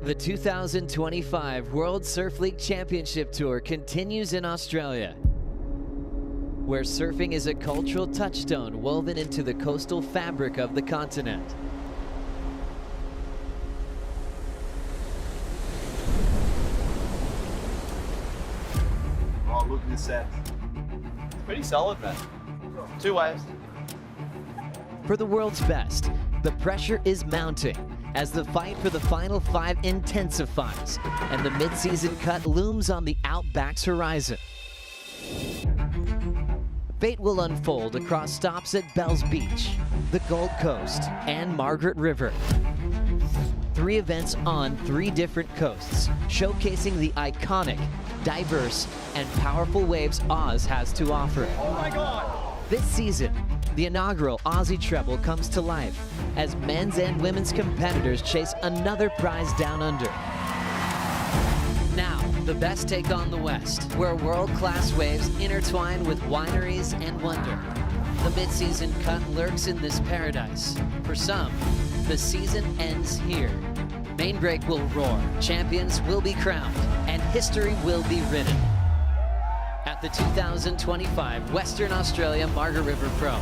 The 2025 World Surf League Championship Tour continues in Australia, where surfing is a cultural touchstone woven into the coastal fabric of the continent. Oh, look at this set. It's pretty solid, man. 2 waves. For the world's best, the pressure is mounting as the fight for the final 5 intensifies and the mid-season cut looms on the Outback's horizon. Fate will unfold across stops at Bells Beach, the Gold Coast, and Margaret River. 3 events on 3 different coasts, showcasing the iconic, diverse, and powerful waves Oz has to offer. Oh my God! This season, the inaugural Aussie Treble comes to life as men's and women's competitors chase another prize down under. Now, the best take on the West, where world-class waves intertwine with wineries and wonder. The mid-season cut lurks in this paradise. For some, the season ends here. Main break will roar, champions will be crowned, and history will be written at the 2025 Western Australia Margaret River Pro.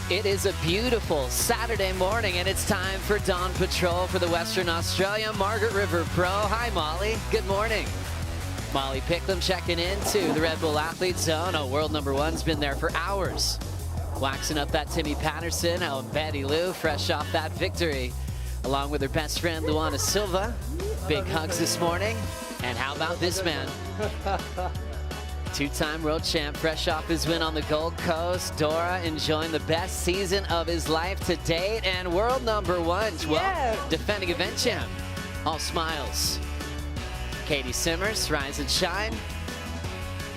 It is a beautiful Saturday morning, and it's time for Dawn Patrol for the Western Australia Margaret River Pro. Hi, Molly. Good morning. Molly Picklum checking into the Red Bull Athlete Zone. Oh, world number 1's been there for hours. Waxing up that Timmy Patterson. Oh, Betty Lou, fresh off that victory, along with her best friend, Luana Silva. Big hugs this morning. And how about this man? 2-time world champ, fresh off his win on the Gold Coast. Dora enjoying the best season of his life to date, and world number 1, well, defending event champ. All smiles. Katie Simmers, rise and shine.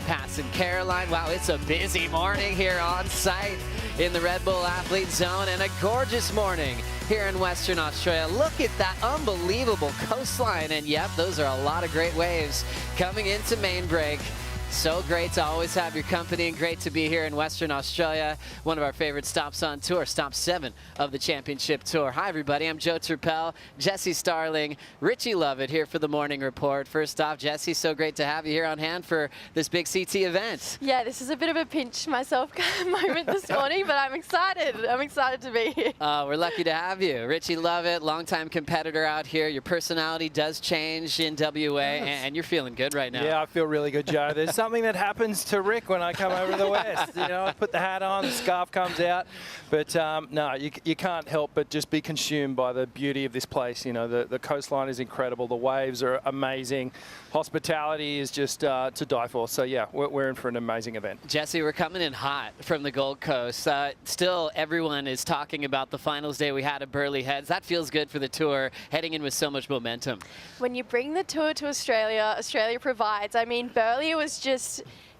Passing Caroline. Wow, it's a busy morning here on site in the Red Bull Athlete Zone, and a gorgeous morning here in Western Australia. Look at that unbelievable coastline, and yep, those are a lot of great waves coming into main break. So great to always have your company, and great to be here in Western Australia. One of our favorite stops on tour, stop 7 of the championship tour. Hi everybody, I'm Joe Turpel, Jesse Starling, Richie Lovett here for the morning report. First off, Jesse, so great to have you here on hand for this big CT event. Yeah, this is a bit of a pinch myself moment this morning, but I'm excited. I'm excited to be here. We're lucky to have you. Richie Lovett, longtime competitor out here. Your personality does change in WA, and you're feeling good right now. Yeah, I feel really good, Joe. There's something that happens to Rick when I come over to the West. You know, I put the hat on, the scarf comes out. But no, you can't help but just be consumed by the beauty of this place. You know, the coastline is incredible. The waves are amazing. Hospitality is just to die for. So yeah, we're in for an amazing event. Jesse, we're coming in hot from the Gold Coast. Still, everyone is talking about the finals day we had at Burleigh Heads. That feels good for the tour, heading in with so much momentum. When you bring the tour to Australia, Australia provides. I mean, Burleigh was just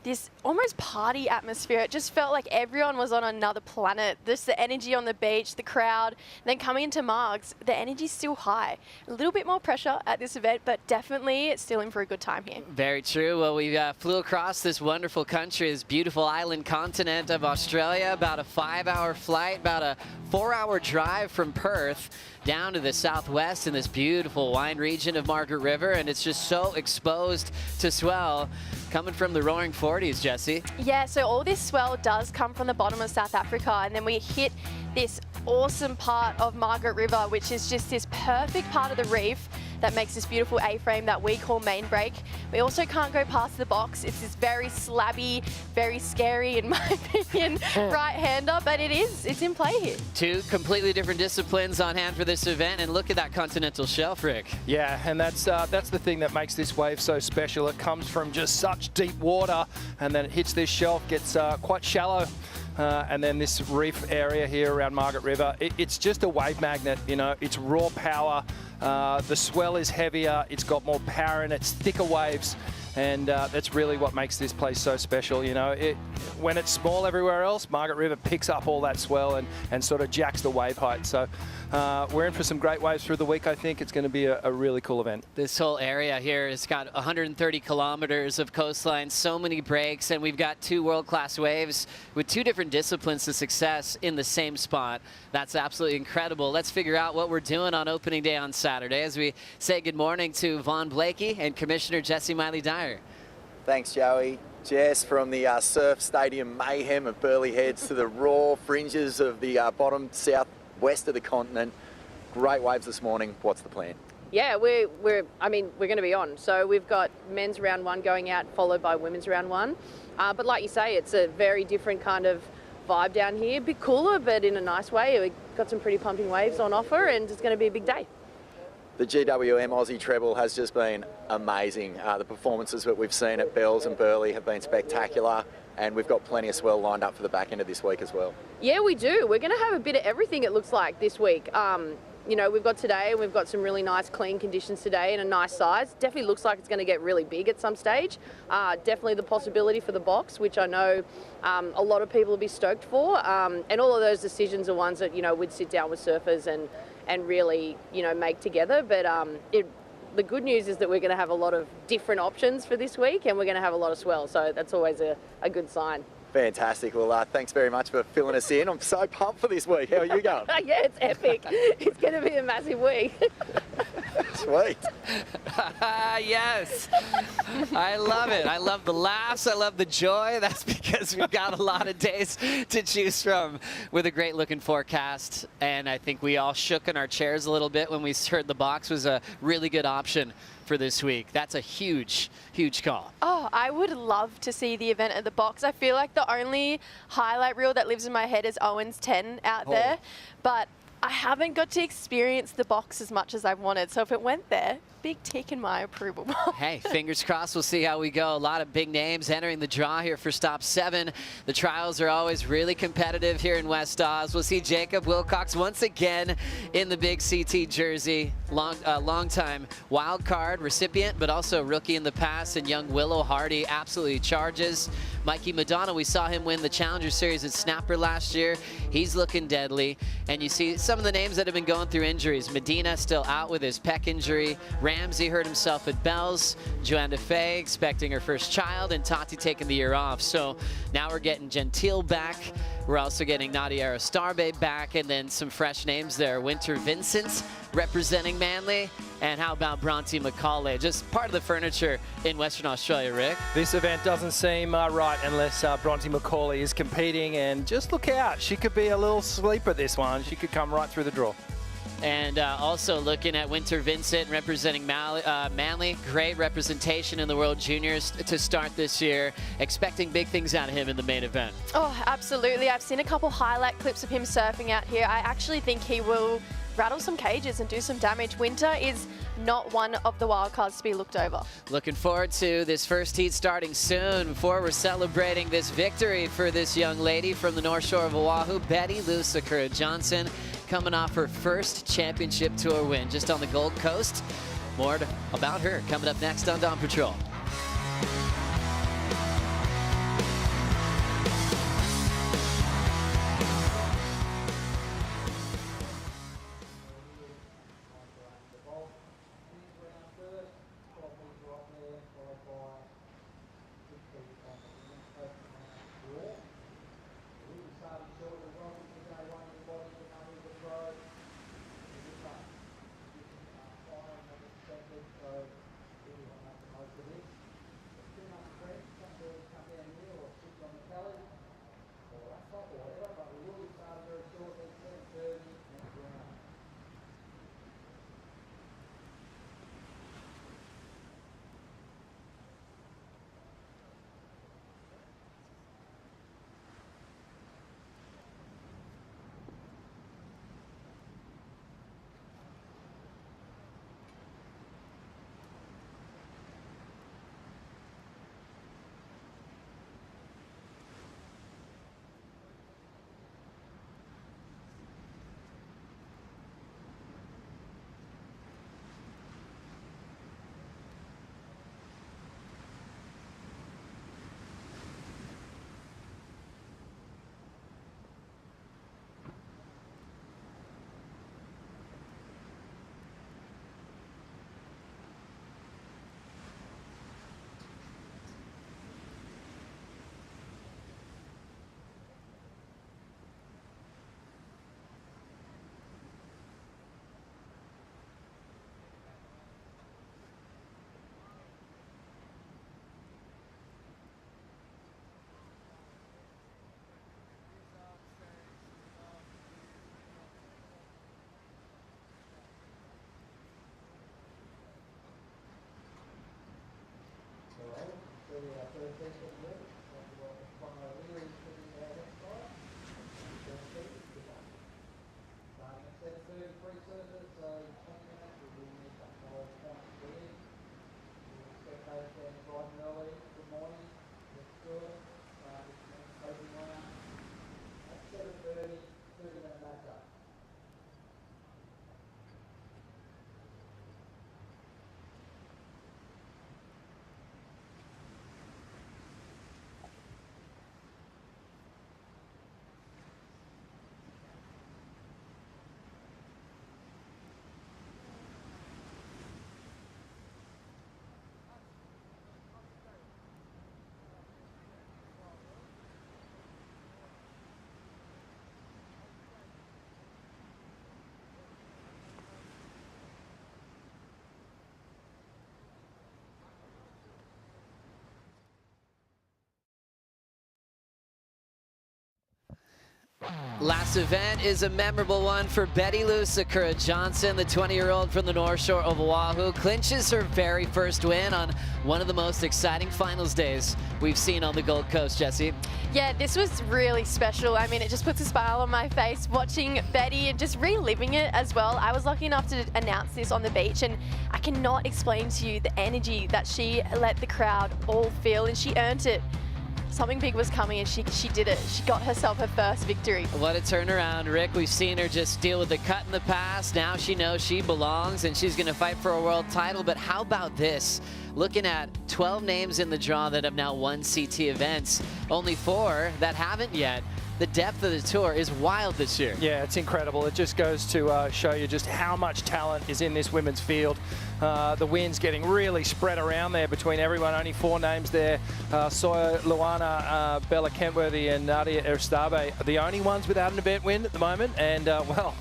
this almost party atmosphere. It just felt like everyone was on another planet. Just the energy on the beach, the crowd. Then coming into Margs, the energy's still high. A little bit more pressure at this event, but definitely it's still in for a good time here. Very true. Well, we flew across this wonderful country, this beautiful island continent of Australia, about a 5-hour flight, about a 4-hour drive from Perth down to the southwest in this beautiful wine region of Margaret River, and it's just so exposed to swell coming from the roaring 40s, Jesse. Yeah, so all this swell does come from the bottom of South Africa, and then we hit this awesome part of Margaret River, which is just this perfect part of the reef that makes this beautiful A-frame that we call main break. We also can't go past the box. It's this very slabby, very scary, in my opinion, right-hander, but it's in play here. 2 completely different disciplines on hand for this event, and look at that continental shelf, Rick. Yeah, and that's the thing that makes this wave so special. It comes from just such deep water, and then it hits this shelf, gets quite shallow. and then this reef area here around Margaret River. It's just a wave magnet, you know. It's raw power. The swell is heavier. It's got more power in it. It's thicker waves. And that's really what makes this place so special, you know. When it's small everywhere else, Margaret River picks up all that swell and sort of jacks the wave height. So we're in for some great waves through the week, I think. It's going to be a really cool event. This whole area here has got 130 kilometers of coastline, so many breaks, and we've got 2 world-class waves with 2 different disciplines to success in the same spot. That's absolutely incredible. Let's figure out what we're doing on opening day on Saturday as we say good morning to Vaughn Blakey and Commissioner Jesse Miley-Dyer. Thanks, Joey. Jess, from the surf stadium mayhem of Burleigh Heads to the raw fringes of the bottom southwest of the continent. Great waves this morning. What's the plan? Yeah, we're going to be on. So we've got men's round 1 going out, followed by women's round 1. But like you say, it's a very different kind of vibe down here. A bit cooler, but in a nice way. We've got some pretty pumping waves on offer, and it's going to be a big day. The GWM Aussie Treble has just been amazing. The performances that we've seen at Bells and Burleigh have been spectacular, and we've got plenty of swell lined up for the back end of this week as well. Yeah, we do. We're going to have a bit of everything, it looks like, this week. You know, we've got today, and we've got some really nice clean conditions today and a nice size. Definitely looks like it's going to get really big at some stage. Definitely the possibility for the box, which I know a lot of people will be stoked for. And all of those decisions are ones that, you know, we'd sit down with surfers and really, you know, make together. But the good news is that we're going to have a lot of different options for this week, and we're going to have a lot of swell. So that's always a good sign. Fantastic. Well, thanks very much for filling us in. I'm so pumped for this week. How are you going? Yeah, it's epic. It's going to be a massive week. Sweet. Yes. I love it. I love the laughs. I love the joy. That's because we've got a lot of days to choose from with a great looking forecast. And I think we all shook in our chairs a little bit when we heard the box was a really good option for this week. That's a huge, huge call. Oh, I would love to see the event at the box. I feel like the only highlight reel that lives in my head is Owen's 10 out there, but I haven't got to experience the box as much as I wanted. So if it went there, big tick in my approval box. Hey, fingers crossed. We'll see how we go. A lot of big names entering the draw here for Stop 7. The trials are always really competitive here in West Oz. We'll see Jacob Wilcox once again in the big CT jersey. Long-time wild card recipient, but also rookie in the past. And young Willow Hardy absolutely charges. Mikey Madonna, we saw him win the Challenger Series at Snapper last year. He's looking deadly. And you see some of the names that have been going through injuries. Medina still out with his pec injury. Ramsey hurt himself at Bells. Joanne DeFay expecting her first child, and Tati taking the year off. So now we're getting Gentile back. We're also getting Nadia Aristarbe back, and then some fresh names there. Winter Vincent representing Manly. And how about Bronte Macaulay? Just part of the furniture in Western Australia, Rick. This event doesn't seem right unless Bronte Macaulay is competing, and just look out. She could be a little sleeper this one. She could come right through the draw. And also looking at Winter Vincent representing Manly. Great representation in the World Juniors to start this year. Expecting big things out of him in the main event. Oh, absolutely. I've seen a couple highlight clips of him surfing out here. I actually think he will rattle some cages and do some damage. Winter is not one of the wild cards to be looked over. Looking forward to this first heat starting soon. Before we're celebrating this victory for this young lady from the North Shore of Oahu, Betty Lou Sakura Johnson, coming off her first championship tour win just on the Gold Coast. More about her coming up next on Dawn Patrol. Last event is a memorable one for Betty Lou Sakura Johnson. The 20-year-old from the North Shore of Oahu clinches her very first win on one of the most exciting finals days we've seen on the Gold Coast, Jessie. Yeah, this was really special. I mean, it just puts a smile on my face watching Betty and just reliving it as well. I was lucky enough to announce this on the beach, and I cannot explain to you the energy that she let the crowd all feel, and she earned it. Something big was coming, and she did it. She got herself her first victory. What a turnaround, Rick. We've seen her just deal with the cut in the past. Now she knows she belongs, and she's going to fight for a world title. But how about this? Looking at 12 names in the draw that have now won CT events, only 4 that haven't yet. The depth of the tour is wild this year. Yeah, it's incredible. It just goes to show you just how much talent is in this women's field. The wins getting really spread around there between everyone. Only 4 names there. Soya Luana, Bella Kentworthy, and Nadia Eristabe are the only ones without an event win at the moment. And, well,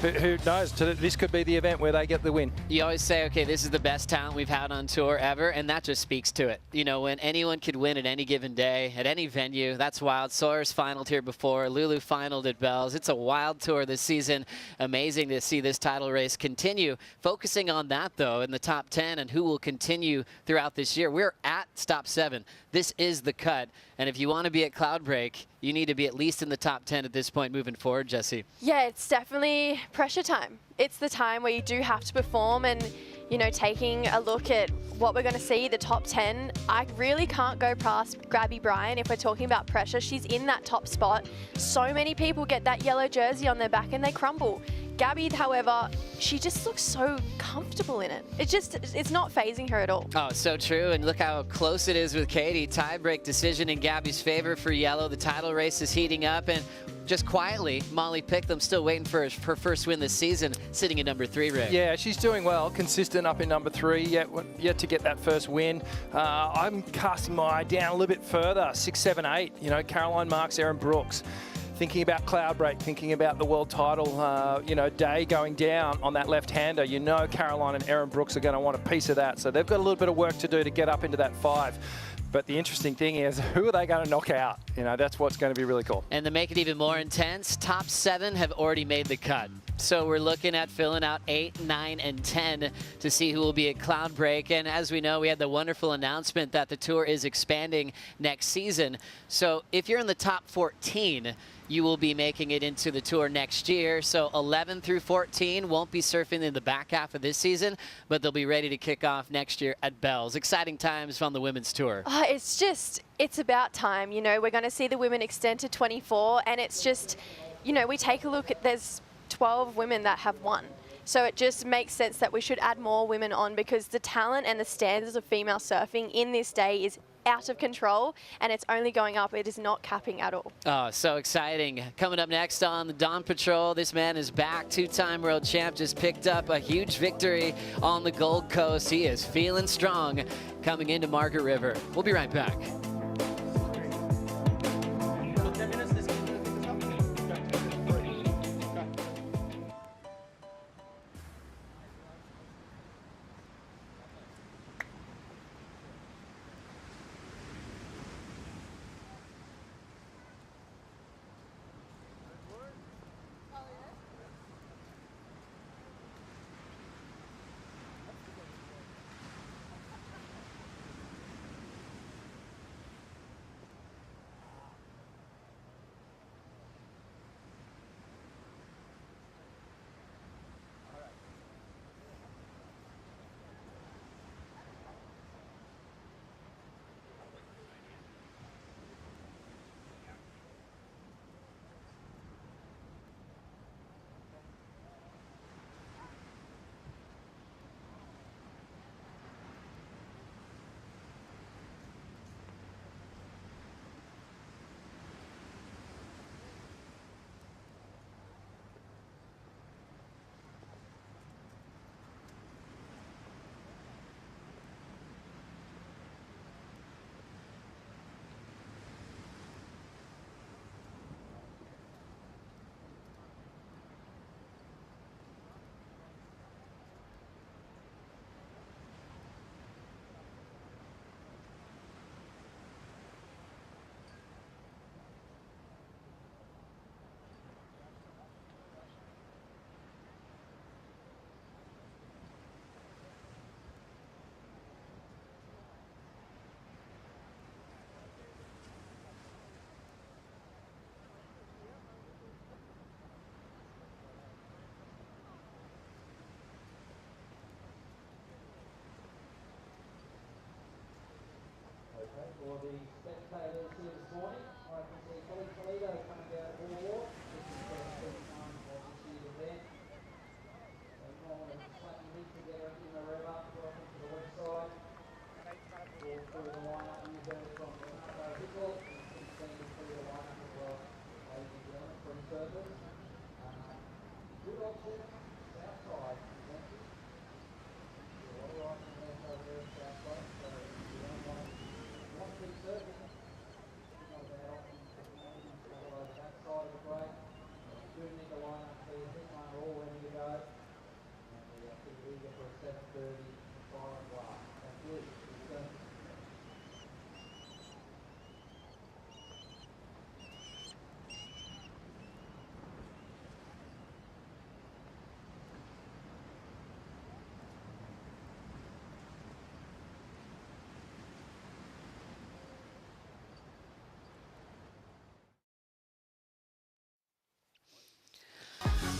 who knows? This could be the event where they get the win. You always say, okay, this is the best talent we've had on tour ever, and that just speaks to it. You know, when anyone could win at any given day, at any venue, that's wild. Sawyer's finaled here before. Lulu finaled at Bells. It's a wild tour this season. Amazing to see this title race continue. Focusing on that, though, in the top 10 and who will continue throughout this year. We're at stop 7. This is the cut. And if you want to be at Cloudbreak, you need to be at least in the top 10 at this point moving forward, Jessie. Yeah, it's definitely pressure time. It's the time where you do have to perform, and, you know, taking a look at what we're going to see, the top 10, I really can't go past Gabby Bryan if we're talking about pressure. She's in that top spot. So many people get that yellow jersey on their back and they crumble. Gabby, however, she just looks so comfortable in it. It's not phasing her at all. Oh, so true. And look how close it is with Katie. Tiebreak decision in Gabby's favor for yellow. The title race is heating up, and just quietly, Molly Pickham still waiting for her first win this season, sitting at number 3, Rick. Yeah, she's doing well, consistent up in number 3, yet to get that first win. I'm casting my eye down a little bit further, 6, 7, 8. You know, Caroline Marks, Erin Brooks. Thinking about Cloudbreak, thinking about the world title, you know, day going down on that left-hander. You know Caroline and Erin Brooks are going to want a piece of that. So they've got a little bit of work to do to get up into that 5. But the interesting thing is, who are they going to knock out? You know, that's what's going to be really cool. And to make it even more intense, top 7 have already made the cut. So we're looking at filling out 8, 9, and 10 to see who will be at Cloudbreak. And as we know, we had the wonderful announcement that the tour is expanding next season. So if you're in the top 14, you will be making it into the tour next year. So 11 through 14 won't be surfing in the back half of this season, but they'll be ready to kick off next year at Bells. Exciting times on the women's tour. It's about time. You know, we're going to see the women extend to 24, and it's just, you know, we take a look at, there's 12 women that have won. So it just makes sense that we should add more women on, because the talent and the standards of female surfing in this day is out of control, and it's only going up. It is not capping at all. Oh, so exciting. Coming up next on the Dawn Patrol, this man is back, 2-time world champ, just picked up a huge victory on the Gold Coast. He is feeling strong coming into Margaret River. We'll be right back.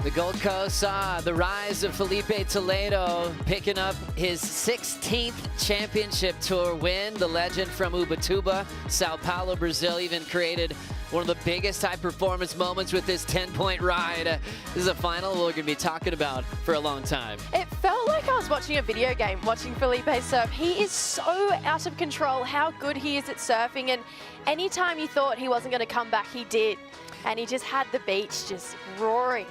The Gold Coast saw the rise of Felipe Toledo picking up his 16th championship tour win. The legend from Ubatuba, Sao Paulo, Brazil, even created one of the biggest high-performance moments with this 10-point ride. This is a final we're going to be talking about for a long time. It felt like I was watching a video game, watching Felipe surf. He is so out of control how good he is at surfing, and anytime you thought he wasn't going to come back, he did. And he just had the beach just roaring.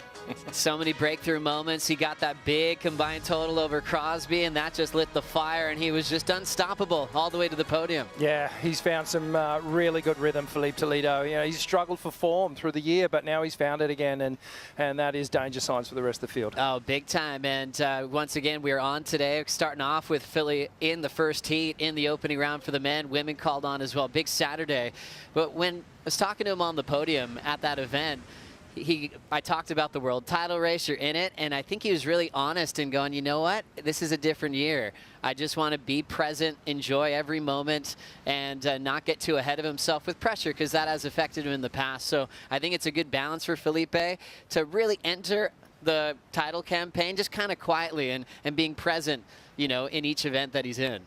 So many breakthrough moments. He got that big combined total over Crosby, and that just lit the fire, and he was just unstoppable all the way to the podium. Yeah, he's found some really good rhythm, Felipe Toledo. You know, he's struggled for form through the year, but now he's found it again, and that is danger signs for the rest of the field. Oh, big time. And once again, we're on today, starting off with Philly in the first heat in the opening round for the men. Women called on as well. Big Saturday. But when I was talking to him on the podium at that event, I talked about the world title race, you're in it, and I think he was really honest in going, you know what, this is a different year. I just want to be present, enjoy every moment, and not get too ahead of himself with pressure, because that has affected him in the past. So I think it's a good balance for Felipe to really enter the title campaign just kind of quietly and being present, you know, in each event that he's in.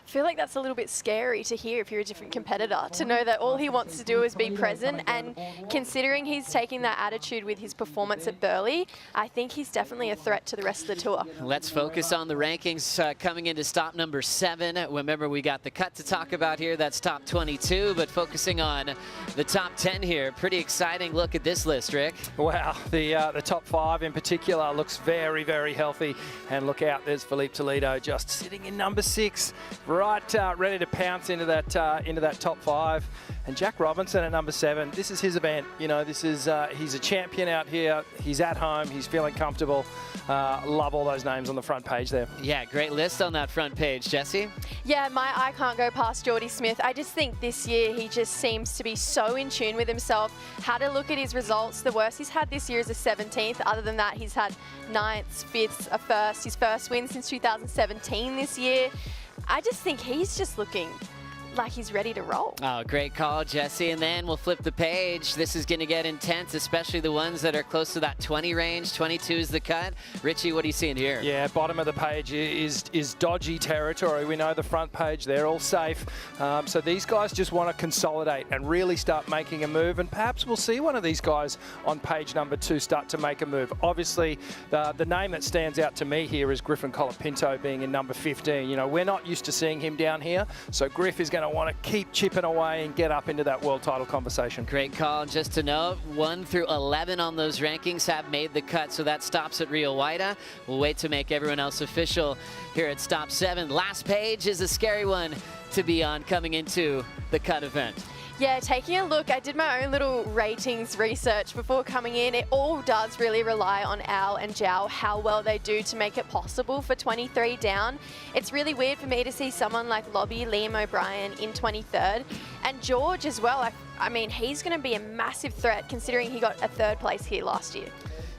I feel like that's a little bit scary to hear if you're a different competitor, to know that all he wants to do is be present. And considering he's taking that attitude with his performance at Burleigh, I think he's definitely a threat to the rest of the tour. Let's focus on the rankings coming into stop number 7. Remember, we got the cut to talk about here. That's top 22, but focusing on the top 10 here. Pretty exciting look at this list, Rick. Wow, the top 5 in particular looks very, very healthy. And look out, there's Felipe Toledo just sitting in number 6. Right, ready to pounce into that top 5, and Jack Robinson at number 7. This is his event. You know, this is he's a champion out here. He's at home. He's feeling comfortable. Love all those names on the front page there. Yeah, great list on that front page, Jesse. Yeah, my eye can't go past Geordie Smith. I just think this year he just seems to be so in tune with himself. Had a look at his results. The worst he's had this year is a 17th. Other than that, he's had 9th, 5th, a first. His first win since 2017 this year. I just think he's just looking like he's ready to roll. Oh, great call, Jesse. And then we'll flip the page. This is going to get intense, especially the ones that are close to that 20 range. 22 is the cut. Richie, what are you seeing here? Yeah, bottom of the page is dodgy territory. We know the front page, they're all safe. So these guys just want to consolidate and really start making a move. And perhaps we'll see one of these guys on page number 2 start to make a move. Obviously, the name that stands out to me here is Griffin Colapinto being in number 15. You know, we're not used to seeing him down here. So Griff is going to want to keep chipping away and get up into that world title conversation. Great call. And just to note, 1 through 11 on those rankings have made the cut, so that stops at Rio Waida. We'll wait to make everyone else official here at stop 7. Last page is a scary one to be on coming into the cut event. Yeah, taking a look, I did my own little ratings research before coming in. It all does really rely on Al and Jow, how well they do to make it possible for 23 down. It's really weird for me to see someone like Lobby, Liam O'Brien in 23rd. And George as well, I mean, he's going to be a massive threat considering he got a 3rd place here last year.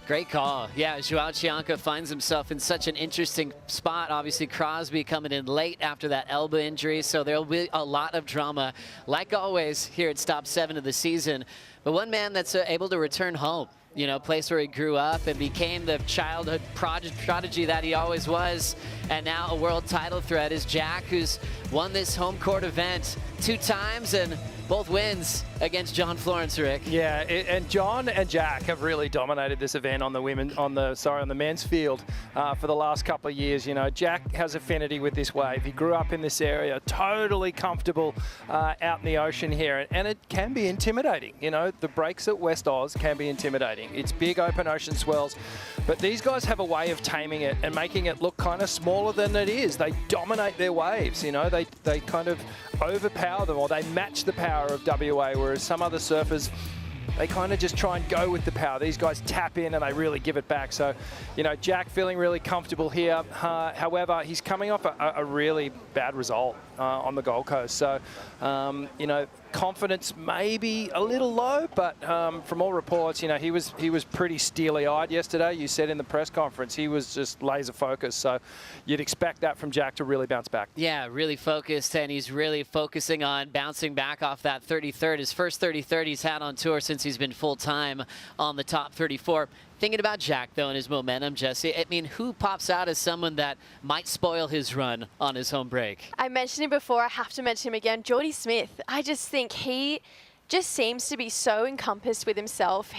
Great call. Yeah, Joao Chianca finds himself in such an interesting spot. Obviously, Crosby coming in late after that elbow injury, so there'll be a lot of drama, like always, here at stop 7 of the season. But one man that's able to return home, you know, place where he grew up and became the childhood prodigy that he always was, and now a world title threat is Jack, who's won this home court event 2 times, and both wins against John Florence, Rick. Yeah, and John and Jack have really dominated this event on the men's field for the last couple of years. You know, Jack has affinity with this wave. He grew up in this area, totally comfortable out in the ocean here, and it can be intimidating. You know, the breaks at West Oz can be intimidating. It's big open ocean swells, but these guys have a way of taming it and making it look kind of smaller than it is. They dominate their waves. You know, they kind of overpower them, or they match the power of WA, whereas some other surfers, they kind of just try and go with the power. These guys tap in and they really give it back. So, you know, Jack feeling really comfortable here. However, he's coming off a really bad result on the Gold Coast. So, you know, confidence may be a little low, but from all reports, you know, he was pretty steely-eyed yesterday. You said in the press conference he was just laser focused. So you'd expect that from Jack to really bounce back. Yeah, really focused, and he's really focusing on bouncing back off that 33rd. His first 33rd he's had on tour since he's been full-time on the top 34. Thinking about Jack, though, and his momentum, Jesse, I mean, who pops out as someone that might spoil his run on his home break? I mentioned him before. I have to mention him again. Jordy Smith. I just think he just seems to be so encompassed with himself.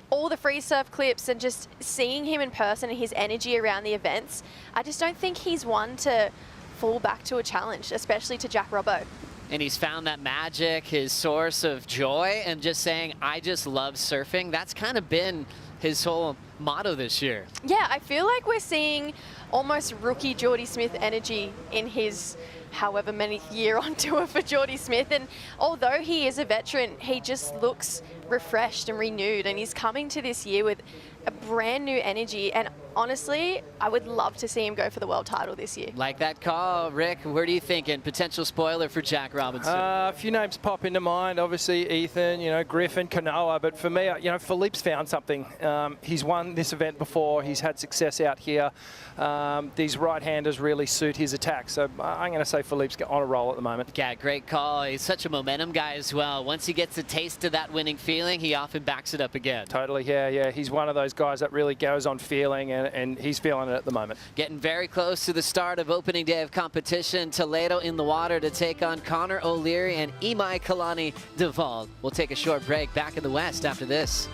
All the free surf clips and just seeing him in person and his energy around the events, I just don't think he's one to fall back to a challenge, especially to Jack Robbo. And he's found that magic, his source of joy, and just saying, I just love surfing. That's kind of been his whole motto this year. Yeah, I feel like we're seeing almost rookie Jordy Smith energy in his however many year on tour for Jordy Smith. And although he is a veteran, he just looks refreshed and renewed, and he's coming to this year with a brand new energy. And honestly, I would love to see him go for the world title this year. Like that call, Rick. Where do you think? And potential spoiler for Jack Robinson? A few names pop into mind. Obviously, Ethan, you know, Griffin, Kanoa. But for me, you know, Philippe's found something. He's won this event before. He's had success out here. These right-handers really suit his attack. So I'm going to say Philippe's on a roll at the moment. Yeah, great call. He's such a momentum guy as well. Once he gets a taste of that winning feeling, he often backs it up again. Totally, yeah. He's one of those guys that really goes on feeling, and he's feeling it at the moment. Getting very close to the start of opening day of competition. Toledo in the water to take on Connor O'Leary and Imai Kalani Duvall. We'll take a short break. Back in the West after this.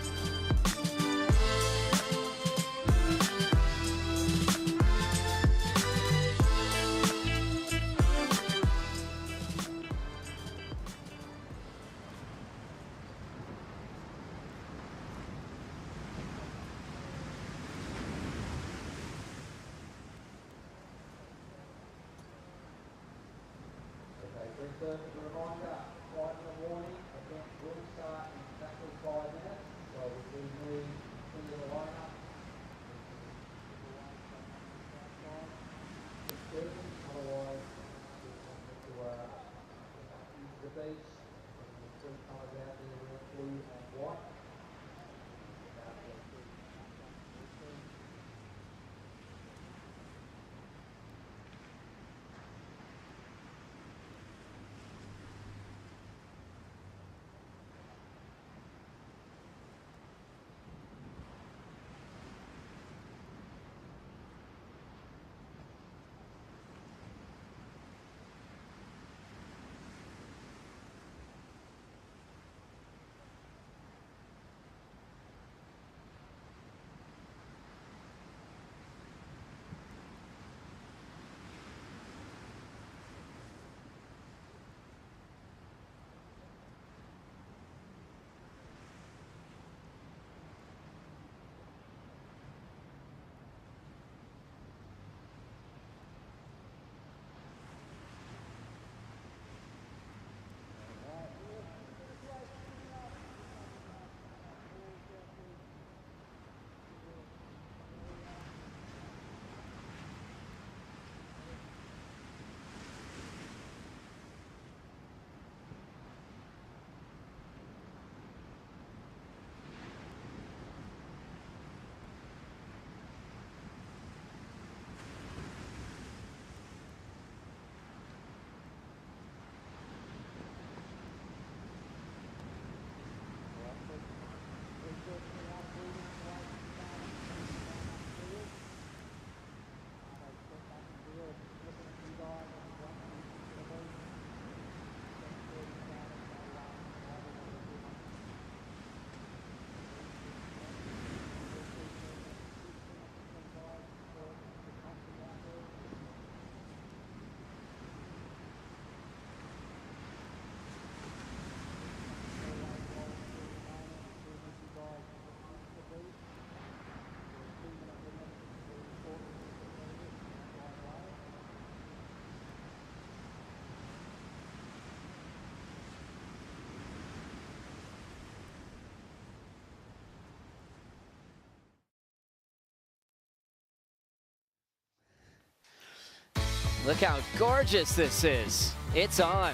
Look how gorgeous this is. It's on.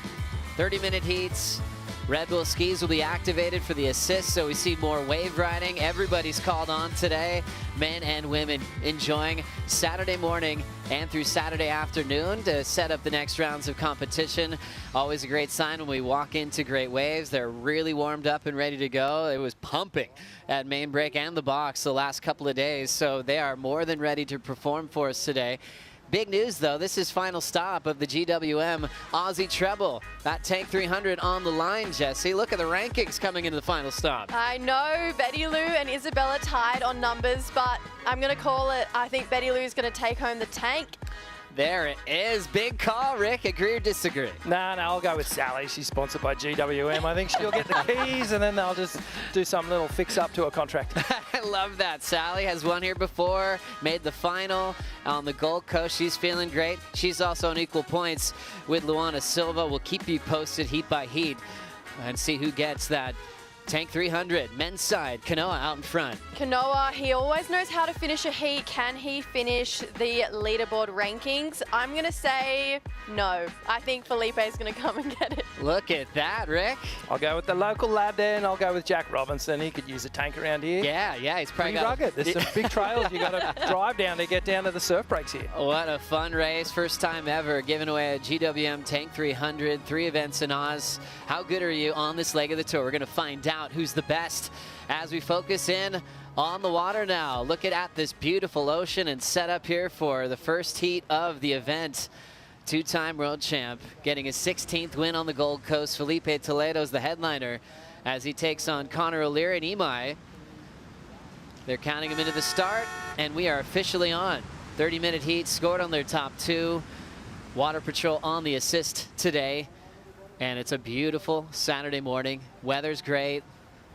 30-minute heats. Red Bull skis will be activated for the assist, so we see more wave riding. Everybody's called on today, men and women, enjoying Saturday morning and through Saturday afternoon to set up the next rounds of competition. Always a great sign when we walk into great waves. They're really warmed up and ready to go. It was pumping at main break and the box the last couple of days, so they are more than ready to perform for us today. Big news, though. This is final stop of the GWM Aussie Treble. That Tank 300 on the line, Jesse. Look at the rankings coming into the final stop. I know Betty Lou and Isabella tied on numbers, but I'm going to call it. I think Betty Lou is going to take home the Tank. There it is. Big call, Rick. Agree or disagree? No, I'll go with Sally. She's sponsored by GWM. I think she'll get the keys, and then they'll just do some little fix-up to a contract. I love that. Sally has won here before, made the final on the Gold Coast. She's feeling great. She's also on equal points with Luana Silva. We'll keep you posted heat by heat and see who gets that Tank 300, men's side. Kanoa out in front. Kanoa, he always knows how to finish a heat. Can he finish the leaderboard rankings? I'm going to say no. I think Felipe is going to come and get it. Look at that, Rick. I'll go with the local lad there, and I'll go with Jack Robinson. He could use a tank around here. Yeah, he's probably pretty rugged. There's some big trails you got to drive down to get down to the surf breaks here. What a fun race. First time ever giving away a GWM Tank 300, 3 events in Oz. How good are you on this leg of the tour? We're going to find out who's the best as we focus in on the water now. Looking at this beautiful ocean and set up here for the first heat of the event. Two-time world champ getting his 16th win on the Gold Coast. Felipe Toledo's the headliner as he takes on Connor O'Leary and Imai. They're counting him into the start, and we are officially on. 30-minute heat scored on their top two. Water Patrol on the assist today. And it's a beautiful Saturday morning. Weather's great.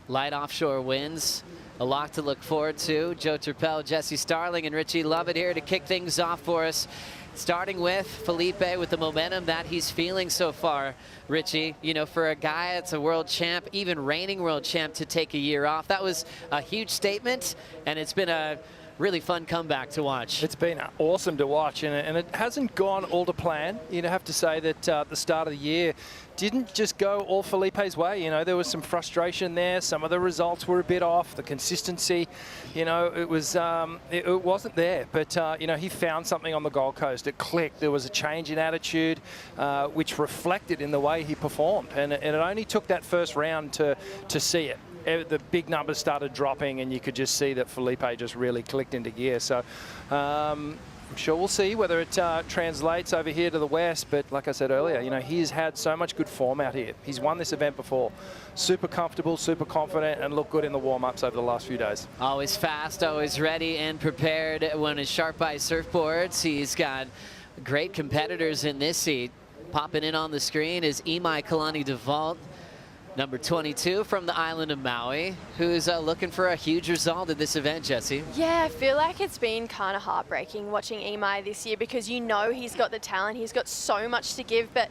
Light offshore winds. A lot to look forward to. Joe Turpel, Jesse Starling, and Richie Lovett here to kick things off for us. Starting with Felipe with the momentum that he's feeling so far. Richie, you know, for a guy that's a world champ, even reigning world champ, to take a year off, that was a huge statement, and it's been a really fun comeback to watch. It's been awesome to watch, and it hasn't gone all to plan. You'd have to say that the start of the year didn't just go all Felipe's way. You know, there was some frustration there. Some of the results were a bit off. The consistency, you know, it wasn't there. But, you know, he found something on the Gold Coast. It clicked. There was a change in attitude, which reflected in the way he performed. And it only took that first round to see it. The big numbers started dropping, and you could just see that Felipe just really clicked into gear. So I'm sure we'll see whether it translates over here to the west. But like I said earlier, you know, he's had so much good form out here. He's won this event before. Super comfortable, super confident, and looked good in the warm-ups over the last few days. Always fast, always ready and prepared when his Sharp Eye surfboards. He's got great competitors in this heat. Popping in on the screen is Imai Kalani DeVault, number 22 from the island of Maui, who's looking for a huge result at this event, Jesse. Yeah, I feel like it's been kind of heartbreaking watching Imai this year, because you know he's got the talent, he's got so much to give, but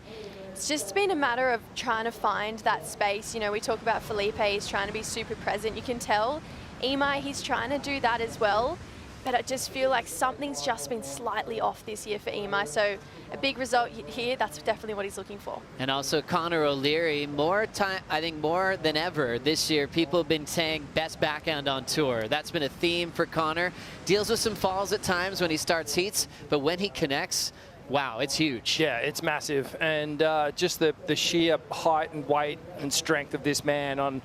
it's just been a matter of trying to find that space. You know, we talk about Felipe, he's trying to be super present. You can tell Imai, he's trying to do that as well, but I just feel like something's just been slightly off this year for Imai. So a big result here, that's definitely what he's looking for. And also Connor O'Leary, I think more than ever this year, people have been saying best backhand on tour. That's been a theme for Connor. Deals with some falls at times when he starts heats, but when he connects, wow, it's huge. Yeah, it's massive. And just the sheer height and weight and strength of this man on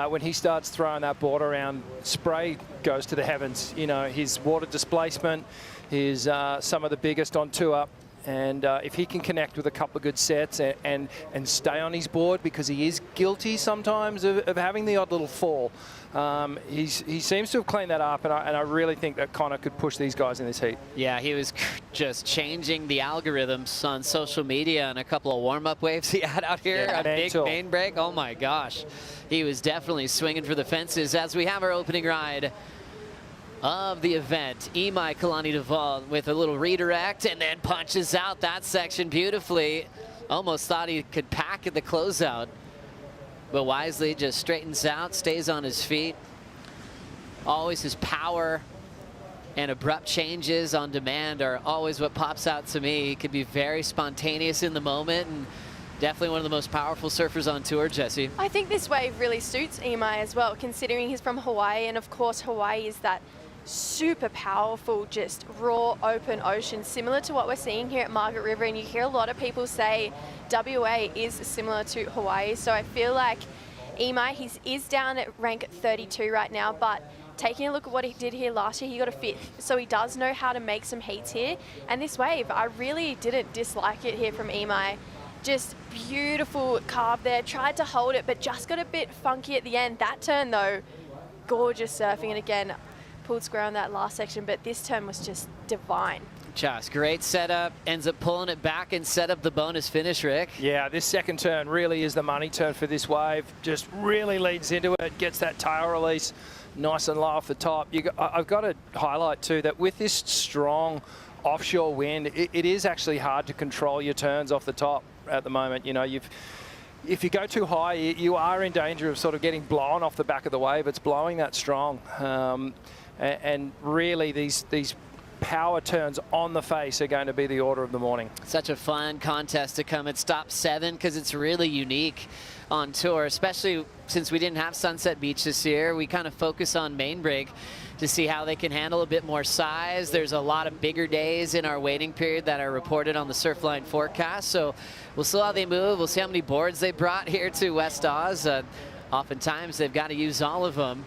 when he starts throwing that board around, spray goes to the heavens. You know, his water displacement is some of the biggest on tour. And if he can connect with a couple of good sets and stay on his board, because he is guilty sometimes of having the odd little fall, he seems to have cleaned that up, and I really think that Connor could push these guys in this heat. Yeah, he was just changing the algorithms on social media and a couple of warm-up waves he had out here. Yeah, a big main break. Oh my gosh. He was definitely swinging for the fences as we have our opening ride of the event. Imai Kalani DeVault with a little redirect and then punches out that section beautifully. Almost thought he could pack at the closeout, but wisely just straightens out, stays on his feet. Always his power And abrupt changes on demand are always what pops out to me. He could be very spontaneous in the moment, and definitely one of the most powerful surfers on tour, Jesse. I think this wave really suits Imai as well, considering he's from Hawaii, and of course Hawaii is that super powerful, just raw, open ocean, similar to what we're seeing here at Margaret River. And you hear a lot of people say WA is similar to Hawaii. So I feel like Imai, he is down at rank 32 right now, but taking a look at what he did here last year, he got a 5th. So he does know how to make some heats here. And this wave, I really didn't dislike it here from Imai. Just beautiful carve there, tried to hold it, but just got a bit funky at the end. That turn though, gorgeous surfing. And again, pulled square on that last section, but this turn was just divine. Just great setup, ends up pulling it back and set up the bonus finish, Rick. Yeah, this second turn really is the money turn for this wave. Just really leads into it, gets that tail release nice and low off the top. I've got to highlight too that with this strong offshore wind, it is actually hard to control your turns off the top at the moment. You know, if you go too high, you are in danger of sort of getting blown off the back of the wave. It's blowing that strong. And really these power turns on the face are going to be the order of the morning. Such a fun contest to come at stop 7 because it's really unique on tour, especially since we didn't have Sunset Beach this year. We kind of focus on main break to see how they can handle a bit more size. There's a lot of bigger days in our waiting period that are reported on the Surfline forecast. So we'll see how they move. We'll see how many boards they brought here to West Oz. Oftentimes they've got to use all of them.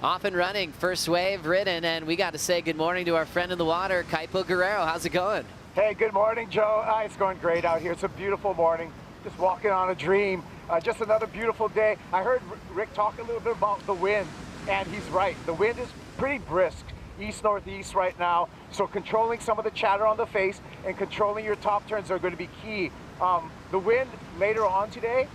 Off and running, first wave ridden, and we got to say good morning to our friend in the water, Kaipo Guerrero. How's it going? Hey, good morning, Joe. It's going great out here. It's a beautiful morning. Just walking on a dream. Just another beautiful day. I heard Rick talk a little bit about the wind, and he's right. The wind is pretty brisk, east-northeast right now. So controlling some of the chatter on the face and controlling your top turns are going to be key. The wind later on today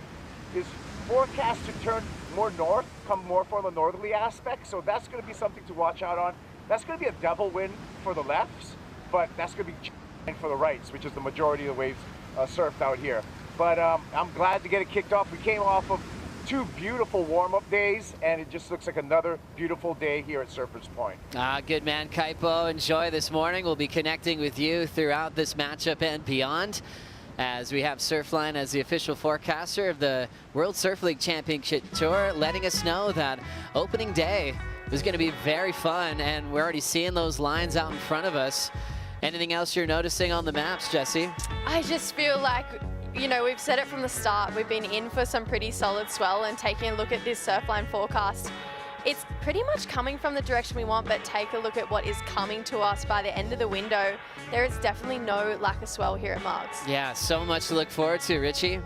is forecast to turn more north, come more from the northerly aspect. So that's going to be something to watch out on. That's going to be a double wind for the lefts, but that's going to be for the rights, which is the majority of the waves surfed out here. But I'm glad to get it kicked off. We came off of 2 beautiful warm-up days, and it just looks like another beautiful day here at Surfers Point. Good man, Kaipo. Enjoy this morning. We'll be connecting with you throughout this matchup and beyond, as we have Surfline as the official forecaster of the World Surf League Championship Tour, letting us know that opening day is going to be very fun, and we're already seeing those lines out in front of us. Anything else you're noticing on the maps, Jesse? I just feel like, you know, we've said it from the start, we've been in for some pretty solid swell, and taking a look at this Surfline forecast, it's pretty much coming from the direction we want, but take a look at what is coming to us by the end of the window. There is definitely no lack of swell here at Margs. Yeah, so much to look forward to, Richie.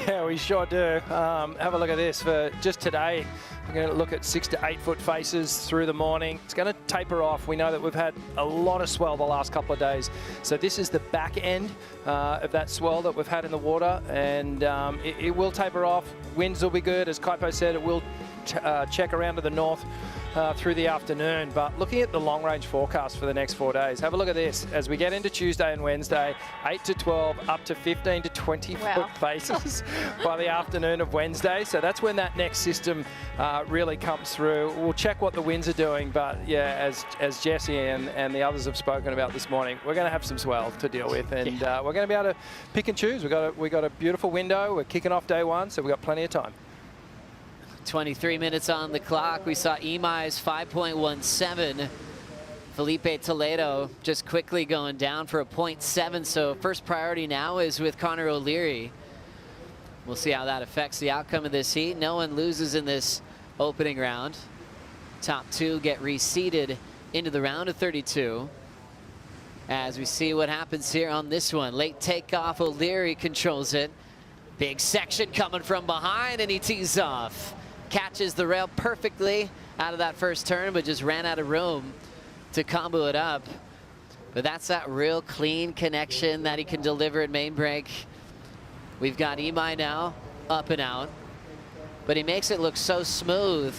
Yeah, we sure do. Have a look at this for just today. We're going to look at 6 to 8 foot faces through the morning. It's going to taper off. We know that we've had a lot of swell the last couple of days. So this is the back end of that swell that we've had in the water, and it will taper off. Winds will be good. As Kaipo said, it will check around to the north through the afternoon. But looking at the long range forecast for the next 4 days, have a look at this. As we get into Tuesday and Wednesday, 8 to 12 up to 15 to 20 foot faces by the afternoon of Wednesday. So that's when that next system really comes through. We'll check what the winds are doing, but yeah, as Jesse and the others have spoken about this morning, we're going to have some swell to deal with, and we're going to be able to pick and choose. We got a beautiful window. We're kicking off day 1, so we've got plenty of time. 23 minutes on the clock. We saw Imai's 5.17. Felipe Toledo just quickly going down for a 0.7. So first priority now is with Connor O'Leary. We'll see how that affects the outcome of this heat. No one loses in this opening round. Top 2 get reseeded into the round of 32. As we see what happens here on this one. Late takeoff, O'Leary controls it. Big section coming from behind, and he tees off. Catches the rail perfectly out of that first turn, but just ran out of room to combo it up. But that's that real clean connection that he can deliver at main break. We've got Imai now up and out, but he makes it look so smooth,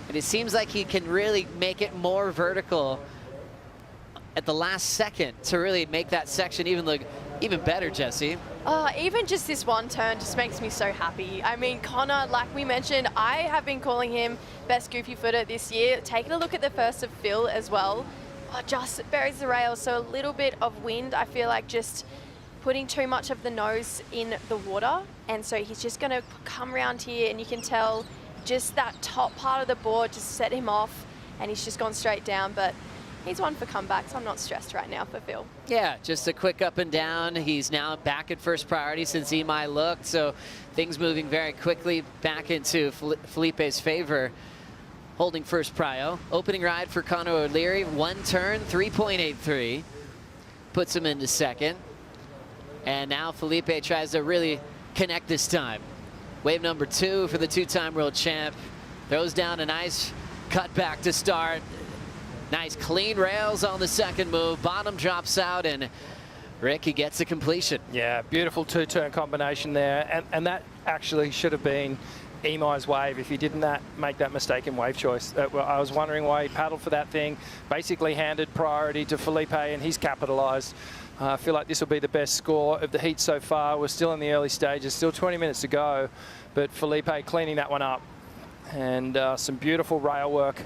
and it seems like he can really make it more vertical at the last second to really make that section even look even better, Jesse. Even just this one turn just makes me so happy. I mean, Connor, like we mentioned, I have been calling him best goofy footer this year. Taking a look at the first of Phil as well. just buries the rail. So a little bit of wind, I feel like just putting too much of the nose in the water. And so he's just going to come around here, and you can tell just that top part of the board just set him off, and he's just gone straight down. But he's one for comebacks. I'm not stressed right now for Phil. Yeah, just a quick up and down. He's now back at first priority since Imai looked, so things moving very quickly back into Felipe's favor. Holding first prio. Opening ride for Conor O'Leary. One turn, 3.83. Puts him into second. And now Felipe tries to really connect this time. Wave number 2 for the two-time world champ. Throws down a nice cutback to start. Nice clean rails on the second move. Bottom drops out, and Ricky gets a completion. Yeah, beautiful two-turn combination there. And that actually should have been Imai's wave if he didn't make that mistaken wave choice. I was wondering why he paddled for that thing. Basically handed priority to Felipe, and he's capitalized. I feel like this will be the best score of the heat so far. We're still in the early stages, still 20 minutes to go, but Felipe cleaning that one up. And some beautiful rail work.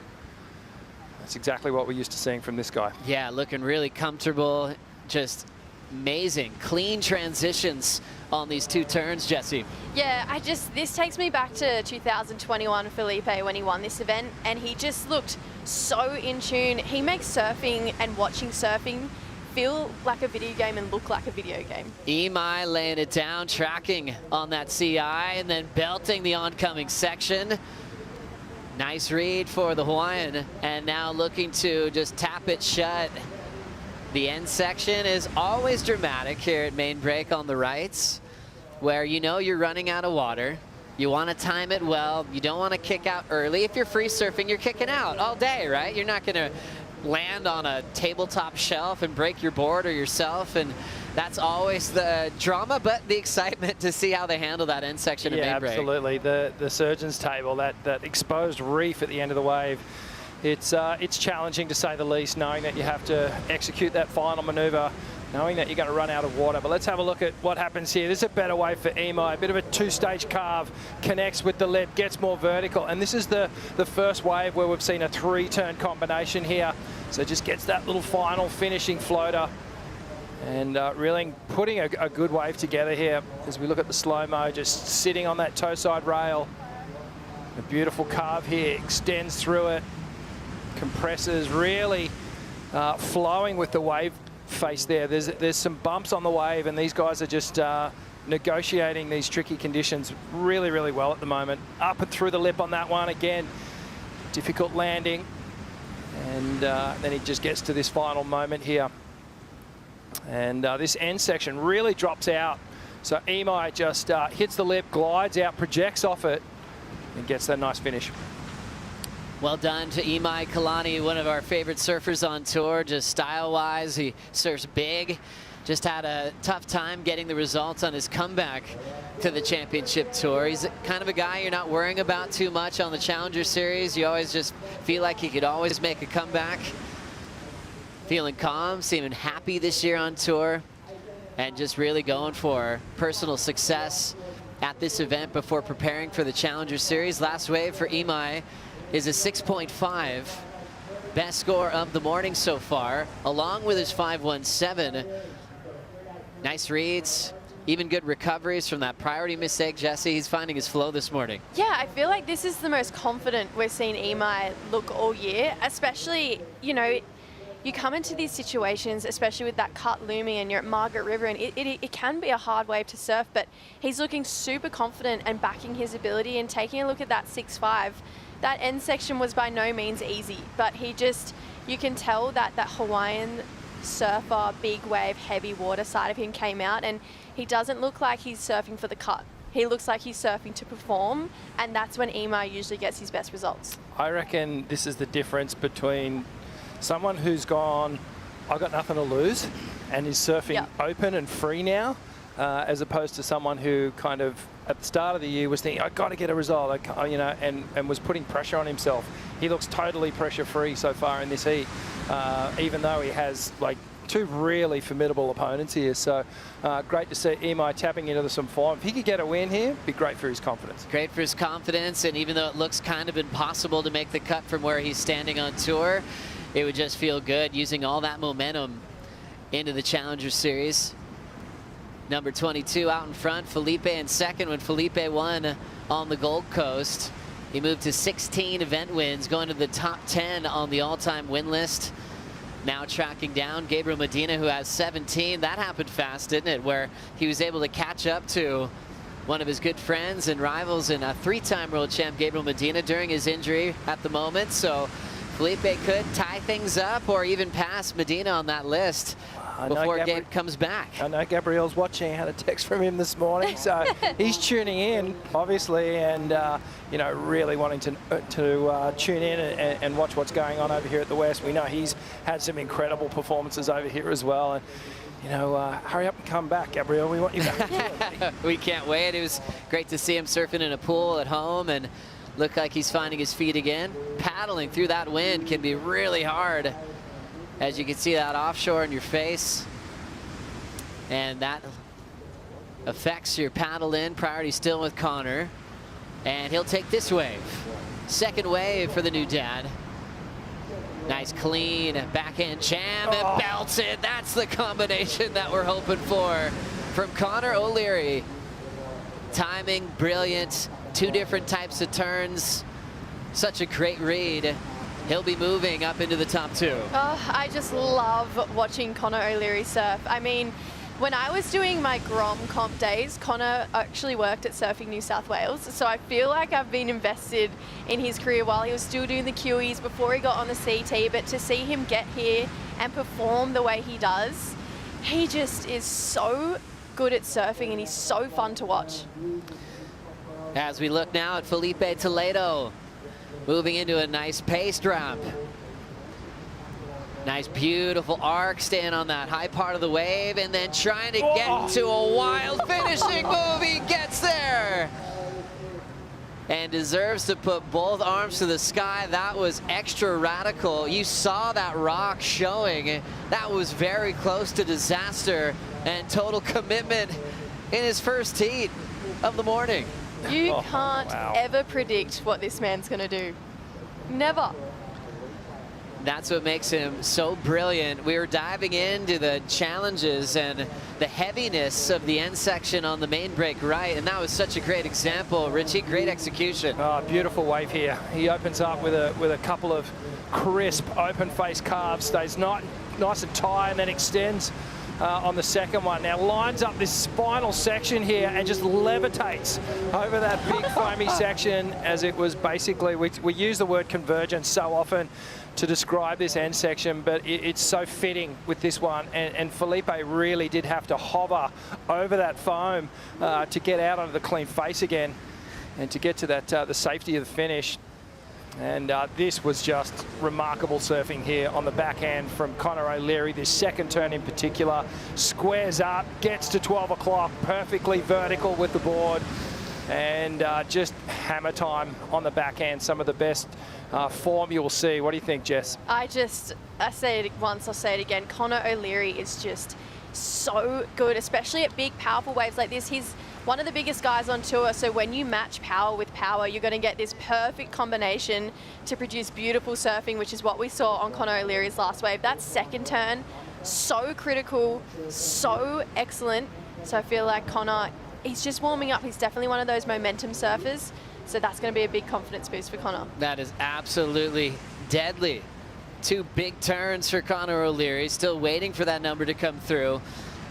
That's exactly what we're used to seeing from this guy. Yeah, looking really comfortable. Just amazing. Clean transitions on these two turns, Jesse. Yeah, this takes me back to 2021 Felipe when he won this event, and he just looked so in tune. He makes surfing and watching surfing feel like a video game and look like a video game. Imai laying it down, tracking on that CI, and then belting the oncoming section. Nice read for the Hawaiian, and now looking to just tap it shut. The end section is always dramatic here at main break on the rights, where you know you're running out of water. You want to time it well. You don't want to kick out early. If you're free surfing, you're kicking out all day, right? You're not going to land on a tabletop shelf and break your board or yourself, and that's always the drama, but the excitement to see how they handle that end section of main break. Yeah, absolutely. The surgeon's table, that exposed reef at the end of the wave, it's challenging to say the least, knowing that you have to execute that final maneuver, knowing that you're going to run out of water. But let's have a look at what happens here. This is a better wave for Imai. A bit of a two-stage carve, connects with the lip, gets more vertical. And this is the first wave where we've seen a three-turn combination here. So just gets that little final finishing floater. And really putting a good wave together here as we look at the slow-mo, just sitting on that toe side rail. A beautiful carve here, extends through it, compresses, really flowing with the wave face there. There's some bumps on the wave, and these guys are just negotiating these tricky conditions really, really well at the moment. Up and through the lip on that one again. Difficult landing. And then he just gets to this final moment here. And this end section really drops out. So Imai just hits the lip, glides out, projects off it, and gets that nice finish. Well done to Imai Kalani, one of our favorite surfers on tour, just style-wise. He surfs big. Just had a tough time getting the results on his comeback to the championship tour. He's kind of a guy you're not worrying about too much on the Challenger Series. You always just feel like he could always make a comeback. Feeling calm, seeming happy this year on tour, and just really going for personal success at this event before preparing for the Challenger Series. Last wave for Imai is a 6.5, best score of the morning so far, along with his 5.17. Nice reads, even good recoveries from that priority mistake. Jesse, he's finding his flow this morning. Yeah, I feel like this is the most confident we've seen Imai look all year, especially, you know, you come into these situations, especially with that cut looming, and you're at Margaret River, and it can be a hard wave to surf, but he's looking super confident and backing his ability. And taking a look at that 6.5, that end section was by no means easy, but you can tell that Hawaiian surfer, big wave, heavy water side of him came out, and he doesn't look like he's surfing for the cut. He looks like he's surfing to perform, and that's when Imai usually gets his best results. I reckon this is the difference between someone who's gone, I've got nothing to lose, and is surfing open and free now, as opposed to someone who kind of at the start of the year was thinking, I've got to get a result, you know, and was putting pressure on himself. He looks totally pressure-free so far in this heat, even though he has like two really formidable opponents here. So great to see Imai tapping into some form. If he could get a win here, it'd be great for his confidence. Great for his confidence, and even though it looks kind of impossible to make the cut from where he's standing on tour, it would just feel good using all that momentum into the Challenger Series. Number 22 out in front, Felipe in second when Felipe won on the Gold Coast. He moved to 16 event wins, going to the top 10 on the all-time win list. Now tracking down Gabriel Medina, who has 17. That happened fast, didn't it? Where he was able to catch up to one of his good friends and rivals and a three-time world champ, Gabriel Medina, during his injury at the moment. So Felipe could tie things up or even pass Medina on that list before Gabe comes back. I know Gabriel's watching. I had a text from him this morning, so he's tuning in, obviously, and you know, really wanting to tune in and watch what's going on over here at the West. We know he's had some incredible performances over here as well, and you know, hurry up and come back, Gabriel. We want you back. We can't wait. It was great to see him surfing in a pool at home and look like he's finding his feet again. Paddling through that wind can be really hard, as you can see that offshore in your face, and that affects your paddle in. Priority still with Connor, and he'll take this wave. Second wave for the new dad. Nice clean backhand jam and belts it. That's the combination that we're hoping for from Connor O'Leary. Timing brilliant, two different types of turns. Such a great read. He'll be moving up into the top two. Oh, I just love watching Connor O'Leary surf. I mean, when I was doing my Grom comp days, Connor actually worked at Surfing New South Wales. So I feel like I've been invested in his career while he was still doing the QEs before he got on the CT. But to see him get here and perform the way he does, he just is so good at surfing and he's so fun to watch. As we look now at Felipe Toledo, moving into a nice paced ramp. Nice, beautiful arc, staying on that high part of the wave, and then trying to get into a wild finishing move. He gets there and deserves to put both arms to the sky. That was extra radical. You saw that rock showing. That was very close to disaster and total commitment in his first heat of the morning. You can't ever predict what this man's going to do. Never. That's what makes him so brilliant. We were diving into the challenges and the heaviness of the end section on the main break right, and that was such a great example. Richie, great execution. Oh, beautiful wave here. He opens up with a couple of crisp open face carves, stays nice and tight, and then extends on the second one. Now lines up this spinal section here and just levitates over that big foamy section, as it was basically, we use the word convergence so often to describe this end section, but it's so fitting with this one, and Felipe really did have to hover over that foam to get out onto the clean face again and to get to that the safety of the finish. And this was just remarkable surfing here on the backhand from Connor O'Leary. This second turn in particular, squares up, gets to 12 o'clock, perfectly vertical with the board, and just hammer time on the backhand. Some of the best form you'll see. What do you think, Jess? I say it once, I'll say it again. Connor O'Leary is just so good, especially at big, powerful waves like this. He's one of the biggest guys on tour, so when you match power with power, you're going to get this perfect combination to produce beautiful surfing, which is what we saw on Connor O'Leary's last wave. That second turn, so critical, so excellent. So I feel like Connor, he's just warming up. He's definitely one of those momentum surfers, so that's going to be a big confidence boost for Connor. That is absolutely deadly. Two big turns for Connor O'Leary, still waiting for that number to come through.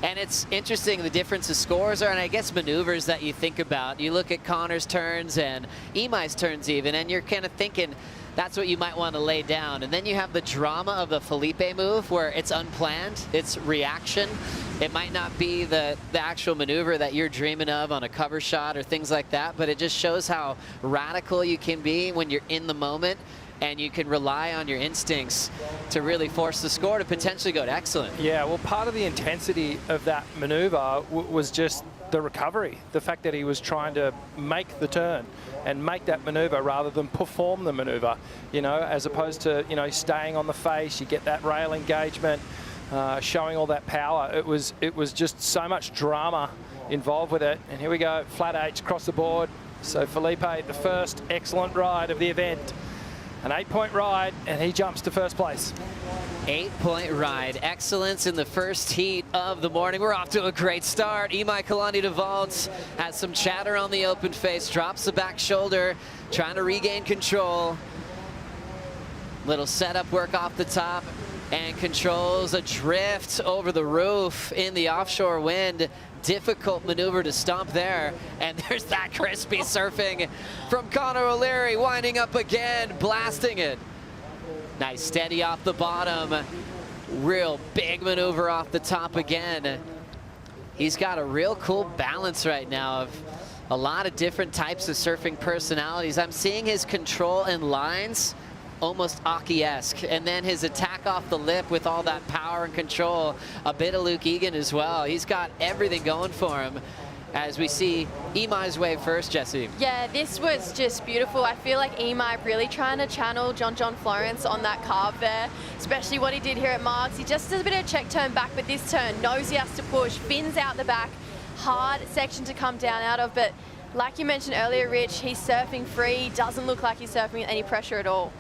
And it's interesting the difference the scores are, and I guess maneuvers that you think about. You look at Connor's turns and Imai's turns even, and you're kind of thinking that's what you might want to lay down. And then you have the drama of the Felipe move where it's unplanned, it's reaction. It might not be the actual maneuver that you're dreaming of on a cover shot or things like that, but it just shows how radical you can be when you're in the moment, and you can rely on your instincts to really force the score to potentially go to excellent. Yeah, well, part of the intensity of that maneuver was just the recovery, the fact that he was trying to make the turn and make that maneuver rather than perform the maneuver, you know, as opposed to, you know, staying on the face. You get that rail engagement, showing all that power. It was just so much drama involved with it. And here we go, flat H across the board. So Felipe, the first excellent ride of the event. An 8-point ride, and he jumps to first place. 8-point ride. Excellence in the first heat of the morning. We're off to a great start. Imai Kalani DeVault has some chatter on the open face, drops the back shoulder, trying to regain control. Little setup work off the top, and controls a drift over the roof in the offshore wind. Difficult maneuver to stomp there. And there's that crispy surfing from Connor O'Leary, winding up again, blasting it. Nice steady off the bottom. Real big maneuver off the top again. He's got a real cool balance right now of a lot of different types of surfing personalities. I'm seeing his control and lines almost Aki-esque, and then his attack off the lip with all that power and control, a bit of Luke Egan as well. He's got everything going for him. As we see Imai's wave first, Jesse. Yeah, this was just beautiful. I feel like Imai really trying to channel John Florence on that carve there, especially what he did here at Marks. He just does a bit of a check turn back, but this turn knows he has to push, fins out the back, hard section to come down out of, but like you mentioned earlier, Rich, he's surfing free, doesn't look like he's surfing with any pressure at all.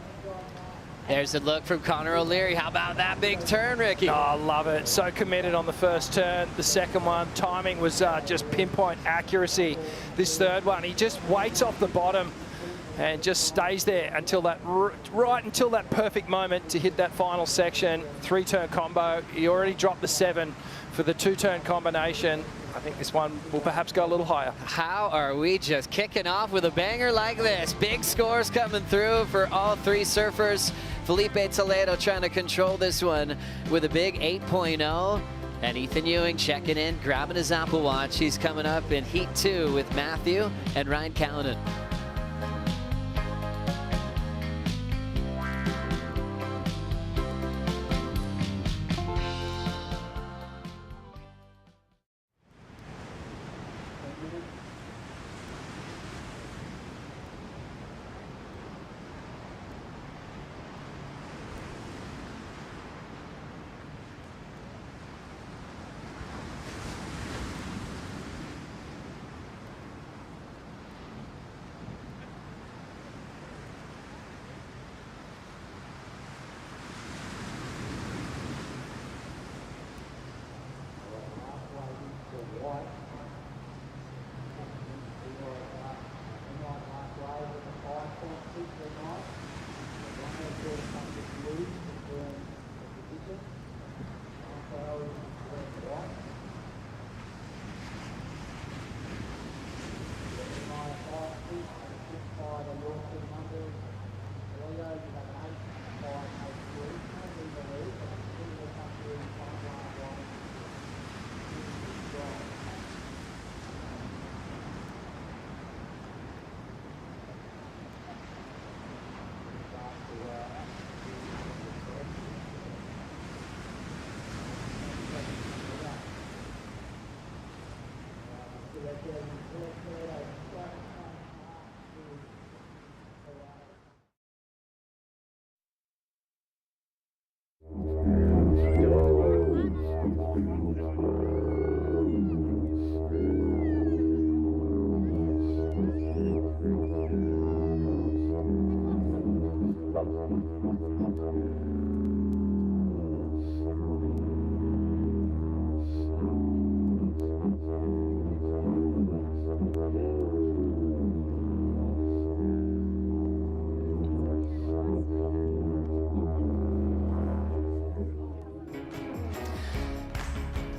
There's a look from Connor O'Leary. How about that big turn, Ricky? Oh, I love it. So committed on the first turn. The second one, timing was just pinpoint accuracy. This third one, he just waits off the bottom and just stays there until that, right until that perfect moment to hit that final section. 3-turn combo. He already dropped the 7 for the 2-turn combination. I think this one will perhaps go a little higher. How are we just kicking off with a banger like this? Big scores coming through for all 3 surfers. Felipe Toledo trying to control this one with a big 8.0. And Ethan Ewing checking in, grabbing his Apple Watch. He's coming up in Heat 2 with Matthew and Ryan Callanan.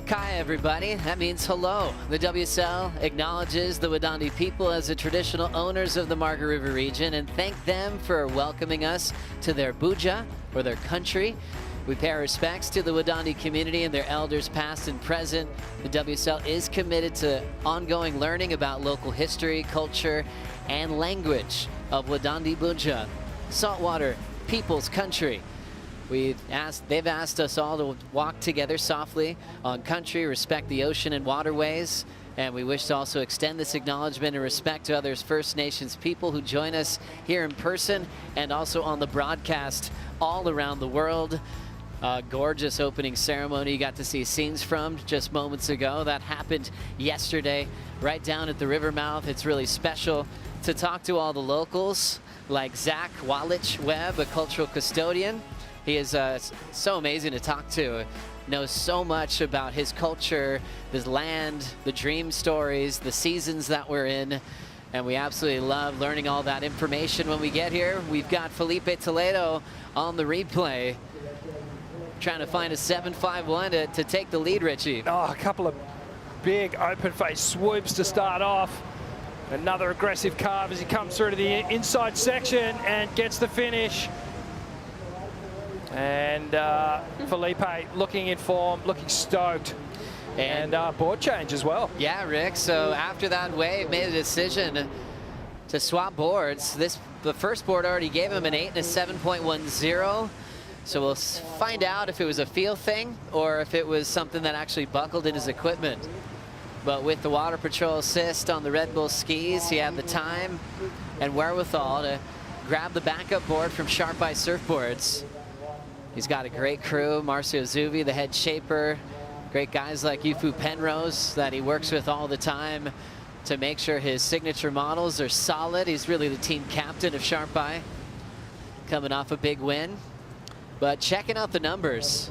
Kai, everybody. That means hello. The WSL acknowledges the Wadandi people as the traditional owners of the Margaret River region and thank them for welcoming us to their buja, or their country. We pay our respects to the Wadandi community and their elders past and present. The WSL is committed to ongoing learning about local history, culture, and language of Wadandi Buja, saltwater people's country. They've asked us all to walk together softly on country, respect the ocean and waterways, and we wish to also extend this acknowledgement and respect to others First Nations people who join us here in person and also on the broadcast all around the world. Gorgeous opening ceremony you got to see scenes from just moments ago. That happened yesterday right down at the river mouth. It's really special to talk to all the locals, like Zach Walich-Webb, a cultural custodian. He is so amazing to talk to. Knows so much about his culture, his land, the dream stories, the seasons that we're in. And we absolutely love learning all that information when we get here. We've got Felipe Toledo on the replay, trying to find a 7.51 to take the lead, Richie. Oh, a couple of big open-face swoops to start off. Another aggressive carve as he comes through to the inside section and gets the finish. And Felipe looking in form, looking stoked. And board change as well. Yeah, Rick. So after that wave, made a decision to swap boards. The first board already gave him an 8 and a 7.10. So we'll find out if it was a feel thing or if it was something that actually buckled in his equipment. But with the Water Patrol assist on the Red Bull skis, he had the time and wherewithal to grab the backup board from Sharp Eye Surfboards. He's got a great crew, Marcio Zuvi, the head shaper, great guys like Yufu Penrose that he works with all the time to make sure his signature models are solid. He's really the team captain of Sharp Eye, coming off a big win. But checking out the numbers,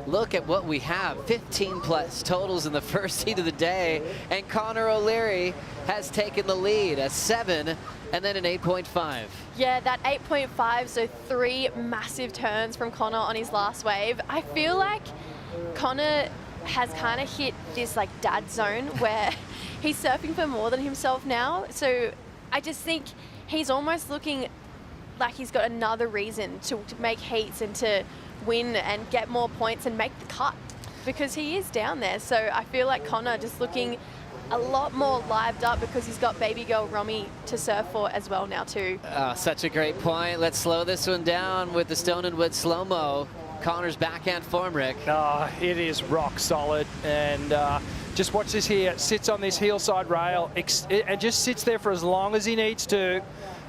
look at what we have. 15 plus totals in the first heat of the day, and Connor O'Leary has taken the lead, a 7 and then an 8.5. Yeah, that 8.5, so 3 massive turns from Connor on his last wave. I feel like Connor has kind of hit this like dad zone where he's surfing for more than himself now. So I just think he's almost looking like he's got another reason to make heats and to win and get more points and make the cut, because he is down there. So I feel like Connor just looking a lot more lived up because he's got baby girl Romy to surf for as well now too. Such a great point. Let's slow this one down with the Stone and Wood slow-mo. Connor's backhand form, Rick. It is rock solid, and just watch this here. Sits on this heel side rail and just sits there for as long as he needs to.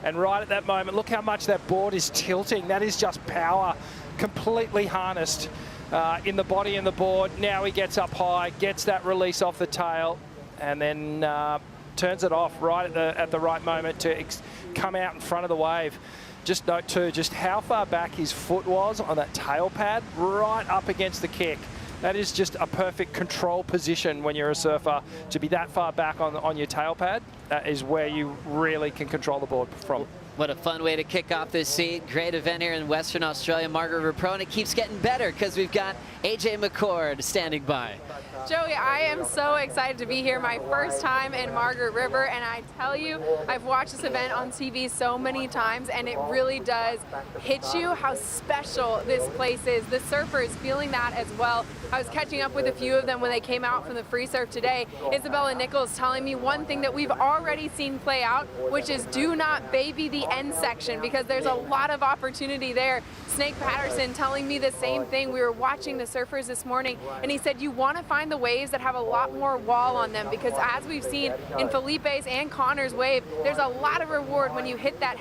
And right at that moment, look how much that board is tilting. That is just power, completely harnessed in the body and the board. Now he gets up high, gets that release off the tail, and then turns it off right at the right moment to come out in front of the wave. Just note too, just how far back his foot was on that tail pad, right up against the kick. That is just a perfect control position when you're a surfer, to be that far back on your tail pad. That is where you really can control the board from. What a fun way to kick off this heat. Great event here in Western Australia, Margaret River Pro, and it keeps getting better because we've got AJ McCord standing by. Joey, I am so excited to be here, my first time in Margaret River, and I tell you, I've watched this event on TV so many times, and it really does hit you how special this place is. The surfers feeling that as well. I was catching up with a few of them when they came out from the free surf today. Isabella Nichols telling me one thing that we've already seen play out, which is do not baby the end section, because there's a lot of opportunity there. Snake Patterson telling me the same thing. We were watching the surfers this morning, and he said you want to find the waves that have a lot more wall on them, because as we've seen in Felipe's and Connor's wave, there's a lot of reward when you hit that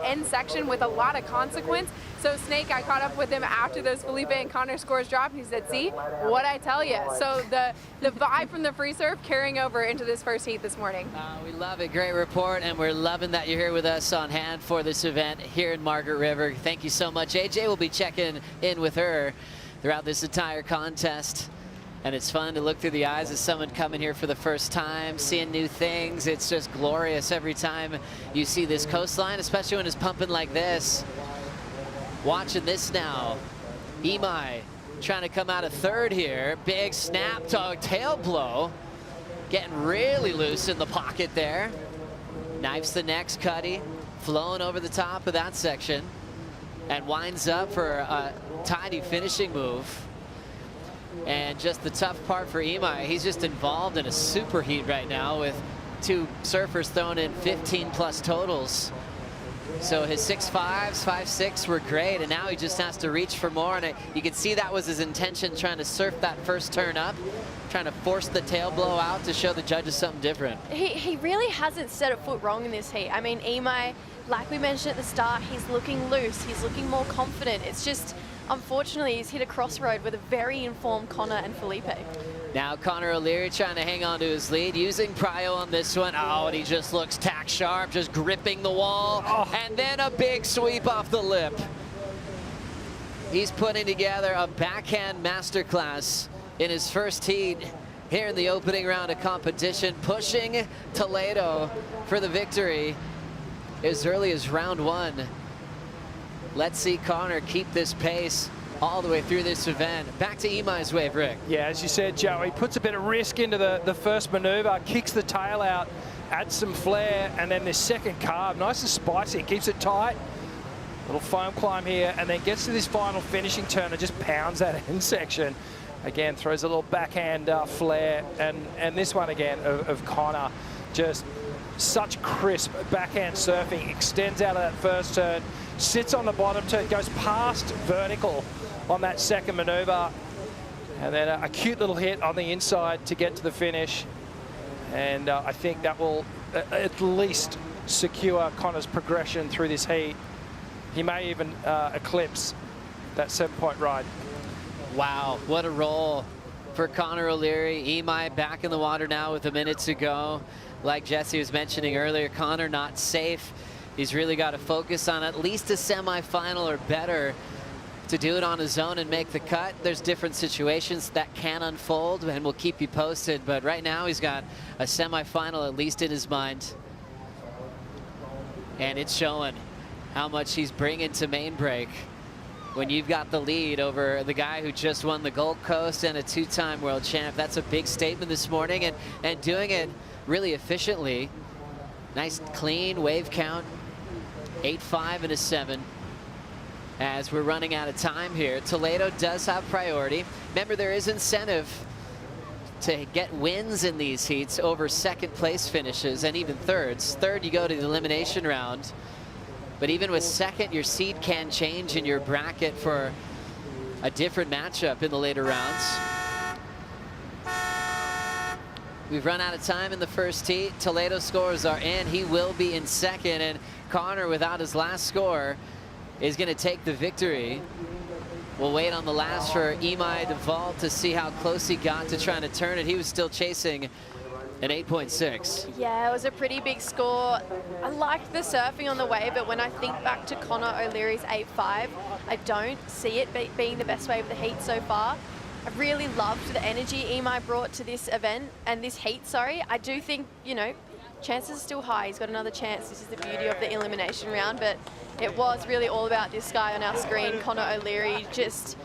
end section with a lot of consequence. So Snake, I caught up with him after those Felipe and Connor scores dropped, and he said, see, what I tell you. So the vibe from the free surf carrying over into this first heat this morning. We love it. Great report, and we're loving that you're here with us on hand for this event here in Margaret River. Thank you so much. AJ will be checking in with her throughout this entire contest. And it's fun to look through the eyes of someone coming here for the first time, seeing new things. It's just glorious every time you see this coastline, especially when it's pumping like this. Watching this now, Imai trying to come out of third here. Big snap dog tail blow. Getting really loose in the pocket there. Knifes the next cutty, flowing over the top of that section, and winds up for a tidy finishing move. And just the tough part for Imai, he's just involved in a super heat right now with 2 surfers throwing in 15 plus totals. So his 6.5s, 5.6 were great, and now he just has to reach for more. And you can see that was his intention, trying to surf that first turn up, trying to force the tail blow out to show the judges something different. He really hasn't set a foot wrong in this heat. I mean, Imai, like we mentioned at the start, he's looking loose, he's looking more confident. It's just unfortunately, he's hit a crossroad with a very informed Connor and Felipe. Now Connor O'Leary trying to hang on to his lead, using prio on this one. Oh, and he just looks tack sharp, just gripping the wall. And then a big sweep off the lip. He's putting together a backhand masterclass in his first heat here in the opening round of competition, pushing Toledo for the victory as early as round 1. Let's see Connor keep this pace all the way through this event. Back to Imai's wave, Rick. Yeah, as you said, Joe, he puts a bit of risk into the first maneuver, kicks the tail out, adds some flair, and then this second carve, nice and spicy, keeps it tight. Little foam climb here, and then gets to this final finishing turn and just pounds that end section. Again, throws a little backhand flair, and this one again of Connor, just such crisp backhand surfing, extends out of that first turn, sits on the bottom turn, goes past vertical on that second maneuver, and then a cute little hit on the inside to get to the finish. And I think that will at least secure Connor's progression through this heat. He may even eclipse that 7-point ride. Wow, what a roll for Connor O'Leary. Imai back in the water now with a minute to go. Like Jesse was mentioning earlier, Connor not safe. He's really got to focus on at least a semifinal or better to do it on his own and make the cut. There's different situations that can unfold, and we'll keep you posted. But right now he's got a semifinal at least in his mind. And it's showing how much he's bringing to main break when you've got the lead over the guy who just won the Gold Coast and a 2-time world champ. That's a big statement this morning, and doing it really efficiently. Nice clean wave count, 8-5 and a 7. As we're running out of time here, Toledo does have priority. Remember, there is incentive to get wins in these heats over second place finishes and even thirds. Third, you go to the elimination round. But even with second, your seed can change in your bracket for a different matchup in the later rounds. We've run out of time in the first heat. Toledo scores are in. He will be in second, and Connor, without his last score, is going to take the victory. We'll wait on the last for Imai DeVault to see how close he got to trying to turn it. He was still chasing an 8.6. Yeah, it was a pretty big score. I liked the surfing on the wave, but when I think back to Connor O'Leary's 8.5, I don't see it being the best wave of the heat so far. I really loved the energy Imai brought to this event and this heat, sorry. I do think, you know, chances are still high. He's got another chance. This is the beauty of the elimination round, but it was really all about this guy on our screen, Connor O'Leary. Just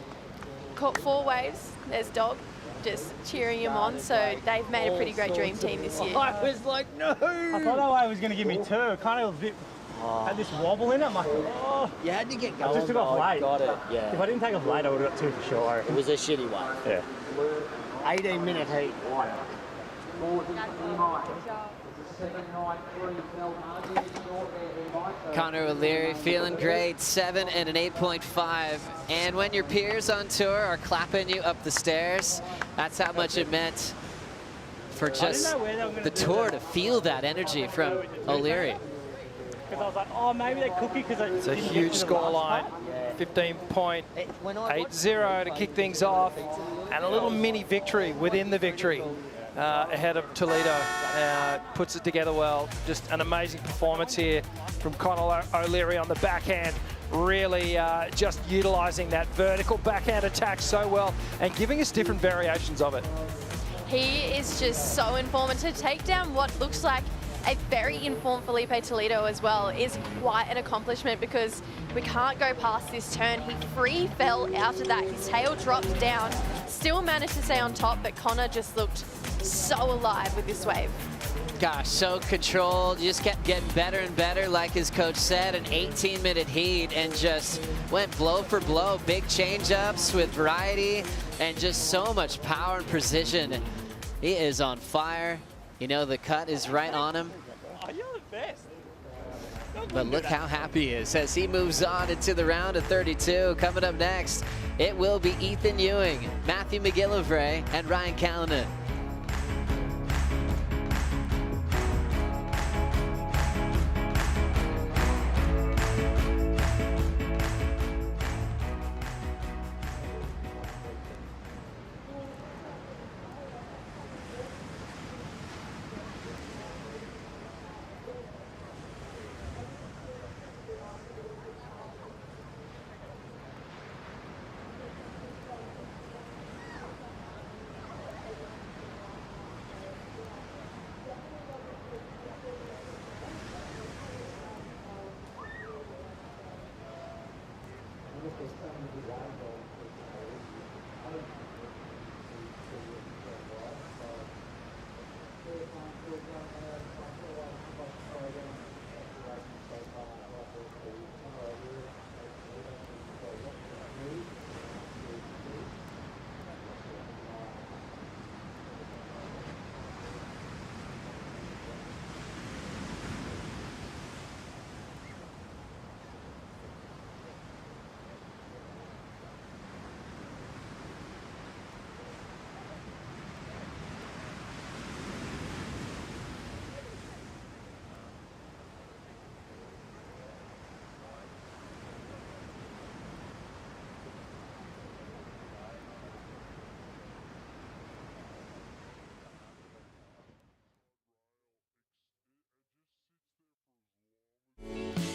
caught 4 waves. There's Dog just cheering him on, so they've made a pretty great dream team this year. I was like, no! I thought that wave was going to give me 2. Kind of a bit, had this wobble in it. I'm like, oh. You had to get going. I just took off late. Got it, yeah. If I didn't take off late, I would have got 2 for sure. It was a shitty one. Yeah. 18-minute heat. Connor O'Leary feeling great, 7 and an 8.5. And when your peers on tour are clapping you up the stairs, that's how much it meant for just the tour to feel that energy from O'Leary. Because I was like, oh, maybe they cook it because it's a huge score line. 15.80 to kick things off, and a little mini victory within the victory ahead of Toledo. Puts it together well. Just an amazing performance here from Connor O'Leary on the backhand. Really just utilizing that vertical backhand attack so well and giving us different variations of it. He is just so informed. To take down what looks like a very informed Felipe Toledo as well is quite an accomplishment, because we can't go past this turn. He free fell out of that. His tail dropped down, still managed to stay on top, but Connor just looked so alive with this wave. Gosh, so controlled, just kept getting better and better, like his coach said, an 18-minute heat, and just went blow for blow, big change-ups with variety, and just so much power and precision. He is on fire. You know, the cut is right on him. Oh, you're the best. But look how happy he is as he moves on into the round of 32. Coming up next, it will be Ethan Ewing, Matthew McGillivray, and Ryan Callanan.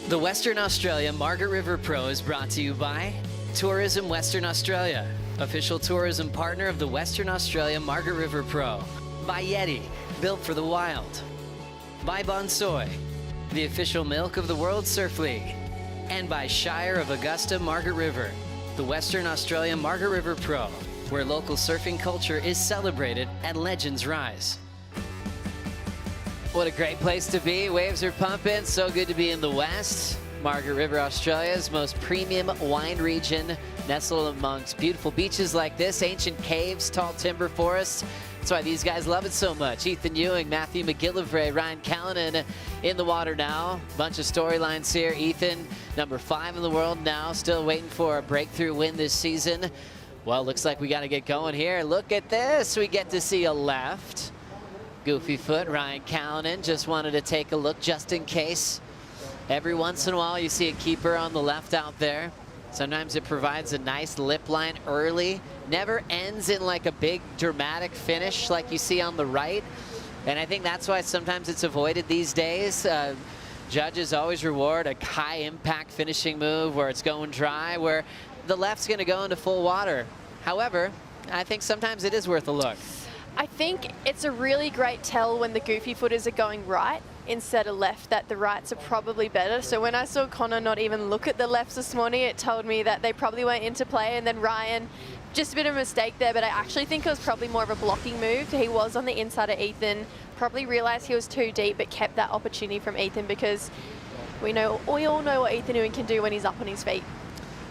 The Western Australia Margaret River Pro is brought to you by Tourism Western Australia, official tourism partner of the Western Australia Margaret River Pro. By Yeti, built for the wild. By Bonsoy, the official milk of the World Surf League. And by Shire of Augusta Margaret River, the Western Australia Margaret River Pro, where local surfing culture is celebrated and legends rise. What a great place to be. Waves are pumping. So good to be in the West. Margaret River, Australia's most premium wine region, nestled amongst beautiful beaches like this, ancient caves, tall timber forests. That's why these guys love it so much. Ethan Ewing, Matthew McGillivray, Ryan Callanan in the water now. Bunch of storylines here. Ethan, number 5 in the world now, still waiting for a breakthrough win this season. Well, looks like we got to get going here. Look at this. We get to see a left. Goofy foot, Ryan Callanan just wanted to take a look just in case. Every once in a while you see a keeper on the left out there. Sometimes it provides a nice lip line early. Never ends in like a big dramatic finish like you see on the right. And I think that's why sometimes it's avoided these days. Judges always reward a high impact finishing move where it's going dry, where the left's going to go into full water. However, I think sometimes it is worth a look. I think it's a really great tell when the goofy footers are going right instead of left, that the rights are probably better. So when I saw Connor not even look at the lefts this morning, it told me that they probably went into play. And then Ryan, just a bit of a mistake there, but I actually think it was probably more of a blocking move. He was on the inside of Ethan, probably realized he was too deep, but kept that opportunity from Ethan, because we all know what Ethan Ewing can do when he's up on his feet.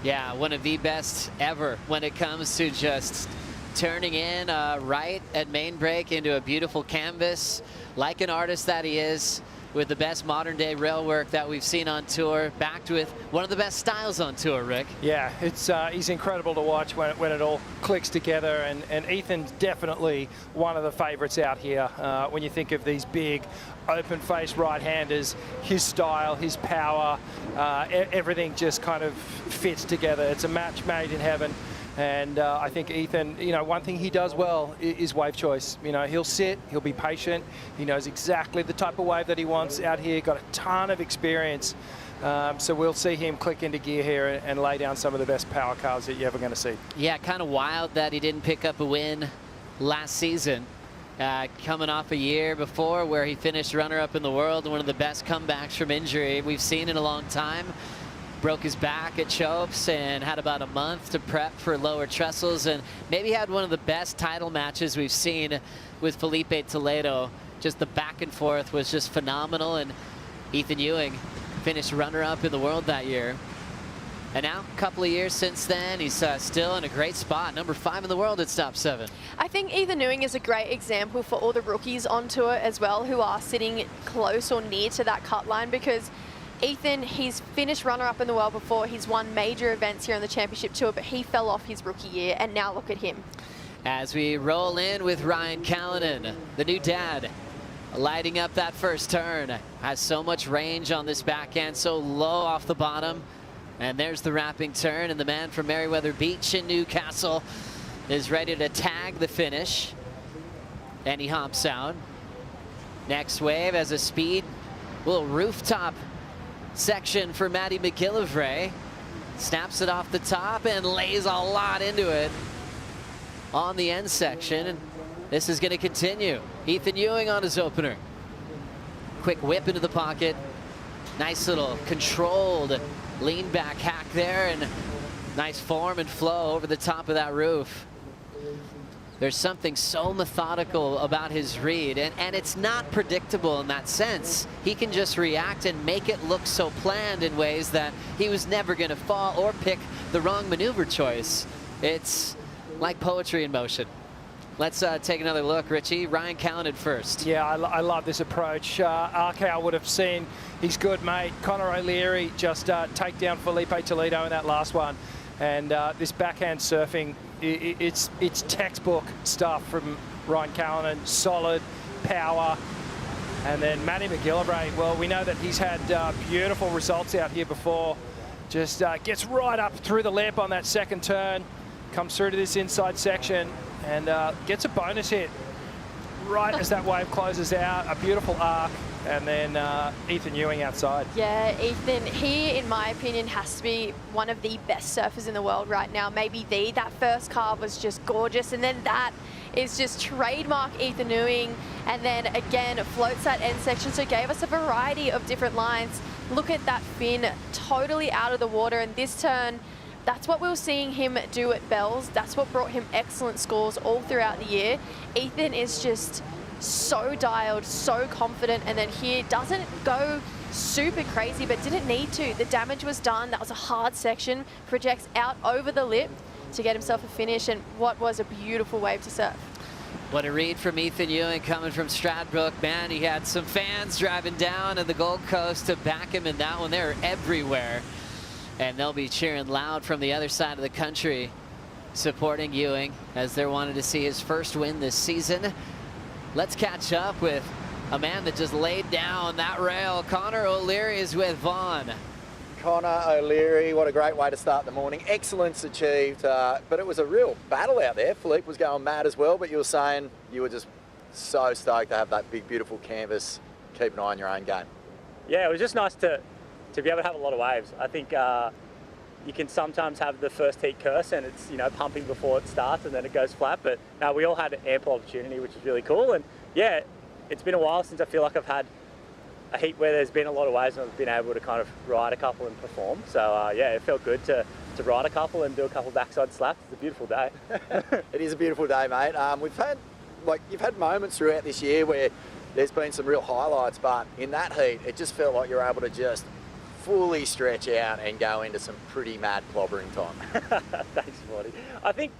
Yeah, one of the best ever when it comes to just turning in right at main break into a beautiful canvas, like an artist that he is, with the best modern day rail work that we've seen on tour, backed with one of the best styles on tour, Rick. Yeah, it's he's incredible to watch when it all clicks together, and Ethan's definitely one of the favorites out here. When you think of these big open-faced right-handers, his style, his power, everything just kind of fits together. It's a match made in heaven. And I think Ethan, one thing he does well is wave choice. He'll sit, he'll be patient. He knows exactly the type of wave that he wants out here. Got a ton of experience. So we'll see him click into gear here and lay down some of the best power cards that you're ever going to see. Yeah, kind of wild that he didn't pick up a win last season. Coming off a year before where he finished runner-up in the world, one of the best comebacks from injury we've seen in a long time. Broke his back at Chopes and had about a month to prep for lower trestles, and maybe had one of the best title matches we've seen with Felipe Toledo. Just the back and forth was just phenomenal, and Ethan Ewing finished runner-up in the world that year. And now, a couple of years since then, he's still in a great spot, number 5 in the world at stop 7. I think Ethan Ewing is a great example for all the rookies on tour as well, who are sitting close or near to that cut line, because Ethan, he's finished runner-up in the world before. He's won major events here on the Championship Tour, but he fell off his rookie year, and now look at him. As we roll in with Ryan Callanan, the new dad, lighting up that first turn. Has so much range on this backhand, so low off the bottom. And there's the wrapping turn, and the man from Meriwether Beach in Newcastle is ready to tag the finish. And he hops out. Next wave has a speed, little rooftop section for Matty McGillivray. Snaps it off the top and lays a lot into it on the end section. And this is going to continue. Ethan Ewing on his opener. Quick whip into the pocket. Nice little controlled lean back hack there, and nice form and flow over the top of that roof. There's something so methodical about his read, and it's not predictable in that sense. He can just react and make it look so planned in ways that he was never going to fall or pick the wrong maneuver choice. It's like poetry in motion. Let's take another look, Richie. Ryan Callanan first. Yeah, I love this approach. Arcow would have seen his good mate, Connor O'Leary, just take down Felipe Toledo in that last one. And this backhand surfing, it's textbook stuff from Ryan Callanan. Solid power. And then Matty McGillivray, well, we know that he's had beautiful results out here before. Just gets right up through the lip on that second turn, comes through to this inside section, and gets a bonus hit right as that wave closes out. A beautiful arc. and then Ethan Ewing outside. Yeah, Ethan, he, in my opinion, has to be one of the best surfers in the world right now. Maybe that first carve was just gorgeous, and then that is just trademark Ethan Ewing, and then again floats that end section, so gave us a variety of different lines. Look at that fin, totally out of the water, and this turn, that's what we were seeing him do at Bells. That's what brought him excellent scores all throughout the year. Ethan is just so dialed, so confident, and then here doesn't go super crazy, but didn't need to. The damage was done. That was a hard section. Projects out over the lip to get himself a finish, and what was a beautiful wave to surf. What a read from Ethan Ewing coming from Stradbroke. Man, he had some fans driving down to the Gold Coast to back him in that one. They're everywhere, and they'll be cheering loud from the other side of the country, supporting Ewing as they're wanting to see his first win this season. Let's catch up with a man that just laid down that rail. Connor O'Leary is with Vaughn. Connor O'Leary, what a great way to start the morning. Excellence achieved, but it was a real battle out there. Philippe was going mad as well, but you were saying you were just so stoked to have that big, beautiful canvas. Keep an eye on your own game. Yeah, it was just nice to be able to have a lot of waves. I think you can sometimes have the first heat curse and it's, you know, pumping before it starts and then it goes flat, but we all had ample opportunity, which is really cool. And yeah, it's been a while since I feel like I've had a heat where there's been a lot of waves and I've been able to kind of ride a couple and perform. So yeah, it felt good to ride a couple and do a couple backside slaps. It's a beautiful day. It is a beautiful day, mate. You've had moments throughout this year where there's been some real highlights, but in that heat, it just felt like you're able to just fully stretch out and go into some pretty mad clobbering time. Thanks, Marty. I think,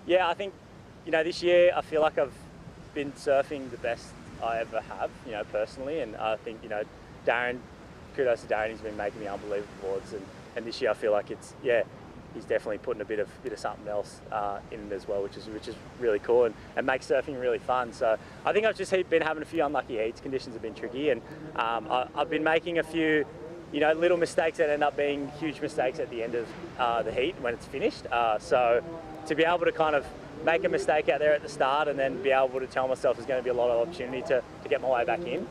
you know, this year I feel like I've been surfing the best I ever have, you know, personally, and I think, you know, Darren, kudos to Darren, he's been making me unbelievable boards, and this year I feel like it's, yeah, he's definitely putting a bit of something else in it as well, which is really cool and makes surfing really fun. So I think I've just been having a few unlucky heats. Conditions have been tricky, and I've been making a few, you know, little mistakes that end up being huge mistakes at the end of the heat when it's finished. So to be able to kind of make a mistake out there at the start and then be able to tell myself there's going to be a lot of opportunity to get my way back in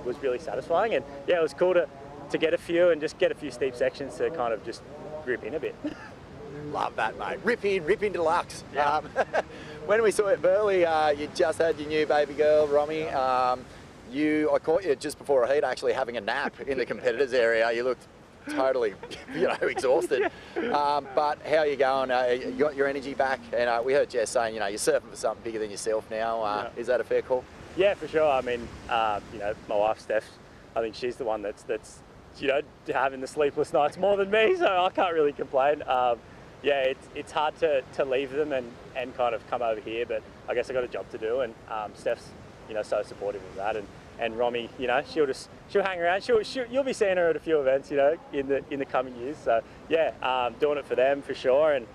was really satisfying. And yeah, it was cool to get a few and just get a few steep sections to kind of just rip in a bit. Love that, mate. Rip in deluxe. Yeah. When we saw you at Burley, you just had your new baby girl, Romy. I caught you just before a heat actually having a nap in the competitors area. You looked totally, you know, exhausted. But how are you going? You got your energy back? And we heard Jess saying, you know, you're surfing for something bigger than yourself now. Yeah. Is that a fair call? Yeah, for sure. I mean, you know, my wife, Steph, I think she's the one that's you know, having the sleepless nights more than me, so I can't really complain. Yeah, it's hard to leave them and kind of come over here, but I guess I got a job to do, and Steph's, you know, so supportive of that, and Romy, you know, she'll hang around. You'll be seeing her at a few events, you know, in the coming years. So yeah, doing it for them for sure, and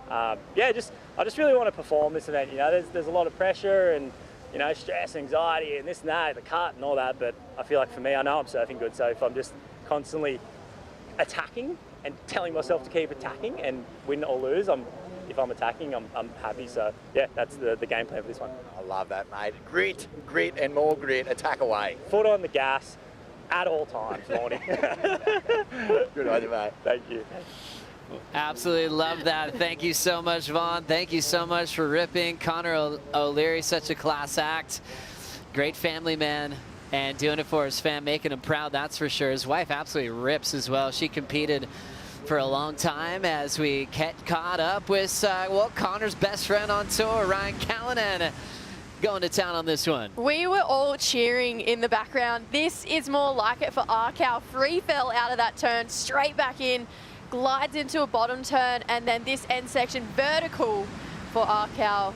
yeah, I just really want to perform this event. You know, there's a lot of pressure and, you know, stress, anxiety, and this and that, the cut and all that. But I feel like for me, I know I'm surfing good, so if I'm just constantly attacking and telling myself to keep attacking and win or lose, if I'm attacking, I'm happy. So yeah, that's the game plan for this one. I love that, mate. Grit, and more grit. Attack away. Foot on the gas at all times, Morty. Good on you, mate. Thank you. Absolutely love that. Thank you so much, Vaughn. Thank you so much for ripping. Connor O'Leary, such a class act. Great family man. And doing it for his fam, making him proud, that's for sure. His wife absolutely rips as well. She competed for a long time as we get caught up with, well, Connor's best friend on tour, Ryan Callanan, going to town on this one. We were all cheering in the background. This is more like it for Arcow. Free fell out of that turn, straight back in, glides into a bottom turn, and then this end section vertical for Arcow.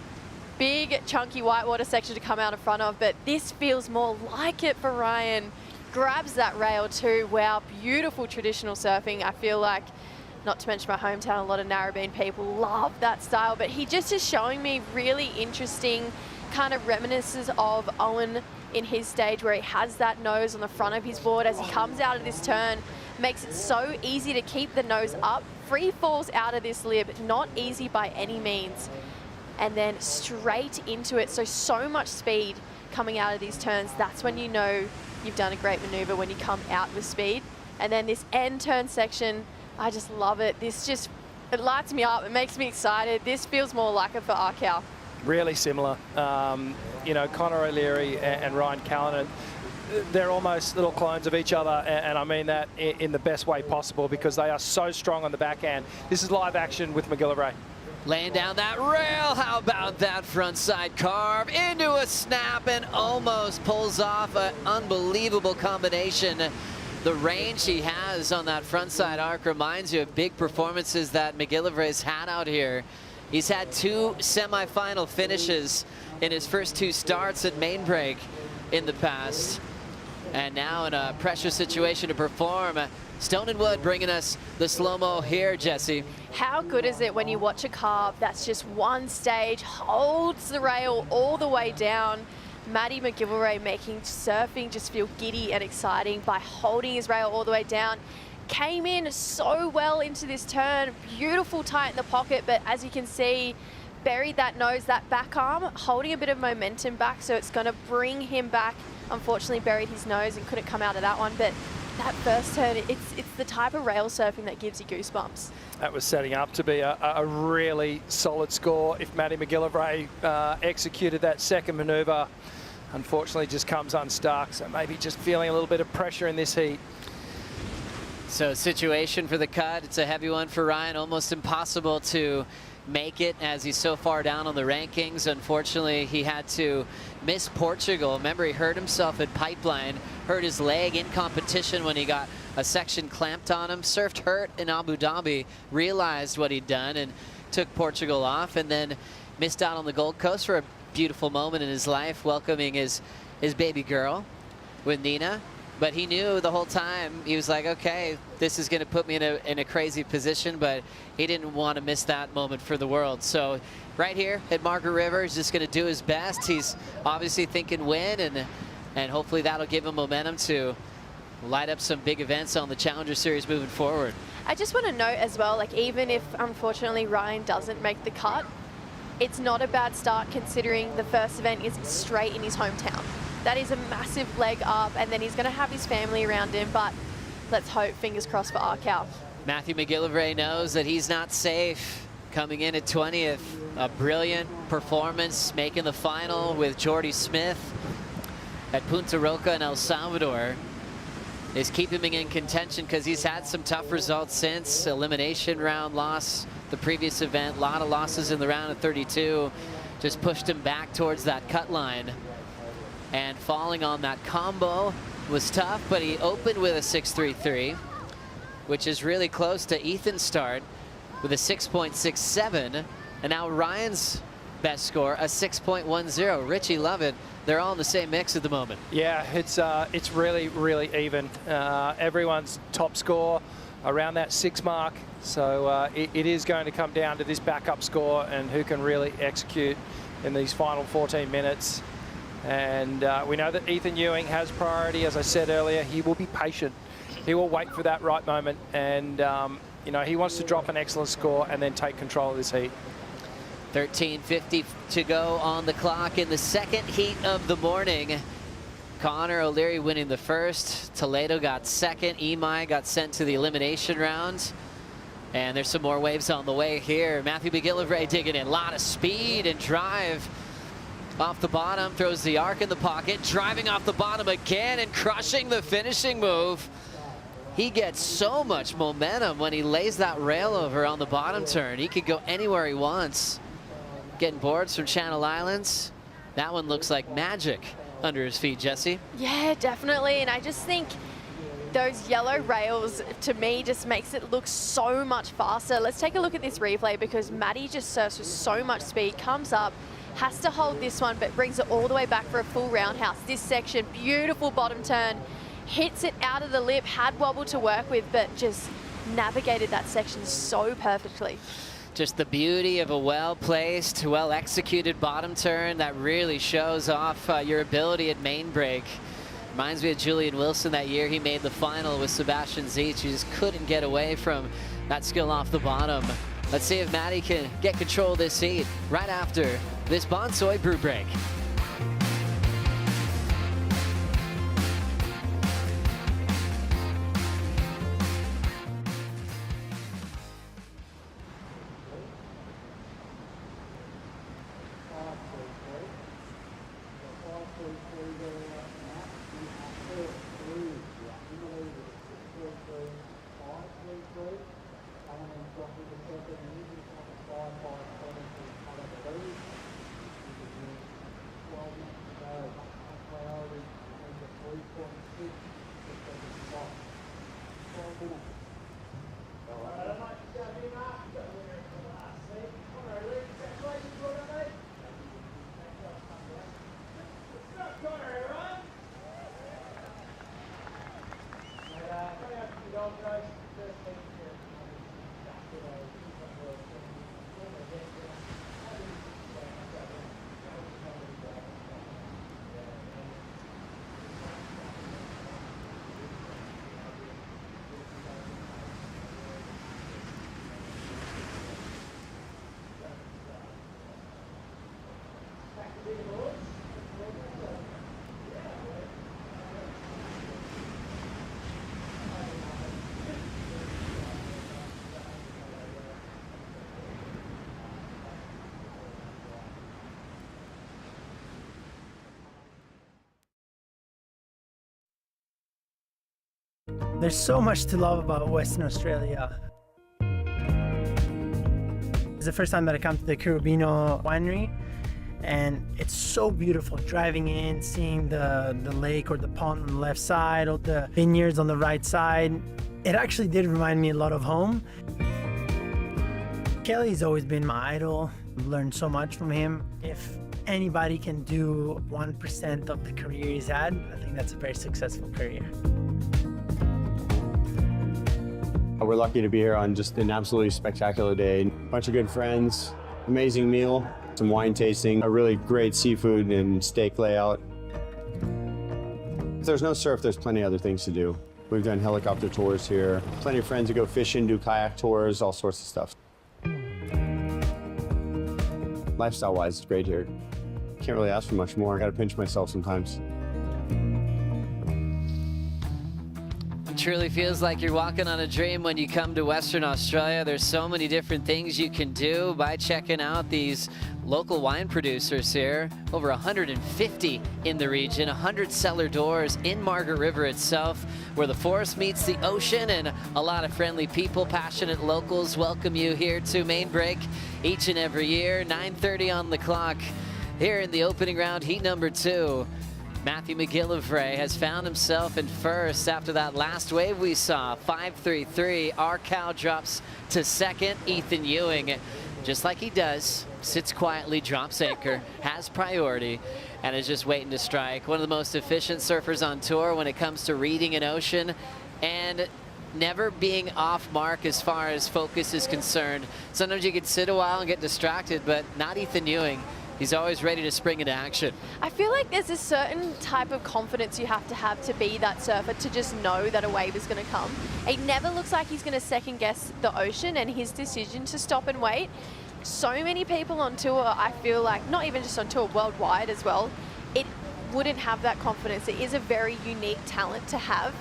Big, chunky whitewater section to come out in front of, but this feels more like it for Ryan. Grabs that rail too. Wow, beautiful traditional surfing. I feel like, not to mention my hometown, a lot of Narrabeen people love that style, but he just is showing me really interesting kind of reminiscences of Owen in his stage, where he has that nose on the front of his board as he comes out of this turn. Makes it so easy to keep the nose up. Free falls out of this lib, not easy by any means. And then straight into it. So much speed coming out of these turns. That's when you know you've done a great maneuver when you come out with speed. And then this end turn section, I just love it. It lights me up. It makes me excited. This feels more like it for Arkell. Really similar. You know, Connor O'Leary and Ryan Callanan, they're almost little clones of each other, and I mean that in the best way possible because they are so strong on the backhand. This is live action with McGillivray. Laying down that rail. How about that front side carve into a snap and almost pulls off an unbelievable combination. The range he has on that front side arc reminds you of big performances that McGillivray's had out here. He's had 2 semifinal finishes in his first 2 starts at main break in the past. And now in a pressure situation to perform. Stone and Wood bringing us the slow-mo here, Jesse. How good is it when you watch a carve that's just one stage, holds the rail all the way down? Matty McGillivray making surfing just feel giddy and exciting by holding his rail all the way down. Came in so well into this turn, beautiful tight in the pocket, but as you can see, buried that nose, that back arm, holding a bit of momentum back, so it's going to bring him back. Unfortunately buried his nose and couldn't come out of that one, but that first turn, it's the type of rail surfing that gives you goosebumps. That was setting up to be a really solid score if Matty McGillivray executed that second manoeuvre. Unfortunately just comes unstuck, so maybe just feeling a little bit of pressure in this heat. So situation for the cut, it's a heavy one for Ryan, almost impossible to make it as he's so far down on the rankings. Unfortunately, he had to miss Portugal. Remember, he hurt himself at Pipeline, hurt his leg in competition when he got a section clamped on him, surfed hurt in Abu Dhabi, realized what he'd done and took Portugal off, and then missed out on the Gold Coast for a beautiful moment in his life, welcoming his baby girl with Nina. But he knew the whole time, he was like, okay, this is going to put me in a crazy position, but he didn't want to miss that moment for the world. So right here at Margaret River, he's just going to do his best. He's obviously thinking win, and hopefully that'll give him momentum to light up some big events on the Challenger Series moving forward. I just want to note as well, like even if unfortunately Ryan doesn't make the cut, it's not a bad start considering the first event is straight in his hometown. That is a massive leg up, and then he's going to have his family around him, but let's hope, fingers crossed for Arkell. Matthew McGillivray knows that he's not safe coming in at 20th. A brilliant performance, making the final with Jordy Smith at Punta Roca in El Salvador is keeping him in contention because he's had some tough results since. Elimination round loss the previous event, a lot of losses in the round of 32, just pushed him back towards that cut line. And falling on that combo was tough, but he opened with a 6.33, which is really close to Ethan's start with a 6.67. And now Ryan's best score, a 6.10. Richie Lovett, they're all in the same mix at the moment. Yeah, it's really, really even. Everyone's top score around that 6 mark. So it is going to come down to this backup score and who can really execute in these final 14 minutes. And we know that Ethan Ewing has priority. As I said earlier, he will be patient. He will wait for that right moment. And, you know, he wants to drop an excellent score and then take control of this heat. 13:50 to go on the clock in the second heat of the morning. Connor O'Leary winning the first. Toledo got second. Imai got sent to the elimination round. And there's some more waves on the way here. Matthew McGillivray digging in. A lot of speed and drive. Off the bottom, throws the arc in the pocket, driving off the bottom again and crushing the finishing move. He gets so much momentum when he lays that rail over on the bottom turn. He could go anywhere he wants. Getting boards from Channel Islands. That one looks like magic under his feet, Jesse. Yeah, definitely. And I just think those yellow rails, to me, just makes it look so much faster. Let's take a look at this replay because Matty just surfs with so much speed, comes up, has to hold this one, but brings it all the way back for a full roundhouse. This section, beautiful bottom turn, hits it out of the lip, had wobble to work with, but just navigated that section so perfectly. Just the beauty of a well-placed, well-executed bottom turn that really shows off your ability at main break. Reminds me of Julian Wilson that year. He made the final with Sebastian Zietz. He just couldn't get away from that skill off the bottom. Let's see if Matty can get control of this heat right after this Bonsoy brew break. There's so much to love about Western Australia. It's the first time that I come to the Curubino winery, and it's so beautiful driving in, seeing the lake or the pond on the left side, or the vineyards on the right side. It actually did remind me a lot of home. Kelly's always been my idol. I've learned so much from him. If anybody can do 1% of the career he's had, I think that's a very successful career. We're lucky to be here on just an absolutely spectacular day. A bunch of good friends, amazing meal, some wine tasting, a really great seafood and steak layout. If there's no surf, there's plenty of other things to do. We've done helicopter tours here, plenty of friends who go fishing, do kayak tours, all sorts of stuff. Lifestyle-wise, it's great here. Can't really ask for much more. I gotta pinch myself sometimes. It truly feels like you're walking on a dream when you come to Western Australia. There's so many different things you can do by checking out these local wine producers here. Over 150 in the region, 100 cellar doors in Margaret River itself, where the forest meets the ocean, and a lot of friendly people, passionate locals welcome you here to Main Break each and every year. 9:30 on the clock here in the opening round, heat number 2. Matthew McGillivray has found himself in first after that last wave we saw. 5-3-3. Our cow drops to second. Ethan Ewing, just like he does, sits quietly, drops anchor, has priority, and is just waiting to strike. One of the most efficient surfers on tour when it comes to reading an ocean and never being off mark as far as focus is concerned. Sometimes you can sit a while and get distracted, but not Ethan Ewing. He's always ready to spring into action. I feel like there's a certain type of confidence you have to be that surfer, to just know that a wave is going to come. It never looks like he's going to second guess the ocean and his decision to stop and wait. So many people on tour, I feel like, not even just on tour, worldwide as well, it wouldn't have that confidence. It is a very unique talent to have,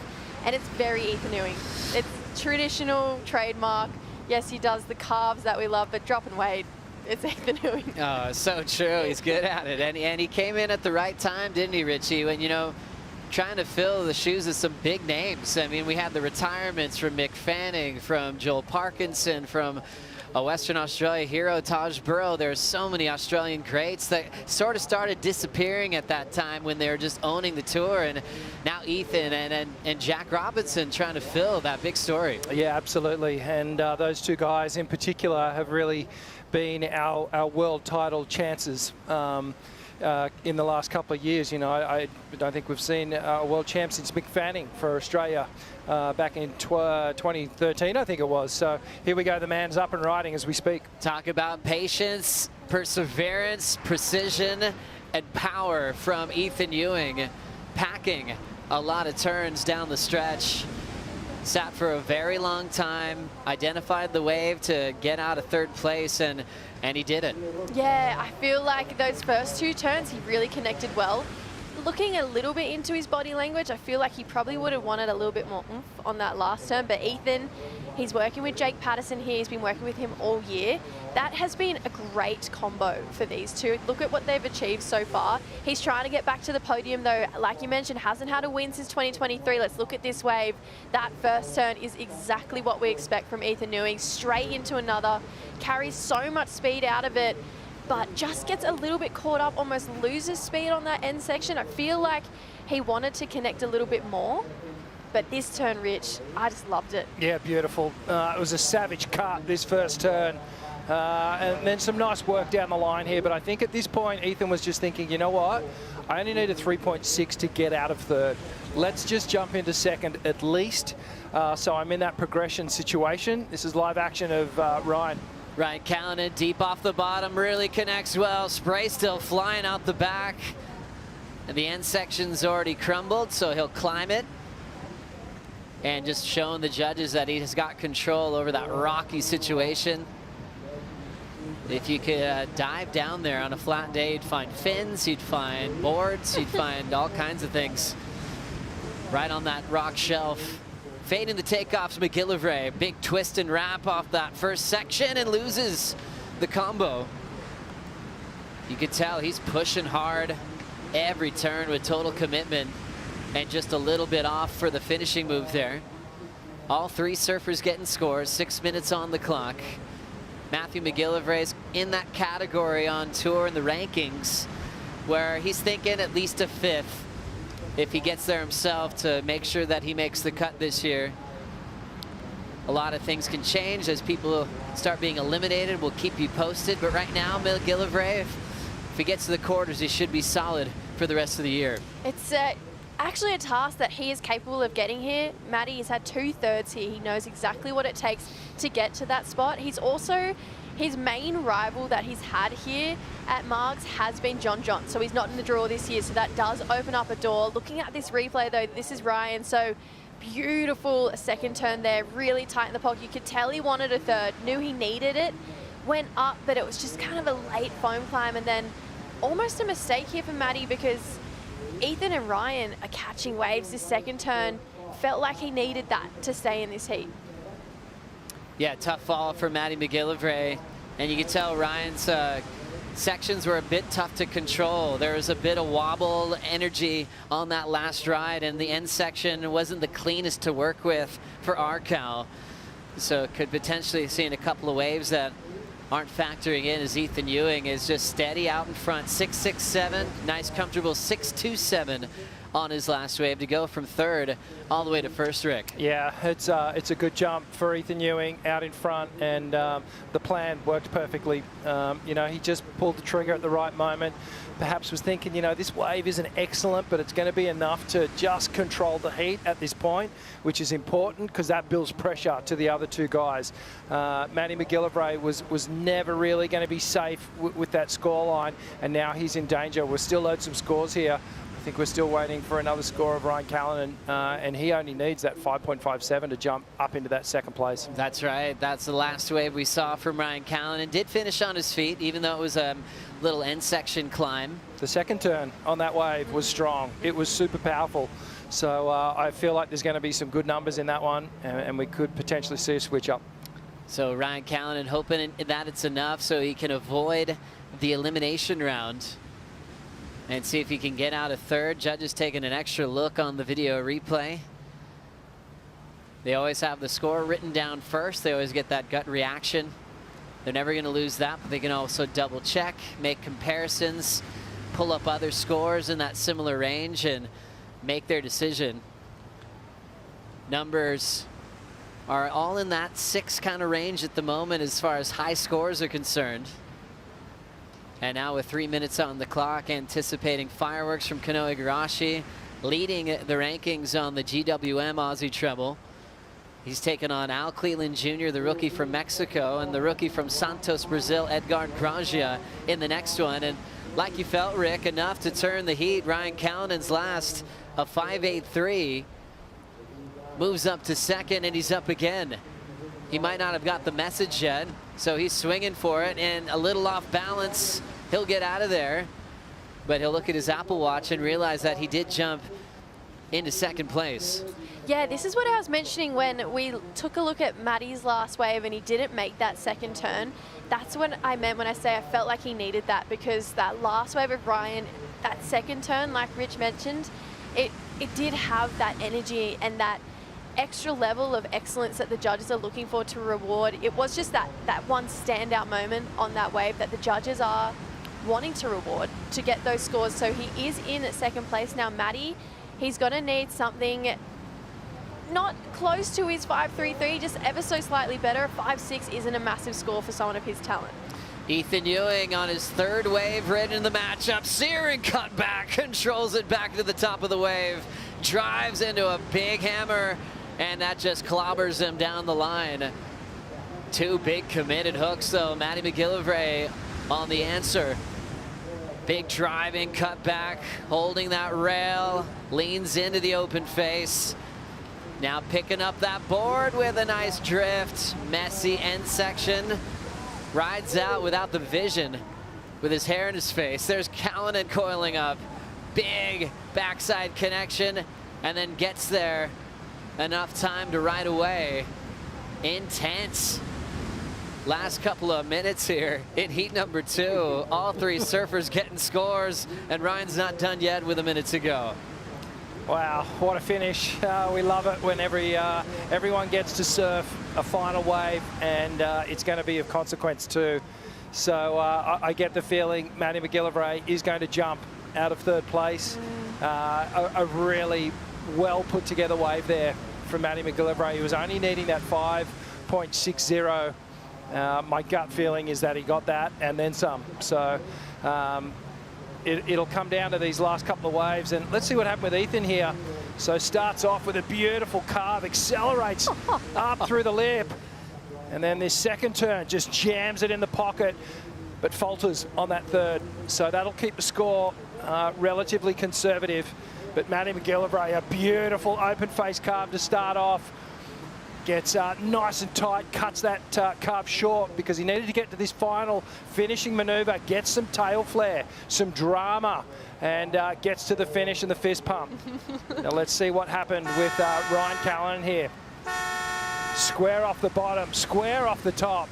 and it's very Ethan Ewing. It's traditional, trademark. Yes, he does the carves that we love, but drop and wait, it's Ethan Ewing. Oh, so true. He's good at it. And he came in at the right time, didn't he, Richie? When, you know, trying to fill the shoes of some big names. I mean, we had the retirements from Mick Fanning, from Joel Parkinson, from a Western Australia hero, Taj Burrow. There's so many Australian greats that sort of started disappearing at that time when they were just owning the tour. And now Ethan and Jack Robinson trying to fill that big story. Yeah, absolutely. And those two guys in particular have really been our world title chances in the last couple of years. You know, I don't think we've seen a world champ since Mick Fanning for Australia back in 2013, I think it was. So here we go, the man's up and riding as we speak. Talk about patience, perseverance, precision, and power from Ethan Ewing, packing a lot of turns down the stretch. Sat for a very long time, identified the wave to get out of third place, and he did it. Yeah, I feel like those first 2 turns, he really connected well. Looking a little bit into his body language, I feel like he probably would have wanted a little bit more oomph on that last turn, but Ethan, he's working with Jake Patterson here. He's been working with him all year. That has been a great combo for these two. Look at what they've achieved so far. He's trying to get back to the podium though. Like you mentioned, hasn't had a win since 2023. Let's look at this wave. That first turn is exactly what we expect from Ethan Ewing. Straight into another, carries so much speed out of it, but just gets a little bit caught up, almost loses speed on that end section. I feel like he wanted to connect a little bit more, but this turn, Rich, I just loved it. Yeah, beautiful. It was a savage cut, this first turn. And then some nice work down the line here, but I think at this point Ethan was just thinking, you know what, I only need a 3.6 to get out of third. Let's just jump into second at least, so I'm in that progression situation. This is live action of Ryan. Ryan Callanan deep off the bottom, really connects well. Spray still flying out the back, and the end section's already crumbled, so he'll climb it. And just showing the judges that he has got control over that rocky situation. If you could dive down there on a flat day, you'd find fins, you'd find boards, you'd find all kinds of things right on that rock shelf. Fading the takeoffs, McGillivray, big twist and wrap off that first section and loses the combo. You could tell he's pushing hard every turn with total commitment, and just a little bit off for the finishing move there. All three surfers getting scores, 6 minutes on the clock. Matthew McGillivray's in that category on tour in the rankings where he's thinking at least a 5th if he gets there himself to make sure that he makes the cut this year. A lot of things can change as people start being eliminated. We'll keep you posted. But right now, McGillivray, if he gets to the quarters, he should be solid for the rest of the year. It's actually a task that he is capable of getting here. Matty has had 2/3 here. He knows exactly what it takes to get to that spot. He's also, his main rival that he's had here at Margs has been John John. So he's not in the draw this year. So that does open up a door. Looking at this replay though, this is Ryan. So beautiful second turn there, really tight in the pocket. You could tell he wanted a 3rd, knew he needed it, went up, but it was just kind of a late foam climb and then almost a mistake here for Matty because Ethan and Ryan are catching waves this second turn. Felt like he needed that to stay in this heat. Yeah, tough fall for Matty McGillivray. And you can tell Ryan's sections were a bit tough to control. There was a bit of wobble energy on that last ride, and the end section wasn't the cleanest to work with for Arcal. So could potentially see a couple of waves that aren't factoring in as Ethan Ewing is just steady out in front. 6.67, nice comfortable 6.27 on his last wave to go from 3rd all the way to 1st, Rick. Yeah, it's a good jump for Ethan Ewing out in front, and the plan worked perfectly. You know, he just pulled the trigger at the right moment. Perhaps was thinking, you know, this wave isn't excellent, but it's going to be enough to just control the heat at this point, which is important because that builds pressure to the other two guys. Matty McGillivray was never really going to be safe with that scoreline, and now he's in danger. We're still owed some scores here. I think we're still waiting for another score of Ryan Callanan, and he only needs that 5.57 to jump up into that 2nd place. That's right. That's the last wave we saw from Ryan Callanan. Did finish on his feet, even though it was a little end section climb. The second turn on that wave was strong. It was super powerful. So I feel like there's going to be some good numbers in that one, and we could potentially see a switch up. So Ryan Callanan hoping that it's enough so he can avoid the elimination round and see if he can get out a 3rd. Judges taking an extra look on the video replay. They always have the score written down first. They always get that gut reaction. They're never going to lose that, but they can also double check, make comparisons, pull up other scores in that similar range and make their decision. Numbers are all in that 6 kind of range at the moment as far as high scores are concerned. And now with 3 minutes on the clock, anticipating fireworks from Kanoe Igarashi, leading the rankings on the GWM Aussie Treble. He's taken on Al Cleland Jr., the rookie from Mexico, and the rookie from Santos, Brazil, Edgar Granja, in the next one. And like you felt, Rick, enough to turn the heat. Ryan Callanan's last, a 5.83, moves up to 2nd, and he's up again. He might not have got the message yet, so he's swinging for it, and a little off balance. He'll get out of there, but he'll look at his Apple Watch and realize that he did jump into 2nd place. Yeah, this is what I was mentioning when we took a look at Matty's last wave and he didn't make that 2nd turn. That's what I meant when I say I felt like he needed that, because that last wave of Ryan, that 2nd turn, like Rich mentioned, it did have that energy and that extra level of excellence that the judges are looking for to reward. It was just that one standout moment on that wave that the judges are wanting to reward to get those scores. So he is in at 2nd place now. Matty, he's going to need something not close to his 5.33, just ever so slightly better. 5.6 isn't a massive score for someone of his talent. Ethan Ewing on his 3rd wave, right in the matchup. Searing cut back, controls it back to the top of the wave, drives into a big hammer, and that just clobbers him down the line. 2 big committed hooks though. Matty McGillivray on the answer. Big driving cut back, holding that rail, leans into the open face. Now picking up that board with a nice drift. Messy end section. Rides out without the vision with his hair in his face. There's Callanan coiling up. Big backside connection, and then gets there enough time to ride away. Intense. Last couple of minutes here in heat number 2. All 3 surfers getting scores, and Ryan's not done yet with a minute to go. Wow, what a finish. We love it when everyone gets to surf a final wave, and it's going to be of consequence too. So I get the feeling Matty McGillivray is going to jump out of third place. A really well put together wave there from Matty McGillivray. He was only needing that 5.60. My gut feeling is that he got that and then some. So it'll come down to these last couple of waves, and let's see what happened with Ethan here. So starts off with a beautiful carve, accelerates up through the lip, and then this second turn just jams it in the pocket, but falters on that third. So that'll keep the score relatively conservative. But Matty McGillivray, a beautiful open face carve to start off. Gets nice and tight, cuts that carve short because he needed to get to this final finishing maneuver, gets some tail flare, some drama, and gets to the finish and the fist pump. Now let's see what happened with Ryan Callanan here. Square off the bottom, square off the top.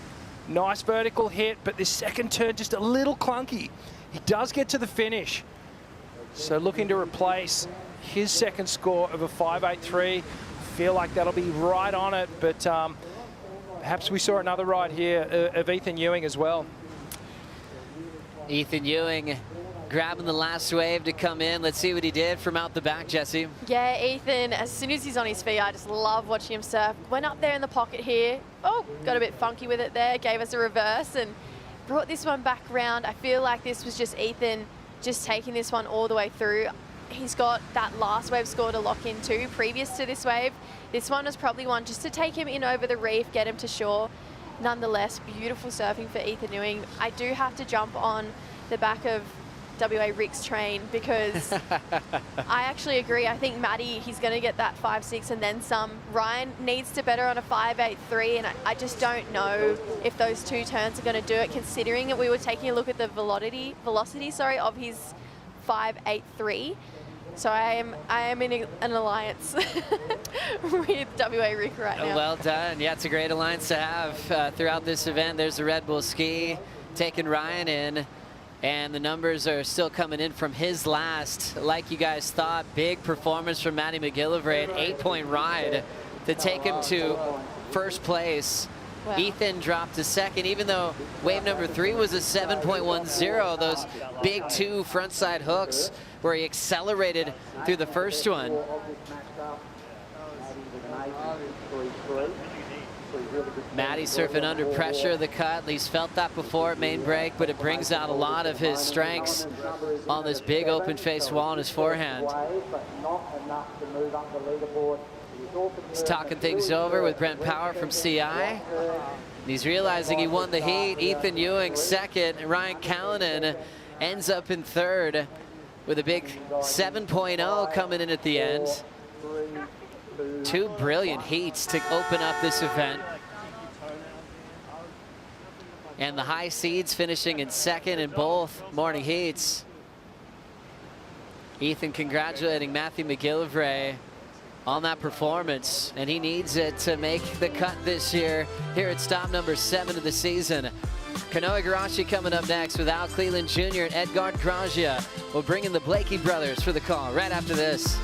Nice vertical hit, but this second turn just a little clunky. He does get to the finish. So looking to replace his second score of a 5.83. Feel like that'll be right on it, but perhaps we saw another ride here of Ethan Ewing as well. Ethan Ewing grabbing the last wave to come in. Let's see what he did from out the back, Jesse. Yeah, Ethan, as soon as he's on his feet, I just love watching him surf. Went up there in the pocket here. Oh, got a bit funky with it there. Gave us a reverse and brought this one back round. I feel like this was just Ethan just taking this one all the way through. He's got that last wave score to lock in too, previous to this wave. This one was probably one just to take him in over the reef, get him to shore. Nonetheless, beautiful surfing for Ethan Ewing. I do have to jump on the back of WA Rick's train because I actually agree. I think Matty, he's going to get that 5.6 and then some. Ryan needs to better on a 5.83, and I just don't know if those two turns are going to do it, considering that we were taking a look at the velocity of his 5.83. So I am in an alliance with WA Rick right now. Well done. Yeah, it's a great alliance to have throughout this event. There's the Red Bull ski taking Ryan in, and the numbers are still coming in from his last. Like you guys thought, big performance from Matty McGillivray, an 8-point ride to take him to first place. Wow. Ethan dropped to second, even though wave number 3 was a 7.10. Those big 2 frontside hooks where he accelerated through the first one. Matty surfing under pressure of the cut. He's felt that before at main break, but it brings out a lot of his strengths on this big open face wall in his forehand. He's talking things over with Brent Power from CI. He's realizing he won the heat. Ethan Ewing second, and Ryan Callanan ends up in third with a big 7.0 coming in at the end. 2 brilliant heats to open up this event. And the high seeds finishing in second in both morning heats. Ethan congratulating Matthew McGillivray on that performance, and he needs it to make the cut this year here at stop number 7 of the season. Kanoe Igarashi coming up next with Al Cleland Jr. and Edgard Gragia. We'll bring in the Blakey brothers for the call right after this.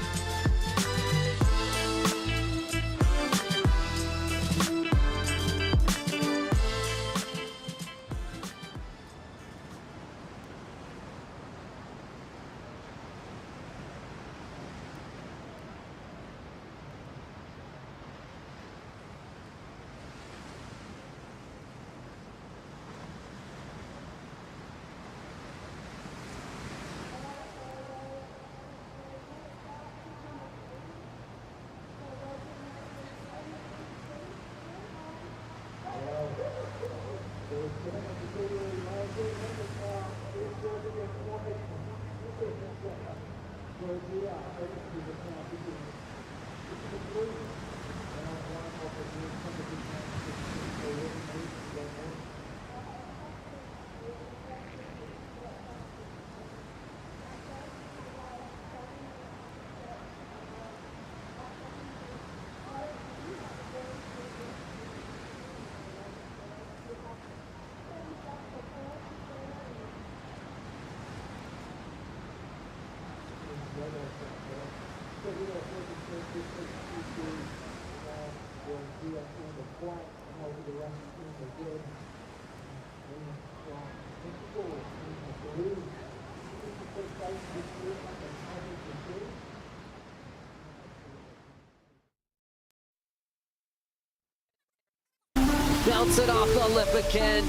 Belts it off the lip again.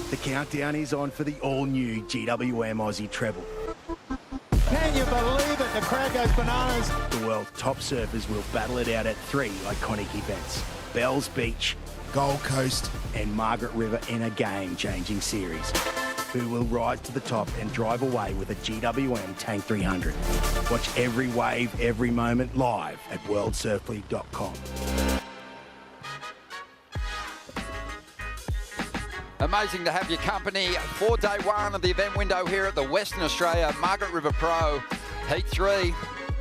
The countdown is on for the all-new GWM Aussie Treble. Can you believe it? The crowd goes bananas. The world's top surfers will battle it out at 3 iconic events: Bells Beach, Gold Coast and Margaret River in a game-changing series. Who will rise to the top and drive away with a GWM Tank 300? Watch every wave, every moment live at worldsurfleague.com. Amazing to have your company for day one of the event window here at the Western Australia Margaret River Pro Heat 3.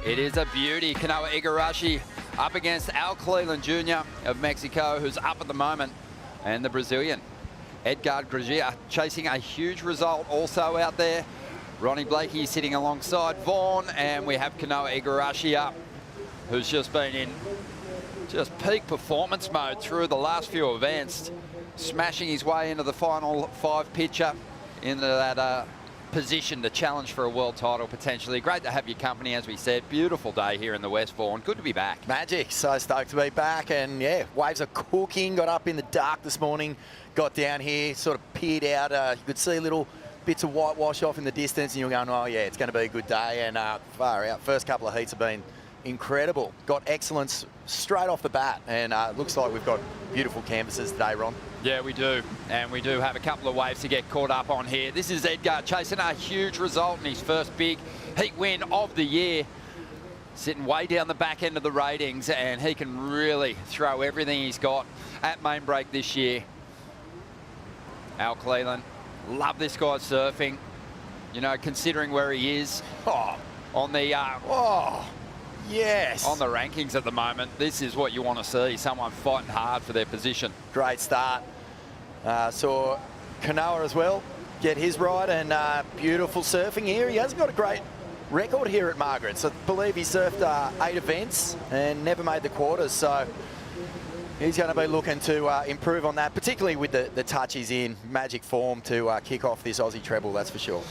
It is a beauty. Kanoa Igarashi up against Al Cleland Jr. of Mexico, who's up at the moment, and the Brazilian Edgar Gragia chasing a huge result also out there. Ronnie Blakey sitting alongside Vaughan, and we have Kanoa Igarashi up, who's just been in just peak performance mode through the last few events, smashing his way into the final 5 picture, into that position to challenge for a world title potentially. Great to have your company, as we said. Beautiful day here in the West, Vaughan. Good to be back. Magic. So stoked to be back. And yeah, waves are cooking. Got up in the dark this morning, got down here, sort of peered out. You could see little bits of whitewash off in the distance, and you're going, oh yeah, it's going to be a good day. And far out. First couple of heats have been incredible. Got excellence straight off the bat, and looks like we've got beautiful canvases today, Ron. Yeah, we do. And we do have a couple of waves to get caught up on here. This is Edgar chasing a huge result in his first big heat win of the year. Sitting way down the back end of the ratings, and he can really throw everything he's got at main break this year. Al Cleland, love this guy's surfing. You know, considering where he is on the yes, on the rankings at the moment, this is what you want to see, someone fighting hard for their position. Great start. Saw Kanoa as well get his ride, and beautiful surfing here. He has got a great record here at Margaret. So I believe he surfed 8 events and never made the quarters. So he's going to be looking to improve on that, particularly with the touch he's in. Magic form to kick off this Aussie treble, that's for sure.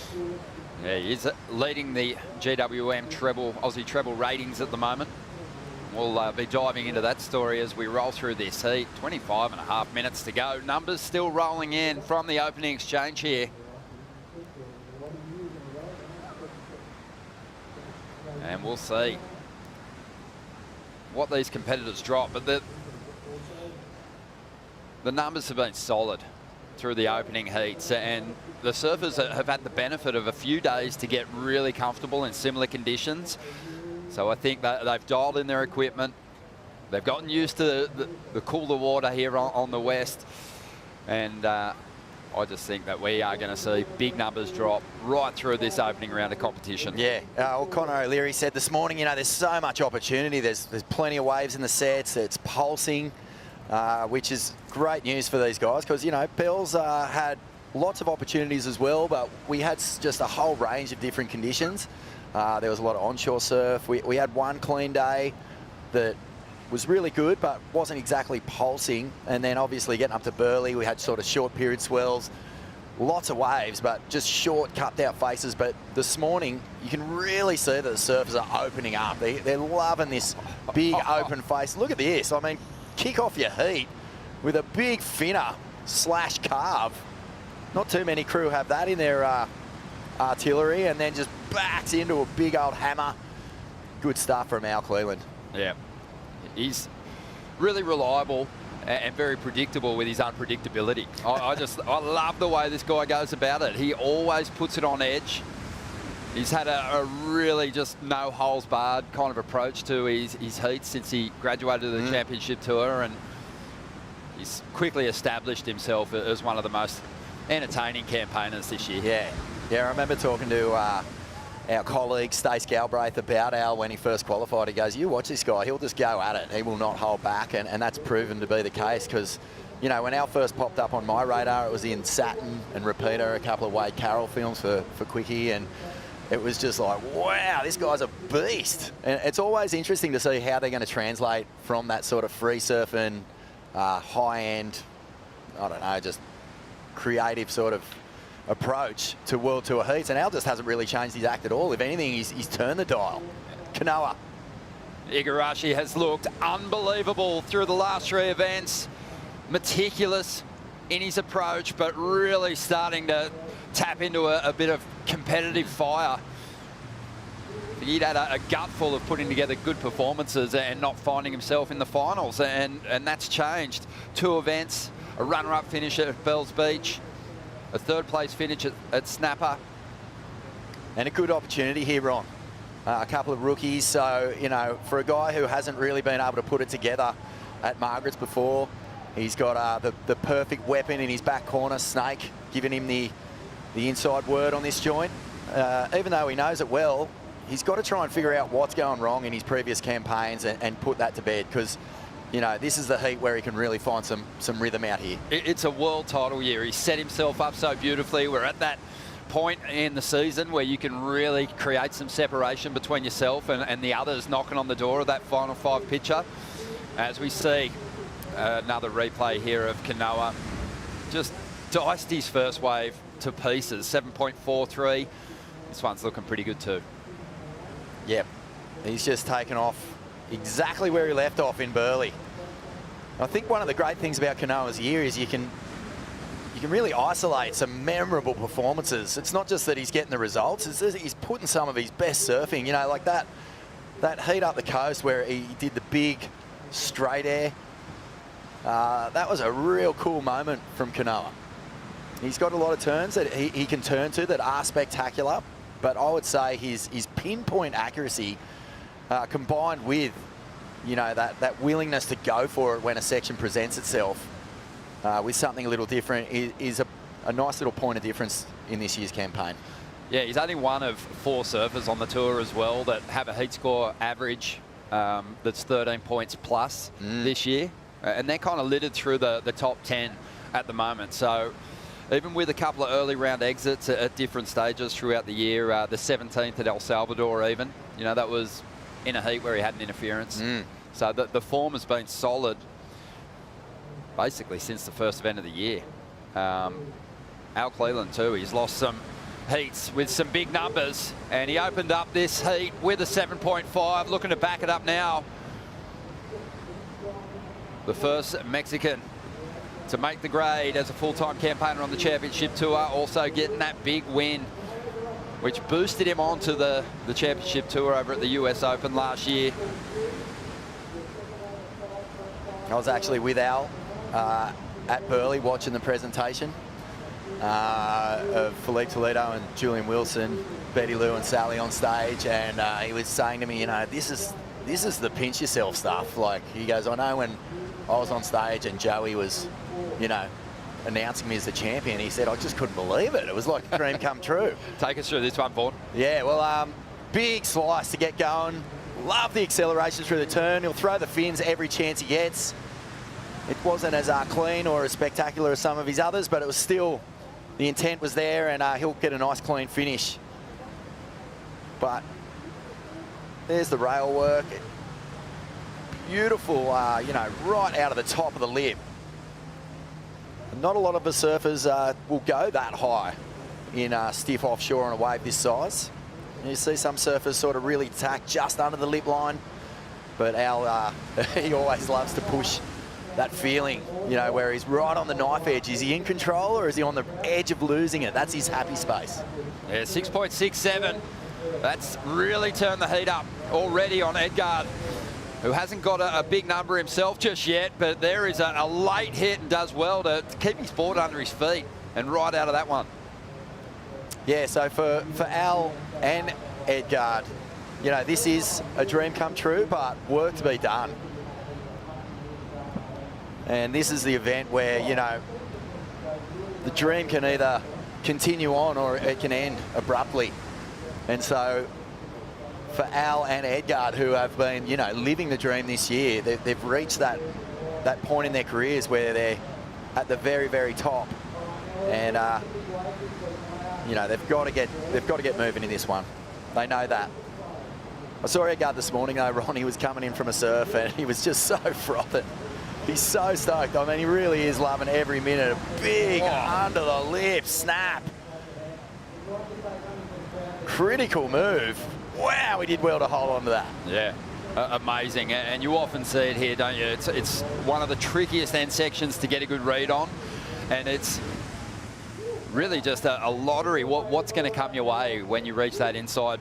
Yeah, he is leading the GWM treble, Aussie treble ratings at the moment. We'll be diving into that story as we roll through this heat. 25.5 minutes to go. Numbers still rolling in from the opening exchange here. And we'll see what these competitors drop. But the numbers have been solid through the opening heats, and the surfers have had the benefit of a few days to get really comfortable in similar conditions. So I think that they've dialed in their equipment. They've gotten used to the cooler water here on the west. And I just think that we are going to see big numbers drop right through this opening round of competition. Yeah, well, Connor O'Leary said this morning, you know, there's so much opportunity. There's plenty of waves in the sets. It's pulsing, which is great news for these guys, because, you know, Bells had lots of opportunities as well, but we had just a whole range of different conditions. There was a lot of onshore surf. We had one clean day that was really good, but wasn't exactly pulsing. And then obviously getting up to Burleigh, we had sort of short period swells, lots of waves, but just short cupped out faces. But this morning, you can really see that the surfers are opening up. They're loving this big open face. Look at this. I mean, kick off your heat with a big finner / carve. Not too many crew have that in their artillery, and then just backs into a big old hammer. Good stuff from Al Cleland. Yeah, he's really reliable and very predictable with his unpredictability. I love the way this guy goes about it. He always puts it on edge. He's had a really just no holes barred kind of approach to his heats since he graduated to the championship tour, and he's quickly established himself as one of the most entertaining campaigners this year. Yeah, I remember talking to our colleague Stace Galbraith about Al when he first qualified. He goes, you watch this guy, he'll just go at it. He will not hold back, and that's proven to be the case, because, you know, when Al first popped up on my radar, it was in Saturn and Repeater, a couple of Wade Carroll films for Quickie, and it was just like, wow, this guy's a beast. And it's always interesting to see how they're going to translate from that sort of free surfing, high-end, I don't know, just creative sort of approach to World Tour heats. And Al just hasn't really changed his act at all. If anything, he's turned the dial. Kanoa. Igarashi has looked unbelievable through the last 3 events. Meticulous in his approach, but really starting to tap into a bit of competitive fire. He'd had a gutful of putting together good performances and not finding himself in the finals, and that's changed. 2 events, a runner-up finish at Bells Beach, a 3rd place finish at Snapper. And a good opportunity here, Ron. A couple of rookies, so, you know, for a guy who hasn't really been able to put it together at Margaret's before, he's got the perfect weapon in his back corner, Snake, giving him the inside word on this joint. Even though he knows it well, he's got to try and figure out what's going wrong in his previous campaigns and put that to bed, because, you know, this is the heat where he can really find some rhythm out here. It's a world title year. He set himself up so beautifully. We're at that point in the season where you can really create some separation between yourself and the others knocking on the door of that final 5 picture. As we see another replay here of Kanoa, just diced his first wave to pieces, 7.43. This one's looking pretty good too. Yep, he's just taken off exactly where he left off in Burleigh. I think one of the great things about Kanoa's year is you can really isolate some memorable performances. It's not just that he's getting the results, it's that he's putting some of his best surfing, you know, like that heat up the coast where he did the big straight air. That was a real cool moment from Kanoa. He's got a lot of turns that he can turn to that are spectacular, but I would say his pinpoint accuracy combined with, you know, that willingness to go for it when a section presents itself with something a little different is a nice little point of difference in this year's campaign. Yeah, he's only one of 4 surfers on the tour as well that have a heat score average that's 13 points plus this year. And they're kind of littered through the top 10 at the moment. So even with a couple of early round exits at different stages throughout the year, the 17th at El Salvador even, you know, that was in a heat where he had an interference. So the form has been solid basically since the first event of the year. Al Cleland too, he's lost some heats with some big numbers, and he opened up this heat with a 7.5, looking to back it up now. The first Mexican to make the grade as a full-time campaigner on the championship tour, also getting that big win, which boosted him onto the championship tour over at the US Open last year. I was actually with Al at Burleigh watching the presentation of Philippe Toledo and Julian Wilson, Betty Lou and Sally on stage, and he was saying to me, you know, this is the pinch yourself stuff. Like, he goes, I know when I was on stage and Joey was, you know, announcing me as the champion, he said, I just couldn't believe it. It was like a dream come true. Take us through this one, Vaughan. Yeah, well, big slice to get going. Love the acceleration through the turn. He'll throw the fins every chance he gets. It wasn't as clean or as spectacular as some of his others, but it was still, the intent was there, and he'll get a nice clean finish. But there's the rail work. Beautiful, you know, right out of the top of the lip. Not a lot of the surfers will go that high in stiff offshore on a wave this size. You see some surfers sort of really tack just under the lip line, but Al, he always loves to push that feeling, you know, where he's right on the knife edge. Is he in control or is he on the edge of losing it? That's his happy space. Yeah, 6.67. That's really turned the heat up already on Edgard, who hasn't got a big number himself just yet, but there is a late hit and does well to keep his board under his feet and right out of that one. Yeah, so for Al and Edgard, you know, this is a dream come true, but work to be done. And this is the event where, you know, the dream can either continue on or it can end abruptly. And so for Al and Edgard, who have been, you know, living the dream this year, they've reached that point in their careers where they're at the very, very top. And, you know, they've got to get moving in this one. They know that. I saw Edgard this morning, though, Ron. He was coming in from a surf, and he was just so frothing. He's so stoked. I mean, he really is loving every minute. A big under the lip snap. Critical move. Wow, he did well to hold on to that. Yeah. Amazing, and you often see it here, don't you? It's one of the trickiest end sections to get a good read on, and it's really just a lottery. What's going to come your way when you reach that inside,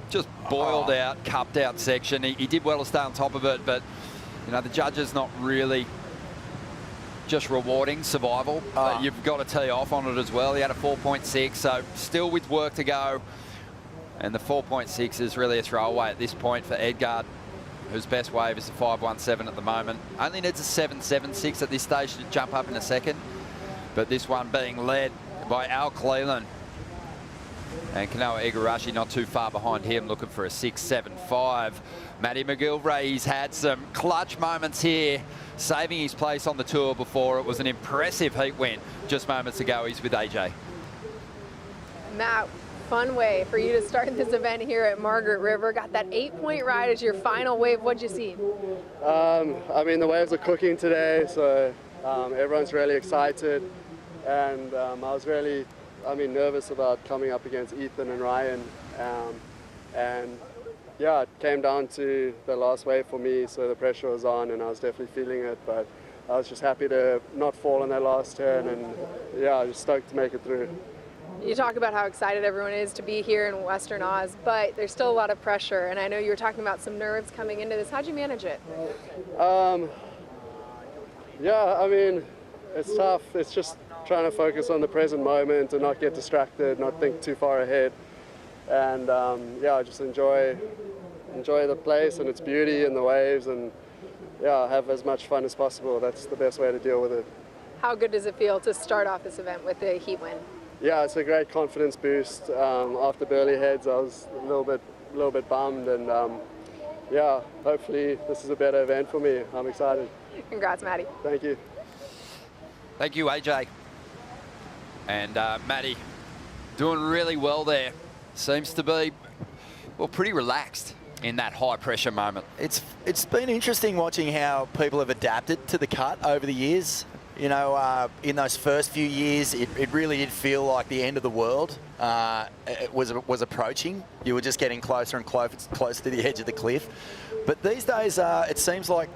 just boiled out, cupped out section. He did well to stay on top of it, but you know the judges not really just rewarding survival. You've got to tee off on it as well. He had a 4.6, so still with work to go, and the 4.6 is really a throwaway at this point for Edgard, whose best wave is a 5.17 at the moment. Only needs a 7.76 at this stage to jump up in a second. But this one being led by Al Cleland. And Kanoa Igarashi not too far behind him, looking for a 6.75. Matty McGilvray, he's had some clutch moments here, saving his place on the tour before. It was an impressive heat win just moments ago. He's with AJ. Matt, fun way for you to start this event here at Margaret River. Got that 8-point ride as your final wave. What'd you see? I mean, the waves are cooking today, so everyone's really excited. And I was really, nervous about coming up against Ethan and Ryan. And yeah, it came down to the last wave for me, so the pressure was on and I was definitely feeling it. But I was just happy to not fall in that last turn, and yeah, just stoked to make it through. You talk about how excited everyone is to be here in Western Oz, but there's still a lot of pressure, and I know you were talking about some nerves coming into this. How'd you manage it? Yeah, I mean, it's tough. It's just trying to focus on the present moment and not get distracted, not think too far ahead. And yeah, just enjoy the place and its beauty and the waves, and yeah, have as much fun as possible. That's the best way to deal with it. How good does it feel to start off this event with a heat win? Yeah, it's a great confidence boost. After Burley Heads, I was a little bit bummed, and yeah, hopefully this is a better event for me. I'm excited. Congrats, Matty. Thank you. Thank you, AJ. And Matty doing really well there. Seems to be, well, pretty relaxed in that high pressure moment. It's been interesting watching how people have adapted to the cut over the years. You know, in those first few years, it really did feel like the end of the world it was approaching. You were just getting closer and closer to the edge of the cliff. But these days, it seems like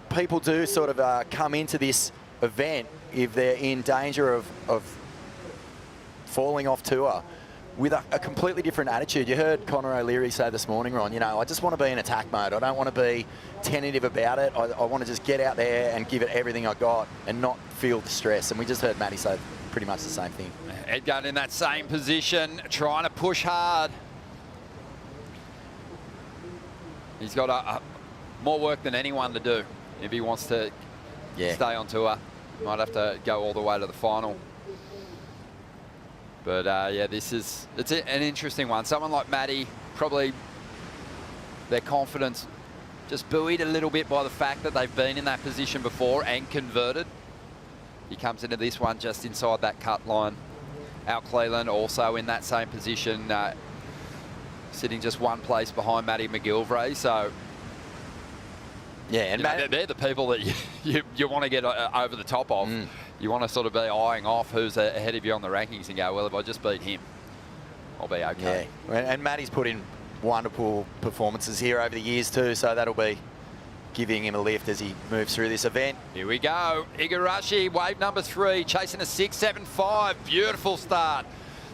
people do sort of come into this event if they're in danger of falling off tour with a completely different attitude. You heard Connor O'Leary say this morning, Ron, you know, I just want to be in attack mode. I don't want to be tentative about it. I want to just get out there and give it everything I got and not feel the stress. And we just heard Matty say pretty much the same thing. Edgard in that same position, trying to push hard. He's got more work than anyone to do if he wants to stay on tour. Might have to go all the way to the final. But yeah, it's an interesting one. Someone like Matty, probably their confidence just buoyed a little bit by the fact that they've been in that position before and converted. He comes into this one just inside that cut line. Al Cleland also in that same position, sitting just one place behind Matty McGilvray. So yeah, and they're the people that you want to get over the top of. You want to sort of be eyeing off who's ahead of you on the rankings and go, well, if I just beat him, I'll be okay. Yeah, and Matty's put in wonderful performances here over the years too, so that'll be giving him a lift as he moves through this event. Here we go. Igarashi, wave number 3, chasing a 6.75. Beautiful start.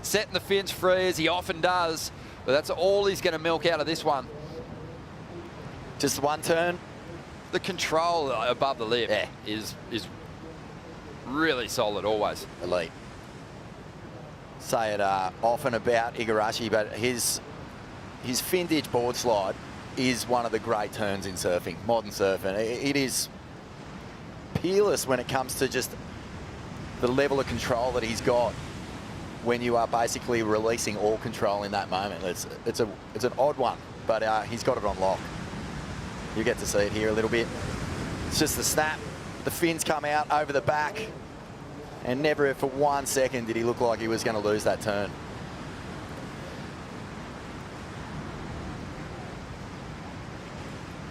Setting the fins free as he often does, but that's all he's going to milk out of this one. Just one turn. The control above the lip is really solid, always. Elite. Say it often about Igarashi, but his fin-ditch board slide is one of the great turns in surfing, modern surfing. It is peerless when it comes to just the level of control that he's got when you are basically releasing all control in that moment. It's an odd one, but he's got it on lock. You get to see it here a little bit. It's just the snap. The fins come out over the back, and never for 1 second did he look like he was going to lose that turn.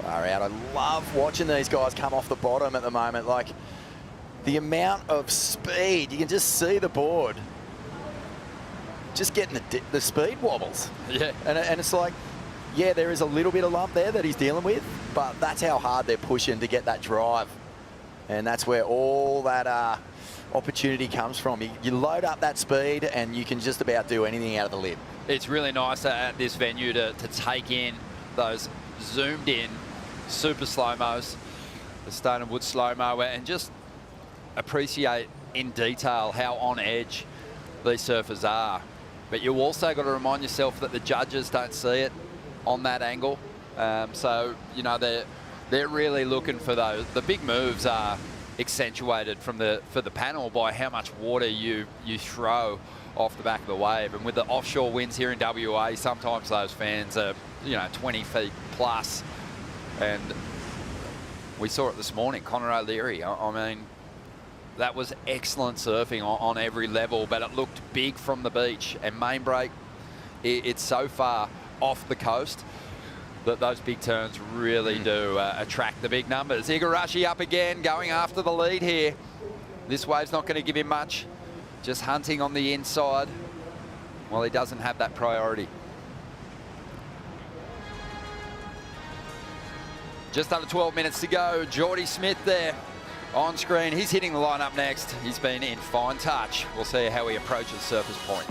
Far out. I love watching these guys come off the bottom at the moment. Like, the amount of speed, you can just see the board just getting the speed wobbles. Yeah. And it's like, yeah, there is a little bit of lump there that he's dealing with, but that's how hard they're pushing to get that drive. And that's where all that opportunity comes from. You load up that speed and you can just about do anything out of the lip. It's really nice at this venue to take in those zoomed in super slow-mos, the Stone and Wood slow-mo, and just appreciate in detail how on edge these surfers are. But you also got to remind yourself that the judges don't see it on that angle. So, you know, they're really looking for those. The big moves are accentuated for the panel by how much water you throw off the back of the wave. And with the offshore winds here in WA, sometimes those fans are, you know, 20 feet plus. And we saw it this morning, Connor O'Leary. I mean, that was excellent surfing on every level, but it looked big from the beach. And main break, it's so far off the coast that those big turns really do attract the big numbers. Igarashi up again, going after the lead here. This wave's not going to give him much. Just hunting on the inside. Well, he doesn't have that priority. Just under 12 minutes to go. Geordie Smith there on screen. He's hitting the line up next. He's been in fine touch. We'll see how he approaches Surfers Point.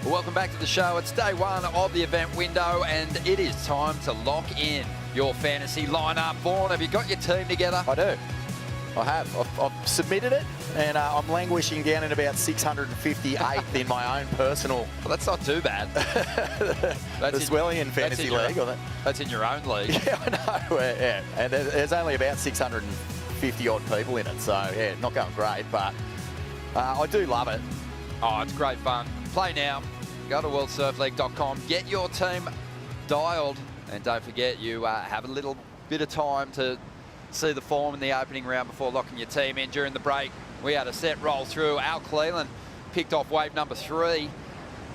Welcome back to the show. It's day one of the event window, and it is time to lock in your fantasy lineup. Vaughan, have you got your team together? I do. I have. I've submitted it, and I'm languishing down in about 658th in my own personal. Well, that's not too bad. The Swellian Fantasy League. That's in your own league. Yeah, I know. Yeah. And there's only about 650 odd people in it, so yeah, not going great, but I do love it. Oh, it's great fun. Play now. Go to worldsurfleague.com. Get your team dialed. And don't forget, you have a little bit of time to see the form in the opening round before locking your team in. During the break, we had a set roll through. Al Cleland picked off wave number 3.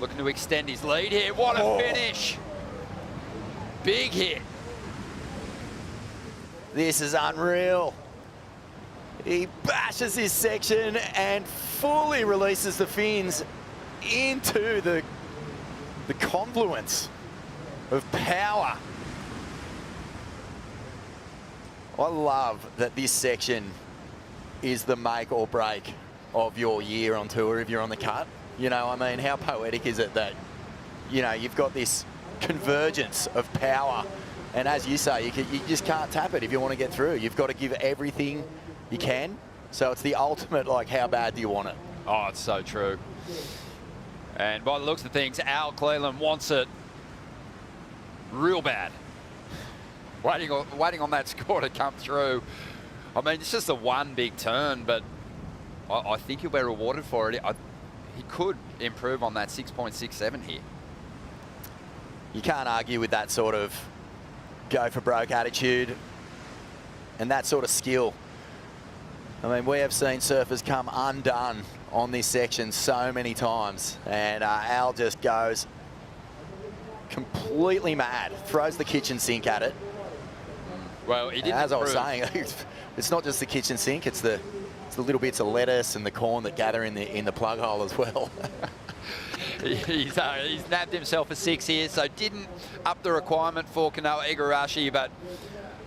Looking to extend his lead here. What a finish. Big hit. This is unreal. He bashes his section and fully releases the fins into the confluence of power. I love that this section is the make or break of your year on tour if you're on the cut. You know, I mean, how poetic is it that, you know, you've got this convergence of power, and as you say, you just can't tap it if you want to get through. You've got to give everything you can. So it's the ultimate, like, how bad do you want it? Oh, it's so true. And by the looks of things, Al Cleland wants it real bad. Waiting on that score to come through. I mean, it's just the one big turn, but I think he'll be rewarded for it. he could improve on that 6.67 here. You can't argue with that sort of go for broke attitude and that sort of skill. I mean, we have seen surfers come undone on this section so many times, and Al just goes completely mad, throws the kitchen sink at it. Well, he didn't As I was improve. saying, it's not just the kitchen sink, it's the little bits of lettuce and the corn that gather in the plug hole as well. He's nabbed himself a 6 here, so didn't up the requirement for Kanoa Igarashi, but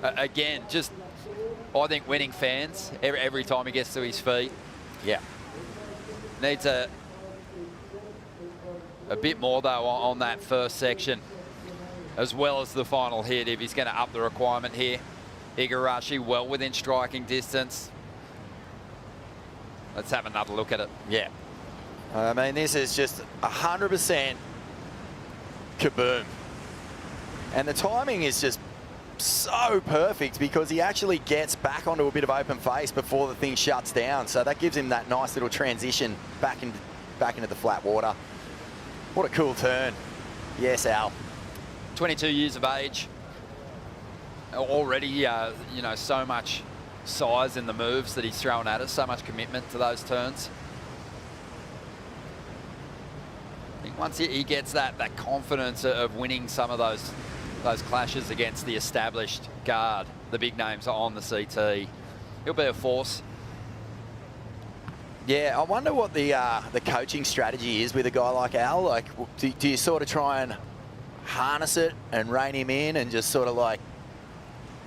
again, just I think winning fans every time he gets to his feet. Yeah. Needs a bit more though on that first section, as well as the final hit if he's going to up the requirement here. Igarashi well within striking distance. Let's have another look at it. Yeah. I mean, this is just 100% kaboom. And the timing is just so perfect because he actually gets back onto a bit of open face before the thing shuts down. So that gives him that nice little transition back into the flat water. What a cool turn. Yes, Al. 22 years of age. Already, you know, so much size in the moves that he's thrown at us, so much commitment to those turns. I think once he gets that confidence of winning some of those clashes against the established guard, the big names on the CT, he'll be a force. Yeah, I wonder what the coaching strategy is with a guy like Al. Like, do you sort of try and harness it and rein him in and just sort of like,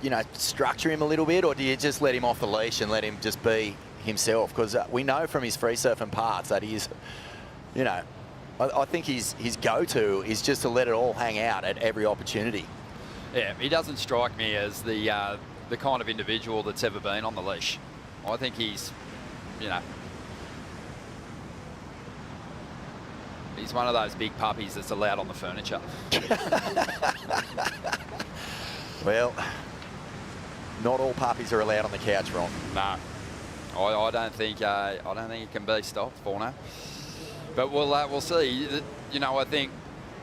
you know, structure him a little bit, or do you just let him off the leash and let him just be himself? Because we know from his free surfing parts that he's, you know, I think his go-to is just to let it all hang out at every opportunity. Yeah, he doesn't strike me as the kind of individual that's ever been on the leash. I think he's, you know, he's one of those big puppies that's allowed on the furniture. Well, not all puppies are allowed on the couch, Ron. No, I don't think it can be stopped, Forno. But we'll see. You know, I think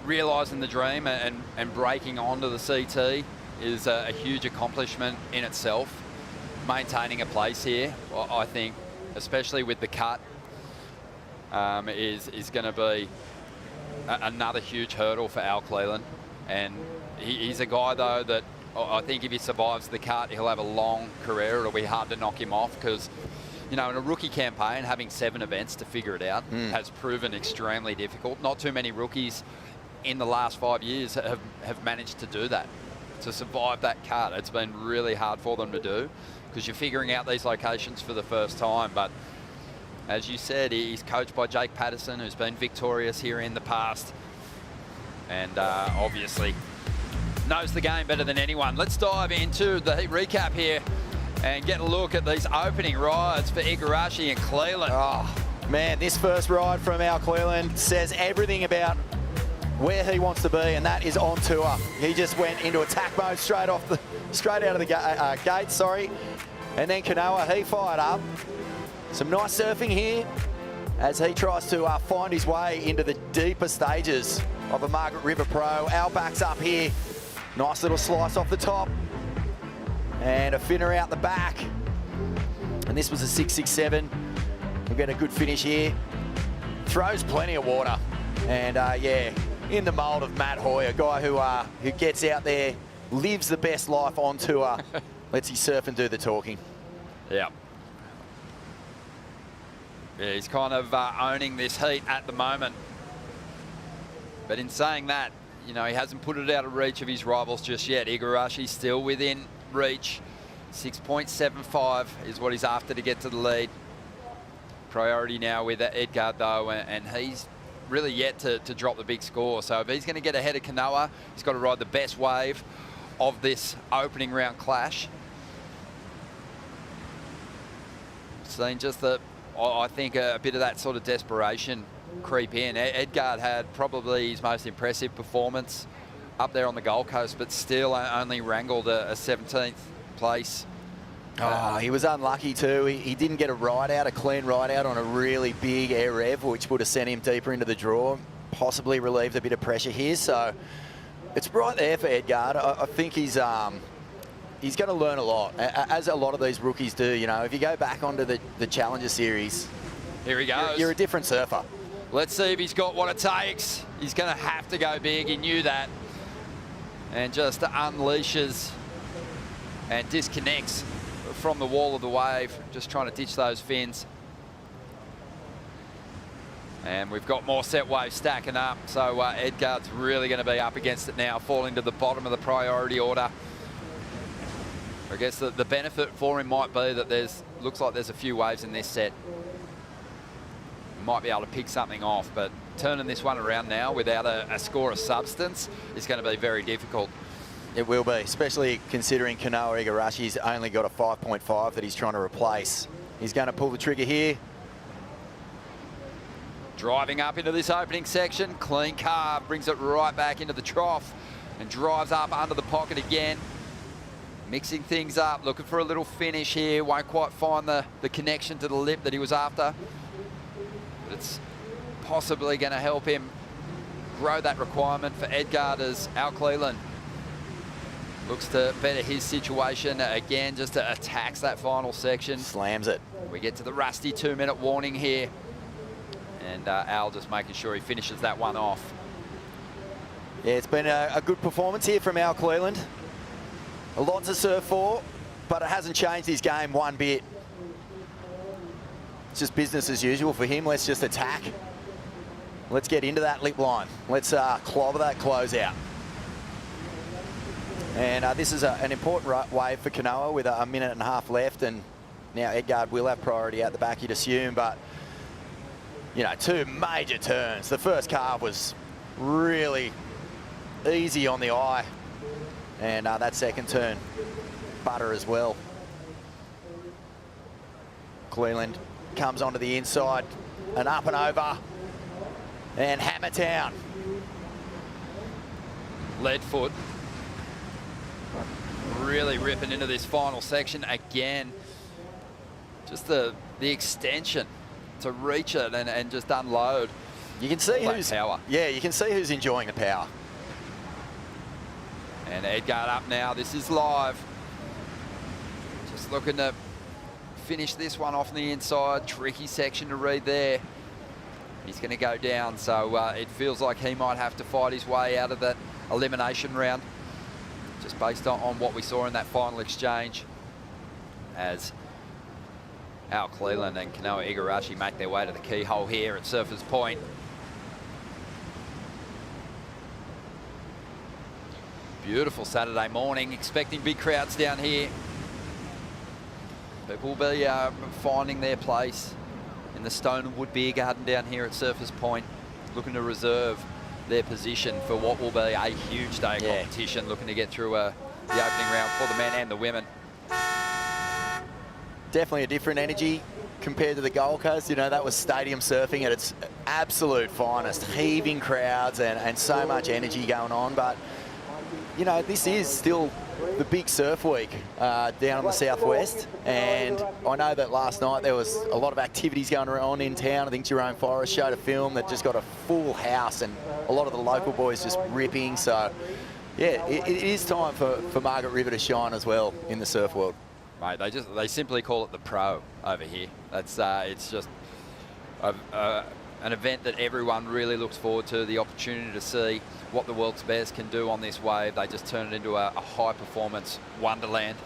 realising the dream and breaking onto the CT is a huge accomplishment in itself. Maintaining a place here, I think, especially with the cut, is going to be another huge hurdle for Al Cleland. And he's a guy, though, that I think if he survives the cut, he'll have a long career. It'll be hard to knock him off because, you know, in a rookie campaign, having 7 events to figure it out has proven extremely difficult. Not too many rookies in the last 5 years have managed to do that, to survive that cut. It's been really hard for them to do because you're figuring out these locations for the first time. But as you said, he's coached by Jake Patterson, who's been victorious here in the past, and obviously knows the game better than anyone. Let's dive into the recap here and get a look at these opening rides for Igarashi and Cleland. Oh, man, this first ride from Al Cleland says everything about where he wants to be, and that is on tour. He just went into attack mode straight out of the gate, sorry. And then Kanoa, he fired up. Some nice surfing here as he tries to find his way into the deeper stages of a Margaret River Pro. Al backs up here. Nice little slice off the top. And a finner out the back. And this was a 6.67. We'll get a good finish here. Throws plenty of water. And yeah, in the mould of Matt Hoy, a guy who gets out there, lives the best life on tour, lets his surf and do the talking. Yeah. Yeah, he's kind of owning this heat at the moment. But in saying that, you know, he hasn't put it out of reach of his rivals just yet. Igarashi's still within reach. 6.75 is what he's after to get to the lead. Priority now with Edgar, though, and he's really yet to drop the big score. So if he's going to get ahead of Kanoa, he's got to ride the best wave of this opening round clash. Seen just I think a bit of that sort of desperation creep in. Edgar had probably his most impressive performance up there on the Gold Coast, but still only wrangled a 17th place Oh, he was unlucky too. He didn't get a ride out, a clean ride out on a really big air rev, which would have sent him deeper into the draw, possibly relieved a bit of pressure here. So it's right there for Edgard. I think he's going to learn a lot, as a lot of these rookies do. You know, if you go back onto the Challenger Series, here he goes. You're a different surfer. Let's see if he's got what it takes. He's going to have to go big. He knew that. And just unleashes and disconnects from the wall of the wave, just trying to ditch those fins. And we've got more set waves stacking up, so Edgard's really going to be up against it now, falling to the bottom of the priority order. I guess the benefit for him might be that looks like there's a few waves in this set. Might be able to pick something off, but turning this one around now without a score of substance is going to be very difficult. It will be, especially considering Kanoa Igarashi's only got a 5.5 that he's trying to replace. He's going to pull the trigger here. Driving up into this opening section, clean carve, brings it right back into the trough and drives up under the pocket again. Mixing things up, looking for a little finish here. Won't quite find the connection to the lip that he was after. But it's possibly going to help him grow that requirement for Edgard as Al Cleland looks to better his situation again, just to attacks that final section. Slams it. We get to the rusty 2-minute warning here. And Al just making sure he finishes that one off. Yeah, it's been a good performance here from Al Cleland. A lot to serve for, but it hasn't changed his game one bit. It's just business as usual for him. Let's just attack. Let's get into that lip line. Let's clobber that closeout. And this is an important wave for Kanoa with a minute and a half left, and now Edgard will have priority out the back, you'd assume, but you know, 2 major turns. The first carve was really easy on the eye, and that second turn, butter as well. Cleland comes onto the inside, and up and over, and Hammertown. Leadfoot really ripping into this final section again. Just the extension to reach it and just unload. You can see who's power. Yeah, you can see who's enjoying the power. And Edgard up now. This is live. Just looking to finish this one off on the inside. Tricky section to read there. He's going to go down, so it feels like he might have to fight his way out of that elimination round, just based on what we saw in that final exchange, as Al Cleland and Kanoa Igarashi make their way to the keyhole here at Surfers Point. Beautiful Saturday morning, expecting big crowds down here. People will be finding their place in the Stone and Wood Beer Garden down here at Surfers Point, looking to reserve their position for what will be a huge day of competition, looking to get through the opening round for the men and the women. Definitely a different energy compared to the Gold Coast. You know, that was stadium surfing at its absolute finest, heaving crowds and so much energy going on. But, you know, this is still the big surf week down on the southwest, and I know that last night there was a lot of activities going on in town. I think Jerome Forrest showed a film that just got a full house and a lot of the local boys just ripping. So yeah, it is time for Margaret River to shine as well in the surf world. Mate, they simply call it the Pro over here. That's it's just an event that everyone really looks forward to, the opportunity to see what the world's best can do on this wave. They just turn it into a high-performance wonderland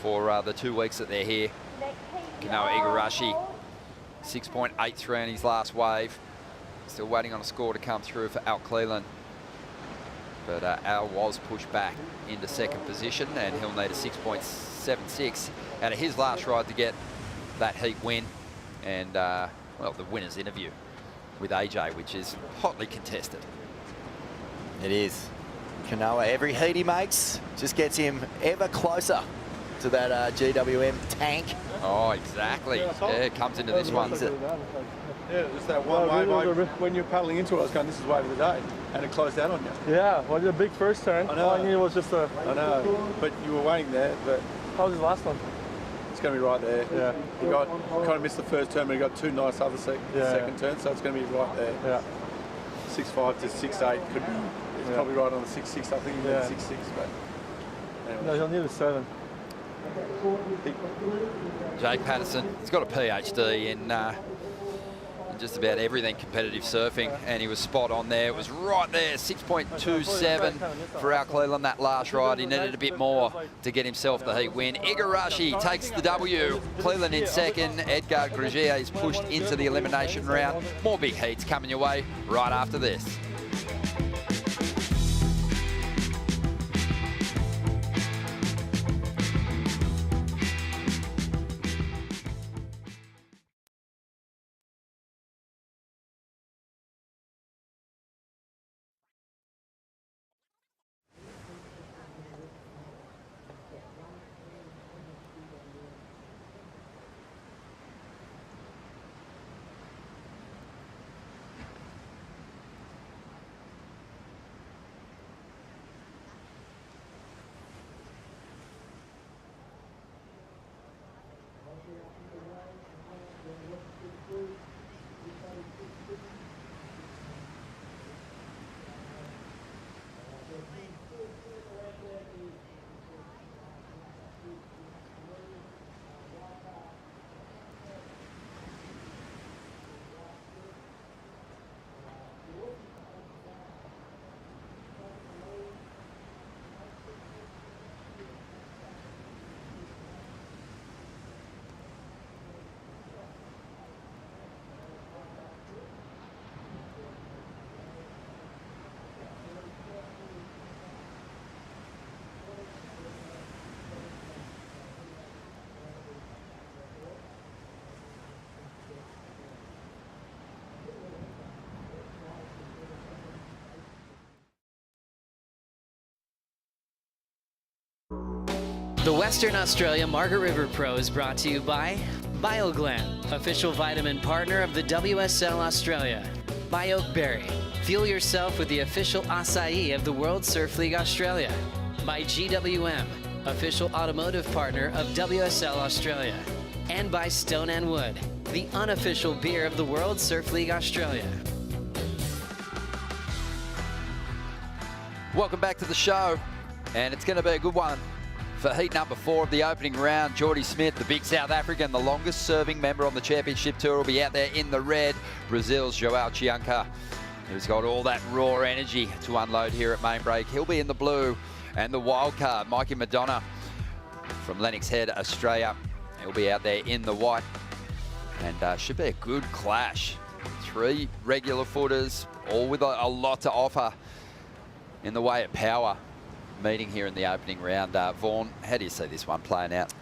for the 2 weeks that they're here. Kanoa Igarashi, 6.83 on his last wave. Still waiting on a score to come through for Al Cleland. But Al was pushed back into second position, and he'll need a 6.76 out of his last ride to get that heat win. And, well, the winner's interview with AJ, which is hotly contested. It is. Kanoa, every heat he makes just gets him ever closer to that GWM tank. Oh, exactly. Yeah, it comes into this one. Yeah, just that one wave. When you're paddling into it, I was going, this is wave of the day, and it closed out on you. Yeah, well, I did a big first turn. I know. All I needed was just a... I know, but you were waiting there. But how was his last one? it's going to be right there. Yeah. He kind of missed the first turn, but he got two nice other second turns, so it's going to be right there. Yeah. 6.5 to 6.8 could be. It's probably right on the 6.6. I think he went 6.6, but. Anyway. No, he'll need a 7. Jake Patterson, he's got a PhD in just about everything competitive surfing, and he was spot on there. It was right there, 6.27 for Al Cleland that last ride. He needed a bit more to get himself the heat win. Igarashi takes the W. Cleland in second. Edgar Grugier is pushed into the elimination round. More big heats coming your way right after this. The Western Australia Margaret River Pro is brought to you by BioGlen, official vitamin partner of the WSL Australia. By Oakberry, fuel yourself with the official acai of the World Surf League Australia. By GWM, official automotive partner of WSL Australia. And by Stone and Wood, the unofficial beer of the World Surf League Australia. Welcome back to the show, and it's going to be a good one. For heat number 4 of the opening round, Geordie Smith, the big South African, the longest serving member on the championship tour, will be out there in the red. Brazil's Joao Chianca, who's got all that raw energy to unload here at main break. He'll be in the blue. And the wild card, Mikey Madonna from Lennox Head, Australia. He'll be out there in the white. And should be a good clash. 3 regular footers, all with a lot to offer in the way of power. Meeting here in the opening round. Vaughan, how do you see this one playing out?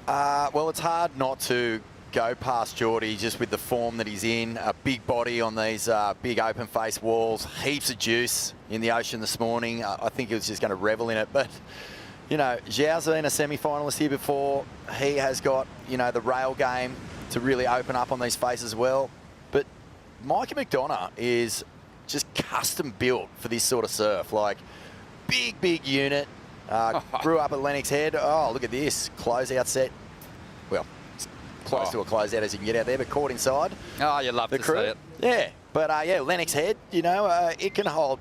Well, it's hard not to go past Geordie just with the form that he's in. A big body on these big open face walls. Heaps of juice in the ocean this morning. I think he was just going to revel in it. But, you know, Zhao's been a semi-finalist here before. He has got, you know, the rail game to really open up on these faces well. But Mikey McDonough is just custom built for this sort of surf. Like, big unit. Grew up at Lennox Head. Oh, look at this. Closeout set. Well, it's close to a closeout as you can get out there, but caught inside. Oh, you love to see it. Yeah, but yeah, Lennox Head, you know, it can hold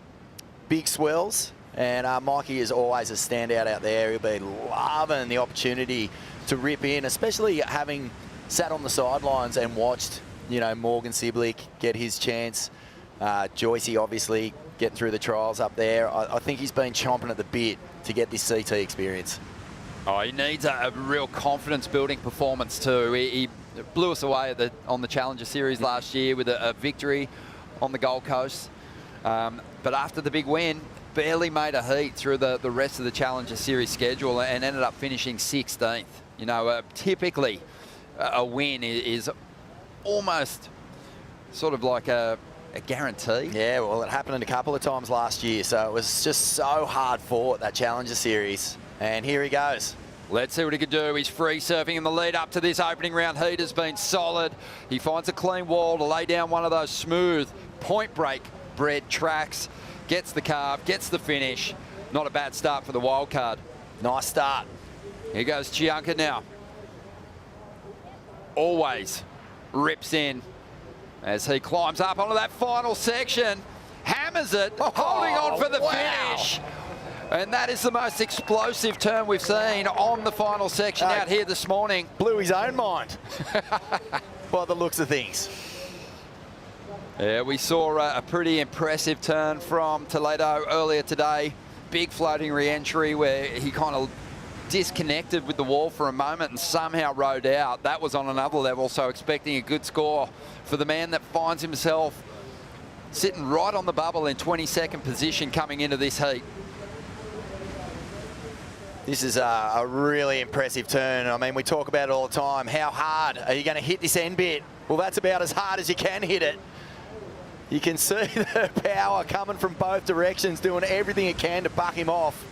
big swells. And Mikey is always a standout out there. He'll be loving the opportunity to rip in, especially having sat on the sidelines and watched, you know, Morgan Siblick get his chance. Joycey, obviously, getting through the trials up there. I think he's been chomping at the bit to get this CT experience. Oh, he needs a real confidence-building performance too. He blew us away on the Challenger Series last year with a victory on the Gold Coast. But after the big win, barely made a heat through the rest of the Challenger Series schedule and ended up finishing 16th. You know, typically a win is almost sort of like a guarantee. Yeah, well, it happened a couple of times last year, so it was just so hard fought, that Challenger Series. And here he goes. Let's see what he can do. He's free surfing in the lead up to this opening round heat has been solid. He finds a clean wall to lay down one of those smooth point break bred tracks. Gets the carve, gets the finish. Not a bad start for the wild card. Nice start. Here goes Chianca now. always rips in as he climbs up onto that final section, hammers it, holding on for the finish. And that is the most explosive turn we've seen on the final section out here this morning. Blew his own mind by the looks of things. Yeah, we saw a pretty impressive turn from Toledo earlier today. Big floating re-entry where he kind of disconnected with the wall for a moment and somehow rode out. That was on another level, so expecting a good score for the man that finds himself sitting right on the bubble in 22nd position coming into this heat. This is a really impressive turn. I mean, we talk about it all the time. How hard are you going to hit this end bit? Well, that's about as hard as you can hit it. You can see the power coming from both directions, doing everything it can to buck him off.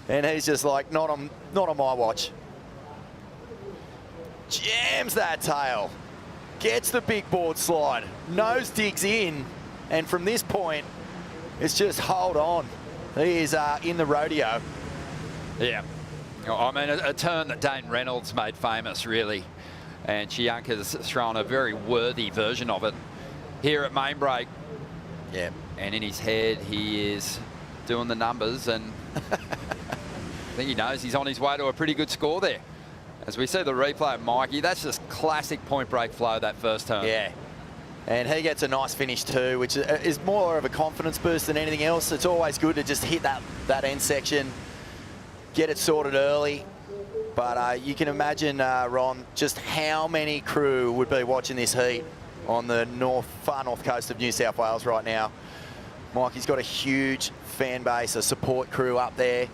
And he's just like, not on my watch. Jams that tail. Gets the big board slide. Nose digs in. And from this point, it's just hold on. He is in the rodeo. Yeah. I mean, a turn that Dane Reynolds made famous, really. And Chianca's thrown a very worthy version of it here at main break. Yeah. And in his head, he is doing the numbers, and I think he knows he's on his way to a pretty good score there. As we see the replay of Mikey, that's just classic point break flow, that first turn. Yeah. And he gets a nice finish too, which is more of a confidence boost than anything else. It's always good to just hit that end section, get it sorted early. But you can imagine, Ron, just how many crew would be watching this heat on the far north coast of New South Wales right now. Mikey's got a huge fan base, a support crew up there.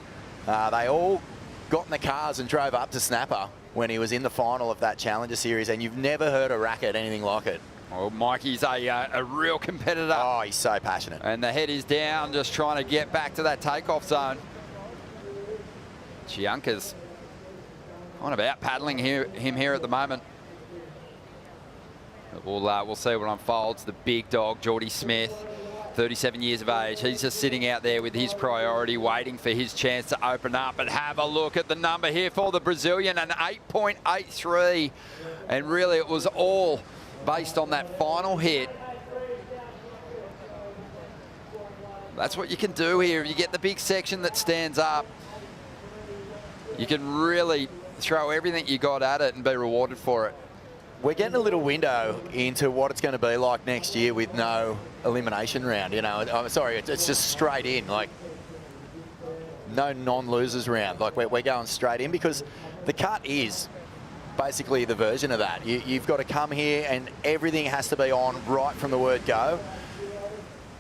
They all got in the cars and drove up to Snapper when he was in the final of that Challenger Series, and you've never heard a racket anything like it. Well, Mikey's a real competitor. Oh, he's so passionate. And the head is down, just trying to get back to that takeoff zone. Chianca's kind of out paddling him here at the moment. We'll see what unfolds. The big dog, Geordie Smith, 37 years of age. He's just sitting out there with his priority, waiting for his chance to open up. And have a look at the number here for the Brazilian, an 8.83. And really, it was all based on that final hit. That's what you can do here. If you get the big section that stands up, you can really throw everything you got at it and be rewarded for it. We're getting a little window into what it's going to be like next year with no elimination round. You know, I'm sorry, it's just straight in, like no non-losers round. Like we're going straight in because the cut is basically the version of that. You've got to come here and everything has to be on right from the word go.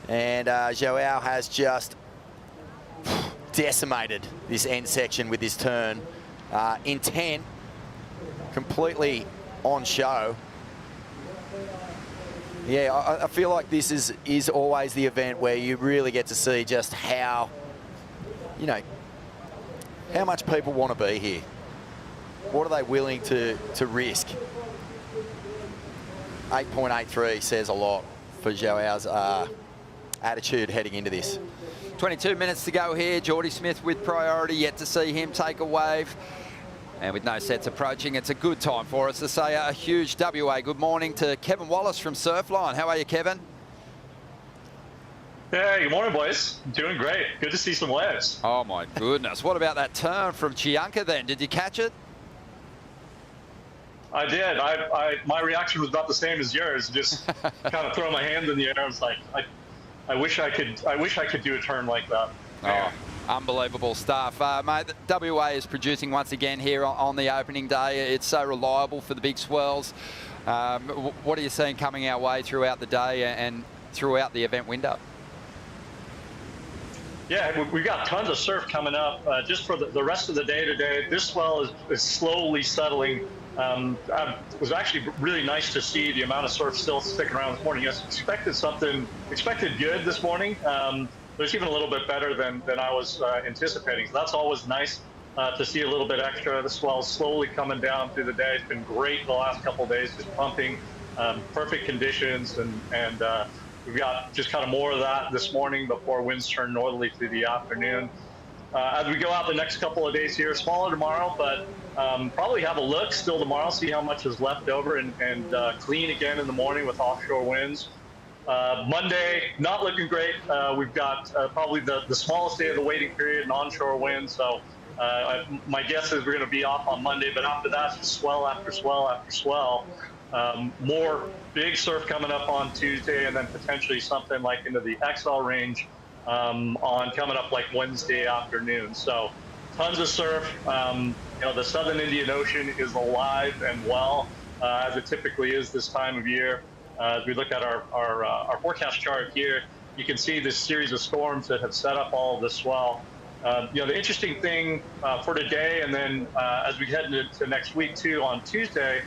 And Joao has just decimated this end section with this turn. Intent completely on show. Yeah, I feel like this is always the event where you really get to see just how, you know, how much people want to be here. What are they willing to risk? 8.83 says a lot for Joao's attitude heading into this. 22 minutes to go here. Geordie Smith with priority, yet to see him take a wave. And with no sets approaching, it's a good time for us to say a huge WA good morning to Kevin Wallace from Surfline. How are you, Kevin? Hey, good morning, boys. Doing great. Good to see some waves. Oh, my goodness. What about that turn from Chianca then? Did you catch it? I did. My reaction was about the same as yours. Just kind of throw my hands in the air. I was like, I wish I could do a turn like that. Oh, unbelievable stuff. Mate, WA is producing once again here on the opening day. It's so reliable for the big swells. What are you seeing coming our way throughout the day and throughout the event window? Yeah, we've got tons of surf coming up. Just for the rest of the day today, this swell is slowly settling. It was actually really nice to see the amount of surf still sticking around this morning. Yes, expected good this morning. It was even a little bit better than I was anticipating. So that's always nice to see a little bit extra. The swell's slowly coming down through the day. It's been great the last couple of days, just pumping, perfect conditions, and we've got just kind of more of that this morning before winds turn northerly through the afternoon. as we go out the next couple of days here, smaller tomorrow, but probably have a look still tomorrow, see how much is left over, and clean again in the morning with offshore winds. Monday, not looking great. We've got probably the smallest day of the waiting period and onshore winds. So my guess is we're going to be off on Monday, but after that, just swell after swell after swell. More big surf coming up on Tuesday, and then potentially something like into the XL range on coming up like Wednesday afternoon. So tons of surf. The Southern Indian Ocean is alive and well, as it typically is this time of year. As we look at our forecast chart here, you can see this series of storms that have set up all of this swell. The interesting thing for today, and then as we head into next week too, on Tuesday,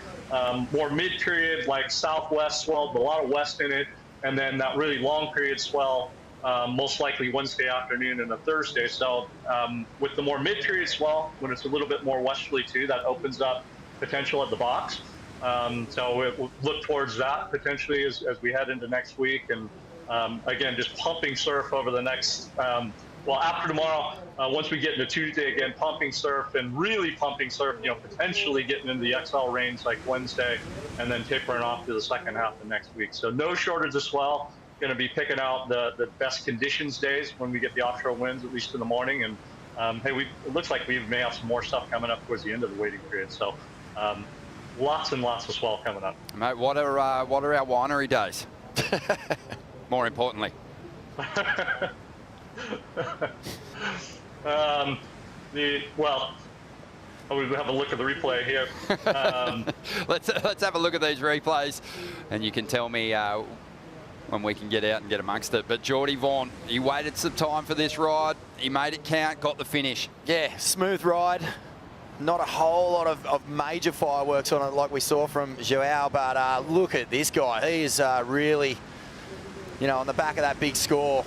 more mid-period like southwest swell, but a lot of west in it, and then that really long period swell, most likely Wednesday afternoon and a Thursday. So with the more mid-period swell, when it's a little bit more westerly too, that opens up potential at the box. So we'll look towards that potentially as we head into next week. And again, just pumping surf over the next, after tomorrow, once we get into Tuesday again, pumping surf and really pumping surf, potentially getting into the XL range like Wednesday, and then tapering off to the second half of next week. So no shortage of swell. Going to be picking out the best conditions days when we get the offshore winds, at least in the morning. And hey, it looks like we may have some more stuff coming up towards the end of the waiting period. So lots and lots of swell coming up. Mate, what are our winery days? More importantly. We have a look at the replay here. Let's have a look at these replays, and you can tell me when we can get out and get amongst it. But Geordie Vaughan, he waited some time for this ride. He made it count, got the finish. Yeah, smooth ride. Not a whole lot of major fireworks on it like we saw from Joao, but look at this guy. He is really, on the back of that big score,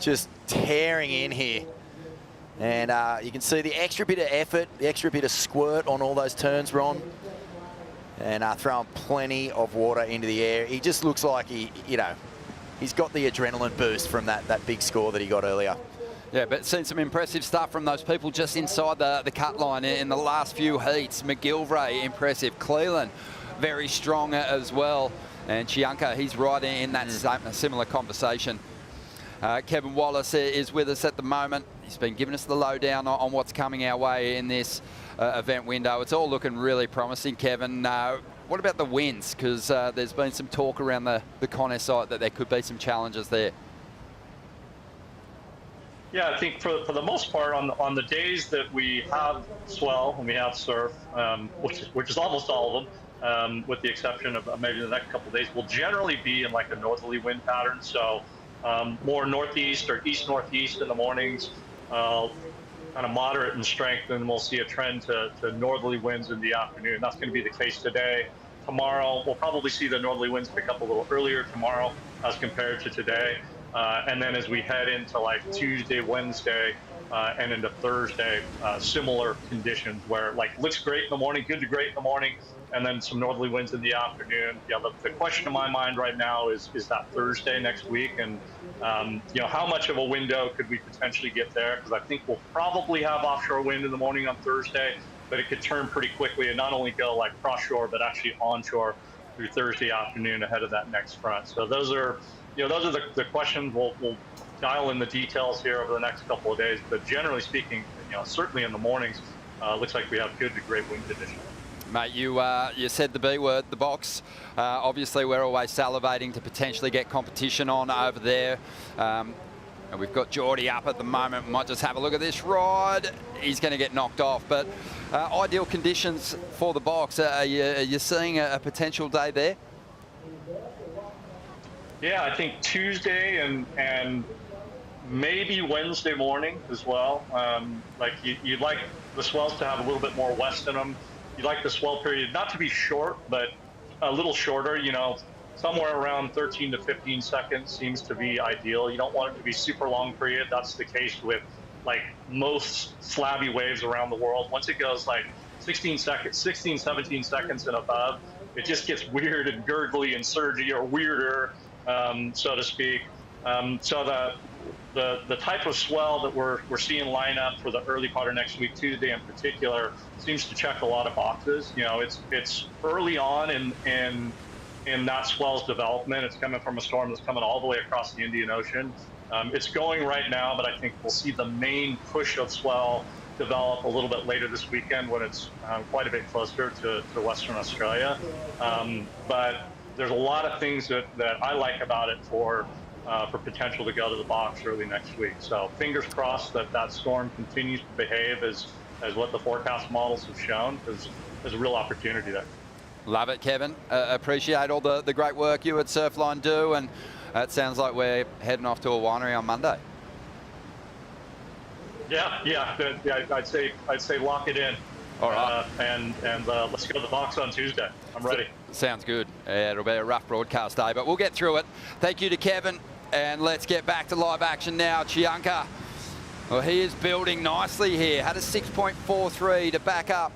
just tearing in here. And you can see the extra bit of effort, the extra bit of squirt on all those turns, Ron. And throwing plenty of water into the air. He just looks like he's got the adrenaline boost from that big score that he got earlier. Yeah, but seen some impressive stuff from those people just inside the cut line in the last few heats. McGilvray, impressive. Cleland, very strong as well. And Chianca, he's right in that similar conversation. Kevin Wallace is with us at the moment. He's been giving us the lowdown on what's coming our way in this event window. It's all looking really promising, Kevin. What about the winds? Because there's been some talk around the Conair site that there could be some challenges there. Yeah, I think for the most part, on the days that we have swell and we have surf, which is almost all of them, with the exception of maybe the next couple of days, will generally be in like a northerly wind pattern. So more northeast or east-northeast in the mornings, kind of moderate in strength, and we'll see a trend to northerly winds in the afternoon. That's going to be the case today. Tomorrow, we'll probably see the northerly winds pick up a little earlier tomorrow as compared to today. And then as we head into like Tuesday, Wednesday, and into Thursday, similar conditions where like looks great in the morning, good to great in the morning, and then some northerly winds in the afternoon. Yeah, the question in my mind right now is that Thursday next week, and how much of a window could we potentially get there? Because I think we'll probably have offshore wind in the morning on Thursday, but it could turn pretty quickly and not only go like cross shore, but actually onshore through Thursday afternoon ahead of that next front. So those are the questions. We'll dial in the details here over the next couple of days, but generally speaking, certainly in the mornings, looks like we have good to great wind conditions. Mate, you said the B word, the box. Obviously, we're always salivating to potentially get competition on over there. And we've got Geordie up at the moment. We might just have a look at this ride. He's going to get knocked off. But ideal conditions for the box. Are you seeing a potential day there? Yeah, I think Tuesday and maybe Wednesday morning as well. Like you'd like the swells to have a little bit more west in them. You'd like the swell period not to be short, but a little shorter, somewhere around 13 to 15 seconds seems to be ideal. You don't want it to be super long period. That's the case with like most slabby waves around the world. Once it goes like 16, 17 seconds and above, it just gets weird and gurgly and surgy or weirder, so to speak. So the type of swell that we're seeing line up for the early part of next week, Tuesday in particular, seems to check a lot of boxes. You know, it's early on in that swell's development. It's coming from a storm that's coming all the way across the Indian Ocean. It's going right now, but I think we'll see the main push of swell develop a little bit later this weekend when it's quite a bit closer to Western Australia. But there's a lot of things that I like about it for potential to go to the box early next week. So fingers crossed that storm continues to behave as what the forecast models have shown, because there's a real opportunity there. Love it, Kevin. Appreciate all the great work you at Surfline do, and it sounds like we're heading off to a winery on Monday. Yeah. I'd say lock it in. All right. And let's go to the box on Tuesday. I'm ready. Sounds good. It'll be a rough broadcast day, but we'll get through it. Thank you to Kevin, and let's get back to live action now. Chianca, well, he is building nicely here. Had a 6.43 to back up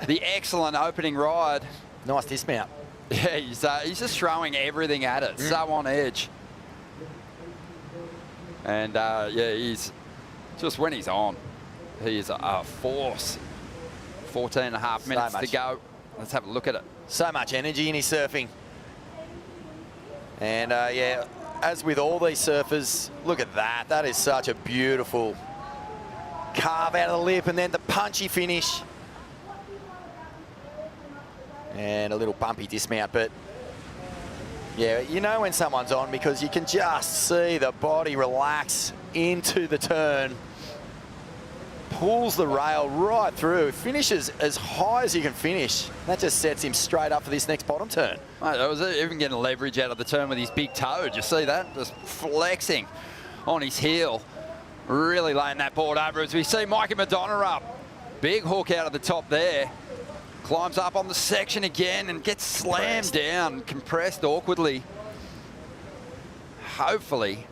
the excellent opening ride. Nice dismount. Yeah, he's just throwing everything at it, so on edge. And yeah, he's just, when he's on, he is a force. 14.5 minutes to go. Let's have a look at it. So much energy in his surfing. And yeah, as with all these surfers, look at that. That is such a beautiful carve out of the lip, and then the punchy finish. And a little bumpy dismount, but yeah, you know when someone's on because you can just see the body relax into the turn. Pulls the rail right through, finishes as high as you can finish. That just sets him straight up for this next bottom turn. Mate, I was even getting leverage out of the turn with his big toe. Did you see that? Just flexing on his heel. Really laying that board over as we see Mikey Madonna up. Big hook out of the top there. Climbs up on the section again and gets slammed down, compressed awkwardly. Hopefully,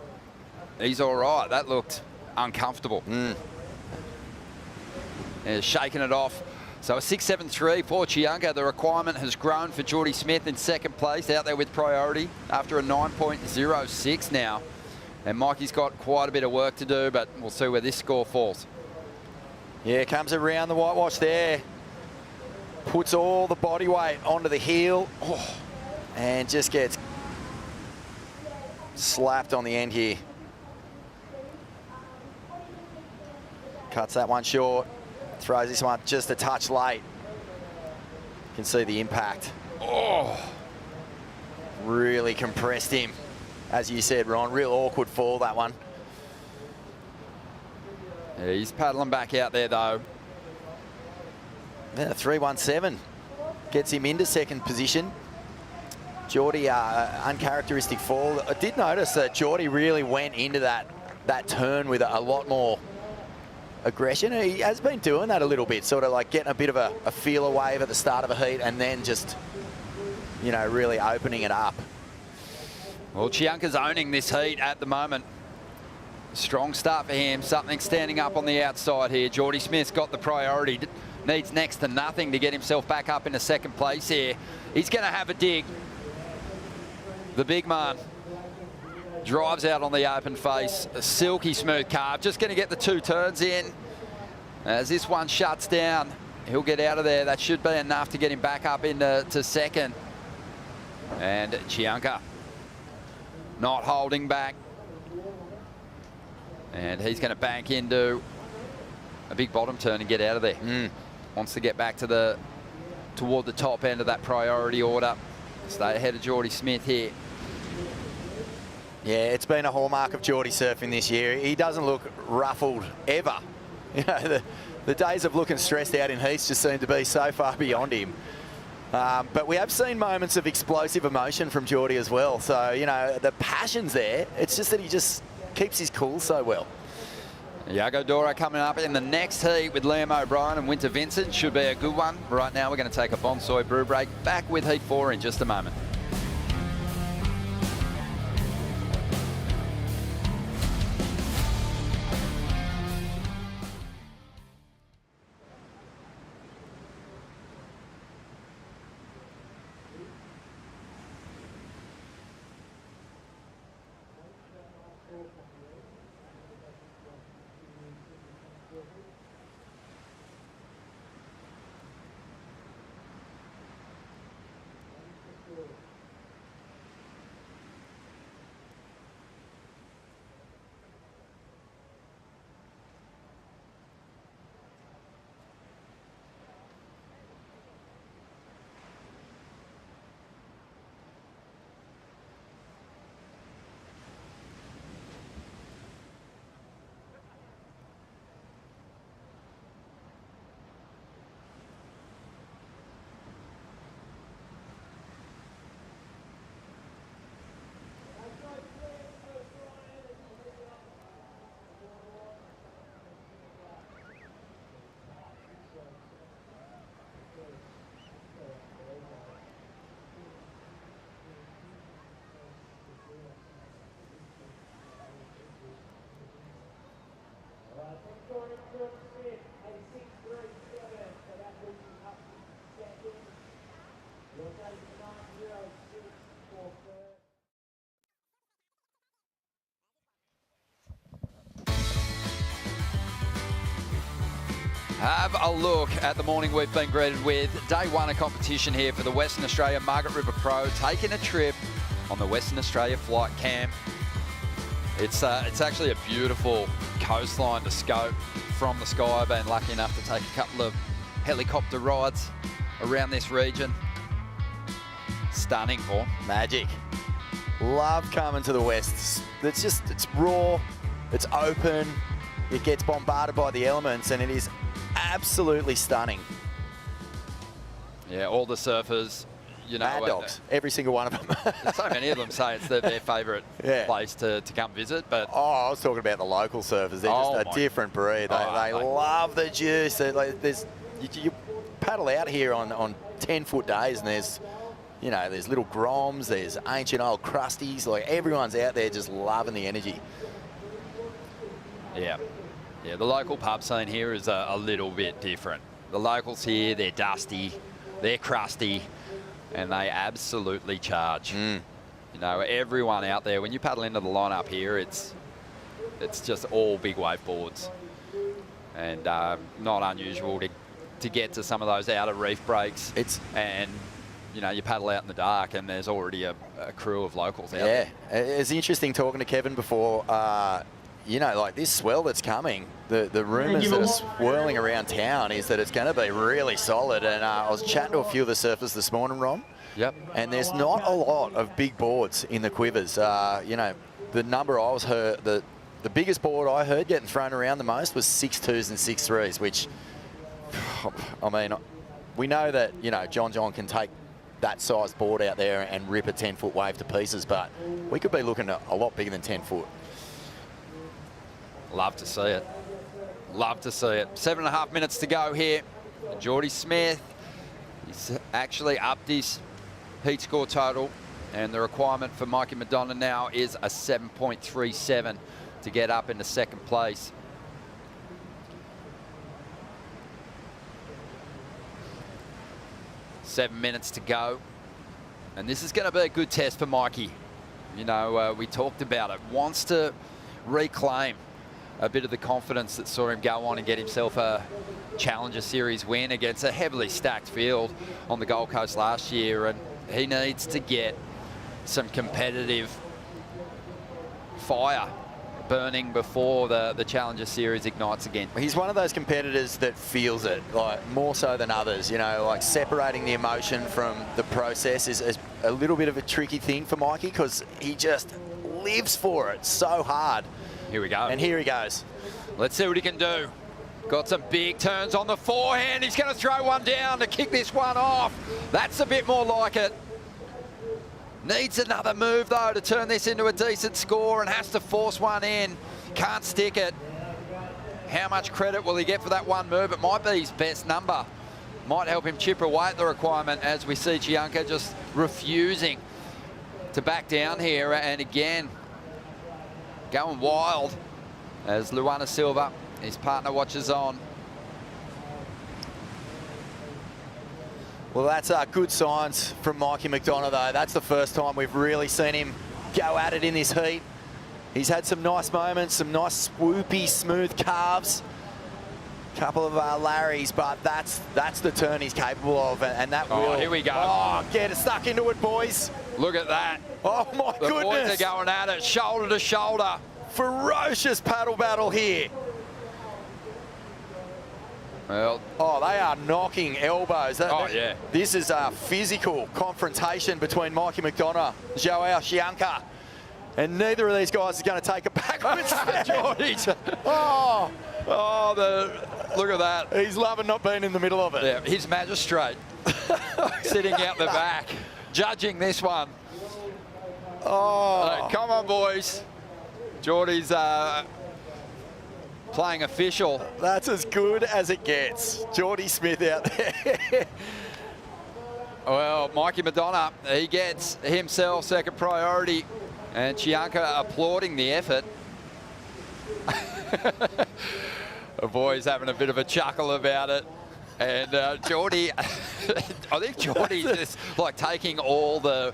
he's all right. That looked uncomfortable. Shaking it off. So a 6.73 for Chianca. The requirement has grown for Geordie Smith in second place, out there with priority after a 9.06 now. And Mikey's got quite a bit of work to do, but we'll see where this score falls. Yeah, comes around the whitewash there. Puts all the body weight onto the heel. Oh, and just gets slapped on the end here. Cuts that one short. Throws this one just a touch late. You can see the impact. Oh, really compressed him. As you said, Ron, real awkward fall, that one. Yeah, he's paddling back out there, though. Yeah, 3.17 gets him into second position. Geordie, uncharacteristic fall. I did notice that Geordie really went into that turn with a lot more aggression. He has been doing that a little bit, sort of like getting a bit of a feeler wave at the start of a heat and then just, you know, really opening it up. Well, Chianca's owning this heat at the moment. Strong start for him. Something standing up on the outside here. Geordie Smith's got the priority. Needs next to nothing to get himself back up into second place here. He's going to have a dig. The big man drives out on the open face. A silky smooth carve. Just going to get the two turns in. As this one shuts down, he'll get out of there. That should be enough to get him back up into second. And Chianca not holding back. And he's going to bank into a big bottom turn and get out of there. Wants to get back to toward the top end of that priority order. Stay ahead of Geordie Smith here. Yeah, it's been a hallmark of Geordie surfing this year. He doesn't look ruffled ever. You know, the days of looking stressed out in heats just seem to be so far beyond him. But we have seen moments of explosive emotion from Geordie as well. So, you know, the passion's there. It's just that he just keeps his cool so well. Iago Dora coming up in the next heat with Liam O'Brien and Winter Vincent. Should be a good one. Right now we're going to take a Bonsoy brew break. Back with Heat 4 in just a moment. Have a look at the morning we've been greeted with. Day one of competition here for the Western Australia Margaret River Pro, taking a trip on the Western Australia flight camp. It's actually a beautiful coastline to scope from the sky. I've been lucky enough to take a couple of helicopter rides around this region. Stunning, Paul. Magic. Love coming to the West. It's raw, it's open, it gets bombarded by the elements, and it is absolutely stunning. Yeah, all the surfers, you know. Mad dogs, every single one of them. So many of them say it's their favourite place to come visit. But I was talking about the local surfers. They're just a different breed. They love the juice. You paddle out here on 10-foot days, and there's little groms, there's ancient old crusties. Like, everyone's out there just loving the energy. Yeah, the local pub scene here is a little bit different. The locals here, they're dusty, they're crusty, and they absolutely charge. You know, everyone out there, when you paddle into the lineup here, it's just all big wave boards, and not unusual to get to some of those outer reef breaks. And you know, you paddle out in the dark and there's already a crew of locals out there. Yeah, it's interesting talking to Kevin before. You know, like this swell that's coming, the rumours that are swirling around town is that it's going to be really solid. And I was chatting to a few of the surfers this morning, Ron. Yep. And there's not a lot of big boards in the quivers. You know, the number I was heard, the biggest board I heard getting thrown around the most was 6.2s and 6.3s, which, I mean, we know that, you know, John can take that size board out there and rip a 10-foot wave to pieces, but we could be looking at a lot bigger than 10 foot. Love to see it. Love to see it. 7.5 minutes to go here. Geordie Smith, he's actually upped his heat score total, and the requirement for Mikey Madonna now is a 7.37 to get up into second place. Seven minutes to go, and this is going to be a good test for Mikey. You know, we talked about it. Wants to reclaim a bit of the confidence that saw him go on and get himself a Challenger Series win against a heavily stacked field on the Gold Coast last year, and he needs to get some competitive fire burning before the Challenger Series ignites again. He's one of those competitors that feels it, like more so than others. You know, like separating the emotion from the process is a little bit of a tricky thing for Mikey, because he just lives for it so hard. Here we go. And here he goes. Let's see what he can do. Got some big turns on the forehand. He's going to throw one down to kick this one off. That's a bit more like it. Needs another move, though, to turn this into a decent score, and has to force one in. Can't stick it. How much credit will he get for that one move? It might be his best number. Might help him chip away at the requirement, as we see Chianca just refusing to back down here. And again, going wild as Luana Silva, his partner, watches on. Well, that's good signs from Mikey McDonough, though. That's the first time we've really seen him go at it in this heat. He's had some nice moments, some nice swoopy, smooth carves, couple of Larrys, but that's the turn he's capable of, and that will. Here we go. Oh, get it stuck into it, boys. Look at that. Oh, my goodness. The boys are going at it, shoulder to shoulder. Ferocious paddle battle here. Well, they are knocking elbows. Yeah. This is a physical confrontation between Mikey McDonough, Joao Chianca, and neither of these guys is going to take it backwards. Geordie's. Look at that. He's loving not being in the middle of it. Yeah, his magistrate sitting out the back, judging this one. Oh, come on, boys. Geordie's playing official. That's as good as it gets. Geordie Smith out there. Well, Mikey Madonna, he gets himself second priority, and Chianca applauding the effort. The boys having a bit of a chuckle about it. And Geordie, I think Geordie's just like taking all the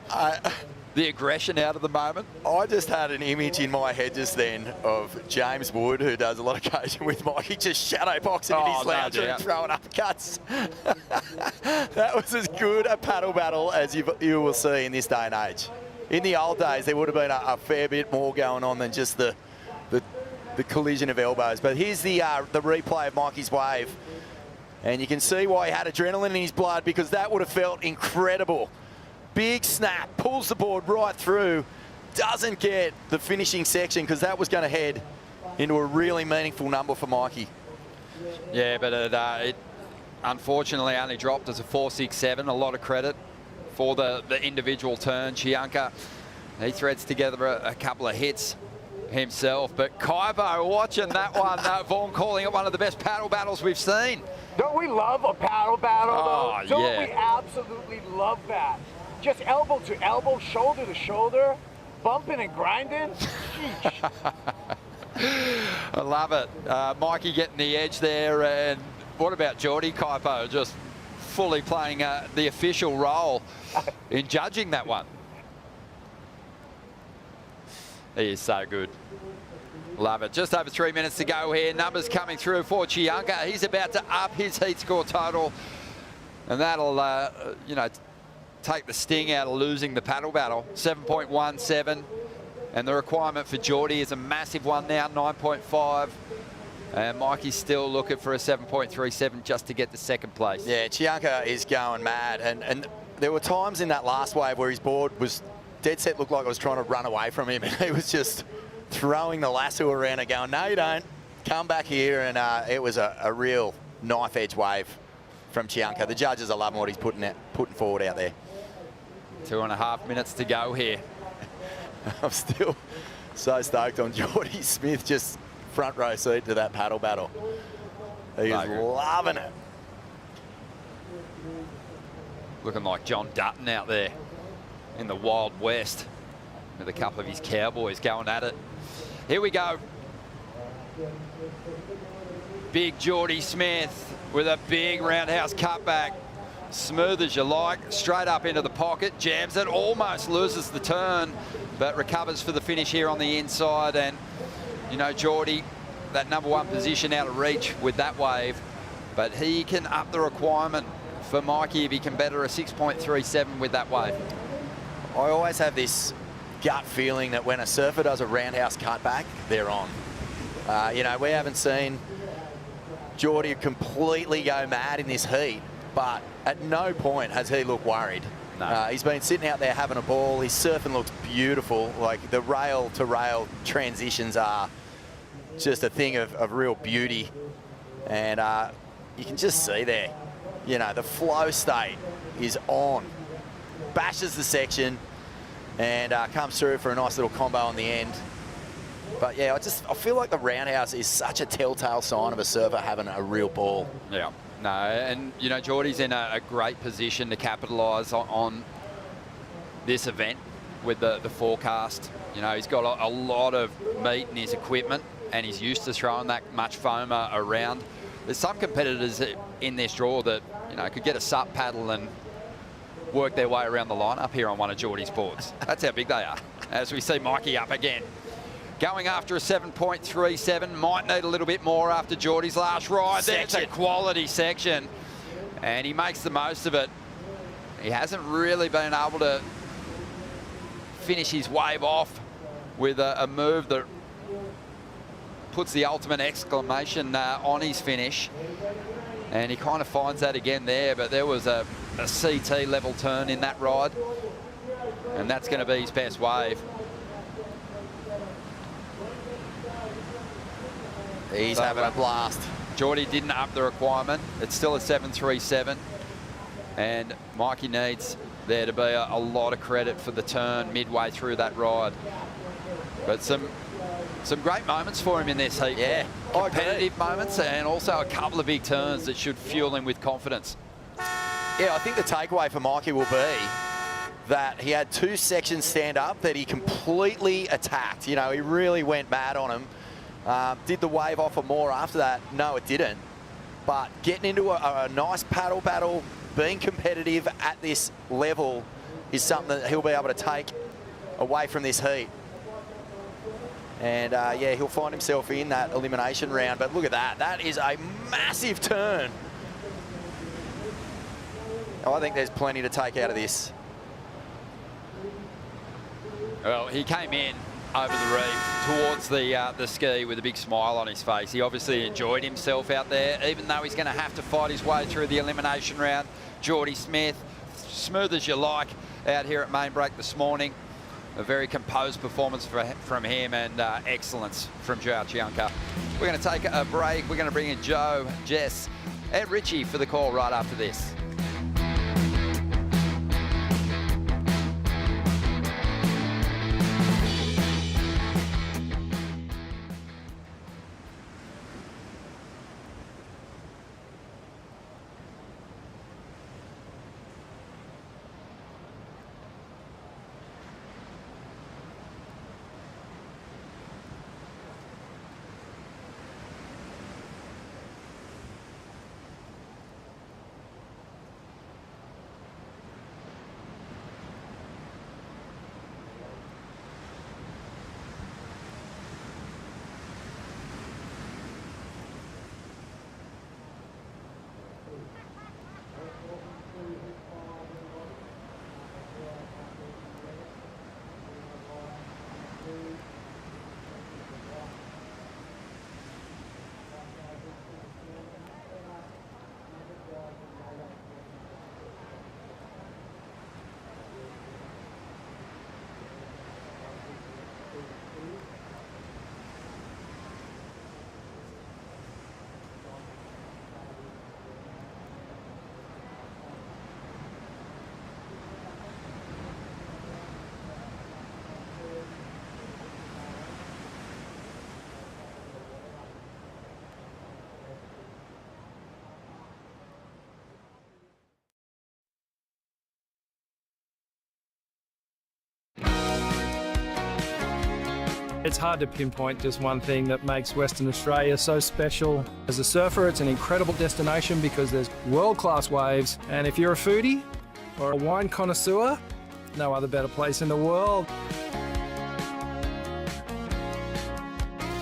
the aggression out of the moment. I just had an image in my head just then of James Wood, who does a lot of coaching with Mikey, just shadow boxing in his lounge room, throwing uppercuts. That was as good a paddle battle as you will see in this day and age. In the old days, there would have been a fair bit more going on than just the collision of elbows. But here's the replay of Mikey's wave. And you can see why he had adrenaline in his blood, because that would have felt incredible. Big snap, pulls the board right through, doesn't get the finishing section because that was going to head into a really meaningful number for Mikey. Yeah, but it unfortunately only dropped as a 4.67. A lot of credit for the individual turn. Chianca, he threads together a couple of hits himself. But Kaibo watching that one, Vaughan calling it one of the best paddle battles we've seen. Don't we love a paddle battle, though? Oh, Don't yeah. we absolutely love that? Just elbow to elbow, shoulder to shoulder, bumping and grinding. I love it. Mikey getting the edge there. And what about Geordie Kaipo just fully playing the official role in judging that one? He is so good. Love it. Just over 3 minutes to go here. Numbers coming through for Chianca. He's about to up his heat score total. And that'll, you know, take the sting out of losing the paddle battle. 7.17. And the requirement for Geordie is a massive one now, 9.5. And Mikey's still looking for a 7.37 just to get the second place. Yeah, Chianca is going mad. And there were times in that last wave where his board was dead set, looked like it was trying to run away from him. And he was just throwing the lasso around and going, no, you don't. Come back here. And it was a real knife edge wave from Chianca. The judges are loving what he's putting forward out there. 2.5 minutes to go here. I'm still so stoked on Geordie Smith, just front row seat to that paddle battle. He is loving it. Looking like John Dutton out there in the Wild West with a couple of his cowboys going at it. Here we go. Big Geordie Smith with a big roundhouse cutback. Smooth as you like, straight up into the pocket, jams it, almost loses the turn, but recovers for the finish here on the inside. And, you know, Geordie, that #1 position out of reach with that wave, but he can up the requirement for Mikey if he can better a 6.37 with that wave. I always have this gut feeling that when a surfer does a roundhouse cutback, they're on. You know, we haven't seen Geordie completely go mad in this heat, but at no point has he looked worried. No. He's been sitting out there having a ball. His surfing looks beautiful. Like, the rail-to-rail transitions are just a thing of real beauty. And you can just see there, you know, the flow state is on. Bashes the section and comes through for a nice little combo on the end. But yeah, I feel like the roundhouse is such a telltale sign of a surfer having a real ball. Yeah. No, and, you know, Geordie's in a great position to capitalise on this event with the forecast. You know, he's got a lot of meat in his equipment and he's used to throwing that much foam around. There's some competitors in this draw that, you know, could get a sup paddle and work their way around the lineup here on one of Geordie's boards. That's how big they are. As we see Mikey up again. Going after a 7.37, might need a little bit more after Geordie's last ride. That's a quality section, and he makes the most of it. He hasn't really been able to finish his wave off with a move that puts the ultimate exclamation on his finish, and he kind of finds that again there, but there was a CT level turn in that ride, and that's going to be his best wave. He's having a blast. Geordie didn't up the requirement. It's still a 7.37. And Mikey needs there to be a lot of credit for the turn midway through that ride. But some great moments for him in this heat. Yeah. Competitive moments and also a couple of big turns that should fuel him with confidence. Yeah, I think the takeaway for Mikey will be that he had 2 sections stand up that he completely attacked. You know, he really went mad on him. Did the wave offer more after that? No, it didn't. But getting into a nice paddle battle, being competitive at this level is something that he'll be able to take away from this heat. And yeah, he'll find himself in that elimination round. But look at that. That is a massive turn. Oh, I think there's plenty to take out of this. Well, he came in over the reef towards the ski with a big smile on his face. He obviously enjoyed himself out there, even though he's going to have to fight his way through the elimination round. Geordie Smith, smooth as you like, out here at Main Break this morning. A very composed performance from him, and excellence from Joao Chianca. We're going to take a break. We're going to bring in Joe, Jess, and Richie for the call right after this. It's hard to pinpoint just one thing that makes Western Australia so special. As a surfer, it's an incredible destination because there's world-class waves. And if you're a foodie or a wine connoisseur, no other better place in the world.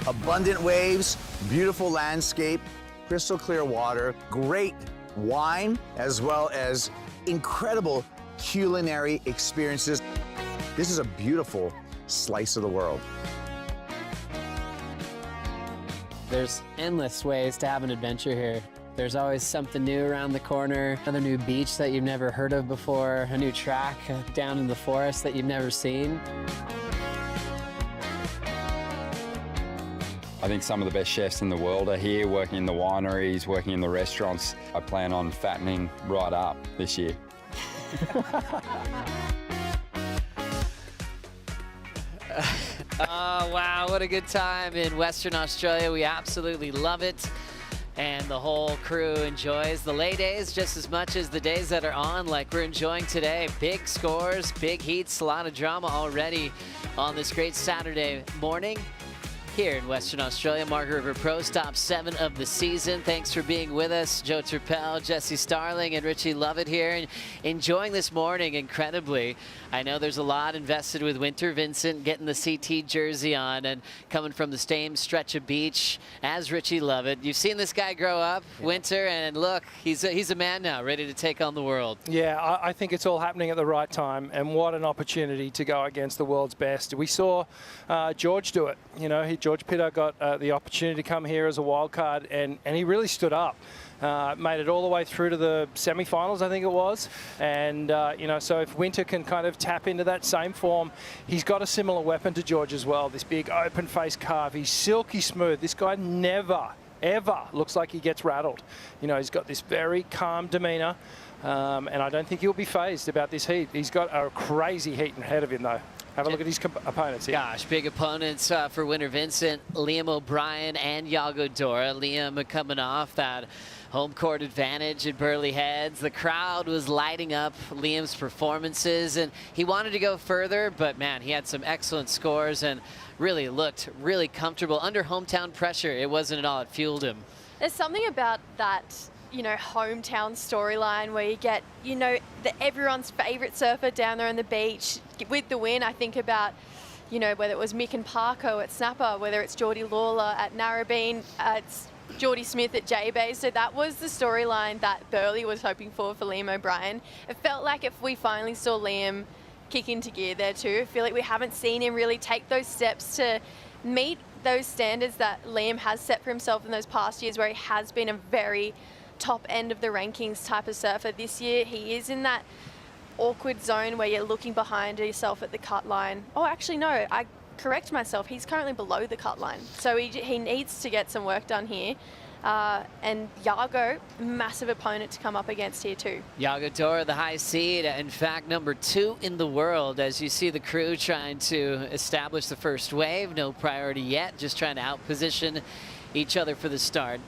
Abundant waves, beautiful landscape, crystal clear water, great wine, as well as incredible culinary experiences. This is a beautiful slice of the world. There's endless ways to have an adventure here. There's always something new around the corner, another new beach that you've never heard of before, a new track down in the forest that you've never seen. I think some of the best chefs in the world are here, working in the wineries, working in the restaurants. I plan on fattening right up this year. Oh, wow, what a good time in Western Australia. We absolutely love it. And the whole crew enjoys the lay days just as much as the days that are on, like we're enjoying today. Big scores, big heats, a lot of drama already on this great Saturday morning here in Western Australia. Margaret River Pro Stop 7 of the season. Thanks for being with us, Joe Turpel, Jesse Starling, and Richie Lovett here, and enjoying this morning incredibly. I know there's a lot invested with Winter Vincent getting the CT jersey on and coming from the same stretch of beach as Richie Lovett. You've seen this guy grow up, Winter, and look, he's a man now, ready to take on the world. Yeah, I think it's all happening at the right time, and what an opportunity to go against the world's best. We saw George do it. You know, George Pitter got the opportunity to come here as a wild card, and he really stood up. Made it all the way through to the semi-finals, I think it was. And, you know, so if Winter can kind of tap into that same form, he's got a similar weapon to George as well, this big open face carve. He's silky smooth. This guy never, ever looks like he gets rattled. You know, he's got this very calm demeanor, and I don't think he'll be fazed about this heat. He's got a crazy heat ahead of him, though. Have a look at his opponents here. Gosh, big opponents for Winter Vincent, Liam O'Brien and Yago Dora. Liam coming off that home court advantage at Burleigh Heads. The crowd was lighting up Liam's performances, and he wanted to go further, but man, he had some excellent scores and really looked really comfortable under hometown pressure. It wasn't at all, it fueled him. There's something about that you know, hometown storyline where you get, you know, everyone's favorite surfer down there on the beach with the win. I think about, you know, whether it was Mick and Parko at Snapper, whether it's Geordie Lawler at Narrabeen, it's Geordie Smith at J-Bay. So that was the storyline that Burley was hoping for Liam O'Brien. It felt like if we finally saw Liam kick into gear there too, I feel like we haven't seen him really take those steps to meet those standards that Liam has set for himself in those past years, where he has been a very top end of the rankings type of surfer. This year he is in that awkward zone where you're looking behind yourself at the cut line. Oh, actually no, I correct myself. He's currently below the cut line. So he needs to get some work done here. And Iago, massive opponent to come up against here too. Iago Dora, the high seed, in fact, number 2 in the world, as you see the crew trying to establish the first wave. No priority yet, just trying to outposition each other for the start.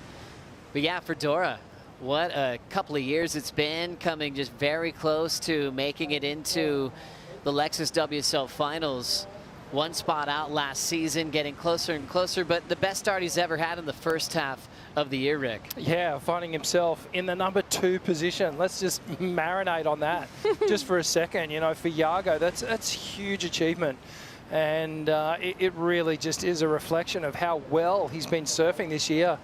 But yeah, for Dora, what a couple of years it's been, coming just very close to making it into the Lexus WSL Finals. One spot out last season, getting closer and closer, but the best start he's ever had in the first half of the year, Rick. Yeah, finding himself in the number 2 position. Let's just marinate on that just for a second. You know, for Iago, that's huge achievement. And it really just is a reflection of how well he's been surfing this year.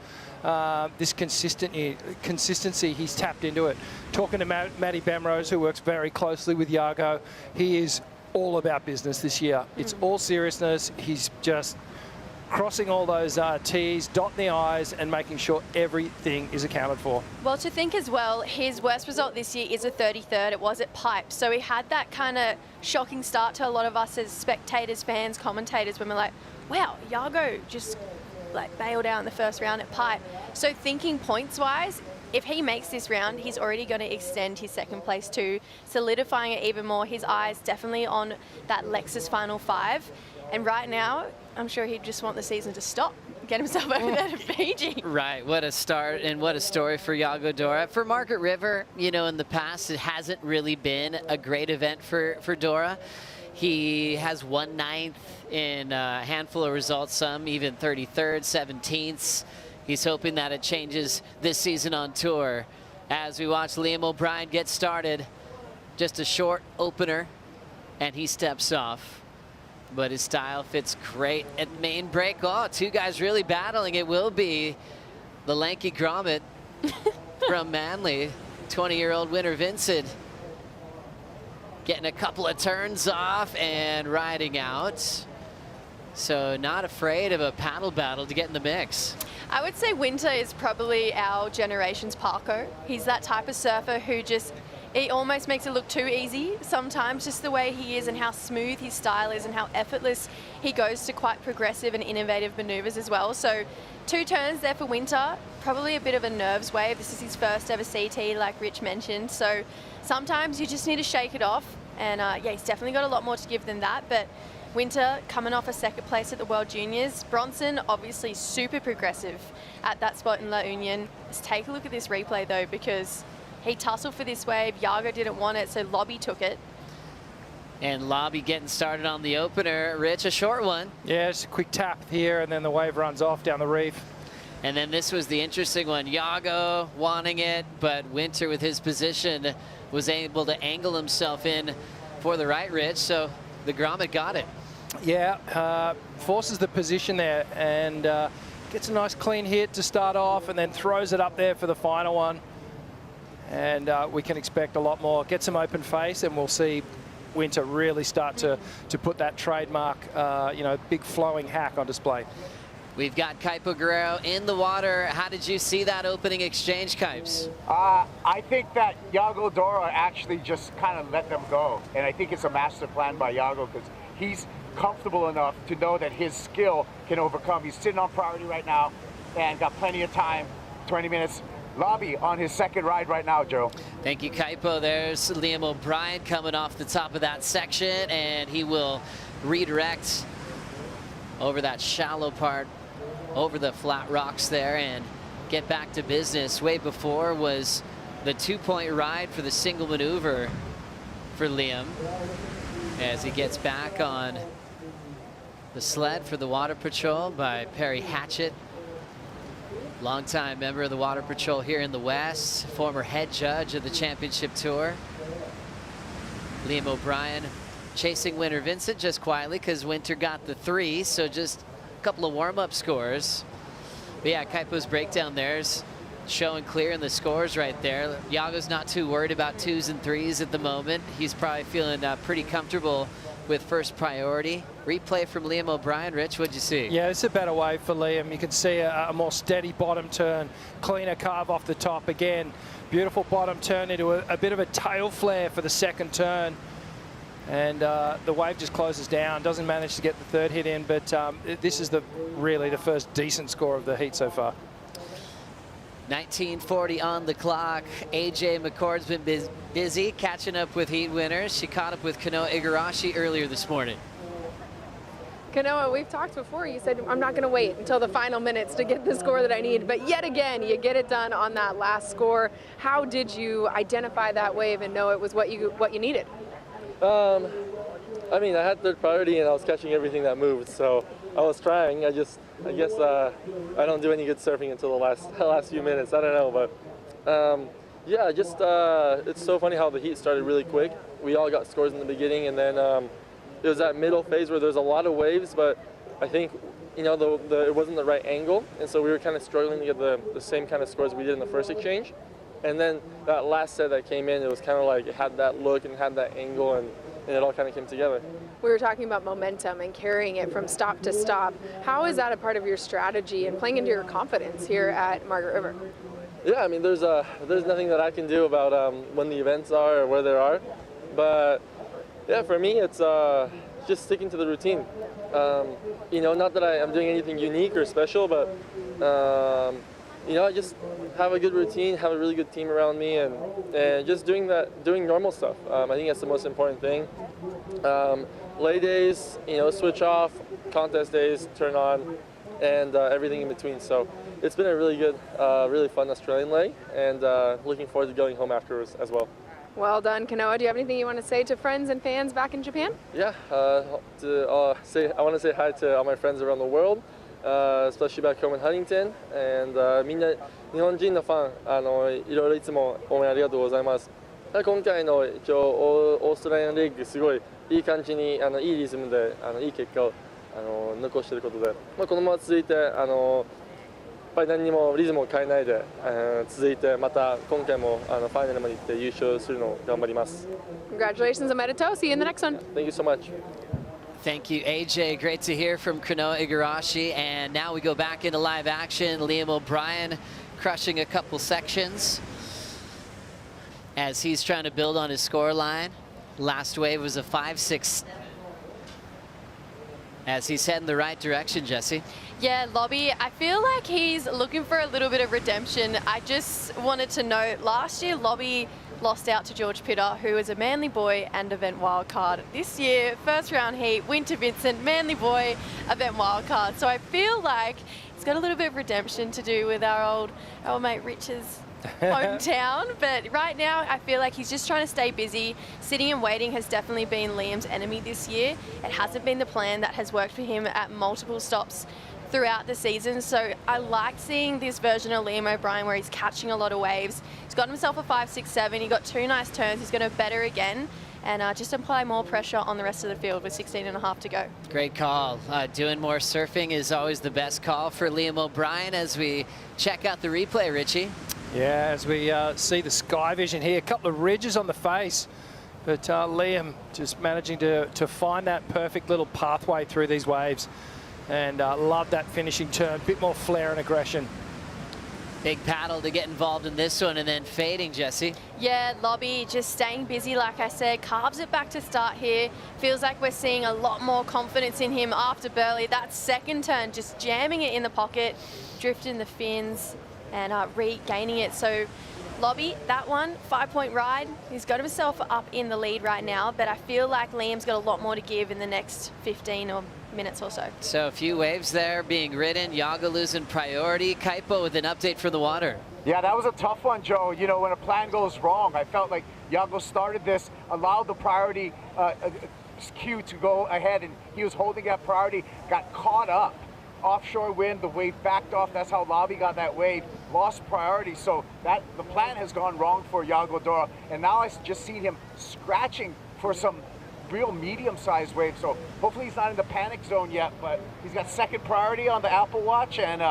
This consistency, he's tapped into it. Talking to Matty Bemrose, who works very closely with Iago, he is all about business this year. It's all seriousness. He's just crossing all those T's, dotting the I's, and making sure everything is accounted for. Well, to think as well, his worst result this year is a 33rd. It was at Pipe. So he had that kind of shocking start to a lot of us as spectators, fans, commentators, when we're like, wow, Iago just like bailed out in the first round at Pipe. So thinking points-wise, if he makes this round, he's already going to extend his second place too, solidifying it even more. His eyes definitely on that Lexus Final 5. And right now, I'm sure he'd just want the season to stop, get himself over there to Fiji. Right, what a start and what a story for Iago Dora. For Margaret River, you know, in the past, it hasn't really been a great event for Dora. He has 1/9 in a handful of results, some even 33rd, 17ths. He's hoping that it changes this season on tour. As we watch Liam O'Brien get started, just a short opener, and he steps off. But his style fits great at main break. Oh, 2 guys really battling. It will be the lanky grommet from Manly, 20-year-old winner Vincent, getting a couple of turns off and riding out. So not afraid of a paddle battle to get in the mix. I would say Winter is probably our generation's Parko. He's that type of surfer who just, he almost makes it look too easy sometimes, just the way he is and how smooth his style is and how effortless he goes to quite progressive and innovative maneuvers as well. So 2 turns there for Winter, probably a bit of a nerves wave. This is his first ever CT, like Rich mentioned. So sometimes you just need to shake it off. And yeah, he's definitely got a lot more to give than that. But Winter coming off a 2nd place at the World Juniors. Bronson, obviously super progressive at that spot in La Union. Let's take a look at this replay though, because he tussled for this wave. Iago didn't want it, so Lobby took it. And Lobby getting started on the opener. Rich, a short one. Yeah, just a quick tap here, and then the wave runs off down the reef. And then this was the interesting one. Iago wanting it, but Winter with his position was able to angle himself in for the right, Rich. So the grommet got it. Yeah, forces the position there and gets a nice clean hit to start off, and then throws it up there for the final one. And we can expect a lot more. Get some open face, and we'll see Winter really start to put that trademark, you know, big flowing hack on display. We've got Kaipo Guerrero in the water. How did you see that opening exchange, Kipes? I think that Iago Dora actually just kind of let them go. And I think it's a master plan by Iago, because he's comfortable enough to know that his skill can overcome. He's sitting on priority right now and got plenty of time, 20 minutes. Lobby on his 2nd ride right now, Joe. Thank you, Kaipo. There's Liam O'Brien coming off the top of that section, and he will redirect over that shallow part, over the flat rocks there, and get back to business. Way before was the 2-point ride for the single maneuver for Liam, as he gets back on the sled for the Water Patrol by Perry Hatchett. Longtime member of the Water Patrol here in the West, former head judge of the championship tour. Liam O'Brien chasing Winter Vincent just quietly because Winter got the 3, so just a couple of warm-up scores. But yeah, Kaipo's breakdown there's showing clear in the scores right there. Yago's not too worried about 2s and 3s at the moment. He's probably feeling pretty comfortable with first priority. Replay from Liam O'Brien. Rich, what'd you see? Yeah, it's a better wave for Liam. You can see a more steady bottom turn, cleaner carve off the top again. Beautiful bottom turn into a bit of a tail flare for the second turn. And the wave just closes down, doesn't manage to get the third hit in, but this is really the first decent score of the heat so far. 19:40 on the clock. AJ McCord's been busy catching up with heat winners. She caught up with Kanoa Igarashi earlier this morning. Kanoa, we've talked before. You said, I'm not going to wait until the final minutes to get the score that I need. But yet again, you get it done on that last score. How did you identify that wave and know it was what you needed? I mean, I had third priority and I was catching everything that moved, so I was trying. I guess I don't do any good surfing until the last few minutes. I don't know, but yeah, just it's so funny how the heat started really quick. We all got scores in the beginning, and then it was that middle phase where there's a lot of waves, but I think it wasn't the right angle, and so we were kind of struggling to get the same kind of scores we did in the first exchange. And then that last set that came in, it was kind of like it had that look and had that angle, and it all kind of came together. We were talking about momentum and carrying it from stop to stop. How is that a part of your strategy and playing into your confidence here at Margaret River? Yeah, I mean, there's nothing that I can do about when the events are or where they are, but yeah, for me, it's just sticking to the routine. Not that I'm doing anything unique or special, but I just have a good routine, have a really good team around me, and just doing normal stuff. I think that's the most important thing. Lay days, switch off, contest days, turn on, and everything in between. So it's been a really good, really fun Australian lay, and looking forward to going home afterwards as well. Well done, Kanoa. Do you have anything you want to say to friends and fans back in Japan? Yeah, I want to say hi to all my friends around the world. Especially back home in Huntington, and みんな日本人のファンいろいろいつも応援ありがとうございます。今回の一応オーストラリアンレッグすごいいい感じにいいリズムでいい結果を残していることで、このまま続いてやっぱり何にもリズムを変えないで続いてまた今回もファイナルまで行って優勝するのを頑張ります。Congratulations, Omedetou. See you in the next one. Thank you so much. Thank you, AJ. Great to hear from Kanoa Igarashi. And now we go back into live action. Liam O'Brien crushing a couple sections as he's trying to build on his score line. Last wave was a 5-6. As he's heading the right direction, Jesse. Yeah, Lobby, I feel like he's looking for a little bit of redemption. I just wanted to note, last year, Lobby lost out to George Pitter, who is a Manly boy and event wildcard. This year, first round heat, Winter Vincent, Manly boy, event wildcard. So I feel like he's got a little bit of redemption to do with our mate Rich's hometown. But right now, I feel like he's just trying to stay busy. Sitting and waiting has definitely been Liam's enemy this year. It hasn't been the plan that has worked for him at multiple stops throughout the season. So I like seeing this version of Liam O'Brien where he's catching a lot of waves. He's got himself a 5-6-7. He got 2 nice turns. He's going to better again and just apply more pressure on the rest of the field with 16.5 to go. Great call. Doing more surfing is always the best call for Liam O'Brien as we check out the replay, Richie. Yeah, as we see the sky vision here, a couple of ridges on the face, but Liam just managing to find that perfect little pathway through these waves. And love that finishing turn, bit more flair and aggression. Big paddle to get involved in this one and then fading, Jesse. Yeah, Lobby just staying busy, like I said, carves it back to start here. Feels like we're seeing a lot more confidence in him after Burley. That second turn, just jamming it in the pocket, drifting the fins and regaining it. So Lobby, that one, 5-point ride. He's got himself up in the lead right now, but I feel like Liam's got a lot more to give in the next 15 or minutes or so. So a few waves there being ridden. Yaga losing priority. Kaipo with an update from the water. Yeah, that was a tough one, Joe. When a plan goes wrong, I felt like Yago started this, allowed the priority cue to go ahead, and he was holding that priority, got caught up. offshore wind, the wave backed off. That's how Lavi got that wave, lost priority. So that the plan has gone wrong for Yago Dora. And now I just see him scratching for some real medium-sized waves. So hopefully he's not in the panic zone yet, but he's got second priority on the Apple Watch and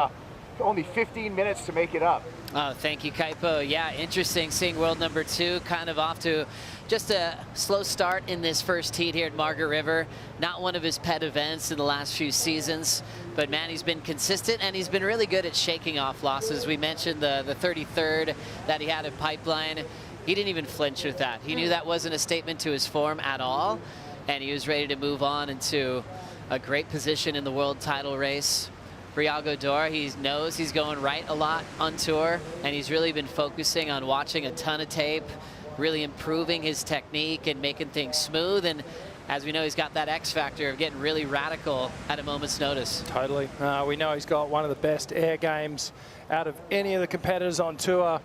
only 15 minutes to make it up. Oh, thank you, Kaipo. Yeah, interesting seeing world number 2 kind of off to just a slow start in this first heat here at Margaret River. Not one of his pet events in the last few seasons, but man, he's been consistent and he's been really good at shaking off losses. We mentioned the 33rd that he had at Pipeline. He didn't even flinch with that. He knew that wasn't a statement to his form at all, and he was ready to move on into a great position in the world title race. For Yago Dora, he knows he's going right a lot on tour, and he's really been focusing on watching a ton of tape, really improving his technique and making things smooth. And as we know, he's got that X factor of getting really radical at a moment's notice. Totally. We know he's got one of the best air games out of any of the competitors on tour,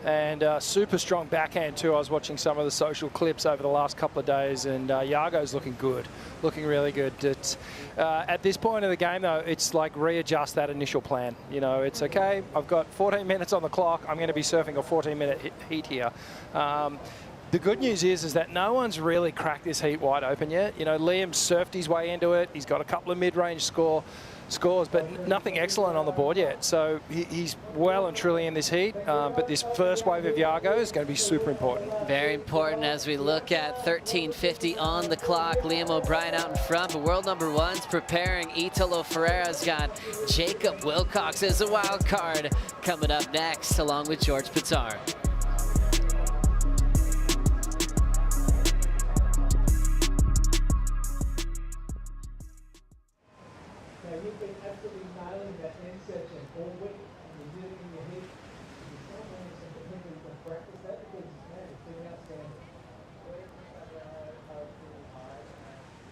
and super strong backhand too. I was watching some of the social clips over the last couple of days, and Yago's looking good, looking really good. It's, at this point of the game though, it's like readjust that initial plan. You know, it's okay, I've got 14 minutes on the clock, I'm going to be surfing a 14-minute heat here. The good news is that no one's really cracked this heat wide open yet. You know, Liam's surfed his way into it, he's got a couple of mid-range scores, but nothing excellent on the board yet. So he's well and truly in this heat, but this first wave of Yago is going to be super important. Very important as we look at 13:50 on the clock. Liam O'Brien out in front, but world number 1's preparing. Italo Ferreira's got Jacob Wilcox as a wild card coming up next, along with George Pitar. You've been absolutely nailing that end section all week, and you did it in your head. You're still doing some potential to practice that because man, it's been outstanding.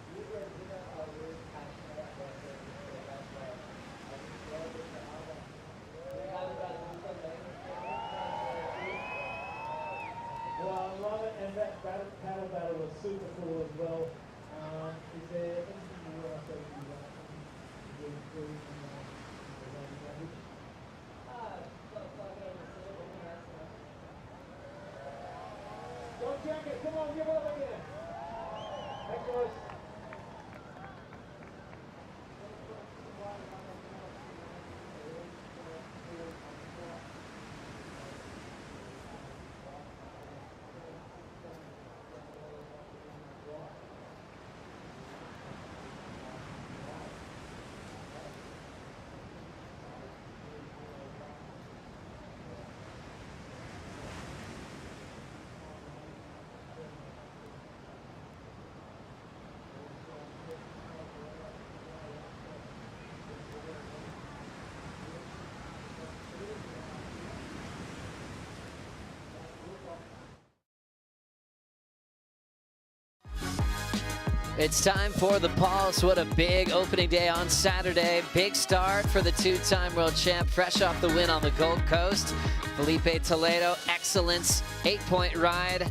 You guys are really passionate about this. Well, I love it, and that paddle battle was super cool as well. Is there anything you want to say to you? Don't jack it, come on, give it up again. Thanks, boys. It's time for the Pulse. What a big opening day on Saturday. Big start for the 2-time world champ, fresh off the win on the Gold Coast. Felipe Toledo, excellence, 8-point ride.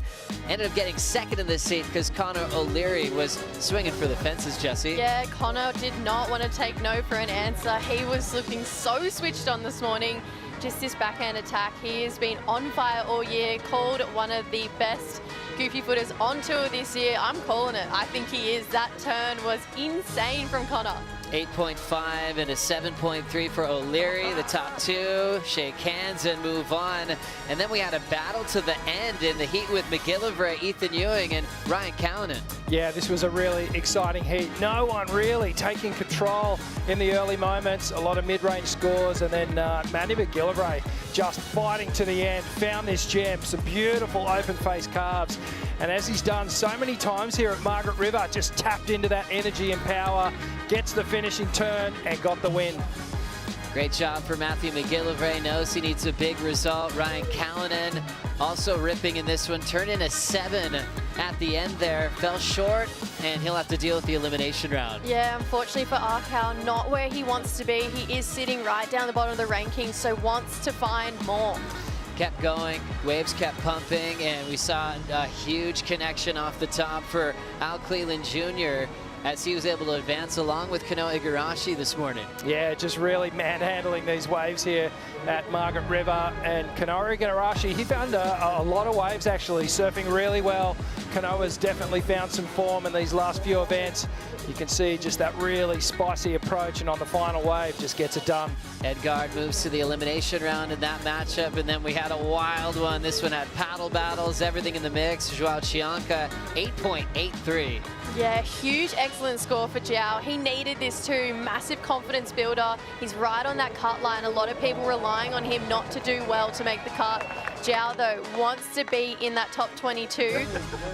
Ended up getting second in this heat because Connor O'Leary was swinging for the fences, Jesse. Yeah, Connor did not want to take no for an answer. He was looking so switched on this morning. Just this backhand attack. He has been on fire all year, called one of the best goofy footers on tour this year. I'm calling it. I think he is. That turn was insane from Connor. 8.5 and a 7.3 for O'Leary. The top two shake hands and move on. And then we had a battle to the end in the heat with McGillivray, Ethan Ewing, and Ryan Callanan. Yeah, this was a really exciting heat. No one really taking control in the early moments. A lot of mid-range scores, and then Manny McGillivray just fighting to the end. Found this gem, some beautiful open-face carves. And as he's done so many times here at Margaret River, just tapped into that energy and power, gets the finishing turn, and got the win. Great job for Matthew McGillivray. Knows he needs a big result. Ryan Callanan also ripping in this one. Turned in a 7 at the end there. Fell short, and he'll have to deal with the elimination round. Yeah, unfortunately for Arkau, not where he wants to be. He is sitting right down the bottom of the rankings, so wants to find more. Kept going, waves kept pumping, and we saw a huge connection off the top for Al Cleland Jr. as he was able to advance along with Kanoa Igarashi this morning. Yeah, just really manhandling these waves here at Margaret River. And Kanoa Igarashi, he found a lot of waves actually, surfing really well. Kanoa's definitely found some form in these last few events. You can see just that really spicy approach, and on the final wave just gets it done. Edgard moves to the elimination round in that matchup, and then we had a wild one. This one had paddle battles, everything in the mix. Joao Chianca, 8.83. Yeah, huge, excellent score for Joao. He needed this too. Massive confidence builder. He's right on that cut line. A lot of people relying on him not to do well to make the cut. Joao, though, wants to be in that top 22.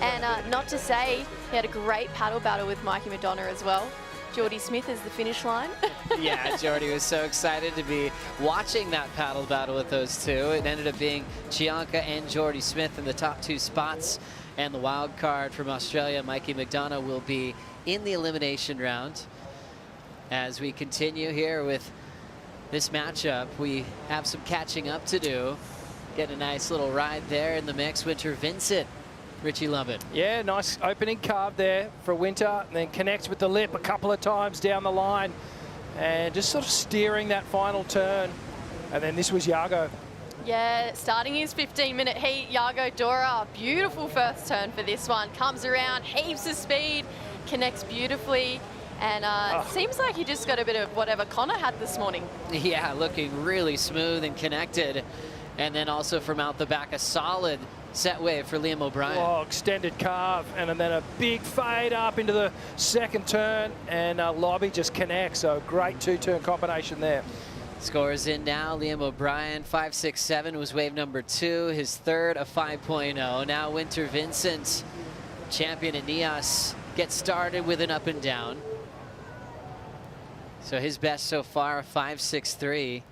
And not to say, he had a great paddle battle with Mikey Madonna as well. Geordie Smith is the finish line. Yeah, Geordie was so excited to be watching that paddle battle with those two. It ended up being Chianca and Geordie Smith in the top 2 spots. And the wild card from Australia, Mikey McDonough, will be in the elimination round. As we continue here with this matchup, we have some catching up to do. Get a nice little ride there in the mix. Winter Vincent, Richie Lumbin. Yeah, nice opening carve there for Winter, and then connects with the lip a couple of times down the line, and just sort of steering that final turn. And then this was Iago. Yeah, starting his 15-minute heat, Iago Dora, beautiful first turn for this one. Comes around, heaps of speed, connects beautifully, and seems like he just got a bit of whatever Connor had this morning. Yeah, looking really smooth and connected. And then also from out the back, a solid set wave for Liam O'Brien. Oh, extended carve, and then a big fade up into the second turn, and Lobby just connects. So great 2-turn combination there. Scores in now. Liam O'Brien, 5.67 was wave number 2. His third, a 5.0. Now Winter Vincent, champion at Nias, gets started with an up and down. So his best so far, a 5.63.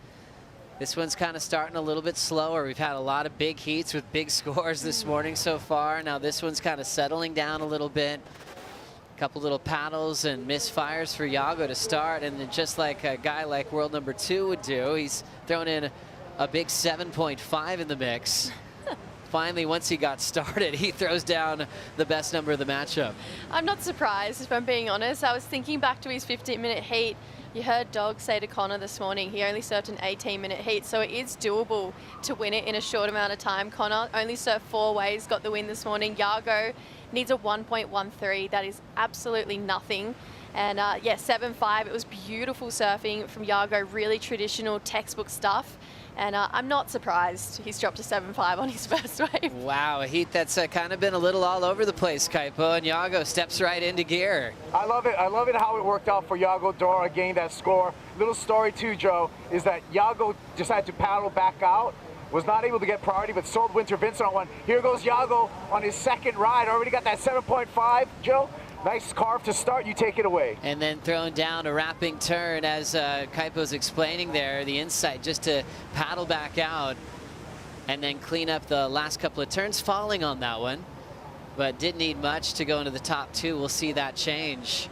This one's kind of starting a little bit slower. We've had a lot of big heats with big scores this morning so far. Now this one's kind of settling down a little bit. Couple little paddles and misfires for Iago to start, and then just like a guy like world number 2 would do, he's thrown in a big 7.5 in the mix. Finally, once he got started, he throws down the best number of the matchup. I'm not surprised, if I'm being honest. I was thinking back to his 15-minute heat. You heard Dog say to Connor this morning, he only surfed an 18-minute heat, so it is doable to win it in a short amount of time. Connor only surfed 4 waves, got the win this morning. Iago needs a 1.13. That is absolutely nothing. And yeah, 7.5. It was beautiful surfing from Iago, really traditional textbook stuff. And I'm not surprised he's dropped a 7.5 on his first wave. Wow, a heat that's kind of been a little all over the place, Kaipo, and Iago steps right into gear. I love it. I love it how it worked out for Iago Dora getting that score. Little story too, Joe, is that Iago decided to paddle back out, was not able to get priority, but sold Winter Vincent on one. Here goes Iago on his second ride. Already got that 7.5, Joe. Nice carve to start. You take it away. And then throwing down a wrapping turn, as Kaipo's explaining there, the insight just to paddle back out and then clean up the last couple of turns, falling on that one, but didn't need much to go into the top 2. We'll see that change.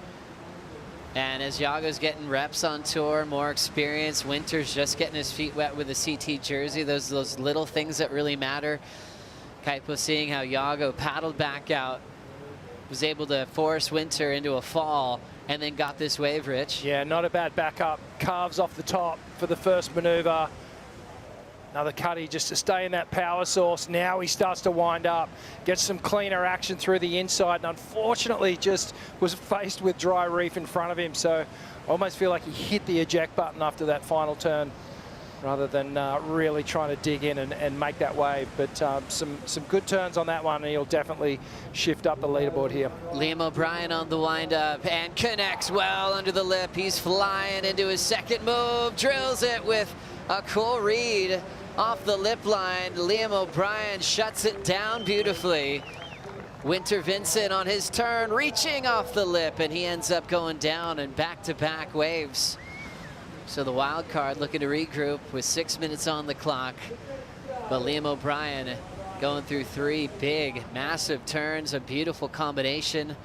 And as Iago's getting reps on tour, more experience, Winter's just getting his feet wet with a CT jersey, those little things that really matter. Kaipo seeing how Iago paddled back out, was able to force Winter into a fall, and then got this wave, Rich. Yeah, not a bad backup. Carves off the top for the first maneuver. Another cutty just to stay in that power source. Now he starts to wind up, gets some cleaner action through the inside, and unfortunately just was faced with dry reef in front of him. So I almost feel like he hit the eject button after that final turn, rather than really trying to dig in and make that wave. But some good turns on that one, and he'll definitely shift up the leaderboard here. Liam O'Brien on the wind-up and connects well under the lip. He's flying into his second move, drills it with a cool read off the lip line. Liam O'Brien shuts it down beautifully. Winter Vincent on his turn, reaching off the lip, and he ends up going down and back-to-back waves. So the wild card looking to regroup with 6 minutes on the clock. But Liam O'Brien going through 3 big, massive turns, a beautiful combination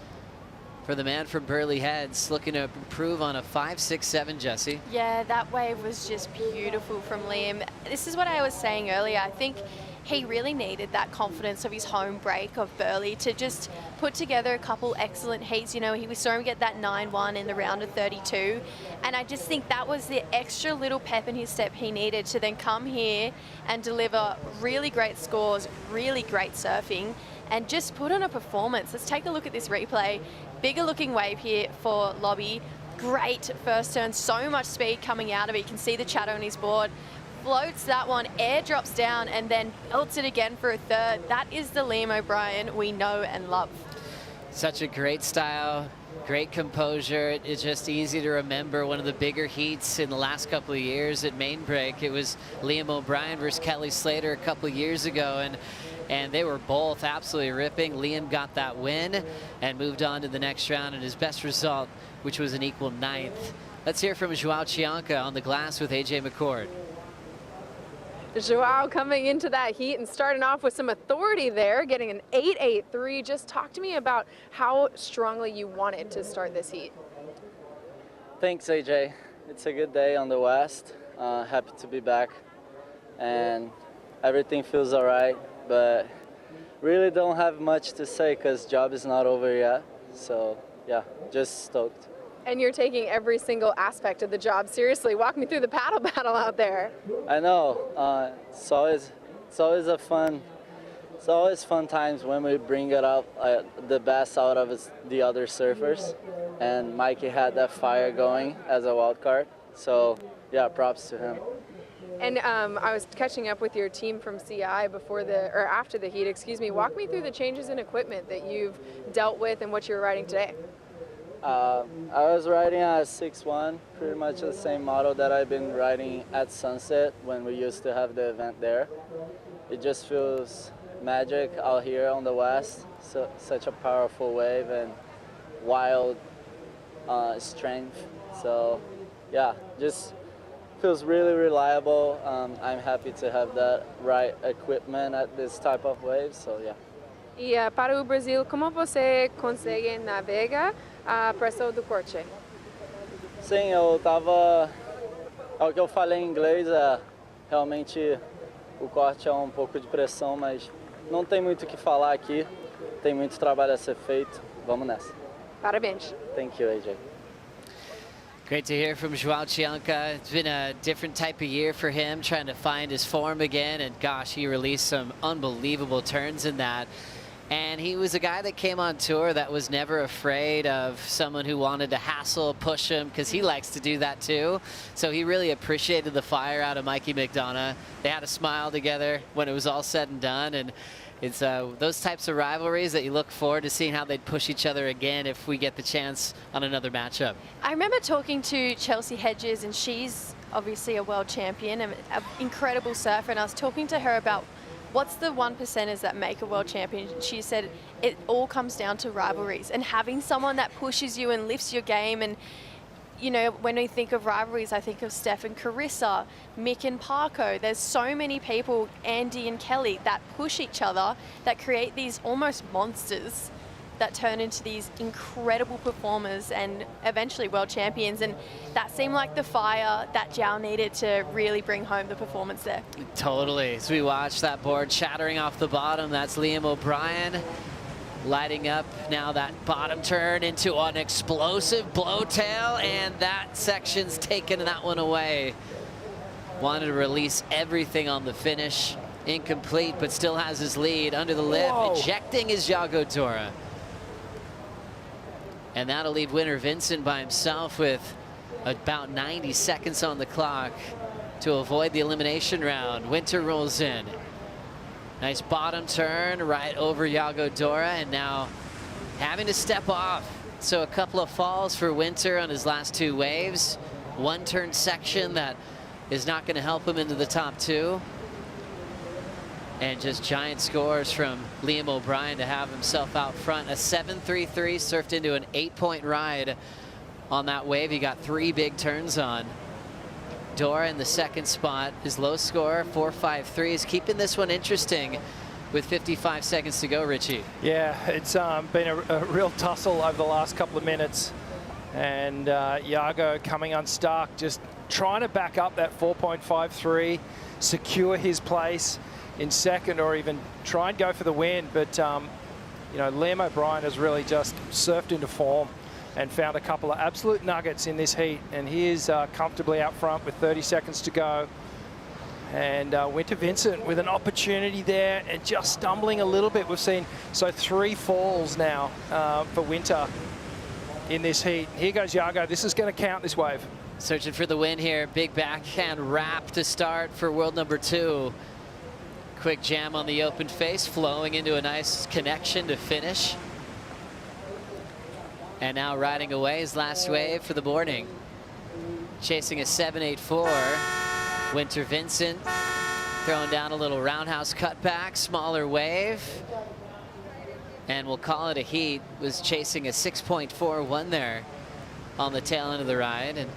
for the man from Burleigh Heads, looking to improve on a 5.67, Jesse. Yeah, that wave was just beautiful from Liam. This is what I was saying earlier. I think he really needed that confidence of his home break of Burleigh to just put together a couple excellent heats. You know, we saw him get that 9-1 in the round of 32, and I just think that was the extra little pep in his step he needed to then come here and deliver really great scores, really great surfing, and just put on a performance. Let's take a look at this replay. Bigger looking wave here for Lobby. Great first turn, so much speed coming out of it. You can see the chatter on his board. Floats that one, air drops down, and then belts it again for a third. That is the Liam O'Brien we know and love. Such a great style, great composure. It's just easy to remember one of the bigger heats in the last couple of years at main break. It was Liam O'Brien versus Kelly Slater a couple of years ago, and they were both absolutely ripping. Liam got that win and moved on to the next round, and his best result, which was an equal 9th. Let's hear from Joao Chianca on the glass with AJ McCord. Joao coming into that heat and starting off with some authority there, getting an 8.83. Just talk to me about how strongly you wanted to start this heat. Thanks, AJ. It's a good day on the West. Happy to be back, and everything feels all right, but really don't have much to say because job is not over yet. So yeah, just stoked. And you're taking every single aspect of the job seriously. Walk me through the paddle battle out there. I know. It's always fun times when we bring it up the best out of the other surfers. And Mikey had that fire going as a wild card. So yeah, props to him. And I was catching up with your team from CI after the heat, excuse me. Walk me through the changes in equipment that you've dealt with and what you're riding today. I was riding a 6.1, pretty much the same model that I've been riding at Sunset when we used to have the event there. It just feels magic out here on the West. So, such a powerful wave and wild strength. So yeah, just feels really reliable. I'm happy to have that right equipment at this type of wave, so yeah. E para o Brasil, como você consegue navegar a pressão do corte? Sim, eu tava... É o que eu falei em inglês, realmente o corte é um pouco de pressão, mas não tem muito o que falar aqui. Tem muito trabalho a ser feito. Vamos nessa. Parabéns. Thank you, AJ. Great to hear from Joao Chianca. It's been a different type of year for him, trying to find his form again, and gosh, he released some unbelievable turns in that. And he was a guy that came on tour that was never afraid of someone who wanted to hassle, push him, because he likes to do that too. So he really appreciated the fire out of Mikey McDonough. They had a smile together when it was all said and done. And it's those types of rivalries that you look forward to seeing how they'd push each other again if we get the chance on another matchup. I remember talking to Chelsea Hedges, and she's obviously a world champion, an incredible surfer, and I was talking to her about what's the 1%ers that make a world champion. She said it all comes down to rivalries and having someone that pushes you and lifts your game. And you know, when we think of rivalries, I think of Steph and Carissa, Mick and Parko. There's so many people, Andy and Kelly, that push each other, that create these almost monsters that turn into these incredible performers and eventually world champions. And that seemed like the fire that Joao needed to really bring home the performance there. Totally. As we watch that board shattering off the bottom, that's Liam O'Brien lighting up now that bottom turn into an explosive blowtail, and that section's taken that one away. Wanted to release everything on the finish. Incomplete, but still has his lead under the lip. Whoa. Ejecting is Yago Dora. And that'll leave winner Vincent by himself with about 90 seconds on the clock to avoid the elimination round. Winter rolls in. Nice bottom turn right over Yago Dora, and now having to step off. So a couple of falls for Winter on his last two waves. One turn section that is not going to help him into the top two. And just giant scores from Liam O'Brien to have himself out front. A 7.33 surfed into an 8-point ride on that wave. He got three big turns on. Dora in the second spot. His low score, 4.53, is keeping this one interesting with 55 seconds to go, Richie. Yeah, it's been a real tussle over the last couple of minutes. And Yago coming unstuck, just trying to back up that 4.53, secure his place in second, or even try and go for the win. But, you know, Liam O'Brien has really just surfed into form and found a couple of absolute nuggets in this heat. And he is comfortably out front with 30 seconds to go. And Winter Vincent with an opportunity there and just stumbling a little bit. We've seen, so 3 falls now for Winter in this heat. Here goes Yago. This is going to count, this wave. Searching for the win here. Big backhand wrap to start for world number 2. Quick jam on the open face, flowing into a nice connection to finish. And now riding away his last wave for the morning. Chasing a 7.84. Winter Vincent throwing down a little roundhouse cutback, smaller wave. And we'll call it a heat. Was chasing a 6.41 there on the tail end of the ride. And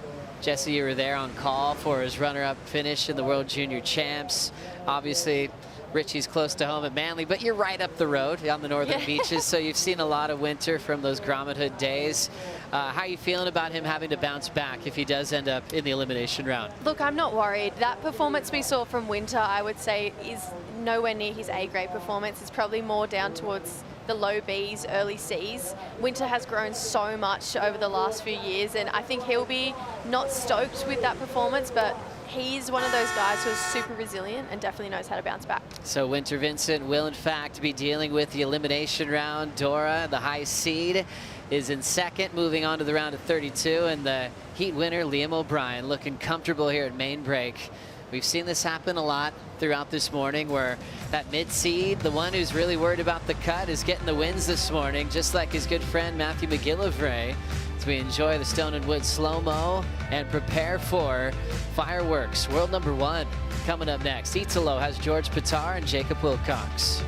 Jesse, you were there on call for his runner-up finish in the World Junior Champs. Obviously, Richie's close to home at Manly, but you're right up the road on the northern beaches, so you've seen a lot of Winter from those Grommet Hood days. How are you feeling about him having to bounce back if he does end up in the elimination round? Look, I'm not worried. That performance we saw from Winter, I would say, is nowhere near his A-grade performance. It's probably more down towards the low Bs, early Cs. Winter has grown so much over the last few years, and I think he'll be not stoked with that performance, but he's one of those guys who's super resilient and definitely knows how to bounce back. So Winter Vincent will in fact be dealing with the elimination round. Dora, the high seed, is in second, moving on to the round of 32, and the heat winner, Liam O'Brien, looking comfortable here at main break. We've seen this happen a lot throughout this morning, where that mid-seed, the one who's really worried about the cut, is getting the wins this morning, just like his good friend Matthew McGillivray. As we enjoy the Stone and Wood slow-mo and prepare for fireworks. World number 1 coming up next. Italo has George Pitar and Jacob Wilcox.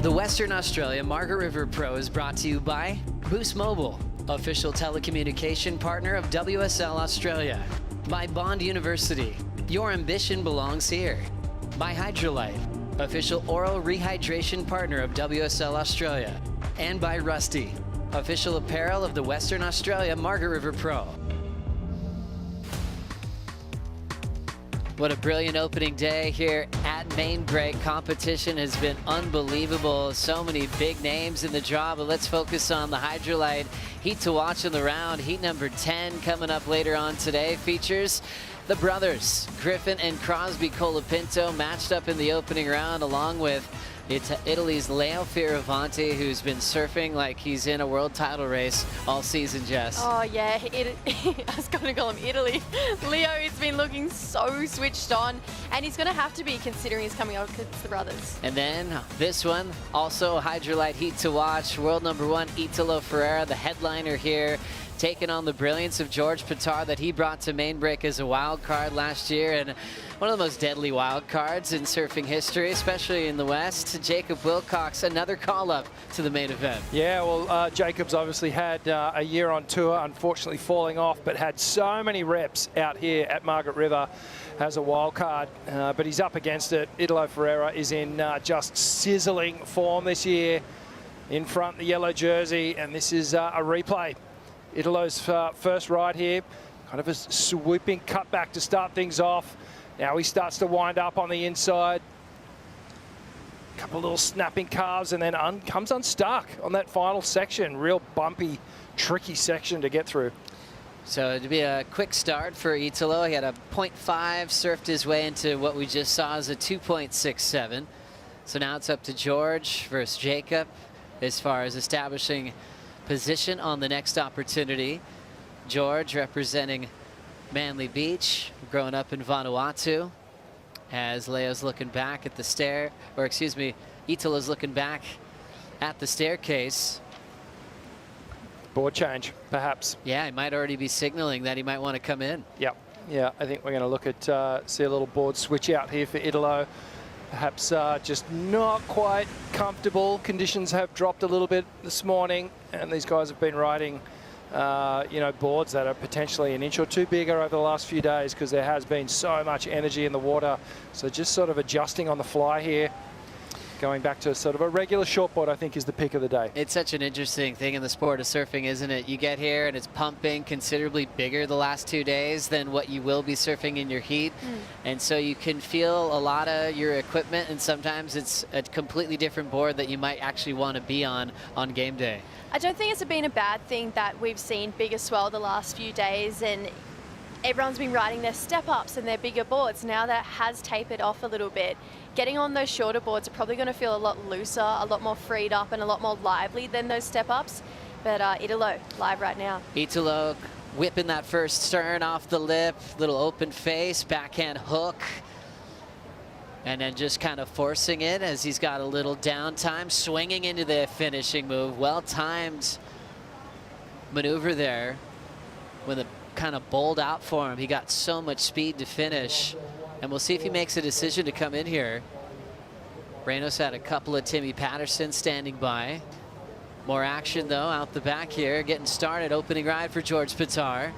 The Western Australia Margaret River Pro is brought to you by Boost Mobile, official telecommunication partner of WSL Australia. By Bond University, your ambition belongs here. By Hydrolite, official oral rehydration partner of WSL Australia. And by Rusty, official apparel of the Western Australia Margaret River Pro. What a brilliant opening day here at main break. Competition has been unbelievable. So many big names in the draw, but let's focus on the Hydrolite heat to watch in the round. Heat number 10 coming up later on today features the brothers, Griffin and Crosby Colapinto, matched up in the opening round along with Italy's Leo Fioravanti, who's been surfing like he's in a world title race all season, Jess. Oh yeah, I was going to call him Italy. Leo has been looking so switched on, and he's going to have to be considering he's coming out against the brothers. And then this one, also a Hydrolite heat to watch. World number 1, Italo Ferreira, the headliner here, taking on the brilliance of George Pitar that he brought to main break as a wild card last year, and one of the most deadly wild cards in surfing history, especially in the West. Jacob Wilcox, another call-up to the main event. Yeah, well, Jacob's obviously had a year on tour, unfortunately falling off, but had so many reps out here at Margaret River as a wild card, but he's up against it. Italo Ferreira is in just sizzling form this year. In front, the yellow jersey, and this is a replay. Italo's first ride here, kind of a swooping cutback to start things off. Now he starts to wind up on the inside. A couple of little snapping calves, and then comes unstuck on that final section. Real bumpy, tricky section to get through. So it'd be a quick start for Italo. He had a 0.5, surfed his way into what we just saw as a 2.67. So now it's up to George versus Jacob as far as establishing position on the next opportunity. George representing Manly Beach, growing up in Vanuatu, as Leo's looking back at the stair, or excuse me, Italo's looking back at the staircase. Board change, perhaps. Yeah, he might already be signaling that he might want to come in. Yep. Yeah, I think we're going to look at, see a little board switch out here for Italo. Perhaps just not quite comfortable. Conditions have dropped a little bit this morning, and these guys have been riding, you know, boards that are potentially an inch or two bigger over the last few days because there has been so much energy in the water. So just sort of adjusting on the fly here. Going back to sort of a regular shortboard, I think, is the pick of the day. It's such an interesting thing in the sport of surfing, isn't it? You get here and it's pumping considerably bigger the last 2 days than what you will be surfing in your heat. And so you can feel a lot of your equipment, and sometimes it's a completely different board that you might actually want to be on game day. I don't think it's been a bad thing that we've seen bigger swell the last few days, and everyone's been riding their step-ups and their bigger boards. Now that has tapered off a little bit. Getting on those shorter boards are probably going to feel a lot looser, a lot more freed up, and a lot more lively than those step-ups. But Italo, live right now. Italo whipping that first stern off the lip, little open face, backhand hook. And then just kind of forcing it as he's got a little downtime, swinging into the finishing move. Well-timed maneuver there with a kind of bowled out for him. He got so much speed to finish, and we'll see if he makes a decision to come in here. Reynos had a couple of Timmy Patterson standing by. More action though out the back here, getting started. Opening ride for George Pitar.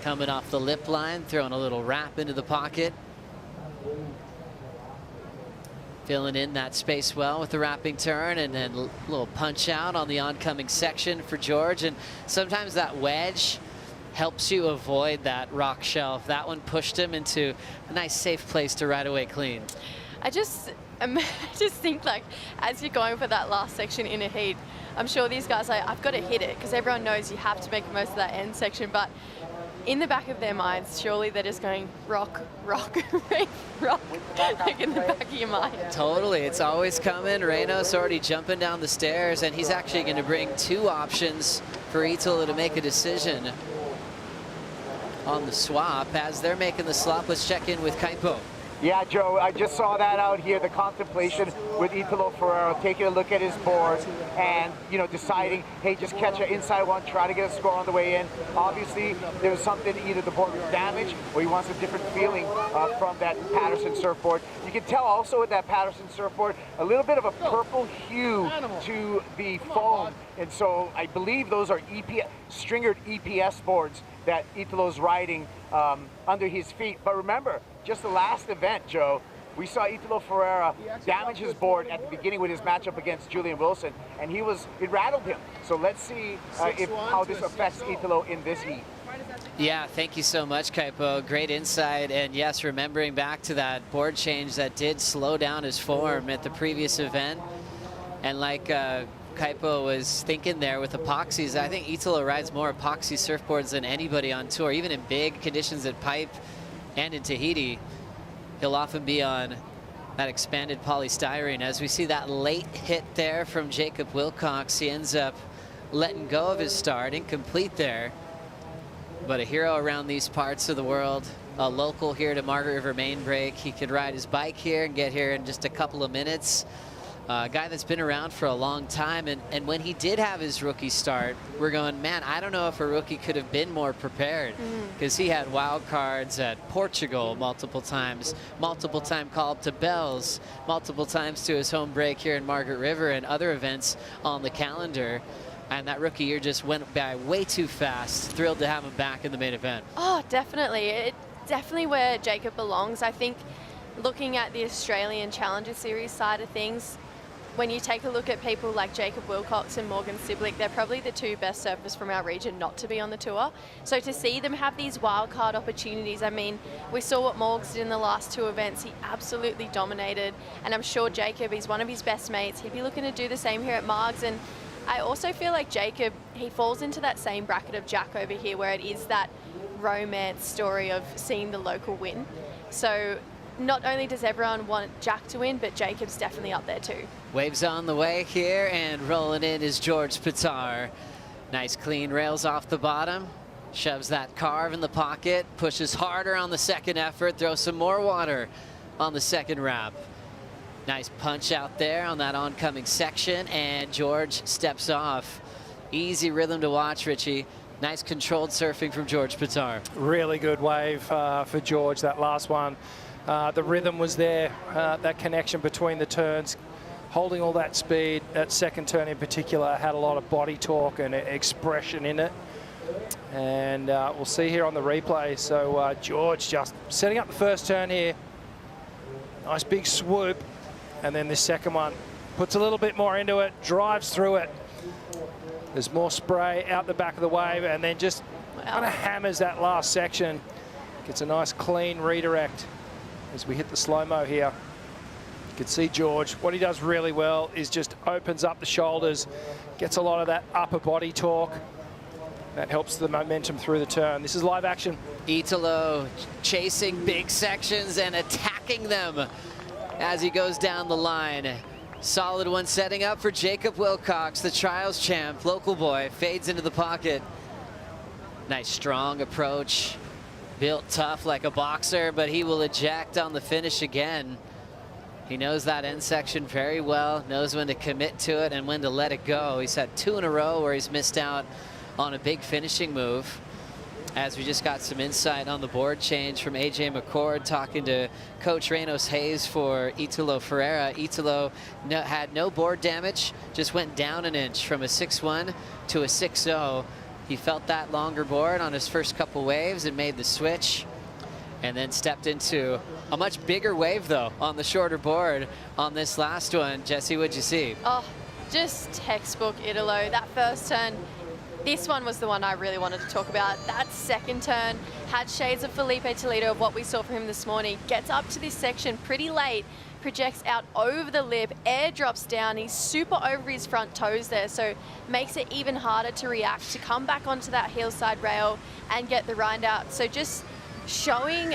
Coming off the lip line, throwing a little wrap into the pocket. Filling in that space well with the wrapping turn, and then a little punch out on the oncoming section for George. And sometimes that wedge helps you avoid that rock shelf. That one pushed him into a nice safe place to ride away clean. I just think, like, as you're going for that last section in a heat, I'm sure these guys are like, I've got to hit it, because everyone knows you have to make most of that end section, but in the back of their minds, surely they're just going rock, rock, rock, like in the back of your mind. Totally, it's always coming. Reynos already jumping down the stairs, and he's actually going to bring two options for Italo to make a decision on the swap. As they're making the swap, let's check in with Kaipo. Yeah, Joe, I just saw that out here, the contemplation with Italo Ferreira, taking a look at his board and, you know, deciding, hey, just catch an inside one, try to get a score on the way in. Obviously, there was something, either the board was damaged or he wants a different feeling from that Patterson surfboard. You can tell also with that Patterson surfboard, a little bit of a purple hue to the foam. And so I believe those are stringered EPS boards that Italo's riding under his feet. But remember, just the last event, Joe, we saw Italo Ferreira damage his board at the beginning with his matchup against Julian Wilson, and it rattled him. So let's see how this affects Italo in this heat. Yeah, thank you so much, Kaipo. Great insight. And yes, remembering back to that board change that did slow down his form at the previous event. And like Kaipo was thinking there with epoxies, I think Italo rides more epoxy surfboards than anybody on tour, even in big conditions at Pipe and in Tahiti. He'll often be on that expanded polystyrene. As we see that late hit there from Jacob Wilcox, he ends up letting go of his start, incomplete there. But a hero around these parts of the world, a local here to Margaret River main break. He could ride his bike here and get here in just a couple of minutes. A guy that's been around for a long time, and when he did have his rookie start, we're going, man, I don't know if a rookie could have been more prepared, because he had wild cards at Portugal multiple times, multiple time call up to Bells, multiple times to his home break here in Margaret River and other events on the calendar. And that rookie year just went by way too fast. Thrilled to have him back in the main event. Oh, definitely. It's definitely where Jacob belongs. I think looking at the Australian Challenger Series side of things, when you take a look at people like Jacob Wilcox and Morgan Siblick, they're probably the two best surfers from our region not to be on the tour. So to see them have these wildcard opportunities, I mean, we saw what Morgs did in the last two events. He absolutely dominated. And I'm sure Jacob, he's one of his best mates. He'd be looking to do the same here at Margs. And I also feel like Jacob, he falls into that same bracket of Jack over here, where it is that romance story of seeing the local win. So not only does everyone want Jack to win, but Jacob's definitely up there too. Waves on the way here, and rolling in is George Pitar. Nice clean rails off the bottom. Shoves that carve in the pocket, pushes harder on the second effort, throws some more water on the second wrap. Nice punch out there on that oncoming section, and George steps off. Easy rhythm to watch, Richie. Nice controlled surfing from George Pitar. Really good wave for George, that last one. The rhythm was there, that connection between the turns, holding all that speed. That second turn in particular had a lot of body torque and expression in it. And we'll see here on the replay. So George just setting up the first turn here. Nice big swoop. And then this second one puts a little bit more into it, drives through it. There's more spray out the back of the wave, and then just kind of hammers that last section. Gets a nice clean redirect as we hit the slow-mo here. You can see George, what he does really well is just opens up the shoulders, gets a lot of that upper body torque. That helps the momentum through the turn. This is live action. Italo chasing big sections and attacking them as he goes down the line. Solid one setting up for Jacob Wilcox, the trials champ, local boy, fades into the pocket. Nice strong approach, built tough like a boxer, but he will eject on the finish again. He knows that end section very well, knows when to commit to it and when to let it go. He's had two in a row where he's missed out on a big finishing move. As we just got some insight on the board change from AJ McCord talking to Coach Reynos Hayes for Italo Ferreira. Italo had no board damage, just went down an inch from a 6-1 to a 6-0. He felt that longer board on his first couple waves and made the switch, and then stepped into a much bigger wave though on the shorter board on this last one. Jesse, what'd you see? Oh, just textbook Italo. That first turn, this one was the one I really wanted to talk about. That second turn had shades of Felipe Toledo of what we saw from him this morning. Gets up to this section pretty late, projects out over the lip, air drops down. He's super over his front toes there, so makes it even harder to react, to come back onto that hillside rail and get the rind out. So just showing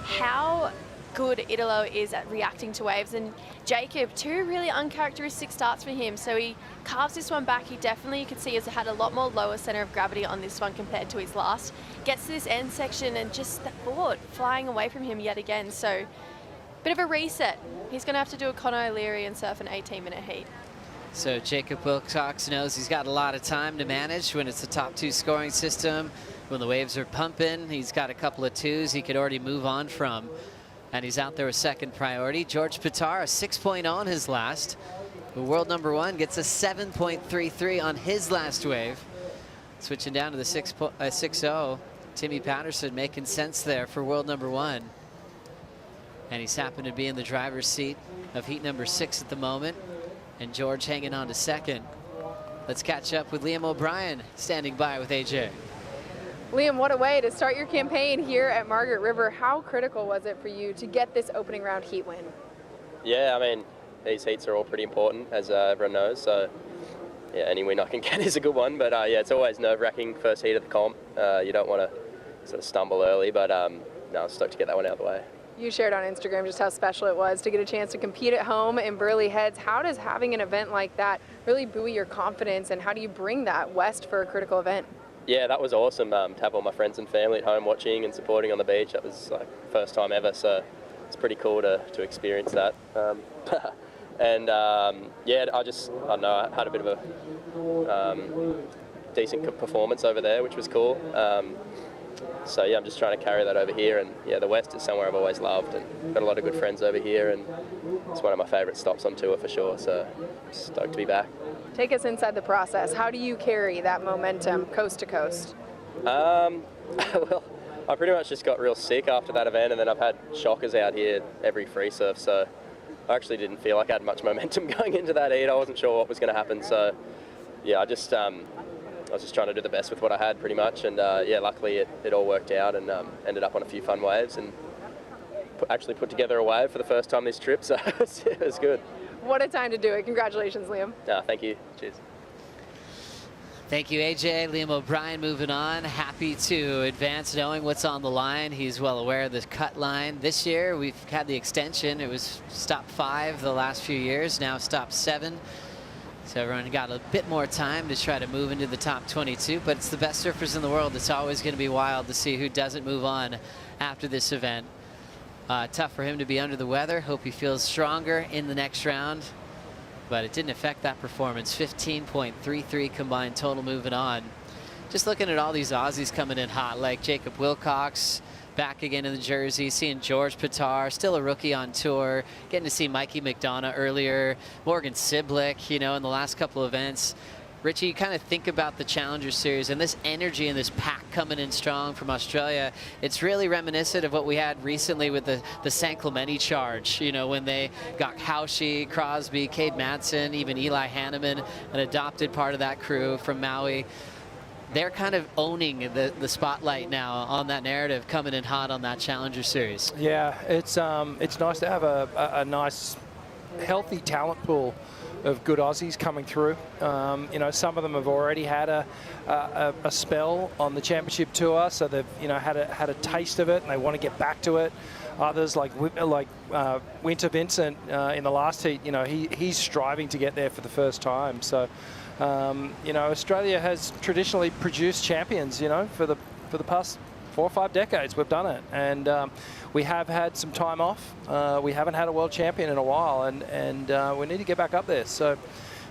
how good Italo is at reacting to waves. And Jacob, two really uncharacteristic starts for him. So he carves this one back. He definitely, you could see, has had a lot more lower center of gravity on this one compared to his last. Gets to this end section and just that board flying away from him yet again. So bit of a reset. He's going to have to do a Conor O'Leary and surf an 18-minute heat. So Jacob Wilcox knows he's got a lot of time to manage when it's a top two scoring system. When the waves are pumping, he's got a couple of twos he could already move on from. And he's out there with second priority. George Pitar, a 6.0 on his last. The world number one gets a 7.33 on his last wave. Switching down to the 6.0. Timmy Patterson making sense there for world number one. And he's happened to be in the driver's seat of heat number 6 at the moment. And George hanging on to second. Let's catch up with Liam O'Brien standing by with AJ. Liam, what a way to start your campaign here at Margaret River. How critical was it for you to get this opening round heat win? Yeah, I mean, these heats are all pretty important, as everyone knows. So, yeah, any win I can get is a good one. But, yeah, it's always nerve-wracking first heat of the comp. You don't want to sort of stumble early, but no, I'm stoked to get that one out of the way. You shared on Instagram just how special it was to get a chance to compete at home in Burleigh Heads. How does having an event like that really buoy your confidence, and how do you bring that west for a critical event? Yeah, that was awesome to have all my friends and family at home watching and supporting on the beach. That was like first time ever, so it's pretty cool to experience that. And yeah, I don't know, I had a bit of a decent performance over there, which was cool. So yeah, I'm just trying to carry that over here, and yeah, the West is somewhere I've always loved, and got a lot of good friends over here, and it's one of my favourite stops on tour for sure, so stoked to be back. Take us inside the process. How do you carry that momentum coast to coast? Well, I pretty much just got real sick after that event, and then I've had shockers out here every free surf, so I actually didn't feel like I had much momentum going into that heat. I wasn't sure what was going to happen, so yeah, I was just trying to do the best with what I had pretty much, and yeah, luckily it all worked out, and ended up on a few fun waves, and actually put together a wave for the first time this trip, so it was good. What a time to do it. Congratulations, Liam. Thank you. Cheers. Thank you, AJ. Liam O'Brien moving on. Happy to advance knowing what's on the line. He's well aware of the cut line. This year, we've had the extension. It was stop 5 the last few years, now stop 7. So everyone got a bit more time to try to move into the top 22, but it's the best surfers in the world. It's always going to be wild to see who doesn't move on after this event. Tough for him to be under the weather. Hope he feels stronger in the next round. But it didn't affect that performance. 15.33 combined total moving on. Just looking at all these Aussies coming in hot, like Jacob Wilcox, back again in the jersey, seeing George Pitar, still a rookie on tour, getting to see Mikey McDonough earlier, Morgan Siblick, you know, in the last couple of events. Richie, you kind of think about the Challenger Series and this energy and this pack coming in strong from Australia. It's really reminiscent of what we had recently with the San Clemente charge, you know, when they got Hauschie, Crosby, Cade Madsen, even Eli Hanneman, an adopted part of that crew from Maui. They're kind of owning the spotlight now on that narrative, coming in hot on that Challenger Series. Yeah, it's nice to have a nice, healthy talent pool of good Aussies coming through. You know, some of them have already had a spell on the championship tour, so they've had a taste of it and they want to get back to it. Others like Winter Vincent in the last heat, you know, he's striving to get there for the first time. So you know, Australia has traditionally produced champions. You know, for the past 4 or 5 decades we've done it, and we have had some time off. We haven't had a world champion in a while, and we need to get back up there. So,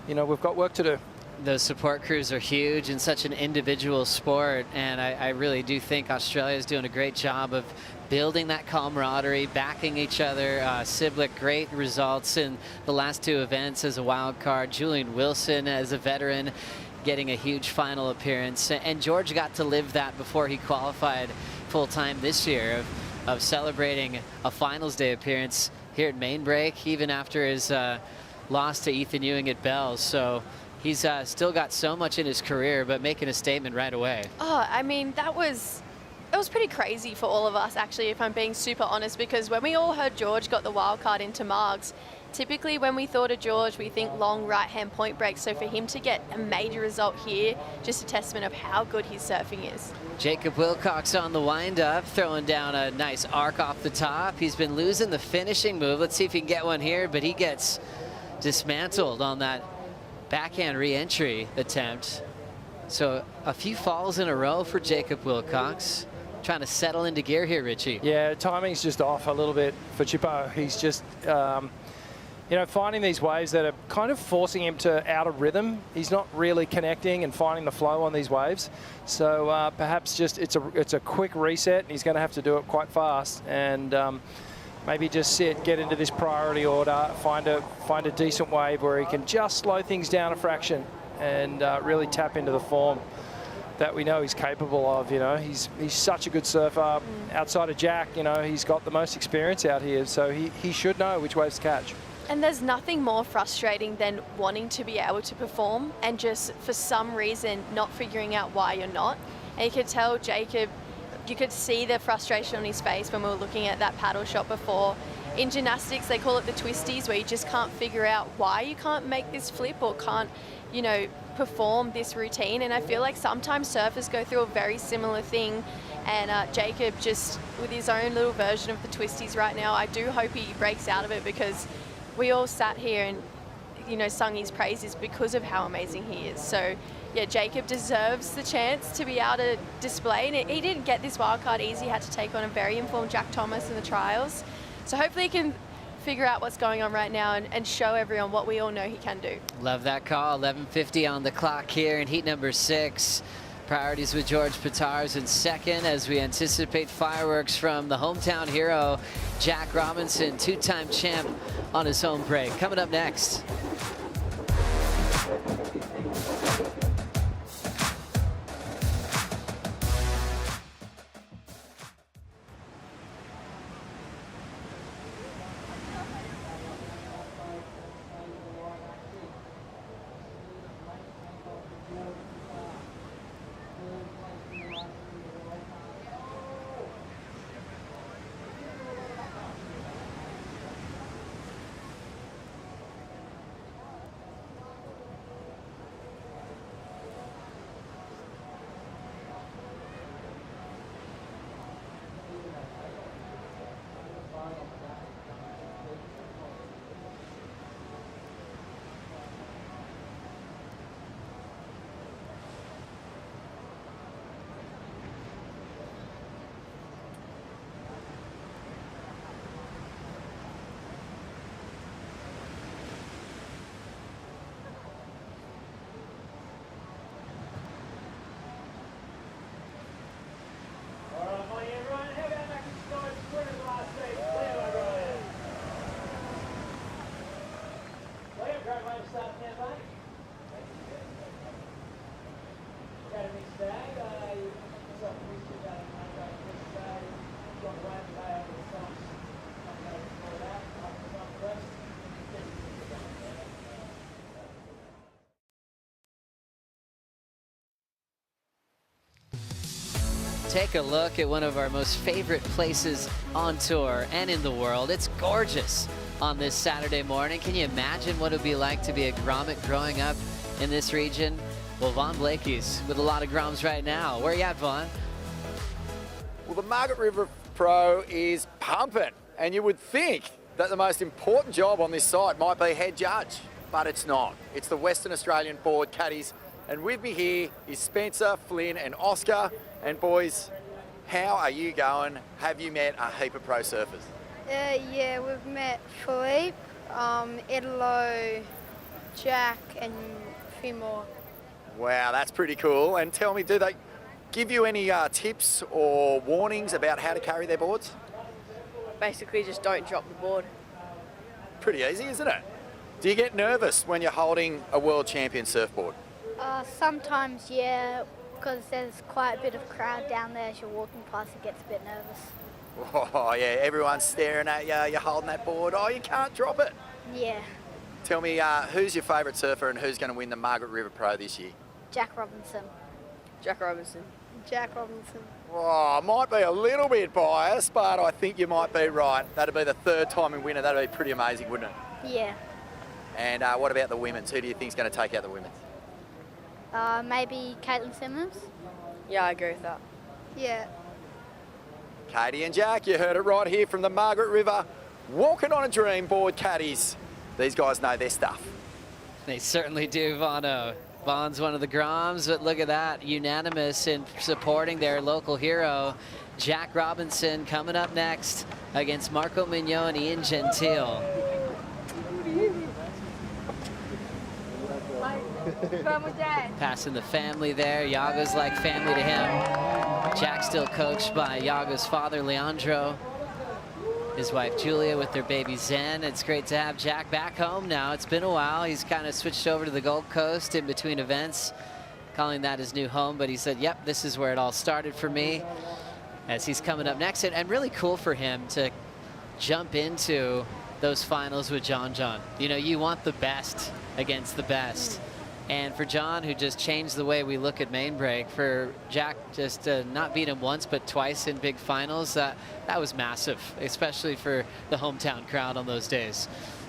you know, we've got work to do. Those support crews are huge in such an individual sport, and I really do think Australia is doing a great job of building that camaraderie, backing each other. Siblick, great results in the last 2 events as a wild card. Julian Wilson as a veteran, getting a huge final appearance, and George got to live that before he qualified full-time this year of celebrating a finals day appearance here at Main Break, even after his loss to Ethan Ewing at Bells. So he's still got so much in his career, but making a statement right away. Oh, I mean, it was pretty crazy for all of us, actually, if I'm being super honest, because when we all heard George got the wild card into Margs, typically when we thought of George, we think long right-hand point break. So for him to get a major result here, just a testament of how good his surfing is. Jacob Wilcox on the wind-up, throwing down a nice arc off the top. He's been losing the finishing move. Let's see if he can get one here, but he gets dismantled on that backhand re-entry attempt. So a few falls in a row for Jacob Wilcox. Trying to settle into gear here, Richie. Yeah, timing's just off a little bit for Chippo. He's just, you know, finding these waves that are kind of forcing him to out of rhythm. He's not really connecting and finding the flow on these waves. So perhaps just it's a quick reset, and he's going to have to do it quite fast. And maybe just get into this priority order, find a decent wave where he can just slow things down a fraction and really tap into the form that we know he's capable of. You know, he's such a good surfer. Outside of Jack, you know, he's got the most experience out here, so he should know which waves to catch. And there's nothing more frustrating than wanting to be able to perform and just for some reason not figuring out why you're not. And you could tell Jacob, you could see the frustration on his face when we were looking at that paddle shot before. In gymnastics, they call it the twisties, where you just can't figure out why you can't make this flip or can't, you know, perform this routine. And I feel like sometimes surfers go through a very similar thing, and Jacob just with his own little version of the twisties right now, I do hope he breaks out of it, because we all sat here and, you know, sung his praises because of how amazing he is. So yeah, Jacob deserves the chance to be able to display, and he didn't get this wild card easy. He had to take on a very informed Jack Thomas in the trials, so hopefully he can figure out what's going on right now and show everyone what we all know he can do. Love that call. 11:50 on the clock here in heat number 6. Priorities with George Pitars in second as we anticipate fireworks from the hometown hero, Jack Robinson, 2-time champ on his home break. Coming up next. Take a look at one of our most favorite places on tour and in the world. It's gorgeous on this Saturday morning. Can you imagine what it would be like to be a grommet growing up in this region? Well, Vaughn Blakey's with a lot of groms right now. Where are you at, Vaughn? Well, the Margaret River Pro is pumping, and you would think that the most important job on this site might be head judge, but it's not. It's the Western Australian board caddies, and with me here is Spencer, Flynn and Oscar. And boys, how are you going? Have you met a heap of pro surfers? Yeah, we've met Philippe, Edelo, Jack and a few more. Wow, that's pretty cool. And tell me, do they give you any tips or warnings about how to carry their boards? Basically just don't drop the board. Pretty easy, isn't it? Do you get nervous when you're holding a world champion surfboard? Sometimes, yeah, because there's quite a bit of crowd down there as you're walking past, it gets a bit nervous. Oh yeah, everyone's staring at you, you're holding that board, oh you can't drop it. Yeah, Tell me, who's your favourite surfer and who's going to win the Margaret River Pro this year? Jack Robinson. Jack Robinson. Jack Robinson. Oh, I might be a little bit biased, but I think you might be right. That'd be the 3rd time in winner. That'd be pretty amazing, wouldn't it? Yeah. And what about the women's? Who do you think's going to take out the women's? Maybe Caitlin Simmons? Yeah, I agree with that. Yeah. Katie and Jack, you heard it right here from the Margaret River. Walking on a dream, board caddies. These guys know their stuff. They certainly do, Vaughn. Vaughn's one of the groms, but look at that, unanimous in supporting their local hero. Jack Robinson coming up next against Marco Mignot and Ian Gentile. Passing the family there. Yaga's like family to him. Jack's still coached by Yaga's father, Leandro. His wife, Julia, with their baby, Zen. It's great to have Jack back home now. It's been a while. He's kind of switched over to the Gold Coast in between events, calling that his new home. But he said, yep, this is where it all started for me, as he's coming up next. And really cool for him to jump into those finals with John. You know, you want the best against the best. And for John, who just changed the way we look at main break, for Jack just to not beat him once but twice in big finals, that was massive, especially for the hometown crowd on those days.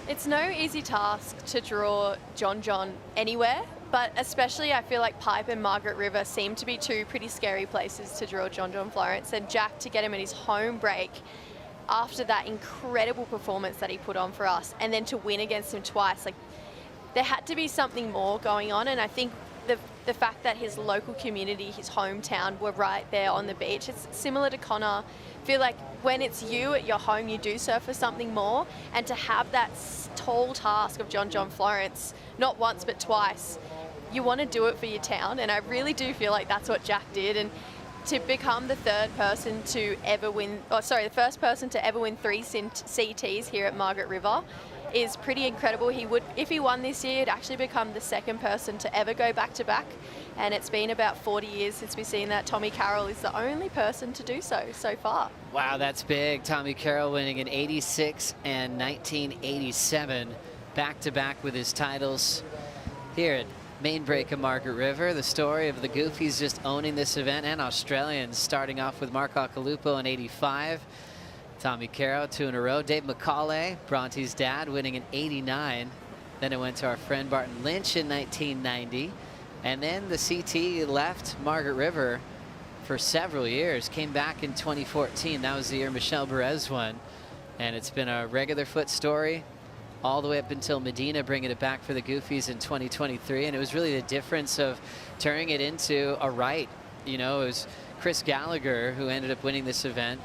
It's no easy task to draw John anywhere, but especially I feel like Pipe and Margaret River seem to be two pretty scary places to draw John Florence, and Jack to get him at his home break after that incredible performance that he put on for us, and then to win against him twice, like, there had to be something more going on. And I think the fact that his local community, his hometown, were right there on the beach. It's similar to Connor feel like when it's you at your home, you do surf for something more. And to have that tall task of John Florence, not once but twice, you want to do it for your town. And I really do feel like that's what Jack did. And to become the third person to ever win, the first person to ever win 3 CTs here at Margaret River is pretty incredible. He would, if he won this year, he'd actually become the second person to ever go back-to-back. And it's been about 40 years since we've seen that. Tommy Carroll is the only person to do so far. Wow, that's big. Tommy Carroll winning in 86 and 1987, back-to-back with his titles here at main break of Margaret River. The story of the Goofies just owning this event, and Australians, starting off with Mark Occhilupo in 85. Tommy Carroll 2 in a row. Dave McCauley, Bronte's dad, winning in 89. Then it went to our friend Barton Lynch in 1990. And then the CT left Margaret River for several years. Came back in 2014. That was the year Michelle Perez won. And it's been a regular foot story all the way up until Medina bringing it back for the Goofies in 2023. And it was really the difference of turning it into a right. You know, it was Chris Gallagher who ended up winning this event,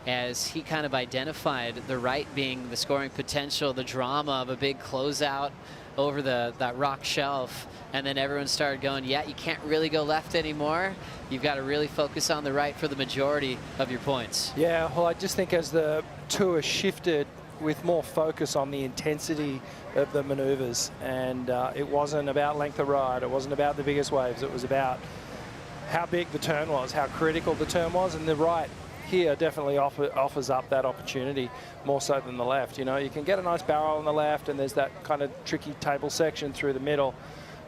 as he kind of identified the right being the scoring potential, the drama of a big closeout over that rock shelf. And then everyone started going, yeah, you can't really go left anymore. You've got to really focus on the right for the majority of your points. Yeah, well, I just think as the tour shifted with more focus on the intensity of the maneuvers, and it wasn't about length of ride, it wasn't about the biggest waves, it was about how big the turn was, how critical the turn was, and the right here definitely offers up that opportunity more so than the left. You know, you can get a nice barrel on the left, and there's that kind of tricky table section through the middle,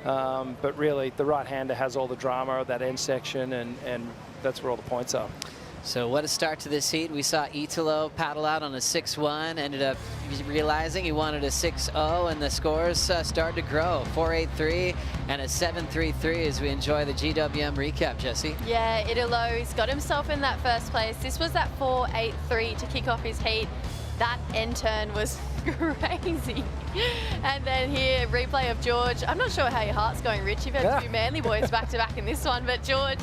but really the right-hander has all the drama of that end section, and that's where all the points are. So what a start to this heat. We saw Italo paddle out on a 6-1, ended up realizing he wanted a 6-0, and the scores started to grow. 4-8-3 and a 7-3-3 as we enjoy the GWM recap, Jesse. Yeah, Italo's got himself in that first place. This was that 4-8-3 to kick off his heat. That end turn was crazy. And then here, replay of George. I'm not sure how your heart's going, Rich. You've had 2 Manly boys back-to-back in this one, but George,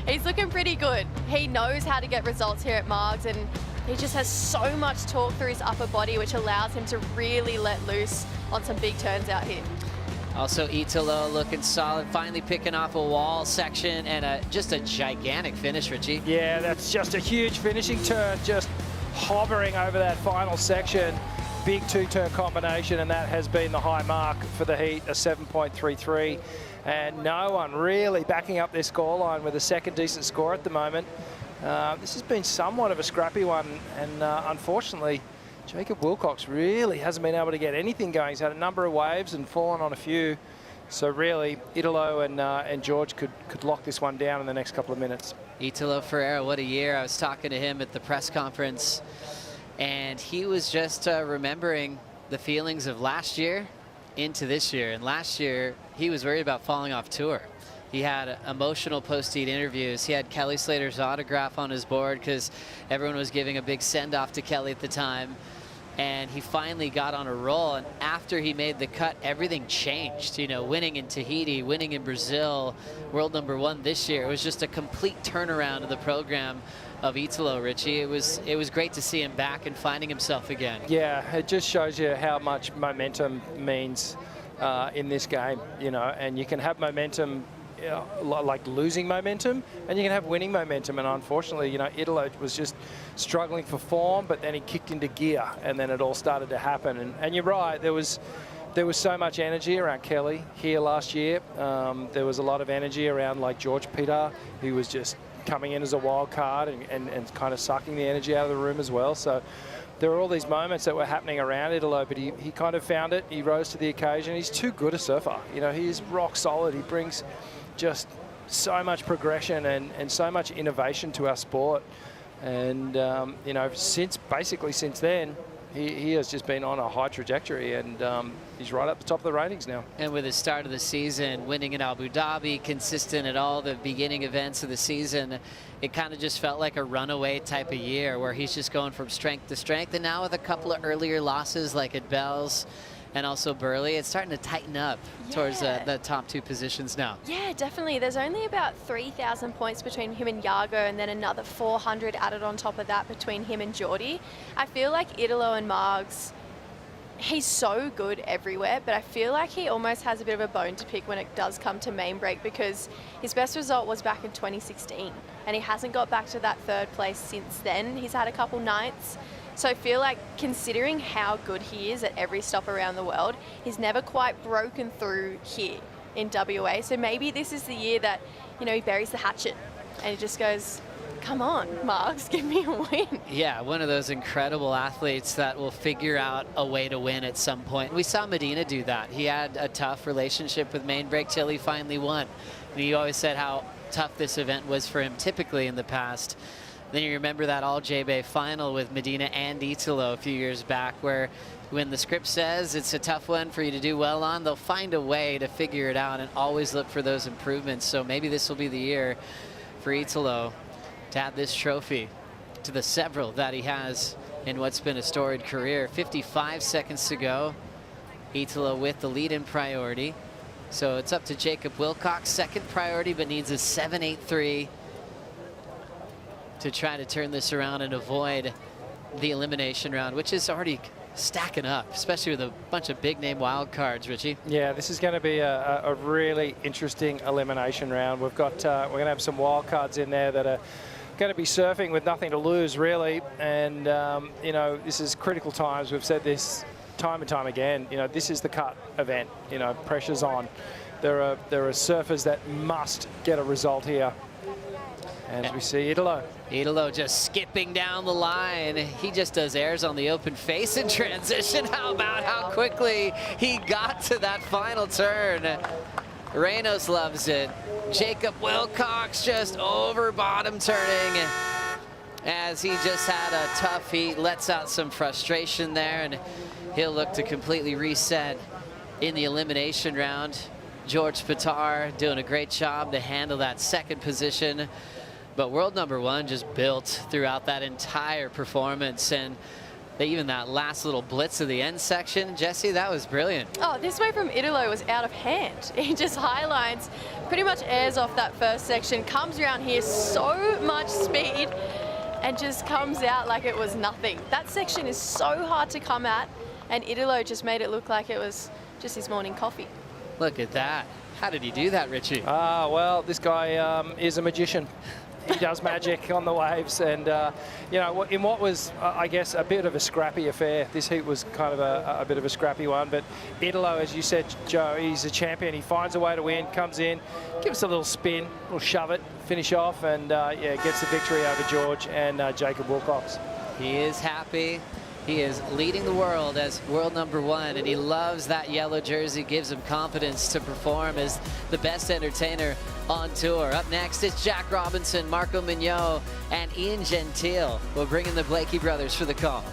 he's looking pretty good. He knows how to get results here at Margs, and he just has so much torque through his upper body, which allows him to really let loose on some big turns out here. Also, Italo looking solid, finally picking off a wall section, and just a gigantic finish, Richie. Yeah, that's just a huge finishing turn, just hovering over that final section. Big 2-turn combination, and that has been the high mark for the heat, a 7.33. And no one really backing up their scoreline with a second decent score at the moment. This has been somewhat of a scrappy one, and unfortunately, Jacob Wilcox really hasn't been able to get anything going. He's had a number of waves and fallen on a few. So really, Italo and George could lock this one down in the next couple of minutes. Italo Ferreira, what a year. I was talking to him at the press conference, and he was just remembering the feelings of last year into this year. And last year, he was worried about falling off tour. He had emotional post-heat interviews. He had Kelly Slater's autograph on his board because everyone was giving a big send-off to Kelly at the time. And he finally got on a roll, and after he made the cut, everything changed. You know, winning in Tahiti, winning in Brazil, world #1 this year. It was just a complete turnaround of the program of Italo, Richie. It was great to see him back and finding himself again. Yeah, it just shows you how much momentum means in this game, you know, and you can have momentum like losing momentum, and you can have winning momentum. And unfortunately, you know, Italo was just struggling for form, but then he kicked into gear, and then it all started to happen. And you're right, there was so much energy around Kelly here last year. There was a lot of energy around like George Peter, who was just coming in as a wild card and kind of sucking the energy out of the room as well. So there were all these moments that were happening around Italo, but he kind of found it. He rose to the occasion. He's too good a surfer. You know, he's rock solid. He brings just so much progression and so much innovation to our sport. And, you know, since then, he has just been on a high trajectory, and he's right up the top of the ratings now. And with the start of the season, winning in Abu Dhabi, consistent at all the beginning events of the season, it kind of just felt like a runaway type of year where he's just going from strength to strength. And now with a couple of earlier losses like at Bells and also Burley, it's starting to tighten up towards the top 2 positions now. Yeah, definitely. There's only about 3,000 points between him and Yago, and then another 400 added on top of that between him and Geordie. I feel like Italo and Margs, he's so good everywhere, but I feel like he almost has a bit of a bone to pick when it does come to main break, because his best result was back in 2016, and he hasn't got back to that 3rd place since then. He's had a couple nights. So I feel like, considering how good he is at every stop around the world, he's never quite broken through here in WA. So maybe this is the year that, you know, he buries the hatchet and he just goes, come on, Margs, give me a win. Yeah, one of those incredible athletes that will figure out a way to win at some point. We saw Medina do that. He had a tough relationship with main break till he finally won. And he always said how tough this event was for him typically in the past. Then you remember that All-J-Bay final with Medina and Italo a few years back, where when the script says it's a tough one for you to do well on, they'll find a way to figure it out and always look for those improvements. So maybe this will be the year for Italo to add this trophy to the several that he has in what's been a storied career. 55 seconds to go. Italo with the lead in priority. So it's up to Jacob Wilcox, 2nd priority, but needs a 7.83 to try to turn this around and avoid the elimination round, which is already stacking up, especially with a bunch of big name wild cards, Richie. Yeah, this is going to be a really interesting elimination round. We've got we're going to have some wild cards in there that are going to be surfing with nothing to lose, really. And you know, this is critical times. We've said this time and time again. You know, this is the cut event. You know, pressure's on. There are surfers that must get a result here. As we see Italo. Italo just skipping down the line. He just does airs on the open face in transition. How about how quickly he got to that final turn? Reynos loves it. Jacob Wilcox just over bottom turning as he just had a tough heat, lets out some frustration there, and he'll look to completely reset in the elimination round. George Pitar doing a great job to handle that 2nd position. But world number 1 just built throughout that entire performance, and even that last little blitz of the end section, Jesse, that was brilliant. Oh, this way from Italo was out of hand. He just highlights, pretty much airs off that 1st section, comes around here, so much speed, and just comes out like it was nothing. That section is so hard to come at, and Italo just made it look like it was just his morning coffee. Look at that. How did he do that, Richie? Well, this guy is a magician. He does magic on the waves, and you know, in what was, I guess, a bit of a scrappy affair. This heat was kind of a bit of a scrappy one, but Italo, as you said, Joe, he's a champion. He finds a way to win, comes in, gives a little spin, a little shove it, finish off, and yeah, gets the victory over George and Jacob Wilcox. He is happy. He is leading the world as world number 1, and he loves that yellow jersey, gives him confidence to perform as the best entertainer on tour. Up next, it's Jack Robinson, Marco Mignot, and Ian Gentile. We'll bring in the Blakey brothers for the call.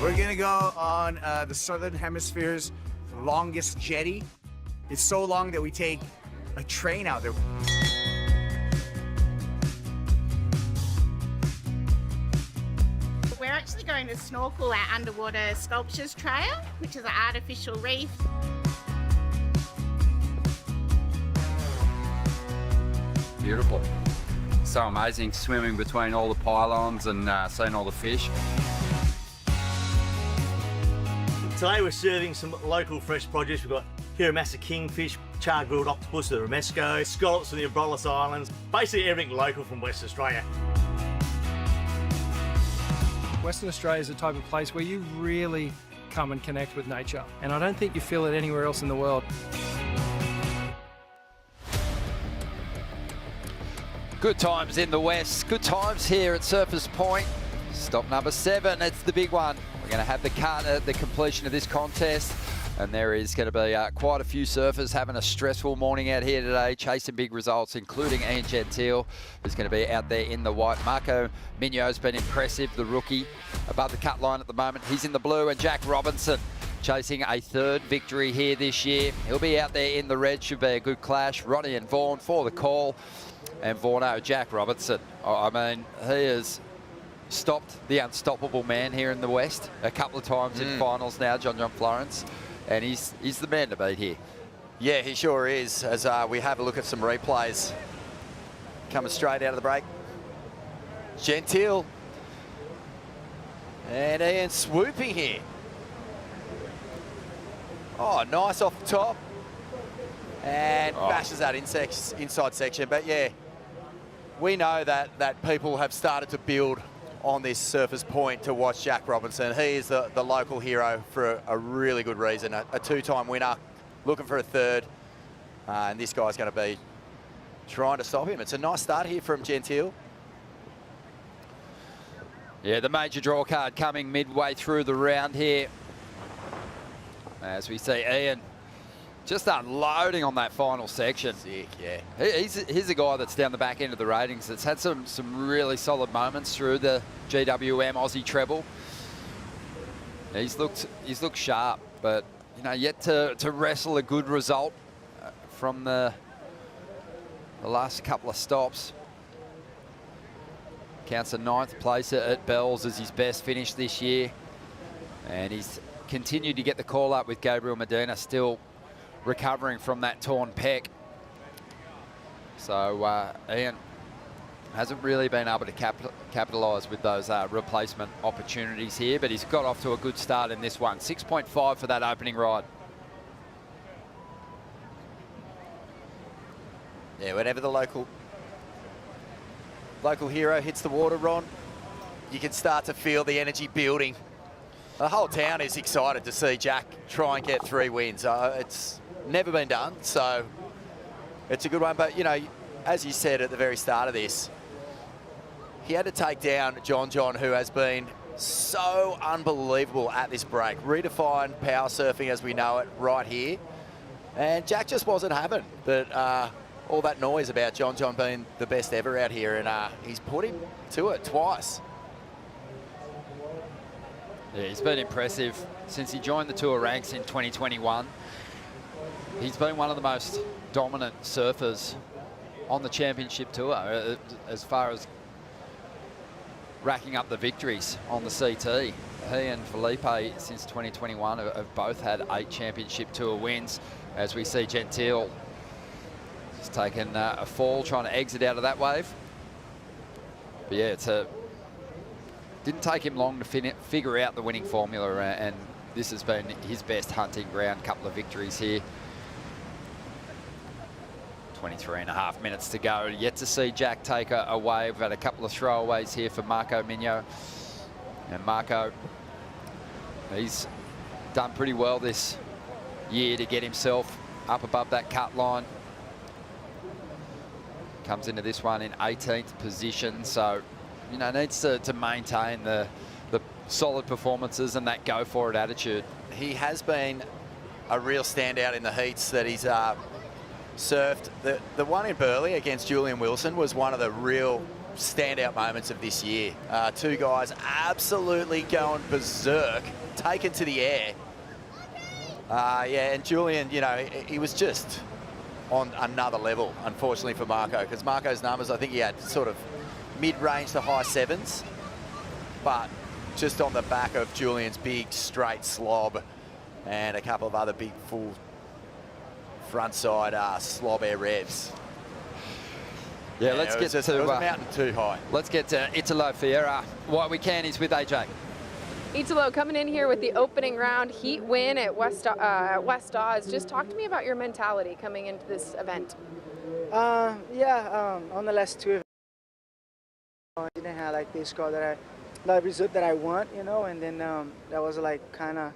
We're gonna go on the Southern Hemisphere's longest jetty. It's so long that we take a train out there. We're actually going to snorkel our underwater sculptures trail, which is an artificial reef. Beautiful. So amazing swimming between all the pylons and seeing all the fish. Today we're serving some local fresh produce. We've got Hiramassa kingfish, char-grilled octopus, the romesco, scallops from the Abrolhos Islands, basically everything local from Western Australia. Western Australia is the type of place where you really come and connect with nature, and I don't think you feel it anywhere else in the world. Good times in the west, good times here at Surfers Point. Stop number 7, it's the big one. We're going to have the cut at the completion of this contest, and there is going to be quite a few surfers having a stressful morning out here today, chasing big results, including Ian Gentile, who's going to be out there in the white. Marco Mignot's been impressive, the rookie, above the cut line at the moment. He's in the blue, and Jack Robinson chasing a 3rd victory here this year. He'll be out there in the red, should be a good clash. Ronnie and Vaughan for the call. And Vaughno, Jack Robinson, I mean, he has stopped the unstoppable man here in the West a couple of times in finals now, John Florence, and he's the man to beat here. Yeah, he sure is, as we have a look at some replays coming straight out of the break. Gentile and Ian swooping here. Oh, nice off the top. And bashes that inside section. But yeah, we know that people have started to build on this Surfers Point to watch Jack Robinson. He is the local hero for a really good reason. A 2-time winner, looking for a 3rd. And this guy's going to be trying to stop him. It's a nice start here from Gentile. Yeah, the major draw card coming midway through the round here. As we see Ian just unloading on that final section. Sick, yeah. He's a guy that's down the back end of the ratings that's had some really solid moments through the GWM Aussie Treble. He's looked sharp, but you know, yet to wrestle a good result from the last couple of stops. Counts a 9th place at Bells as his best finish this year, and he's continued to get the call up with Gabriel Medina still recovering from that torn pec. So Ian hasn't really been able to capitalise with those replacement opportunities here, but he's got off to a good start in this one. 6.5 for that opening ride. Yeah, whenever the local hero hits the water, Ron, you can start to feel the energy building. The whole town is excited to see Jack try and get 3 wins. It's never been done, so it's a good one. But, you know, as you said at the very start of this, he had to take down John, who has been so unbelievable at this break. Redefined power surfing as we know it right here. And Jack just wasn't having all that noise about John being the best ever out here, and he's put him to it twice. Yeah, he's been impressive since he joined the tour ranks in 2021. He's been one of the most dominant surfers on the championship tour as far as racking up the victories on the CT. He and Felipe since 2021 have both had 8 championship tour wins, as we see Gentile just taking a fall, trying to exit out of that wave. But yeah, didn't take him long to figure out the winning formula, and this has been his best hunting ground. Couple of victories here. 23.5 minutes to go. Yet to see Jack take a wave. We've had a couple of throwaways here for Marco Mignot. And Marco, he's done pretty well this year to get himself up above that cut line. Comes into this one in 18th position, so you know, needs to maintain the solid performances and that go for it attitude. He has been a real standout in the heats that he's surfed. The one in Burleigh against Julian Wilson was one of the real standout moments of this year. Two guys absolutely going berserk, taken to the air. Yeah, and Julian, you know, he was just on another level, unfortunately for Marco, because Marco's numbers, I think he had sort of mid-range to high 7s, but just on the back of Julian's big straight slob and a couple of other big full front side slob air revs. Yeah, let's get to... It was a mountain too high. Let's get to Italo Fiera. What we can is with AJ. Italo coming in here with the opening round heat win at West Oz. Just talk to me about your mentality coming into this event. On the last two events, I didn't have like the score the result that I want, you know, and then that was like kind of,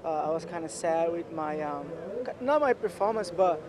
I was kind of sad with my, not my performance, but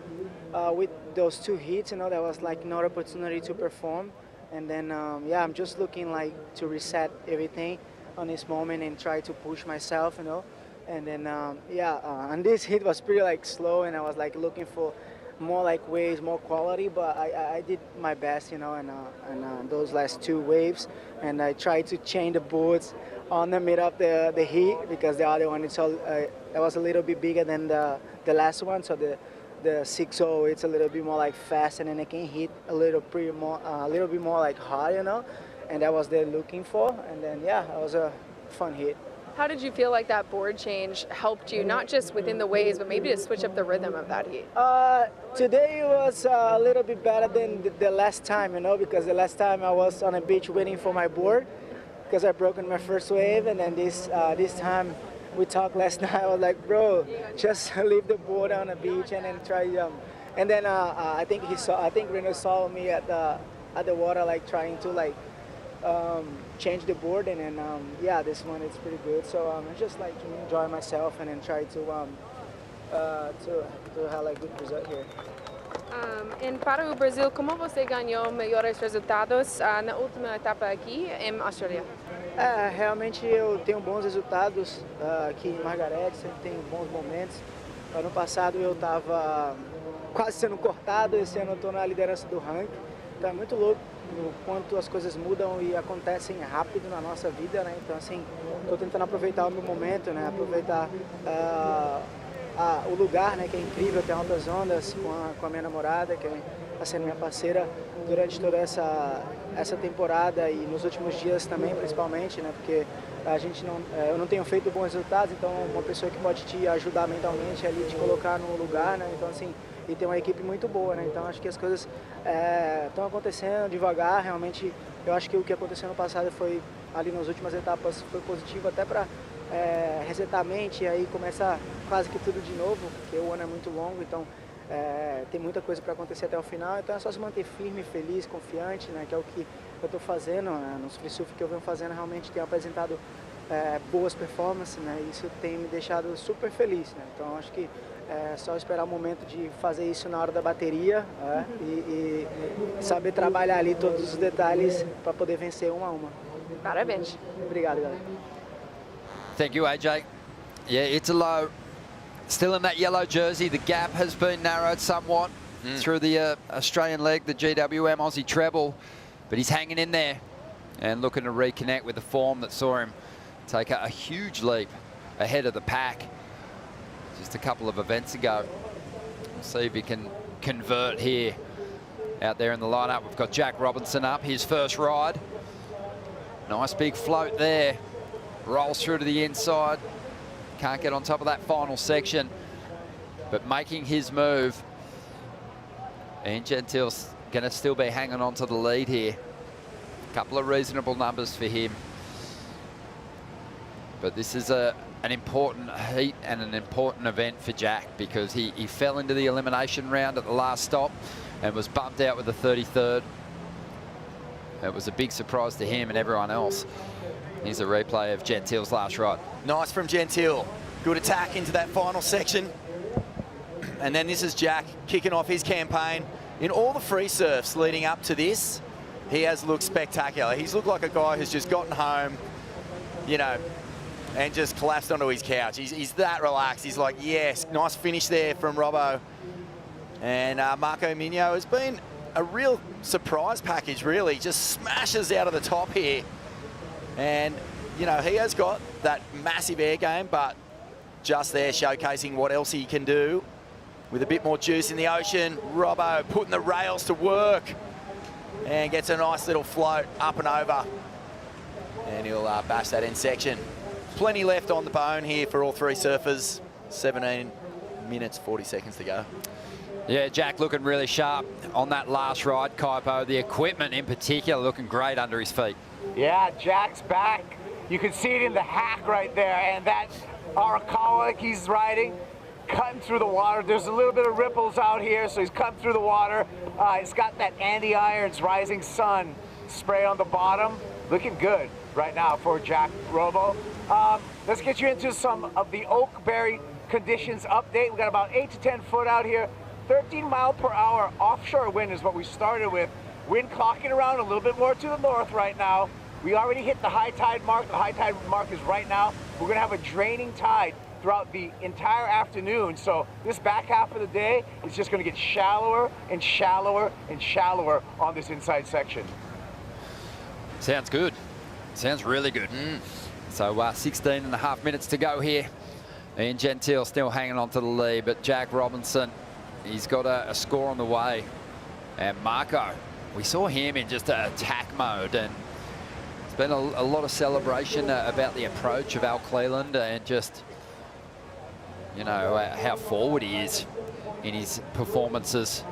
with those two heats, you know, that was like no opportunity to perform. And then, yeah, I'm just looking like to reset everything on this moment and try to push myself, you know. And then, and this hit was pretty like slow, and I was like looking for more like waves, more quality, but I did my best, you know, and those last two waves, and I tried to change the boards on the mid of the heat, because the other one, that was a little bit bigger than the last one, so the 6-0, it's a little bit more like fast, and then I can hit a little bit more like hard, you know, and that was they're looking for. And then, yeah, it was a fun hit. How did you feel like that board change helped you, not just within the waves, but maybe to switch up the rhythm of that heat? Today was a little bit better than the last time, you know, because the last time I was on a beach waiting for my board, because I broke in my first wave, and then this time we talked last night, I was like, bro, just leave the board on the beach and then try. And then I think Reno saw me at the water, like trying to like change the board, and then yeah, this one is pretty good. So I just like to enjoy myself and then try to have like good result here. Para o Brasil, como você ganhou melhores resultados na última etapa aqui em Austrália? Realmente eu tenho bons resultados aqui em Margaret, sempre tenho bons momentos. Ano passado eu estava quase sendo cortado, esse ano eu estou na liderança do ranking. Então é muito louco o quanto as coisas mudam e acontecem rápido na nossa vida, né? Então assim, estou tentando aproveitar o meu momento, né? Aproveitar o lugar, né? Que é incrível, tem altas ondas com a minha namorada, que está sendo minha parceira durante toda essa temporada e nos últimos dias também, principalmente, né? Porque eu não tenho feito bons resultados, então uma pessoa que pode te ajudar mentalmente ali, te colocar no lugar, né? Então assim, e tem uma equipe muito boa, né? Então acho que as coisas estão acontecendo devagar. Realmente, eu acho que o que aconteceu no passado foi ali nas últimas etapas foi positivo até para resetar a mente, e aí começa quase que tudo de novo, porque o ano é muito longo, então tem muita coisa para acontecer até o final. Então é só se manter firme, feliz, confiante, né? Que é o que eu estou fazendo, né? Nos free surf que eu venho fazendo, realmente tenho apresentado boas performances, né? Isso tem me deixado super feliz, né? Então acho que é só esperar o momento de fazer isso na hora da bateria, e saber trabalhar ali todos os detalhes para poder vencer uma a uma. Parabéns. Obrigado, galera. Thank you, AJ. Yeah, Italo still in that yellow jersey. The gap has been narrowed somewhat through the Australian leg, the GWM Aussie Treble, but he's hanging in there and looking to reconnect with the form that saw him take a huge leap ahead of the pack just a couple of events ago. We'll see if he can convert here out there in the lineup. We've got Jack Robinson up, his first ride. Nice big float there. Rolls through to the inside. Can't get on top of that final section, but making his move. And Gentile's going to still be hanging on to the lead here. A couple of reasonable numbers for him. But this is an important heat and an important event for Jack, because he fell into the elimination round at the last stop and was bumped out with the 33rd. It was a big surprise to him and everyone else. Here's a replay of Gentile's last ride. Nice from Gentile. Good attack into that final section. And then this is Jack kicking off his campaign. In all the free surfs leading up to this, he has looked spectacular. He's looked like a guy who's just gotten home, you know, and just collapsed onto his couch. He's that relaxed. He's like, yes, nice finish there from Robbo. And Marco Migno has been a real surprise package, really. Just smashes out of the top here. And, you know, he has got that massive air game, but just there showcasing what else he can do with a bit more juice in the ocean. Robbo putting the rails to work and gets a nice little float up and over. And he'll bash that end section. Plenty left on the bone here for all three surfers. 17 minutes, 40 seconds to go. Yeah, Jack looking really sharp on that last ride, Kaipo. The equipment in particular looking great under his feet. Yeah, Jack's back. You can see it in the hack right there, and that Arakawa he's riding, cutting through the water. There's a little bit of ripples out here, so he's cutting through the water. It's got that Andy Irons Rising Sun spray on the bottom. Looking good right now for Jack Robo. Let's get you into some of the Oakberry conditions update. We got about 8 to 10 foot out here. 13 mile per hour offshore wind is what we started with. Wind clocking around a little bit more to the north right now. We already hit the high tide mark. The high tide mark is right now. We're gonna have a draining tide throughout the entire afternoon. So this back half of the day is just gonna get shallower and shallower and shallower on this inside section. Sounds good. Sounds really good. So 16 and a half minutes to go here. Ian Gentile still hanging on to the lead, but Jack Robinson, he's got a score on the way. And Marco, we saw him in just attack mode, and there's been a lot of celebration about the approach of Al Cleland and just, you know, how forward he is in his performances.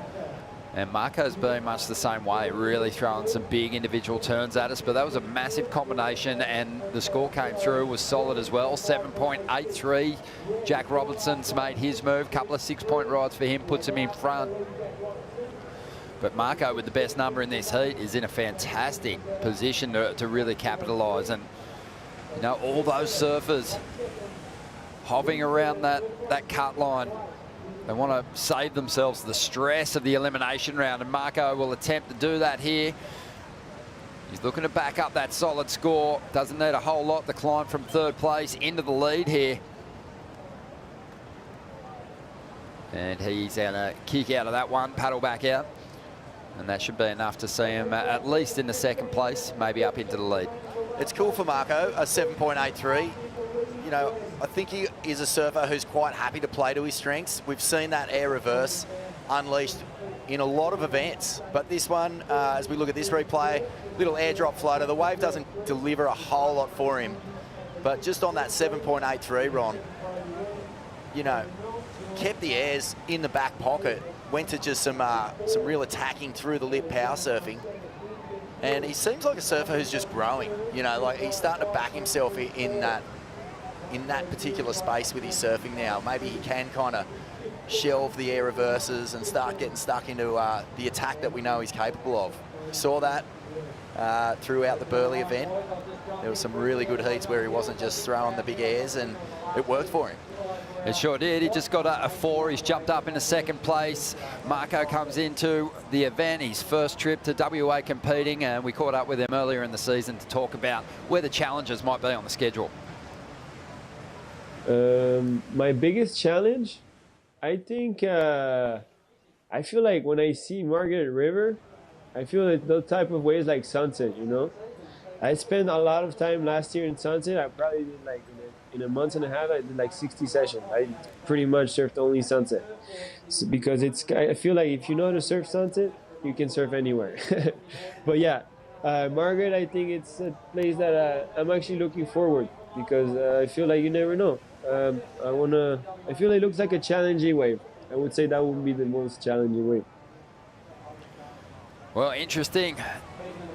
And Marco's been much the same way, really throwing some big individual turns at us, but that was a massive combination, and the score came through, was solid as well. 7.83. Jack Robinson's made his move. Couple of 6-point rides for him, puts him in front. But Marco, with the best number in this heat, is in a fantastic position to really capitalise. And, you know, all those surfers hovering around that cut line, they want to save themselves the stress of the elimination round, and Marco will attempt to do that here. He's looking to back up that solid score. Doesn't need a whole lot to climb from third place into the lead here. And he's going to kick out of that one, paddle back out. And that should be enough to see him at least in the second place, maybe up into the lead. It's cool for Marco, a 7.83. You know, I think he is a surfer who's quite happy to play to his strengths. We've seen that air reverse unleashed in a lot of events, but this one, as we look at this replay, little airdrop floater, the wave doesn't deliver a whole lot for him, but just on that 7.83, Ron, you know, kept the airs in the back pocket, went to just some real attacking through the lip power surfing. And he seems like a surfer who's just growing, you know, like he's starting to back himself in that particular space with his surfing now. Maybe he can kind of shelve the air reverses and start getting stuck into the attack that we know he's capable of. We saw that throughout the Burleigh event. There were some really good heats where he wasn't just throwing the big airs, and it worked for him. It sure did. He just got a 4. He's jumped up into second place. Marco comes into the event, his first trip to WA competing, and we caught up with him earlier in the season to talk about where the challenges might be on the schedule. My biggest challenge, I think, I feel like when I see Margaret River, I feel like those type of waves like Sunset, you know? I spent a lot of time last year in Sunset. I probably did like in a month and a half, I did like 60 sessions. I pretty much surfed only Sunset. So because I feel like if you know how to surf Sunset, you can surf anywhere. But yeah, Margaret, I think it's a place that I'm actually looking forward, because I feel like you never know. I feel it looks like a challenging wave. I would say that would be the most challenging wave. Well, interesting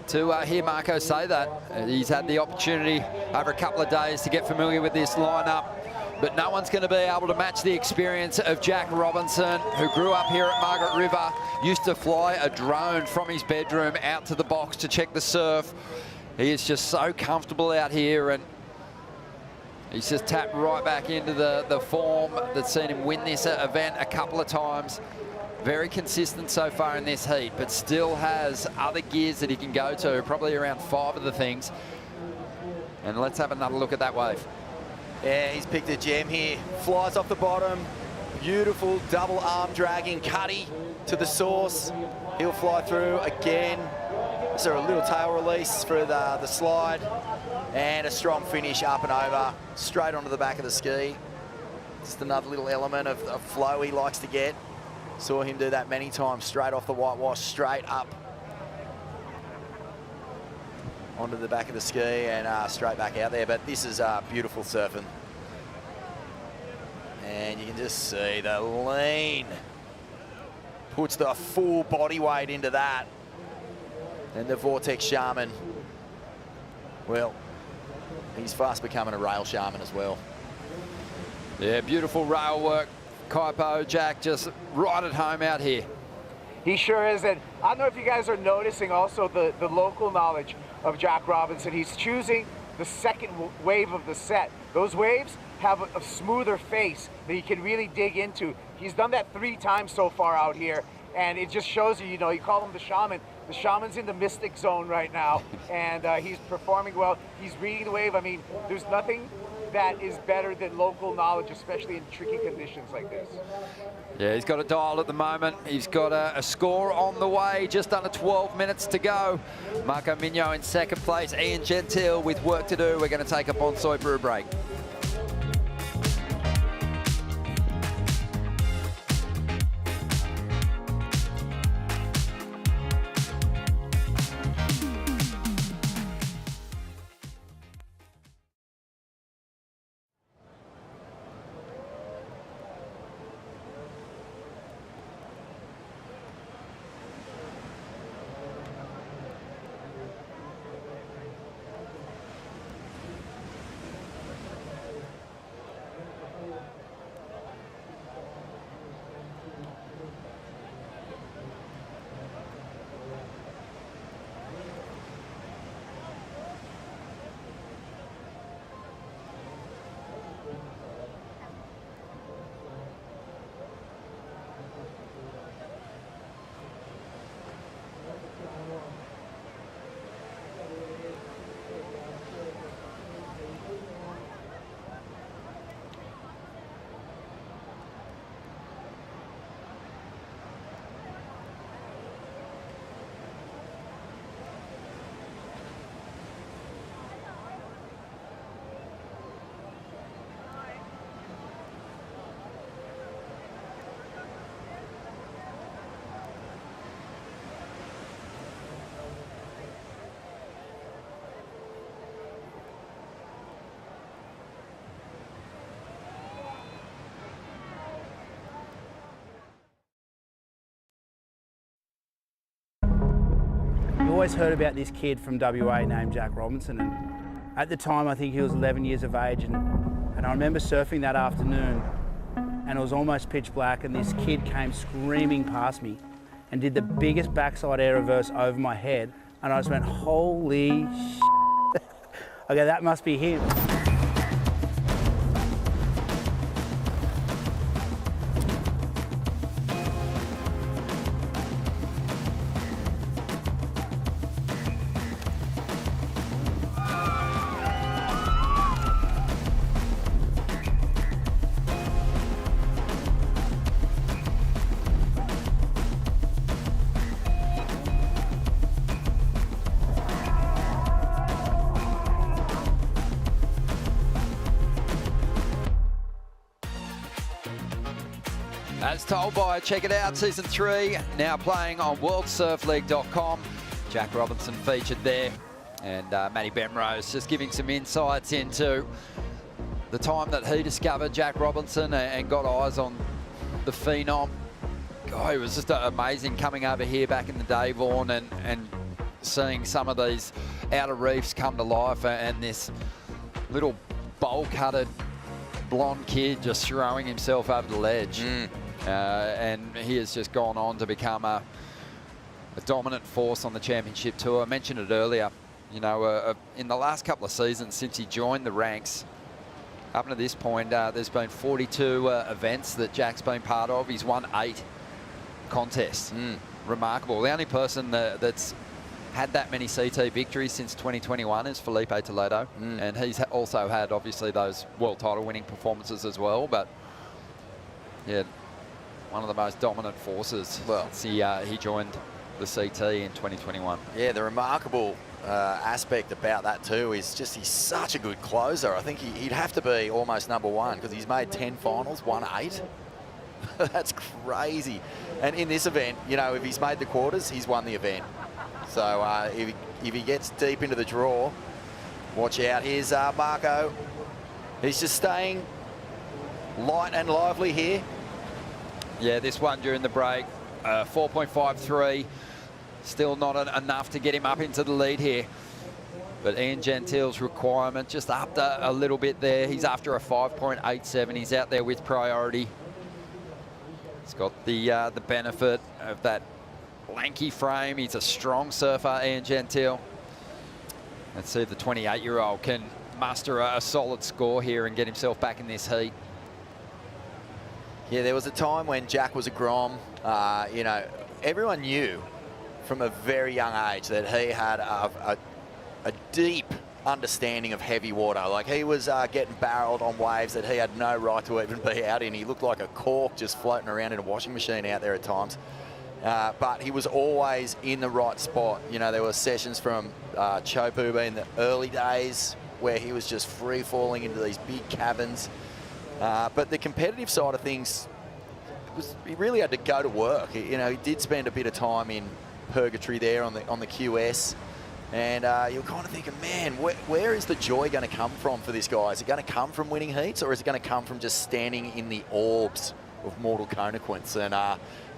to hear Marco say that. He's had the opportunity over a couple of days to get familiar with this lineup, but no one's going to be able to match the experience of Jack Robinson, who grew up here at Margaret River, used to fly a drone from his bedroom out to the box to check the surf. He is just so comfortable out here, and he's just tapped right back into the form that's seen him win this event a couple of times. Very consistent so far in this heat, but still has other gears that he can go to, probably around 5 of the things. And let's have another look at that wave. Yeah, he's picked a gem here. Flies off the bottom, Beautiful double arm dragging Cuddy to the source. He'll fly through again. Is there a little tail release for the slide? And a strong finish up and over, straight onto the back of the ski. Just another little element of flow he likes to get. Saw him do that many times, straight off the whitewash, straight up onto the back of the ski and straight back out there. But this is beautiful surfing. And you can just see the lean. Puts the full body weight into that. And the Vortex Shaman, well, he's fast becoming a rail shaman as well. Yeah, beautiful rail work. Kaipo, Jack, just right at home out here. He sure is. And I don't know if you guys are noticing also the local knowledge of Jack Robinson. He's choosing the second wave of the set. Those waves have a smoother face that he can really dig into. He's done that 3 times so far out here. And it just shows you, you know, you call him the shaman. The shaman's in the mystic zone right now, and he's performing well. He's reading the wave. I mean, there's nothing that is better than local knowledge, especially in tricky conditions like this. Yeah, he's got a dial at the moment. He's got a score on the way, just under 12 minutes to go. Marco Mignot in second place, Ian Gentile with work to do. We're going to take a bonsai for a break. Always heard about this kid from WA named Jack Robinson, and at the time I think he was 11 years of age, and I remember surfing that afternoon and it was almost pitch black, and this kid came screaming past me and did the biggest backside air reverse over my head, and I just went, holy shit. Okay, that must be him. As told by Check It Out Season 3, now playing on worldsurfleague.com. Jack Robinson featured there, and Matty Bemrose just giving some insights into the time that he discovered Jack Robinson and got eyes on the phenom. God, it was just amazing coming over here back in the day, Vaughan, and seeing some of these outer reefs come to life, and this little bowl-cutted blonde kid just throwing himself over the ledge. And he has just gone on to become a dominant force on the championship tour. I mentioned it earlier, you know, in the last couple of seasons since he joined the ranks, up to this point, there's been 42 events that Jack's been part of. He's won 8 contests. Remarkable. The only person that's had that many CT victories since 2021 is Felipe Toledo, and he's also had obviously those world title winning performances as well, but Yeah, one of the most dominant forces since he joined the CT in 2021. Yeah, the remarkable aspect about that too is just he's such a good closer. I think he'd have to be almost #1 because he's made 10 finals, won 8. That's crazy. And in this event, you know, if he's made the quarters, he's won the event. So if he gets deep into the draw, watch out. Here's Marco. He's just staying light and lively here. Yeah, this one during the break, 4.53. Still not enough to get him up into the lead here. But Ian Gentile's requirement just upped a little bit there. He's after a 5.87. He's out there with priority. He's got the benefit of that lanky frame. He's a strong surfer, Ian Gentile. Let's see if the 28-year-old can muster a solid score here and get himself back in this heat. Yeah, there was a time when Jack was a Grom. You know, everyone knew from a very young age that he had a deep understanding of heavy water. Like, he was getting barreled on waves that he had no right to even be out in. He looked like a cork just floating around in a washing machine out there at times. But he was always in the right spot. You know, there were sessions from Chopuba in the early days where he was just free-falling into these big caverns. But the competitive side of things, he really had to go to work. You know, he did spend a bit of time in purgatory there on the QS. And you're kind of thinking, man, where is the joy going to come from for this guy? Is it going to come from winning heats, or is it going to come from just standing in the orbs of mortal consequence? And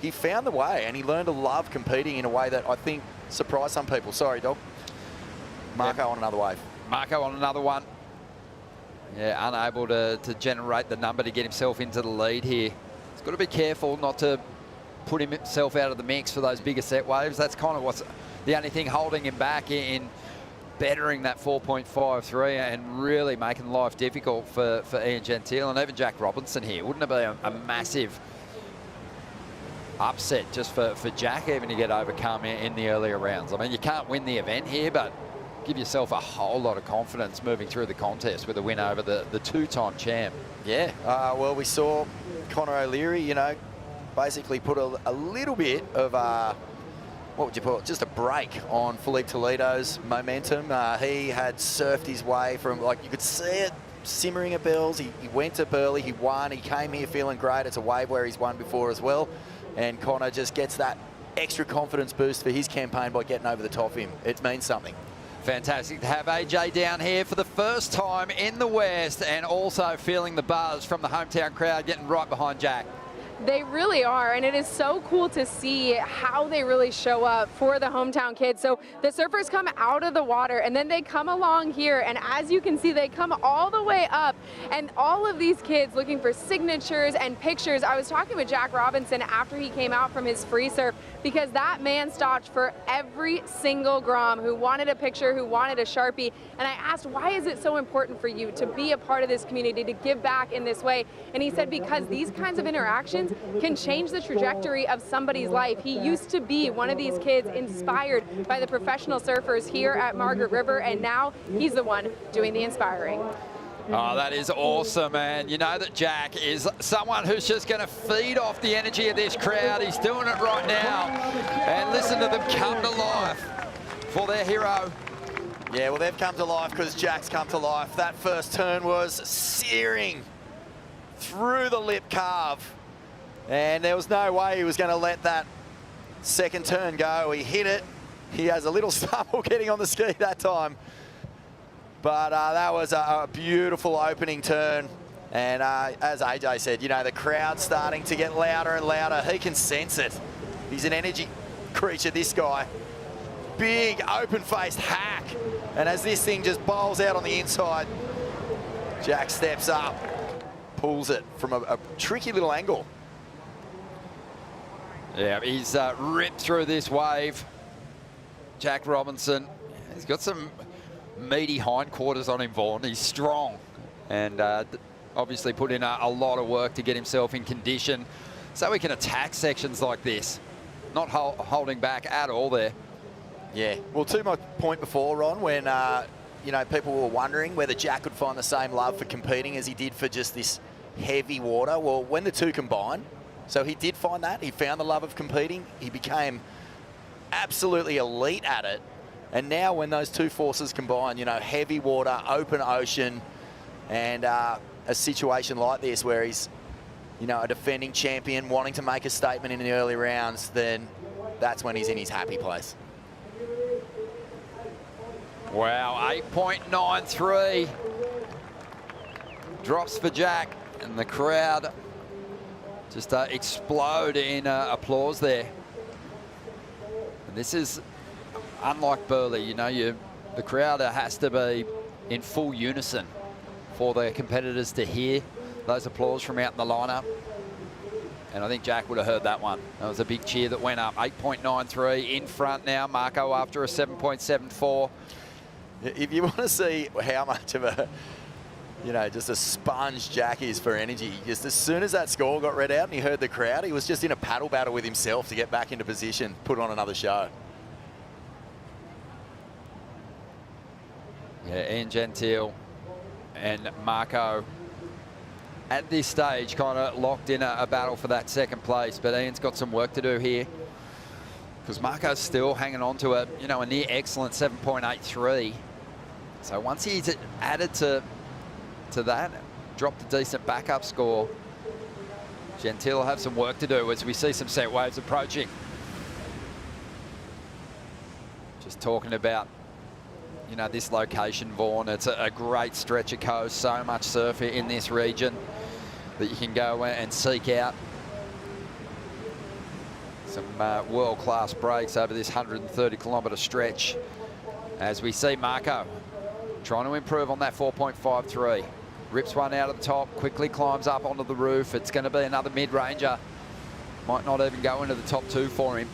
he found the way, and he learned to love competing in a way that I think surprised some people. Sorry, dog. Marco on another wave. Marco on another one. Yeah, unable to generate the number to get himself into the lead here. He's got to be careful not to put himself out of the mix for those bigger set waves. That's kind of what's the only thing holding him back in bettering that 4.53 and really making life difficult for Ian Gentile and even Jack Robinson here. Wouldn't it be a massive upset just for Jack even to get overcome in the earlier rounds? I mean, you can't win the event here, but give yourself a whole lot of confidence moving through the contest with a win over the two-time champ. Yeah, well, we saw Connor O'Leary, you know, basically put a little bit of, what would you call it, just a break on Felipe Toledo's momentum. He had surfed his way from, like, you could see it simmering at bells. He went to Burleigh, he won, he came here feeling great. It's a wave where he's won before as well. And Connor just gets that extra confidence boost for his campaign by getting over the top of him. It means something. Fantastic to have AJ down here for the first time in the West and also feeling the buzz from the hometown crowd getting right behind Jack. They really are, and it is so cool to see how they really show up for the hometown kids. So the surfers come out of the water, and then they come along here, and as you can see, they come all the way up, and all of these kids looking for signatures and pictures. I was talking with Jack Robinson after he came out from his free surf, because that man stopped for every single Grom who wanted a picture, who wanted a Sharpie, and I asked, why is it so important for you to be a part of this community, to give back in this way? And he said, because these kinds of interactions can change the trajectory of somebody's life. He used to be one of these kids inspired by the professional surfers here at Margaret River, and now he's the one doing the inspiring. Oh, that is awesome, man. You know that Jack is someone who's just going to feed off the energy of this crowd. He's doing it right now. And listen to them come to life for their hero. Yeah, well, they've come to life because Jack's come to life. That first turn was searing through the lip carve. And there was no way he was going to let that second turn go. He hit it. He has a little stumble getting on the ski that time. But that was a beautiful opening turn. And as AJ said, you know, the crowd's starting to get louder and louder. He can sense it. He's an energy creature, this guy. Big, open-faced hack. And as this thing just bowls out on the inside, Jack steps up, pulls it from a tricky little angle. Yeah, he's ripped through this wave. Jack Robinson, he's got some meaty hindquarters on him, Vaughan. He's strong and obviously put in a lot of work to get himself in condition so he can attack sections like this. Not holding back at all there. Yeah, well, to my point before, Ron, when you know, people were wondering whether Jack could find the same love for competing as he did for just this heavy water. Well, when the two combine, so he did find that. He found the love of competing. He became absolutely elite at it. And now when those two forces combine, you know, heavy water, open ocean, and a situation like this where he's, you know, a defending champion wanting to make a statement in the early rounds, then that's when he's in his happy place. Wow, 8.93. Drops for Jack, and the crowd just explode in applause there. And this is unlike Burleigh, you know, the crowd has to be in full unison for the competitors to hear those applause from out in the lineup. And I think Jack would have heard that one. That was a big cheer that went up. 8.93 in front now. Marco after a 7.74. If you want to see how much of a, you know, just a sponge Jack is for energy, just as soon as that score got read out and he heard the crowd, he was just in a paddle battle with himself to get back into position, put on another show. Yeah, Ian Gentile and Marco at this stage kind of locked in a battle for that second place, but Ian's got some work to do here because Marco's still hanging on to a, you know, a near excellent 7.83. So once he's added to that, dropped a decent backup score, Gentile will have some work to do as we see some set waves approaching. Just talking about, you know, this location, Vaughan, it's a great stretch of coast, so much surf in this region that you can go and seek out some world-class breaks over this 130-kilometre stretch as we see Marco trying to improve on that 4.53. Rips one out of the top, quickly climbs up onto the roof. It's going to be another mid-ranger. Might not even go into the top two for him.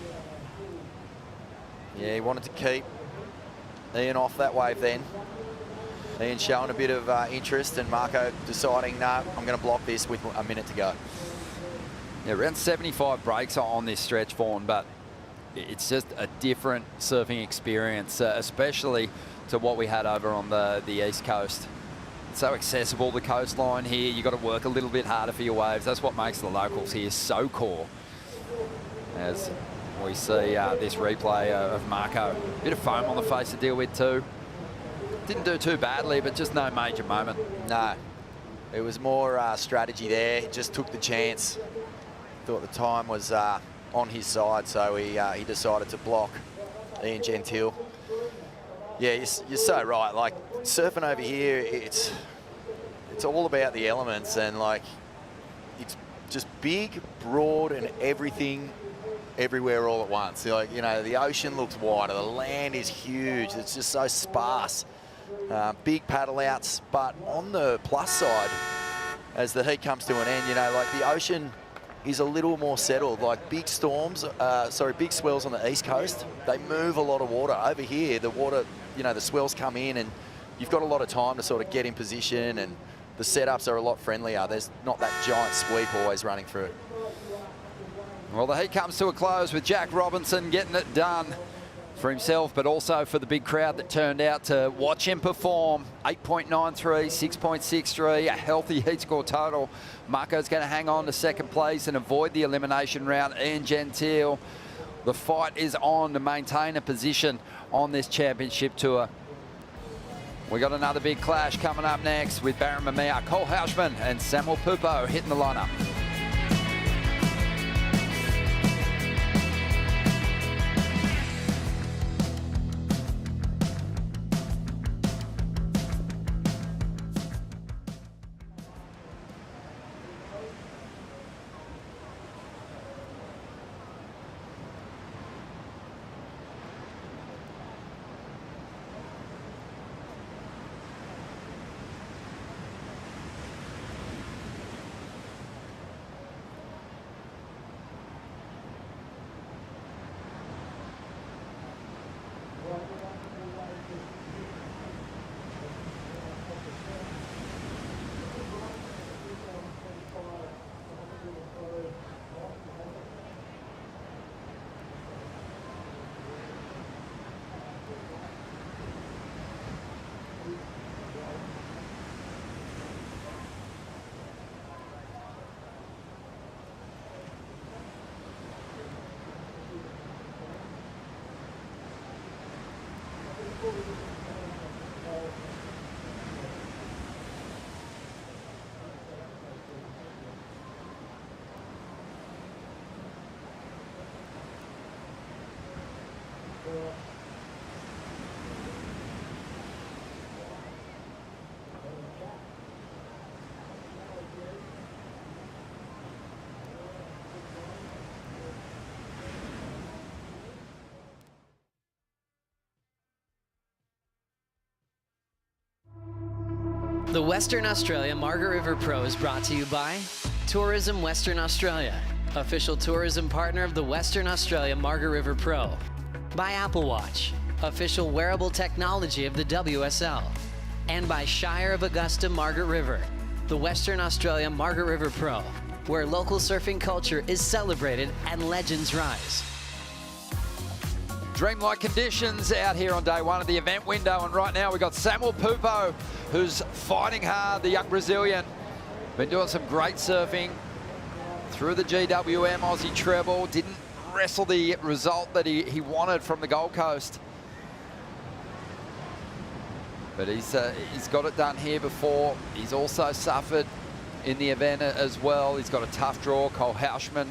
Yeah, he wanted to keep Ian off that wave then. Ian showing a bit of interest and Marco deciding, no, I'm going to block this with a minute to go. Yeah, around 75 breaks on this stretch, Vaughan, but it's just a different surfing experience, especially to what we had over on the East Coast. It's so accessible, the coastline here. You've got to work a little bit harder for your waves. That's what makes the locals here so core. As we see this replay of Marco. Bit of foam on the face to deal with too. Didn't do too badly, but just no major moment. No, it was more strategy there. Just took the chance. Thought the time was on his side, so he decided to block Ian Gentile. Yeah, you're so right. Like, surfing over here, it's all about the elements, and like, it's just big, broad, and everything everywhere all at once. Like, you know, the ocean looks wider, the land is huge, it's just so sparse. Big paddle outs, but on the plus side, as the heat comes to an end, you know, like the ocean is a little more settled. Like big storms, big swells on the East Coast, they move a lot of water. Over here, the water, you know, the swells come in and you've got a lot of time to sort of get in position, and the setups are a lot friendlier. There's not that giant sweep always running through. Well, the heat comes to a close with Jack Robinson getting it done for himself, but also for the big crowd that turned out to watch him perform. 8.93, 6.63, a healthy heat score total. Marco's going to hang on to second place and avoid the elimination round. Ian Gentile, the fight is on to maintain a position on this championship tour. We got another big clash coming up next with Barron Mamiya, Cole Houshman and Samuel Pupo hitting the lineup. The Western Australia Margaret River Pro is brought to you by Tourism Western Australia, official tourism partner of the Western Australia Margaret River Pro. By Apple Watch, official wearable technology of the WSL. And by Shire of Augusta Margaret River, the Western Australia Margaret River Pro, where local surfing culture is celebrated and legends rise. Dreamlike conditions out here on day one of the event window, and right now we've got Samuel Pupo, who's fighting hard, the young Brazilian. Been doing some great surfing through the GWM Aussie Treble. Didn't wrestle the result that he wanted from the Gold Coast. But he's got it done here before. He's also suffered in the event as well. He's got a tough draw. Cole Hauschman,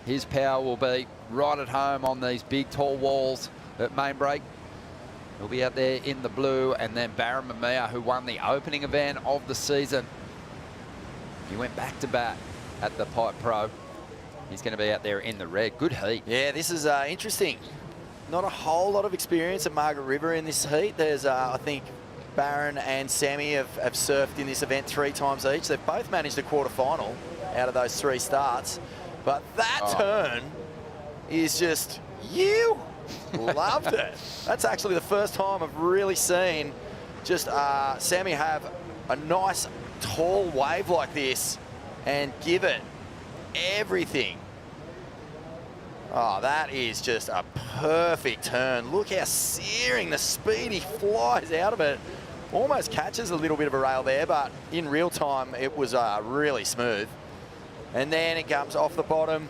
his power will be right at home on these big tall walls at main break. He'll be out there in the blue. And then Baron Mamiya, who won the opening event of the season. He went back to back at the Pipe Pro. He's going to be out there in the red. Good heat. Yeah, this is interesting. Not a whole lot of experience at Margaret River in this heat. There's, I think, Baron and Sammy have surfed in this event 3 times each. They've both managed a quarterfinal out of those 3 starts. But that turn is just, you loved it. That's actually the first time I've really seen just Sammy have a nice tall wave like this and give it everything. Oh, that is just a perfect turn. Look how searing the speed he flies out of it. Almost catches a little bit of a rail there, but in real time, it was really smooth. And then it comes off the bottom,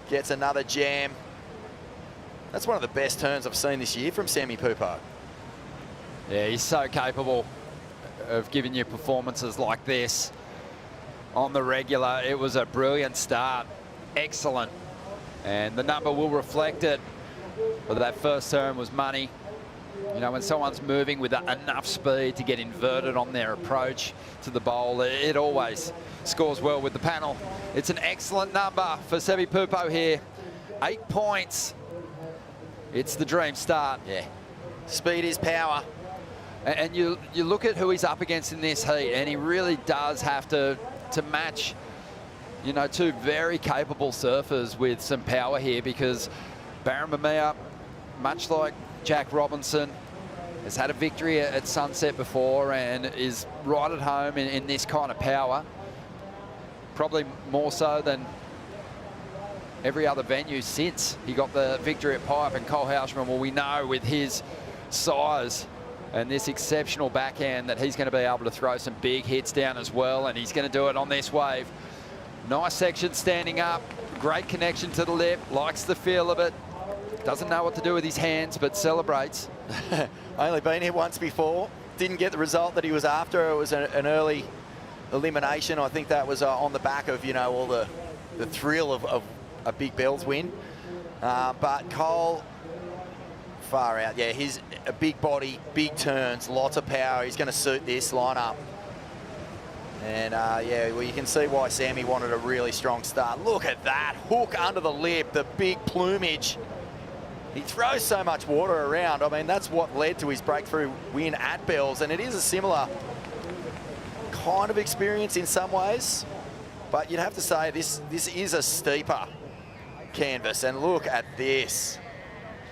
gets another jam. That's one of the best turns I've seen this year from Sammy Pupo. Yeah, he's so capable of giving you performances like this on the regular. It was a brilliant start. Excellent. And the number will reflect it. But that first turn was money. You know, when someone's moving with enough speed to get inverted on their approach to the bowl, it always scores well with the panel. It's an excellent number for Sammy Pupo here. 8 points. It's the dream start. Yeah. Speed is power. And you look at who he's up against in this heat, and he really does have to match, you know, 2 very capable surfers with some power here, because Baron Mamiya, much like Jack Robinson, has had a victory at Sunset before and is right at home in this kind of power. Probably more so than every other venue since he got the victory at Pipe. And Cole Hauschman, well, we know with his size and this exceptional backhand that he's going to be able to throw some big hits down as well, and he's going to do it on this wave. Nice section standing up, great connection to the lip, likes the feel of it, doesn't know what to do with his hands, but celebrates. Only been here once before, didn't get the result that he was after. It was an early elimination. I think that was on the back of, you know, all the thrill of a Big Bells win. But Cole, far out. Yeah, he's a big body, big turns, lots of power. He's going to suit this lineup. And yeah, well, you can see why Sammy wanted a really strong start. Look at that hook under the lip, the big plumage. He throws so much water around. I mean, that's what led to his breakthrough win at Bells, and it is a similar kind of experience in some ways. But you'd have to say this is a steeper canvas, and look at this.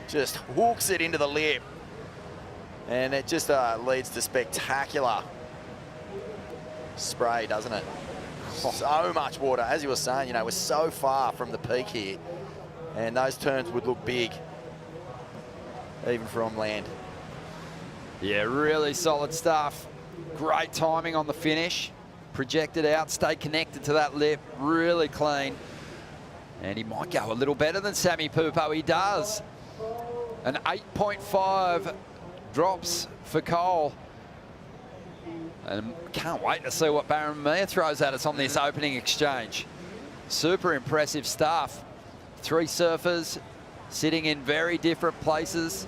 Just hooks it into the lip, and it just leads to spectacular spray, doesn't it? So much water. As you were saying, you know, we're so far from the peak here, and those turns would look big even from land. Yeah, really solid stuff. Great timing on the finish. Projected out, stayed connected to that lip, really clean. And he might go a little better than Sammy Pupo. He does. An 8.5 drops for Cole. And can't wait to see what Baron Mamiya throws at us on this opening exchange. Super impressive stuff. 3 surfers sitting in very different places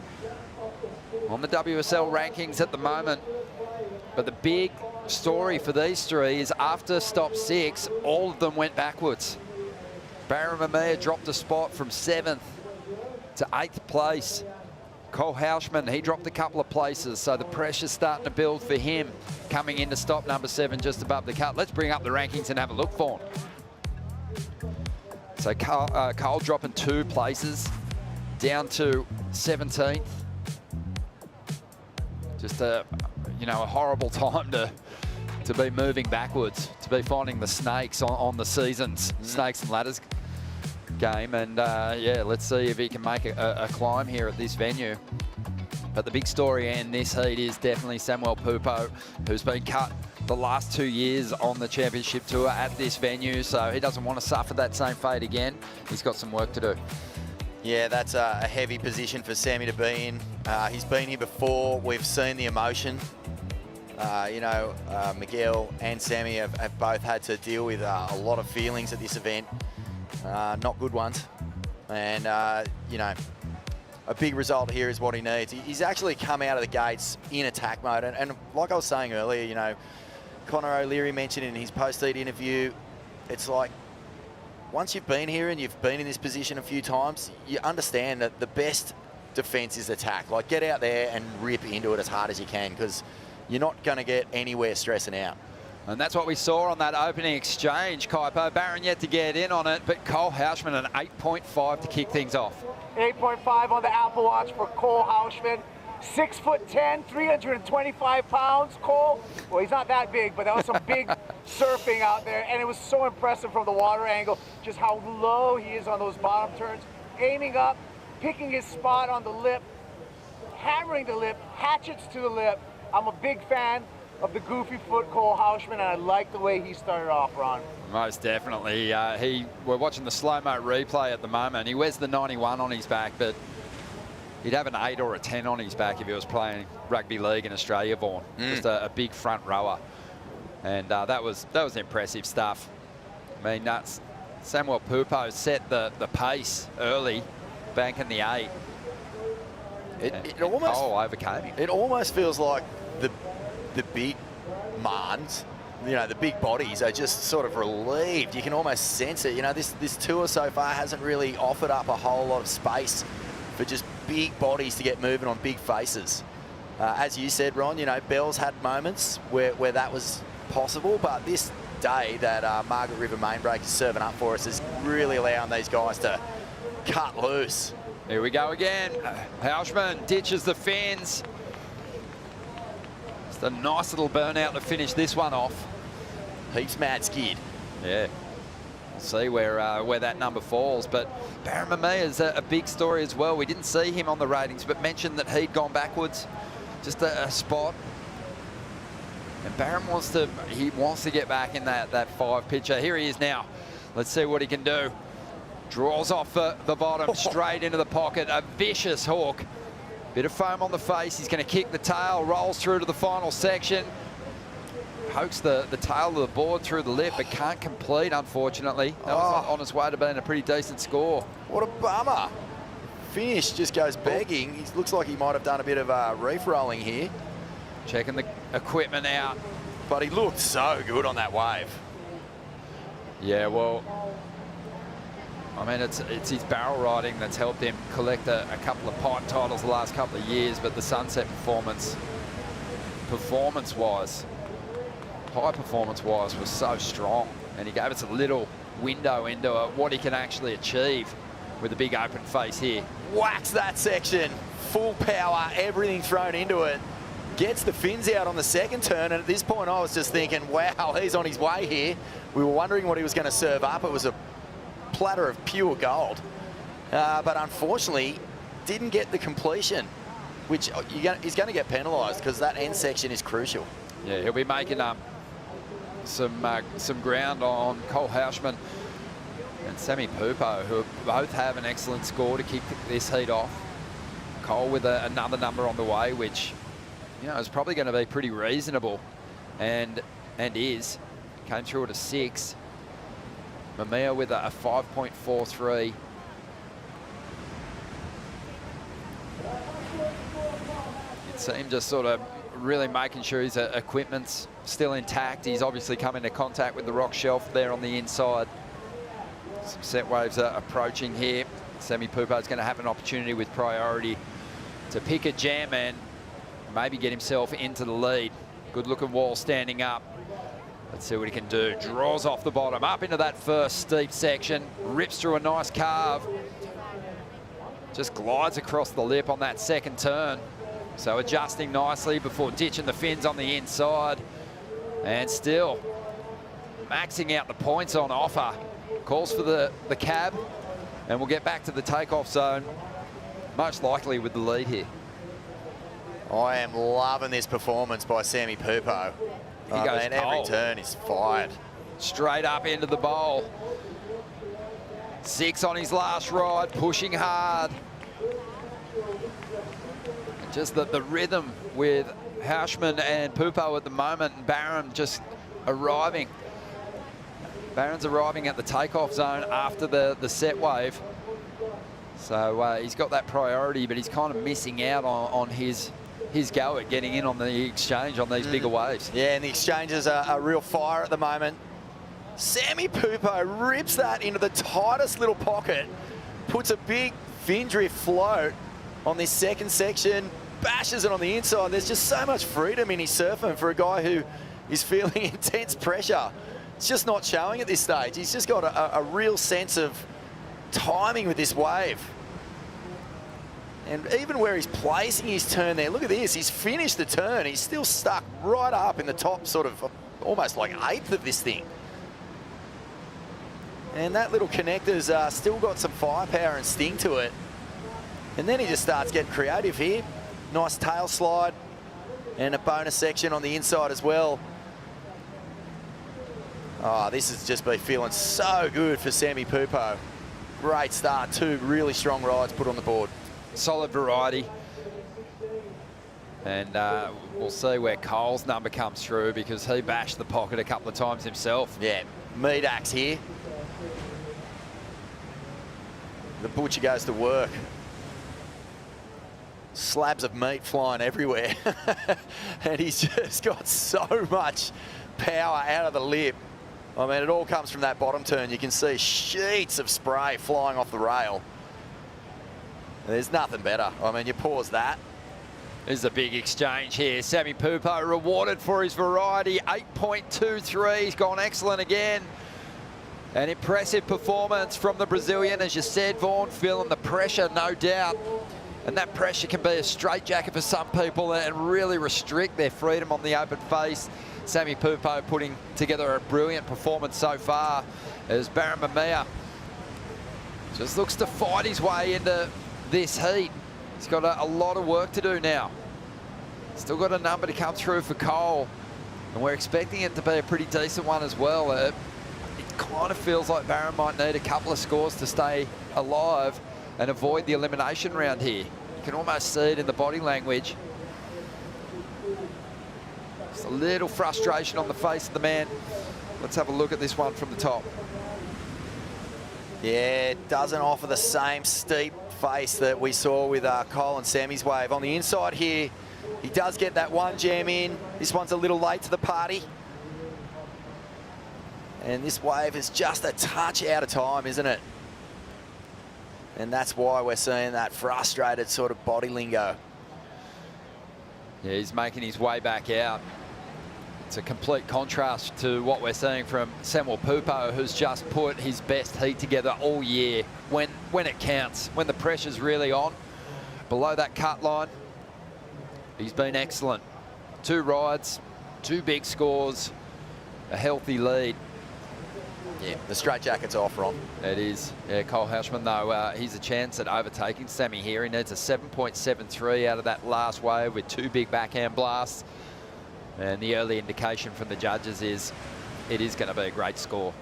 on the WSL rankings at the moment. But the big story for these 3 is after stop 6, all of them went backwards. Baron Mamiya dropped a spot from 7th to 8th place. Cole Hauschman, he dropped a couple of places, so the pressure's starting to build for him. coming into stop number 7 just above the cut. Let's bring up the rankings and have a look for him. So Cole dropping 2 places down to 17th. Just a horrible time to be moving backwards, to be finding the snakes on the season's snakes and ladders game. And yeah, let's see if he can make a climb here at this venue. But the big story in this heat is definitely Samuel Pupo, who's been cut the last 2 years on the championship tour at this venue, so he doesn't want to suffer that same fate again. He's got some work to do. Yeah, that's a heavy position for Sammy to be in. He's been here before. We've seen the emotion. Miguel and Sammy have both had to deal with a lot of feelings at this event, not good ones. And, a big result here is what he needs. He's actually come out of the gates in attack mode. And like I was saying earlier, Connor O'Leary mentioned in his post-heat interview, it's like, once you've been here and you've been in this position a few times, you understand that the best defense is attack. Like, get out there and rip into it as hard as you can, because you're not going to get anywhere stressing out. And that's what we saw on that opening exchange, Kaipo. Barron yet to get in on it, but Cole Houshman an 8.5 to kick things off. 8.5 on the Apple Watch for Cole Houshman. 6'10", 325 pounds. Cole, well, he's not that big, but that was some big surfing out there, and it was so impressive from the water angle, just how low he is on those bottom turns, aiming up, picking his spot on the lip, hammering the lip, hatchets to the lip. I'm a big fan of the goofy foot Cole Houshman, and I like the way he started off, Ron. Most definitely. We're watching the slow-mo replay at the moment. He wears the 91 on his back, but he'd have an 8 or a 10 on his back if he was playing rugby league in Australia, Vaughan. Just a big front rower. And that was impressive stuff. I mean, Samuel Pupo set the pace early, banking the 8. It almost overcame him. It almost feels like the big mans, the big bodies are just sort of relieved. You can almost sense it. This tour so far hasn't really offered up a whole lot of space for just big bodies to get moving on big faces. As you said, Ron, Bell's had moments where that was possible, but this day that Margaret River main break is serving up for us is really allowing these guys to cut loose. Here we go again. Houshman ditches the fins. Just a nice little burnout to finish this one off. Heaps mad skid. Yeah. We'll see where that number falls. But Barron Mamiya is a big story as well. We didn't see him on the ratings, but mentioned that he'd gone backwards. Just a spot. And Barron wants to get back in that 5 picture. Here he is now. Let's see what he can do. Draws off the bottom, straight into the pocket. A vicious hook. Bit of foam on the face. He's going to kick the tail, rolls through to the final section. Pokes the tail of the board through the lip, but can't complete, unfortunately. That was on his way to being a pretty decent score. What a bummer. Finish just goes begging. He looks like he might have done a bit of reef rolling here. Checking the equipment out. But he looked so good on that wave. Yeah, well, I mean, it's his barrel riding that's helped him collect a couple of pipe titles the last couple of years, but the Sunset performance-wise, high performance-wise, was so strong, and he gave us a little window into what he can actually achieve with a big open face here. Whacks that section, full power, everything thrown into it. Gets the fins out on the second turn, and at this point I was just thinking, wow, he's on his way here. We were wondering what he was going to serve up. It was a platter of pure gold, but unfortunately didn't get the completion, which he's going to get penalised because that end section is crucial. Yeah, he'll be making some ground on Cole Houshman and Sammy Pupo, who both have an excellent score to kick this heat off. Cole with another number on the way, which is probably going to be pretty reasonable, and is. Came through at a 6. Mamiya with a 5.43. It seemed just sort of really making sure his equipment's still intact. He's obviously come into contact with the rock shelf there on the inside. Some set waves are approaching here. Sammy Pupo's going to have an opportunity with priority to pick a jam and maybe get himself into the lead. Good looking wall standing up. Let's see what he can do. Draws off the bottom, up into that first steep section, rips through a nice carve. Just glides across the lip on that second turn. So adjusting nicely before ditching the fins on the inside. And still maxing out the points on offer. Calls for the cab, and we'll get back to the takeoff zone, most likely with the lead here. I am loving this performance by Sammy Pupo. He goes every cold. turn is fired. Straight up into the bowl. 6 on his last ride, pushing hard. Just the rhythm with Hauschman and Pupo at the moment, and Barron just arriving. Barron's arriving at the takeoff zone after the set wave. So he's got that priority, but he's kind of missing out on his go at getting in on the exchange on these bigger waves. Yeah, and the exchanges are real fire at the moment. Sammy Pupo rips that into the tightest little pocket, puts a big fin drift float on this second section, bashes it on the inside. There's just so much freedom in his surfing for a guy who is feeling intense pressure. It's just not showing at this stage. He's just got a real sense of timing with this wave. And even where he's placing his turn there, look at this, he's finished the turn. He's still stuck right up in the top sort of almost like 8th of this thing. And that little connector's still got some firepower and sting to it. And then he just starts getting creative here. Nice tail slide and a bonus section on the inside as well. Oh, this has just been feeling so good for Sammy Pupo. Great start, 2 really strong rides put on the board. Solid variety. And we'll see where Cole's number comes through, because he bashed the pocket a couple of times himself. Yeah, meat axe here. The butcher goes to work. Slabs of meat flying everywhere. And he's just got so much power out of the lip. I mean, it all comes from that bottom turn. You can see sheets of spray flying off the rail. There's nothing better. I mean, you pause that. There's a big exchange here. Sammy Pupo rewarded for his variety. 8.23. He's gone excellent again. An impressive performance from the Brazilian, as you said, Vaughan, feeling the pressure, no doubt. And that pressure can be a straitjacket for some people and really restrict their freedom on the open face. Sammy Pupo putting together a brilliant performance so far, as Barron Mamiya just looks to fight his way into this heat. He's got a lot of work to do now. Still got a number to come through for Cole, and we're expecting it to be a pretty decent one as well. It kind of feels like Barron might need a couple of scores to stay alive and avoid the elimination round here. You can almost see it in the body language. Just a little frustration on the face of the man. Let's have a look at this one from the top. Yeah, it doesn't offer the same steep face that we saw with Cole and Sammy's wave. On the inside here, he does get that one jam in. This one's a little late to the party. And this wave is just a touch out of time, isn't it? And that's why we're seeing that frustrated sort of body lingo. Yeah, he's making his way back out. It's a complete contrast to what we're seeing from Samuel Pupo, who's just put his best heat together all year when it counts, when the pressure's really on. Below that cut line, he's been excellent. 2 rides, 2 big scores, a healthy lead. Yeah, the straitjacket's off, Ron. It is. Yeah, Cole Hauschman, though, he's a chance at overtaking Sammy here. He needs a 7.73 out of that last wave with 2 big backhand blasts. And the early indication from the judges is it is going to be a great score.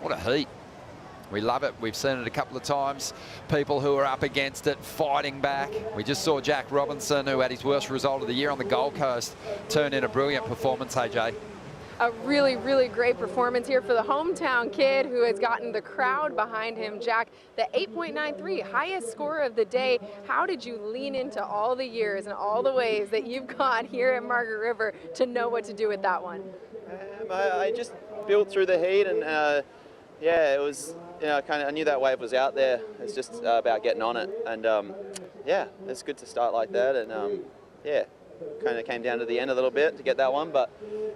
What a heat. We love it. We've seen it a couple of times. People who are up against it fighting back. We just saw Jack Robinson, who had his worst result of the year on the Gold Coast, turn in a brilliant performance, AJ. A really, really great performance here for the hometown kid who has gotten the crowd behind him. Jack, the 8.93, highest score of the day. How did you lean into all the years and all the ways that you've got here at Margaret River to know what to do with that one? I just built through the heat, and yeah, it was, you know, I knew that wave was out there. It's just about getting on it, and yeah, it's good to start like that, and yeah, kind of came down to the end a little bit to get that one, but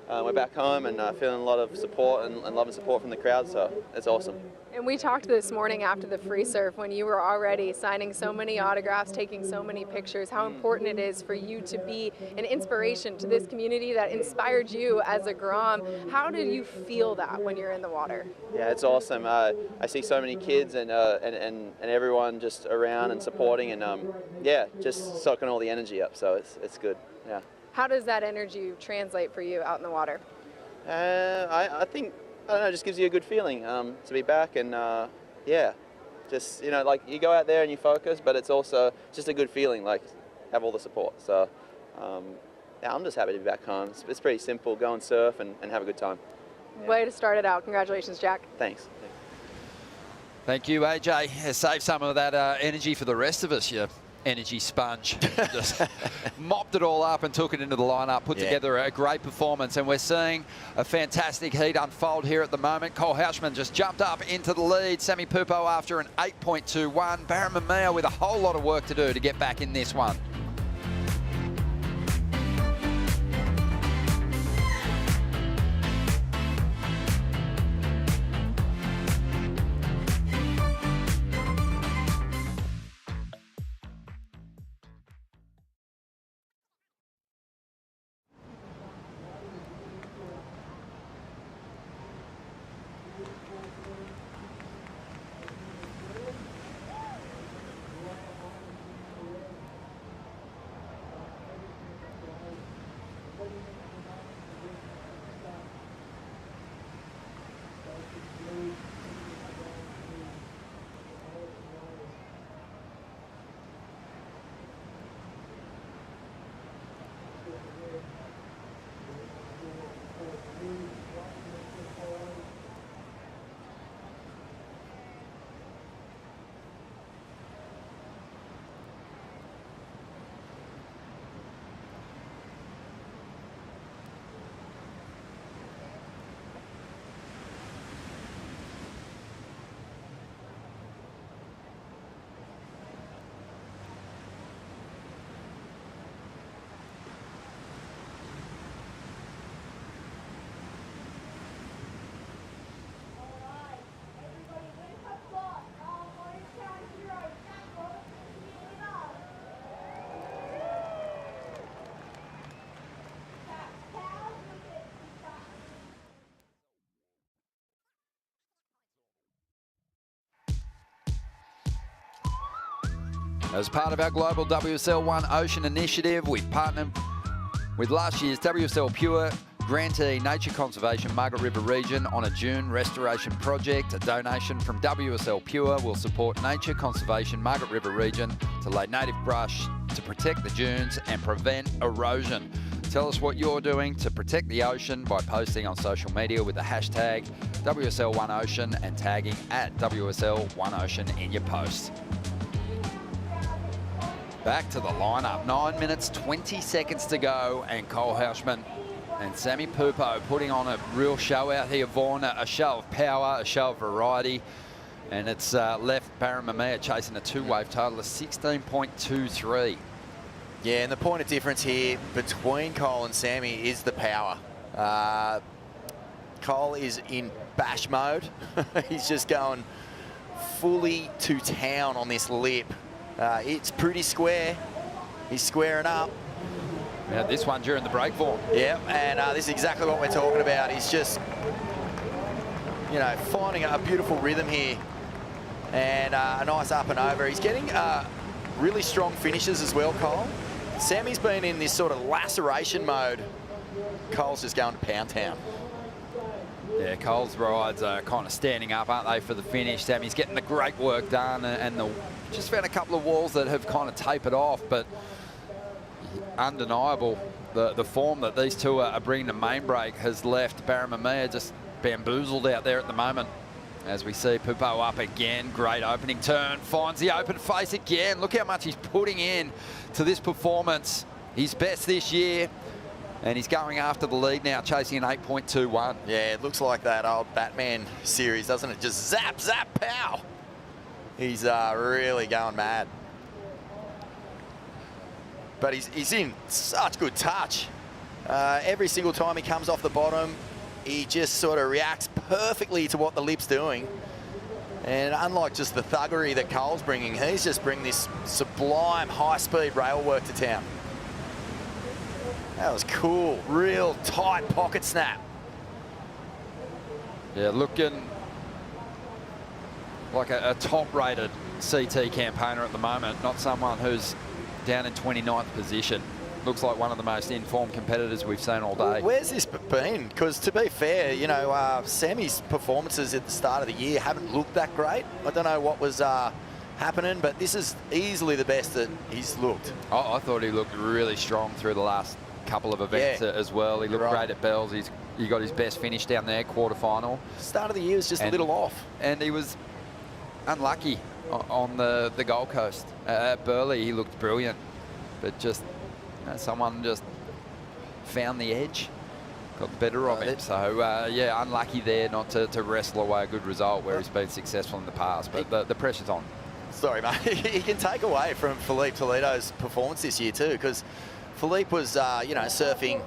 we're back home and feeling a lot of support and love and support from the crowd, so it's awesome. And we talked this morning after the free surf when you were already signing so many autographs, taking so many pictures, how important it is for you to be an inspiration to this community that inspired you as a Grom. How do you feel that when you're in the water? Yeah, it's awesome. I see so many kids and everyone just around and supporting, and yeah, just soaking all the energy up, so it's good. Yeah. How does that energy translate for you out in the water? I think, I don't know, it just gives you a good feeling to be back, and yeah, just, you know, like you go out there and you focus, but it's also just a good feeling, like have all the support. So yeah, I'm just happy to be back home. It's pretty simple, go and surf and have a good time. Yeah. Way to start it out. Congratulations, Jack. Thanks. Thank you, AJ. Save some of that energy for the rest of us, you energy sponge. Just mopped it all up and took it into the lineup, put together a great performance, and we're seeing a fantastic heat unfold here at the moment. Cole Houshman just jumped up into the lead. Sammy Pupo after an 8.21. Barramamea with a whole lot of work to do to get back in this one. As part of our global WSL One Ocean initiative, we've partnered with last year's WSL Pure grantee Nature Conservation Margaret River region on a dune restoration project. A donation from WSL Pure will support Nature Conservation Margaret River region to lay native brush to protect the dunes and prevent erosion. Tell us what you're doing to protect the ocean by posting on social media with the hashtag WSL One Ocean and tagging at WSL One Ocean in your posts. Back to the lineup, 9 minutes, 20 seconds to go, and Cole Houshman and Sammy Pupo putting on a real show out here, Vaughan, a show of power, a show of variety, and it's left Barramamea chasing a two-wave total of 16.23. Yeah, and the point of difference here between Cole and Sammy is the power. Cole is in bash mode. He's just going fully to town on this lip. It's pretty square. He's squaring up. We had this one during the break, Vaughan. Yeah, and this is exactly what we're talking about. He's just, you know, finding a beautiful rhythm here and a nice up and over. He's getting really strong finishes as well, Cole. Sammy's been in this sort of laceration mode. Cole's just going to pound town. Yeah, Cole's rides are kind of standing up, aren't they, for the finish. Sammy's getting the great work done, and just found a couple of walls that have kind of tapered off, but undeniable the form that these two are bringing to main break has left Barramamea just bamboozled out there at the moment. As we see Pupo up again, great opening turn, finds the open face again. Look how much he's putting in to this performance. His best this year, and he's going after the lead now, chasing an 8.21. Yeah, it looks like that old Batman series, doesn't it? Just zap, zap, pow. He's really going mad. but he's in such good touch. Every single time he comes off the bottom, he just sort of reacts perfectly to what the lip's doing. And unlike just the thuggery that Cole's bringing, he's just bringing this sublime high-speed rail work to town. That was cool. Real tight pocket snap. Yeah, looking like a top-rated CT campaigner at the moment, not someone who's down in 29th position. Looks like one of the most informed competitors we've seen all day. Where's this been? Because to be fair, you know, Sammy's performances at the start of the year haven't looked that great. I don't know what was happening, but this is easily the best that he's looked. I thought he looked really strong through the last couple of events as well. He looked great at Bells. He got his best finish down there, quarterfinal. Start of the year was just a little off. And he was unlucky on the Gold Coast. At Burleigh, he looked brilliant, but just someone just found the edge, got the better of him. So, yeah, unlucky there not to wrestle away a good result where he's been successful in the past, but the pressure's on. Sorry, mate. He can take away from Philippe Toledo's performance this year too, because Philippe was, you know, surfing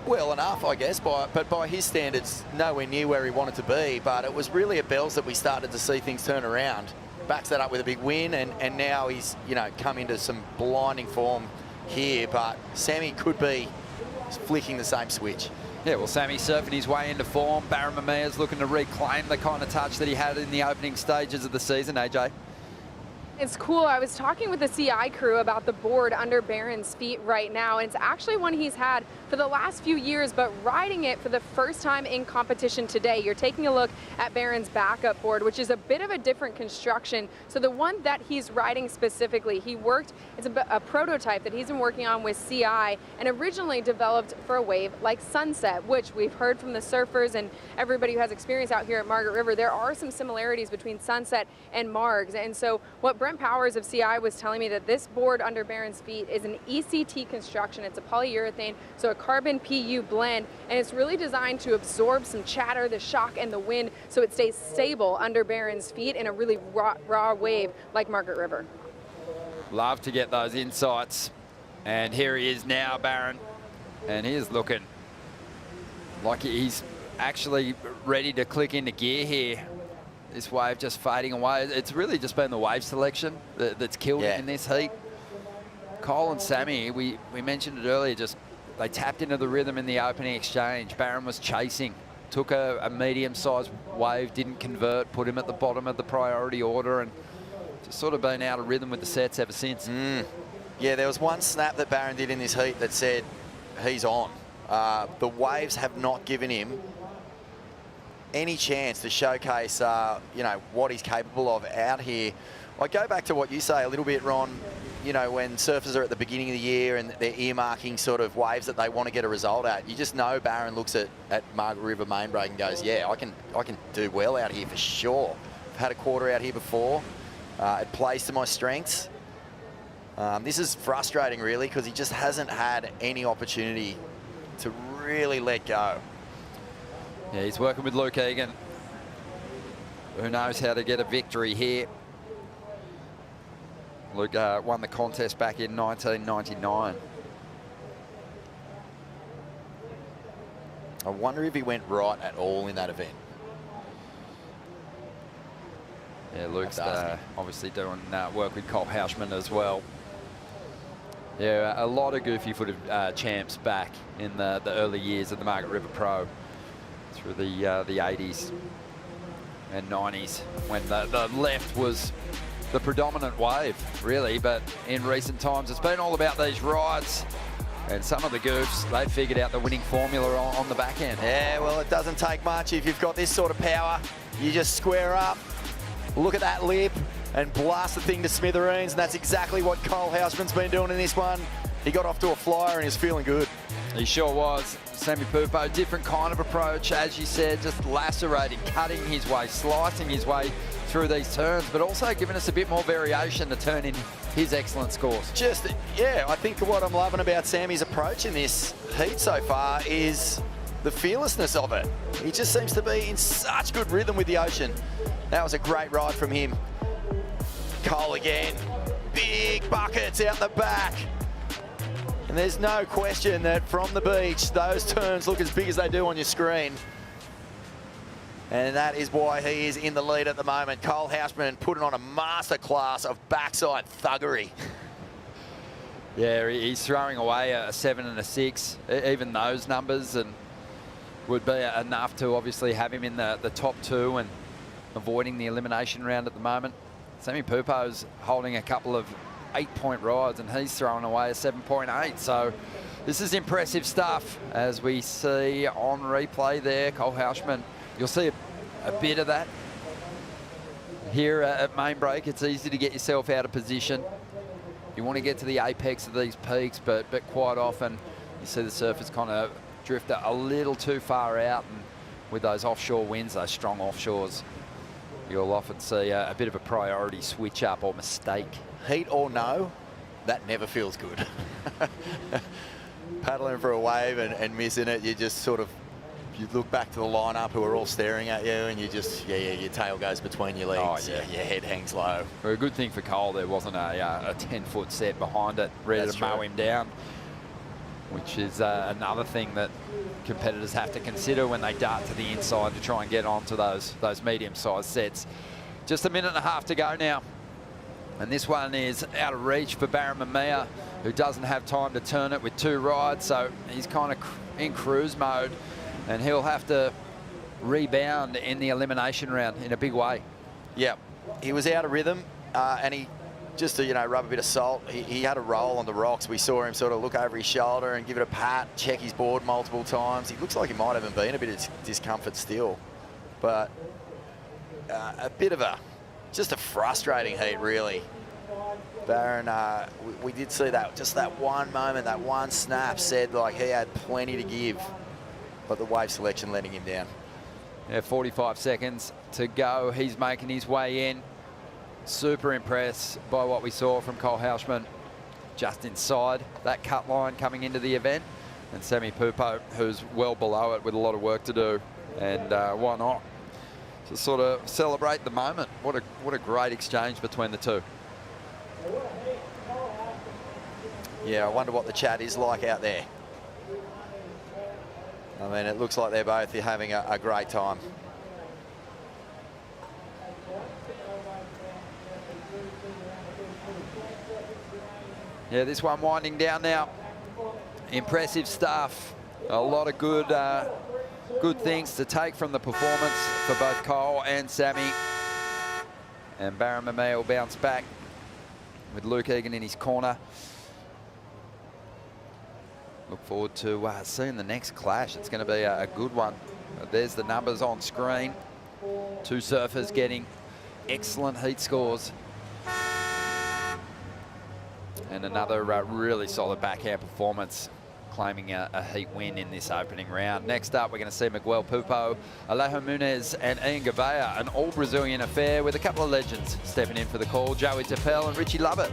well enough, I guess, but by his standards, nowhere near where he wanted to be. But it was really at Bells that we started to see things turn around. Backs that up with a big win, and now he's, you know, come into some blinding form here. But Sammy could be flicking the same switch. Yeah, well, Sammy's surfing his way into form. Barron Mamia's looking to reclaim the kind of touch that he had in the opening stages of the season, AJ. It's cool. I was talking with the CI crew about the board under Barron's feet right now, and it's actually one he's had for the last few years, but riding it for the first time in competition today. You're taking a look at Barron's backup board, which is a bit of a different construction. So the one that he's riding specifically, it's a prototype that he's been working on with CI and originally developed for a wave like Sunset, which we've heard from the surfers and everybody who has experience out here at Margaret River. There are some similarities between Sunset and Margs, and so what Brent Powers of CI was telling me that this board under Barron's feet is an ECT construction. It's a polyurethane, so a carbon PU blend, and it's really designed to absorb some chatter, the shock, and the wind, so it stays stable under Barron's feet in a really raw wave like Margaret River. Love to get those insights. And here he is now, Barron, and he is looking like he's actually ready to click into gear here. This wave just fading away. It's really just been the wave selection that's killed him in this heat. Cole and Sammy, we mentioned it earlier, just they tapped into the rhythm in the opening exchange. Barron was chasing, took a medium-sized wave, didn't convert, put him at the bottom of the priority order, and just sort of been out of rhythm with the sets ever since. Yeah, there was one snap that Barron did in this heat that said he's on. The waves have not given him any chance to showcase, you know, what he's capable of out here. I go back to what you say a little bit, Ron. You know, when surfers are at the beginning of the year and they're earmarking sort of waves that they want to get a result at, you just know Barron looks at Margaret River main break and goes, yeah, I can do well out here for sure. I've had a quarter out here before. It plays to my strengths. This is frustrating, really, because he just hasn't had any opportunity to really let go. Yeah, he's working with Luke Egan, who knows how to get a victory here. Luke won the contest back in 1999. I wonder if he went right at all in that event. Yeah, Luke's obviously doing work with Cole Hauschman as well. Yeah, a lot of goofy-footed champs back in the early years of the Margaret River Pro through the 80s and 90s when the left was the predominant wave, really. But in recent times, it's been all about these rides. And some of the goofs, they've figured out the winning formula on the back end. Yeah, well, it doesn't take much. If you've got this sort of power, you just square up, look at that lip, and blast the thing to smithereens. And that's exactly what Cole Hauschman's been doing in this one. He got off to a flyer and he's feeling good. He sure was. Sammy Pupo, different kind of approach, as you said, just lacerating, cutting his way, slicing his way through these turns, but also giving us a bit more variation to turn in his excellent scores. Just, yeah, I think what I'm loving about Sammy's approach in this heat so far is the fearlessness of it. He just seems to be in such good rhythm with the ocean. That was a great ride from him. Cole again, big buckets out the back. And there's no question that from the beach, those turns look as big as they do on your screen. And that is why he is in the lead at the moment. Cole Houseman putting on a masterclass of backside thuggery. Yeah, he's throwing away a 7 and a 6, even those numbers, and would be enough to obviously have him in the top 2 and avoiding the elimination round at the moment. Sammy Pupo's holding a couple of 8-point rides, and he's throwing away a 7.8. So this is impressive stuff, as we see on replay there. Cole Houseman, you'll see a bit of that here at main break. It's easy to get yourself out of position. You want to get to the apex of these peaks, but quite often you see the surfers kind of drift a little too far out, and with those offshore winds, those strong offshores, you'll often see a bit of a priority switch up or mistake. Heat or no, that never feels good. Paddling for a wave and missing it, you just sort of, you look back to the lineup who are all staring at you, and you just, your tail goes between your legs. Oh, yeah. Your head hangs low. Well, a good thing for Cole, there wasn't a 10-foot set behind it, ready That's to mow true. him down, which is another thing that competitors have to consider when they dart to the inside to try and get onto those medium-sized sets. Just a minute and a half to go now. And this one is out of reach for Barron Mamiya, who doesn't have time to turn it with 2 rides, so he's kind of in cruise mode, and he'll have to rebound in the elimination round in a big way. Yeah, he was out of rhythm, and he, just to, rub a bit of salt, he had a roll on the rocks. We saw him sort of look over his shoulder and give it a pat, check his board multiple times. He looks like he might have been in a bit of discomfort still, but a bit of just a frustrating heat, really. Barron, we did see that, just that one moment, that one snap said like he had plenty to give, but the wave selection letting him down. Yeah, 45 seconds to go. He's making his way in. Super impressed by what we saw from Cole Houseman just inside that cut line coming into the event. And Sammy Pupo, who's well below it with a lot of work to do. And why not? To sort of celebrate the moment. What a great exchange between the two. Yeah, I wonder what the chat is like out there. I mean, it looks like they're both having a great time. Yeah, this one winding down now. Impressive stuff. A lot of good things to take from the performance for both Cole and Sammy. And Barron Mamiya will bounce back with Luke Egan in his corner. Look forward to seeing the next clash. It's going to be a good one. There's the numbers on screen. 2 surfers getting excellent heat scores. And another really solid backhand performance, claiming a heat win in this opening round. Next up, we're going to see Miguel Pupo, Alejo Muniz and Ian Gouveia, an all-Brazilian affair with a couple of legends stepping in for the call, Joey Topel and Richie Lovett.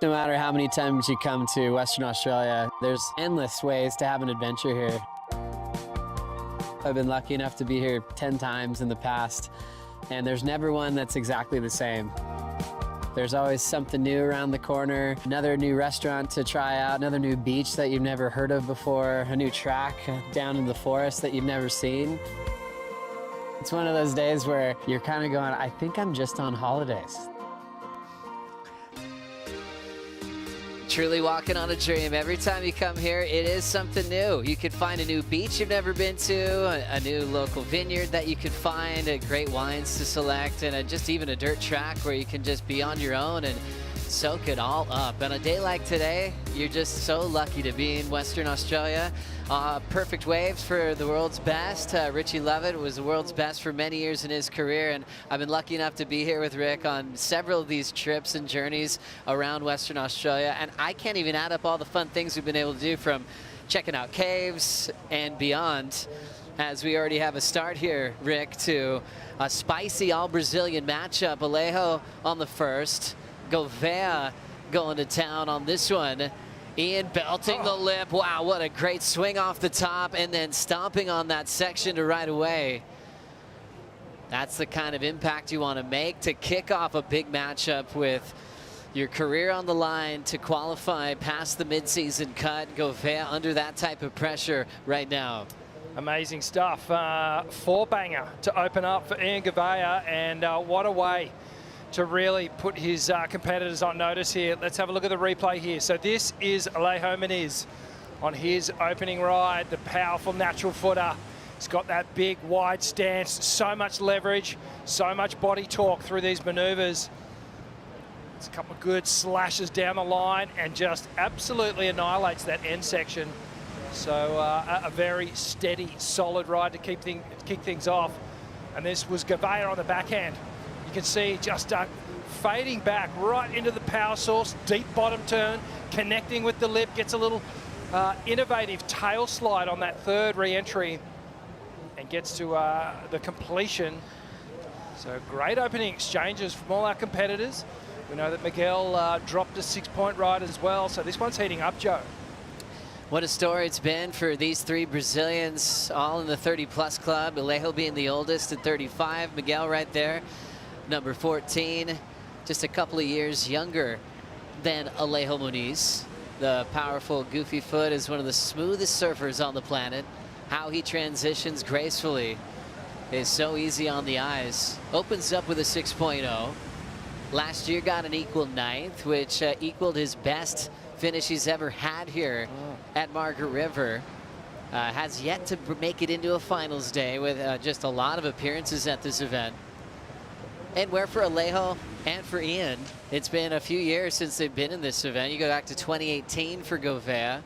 No matter how many times you come to Western Australia, there's endless ways to have an adventure here. I've been lucky enough to be here 10 times in the past, and there's never one that's exactly the same. There's always something new around the corner, another new restaurant to try out, another new beach that you've never heard of before, a new track down in the forest that you've never seen. It's one of those days where you're kind of going, I think I'm just on holidays. Truly walking on a dream. Every time you come here, it is something new. You could find a new beach you've never been to, a new local vineyard that you could find, great wines to select, and just even a dirt track where you can just be on your own and soak it all up. On a day like today, you're just so lucky to be in Western Australia. Perfect waves for the world's best. Richie Lovett was the world's best for many years in his career, and I've been lucky enough to be here with Rick on several of these trips and journeys around Western Australia, and I can't even add up all the fun things we've been able to do, from checking out caves and beyond, as we already have a start here, Rick, to a spicy all-Brazilian matchup. Alejo on the first, Gouveia going to town on this one. Ian belting the lip. Wow, what a great swing off the top, and then stomping on that section to right away. That's the kind of impact you want to make to kick off a big matchup with your career on the line to qualify past the midseason cut. Gouveia under that type of pressure right now. Amazing stuff. Four-banger to open up for Ian Gouveia, and what a way to really put his competitors on notice here. Let's have a look at the replay here. So this is Alejo Muniz on his opening ride, the powerful natural footer. He's got that big wide stance, so much leverage, so much body torque through these maneuvers. It's a couple of good slashes down the line and just absolutely annihilates that end section. So a very steady, solid ride to kick things off. And this was Gouveia on the backhand. You can see just fading back right into the power source, deep bottom turn, connecting with the lip, gets a little innovative tail slide on that third re-entry and gets to the completion. So great opening exchanges from all our competitors. We know that Miguel dropped a 6-point ride as well, so this one's heating up, Joe. What a story it's been for these three Brazilians, all in the 30-plus club. Alejo being the oldest at 35, Miguel right there, number 14, just a couple of years younger than Alejo Muniz. The powerful goofy foot is one of the smoothest surfers on the planet. How he transitions gracefully is so easy on the eyes. Opens up with a 6.0. Last year got an equal 9th, which equaled his best finish he's ever had here at Margaret River. Has yet to make it into a finals day with just a lot of appearances at this event. And where for Alejo and for Ian, it's been a few years since they've been in this event. You go back to 2018 for Gouveia,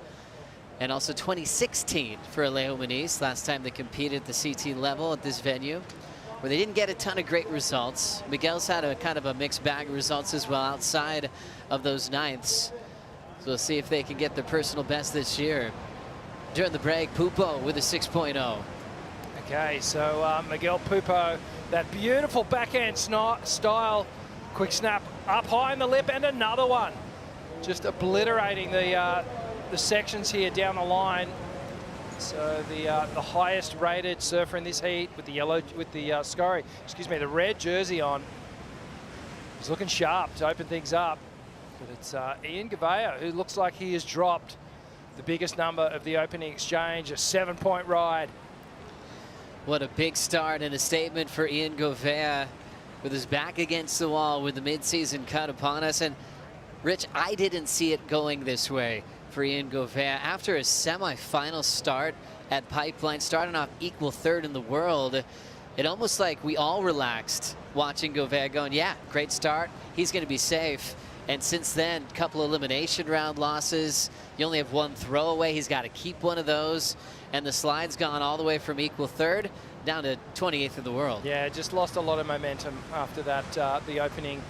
and also 2016 for Alejo Muniz, last time they competed at the CT level at this venue, where they didn't get a ton of great results. Miguel's had a kind of a mixed bag of results as well outside of those 9ths. So we'll see if they can get their personal best this year. During the break, Pupo with a 6.0. Okay, so Miguel Pupo, that beautiful backhand style, quick snap up high in the lip, and another one. Just obliterating the sections here down the line. So the highest rated surfer in this heat with the the red jersey on. He's looking sharp to open things up. But it's Ian Gouveia who looks like he has dropped the biggest number of the opening exchange, a 7-point ride. What a big start and a statement for Ian Gouveia, with his back against the wall with the midseason cut upon us. And Rich, I didn't see it going this way for Ian Gouveia. After a semi-final start at Pipeline, starting off equal 3rd in the world, it almost like we all relaxed watching Gouveia going, yeah, great start, he's going to be safe. And since then, a couple elimination round losses. You only have one throwaway. He's got to keep one of those. And the slide's gone all the way from equal 3rd down to 28th in the world. Yeah, just lost a lot of momentum after that, the opening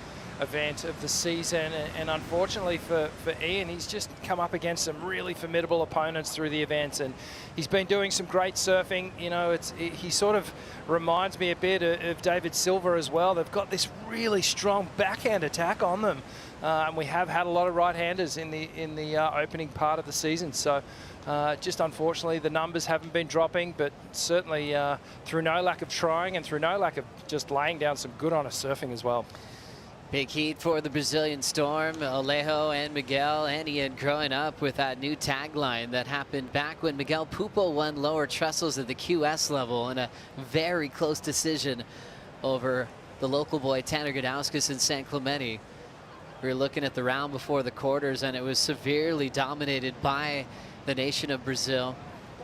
event of the season, and unfortunately for Ian, he's just come up against some really formidable opponents through the events, and he's been doing some great surfing. You know, he sort of reminds me a bit of David Silver as well. They've got this really strong backhand attack on them, and we have had a lot of right-handers in the opening part of the season. So just unfortunately the numbers haven't been dropping, but certainly through no lack of trying and through no lack of just laying down some good honest surfing as well. Big heat for the Brazilian Storm. Alejo and Miguel and Ian growing up with that new tagline that happened back when Miguel Pupo won lower trestles at the QS level in a very close decision over the local boy Tanner Gudauskas in San Clemente. We were looking at the round before the quarters, and it was severely dominated by the nation of Brazil,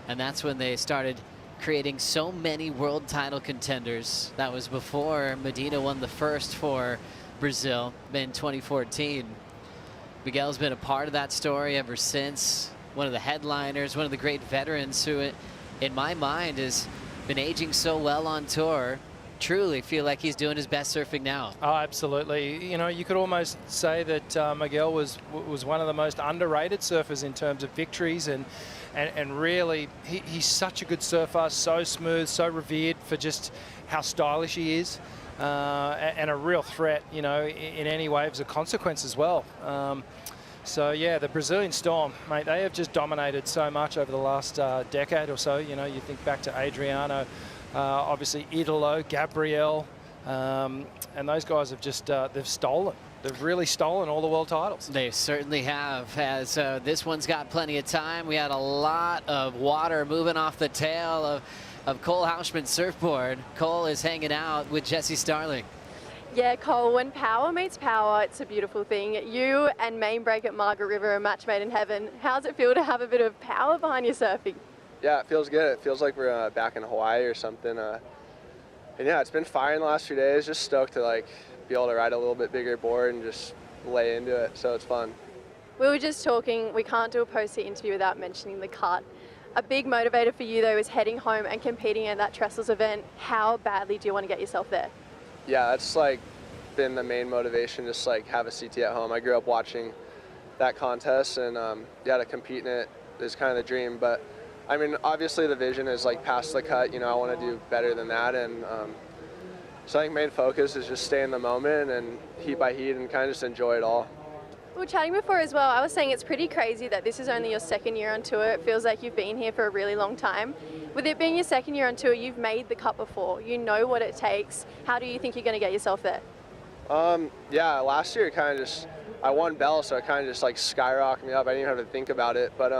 and that's when they started creating so many world title contenders. That was before Medina won the first for Brazil in 2014. Miguel's been a part of that story ever since. One of the headliners, one of the great veterans who, in my mind, has been aging so well on tour. Truly feel like he's doing his best surfing now. Oh, absolutely. You know, you could almost say that Miguel was one of the most underrated surfers in terms of victories, and really he's such a good surfer, so smooth, so revered for just how stylish he is, and a real threat, you know, in any waves of consequence as well. So yeah, the Brazilian Storm, mate, they have just dominated so much over the last decade or so. You know, you think back to Adriano, obviously Italo, Gabriel, and those guys have just, they've stolen. They've really stolen all the world titles. They certainly have, as this one's got plenty of time. We had a lot of water moving off the tail of Cole Hausman's surfboard. Cole is hanging out with Jesse Starling. Yeah, Cole, when power meets power, it's a beautiful thing. You and Main Break at Margaret River are a match made in heaven. How's it feel to have a bit of power behind your surfing? Yeah, it feels good. It feels like we're back in Hawaii or something. And yeah, it's been fine the last few days. Just stoked to like be able to ride a little bit bigger board and just lay into it. So it's fun. We were just talking, we can't do a post-heat interview without mentioning the cut. A big motivator for you though is heading home and competing at that Trestles event. How badly do you want to get yourself there? Yeah, that's like been the main motivation, just like have a CT at home. I grew up watching that contest, and yeah, to compete in it is kind of the dream. But I mean, obviously the vision is like past the cut, you know, I want to do better than that. And so I think main focus is just stay in the moment and heat by heat and kind of just enjoy it all. We were chatting before as well. I was saying it's pretty crazy that this is only your second year on tour. It feels like you've been here for a really long time. With it being your second year on tour, you've made the cut before. You know what it takes. How do you think you're going to get yourself there? Yeah, last year kind of just, I won Bell, so it kind of just like skyrocketed me up. I didn't even have to think about it. But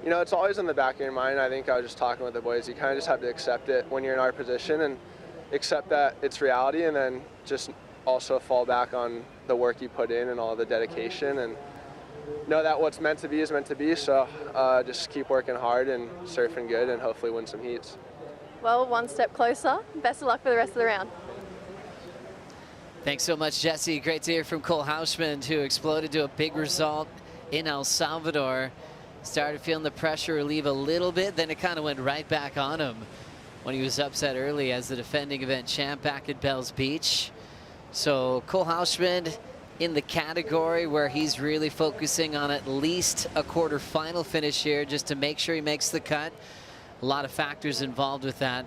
you know, it's always in the back of your mind. I think I was just talking with the boys. You kind of just have to accept it when you're in our position and accept that it's reality, and then just also fall back on the work you put in and all the dedication, and know that what's meant to be is meant to be. So just keep working hard and surfing good and hopefully win some heats. Well, one step closer. Best of luck for the rest of the round. Thanks so much, Jesse. Great to hear from Cole Hausman, who exploded to a big result in El Salvador. Started feeling the pressure relieve a little bit, then it kind of went right back on him when he was upset early as the defending event champ back at Bells Beach. So Cole Hausman in the category where he's really focusing on at least a quarterfinal finish here just to make sure he makes the cut. A lot of factors involved with that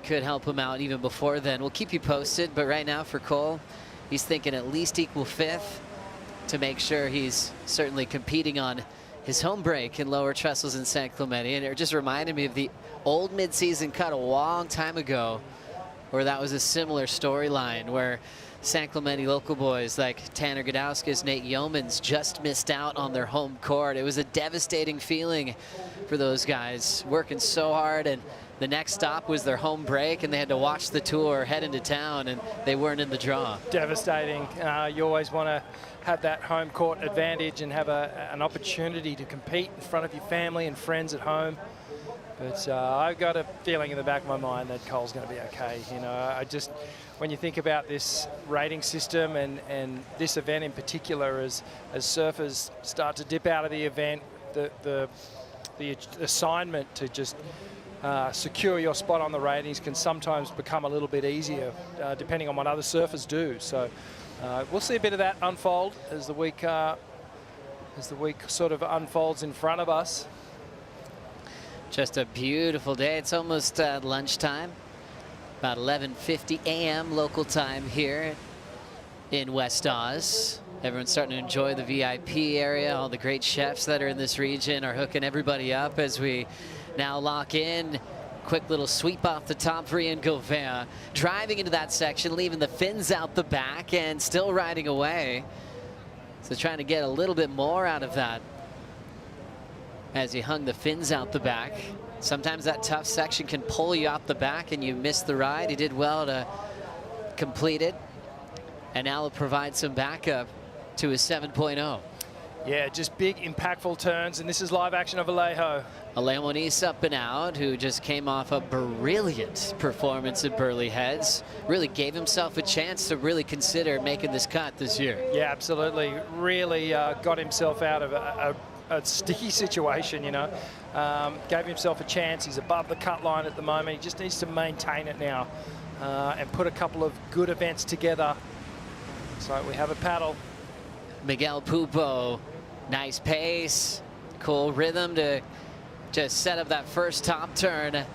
could help him out even before then. We'll keep you posted, but right now for Cole, he's thinking at least equal fifth to make sure he's certainly competing on his home break in lower trestles in San Clemente. And it just reminded me of the old mid-season cut a long time ago where that was a similar storyline where San Clemente local boys like Tanner Gudauskas, Nate Yeomans just missed out on their home court. It was a devastating feeling for those guys, working so hard, and the next stop was their home break, and they had to watch the tour head into town, and they weren't in the draw. Devastating. You always want to have that home court advantage and have an opportunity to compete in front of your family and friends at home. But I've got a feeling in the back of my mind that Cole's going to be okay. You know, when you think about this rating system and this event in particular, as surfers start to dip out of the event, the assignment to just secure your spot on the ratings can sometimes become a little bit easier depending on what other surfers do. So We'll see a bit of that unfold as the week sort of unfolds in front of us. Just a beautiful day. It's almost lunchtime, about 11:50 a.m. local time here in West Oz. Everyone's starting to enjoy the VIP area. All the great chefs that are in this region are hooking everybody up as we now lock in. Quick little sweep off the top for Ian Gouveia, driving into that section, leaving the fins out the back and still riding away. So trying to get a little bit more out of that as he hung the fins out the back. Sometimes that tough section can pull you off the back and you miss the ride. He did well to complete it, and now he'll provide some backup to his 7.0. Yeah, just big, impactful turns, and this is live action of Alejo. Alejo Moniz up and out, who just came off a brilliant performance at Burley Heads. Really gave himself a chance to really consider making this cut this year. Yeah, absolutely. Really got himself out of a sticky situation, you know. Gave himself a chance. He's above the cut line at the moment. He just needs to maintain it now and put a couple of good events together. So we have a paddle. Miguel Pupo, nice pace, cool rhythm to just set up that first top turn.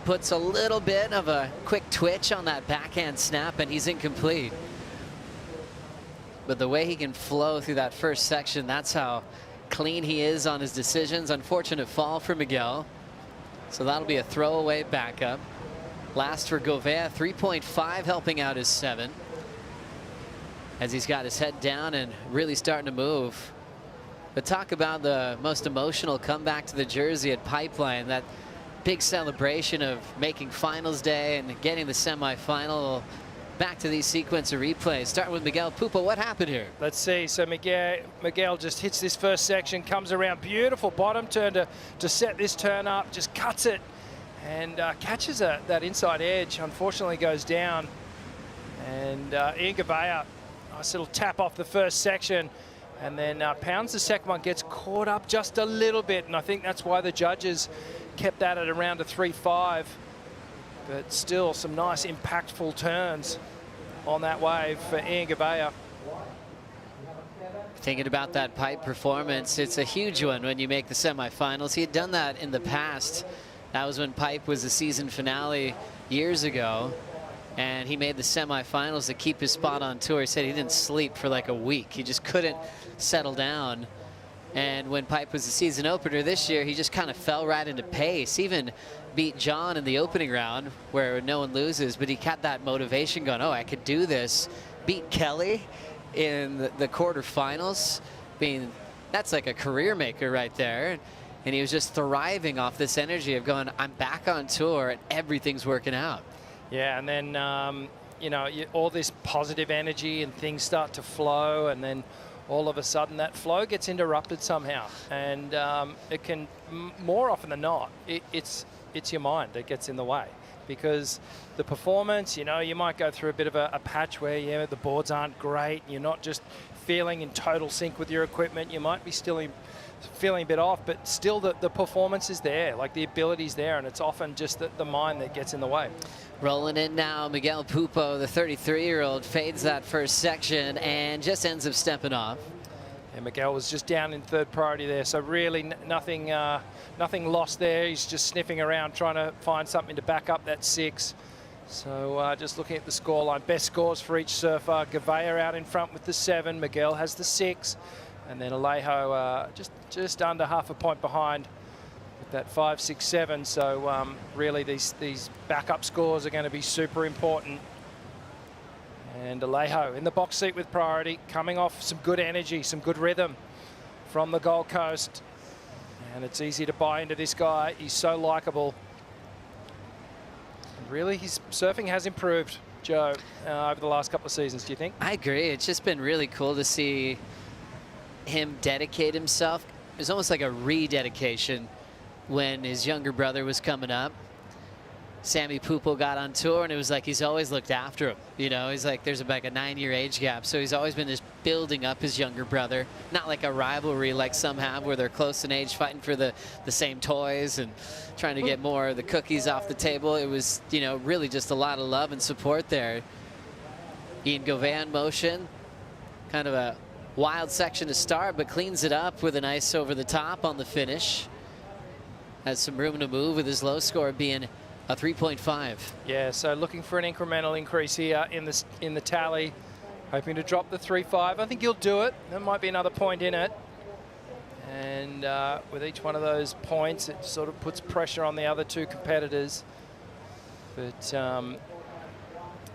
Puts a little bit of a quick twitch on that backhand snap, and he's incomplete. But the way he can flow through that first section, that's how clean he is on his decisions. Unfortunate fall for Miguel. So that'll be a throwaway backup. Last for Gouveia, 3.5 helping out his 7. As he's got his head down and really starting to move. But talk about the most emotional comeback to the jersey at Pipeline. That big celebration of making finals day and getting the semifinal. Back to these sequence of replays. Starting with Miguel Pupo. What happened here? Let's see. So Miguel just hits this first section, comes around. Beautiful bottom turn to set this turn up. Just cuts it and catches that inside edge. Unfortunately goes down. And Ian Gouveia, nice little tap off the first section, and then pounds the second one, gets caught up just a little bit, and I think that's why the judges kept that at around a 3.5. But still some nice impactful turns on that wave for Ian Gouveia. Thinking about that pipe performance, it's a huge one when you make the semifinals. He had done that in the past. That was when pipe was the season finale years ago. And he made the semifinals to keep his spot on tour. He said he didn't sleep for like a week. He just couldn't settle down. And when pipe was the season opener this year, he just kind of fell right into pace. Even beat John in the opening round where no one loses, but he kept that motivation going. Oh, I could do this. Beat Kelly in the quarterfinals. That's like a career maker right there. And he was just thriving off this energy of going, I'm back on tour and everything's working out. Yeah, and then, you know, all this positive energy and things start to flow, and then all of a sudden that flow gets interrupted somehow. And it can, more often than not, it's your mind that gets in the way. Because the performance, you know, you might go through a bit of a patch where, yeah, the boards aren't great. You're not just feeling in total sync with your equipment. You might be still feeling a bit off, but still the performance is there, like the ability's there, and it's often just the mind that gets in the way. Rolling in now, Miguel Pupo, the 33-year-old, fades that first section and just ends up stepping off. And Miguel was just down in third priority there, so really nothing lost there. He's just sniffing around, trying to find something to back up that 6. So just looking at the scoreline, best scores for each surfer. Gouveia out in front with the 7. Miguel has the 6. And then Alejo just under half a point behind with that 5, 6, 7. So really these backup scores are going to be super important. And Alejo in the box seat with priority, coming off some good energy, some good rhythm from the Gold Coast. And it's easy to buy into this guy. He's so likable. And really, his surfing has improved, Joe, over the last couple of seasons, do you think? I agree. It's just been really cool to see him dedicate himself. It was almost like a rededication when his younger brother was coming up. Sammy Pupo got on tour, and it was like he's always looked after him. You know, he's like, there's like a 9-year age gap, so he's always been just building up his younger brother. Not like a rivalry like some have, where they're close in age, fighting for the same toys and trying to get more of the cookies off the table. It was, you know, really just a lot of love and support there. Ian Govan motion. Kind of a wild section to start, but cleans it up with a nice over the top on the finish. Has some room to move with his low score being a 3.5. Yeah, so looking for an incremental increase here in the tally. Hoping to drop the 3.5. I think he'll do it. There might be another point in it. And with each one of those points, it sort of puts pressure on the other two competitors. But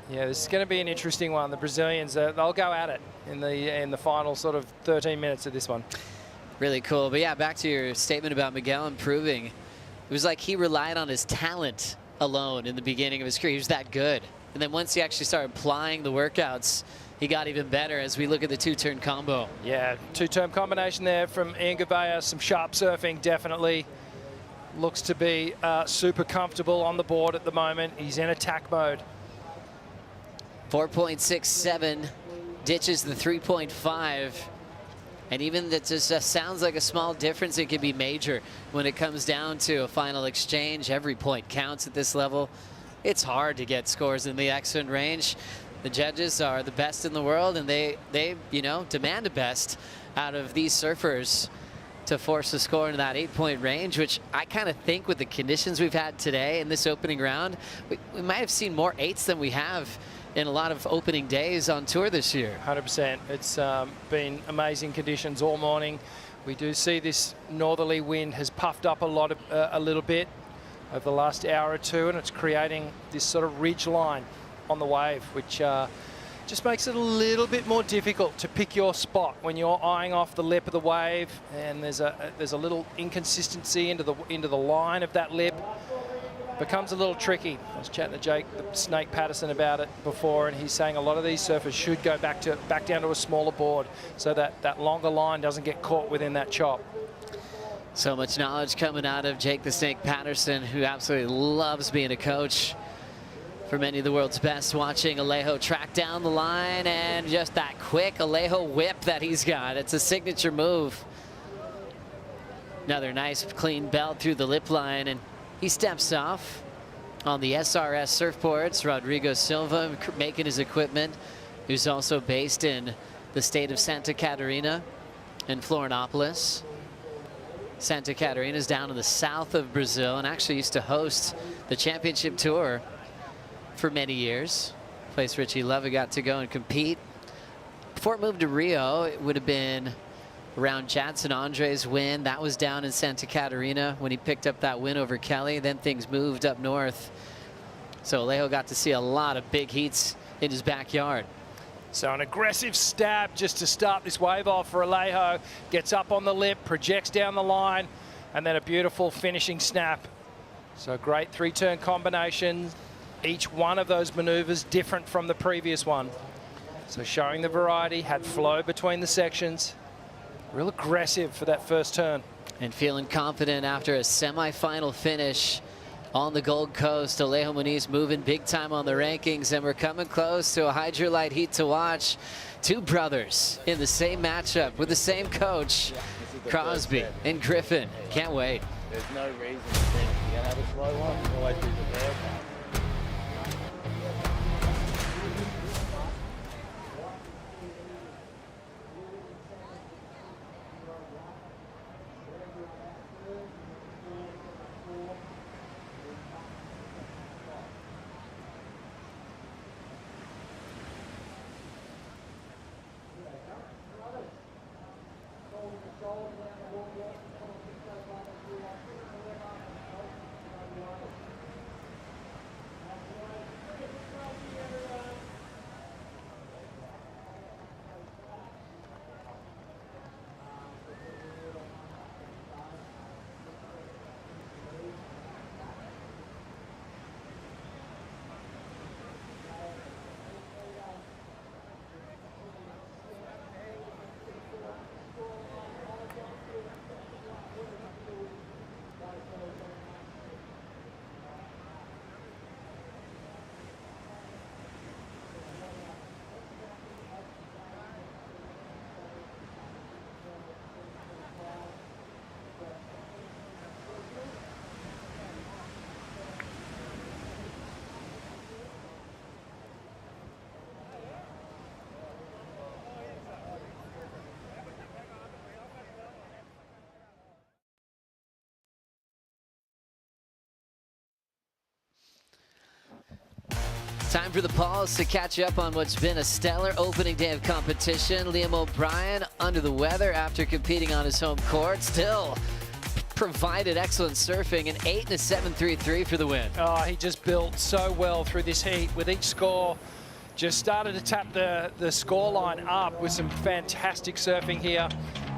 yeah, this is going to be an interesting one. The Brazilians, they'll go at it in the final sort of 13 minutes of this one. Really cool. But yeah, back to your statement about Miguel improving. It was like he relied on his talent alone in the beginning of his career. He was that good. And then once he actually started applying the workouts, he got even better as we look at the two-turn combo. Yeah, two-turn combination there from Ian Gouveia. Some sharp surfing, definitely. Looks to be super comfortable on the board at the moment. He's in attack mode. 4.67 ditches the 3.5. And even that just sounds like a small difference, it can be major when it comes down to a final exchange. Every point counts at this level. It's hard to get scores in the excellent range. The judges are the best in the world, and they you know, demand the best out of these surfers to force a score into that 8-point range, which I kind of think with the conditions we've had today in this opening round, we might have seen more 8s than we have in a lot of opening days on tour this year. 100%. It's been amazing conditions all morning. We do see this northerly wind has puffed up a little bit over the last hour or two, and it's creating this sort of ridge line on the wave, which just makes it a little bit more difficult to pick your spot when you're eyeing off the lip of the wave, and there's a little inconsistency into the line of that lip. Becomes a little tricky. I was chatting to Jake the Snake Patterson about it before, and he's saying a lot of these surfers should go back down to a smaller board so that longer line doesn't get caught within that chop. So much knowledge coming out of Jake the Snake Patterson, who absolutely loves being a coach for many of the world's best. Watching Alejo track down the line, and just that quick Alejo whip that he's got. It's a signature move. Another nice clean belt through the lip line, and he steps off on the SRS surfboards. Rodrigo Silva making his equipment, who's also based in the state of Santa Catarina in Florianopolis. Santa Catarina is down in the south of Brazil and actually used to host the championship tour for many years. Place Richie Love got to go and compete. Before it moved to Rio, it would have been around Jadson Andre's win. That was down in Santa Catarina when he picked up that win over Kelly. Then things moved up north. So Alejo got to see a lot of big heats in his backyard. So an aggressive stab just to start this wave off for Alejo. Gets up on the lip, projects down the line, and then a beautiful finishing snap. So great three-turn combination. Each one of those maneuvers different from the previous one. So showing the variety, had flow between the sections. Real aggressive for that first turn. And feeling confident after a semi-final finish on the Gold Coast. Alejo Muniz moving big time on the rankings, and we're coming close to a hydrolite heat to watch. Two brothers in the same matchup with the same coach, Crosby and Griffin. Can't wait. There's no reason to think you're going to have a slow one. You always be prepared. Time for the pause to catch up on what's been a stellar opening day of competition. Liam O'Brien under the weather after competing on his home court. Still provided excellent surfing, an 8 and a 7.33 for the win. Oh, he just built so well through this heat with each score. Just started to tap the score line up with some fantastic surfing here.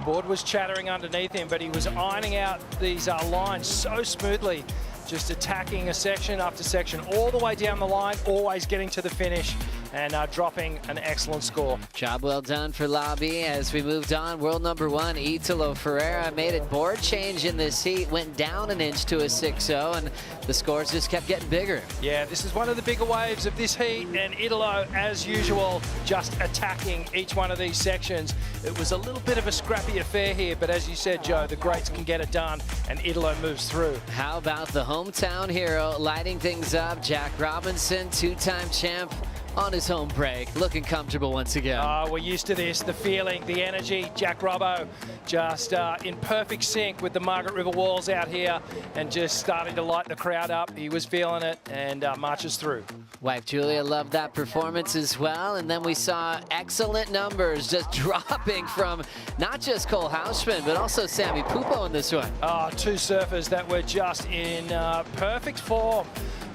Board was chattering underneath him, but he was ironing out these lines so smoothly. Just attacking a section after section, all the way down the line, always getting to the finish and dropping an excellent score. Job well done for Lobby. As we moved on, world number 1, Italo Ferreira made it board change in this heat, went down an inch to a 6-0, and the scores just kept getting bigger. Yeah, this is one of the bigger waves of this heat, and Italo, as usual, just attacking each one of these sections. It was a little bit of a scrappy affair here, but as you said, Joe, the greats can get it done, and Italo moves through. How about the hometown hero lighting things up? Jack Robinson, 2-time champ, on his home break, looking comfortable once again. Oh, we're used to this, the feeling, the energy. Jack Robbo just in perfect sync with the Margaret River walls out here and just starting to light the crowd up. He was feeling it and marches through. Wife Julia loved that performance as well. And then we saw excellent numbers just dropping from not just Cole Hausman, but also Sammy Pupo in this one. Oh, 2 surfers that were just in perfect form.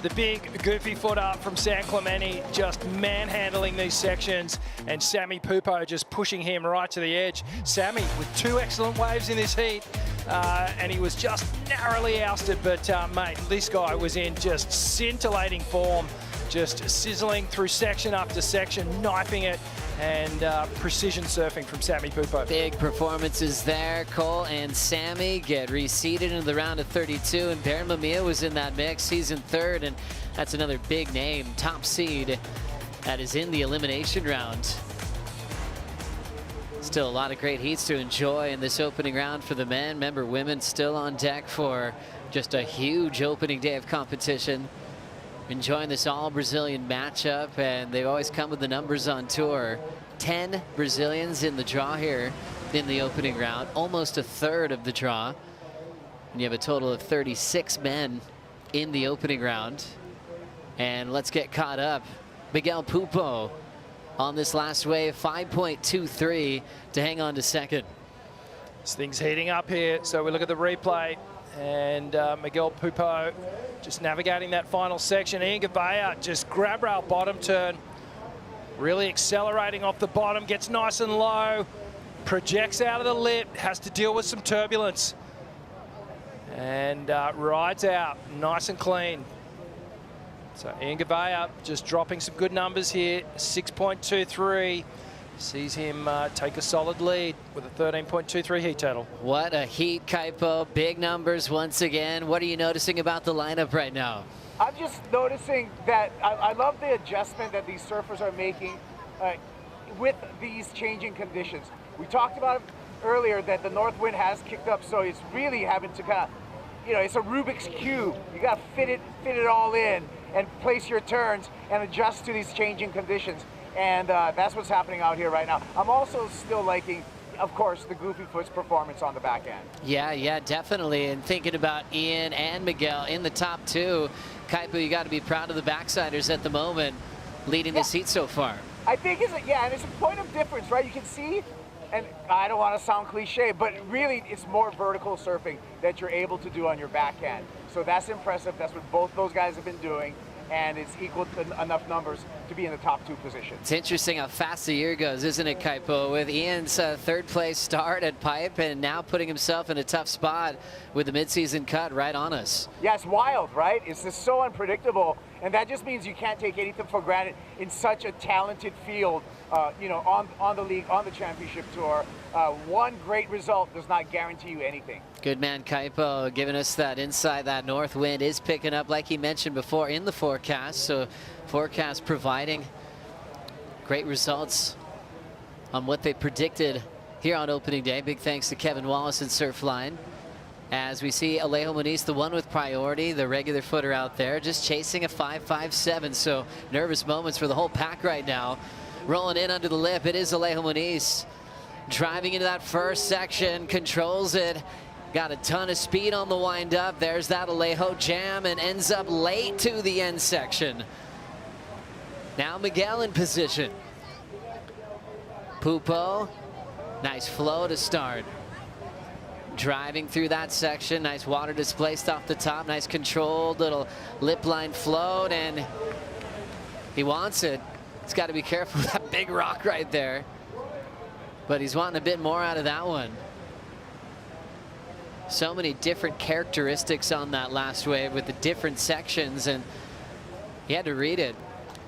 The big goofy footer from San Clemente just manhandling these sections, and Sammy Pupo just pushing him right to the edge. Sammy with 2 excellent waves in this heat, and he was just narrowly ousted, but mate, this guy was in just scintillating form, just sizzling through section after section, knifing it, and precision surfing from Sammy Pupo. Big performances there. Cole and Sammy get reseeded into the round of 32, and Baron Mamiya was in that mix. He's in 3rd, and that's another big name, top seed, that is in the elimination round. Still a lot of great heats to enjoy in this opening round for the men. Remember, women still on deck for just a huge opening day of competition. Enjoying this all-Brazilian matchup, and they always come with the numbers on tour. 10 Brazilians in the draw here in the opening round, almost a third of the draw. And you have a total of 36 men in the opening round. And let's get caught up. Miguel Pupo on this last wave, 5.23 to hang on to 2nd. This thing's heating up here, so we look at the replay. And Miguel Pupo just navigating that final section. Ian Gabea just grab rail bottom turn, really accelerating off the bottom, gets nice and low, projects out of the lip, has to deal with some turbulence, and rides out nice and clean. So Ian Gabea just dropping some good numbers here, 6.23. Sees him take a solid lead with a 13.23 heat total. What a heat, Kaipo. Big numbers once again. What are you noticing about the lineup right now? I'm just noticing that I love the adjustment that these surfers are making with these changing conditions. We talked about earlier that the north wind has kicked up, so it's really having to kind of, it's a Rubik's Cube. You got to fit it all in and place your turns and adjust to these changing conditions. And that's what's happening out here right now. I'm also still liking, of course, the Goofy Foot's performance on the back end. Yeah, definitely. And thinking about Ian and Miguel in the top 2, Kaipo, you got to be proud of the backsiders at the moment, leading this heat so far. I think and it's a point of difference, right? You can see, and I don't want to sound cliche, but really it's more vertical surfing that you're able to do on your backhand. So that's impressive. That's what both those guys have been doing. And it's equal to enough numbers to be in the top 2 positions. It's interesting how fast the year goes, isn't it, Kaipo? With Ian's 3rd place start at Pipe and now putting himself in a tough spot with the midseason cut right on us. Yeah, it's wild, right? It's just so unpredictable. And that just means you can't take anything for granted in such a talented field, on the league, on the championship tour. One great result does not guarantee you anything. Good man, Kaipo, giving us that insight. That north wind is picking up, like he mentioned before, in the forecast. So forecast providing great results on what they predicted here on opening day. Big thanks to Kevin Wallace and Surfline. As we see Alejo Muniz, the one with priority, the regular footer out there, just chasing a 5.57. So nervous moments for the whole pack right now. Rolling in under the lip, it is Alejo Muniz. Driving into that first section, controls it. Got a ton of speed on the wind up. There's that Alejo jam and ends up late to the end section. Now Miguel in position. Pupo, nice flow to start. Driving through that section, nice water displaced off the top, nice controlled little lip line float, and he wants it. He's got to be careful with that big rock right there. But he's wanting a bit more out of that one. So many different characteristics on that last wave with the different sections, and he had to read it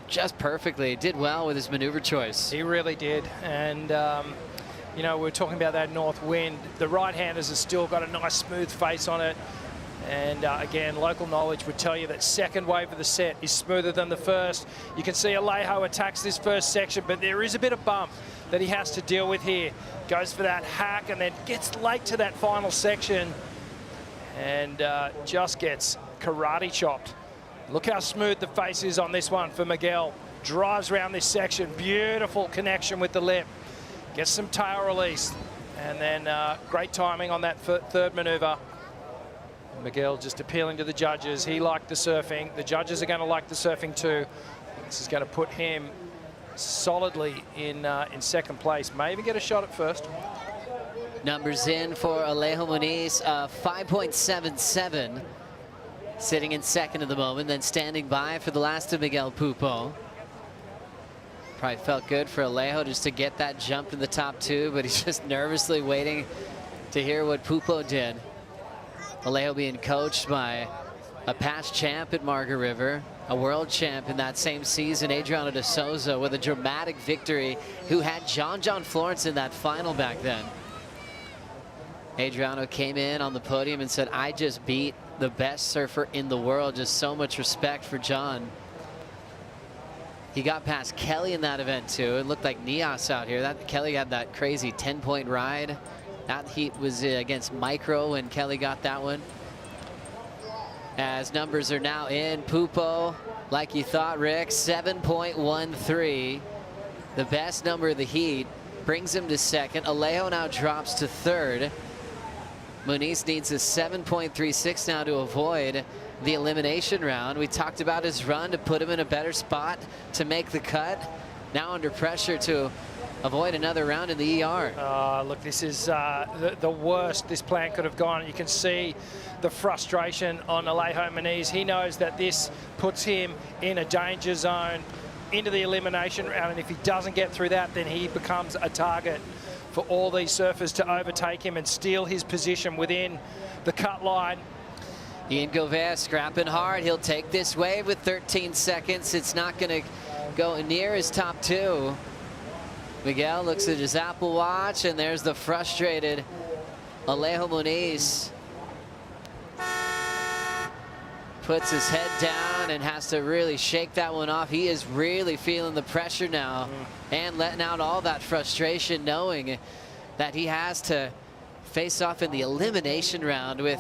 just perfectly. He did well with his maneuver choice. He really did. And, you know, we're talking about that north wind. The right-handers have still got a nice smooth face on it. And again, local knowledge would tell you that second wave of the set is smoother than the first. You can see Alejo attacks this first section, but there is a bit of bump that he has to deal with here. Goes for that hack and then gets late to that final section and just gets karate chopped. Look how smooth the face is on this one for Miguel. Drives around this section, beautiful connection with the lip. Gets some tail release and then great timing on that third maneuver. Miguel just appealing to the judges. He liked the surfing. The judges are going to like the surfing too. This is going to put him solidly in second place. May even get a shot at first. Numbers in for Alejo Muniz, 5.77. Sitting in second at the moment, then standing by for the last of Miguel Pupo. Probably felt good for Alejo just to get that jump in the top two, but he's just nervously waiting to hear what Pupo did. Alejo being coached by a past champ at Margaret River, a world champ in that same season, Adriano de Souza, with a dramatic victory, who had John Florence in that final back then. Adriano came in on the podium and said, I just beat the best surfer in the world. Just so much respect for John. He got past Kelly in that event too. It looked like Nias out here. That Kelly had that crazy 10-point ride. That heat was against Micro when Kelly got that one. As numbers are now in, Pupo, like you thought, Rick, 7.13. The best number of the heat, brings him to second. Alejo now drops to third. Muniz needs a 7.36 now to avoid the elimination round. We talked about his run to put him in a better spot to make the cut. Now under pressure to avoid another round in the ER. Look, this is the worst this plan could have gone. You can see the frustration on Alejo Muniz. He knows that this puts him in a danger zone into the elimination round, and if he doesn't get through that, then he becomes a target for all these surfers to overtake him and steal his position within the cut line. Ian Gouveia scrapping hard. He'll take this wave with 13 seconds. It's not going to go near his top two. Miguel looks at his Apple Watch, and there's the frustrated Alejo Muniz. Puts his head down and has to really shake that one off. He is really feeling the pressure now and letting out all that frustration, knowing that he has to face off in the elimination round with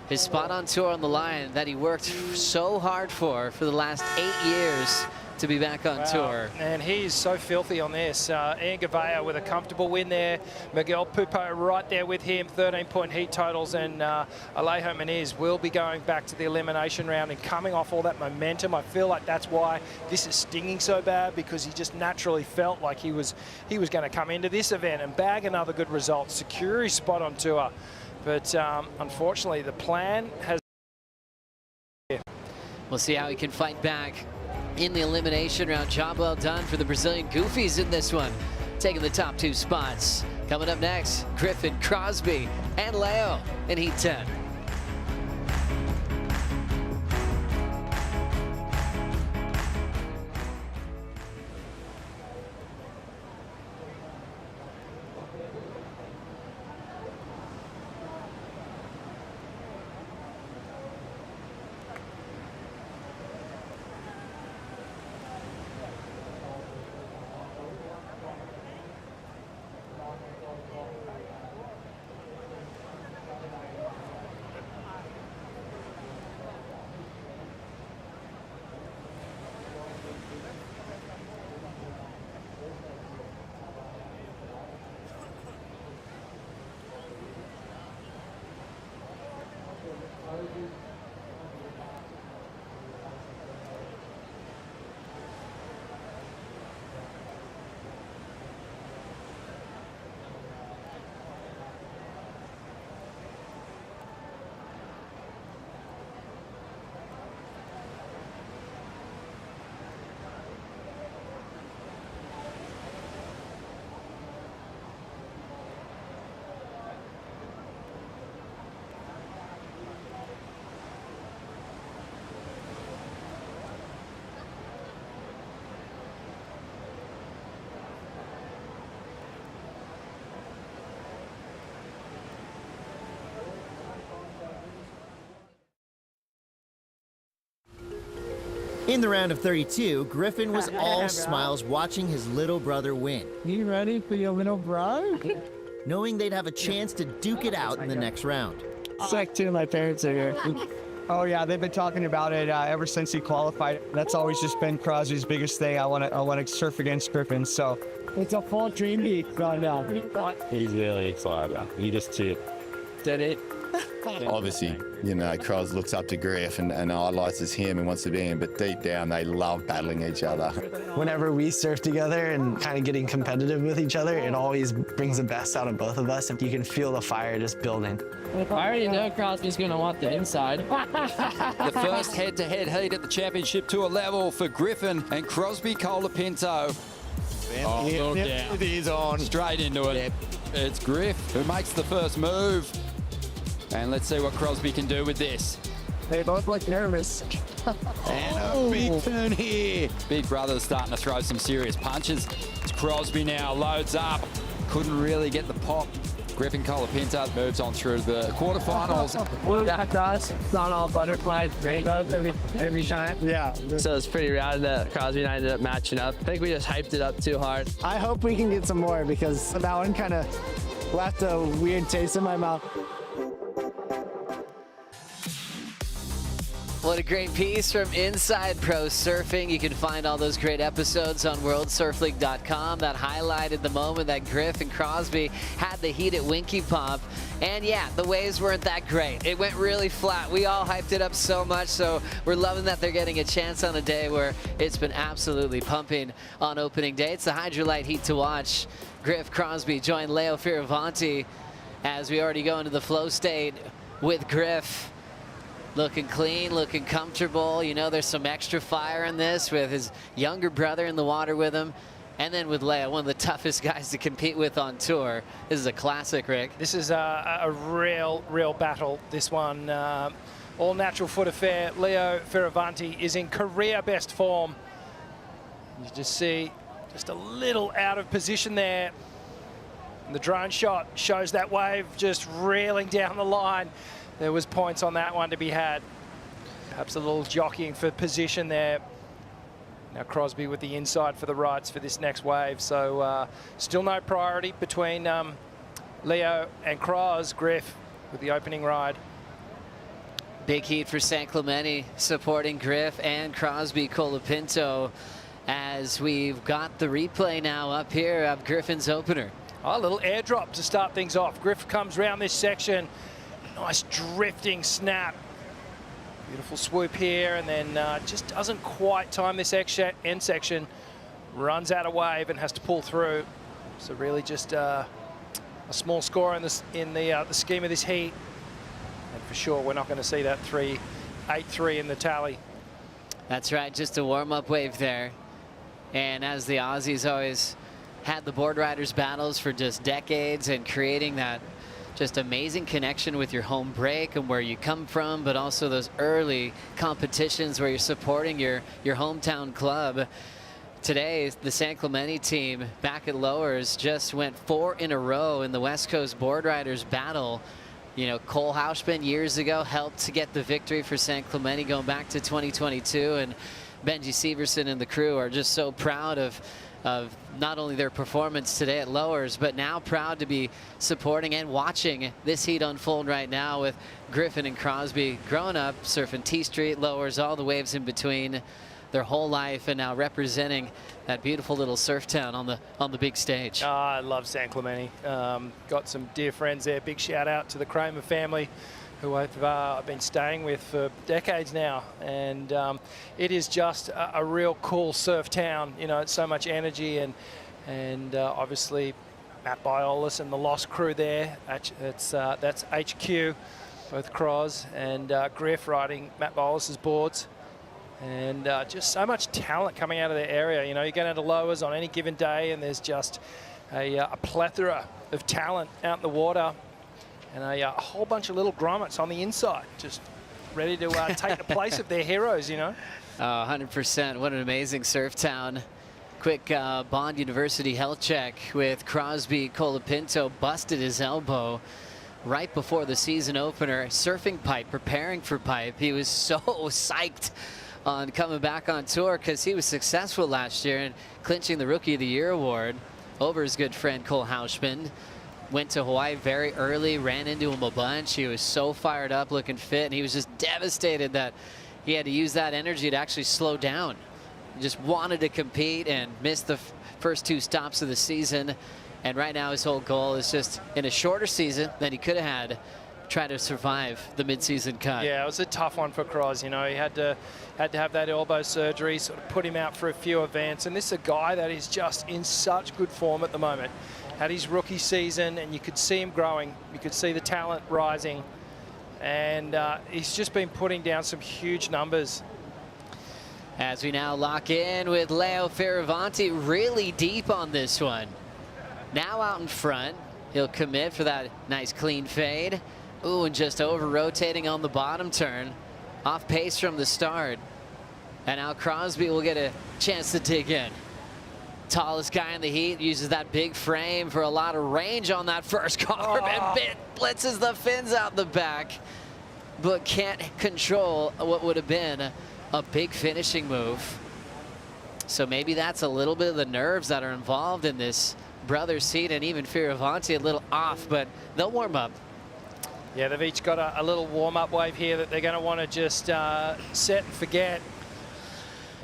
his spot on tour on the line that he worked so hard for the last 8 years to be back on tour. And he's so filthy on this. Ian Gouveia with a comfortable win there. Miguel Pupo right there with him, 13-point heat totals, and Alejo Muniz will be going back to the elimination round and coming off all that momentum. I feel like that's why this is stinging so bad, because he just naturally felt like he was going to come into this event and bag another good result, secure his spot on tour. But unfortunately, the plan has... We'll see how he can fight back in the elimination round. Job well done for the Brazilian Goofies in this one, taking the top two spots. Coming up next, Griffin, Crosby, and Leo in Heat 10. In the round of 32, Griffin was all smiles watching his little brother win. You ready for your little bro? Knowing they'd have a chance to duke it out in the next round. It's like two of my parents are here. Oh yeah, they've been talking about it ever since he qualified. That's always just been Crosby's biggest thing. I want to surf against Griffin, so it's a full dream heat right now. He's really excited. He just did it. Obviously, you know, Cros looks up to Griff and idolises him and wants to be him, but deep down they love battling each other. Whenever we surf together and kind of getting competitive with each other, it always brings the best out of both of us. And you can feel the fire just building. I already know Crosby's going to want the inside. The first head-to-head heat at the championship tour level for Griffin and Crosby Colapinto. It is on. Straight into it. It's Griff who makes the first move. And let's see what Crosby can do with this. They both look nervous. And a big turn here. Big brother's starting to throw some serious punches. It's Crosby now, loads up. Couldn't really get the pop. Griffin Colapinto moves on through the quarterfinals. It's not all butterflies, rainbows every time. Yeah. So it's pretty rad that Crosby and I ended up matching up. I think we just hyped it up too hard. I hope we can get some more because that one kind of left a weird taste in my mouth. What a great piece from Inside Pro Surfing. You can find all those great episodes on worldsurfleague.com that highlighted the moment that Griff and Crosby had the heat at Winky Pop. And yeah, the waves weren't that great. It went really flat. We all hyped it up so much, so we're loving that they're getting a chance on a day where it's been absolutely pumping on opening day. It's the Hydrolite heat to watch. Griff, Crosby join Leo Fioravanti as we already go into the flow state with Griff. Looking clean, looking comfortable. You know, there's some extra fire in this with his younger brother in the water with him. And then with Leo, one of the toughest guys to compete with on tour. This is a classic, Rick. This is a real battle, this one. All natural foot affair. Leo Fioravanti is in career best form. You just see just a little out of position there. And the drone shot shows that wave just reeling down the line. There was points on that one to be had. Perhaps a little jockeying for position there. Now Crosby with the inside for the rights for this next wave. So still no priority between Leo and Cros. Griff with the opening ride. Big heat for San Clemente supporting Griff and Crosby Colapinto as we've got the replay now up here of Griffin's opener. Oh, a little airdrop to start things off. Griff comes round this section. Nice drifting snap. Beautiful swoop here, and then just doesn't quite time this end section. Runs out of wave and has to pull through. So really just a small score in the scheme of this heat. And for sure, we're not going to see that 3.83 in the tally. That's right, just a warm-up wave there. And as the Aussies always had the board riders battles for just decades and creating that just amazing connection with your home break and where you come from, but also those early competitions where you're supporting your hometown club. Today, the San Clemente team back at Lowers just went 4 in a row in the West Coast Board Riders battle. You know, Cole Hauschman years ago helped to get the victory for San Clemente going back to 2022, and Benji Severson and the crew are just so proud of not only their performance today at Lowers, but now proud to be supporting and watching this heat unfold right now with Griffin and Crosby growing up surfing T Street, Lowers, all the waves in between their whole life, and now representing that beautiful little surf town on the big stage. Oh, I love San Clemente. Got some dear friends there. Big shout out to the Kramer family, who I've been staying with for decades now, and it is just a real cool surf town. You know, it's so much energy, and obviously Matt Biolis and the Lost crew there. That's HQ, both Cros and Griff riding Matt Biolis's boards, and just so much talent coming out of their area. You know, you get into Lowers on any given day, and there's just a plethora of talent out in the water. And a whole bunch of little grommets on the inside, just ready to take the place of their heroes, you know. 100%. What an amazing surf town. Quick Bond University health check with Crosby Colapinto. Busted his elbow right before the season opener. Surfing pipe, preparing for pipe. He was so psyched on coming back on tour, because he was successful last year in clinching the Rookie of the Year award over his good friend Cole Houshman. Went to Hawaii very early, ran into him a bunch. He was so fired up, looking fit, and he was just devastated that he had to use that energy to actually slow down. He just wanted to compete and missed the first 2 stops of the season. And right now his whole goal is just, in a shorter season than he could have had, try to survive the mid-season cut. Yeah, it was a tough one for Croz. You know, he had to have that elbow surgery, sort of put him out for a few events. And this is a guy that is just in such good form at the moment. Had his rookie season, and you could see him growing. You could see the talent rising. And he's just been putting down some huge numbers. As we now lock in with Leo Fioravanti, really deep on this one. Now out in front, he'll commit for that nice clean fade. Ooh, and just over-rotating on the bottom turn. Off pace from the start. And now Crosby will get a chance to dig in. Tallest guy in the heat, uses that big frame for a lot of range on that first carve, and blitzes the fins out the back, but can't control what would have been a big finishing move. So maybe that's a little bit of the nerves that are involved in this brothers heat, and even Fioravanti a little off, but they'll warm up. Yeah, they've each got a little warm-up wave here that they're going to want to just set and forget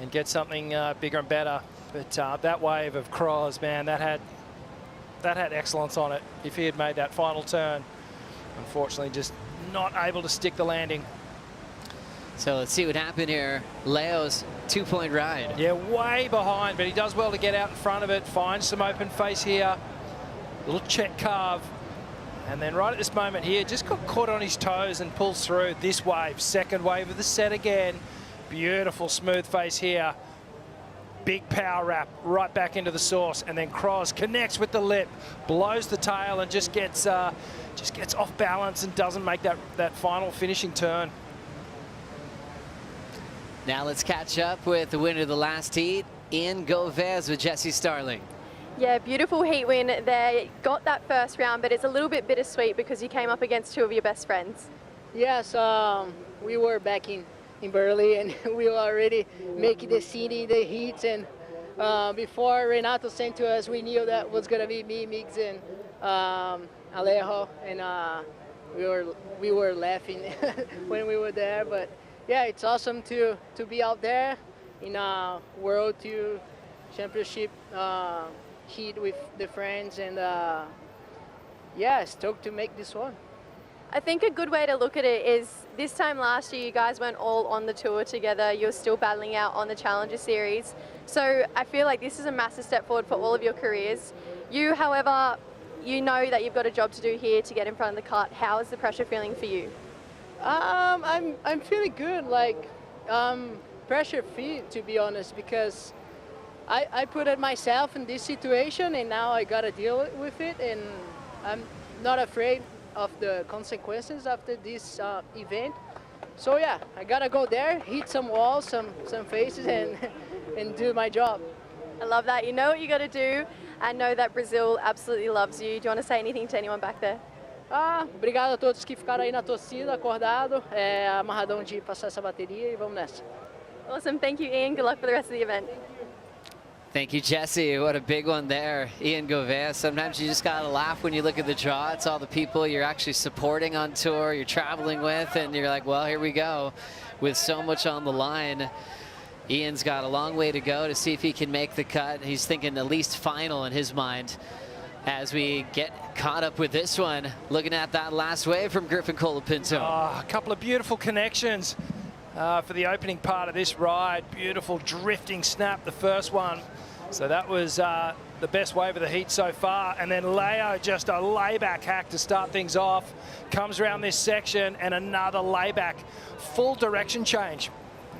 and get something bigger and better. But that wave of Croz, man, that had excellence on it. If he had made that final turn, unfortunately, just not able to stick the landing. So let's see what happened here. Leo's 2-point ride. Yeah, way behind, but he does well to get out in front of it, finds some open face here. Little check carve. And then right at this moment here, just got caught on his toes and pulls through this wave. Second wave of the set again. Beautiful smooth face here. Big power wrap right back into the source, and then Cross connects with the lip, blows the tail, and just gets off balance and doesn't make that final finishing turn. Now let's catch up with the winner of the last heat, Ian Govez with Jesse Starling. Yeah, beautiful heat win there. Got that first round, but it's a little bit bittersweet because you came up against 2 of your best friends. Yes, we were back in Burley, and we were already making the city, the heats, and before Renato sent to us, we knew that was gonna be me, Mix, and Alejo, and we were laughing when we were there. But yeah, it's awesome to be out there in a World Tour Championship heat with the friends, and yeah, stoked to make this one. I think a good way to look at it is this time last year, you guys weren't all on the tour together. You're still battling out on the Challenger Series. So I feel like this is a massive step forward for all of your careers. You, however, you know that you've got a job to do here to get in front of the cut. How is the pressure feeling for you? I'm feeling good, like pressure free, to be honest, because I put it myself in this situation, and now I gotta deal with it, and I'm not afraid of the consequences after this event. So yeah, I gotta go there, hit some walls, some faces, and do my job. I love that. You know what you got to do, and know that Brazil absolutely loves you. Do you want to say anything to anyone back there? Obrigado a todos que ficaram aí na torcida, acordado, amarradão de passar essa bateria, e vamos nessa. Awesome. Thank you, Ian. Good luck for the rest of the event. Thank you, Jesse. What a big one there, Ian Govez. Sometimes you just gotta laugh when you look at the draw. It's all the people you're actually supporting on tour, you're traveling with, and you're like, well, here we go. With so much on the line, Ian's got a long way to go to see if he can make the cut. He's thinking at least final in his mind. As we get caught up with this one, looking at that last wave from Griffin Colapinto. A couple of beautiful connections for the opening part of this ride. Beautiful drifting snap, the first one. So that was the best wave of the heat so far. And then Leo, just a layback hack to start things off. Comes around this section and another layback. Full direction change.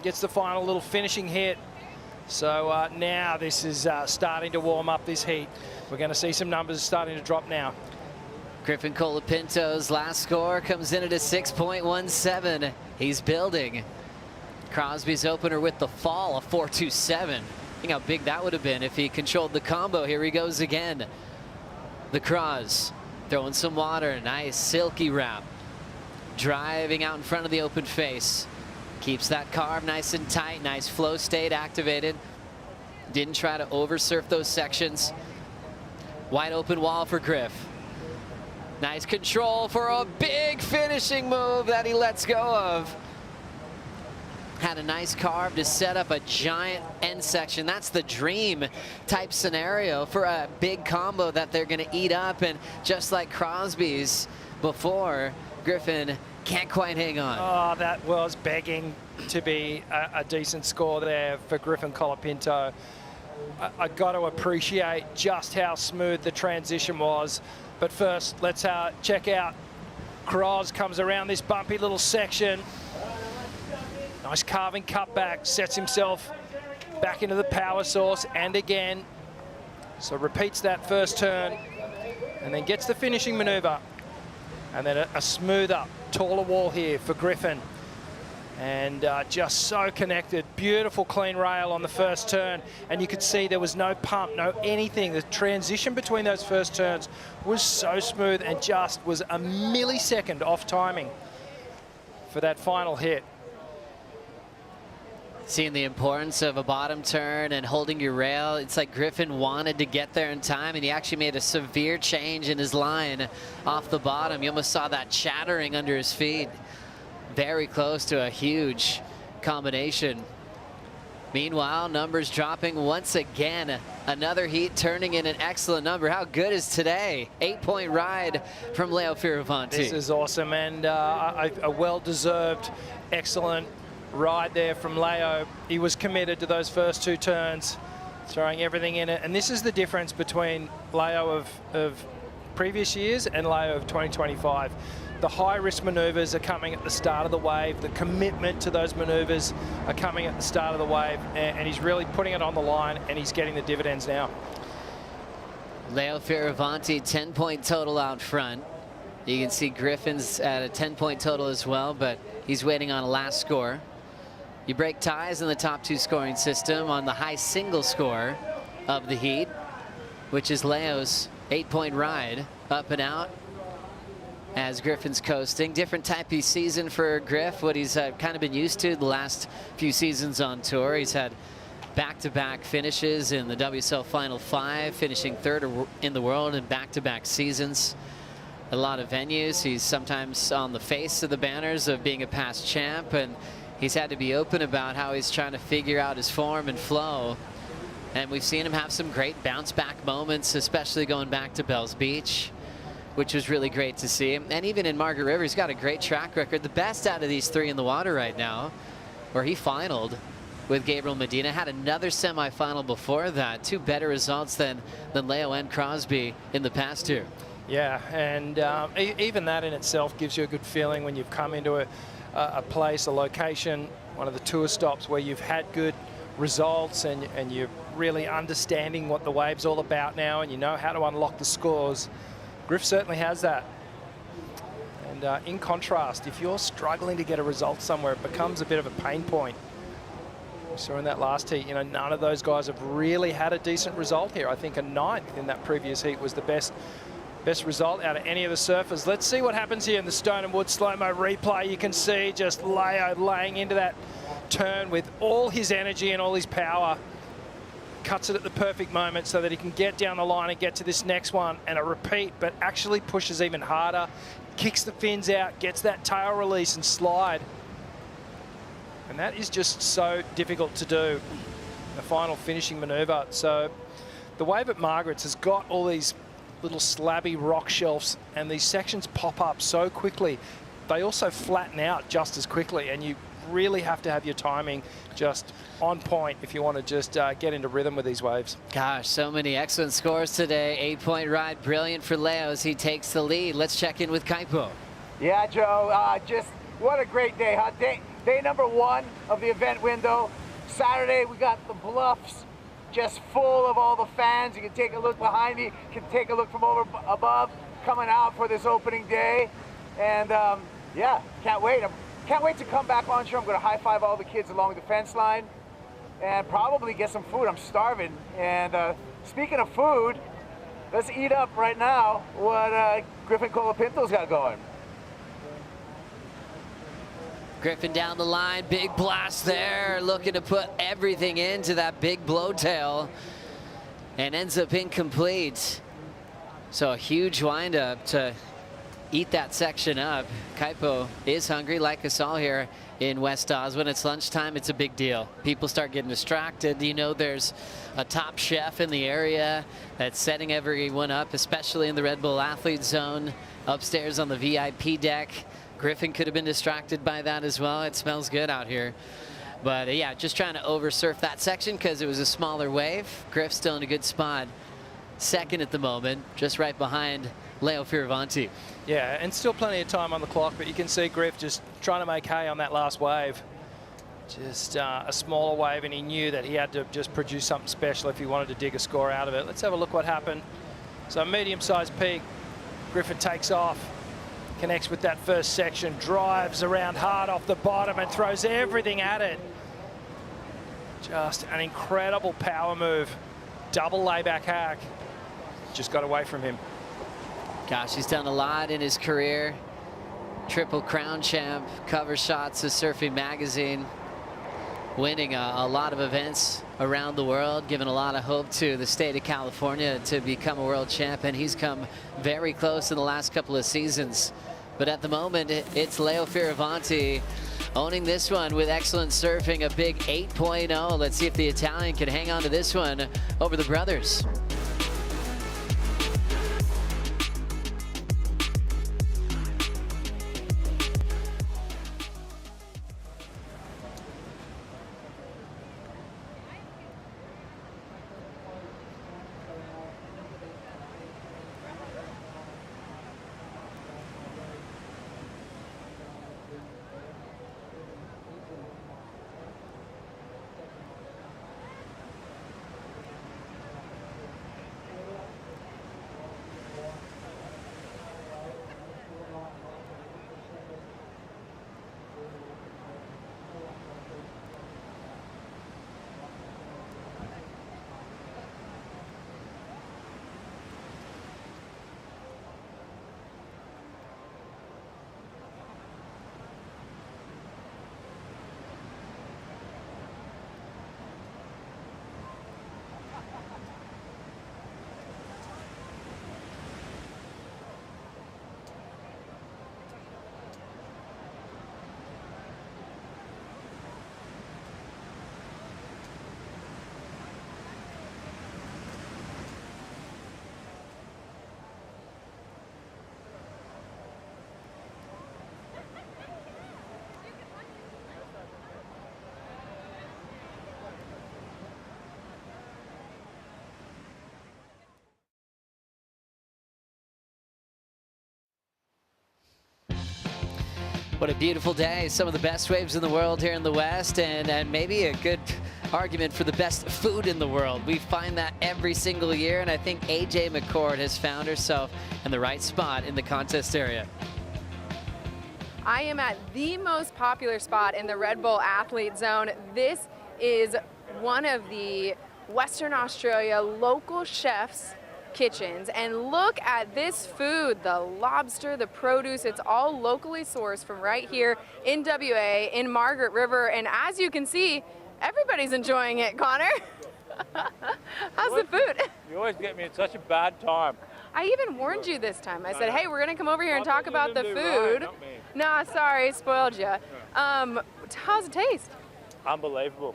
Gets the final little finishing hit. So now this is starting to warm up this heat. We're going to see some numbers starting to drop now. Griffin Colapinto's last score comes in at a 6.17. He's building. Crosby's opener with the fall, a 4.27. Think how big that would have been if he controlled the combo. Here he goes again. The Cross throwing some water. Nice silky wrap. Driving out in front of the open face. Keeps that carb nice and tight, nice flow state activated. Didn't try to oversurf those sections. Wide open wall for Griff. Nice control for a big finishing move that he lets go of. Had a nice carve to set up a giant end section. That's the dream type scenario for a big combo that they're going to eat up. And just like Crosby's before, Griffin can't quite hang on. Oh, that was begging to be a decent score there for Griffin Colapinto. I got to appreciate just how smooth the transition was. But first, let's check out Cros comes around this bumpy little section. Nice carving cutback, sets himself back into the power source, and again. So repeats that first turn, and then gets the finishing maneuver. And then a smoother, taller wall here for Griffin. And just so connected. Beautiful clean rail on the first turn. And you could see there was no pump, no anything. The transition between those first turns was so smooth and just was a millisecond off timing for that final hit. Seeing the importance of a bottom turn and holding your rail. It's like Griffin wanted to get there in time, and he actually made a severe change in his line off the bottom. You almost saw that chattering under his feet. Very close to a huge combination. Meanwhile, numbers dropping once again. Another heat turning in an excellent number. How good is today? 8-point ride from Leo Fioravanti. This is awesome, and a well-deserved, excellent ride there from Leo. He was committed to those first two turns, throwing everything in it. And this is the difference between Leo of previous years and Leo of 2025. The high-risk maneuvers are coming at the start of the wave. The commitment to those maneuvers are coming at the start of the wave. And he's really putting it on the line, and he's getting the dividends now. Leo Fioravanti, 10-point total out front. You can see Griffin's at a 10-point total as well, but he's waiting on a last score. You break ties in the top two scoring system on the high single score of the heat, which is Leo's 8-point ride up and out as Griffin's coasting. Different type of season for Griff, what he's kind of been used to the last few seasons on tour. He's had back-to-back finishes in the WSL Final 5, finishing third in the world in back-to-back seasons. A lot of venues. He's sometimes on the face of the banners of being a past champ, and he's had to be open about how he's trying to figure out his form and flow. And we've seen him have some great bounce-back moments, especially going back to Bells Beach, which was really great to see. And even in Margaret River, he's got a great track record. The best out of these three in the water right now, where he finaled with Gabriel Medina. Had another semifinal before that. Two better results than Leo and Crosby in the past two. Yeah, and even that in itself gives you a good feeling when you've come into a place, a location, one of the tour stops where you've had good results and you're really understanding what the wave's all about now, and you know how to unlock the scores. Griff certainly has that. And in contrast, if you're struggling to get a result somewhere, it becomes a bit of a pain point. We saw in that last heat, you know, none of those guys have really had a decent result here. I think a 9th in that previous heat was the best result out of any of the surfers. Let's see what happens here in the Stone and Wood slow-mo replay. You can see just Leo laying into that turn with all his energy and all his power. Cuts it at the perfect moment so that he can get down the line and get to this next one and a repeat, but actually pushes even harder, kicks the fins out, gets that tail release and slide. And that is just so difficult to do, the final finishing maneuver. So the wave at Margaret's has got all these little slabby rock shelves, and these sections pop up so quickly. They also flatten out just as quickly, and you really have to have your timing just on point if you want to just get into rhythm with these waves. Gosh, so many excellent scores today. 8-point ride, brilliant for Leo as he takes the lead. Let's check in with Kaipo. Yeah, Joe, just what a great day, huh? Day number 1 of the event window. Saturday, we got the bluffs just full of all the fans. You can take a look behind me, you can take a look from over above, coming out for this opening day. And yeah, can't wait. Can't wait to come back on shore. I'm going to high-five all the kids along the fence line and probably get some food. I'm starving. And speaking of food, let's eat up right now what Griffin Colapinto's got going. Griffin down the line, big blast there, looking to put everything into that big blowtail, and ends up incomplete. So a huge windup to eat that section up. Kaipo is hungry, like us all here in West Oz. When it's lunchtime, it's a big deal. People start getting distracted. You know, there's a top chef in the area that's setting everyone up, especially in the Red Bull Athlete Zone, upstairs on the VIP deck. Griffin could have been distracted by that as well. It smells good out here. But yeah, just trying to oversurf that section because it was a smaller wave. Griff still in a good spot. Second at the moment, just right behind Leo Fioravanti. Yeah, and still plenty of time on the clock, but you can see Griff just trying to make hay on that last wave. Just a smaller wave, and he knew that he had to just produce something special if he wanted to dig a score out of it. Let's have a look what happened. So medium-sized peak. Griffin takes off, connects with that first section, drives around hard off the bottom and throws everything at it. Just an incredible power move. Double layback hack. Just got away from him. Gosh, he's done a lot in his career. Triple Crown champ, cover shots of Surfing Magazine, winning a lot of events around the world, giving a lot of hope to the state of California to become a world champion. He's come very close in the last couple of seasons. But at the moment, it's Leo Fioravanti owning this one with excellent surfing, a big 8.0. Let's see if the Italian can hang on to this one over the brothers. What a beautiful day. Some of the best waves in the world here in the West, and maybe a good argument for the best food in the world. We find that every single year, and I think AJ McCord has found herself in the right spot in the contest area. I am at the most popular spot in the Red Bull Athlete Zone. This is one of the Western Australia local chefs' kitchens, and look at this food, the lobster, the produce. It's all locally sourced from right here in WA in Margaret River, and as you can see, everybody's enjoying it. Connor, how's the food? You always get me at such a bad time. I even warned you this time. I said, hey, we're gonna come over here and talk about the food. Nah, sorry, spoiled you. How's it taste? Unbelievable.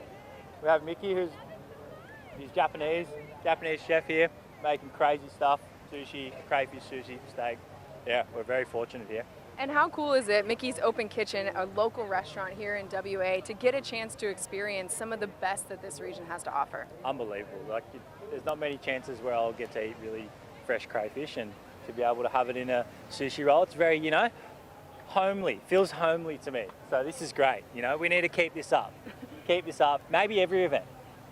We have Mickey, he's Japanese chef here, making crazy stuff, sushi, crayfish sushi, steak. Yeah, we're very fortunate here. And how cool is it, Mickey's Open Kitchen, a local restaurant here in WA, to get a chance to experience some of the best that this region has to offer? Unbelievable. Like, there's not many chances where I'll get to eat really fresh crayfish, and to be able to have it in a sushi roll, it's very, you know, homely, feels homely to me. So this is great, you know, we need to keep this up. Keep this up, maybe every event.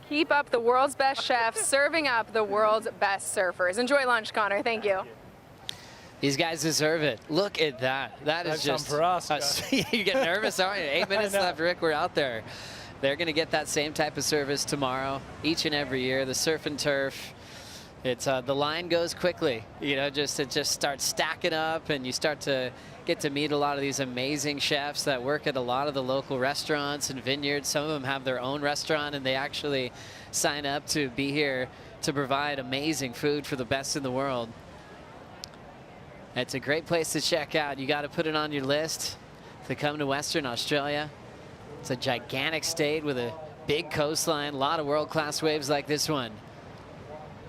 Keep up the world's best chefs, serving up the world's best surfers. Enjoy lunch, Connor. Thank you. These guys deserve it. Look at that. That is just for us. You get nervous, aren't you? 8 minutes left, Rick. We're out there. They're going to get that same type of service tomorrow, each and every year. The surf and turf It's the line goes quickly, you know, it just starts stacking up, and you start to get to meet a lot of these amazing chefs that work at a lot of the local restaurants and vineyards. Some of them have their own restaurant, and they actually sign up to be here to provide amazing food for the best in the world. It's a great place to check out. You got to put it on your list to come to Western Australia. It's a gigantic state with a big coastline, a lot of world-class waves like this one.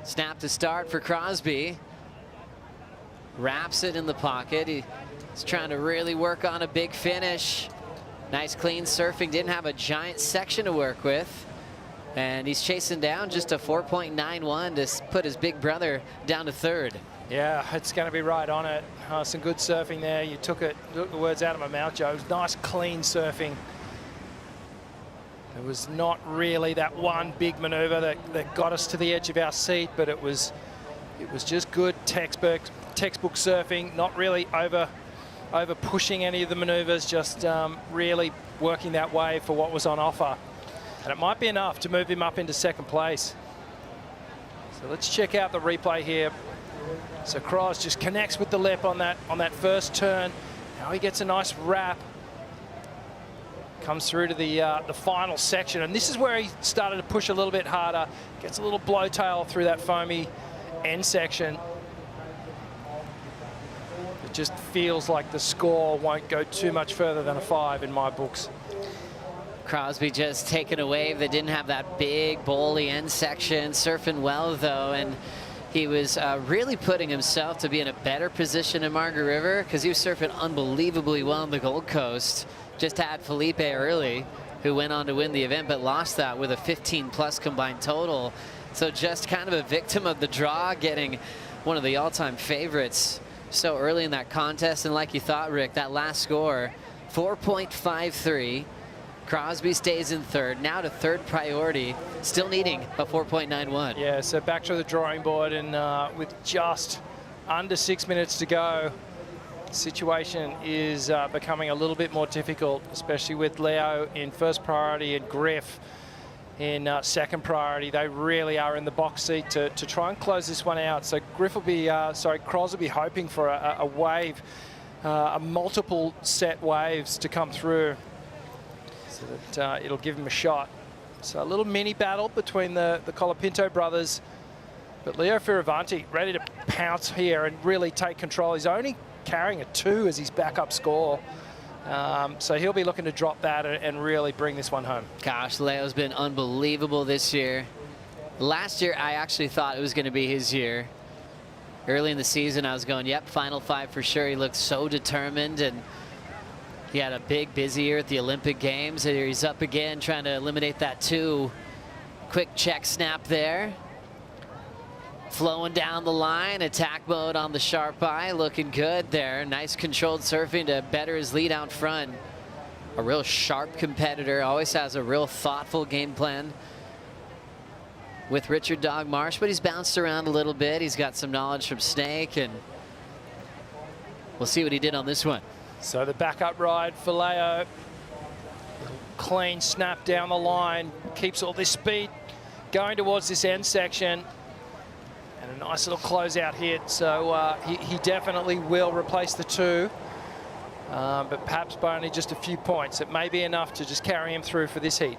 Snap to start for Crosby. Wraps it in the pocket. He's trying to really work on a big finish. Nice clean surfing. Didn't have a giant section to work with. And he's chasing down just a 4.91 to put his big brother down to third. Yeah, it's going to be right on it. Some good surfing there. You took the words out of my mouth, Joe. It was nice, clean surfing. It was not really that one big maneuver that got us to the edge of our seat, but it was just good textbook surfing, not really over pushing any of the maneuvers, just really working that wave for what was on offer. And it might be enough to move him up into second place. So let's check out the replay here. So Cross just connects with the lip on that first turn. Now he gets a nice wrap. Comes through to the final section, and this is where he started to push a little bit harder. Gets a little blowtail through that foamy end section. It just feels like the score won't go too much further than a 5 in my books. Crosby just taking a wave that didn't have that big bowly end section. Surfing well though, and he was really putting himself to be in a better position in Margaret River, because he was surfing unbelievably well on the Gold Coast. Just had Felipe early, who went on to win the event, but lost that with a 15+ combined total. So just kind of a victim of the draw, getting one of the all-time favorites so early in that contest. And like you thought, Rick, that last score, 4.53. Crosby stays in third, now to third priority, still needing a 4.91. Yeah, so back to the drawing board, and with just under 6 minutes to go, situation is becoming a little bit more difficult, especially with Leo in first priority and Griff in second priority. They really are in the box seat to try and close this one out. So Griff will be, Cross will be hoping for a wave, a multiple set waves to come through, so that it'll give him a shot. So a little mini battle between the Colapinto brothers, but Leo Fioravanti ready to pounce here and really take control. He's only carrying a 2 as his backup score. So he'll be looking to drop that and really bring this one home. Gosh, Leo's been unbelievable this year. Last year, I actually thought it was going to be his year. Early in the season, I was going, yep, final 5 for sure. He looked so determined, and he had a big, busy year at the Olympic Games. Here he's up again, trying to eliminate that 2. Quick check snap there. Flowing down the line, attack mode on the sharp eye, looking good there. Nice controlled surfing to better his lead out front. A real sharp competitor, always has a real thoughtful game plan with Richard Dog Marsh, but he's bounced around a little bit. He's got some knowledge from Snake, and we'll see what he did on this one. So the backup ride for Leo. Clean snap down the line, keeps all this speed going towards this end section. And a nice little closeout hit, so he definitely will replace the 2, but perhaps by only just a few points. It may be enough to just carry him through for this heat.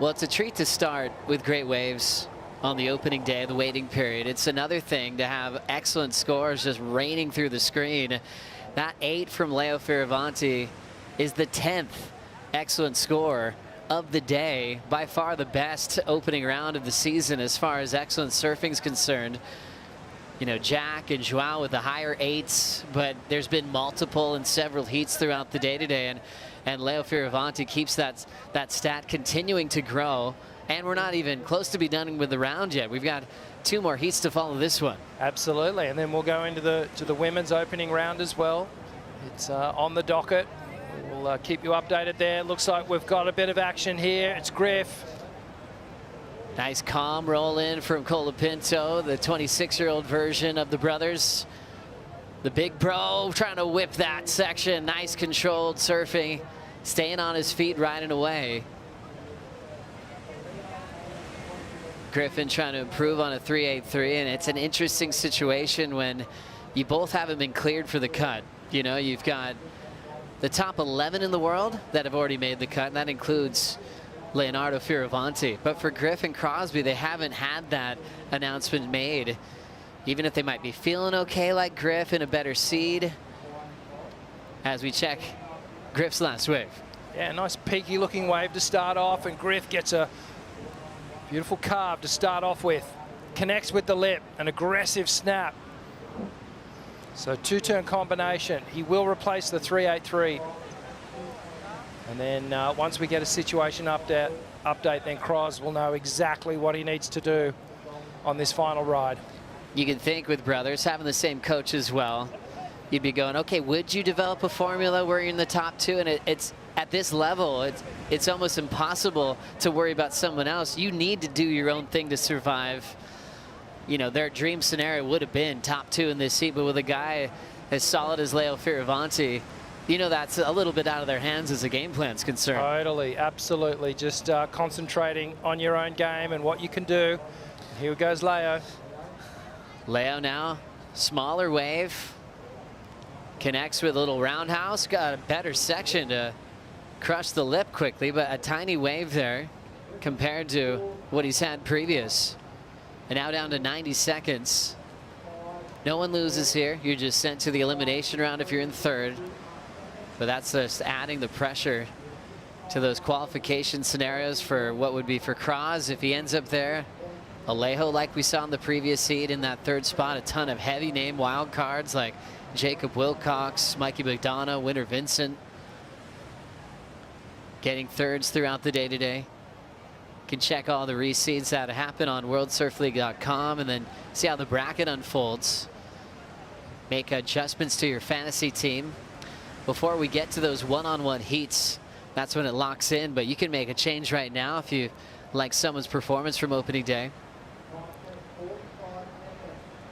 Well, it's a treat to start with great waves on the opening day of the waiting period. It's another thing to have excellent scores just raining through the screen. That 8 from Leo Fioravanti is the 10th excellent score of the day, by far the best opening round of the season as far as excellent surfing is concerned. You know, Jack and Joao with the higher 8s, but there's been multiple and several heats throughout the day today, and Leo Fioravanti keeps that stat continuing to grow, and we're not even close to be done with the round yet. We've got 2 more heats to follow this one. Absolutely, and then we'll go into the women's opening round as well. It's on the docket. We'll keep you updated there. Looks like we've got a bit of action here. It's Griff. Nice calm roll in from Colapinto, the 26-year-old version of the brothers. The big bro trying to whip that section. Nice controlled surfing, staying on his feet, riding away. Griffin trying to improve on a 3.83, and it's an interesting situation when you both haven't been cleared for the cut. You know, you've got the top 11 in the world that have already made the cut, and that includes Leonardo Fioravanti. But for Griff and Crosby, they haven't had that announcement made. Even if they might be feeling okay like Griff in a better seed. As we check Griff's last wave. Yeah, nice peaky looking wave to start off, and Griff gets a beautiful carve to start off with. Connects with the lip, an aggressive snap. So two-turn combination. He will replace the 3.83. And then once we get a situation update, then Cros will know exactly what he needs to do on this final ride. You can think with brothers, having the same coach as well, you'd be going, okay, would you develop a formula where you're in the top two? And it's at this level, it's almost impossible to worry about someone else. You need to do your own thing to survive. You know, their dream scenario would have been top two in this heat, but with a guy as solid as Leo Fioravanti, you know that's a little bit out of their hands as a game plan's concerned. Totally, absolutely. Just concentrating on your own game and what you can do. Here goes Leo. Leo now, smaller wave. Connects with a little roundhouse. Got a better section to crush the lip quickly, but a tiny wave there compared to what he's had previous. And now down to 90 seconds. No one loses here. You're just sent to the elimination round if you're in third. But that's just adding the pressure to those qualification scenarios for what would be for Cros if he ends up there. Alejo, like we saw in the previous heat, in that third spot, a ton of heavy name wild cards like Jacob Wilcox, Mikey McDonough, Winter Vincent. Getting thirds throughout the day today. Can check all the reseeds that happen on worldsurfleague.com and then see how the bracket unfolds. Make adjustments to your fantasy team. Before we get to those one-on-one heats, that's when it locks in, but you can make a change right now if you like someone's performance from opening day.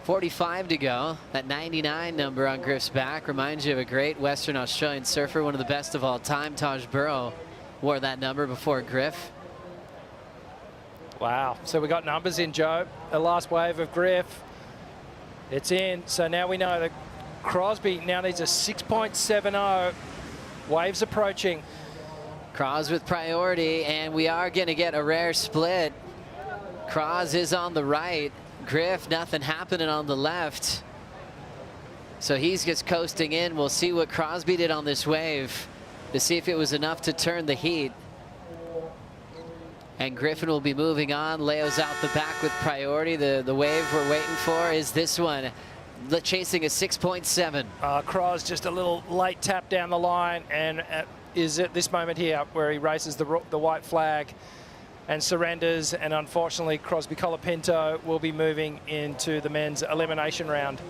45 to go. That 99 number on Griff's back reminds you of a great Western Australian surfer, one of the best of all time. Taj Burrow wore that number before Griff. Wow, so we got numbers in, Joe. The last wave of Griff. It's in, so now we know that Crosby now needs a 6.70. Waves approaching. Cros with priority, and we are going to get a rare split. Cros is on the right. Griff, nothing happening on the left. So he's just coasting in. We'll see what Crosby did on this wave to see if it was enough to turn the heat. And Griffin will be moving on. Leo's out the back with priority. The wave we're waiting for is this one. Chasing a 6.7. Cros just a little late tap down the line, and is at this moment here where he races the white flag and surrenders, and unfortunately Crosby Colapinto will be moving into the men's elimination round.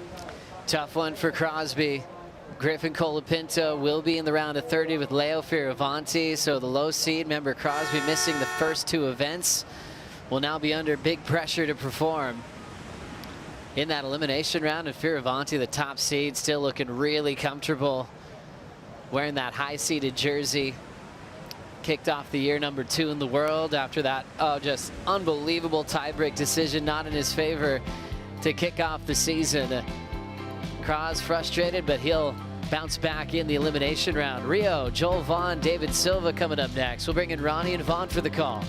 Tough one for Crosby. Griffin Colapinto will be in the round of 30 with Leo Fioravanti, so the low seed, remember Crosby missing the first two events, will now be under big pressure to perform in that elimination round. And Fioravanti, the top seed, still looking really comfortable wearing that high-seeded jersey. Kicked off the year number 2 in the world after that just unbelievable tiebreak decision, not in his favor, to kick off the season. Cros frustrated, but he'll bounce back in the elimination round. Rio, Joel Vaughn, David Silva coming up next. We'll bring in Ronnie and Vaughn for the call.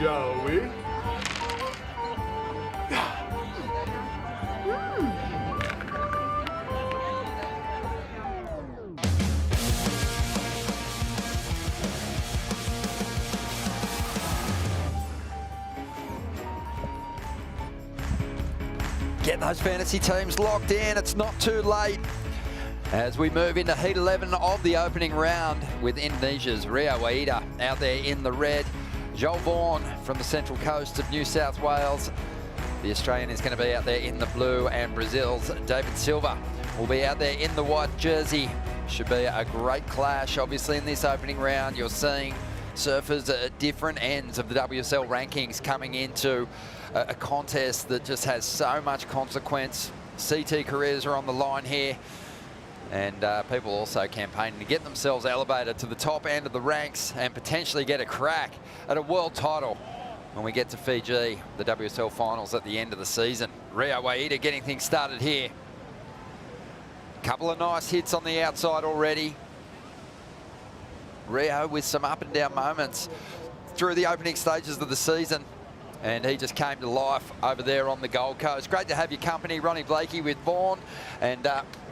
Shall we? Get those fantasy teams locked in. It's not too late as we move into heat 11 of the opening round with Indonesia's Rio Waida out there in the red. Joel Vaughan from the central coast of New South Wales. The Australian is going to be out there in the blue, and Brazil's David Silva will be out there in the white jersey. Should be a great clash, obviously, in this opening round. You're seeing surfers at different ends of the WSL rankings coming into a contest that just has so much consequence. CT careers are on the line here, and people also campaigning to get themselves elevated to the top end of the ranks and potentially get a crack at a world title when we get to Fiji, the WSL finals at the end of the season. Rio Waida getting things started here. Couple of nice hits on the outside already. Rio with some up and down moments through the opening stages of the season, and he just came to life over there on the Gold Coast. Great to have your company, Ronnie Blakey with Vaughan, and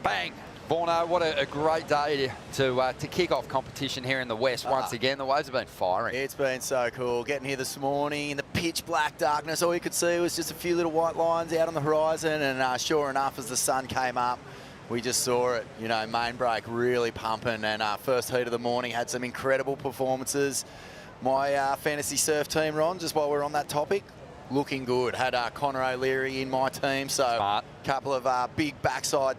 bang, Vaughno, what a great day to kick off competition here in the West once again. The waves have been firing. It's been so cool. Getting here this morning in the pitch black darkness, all you could see was just a few little white lines out on the horizon, and sure enough, as the sun came up, we just saw it, you know, main break really pumping, and first heat of the morning had some incredible performances. My fantasy surf team, Ron, just while we're on that topic, looking good. Had Connor O'Leary in my team, so a couple of big backside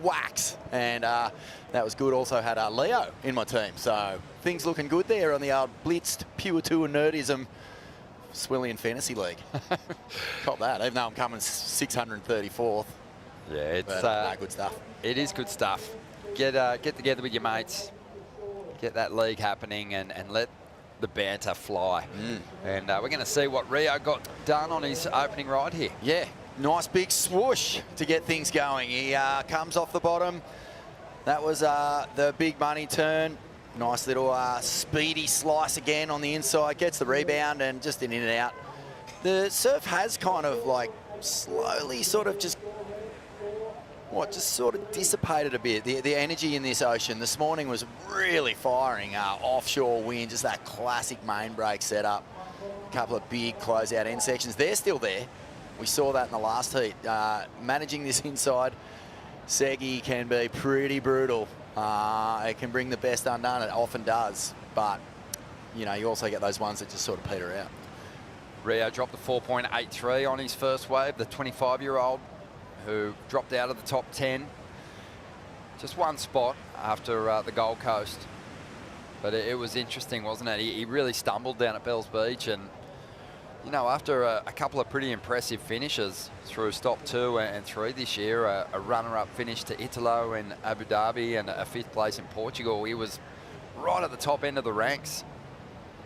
whacks, and that was good. Also had Leo in my team, so things looking good there on the old blitzed pure tour nerdism Swillian Fantasy League. Cop that, even though I'm coming 634th. Yeah, it's good stuff. It is good stuff. Get together with your mates, get that league happening, and let the banter fly. And we're going to see what Rio got done on his opening ride here. Yeah, nice big swoosh to get things going. He comes off the bottom. That was the big money turn. Nice little speedy slice again on the inside. Gets the rebound and just in and out. The surf has kind of like slowly sort of just sort of dissipated a bit. The energy in this ocean this morning was really firing. Offshore wind, just that classic main break setup. A couple of big closeout end sections. They're still there. We saw that in the last heat. Managing this inside, Segi can be pretty brutal. It can bring the best undone. It often does. But, you know, you also get those ones that just sort of peter out. Rio dropped the 4.83 on his first wave, the 25-year-old who dropped out of the top 10. Just one spot after the Gold Coast. But it was interesting, wasn't it? He really stumbled down at Bells Beach, and, you know, after a couple of pretty impressive finishes through stop 2 and 3 this year, a runner-up finish to Italo in Abu Dhabi and a 5th place in Portugal, he was right at the top end of the ranks.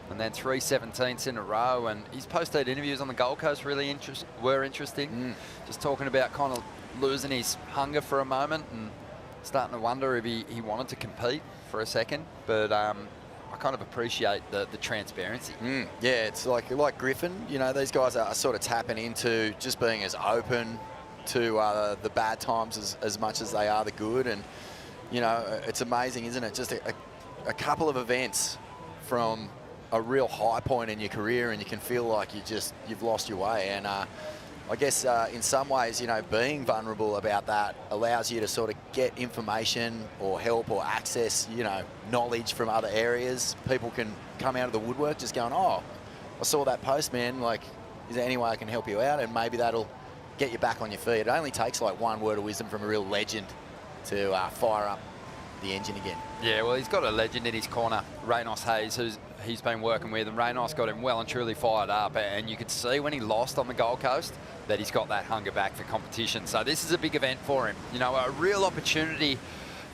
And then 3 17ths in a row, and his post-heat interviews on the Gold Coast really were interesting. Just talking about kind of losing his hunger for a moment and starting to wonder if he wanted to compete for a second. But I kind of appreciate the transparency. Yeah, it's like Griffin. You know, these guys are sort of tapping into just being as open to the bad times as much as they are the good. And, you know, it's amazing, isn't it? Just a couple of events from a real high point in your career, and you can feel like you've lost your way. And I guess in some ways, you know, being vulnerable about that allows you to sort of get information or help or access, you know, knowledge from other areas. People can come out of the woodwork just going, oh, I saw that post, man, like, is there any way I can help you out? And maybe that'll get you back on your feet. It only takes like one word of wisdom from a real legend to fire up the engine again. Yeah, well, he's got a legend in his corner, Reynos Hayes, who's he's been working with, and Reynos got him well and truly fired up, and you could see when he lost on the Gold Coast that he's got that hunger back for competition. So this is a big event for him. You know, a real opportunity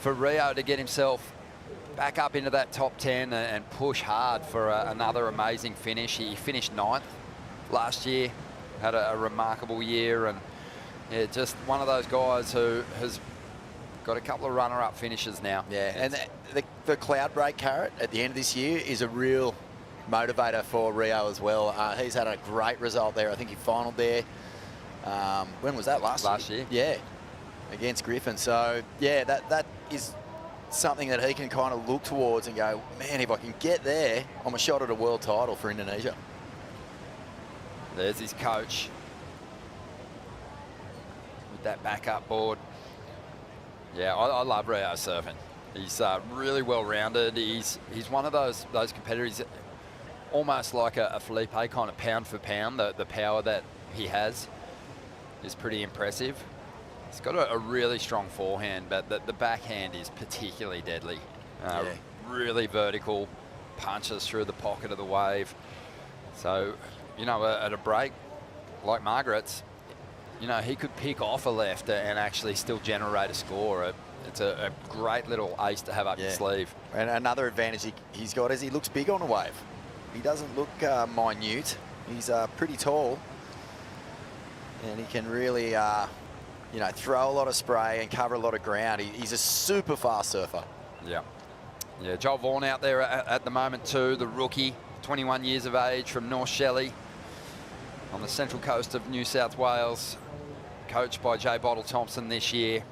for Rio to get himself back up into that top 10 and push hard for another amazing finish. He finished 9th last year, had a remarkable year, and yeah, just one of those guys who has got a couple of runner-up finishes now. Yeah, and the cloud break carrot at the end of this year is a real motivator for Rio as well. He's had a great result there. I think he finaled there. When was that? Last year? Yeah, against Griffin. So, yeah, that is something that he can kind of look towards and go, man, if I can get there, I'm a shot at a world title for Indonesia. There's his coach with that backup board. Yeah, I love Rio surfing. He's really well-rounded. He's one of those competitors, almost like a Felipe kind of pound for pound. The power that he has is pretty impressive. He's got a really strong forehand, but the backhand is particularly deadly. Really vertical, punches through the pocket of the wave. So, you know, at a break like Margaret's, you know, he could pick off a left and actually still generate a score. It's a great little ace to have up your sleeve. And another advantage he's got is he looks big on a wave. He doesn't look minute. He's pretty tall. And he can really, you know, throw a lot of spray and cover a lot of ground. He's a super fast surfer. Yeah. Yeah, Joel Vaughan out there at the moment too, the rookie, 21 years of age from North Shelley on the central coast of New South Wales, coached by Jay Bottle Thompson this year.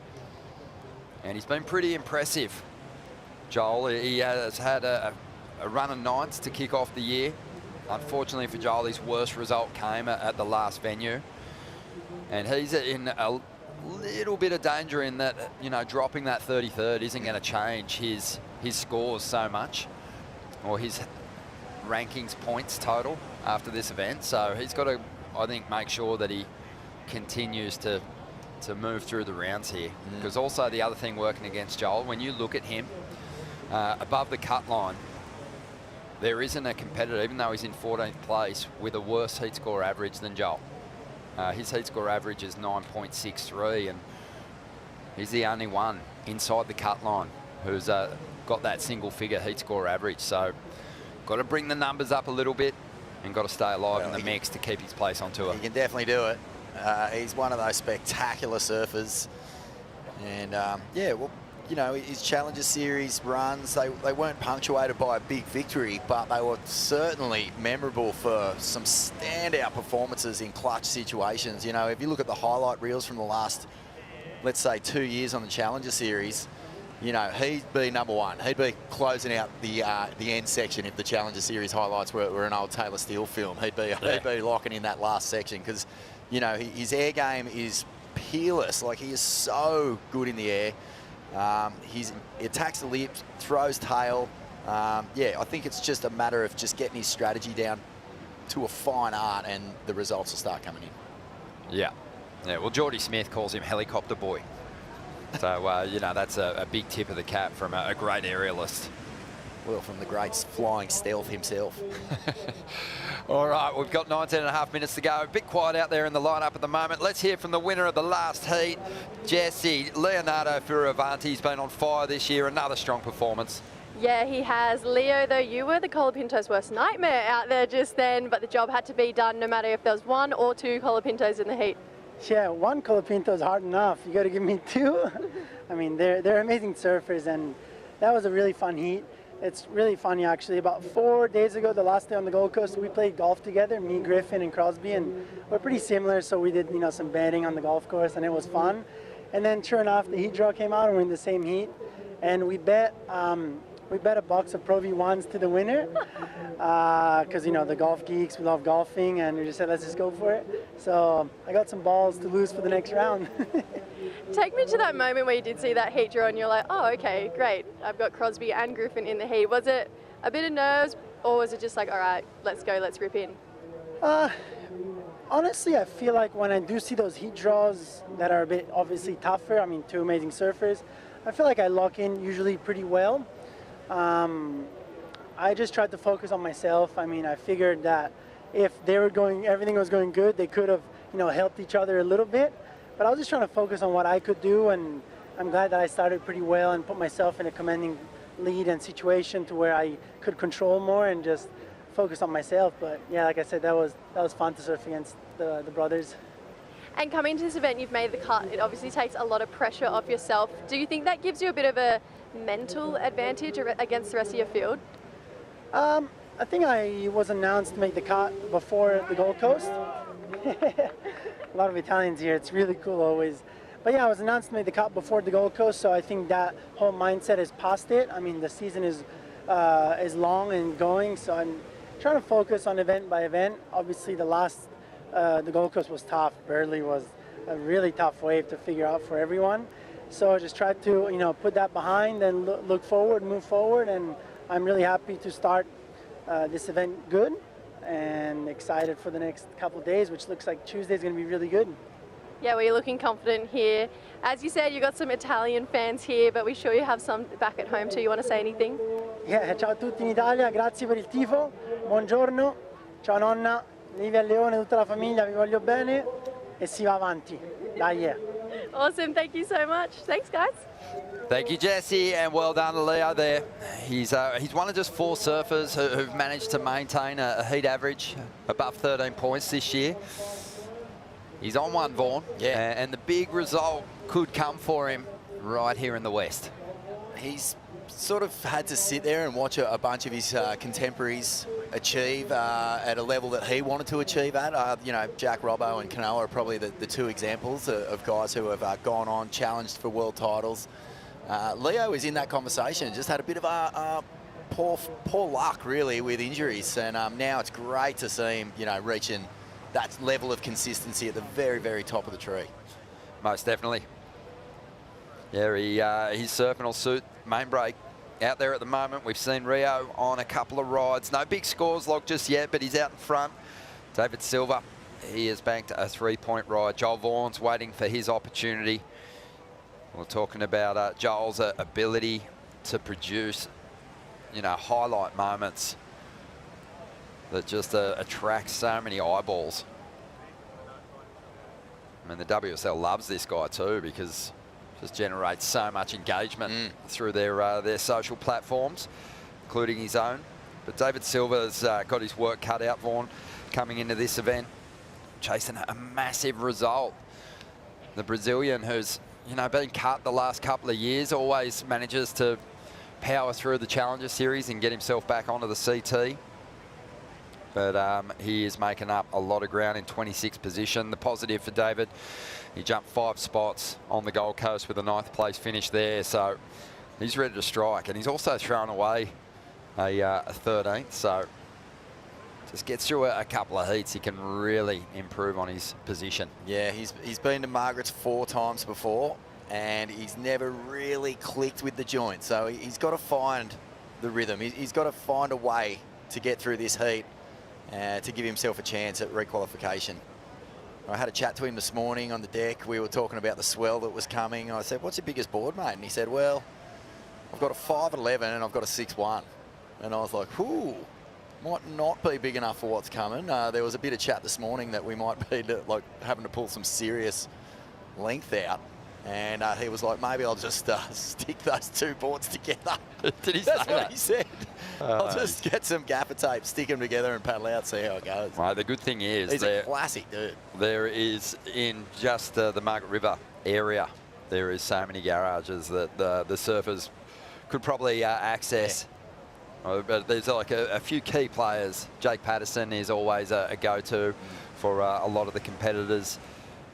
And he's been pretty impressive, Joel. He has had a run of 9ths to kick off the year. Unfortunately for Joel, his worst result came at the last venue. And he's in a little bit of danger in that, you know, dropping that 33rd isn't going to change his scores so much, or his rankings points total after this event. So he's got to, I think, make sure that he continues to move through the rounds here. Because also the other thing working against Joel, when you look at him above the cut line, there isn't a competitor, even though he's in 14th place, with a worse heat score average than Joel. His heat score average is 9.63, and he's the only one inside the cut line who's got that single figure heat score average. So got to bring the numbers up a little bit and got to stay alive in the mix to keep his place on tour. He can definitely do it. He's one of those spectacular surfers. And yeah, well, you know, his Challenger Series runs, they weren't punctuated by a big victory, but they were certainly memorable for some standout performances in clutch situations. You know, if you look at the highlight reels from the last, let's say, 2 years on the Challenger Series, you know, he'd be number one. He'd be closing out the end section if the Challenger Series highlights were an old Taylor Steele film. He'd be locking in that last section because, you know, his air game is peerless. Like, he is so good in the air. He attacks the lip, throws tail. Yeah, I think it's just a matter of just getting his strategy down to a fine art, and the results will start coming in. Yeah. Yeah, well, Geordie Smith calls him Helicopter Boy. So, you know, that's a big tip of the cap from a great aerialist. Well, from the great flying stealth himself. All right, we've got 19.5 minutes to go. A bit quiet out there in the lineup at the moment. Let's hear from the winner of the last heat, Jesse. Leonardo Fioravanti's been on fire this year. Another strong performance. Yeah, he has. Leo, though, you were the Colapinto's worst nightmare out there just then, but the job had to be done no matter if there was 1 or 2 Colapintos in the heat. Yeah, 1 Colapinto is hard enough. You got to give me 2. I mean, they're amazing surfers, and that was a really fun heat. It's really funny, actually. About 4 days ago, the last day on the Gold Coast, we played golf together, me, Griffin, and Crosby, and we're pretty similar, so we did, you know, some betting on the golf course, and it was fun. And then, sure enough, the heat draw came out, and we're in the same heat, and we bet a box of Pro V1s to the winner, because, you know, the golf geeks, we love golfing, and we just said, let's just go for it. So I got some balls to lose for the next round. Take me to that moment where you did see that heat draw and you're like, oh, okay, great. I've got Crosby and Griffin in the heat. Was it a bit of nerves, or was it just like, all right, let's go, let's rip in? Honestly, I feel like when I do see those heat draws that are a bit obviously tougher, I mean, two amazing surfers, I feel like I lock in usually pretty well. I just tried to focus on myself. I mean, I figured that if they were everything was going good, they could have, helped each other a little bit. But I was just trying to focus on what I could do, and I'm glad that I started pretty well and put myself in a commanding lead and situation to where I could control more and just focus on myself. But yeah, like I said, that was fun to surf against the brothers. And coming to this event, you've made the cut. It obviously takes a lot of pressure off yourself. Do you think that gives you a bit of a mental advantage against the rest of your field? I think I was announced to make the cut before the Gold Coast. A lot of Italians here. It's really cool always. But yeah, I was announced to make the cut before the Gold Coast, so I think that whole mindset is past it. I mean, the season is long and going, so I'm trying to focus on event by event. Obviously, the Gold Coast was tough. Burley was a really tough wave to figure out for everyone. So I just tried to, put that behind and look forward, move forward, and I'm really happy to start this event good and excited for the next couple of days, which looks like Tuesday is going to be really good. Yeah, well, you're looking confident here. As you said, you've got some Italian fans here, but we're sure you have some back at home too. You want to say anything? Yeah, ciao a tutti in Italia, grazie per il tifo, buongiorno, ciao nonna, Livia Leone, tutta la famiglia, vi voglio bene e si va avanti. Dai, yeah. Awesome, thank you so much. Thanks, guys. Thank you, Jesse, and well done to Leo there. He's one of just 4 surfers who've managed to maintain a heat average above 13 points this year. He's on one, Vaughan, and the big result could come for him right here in the West. He's sort of had to sit there and watch a bunch of his contemporaries achieve at a level that he wanted to achieve at. Jack Robbo and Kanoa are probably the 2 examples of guys who have gone on, challenged for world titles. Leo is in that conversation, just had a bit of poor luck really with injuries, and now it's great to see him, reaching that level of consistency at the very, very top of the tree. Most definitely. Yeah, he's surfing will suit main break out there at the moment. We've seen Rio on a couple of rides. No big scores logged just yet, but he's out in front. David Silva, he has banked a 3-point ride. Joel Vaughan's waiting for his opportunity. We're talking about Joel's ability to produce, highlight moments that just attract so many eyeballs. I mean, the WSL loves this guy too, because it just generates so much engagement through their social platforms, including his own. But David Silva's got his work cut out, Vaughan, coming into this event, chasing a massive result. The Brazilian, who's been cut the last couple of years, always manages to power through the Challenger Series and get himself back onto the CT. But he is making up a lot of ground in 26th position. The positive for David, he jumped 5 spots on the Gold Coast with a 9th place finish there. So he's ready to strike. And he's also thrown away a 13th. So just gets through a couple of heats, he can really improve on his position. Yeah, he's been to Margaret's 4 times before, and he's never really clicked with the joint. So he's got to find the rhythm. He's got to find a way to get through this heat to give himself a chance at requalification. I had a chat to him this morning on the deck. We were talking about the swell that was coming. I said, "What's your biggest board, mate?" And he said, "Well, I've got a 5'11" and I've got a 6'1". And I was like, "Whoo, might not be big enough for what's coming." There was a bit of chat this morning that we might be having to pull some serious length out. And he was like, "Maybe I'll just stick those 2 boards together." Did he That's say what that? he said. I'll just get some gaffer tape, stick them together and paddle out, see how it goes. Right, the good thing is he's a classic dude. There is, in just the Margaret River area, there is so many garages that the surfers could probably access. Yeah. But there's like a few key players. Jake Patterson is always a go-to for a lot of the competitors.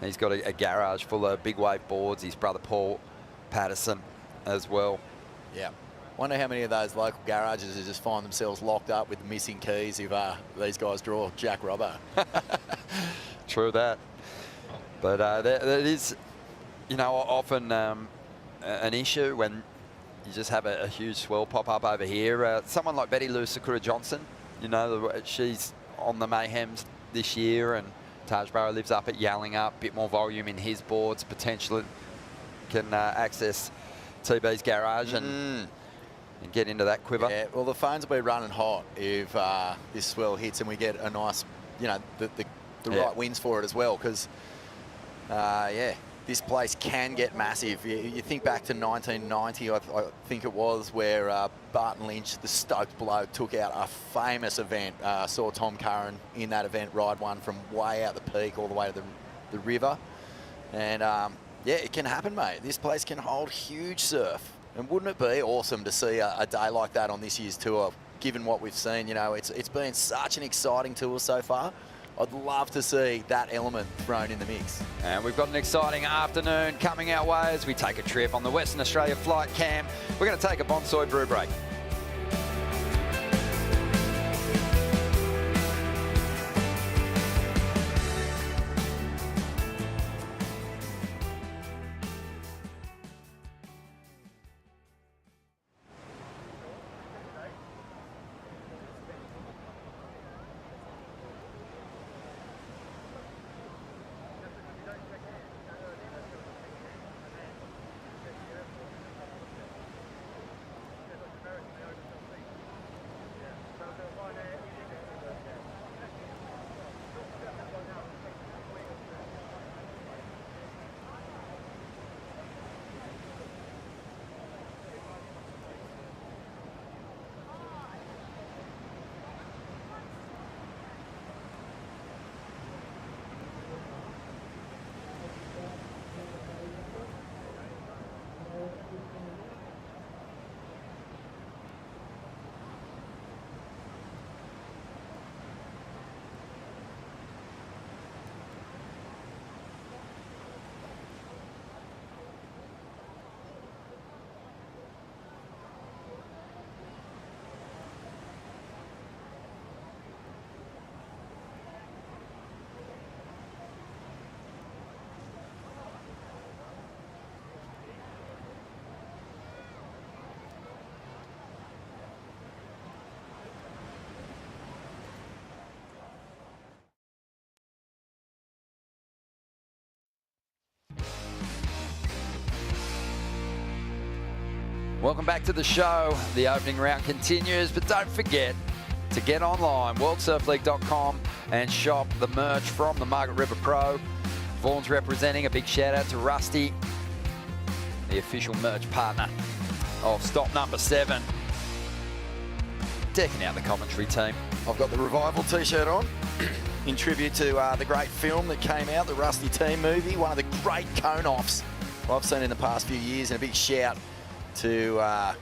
He's got a garage full of big wave boards. His brother Paul Patterson as well. Yeah. Wonder how many of those local garages just find themselves locked up with missing keys if these guys draw Jack Robbo. True that. But that is, often an issue when you just have a huge swell pop up over here. Someone like Betty Lou Sakura Johnson, she's on the Mayhems this year, and Taj Barrow lives up at Yallingup, bit more volume in his boards, potentially can access TB's garage and get into that quiver. Yeah, well, the phones will be running hot if this swell hits and we get a nice, you know, the right winds for it as well, because, yeah, this place can get massive. You think back to 1990, I think it was, where Barton Lynch, the stoked bloke, took out a famous event. Saw Tom Curran in that event ride one from way out the peak all the way to the river. And, yeah, it can happen, mate. This place can hold huge surf. And wouldn't it be awesome to see a day like that on this year's tour, given what we've seen? You know, it's been such an exciting tour so far. I'd love to see that element thrown in the mix. And we've got an exciting afternoon coming our way as we take a trip on the Western Australia flight cam. We're going to take a Bonsai brew break. Welcome back to the show. The opening round continues, but don't forget to get online, worldsurfleague.com, and shop the merch from the Margaret River Pro. Vaughan's representing. A big shout out to Rusty, the official merch partner of stop number 7. Decking out the commentary team. I've got the Revival t-shirt on in tribute to the great film that came out, the Rusty Team movie, one of the great cone-offs I've seen in the past few years, and a big shout to the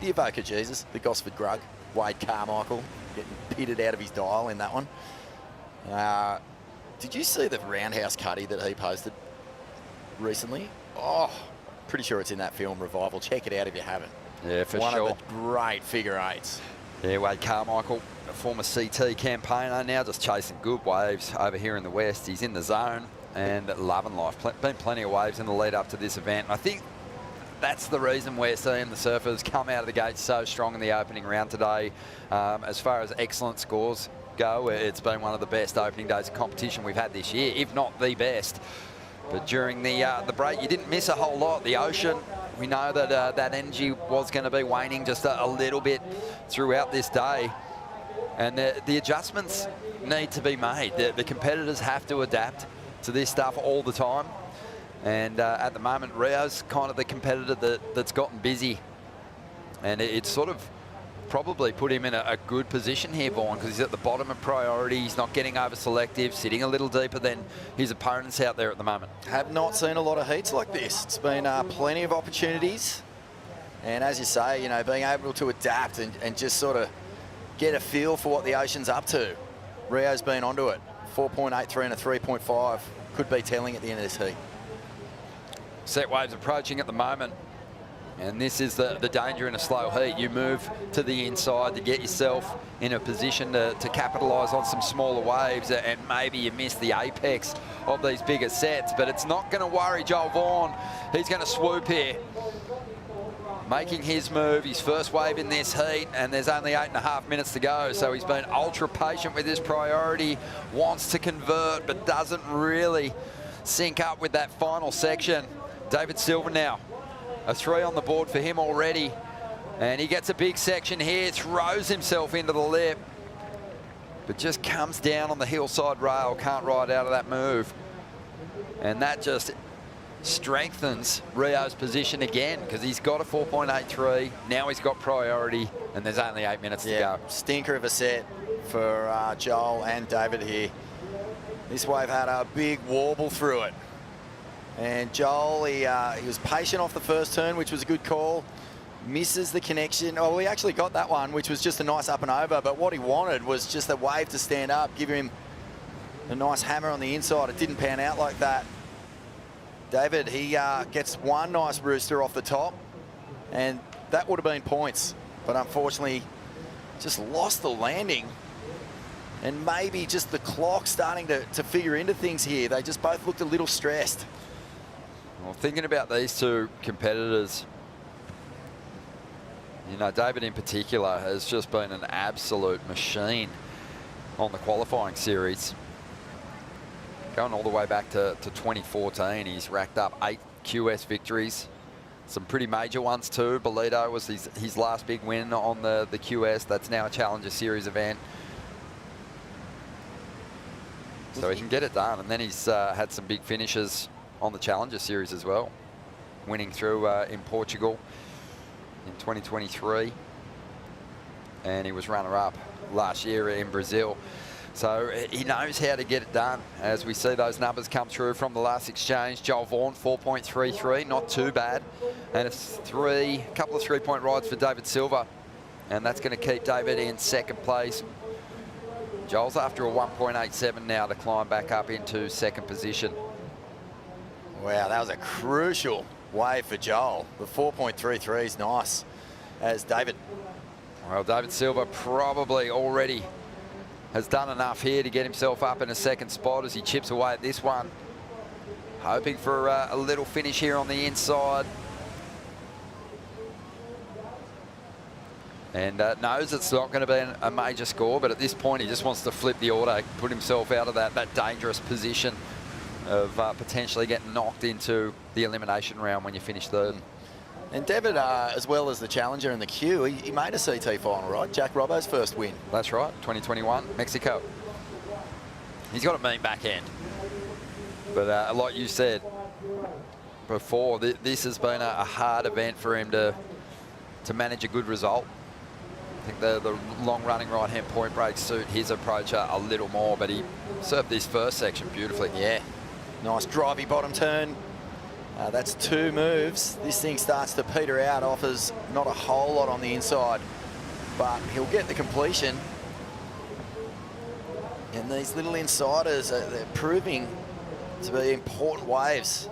Evoker Jesus, the Gosford Grug, Wade Carmichael, getting pitted out of his dial in that one. Did you see the roundhouse cutty that he posted recently? Oh, pretty sure it's in that film, Revival. Check it out if you haven't. Yeah, for one sure. One of the great figure eights. Yeah, Wade Carmichael, a former CT campaigner, now just chasing good waves over here in the West. He's in the zone and loving life. Been plenty of waves in the lead up to this event. And I think that's the reason we're seeing the surfers come out of the gate so strong in the opening round today. As far as excellent scores go, it's been one of the best opening days of competition we've had this year, if not the best. But during the break, you didn't miss a whole lot. The ocean, we know that that energy was going to be waning just a little bit throughout this day. And the adjustments need to be made. The competitors have to adapt to this stuff all the time. And at the moment, Rio's kind of the competitor that's gotten busy. And it's sort of probably put him in a good position here, Vaughan, because he's at the bottom of priority. He's not getting over selective, sitting a little deeper than his opponents out there at the moment. Have not seen a lot of heats like this. It's been plenty of opportunities. And as you say, you know, being able to adapt and just sort of get a feel for what the ocean's up to. Rio's been onto it. 4.83 and a 3.5 could be telling at the end of this heat. Set waves approaching at the moment. And this is the danger in a slow heat. You move to the inside to get yourself in a position to capitalise on some smaller waves, and maybe you miss the apex of these bigger sets, but it's not going to worry Joel Vaughan. He's going to swoop here. making his move, his first wave in this heat, and there's only 8.5 minutes to go. So he's been ultra patient with his priority, wants to convert, but doesn't really sync up with that final section. David Silva now, a 3 on the board for him already. And he gets a big section here, throws himself into the lip, but just comes down on the hillside rail, can't ride out of that move. And that just strengthens Rio's position again, because he's got a 4.83. Now he's got priority, and there's only 8 minutes to go. Stinker of a set for Joel and David here. This wave had a big warble through it. And Joel, he was patient off the first turn, which was a good call. Misses the connection. Oh, he actually got that one, which was just a nice up and over, but what he wanted was just the wave to stand up, give him a nice hammer on the inside. It didn't pan out like that. David, he gets one nice rooster off the top, and that would have been points, but unfortunately just lost the landing. And maybe just the clock starting to figure into things here. They just both looked a little stressed. Well, thinking about these two competitors, you know, David in particular has just been an absolute machine on the qualifying series. Going all the way back to 2014, he's racked up 8 QS victories. Some pretty major ones too. Bolito was his last big win on the QS. That's now a Challenger Series event. So he can get it done. And then he's had some big finishes on the Challenger Series as well. Winning through in Portugal in 2023. And he was runner-up last year in Brazil. So he knows how to get it done. As we see those numbers come through from the last exchange, Joel Vaughan 4.33, not too bad. And it's a couple of 3-point rides for David Silva. And that's going to keep David in second place. Joel's after a 1.87 now to climb back up into second position. Wow, that was a crucial wave for Joel. The 4.33 is nice as David. Well, David Silva probably already has done enough here to get himself up in a second spot as he chips away at this one. Hoping for a little finish here on the inside. And knows it's not going to be a major score, but at this point he just wants to flip the order, put himself out of that dangerous position of potentially getting knocked into the elimination round when you finish third. And David, as well as the challenger in the queue, he made a CT final, right? Jack Robbo's first win. That's right, 2021, Mexico. He's got a mean backhand. But like you said before, this has been a hard event for him to manage a good result. I think the long-running right-hand point breaks suit his approach a little more, but he served this first section beautifully. Yeah, nice drivey bottom turn. That's 2 moves. This thing starts to peter out, offers not a whole lot on the inside, but he'll get the completion. And these little insiders, they're proving to be important waves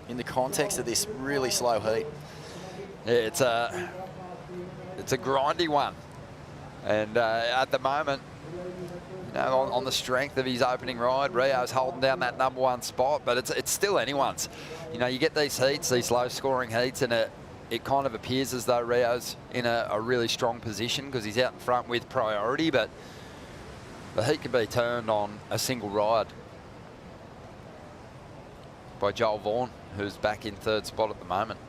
in the context of this really slow heat. Yeah, it's a grindy one. And at the moment, you know, on the strength of his opening ride, Rio's holding down that #1 spot, but it's still anyone's. You know, you get these heats, these low-scoring heats, and it kind of appears as though Rio's in a really strong position because he's out in front with priority, but the heat can be turned on a single ride by Joel Vaughan, who's back in third spot at the moment.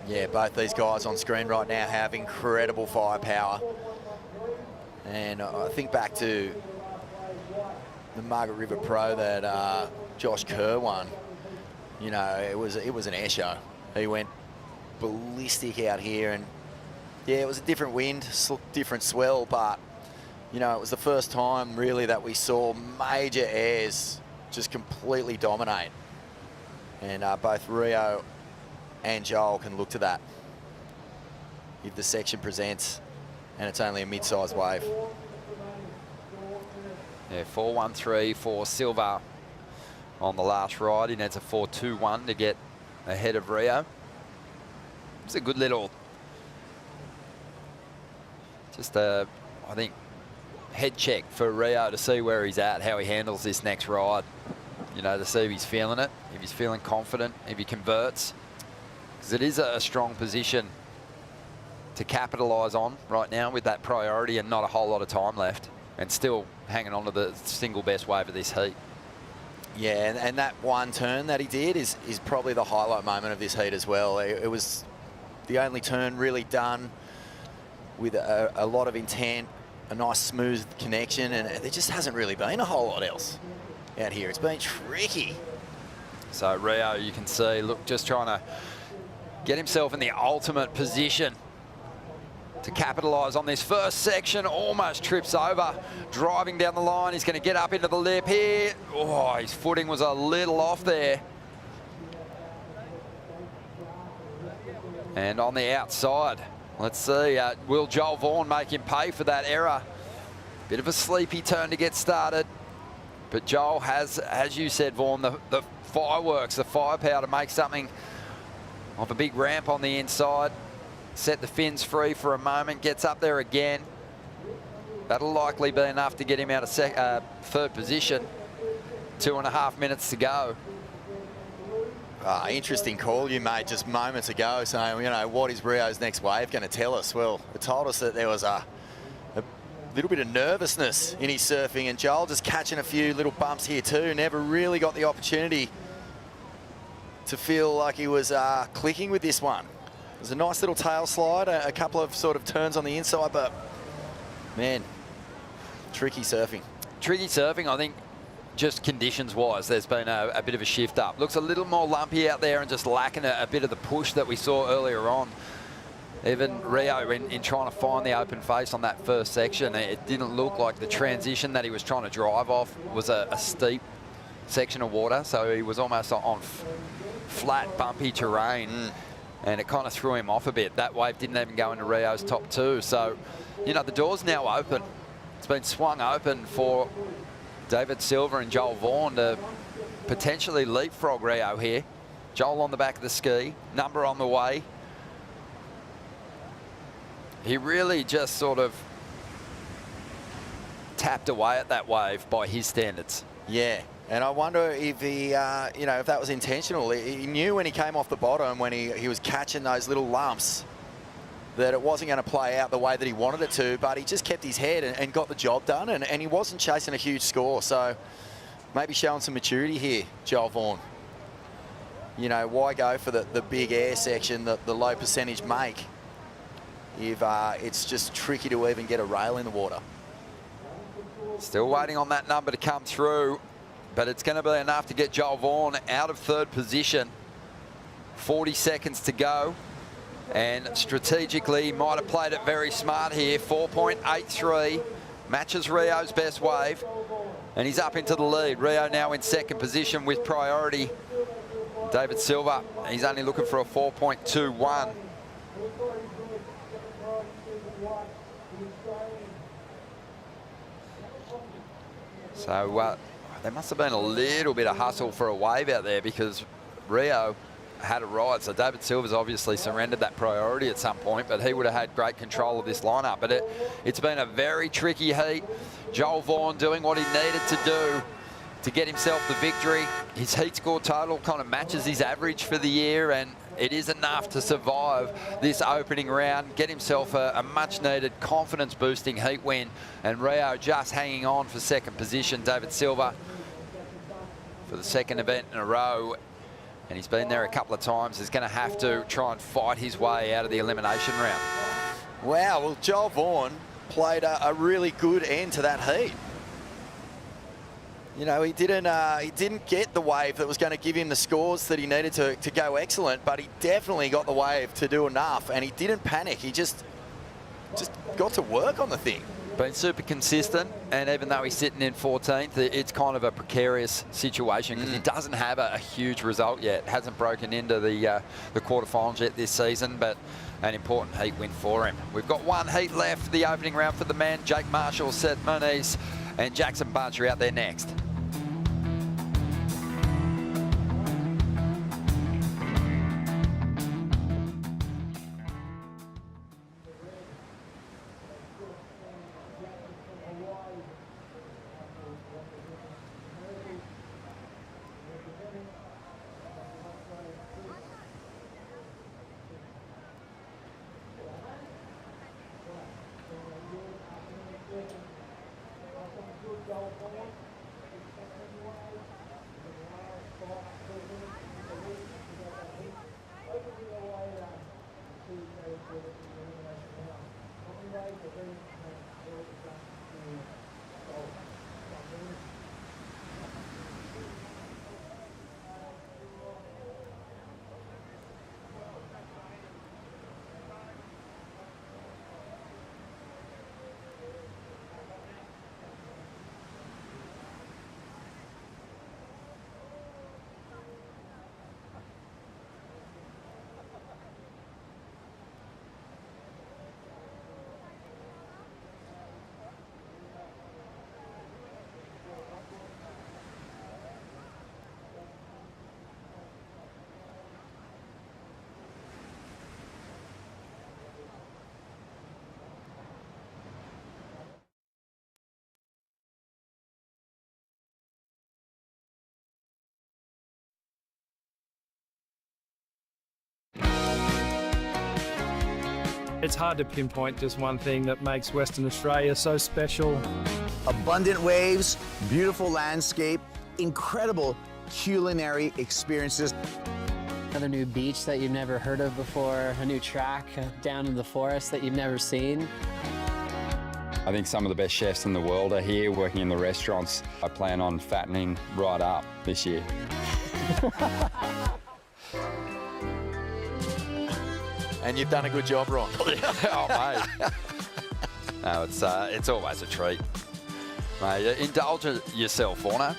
Yeah, both these guys on screen right now have incredible firepower. And I think back to the Margaret River Pro that Josh Kerr won. You know, it was an air show. He went ballistic out here, and yeah, it was a different wind, different swell, but you know, it was the first time really that we saw major airs just completely dominate. And both Rio and Joel can look to that if the section presents and it's only a mid-sized wave. Yeah, 4.13 for Silva on the last ride. He needs a 4.21 to get ahead of Rio. It's a good little, I think, head check for Rio to see where he's at, how he handles this next ride. You know, to see if he's feeling it, if he's feeling confident, if he converts. because it is a strong position to capitalise on right now with that priority and not a whole lot of time left, and still hanging on to the single best wave of this heat. Yeah, and that one turn that he did is probably the highlight moment of this heat as well. It was the only turn really done with a lot of intent, a nice smooth connection, and there just hasn't really been a whole lot else out here. It's been tricky. So Rio, you can see, look, just trying to get himself in the ultimate position to capitalise on this first section. Almost trips over, driving down the line. He's going to get up into the lip here. Oh, his footing was a little off there. And on the outside, let's see, will Joel Vaughan make him pay for that error? Bit of a sleepy turn to get started. But Joel has, as you said, Vaughan, the fireworks, the firepower to make something of a big ramp on the inside. Set the fins free for a moment, gets up there again. That'll likely be enough to get him out of third position. 2.5 minutes to go. Interesting call you made just moments ago, saying, you know, what is Rio's next wave going to tell us? Well, it told us that there was a little bit of nervousness in his surfing, and Joel just catching a few little bumps here too. Never really got the opportunity to feel like he was clicking with this one. It was a nice little tail slide, a couple of sort of turns on the inside, but man, tricky surfing. Tricky surfing, I think, just conditions-wise, there's been a bit of a shift up. Looks a little more lumpy out there and just lacking a bit of the push that we saw earlier on. Even Rio, in trying to find the open face on that first section, it didn't look like the transition that he was trying to drive off was a steep section of water, so he was almost on flat, bumpy terrain. And it kind of threw him off a bit. That wave didn't even go into Rio's top two. So, you know, the door's now open. It's been swung open for David Silva and Joel Vaughan to potentially leapfrog Rio here. Joel on the back of the ski, number on the way. He really just sort of tapped away at that wave by his standards. Yeah. And I wonder if he, you know, if that was intentional. He knew when he came off the bottom, when he was catching those little lumps, that it wasn't going to play out the way that he wanted it to, but he just kept his head and got the job done, and he wasn't chasing a huge score. So maybe showing some maturity here, Joel Vaughan. You know, why go for the big air section, the low percentage make, if it's just tricky to even get a rail in the water. Still waiting on that number to come through. But it's going to be enough to get Joel Vaughan out of third position. 40 seconds to go. And strategically, might have played it very smart here. 4.83 matches Rio's best wave. And he's up into the lead. Rio now in second position with priority. David Silva, he's only looking for a 4.21. So there must have been a little bit of hustle for a wave out there, because Rio had a ride. So David Silva's obviously surrendered that priority at some point, but he would have had great control of this lineup. But it's been a very tricky heat. Joel Vaughan doing what he needed to do to get himself the victory. His heat score total kind of matches his average for the year, and it is enough to survive this opening round, get himself a much-needed confidence-boosting heat win. And Rio just hanging on for second position. David Silva for the second event in a row, and he's been there a couple of times. He's going to have to try and fight his way out of the elimination round. Wow, well, Joel Vaughan played a really good end to that heat. You know, he didn't get the wave that was going to give him the scores that he needed to go excellent, but he definitely got the wave to do enough, and he didn't panic. He just got to work on the thing. Been super consistent, and even though he's sitting in 14th, it's kind of a precarious situation because he doesn't have a huge result yet. Hasn't broken into the quarterfinals yet this season, but an important heat win for him. We've got one heat left, the opening round for the men. Jake Marshall, Seth Moniz, and Jackson Bunch are out there next. It's hard to pinpoint just one thing that makes Western Australia so special. Abundant waves, beautiful landscape, incredible culinary experiences. Another new beach that you've never heard of before, a new track down in the forest that you've never seen. I think some of the best chefs in the world are here working in the restaurants. I plan on fattening right up this year. And you've done a good job, Ron. Oh, mate. No, it's always a treat. Mate, indulge yourself, Orno.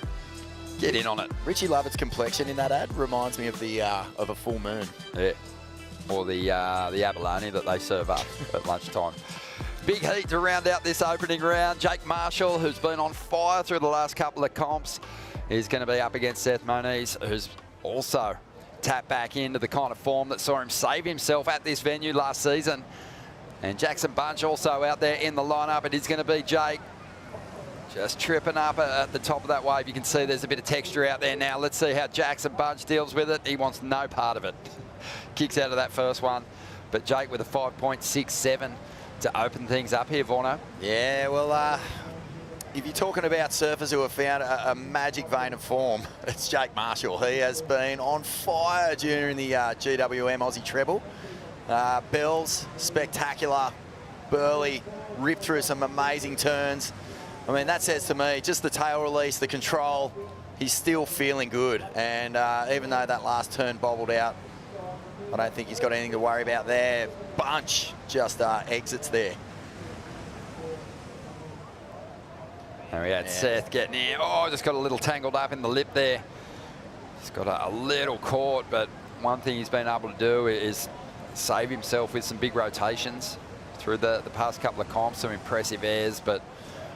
Get in on it. Richie Lovett's complexion in that ad reminds me of a full moon. Yeah. Or the abalone that they serve up at lunchtime. Big heat to round out this opening round. Jake Marshall, who's been on fire through the last couple of comps, is going to be up against Seth Moniz, who's also tapped back into the kind of form that saw him save himself at this venue last season. And Jackson Bunch also out there in the lineup. It is going to be Jake just tripping up at the top of that wave. You can see there's a bit of texture out there now. Let's see how Jackson Bunch deals with it. He wants no part of it. Kicks out of that first one. But Jake with a 5.67 to open things up here, Vorno. Yeah, well, if you're talking about surfers who have found a magic vein of form, it's Jake Marshall. He has been on fire during the GWM Aussie Treble. Bells, spectacular, burly, ripped through some amazing turns. I mean, that says to me, just the tail release, the control, he's still feeling good. And even though that last turn bobbled out, I don't think he's got anything to worry about there. Bunch just exits there. There we had Seth getting in. Oh, just got a little tangled up in the lip there. He's got a little caught, but one thing he's been able to do is save himself with some big rotations through the past couple of comps, some impressive airs, but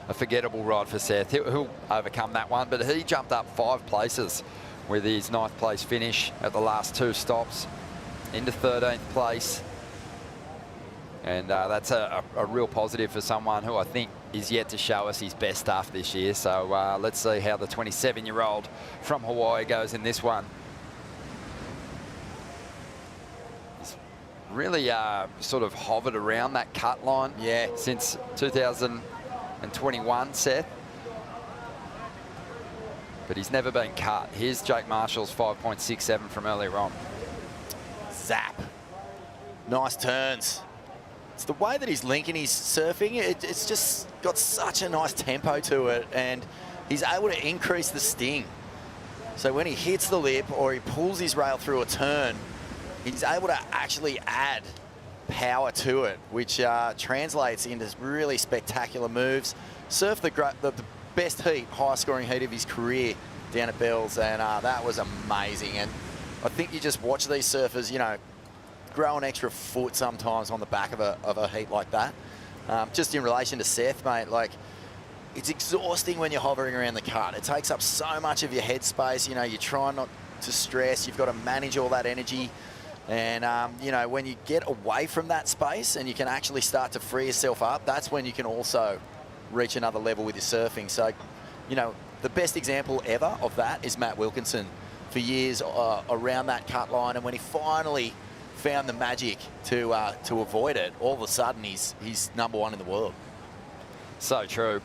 a forgettable ride for Seth. He'll overcome that one, but he jumped up 5 places with his 9th place finish at the last 2 stops into 13th place. And that's a real positive for someone who I think is yet to show us his best stuff this year. So let's see how the 27-year-old from Hawaii goes in this one. He's really sort of hovered around that cut line since 2021, Seth. But he's never been cut. Here's Jake Marshall's 5.67 from earlier on. Zap. Nice turns. It's the way that he's linking his surfing. It's just got such a nice tempo to it, and he's able to increase the sting. So when he hits the lip or he pulls his rail through a turn, he's able to actually add power to it, which translates into really spectacular moves. Surfed the best heat, highest scoring heat of his career down at Bells, and that was amazing. And I think you just watch these surfers, you know, grow an extra foot sometimes on the back of a heat like that. Just in relation to Seth, mate, like, it's exhausting when you're hovering around the cut. It takes up so much of your headspace. You know, you try not to stress. You've got to manage all that energy. And, you know, when you get away from that space and you can actually start to free yourself up, that's when you can also reach another level with your surfing. So, you know, the best example ever of that is Matt Wilkinson. For years around that cut line, and when he finally found the magic to avoid it, all of a sudden he's #1 in the world. So true.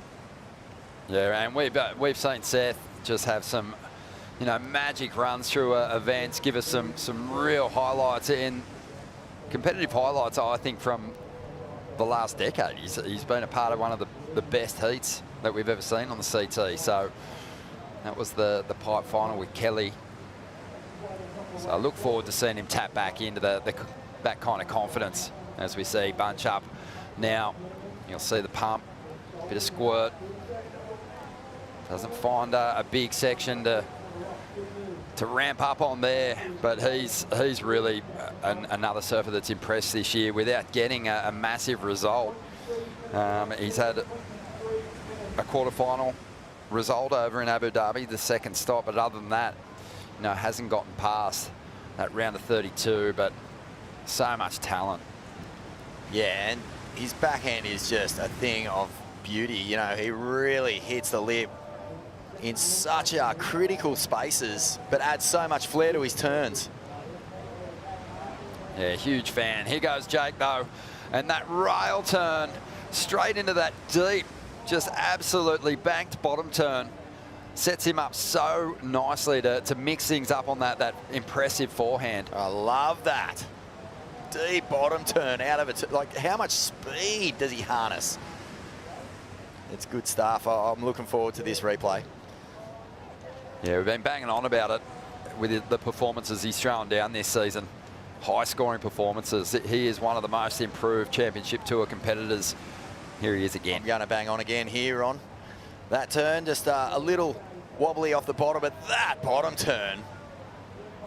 Yeah, and we've seen Seth just have some, you know, magic runs through events, give us some real highlights, in competitive highlights, I think, from the last decade. He's been a part of one of the best heats that we've ever seen on the CT. So that was the pipe final with Kelly. So I look forward to seeing him tap back into that kind of confidence as we see Bunch up. Now you'll see the pump, bit of squirt. Doesn't find a big section to ramp up on there, but he's really another surfer that's impressed this year without getting a massive result. He's had a quarterfinal result over in Abu Dhabi, the 2nd stop, but other than that, you know, hasn't gotten past that round of 32, but so much talent. Yeah, and his backhand is just a thing of beauty. You know, he really hits the lip in such critical spaces, but adds so much flair to his turns. Yeah, huge fan. Here goes Jake, though. And that rail turn straight into that deep, just absolutely banked bottom turn sets him up so nicely to mix things up on that impressive forehand. I love that. Deep bottom turn out of it. Like, how much speed does he harness? It's good stuff. I'm looking forward to this replay. Yeah, we've been banging on about it with the performances he's thrown down this season. High-scoring performances. He is one of the most improved Championship Tour competitors. Here he is again. I'm going to bang on again here on that turn. Just a little wobbly off the bottom, but that bottom turn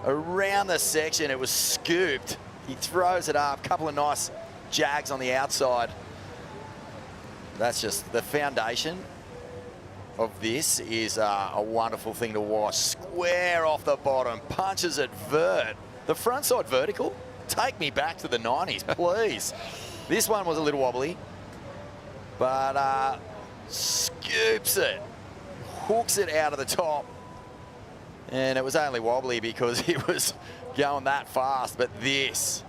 around the section, it was scooped. He throws it up. A couple of nice jags on the outside. That's just the foundation of this is a wonderful thing to watch. Square off the bottom, punches it vert. The front side vertical, take me back to the 90s, please. This one was a little wobbly, but scoops it, hooks it out of the top. And it was only wobbly because he was going that fast, but this,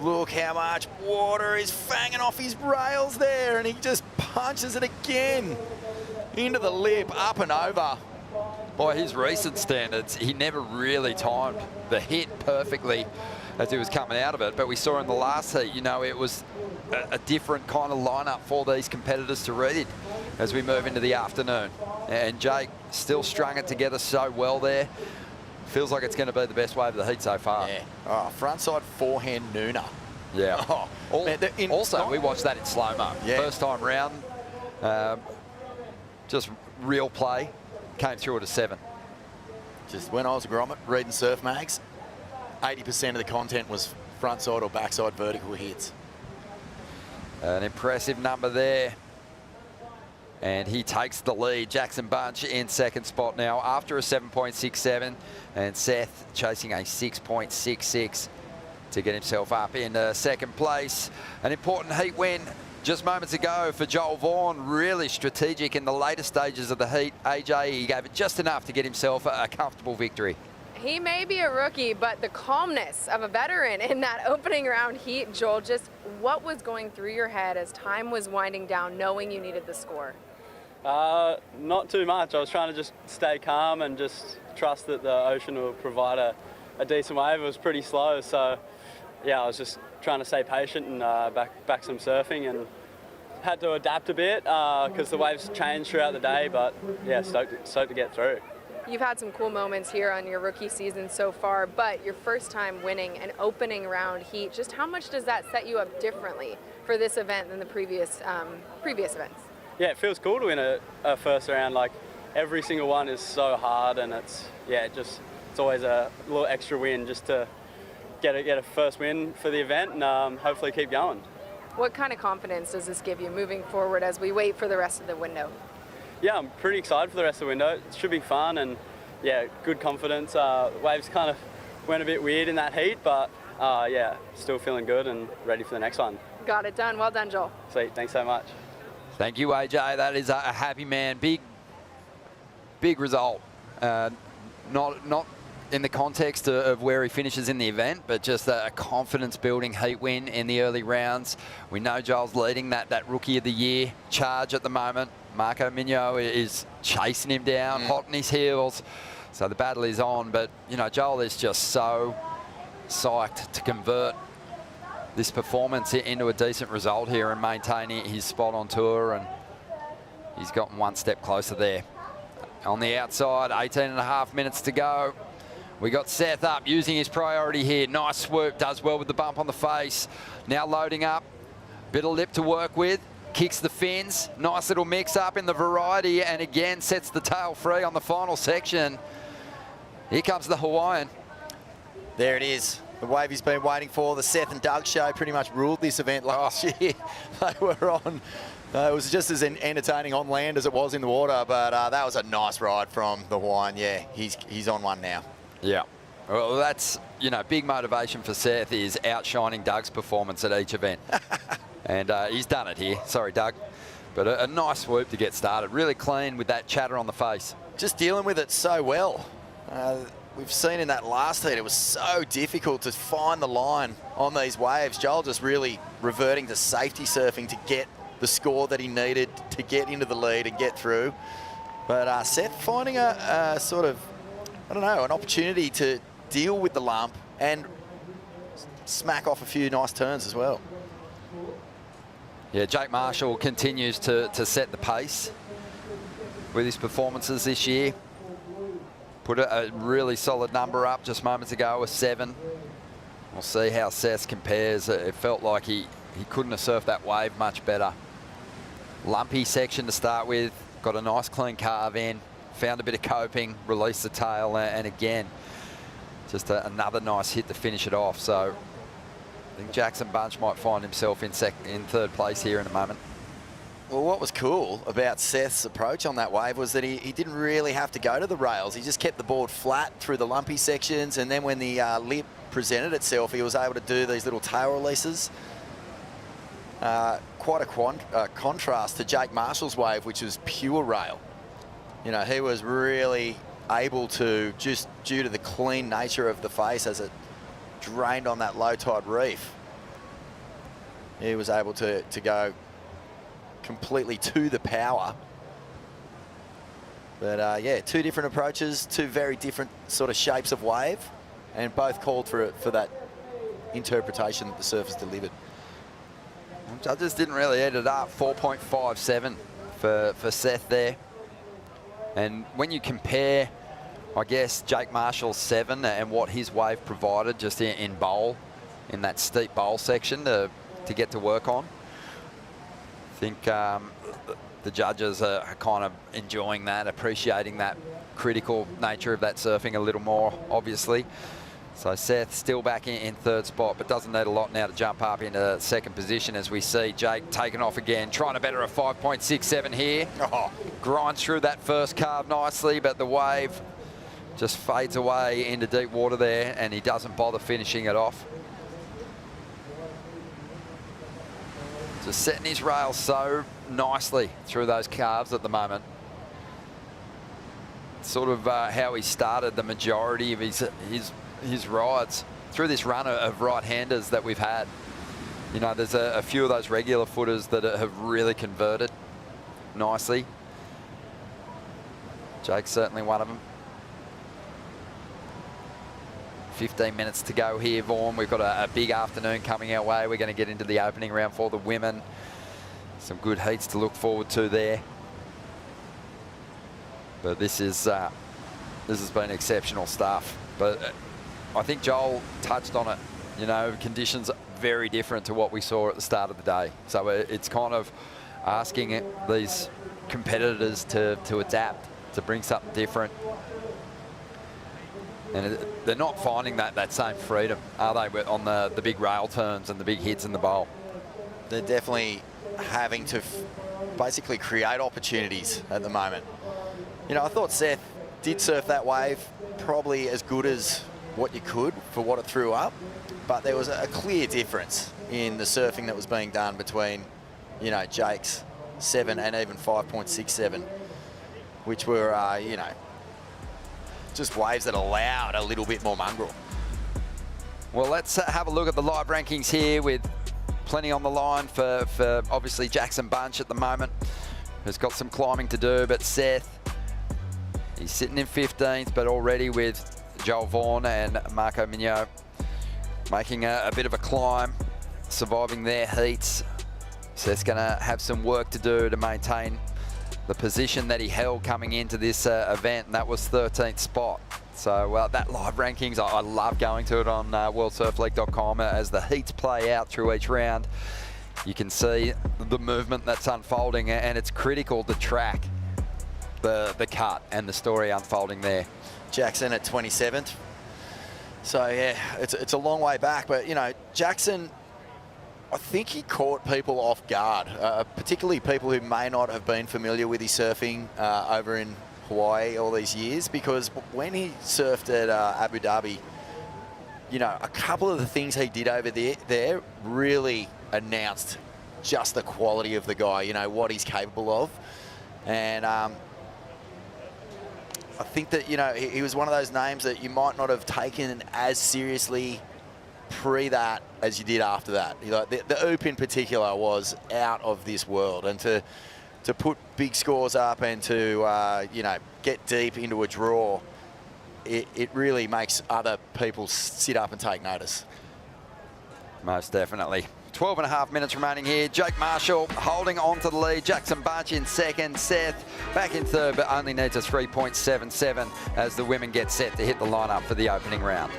look how much water is fanging off his rails there, and he just punches it again into the lip, up and over. By his recent standards, he never really timed the hit perfectly as he was coming out of it, but we saw in the last heat, you know, it was a different kind of lineup for these competitors to read as we move into the afternoon. And Jake still strung it together so well there. Feels like it's going to be the best wave of the heat so far. Yeah. Oh, front side forehand nooner. Yeah. Oh, also, we watched that in slow-mo. Yeah. First time round, just real play, came through at a 7. Just when I was a grommet reading surf mags, 80% of the content was front side or backside vertical hits. An impressive number there. And he takes the lead. Jackson Bunch in second spot now after a 7.67, and Seth chasing a 6.66 to get himself up in second place. An important heat win just moments ago for Joel Vaughan. Really strategic in the later stages of the heat. AJ, he gave it just enough to get himself a comfortable victory. He may be a rookie, but the calmness of a veteran in that opening round heat, Joel, just what was going through your head as time was winding down, knowing you needed the score? Not too much. I was trying to just stay calm and just trust that the ocean will provide a decent wave. It was pretty slow, so yeah, I was just trying to stay patient and back some surfing, and had to adapt a bit because the waves changed throughout the day, but yeah, stoked to get through. You've had some cool moments here on your rookie season so far, but your first time winning an opening round heat, just how much does that set you up differently for this event than the previous events? Yeah, it feels cool to win a first round. Like, every single one is so hard, and it's always a little extra win just to get a first win for the event, and hopefully keep going. What kind of confidence does this give you moving forward as we wait for the rest of the window? Yeah, I'm pretty excited for the rest of the window. It should be fun, and yeah, good confidence. Waves kind of went a bit weird in that heat, but yeah, still feeling good and ready for the next one. Got it done. Well done, Joel. Sweet, thanks so much. Thank you, AJ. That is a happy man. Big result. Not in the context of where he finishes in the event, but just a confidence-building heat win in the early rounds. We know Joel's leading that Rookie of the Year charge at the moment. Marco Mignot is chasing him down, hot on his heels. So the battle is on, but you know, Joel is just so psyched to convert this performance into a decent result here and maintaining his spot on tour, and he's gotten one step closer there. On the outside, 18.5 minutes to go. We got Seth up, using his priority here. Nice swoop, does well with the bump on the face. Now loading up, bit of lip to work with. Kicks the fins, nice little mix up in the variety, and again sets the tail free on the final section. Here comes the Hawaiian. There it is. The wave he's been waiting for. The Seth and Doug show pretty much ruled this event last year. They were on. It was just as entertaining on land as it was in the water, but that was a nice ride from the Hawaiian. Yeah, he's on one now. Yeah. Well, that's, you know, big motivation for Seth is outshining Doug's performance at each event. And he's done it here. Sorry, Doug. But a nice swoop to get started. Really clean with that chatter on the face. Just dealing with it so well. we've seen in that last heat, it was so difficult to find the line on these waves. Joel just really reverting to safety surfing to get the score that he needed to get into the lead and get through. But Seth finding a sort of, I don't know, an opportunity to deal with the lump and smack off a few nice turns as well. Yeah, Jake Marshall continues to set the pace with his performances this year. Put a really solid number up just moments ago, a 7. We'll see how Seth compares. It felt like he couldn't have surfed that wave much better. Lumpy section to start with, got a nice clean carve in, found a bit of coping, released the tail, and again, just another nice hit to finish it off. So I think Jackson Bunch might find himself in third place here in a moment. Well, what was cool about Seth's approach on that wave was that he didn't really have to go to the rails. He just kept the board flat through the lumpy sections, and then when the lip presented itself, he was able to do these little tail releases. Quite a contrast to Jake Marshall's wave, which was pure rail. You know, he was really able to, just due to the clean nature of the face as it drained on that low tide reef, he was able to go completely to the power. But yeah, two different approaches, two very different sort of shapes of wave, and both called for that interpretation that the surfers delivered. Judges didn't really eat it up. 4.57 for Seth there. And when you compare, I guess, Jake Marshall's 7 and what his wave provided just in bowl, in that steep bowl section to get to work on, I think the judges are kind of enjoying that, appreciating that critical nature of that surfing a little more, obviously. So Seth still back in third spot, but doesn't need a lot now to jump up into second position, as we see Jake taking off again, trying to better a 5.67 here. Oh, grinds through that first carve nicely, but the wave just fades away into deep water there, and he doesn't bother finishing it off. Just setting his rails so nicely through those carves at the moment. Sort of how he started the majority of his rides through this run of right-handers that we've had. You know, there's a few of those regular footers that have really converted nicely. Jake's certainly one of them. 15 minutes to go here, Vaughan. We've got a big afternoon coming our way. We're going to get into the opening round for the women. Some good heats to look forward to there. But this has been exceptional stuff. But I think Joel touched on it. You know, conditions very different to what we saw at the start of the day. So it's kind of asking these competitors to adapt, to bring something different. And they're not finding that same freedom, are they, on the big rail turns and the big hits in the bowl? They're definitely having to basically create opportunities at the moment. You know, I thought Seth did surf that wave probably as good as what you could for what it threw up, but there was a clear difference in the surfing that was being done between, you know, Jake's 7 and even 5.67, which were, you know, just waves that allowed a little bit more mongrel. Well, let's have a look at the live rankings here, with plenty on the line for obviously Jackson Bunch at the moment, who's got some climbing to do. But Seth, he's sitting in 15th, but already with Joel Vaughan and Marco Mignot making a bit of a climb, surviving their heats. Seth's going to have some work to do to maintain the position that he held coming into this event, and that was 13th spot. So that live rankings, I love going to it on worldsurfleague.com as the heats play out through each round. You can see the movement that's unfolding, and it's critical to track the cut and the story unfolding there. Jackson at 27th. So yeah, it's a long way back, but you know, Jackson, I think he caught people off guard, particularly people who may not have been familiar with his surfing over in Hawaii all these years, because when he surfed at Abu Dhabi, you know, a couple of the things he did over there really announced just the quality of the guy, you know, what he's capable of. And I I think that, you know, he was one of those names that you might not have taken as seriously pre that as you did after that. You know, the Oop in particular was out of this world, and to put big scores up and to you know, get deep into a draw, it really makes other people sit up and take notice. Most definitely. 12.5 minutes remaining here. Jake Marshall holding on to the lead. Jackson Bunch in second. Seth back in third, but only needs a 3.77 as the women get set to hit the lineup for the opening round.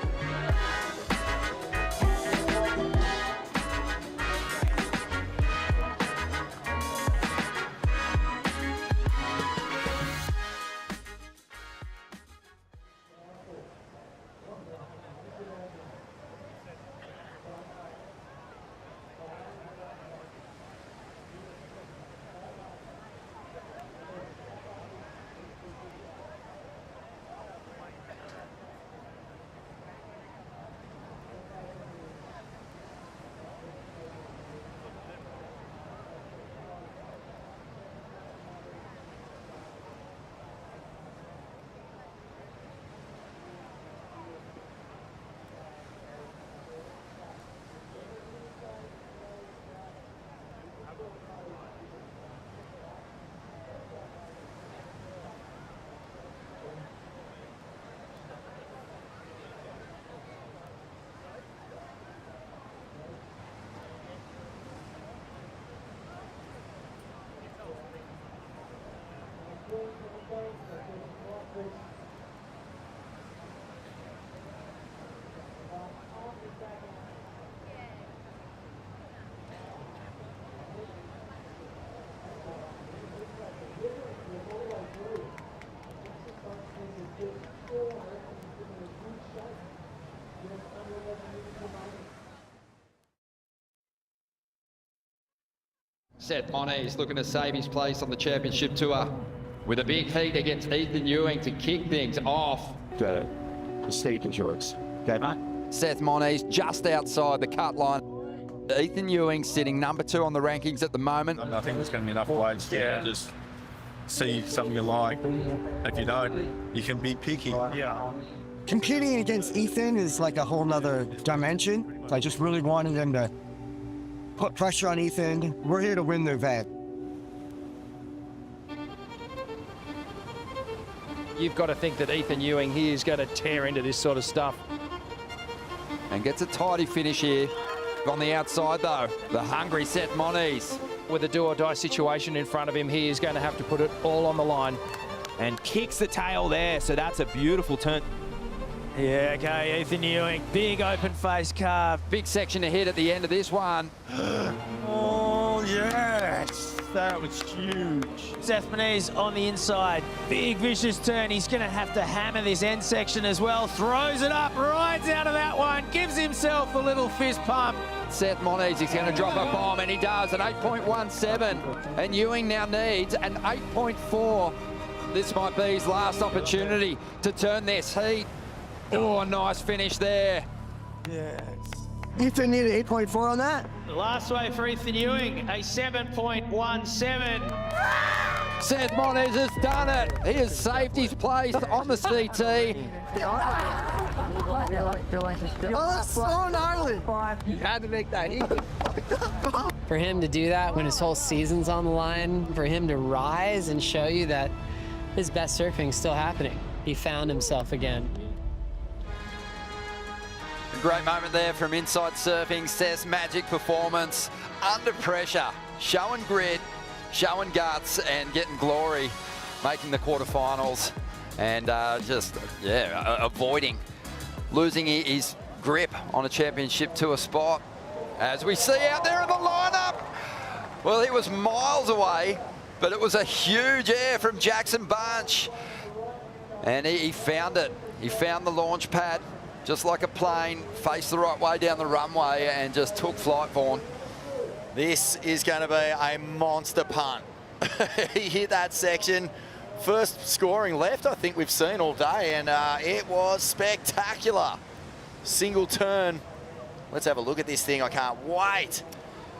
Seth Moniz looking to save his place on the championship tour with a big heat against Ethan Ewing to kick things off. The stage is yours. Okay, mate? Seth Moniz just outside the cut line. Ethan Ewing sitting number 2 on the rankings at the moment. I think there's going to be enough ways to just see something you like. If you don't, you can be picky. Yeah. Competing against Ethan is like a whole nother dimension. So I just really wanted them to put pressure on Ethan. We're here to win the event. You've got to think that Ethan Ewing here is going to tear into this sort of stuff. And gets a tidy finish here. On the outside, though, the hungry Seth Moniz. With a do-or-die situation in front of him, he is going to have to put it all on the line. And kicks the tail there, so that's a beautiful turn. Yeah, okay, Ethan Ewing, big open face carve. Big section ahead at the end of this one. Oh, yes, that was huge. Seth Moniz on the inside, big vicious turn. He's going to have to hammer this end section as well. Throws it up, rides out of that one, gives himself a little fist pump. Seth Moniz is going to drop a bomb, and he does, an 8.17. And Ewing now needs an 8.4. This might be his last opportunity to turn this heat. Oh, a nice finish there. Yes. Ethan needed 8.4 on that. The last way for Ethan Ewing, a 7.17. Seth Moniz has done it. He has saved his place on the CT. Oh, that's so gnarly. You had to make that easy. For him to do that when his whole season's on the line, for him to rise and show you that his best surfing is still happening. He found himself again. A great moment there from Inside Surfing. Seth's magic performance under pressure, showing grit, showing guts, and getting glory, making the quarterfinals, and avoiding losing his grip on a championship tour spot. As we see out there in the lineup, well, he was miles away, but it was a huge air from Jackson Bunch, and he found it. He found the launch pad, just like a plane, faced the right way down the runway and just took flight, Vaughan. This is going to be a monster punt. He hit that section. First scoring left I think we've seen all day, and it was spectacular. Single turn. Let's have a look at this thing. I can't wait.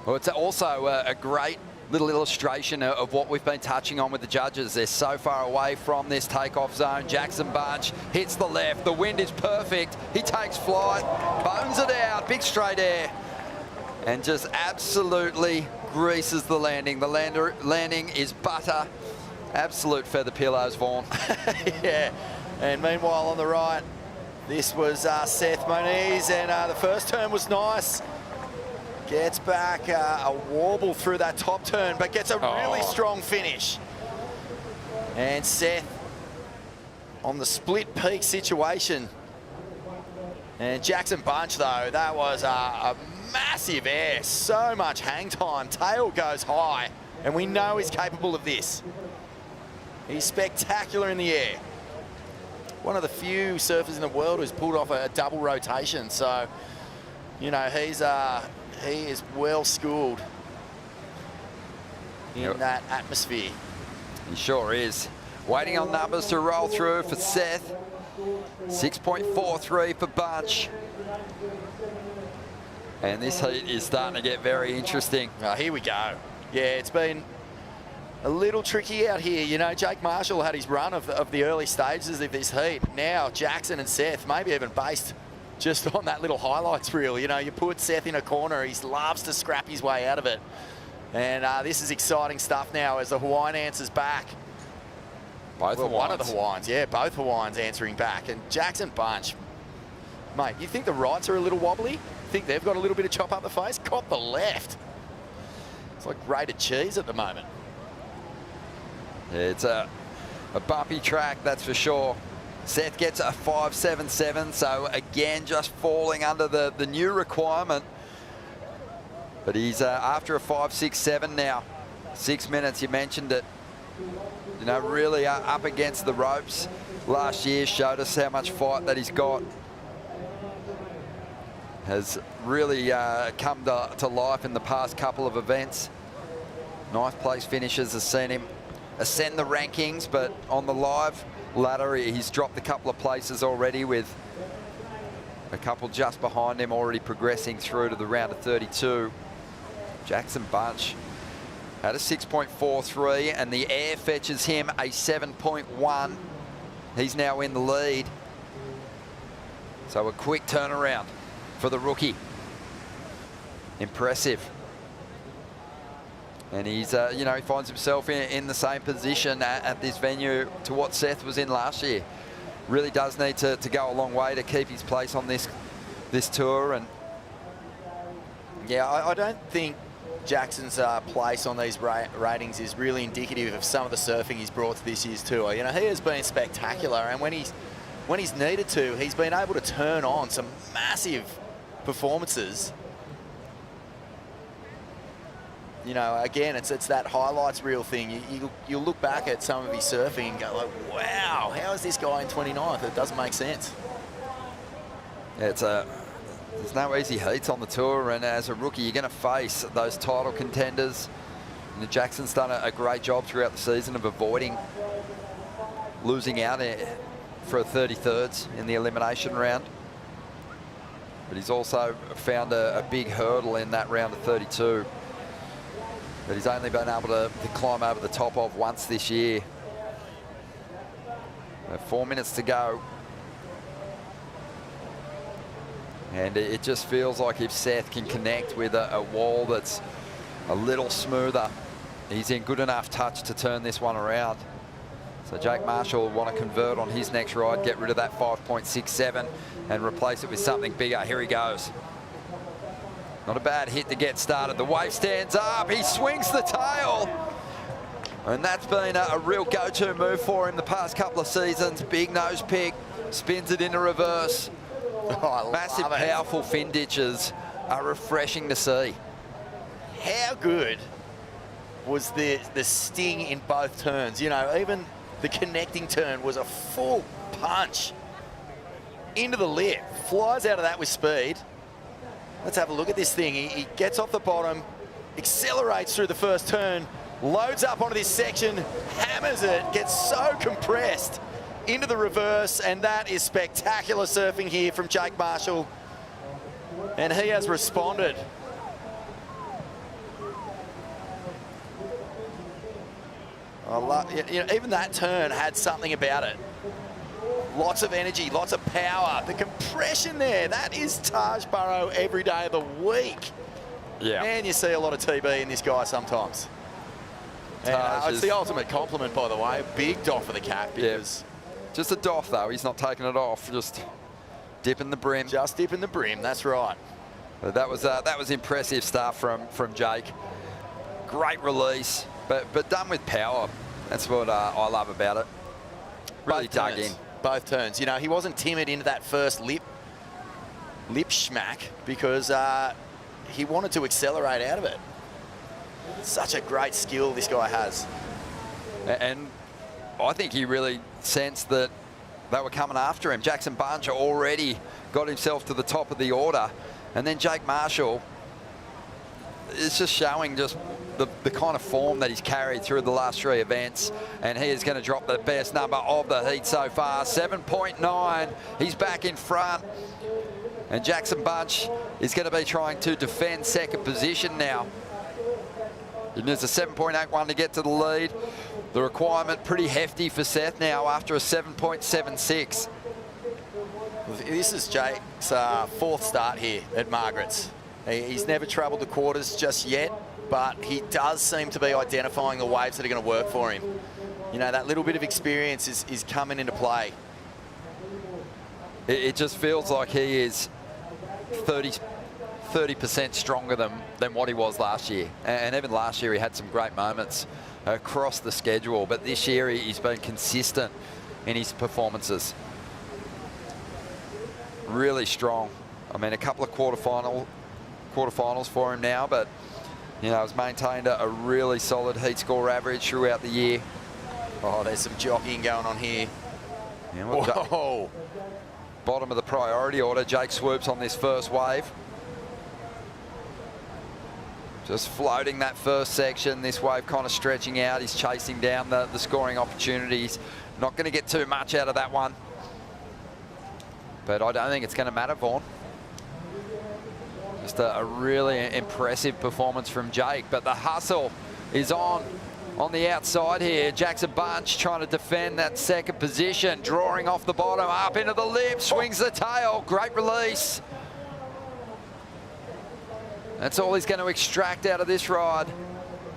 Well, it's also a great little illustration of what we've been touching on with the judges. They're so far away from this takeoff zone. Jackson Bunch hits the left. The wind is perfect. He takes flight, bones it out, big straight air, and just absolutely greases the landing. The landing is butter. Absolute feather pillows, Vaughan. Yeah, and meanwhile on the right, this was Seth Moniz, and the first turn was nice. Gets back a warble through that top turn, but gets a really strong finish. And Seth on the split peak situation. And Jackson Bunch, though, that was a massive air. So much hang time. Tail goes high, and we know he's capable of this. He's spectacular in the air. One of the few surfers in the world who's pulled off a double rotation. So, you know, he is well schooled in that atmosphere. He sure is. Waiting on numbers to roll through for Seth. 6.43 for Bunch. And this heat is starting to get very interesting. Oh, here we go. Yeah, it's been a little tricky out here. You know, Jake Marshall had his run of the early stages of this heat. Now Jackson and Seth, maybe even based just on that little highlights reel. You know, you put Seth in a corner, he loves to scrap his way out of it. And this is exciting stuff now as the Hawaiian answers back. Both Hawaiians. One of the Hawaiians, yeah, both Hawaiians answering back. And Jackson Bunch, mate, you think the rights are a little wobbly? Think they've got a little bit of chop up the face? Caught the left. It's like grated cheese at the moment. It's a bumpy track, that's for sure. Seth gets a 5.77, so again, just falling under the new requirement. But he's after a 5.67 now. 6 minutes, you mentioned it. You know, really up against the ropes. Last year showed us how much fight that he's got. Has really come to life in the past couple of events. Ninth place finishes has seen him ascend the rankings, but on the live ladder, he's dropped a couple of places already, with a couple just behind him already progressing through to the round of 32. Jackson Bunch had a 6.43, and the air fetches him a 7.1. He's now in the lead. So a quick turnaround for the rookie. Impressive. And he's, you know, he finds himself in the same position at this venue to what Seth was in last year. Really does need to go a long way to keep his place on this tour. And yeah, I don't think Jackson's place on these ratings is really indicative of some of the surfing he's brought to this year's tour. You know, he has been spectacular, and when he's needed to, he's been able to turn on some massive performances. You know, again, it's that highlights reel thing. You look back at some of his surfing and go like, wow, how is this guy in 29th? It doesn't make sense. Yeah, there's no easy heats on the tour, and as a rookie, you're going to face those title contenders. And Jackson's done a great job throughout the season of avoiding losing out for a 33rds in the elimination round. But he's also found a big hurdle in that round of 32 that he's only been able to climb over the top of once this year. 4 minutes to go. And it just feels like if Seth can connect with a wall that's a little smoother, he's in good enough touch to turn this one around. So Jake Marshall will want to convert on his next ride, get rid of that 5.67 and replace it with something bigger. Here he goes. Not a bad hit to get started. The wave stands up. He swings the tail. And that's been a real go-to move for him the past couple of seasons. Big nose pick, spins it into reverse. Oh, massive, powerful fin ditches are refreshing to see. How good was the sting in both turns? You know, even the connecting turn was a full punch into the lip. Flies out of that with speed. Let's have a look at this thing. He gets off the bottom, accelerates through the first turn, loads up onto this section, hammers it, gets so compressed into the reverse, and that is spectacular surfing here from Jake Marshall. And he has responded. Even that turn had something about it. Lots of energy, lots of power. The compression there, that is Taj Burrow every day of the week. Yeah. And you see a lot of TB in this guy sometimes. And, it's the ultimate compliment, by the way. Big doff for the cap because... Just a doff, though. He's not taking it off. Just dipping the brim. Just dipping the brim, that's right. But that was impressive stuff from Jake. Great release, but done with power. That's what I love about it. Really dug in. Both turns. You know, he wasn't timid into that first lip schmack because he wanted to accelerate out of it. Such a great skill this guy has. And I think he really sensed that they were coming after him. Jackson Bunch already got himself to the top of the order. And then Jake Marshall is just showing just the kind of form that he's carried through the last 3 events. And he is going to drop the best number of the heat so far, 7.9. He's back in front. And Jackson Bunch is going to be trying to defend second position now. And there's a 7.81 to get to the lead. The requirement pretty hefty for Seth now after a 7.76. This is Jake's 4th start here at Margaret's. He's never troubled the quarters just yet, but he does seem to be identifying the waves that are going to work for him. You know, that little bit of experience is coming into play. It just feels like he is 30% stronger than what he was last year. And even last year he had some great moments across the schedule, but this year he's been consistent in his performances. Really strong. I mean, a couple of quarterfinals for him now, but you know, has maintained a really solid heat score average throughout the year. Oh, there's some jockeying going on here. Yeah, well, bottom of the priority order, Jake swoops on this first wave. Just floating that first section, this wave kind of stretching out. He's chasing down the scoring opportunities. Not going to get too much out of that one. But I don't think it's going to matter, Vaughn. Just a really impressive performance from Jake. But the hustle is on the outside here. Jackson Bunch trying to defend that second position. Drawing off the bottom, up into the lip, swings the tail. Great release. That's all he's going to extract out of this ride.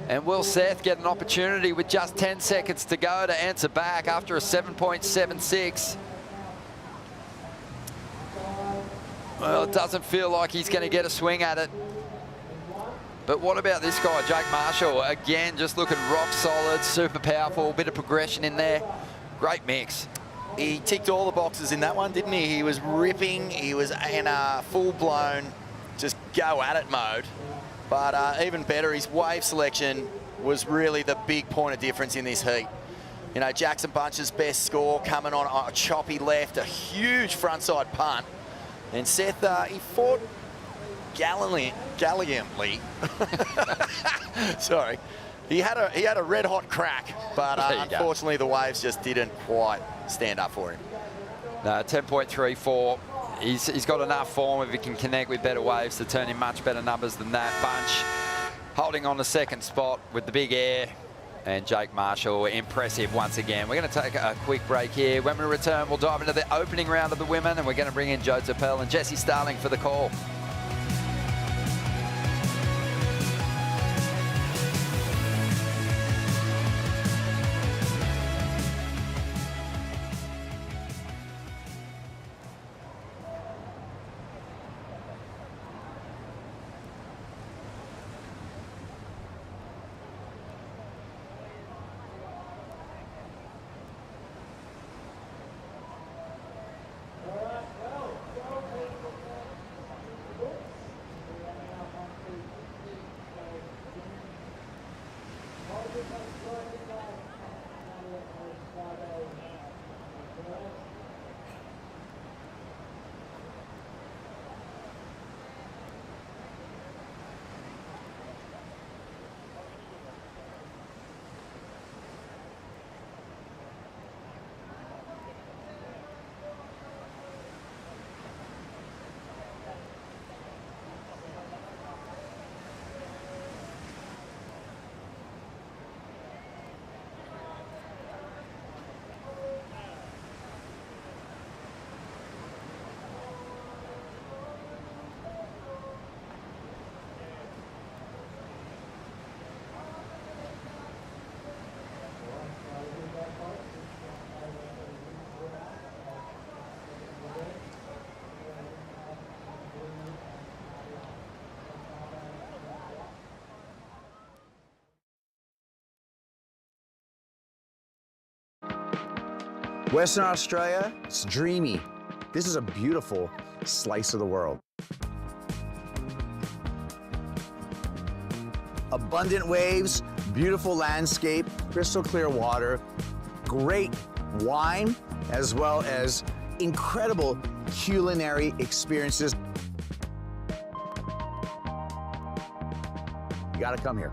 And will Seth get an opportunity with just 10 seconds to go to answer back after a 7.76? Well, it doesn't feel like he's going to get a swing at it. But what about this guy, Jake Marshall? Again, just looking rock solid, super powerful, bit of progression in there. Great mix. He ticked all the boxes in that one, didn't he? He was ripping. He was in a full-blown just go at it mode. But even better, his wave selection was really the big point of difference in this heat. You know, Jackson Bunch's best score coming on a choppy left, a huge frontside punt. And Seth, he fought gallantly. Sorry. He had a red-hot crack, but unfortunately the waves just didn't quite stand up for him. No, 10.34. He's got enough form if he can connect with better waves to turn in much better numbers than that. Bunch holding on the second spot with the big air. And Jake Marshall, impressive once again. We're going to take a quick break here. When we return, we'll dive into the opening round of the women, and we're going to bring in Joe Zappel and Jessie Starling for the call. Western Australia, it's dreamy. This is a beautiful slice of the world. Abundant waves, beautiful landscape, crystal clear water, great wine, as well as incredible culinary experiences. You gotta come here.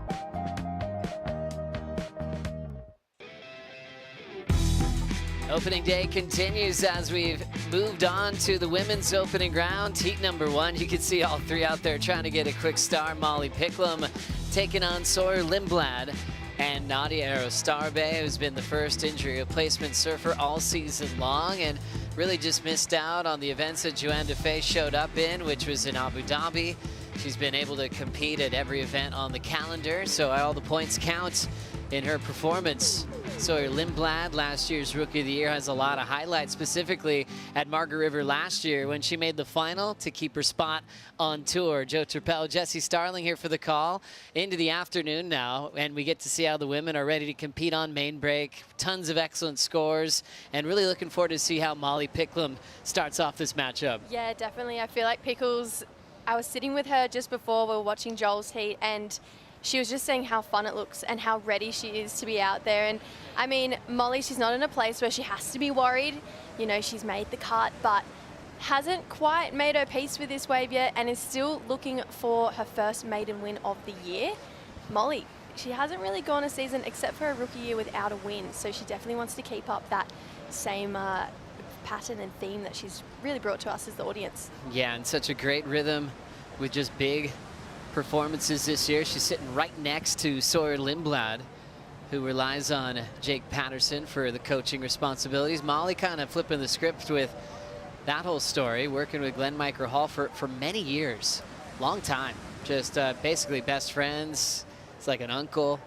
Opening day continues as we've moved on to the women's opening round. Heat number 1, you can see all 3 out there trying to get a quick start. Molly Picklum taking on Sawyer Lindblad and Nadia Arostarbe, who's been the first injury replacement surfer all season long and really just missed out on the events that Joanne Defay showed up in, which was in Abu Dhabi. She's been able to compete at every event on the calendar, so all the points count in her performance. Sawyer Lindblad, last year's Rookie of the Year, has a lot of highlights, specifically at Margaret River last year when she made the final to keep her spot on tour. Joe Turpel, Jesse Starling here for the call. Into the afternoon now, and we get to see how the women are ready to compete on main break. Tons of excellent scores, and really looking forward to see how Molly Picklum starts off this matchup. Yeah, definitely. I feel like Pickles, I was sitting with her just before we were watching Joel's heat, and she was just saying how fun it looks and how ready she is to be out there. And I mean, Molly, she's not in a place where she has to be worried. You know, she's made the cut, but hasn't quite made her peace with this wave yet and is still looking for her first maiden win of the year. Molly, she hasn't really gone a season except for a rookie year without a win. So she definitely wants to keep up that same pattern and theme that she's really brought to us as the audience. Yeah, and such a great rhythm with just big performances this year. She's sitting right next to Sawyer Lindblad, who relies on Jake Patterson for the coaching responsibilities. Molly kind of flipping the script with that whole story, working with Glenn Michael Hall for many years, long time. Just basically best friends. It's like an uncle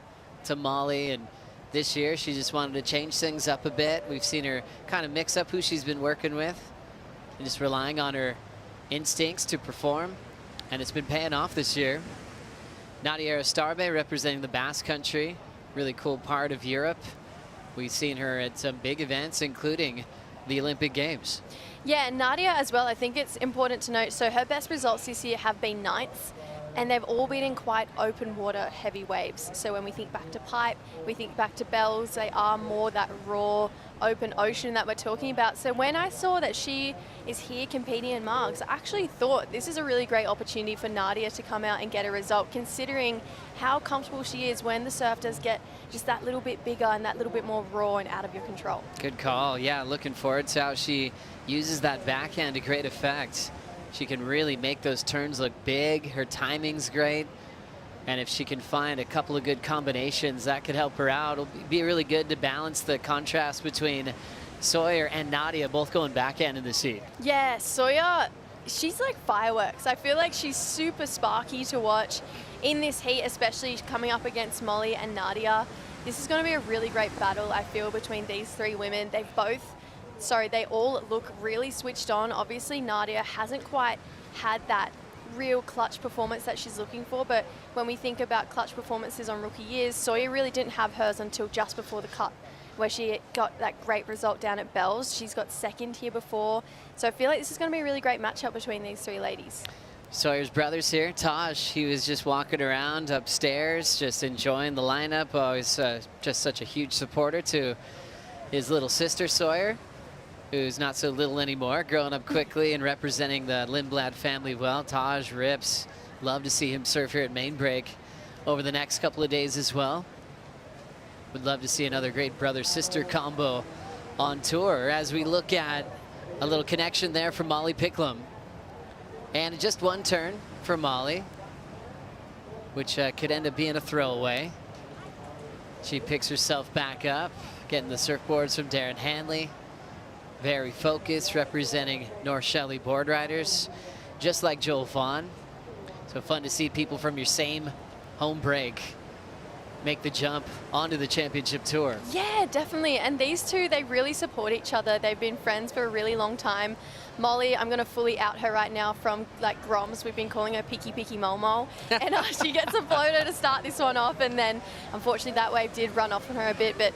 to Molly, and this year she just wanted to change things up a bit. We've seen her kind of mix up who she's been working with and just relying on her instincts to perform. And it's been paying off this year. Nadia Arostarbe representing the Basque Country, really cool part of Europe. We've seen her at some big events, including the Olympic Games. Yeah, Nadia as well, I think it's important to note, so her best results this year have been ninths, and they've all been in quite open water, heavy waves. So when we think back to Pipe, we think back to Bells, they are more that raw, open ocean that we're talking about. So when I saw that she is here competing in Margs, I actually thought this is a really great opportunity for Nadia to come out and get a result, considering how comfortable she is when the surf does get just that little bit bigger and that little bit more raw and out of your control. Good call. Yeah, looking forward to how she uses that backhand to great effect. She can really make those turns look big. Her timing's great. And if she can find a couple of good combinations, that could help her out. It'll be really good to balance the contrast between Sawyer and Nadia, both going backhand in the sea. Yeah, Sawyer, she's like fireworks. I feel like she's super sparky to watch in this heat, especially coming up against Molly and Nadia. This is going to be a really great battle, I feel, between these three women. They all look really switched on. Obviously, Nadia hasn't quite had that real clutch performance that she's looking for, but when we think about clutch performances on rookie years, Sawyer really didn't have hers until just before the cut, where she got that great result down at Bells. She's got second here before, so I feel like this is going to be a really great matchup between these three ladies. Sawyer's brother's here, Taj. He was just walking around upstairs, just enjoying the lineup. Always just such a huge supporter to his little sister, Sawyer, who's not so little anymore, growing up quickly and representing the Lindblad family well. Taj rips. Love to see him surf here at Main Break over the next couple of days as well. Would love to see another great brother-sister combo on tour as we look at a little connection there from Molly Picklum. And just one turn for Molly, which could end up being a throwaway. She picks herself back up, getting the surfboards from Darren Hanley. Very focused, representing North Shelley board riders, just like Joel Vaughn. So fun to see people from your same home break make the jump onto the championship tour. Yeah, definitely. And these two, they really support each other. They've been friends for a really long time. Molly, I'm going to fully out her right now from like Groms. We've been calling her Picky Picky Mole Mole. And she gets a floater to start this one off. And then unfortunately that wave did run off on her a bit. But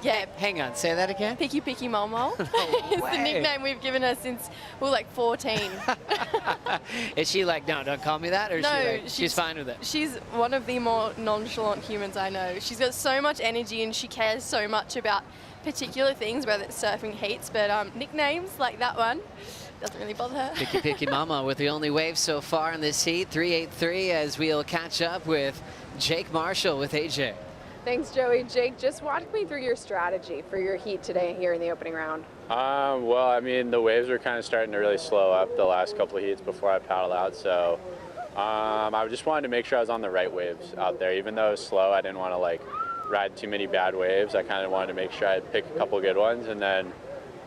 Yeah. Hang on, say that again? Picky Picky Momo. It's the nickname we've given her since we were like 14. Is she like, no, don't call me that? Or is No, she like, she's fine with it? She's one of the more nonchalant humans I know. She's got so much energy and she cares so much about particular things, whether it's surfing heats, but nicknames like that one doesn't really bother her. Picky Picky Mama with the only wave so far in this heat, 383, as we'll catch up with Jake Marshall with AJ. Thanks, Joey. Jake, just walk me through your strategy for your heat today here in the opening round. Well, I mean, the waves were kind of starting to really slow up the last couple of heats before I paddled out, so I just wanted to make sure I was on the right waves out there. Even though it was slow, I didn't want to like ride too many bad waves. I kind of wanted to make sure I'd pick a couple good ones, and then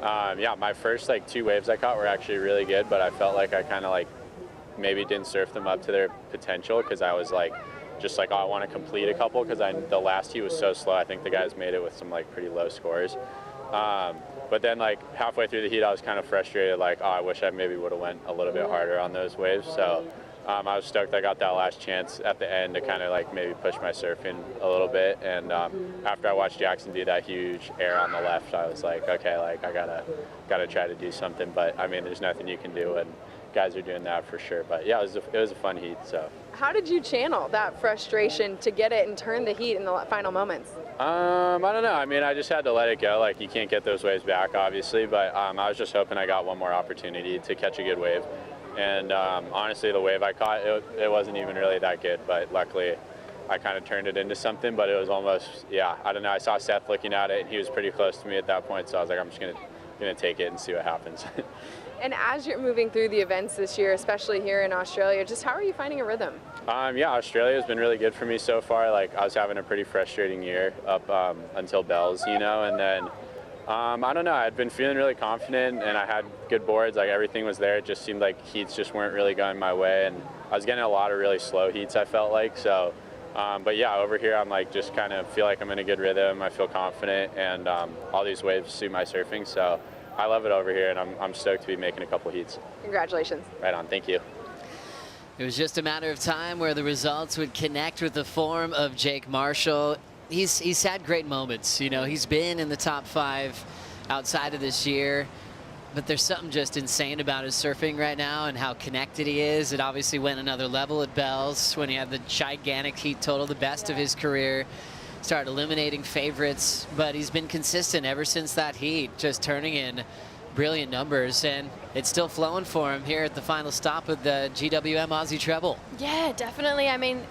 yeah, my first like 2 waves I caught were actually really good, but I felt like I kind of like maybe didn't surf them up to their potential because I was like just like, oh, I want to complete a couple because the last heat was so slow. I think the guys made it with some like pretty low scores. But then like halfway through the heat, I was kind of frustrated, like, oh, I wish I maybe would have went a little bit harder on those waves. So I was stoked I got that last chance at the end to kind of like maybe push my surfing a little bit. And after I watched Jackson do that huge air on the left, I was like, okay, like I gotta try to do something. But I mean, there's nothing you can do when guys are doing that for sure. But yeah, it was a fun heat. So how did you channel that frustration to get it and turn the heat in the final moments? I don't know. I mean, I just had to let it go. Like, you can't get those waves back, obviously, but I was just hoping I got one more opportunity to catch a good wave. And honestly, the wave I caught, it wasn't even really that good, but luckily I kind of turned it into something. But it was almost, yeah, I don't know. I saw Seth looking at it, and he was pretty close to me at that point, so I was like, I'm just gonna take it and see what happens. And as you're moving through the events this year, especially here in Australia, just how are you finding a rhythm? Yeah, Australia has been really good for me so far. Like, I was having a pretty frustrating year up until Bells, you know, and then I don't know, I'd been feeling really confident and I had good boards, like everything was there. It just seemed like heats just weren't really going my way, and I was getting a lot of really slow heats, I felt like. So, but yeah, over here I'm like just kind of feel like I'm in a good rhythm. I feel confident, and all these waves suit my surfing, so I love it over here, and I'm stoked to be making a couple heats. Congratulations. Right on, thank you. It was just a matter of time where the results would connect with the form of Jake Marshall. He's had great moments, you know, he's been in the top 5 outside of this year, but there's something just insane about his surfing right now and how connected he is. It obviously went another level at Bells when he had the gigantic heat total, the best of his career. Started eliminating favorites, but he's been consistent ever since that heat, just turning in brilliant numbers, and it's still flowing for him here at the final stop of the GWM Aussie Treble. Yeah, definitely. I mean,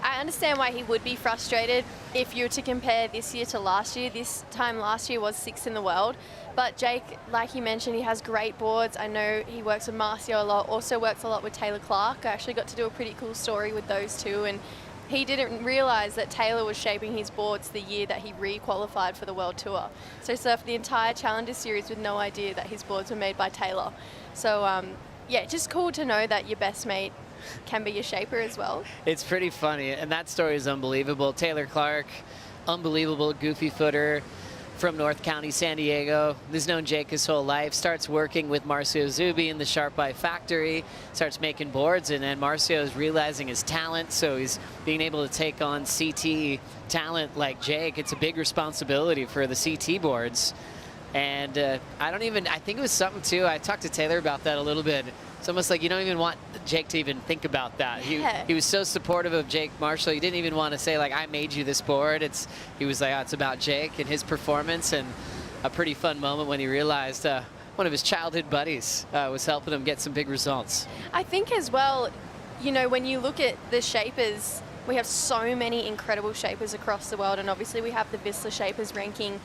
I understand why he would be frustrated if you were to compare this year to last year. This time last year was 6th in the world, but Jake, like you mentioned, he has great boards. I know he works with Marcio a lot, also works a lot with Taylor Clark. I actually got to do a pretty cool story with those two, and he didn't realize that Taylor was shaping his boards the year that he re-qualified for the World Tour. So he surfed the entire Challenger Series with no idea that his boards were made by Taylor. So yeah, just cool to know that your best mate can be your shaper as well. It's pretty funny, and that story is unbelievable. Taylor Clark, unbelievable goofy footer from North County, San Diego. He's known Jake his whole life. Starts working with Marcio Zubi in the Sharp Eye factory, starts making boards, and then Marcio is realizing his talent, so he's being able to take on CT talent like Jake. It's a big responsibility for the CT boards. And I think it was something too, I talked to Taylor about that a little bit. It's almost like you don't even want Jake to even think about that. Yeah. He was so supportive of Jake Marshall. He didn't even want to say, like, I made you this board. He was like, oh, it's about Jake and his performance, and a pretty fun moment when he realized one of his childhood buddies was helping him get some big results. I think as well, you know, when you look at the shapers, we have so many incredible shapers across the world, and obviously we have the Whistler Shapers ranking.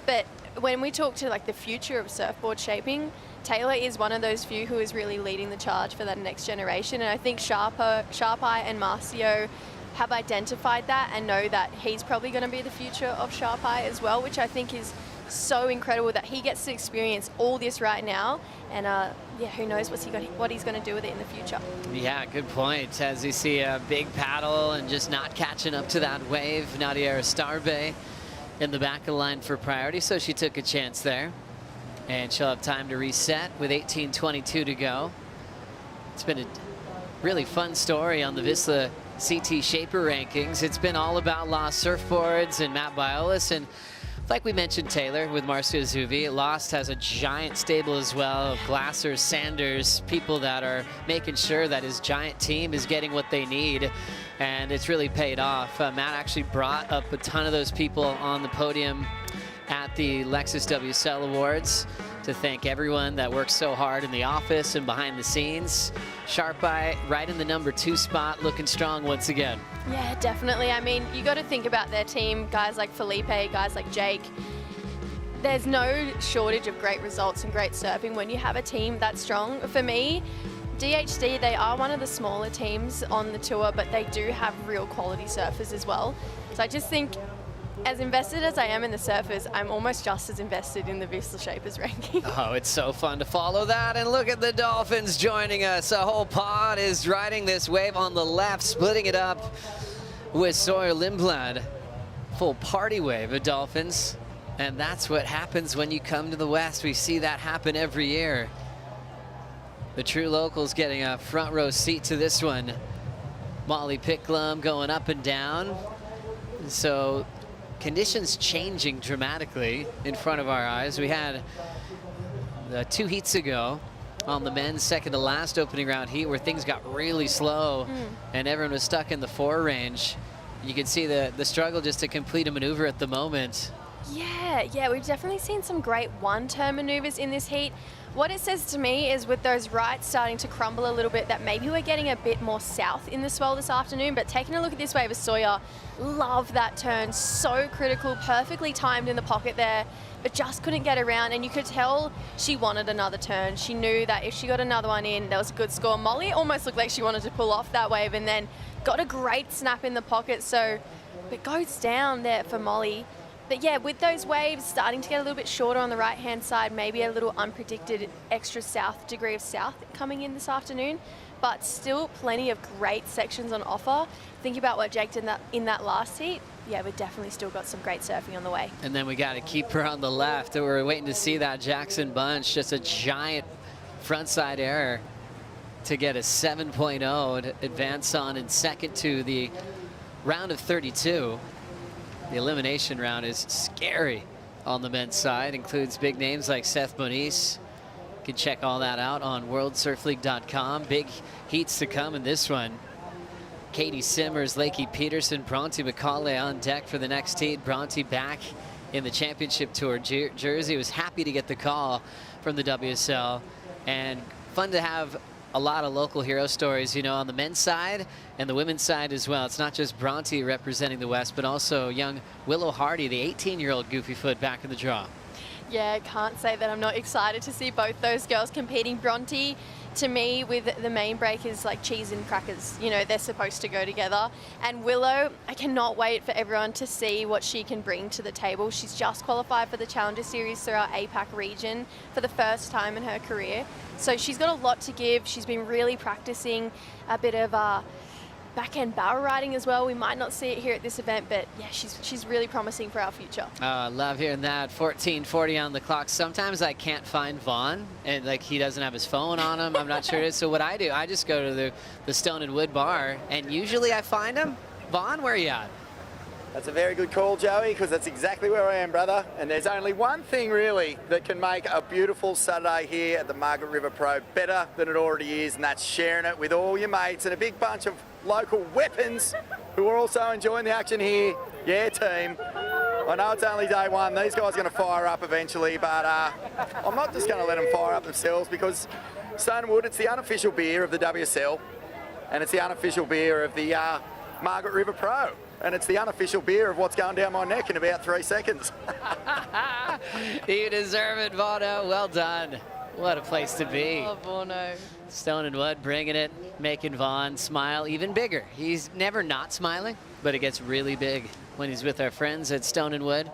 But when we talk to like the future of surfboard shaping, Taylor is one of those few who is really leading the charge for that next generation. And I think Sharp Eye and Marcio have identified that and know that he's probably going to be the future of Sharp Eye as well, which I think is so incredible that he gets to experience all this right now. And yeah, who knows what he's going to do with it in the future. Yeah, good point. As you see a big paddle and just not catching up to that wave, Nadia Starbe in the back of the line for priority, so she took a chance there. And she'll have time to reset with 18:22 to go. It's been a really fun story on the Whistler CT Shaper rankings. It's been all about lost surfboards and Matt Biolis, and Like we mentioned, Taylor, with Marcio Zuvi, Lost has a giant stable as well of Glassers, Sanders, people that are making sure that his giant team is getting what they need, and it's really paid off. Matt actually brought up a ton of those people on the podium at the Lexus WSL Awards to thank everyone that works so hard in the office and behind the scenes. Sharp Eye right in the #2 spot, looking strong once again. Yeah, definitely. I mean, you got to think about their team, guys like Felipe, guys like Jake. There's no shortage of great results and great surfing when you have a team that strong. For me, DHD, they are one of the smaller teams on the tour, but they do have real quality surfers as well. So I just think, as invested as I am in the surfers, I'm almost just as invested in the Whistler Shapers ranking. Oh, it's so fun to follow that. And look at the Dolphins joining us. A whole pod is riding this wave on the left, splitting it up with Sawyer Lindblad. Full party wave of Dolphins. And that's what happens when you come to the West. We see that happen every year. The true locals getting a front row seat to this one. Molly Picklum going up and down. So conditions changing dramatically in front of our eyes. We had 2 heats ago on the men's second to last opening round heat where things got really slow and everyone was stuck in the 4 range. You can see the struggle just to complete a maneuver at the moment. Yeah, we've definitely seen some great one-turn maneuvers in this heat. What it says to me is with those rights starting to crumble a little bit, that maybe we're getting a bit more south in the swell this afternoon. But taking a look at this wave of Sawyer, love that turn, so critical, perfectly timed in the pocket there, but just couldn't get around. And you could tell she wanted another turn. She knew that if she got another one in, there was a good score. Molly almost looked like she wanted to pull off that wave and then got a great snap in the pocket. So it goes down there for Molly. But yeah, with those waves starting to get a little bit shorter on the right-hand side, maybe a little unpredicted extra degree of south coming in this afternoon, but still plenty of great sections on offer. Think about what Jake did in that last heat. Yeah, we've definitely still got some great surfing on the way. And then we got a keeper on the left. We're waiting to see that Jackson Bunch, just a giant frontside error to get a 7.0 and advance on in second to the round of 32. The elimination round is scary on the men's side. Includes big names like Seth Moniz. You can check all that out on worldsurfleague.com. Big heats to come in this one. Katie Simmers, Lakey Peterson, Bronte McCauley on deck for the next heat. Bronte back in the championship tour jersey. Was happy to get the call from the WSL. And fun to have a lot of local hero stories, you know, on the men's side and the women's side as well. It's not just Bronte representing the West, but also young Willow Hardy, the 18-year-old goofy foot, back in the draw. Yeah, can't say that I'm not excited to see both those girls competing. Bronte, to me, with the main break is like cheese and crackers. You know, they're supposed to go together. And Willow, I cannot wait for everyone to see what she can bring to the table. She's just qualified for the Challenger Series through our APAC region for the first time in her career. So she's got a lot to give. She's been really practicing a bit of backhand barrel riding as well. We might not see it here at this event, but yeah, she's really promising for our future. I love hearing that. 14:40 on the clock. Sometimes I can't find Vaughn, and like he doesn't have his phone on him. I'm not sure it is. So what I do, I just go to the Stone and Wood bar, and usually I find him. Vaughn, where are you at? That's a very good call, Joey, because that's exactly where I am, brother. And there's only one thing really that can make a beautiful Saturday here at the Margaret River Pro better than it already is, and that's sharing it with all your mates and a big bunch of local weapons who are also enjoying the action here. Yeah, team. I know it's only day one. These guys are going to fire up eventually, but I'm not just going to let them fire up themselves, because Stone and Wood, it's the unofficial beer of the WSL, and it's the unofficial beer of the Margaret River Pro. And it's the unofficial beer of what's going down my neck in about 3 seconds. You deserve it, Vaughno. Well done. What a place to be. Oh, Vaughno. Stone and Wood bringing it, making Vaughn smile even bigger. He's never not smiling, but it gets really big when he's with our friends at Stone and Wood.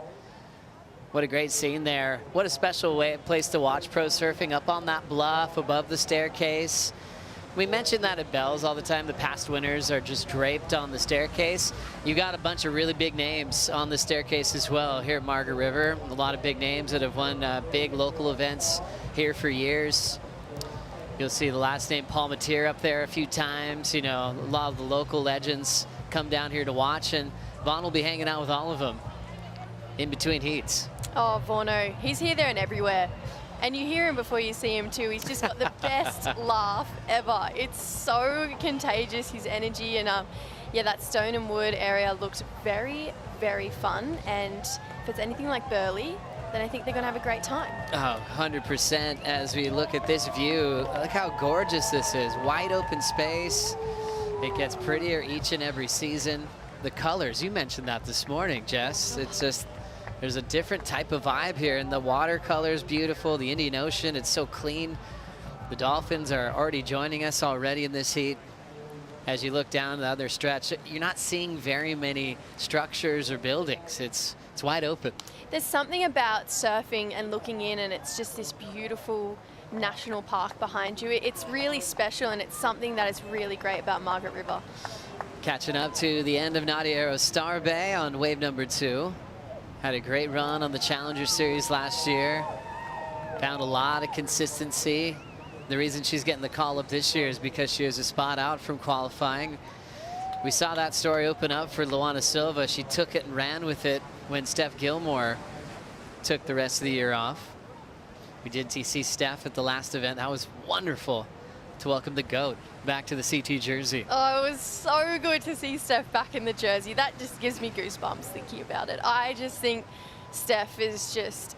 What a great scene there. What a special place to watch pro surfing, up on that bluff above the staircase. We mention that at Bell's all the time. The past winners are just draped on the staircase. You got a bunch of really big names on the staircase as well here at Margaret River. A lot of big names that have won big local events here for years. You'll see the last name Paul Mateer up there a few times. You know, a lot of the local legends come down here to watch, and Vaughn will be hanging out with all of them. in between heats? Oh, Vorno, he's here, there, and everywhere. And you hear him before you see him too. He's just got the best laugh ever. It's so contagious, his energy. And yeah, that Stone and Wood area looked very, very fun. And if it's anything like Burleigh, then I think they're going to have a great time. Oh, 100% as we look at this view. Look how gorgeous this is. Wide open space. It gets prettier each and every season. The colors, you mentioned that this morning, Jess. It's just, there's a different type of vibe here, and the watercolor is beautiful. The Indian Ocean, it's so clean. The dolphins are already joining us already in this heat. As you look down the other stretch, you're not seeing very many structures or buildings. It's wide open. There's something about surfing and looking in, and it's just this beautiful national park behind you. It's really special, and it's something that is really great about Margaret River. Catching up to the end of Nadiero Star Bay on wave number 2. Had a great run on the Challenger Series last year. Found a lot of consistency. The reason she's getting the call up this year is because she was a spot out from qualifying. We saw that story open up for Luana Silva. She took it and ran with it when Steph Gilmore took the rest of the year off. We did see Steph at the last event. That was wonderful to welcome the GOAT back to the CT jersey. Oh, it was so good to see Steph back in the jersey. That just gives me goosebumps thinking about it. I just think Steph is just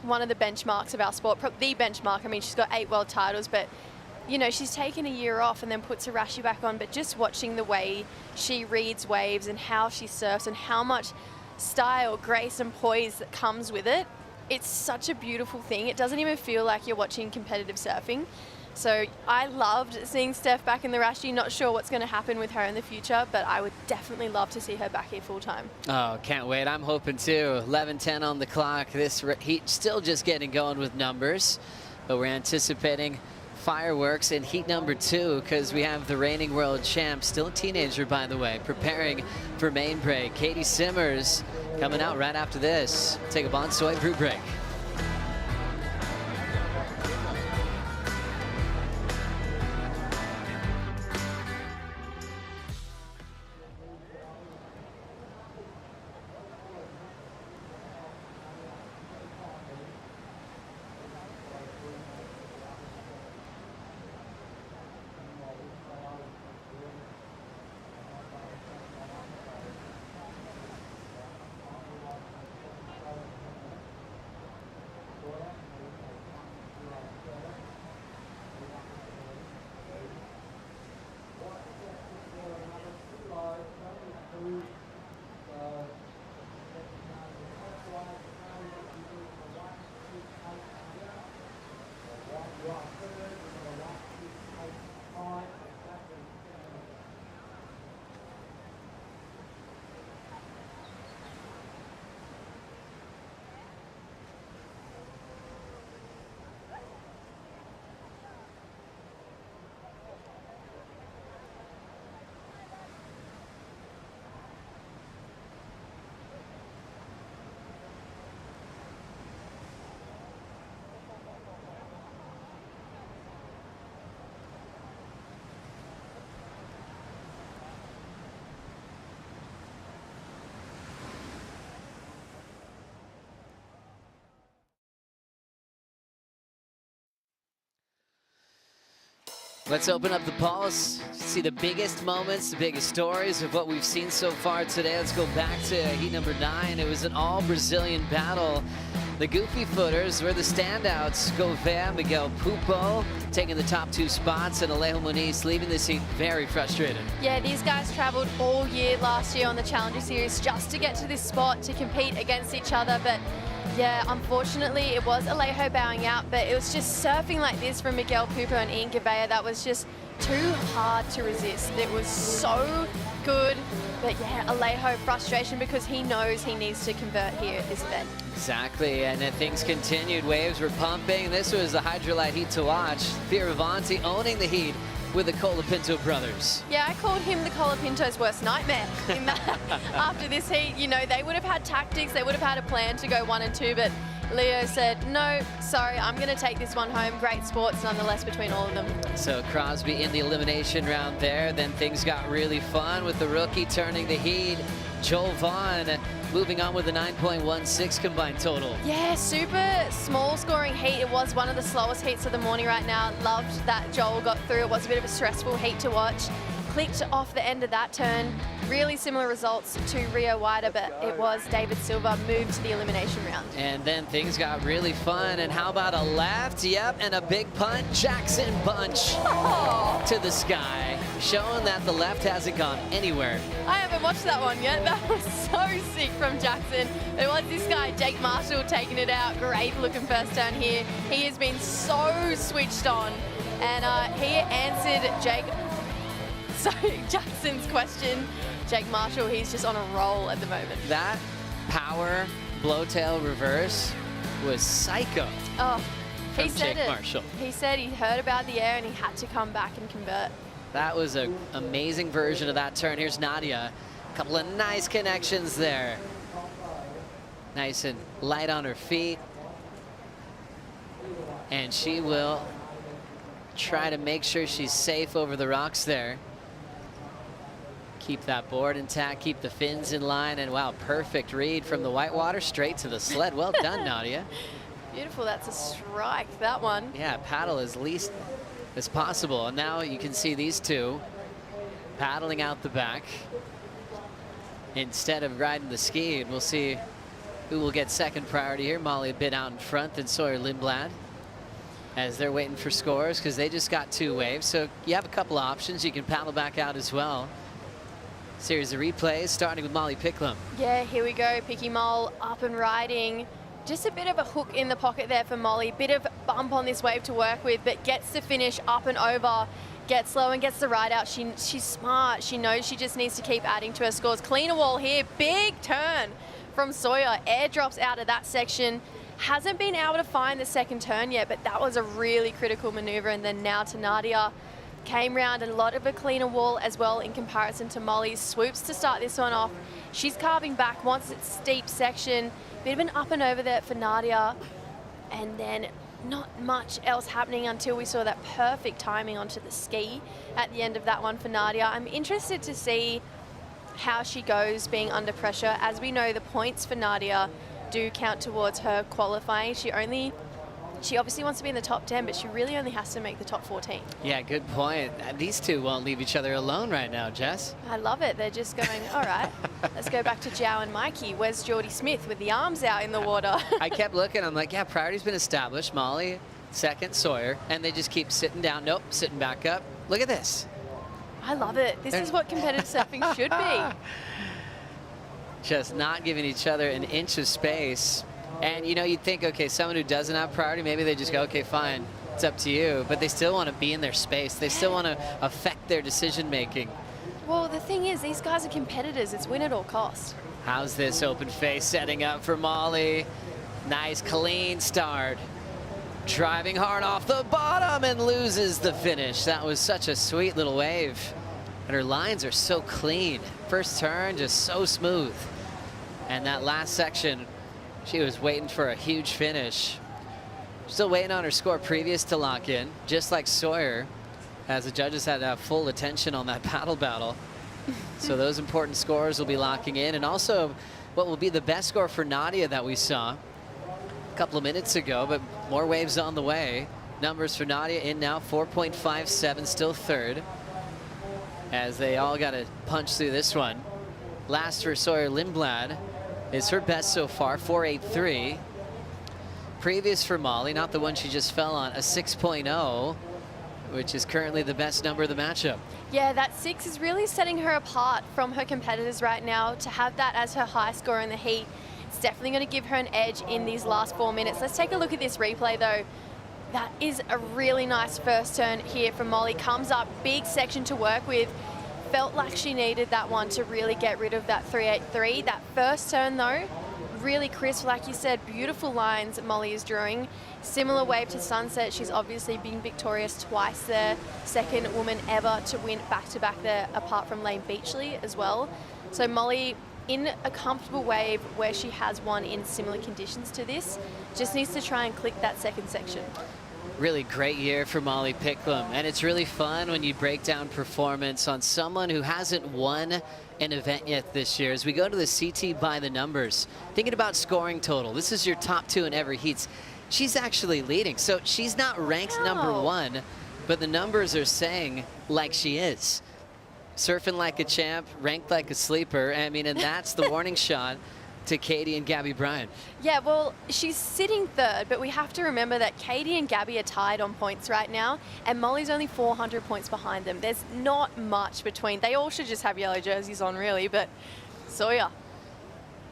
one of the benchmarks of our sport, the benchmark. I mean, she's got 8 world titles, but you know, she's taken a year off and then puts her rashi back on, but just watching the way she reads waves and how she surfs and how much style, grace and poise that comes with it, it's such a beautiful thing. It doesn't even feel like you're watching competitive surfing. So I loved seeing Steph back in the rashi. Not sure what's going to happen with her in the future, but I would definitely love to see her back here full time. Oh, can't wait. I'm hoping too. 11:10 on the clock. This heat still just getting going with numbers, but we're anticipating fireworks in heat number 2 because we have the reigning world champ, still a teenager by the way, preparing for main break. Katie Simmers coming out right after this. Take a Bonsoy brew break. Let's open up the pulse, see the biggest moments, the biggest stories of what we've seen so far today. Let's go back to heat number 9. It was an all-Brazilian battle. The goofy footers were the standouts. Gouveia, Miguel Pupo taking the top 2 spots, and Alejo Muniz leaving this heat very frustrated. Yeah, these guys traveled all year last year on the Challenger Series just to get to this spot to compete against each other, but yeah, unfortunately, it was Alejo bowing out, but it was just surfing like this from Miguel Pupo and Ian Gouveia that was just too hard to resist. It was so good, but yeah, Alejo frustration because he knows he needs to convert here at this event. Exactly, and then things continued. Waves were pumping. This was the Hydrolite heat to watch. Fioravanti owning the heat with the Colapinto brothers. Yeah, I called him the Colapinto's worst nightmare in that. After this heat, you know, they would have had tactics, they would have had a plan to go 1 and 2, but Leo said, no, sorry, I'm going to take this one home. Great sports nonetheless between all of them. So Crosby in the elimination round there. Then things got really fun with the rookie turning the heat. Joel Vaughn moving on with a 9.16 combined total. Yeah, super small scoring heat. It was one of the slowest heats of the morning right now. Loved that Joel got through. It was a bit of a stressful heat to watch. Clicked off the end of that turn. Really similar results to Rio Wider, but it was David Silva moved to the elimination round. And then things got really fun. And how about a left? Yep, and a big punt. Jackson Bunch to the sky, showing that the left hasn't gone anywhere. I haven't watched that one yet. That was so sick from Jackson. It was this guy, Jake Marshall, taking it out. Great looking first turn here. He has been so switched on. And he answered Jackson's question. Jake Marshall, he's just on a roll at the moment. That power blowtail reverse was psycho. Oh, he said Jake it. Marshall. He said he heard about the air and he had to come back and convert. That was an amazing version of that turn. Here's Nadia. A couple of nice connections there. Nice and light on her feet. And she will try to make sure she's safe over the rocks there. Keep that board intact, keep the fins in line, and wow, perfect read from the whitewater straight to the sled. Well done, Nadia. Beautiful, that's a strike, that one. Yeah, paddle as least as possible. And now you can see these two paddling out the back instead of riding the ski, and we'll see who will get second priority here. Molly a bit out in front than Sawyer Lindblad as they're waiting for scores because they just got 2 waves. So you have a couple of options. You can paddle back out as well. Series of replays starting with Molly Picklum. Yeah, here we go. Picky Mole up and riding. Just a bit of a hook in the pocket there for Molly. Bit of bump on this wave to work with, but gets the finish up and over. Gets slow and gets the ride out. She's smart. She knows she just needs to keep adding to her scores. Cleaner wall here. Big turn from Sawyer. Airdrops out of that section. Hasn't been able to find the second turn yet, but that was a really critical maneuver. And then now to Nadia. Came round a lot of a cleaner wall as well in comparison to Molly's. Swoops to start this one off. She's carving back once it's steep section. Bit of an up and over there for Nadia. And then not much else happening until we saw that perfect timing onto the ski at the end of that one for Nadia. I'm interested to see how she goes being under pressure. As we know, the points for Nadia do count towards her qualifying. She obviously wants to be in the top 10, but she really only has to make the top 14. Yeah, good point. These two won't leave each other alone right now, Jess. I love it. They're just going, all right, let's go back to Jow and Mikey. Where's Geordie Smith with the arms out in the water? I kept looking. I'm like, yeah, priority's been established. Molly, second, Sawyer. And they just keep sitting down. Nope, sitting back up. Look at this. I love it. This is what competitive surfing should be. Just not giving each other an inch of space. And, you know, you'd think, okay, someone who doesn't have priority, maybe they just go, okay, fine, it's up to you. But they still want to be in their space. They still want to affect their decision-making. Well, the thing is, these guys are competitors. It's win at all costs. How's this open face setting up for Molly? Nice, clean start. Driving hard off the bottom and loses the finish. That was such a sweet little wave. And her lines are so clean. First turn, just so smooth. And that last section, she was waiting for a huge finish. Still waiting on her score previous to lock in, just like Sawyer, as the judges had to have full attention on that paddle battle. So those important scores will be locking in. And also what will be the best score for Nadia that we saw a couple of minutes ago, but more waves on the way. Numbers for Nadia in now, 4.57, still third, as they all got to punch through this one. Last for Sawyer Lindblad is her best so far, 4.83. Previous for Molly, not the one she just fell on, a 6.0, which is currently the best number of the matchup. Yeah, that 6 is really setting her apart from her competitors right now. To have that as her high score in the heat, it's definitely going to give her an edge in these last 4 minutes. Let's take a look at this replay though. That is a really nice first turn here from Molly. Comes up, big section to work with. Felt like she needed that one to really get rid of that 3.83. That first turn though, really crisp, like you said, beautiful lines Molly is drawing. Similar wave to Sunset. She's obviously been victorious twice there. Second woman ever to win back-to-back there, apart from Lane Beachley as well. So Molly in a comfortable wave where she has won in similar conditions to this. Just needs to try and click that second section. Really great year for Molly Picklum, and it's really fun when you break down performance on someone who hasn't won an event yet this year. As we go to the CT by the numbers, thinking about scoring total, this is your top 2 in every heats. She's actually leading, so she's not ranked number 1, but the numbers are saying like she is. Surfing like a champ, ranked like a sleeper. I mean, and that's the warning shot to Katie and Gabby Bryan. Yeah, well, she's sitting 3rd, but we have to remember that Katie and Gabby are tied on points right now, and Molly's only 400 points behind them. There's not much between. They all should just have yellow jerseys on, really, but Sawyer.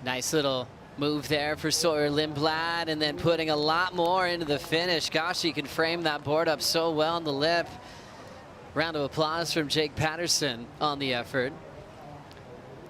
Nice little move there for Sawyer Lindblad, and then putting a lot more into the finish. Gosh, she can frame that board up so well on the lip. Round of applause from Jake Patterson on the effort,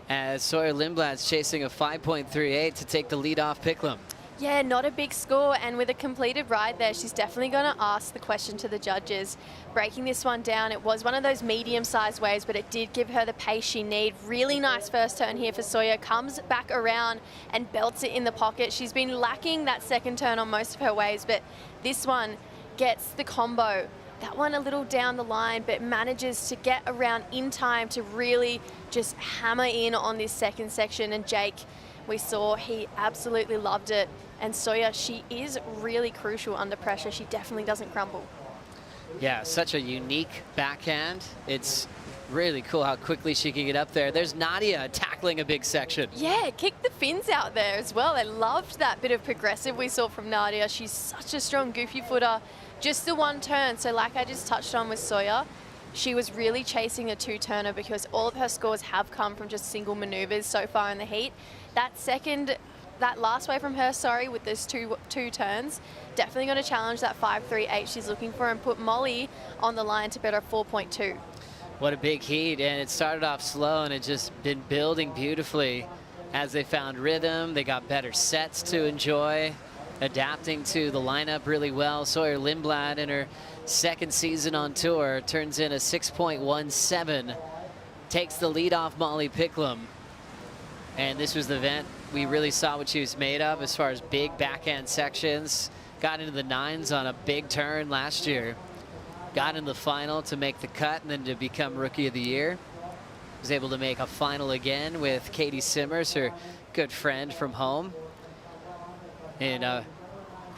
as Sawyer Lindblad's chasing a 5.38 to take the lead off Picklum. Yeah, not a big score, and with a completed ride there, she's definitely going to ask the question to the judges. Breaking this one down, it was one of those medium-sized waves, but it did give her the pace she needed. Really nice first turn here for Sawyer. Comes back around and belts it in the pocket. She's been lacking that second turn on most of her waves, but this one gets the combo. That one a little down the line, but manages to get around in time to really just hammer in on this second section. And Jake, we saw, he absolutely loved it. And Sawyer, she is really crucial under pressure. She definitely doesn't crumble. Yeah, such a unique backhand. It's really cool how quickly she can get up there. There's Nadia tackling a big section. Yeah, kick the fins out there as well. I loved that bit of progressive we saw from Nadia. She's such a strong goofy footer. Just the one turn. So like I just touched on with Sawyer, she was really chasing a 2-turner because all of her scores have come from just single maneuvers so far in the heat. That last wave from her, with those two turns, definitely going to challenge that 5.38 she's looking for and put Molly on the line to better 4.2. What a big heat, and it started off slow and it just been building beautifully as they found rhythm. They got better sets to enjoy, adapting to the lineup really well. Sawyer Lindblad in her second season on tour turns in a 6.17, takes the lead off Molly Picklum. And this was the event we really saw what she was made of as far as big backhand sections. Got into the 9s on a big turn last year. Got in the final to make the cut and then to become Rookie of the Year. Was able to make a final again with Katie Simmers, her good friend from home. And a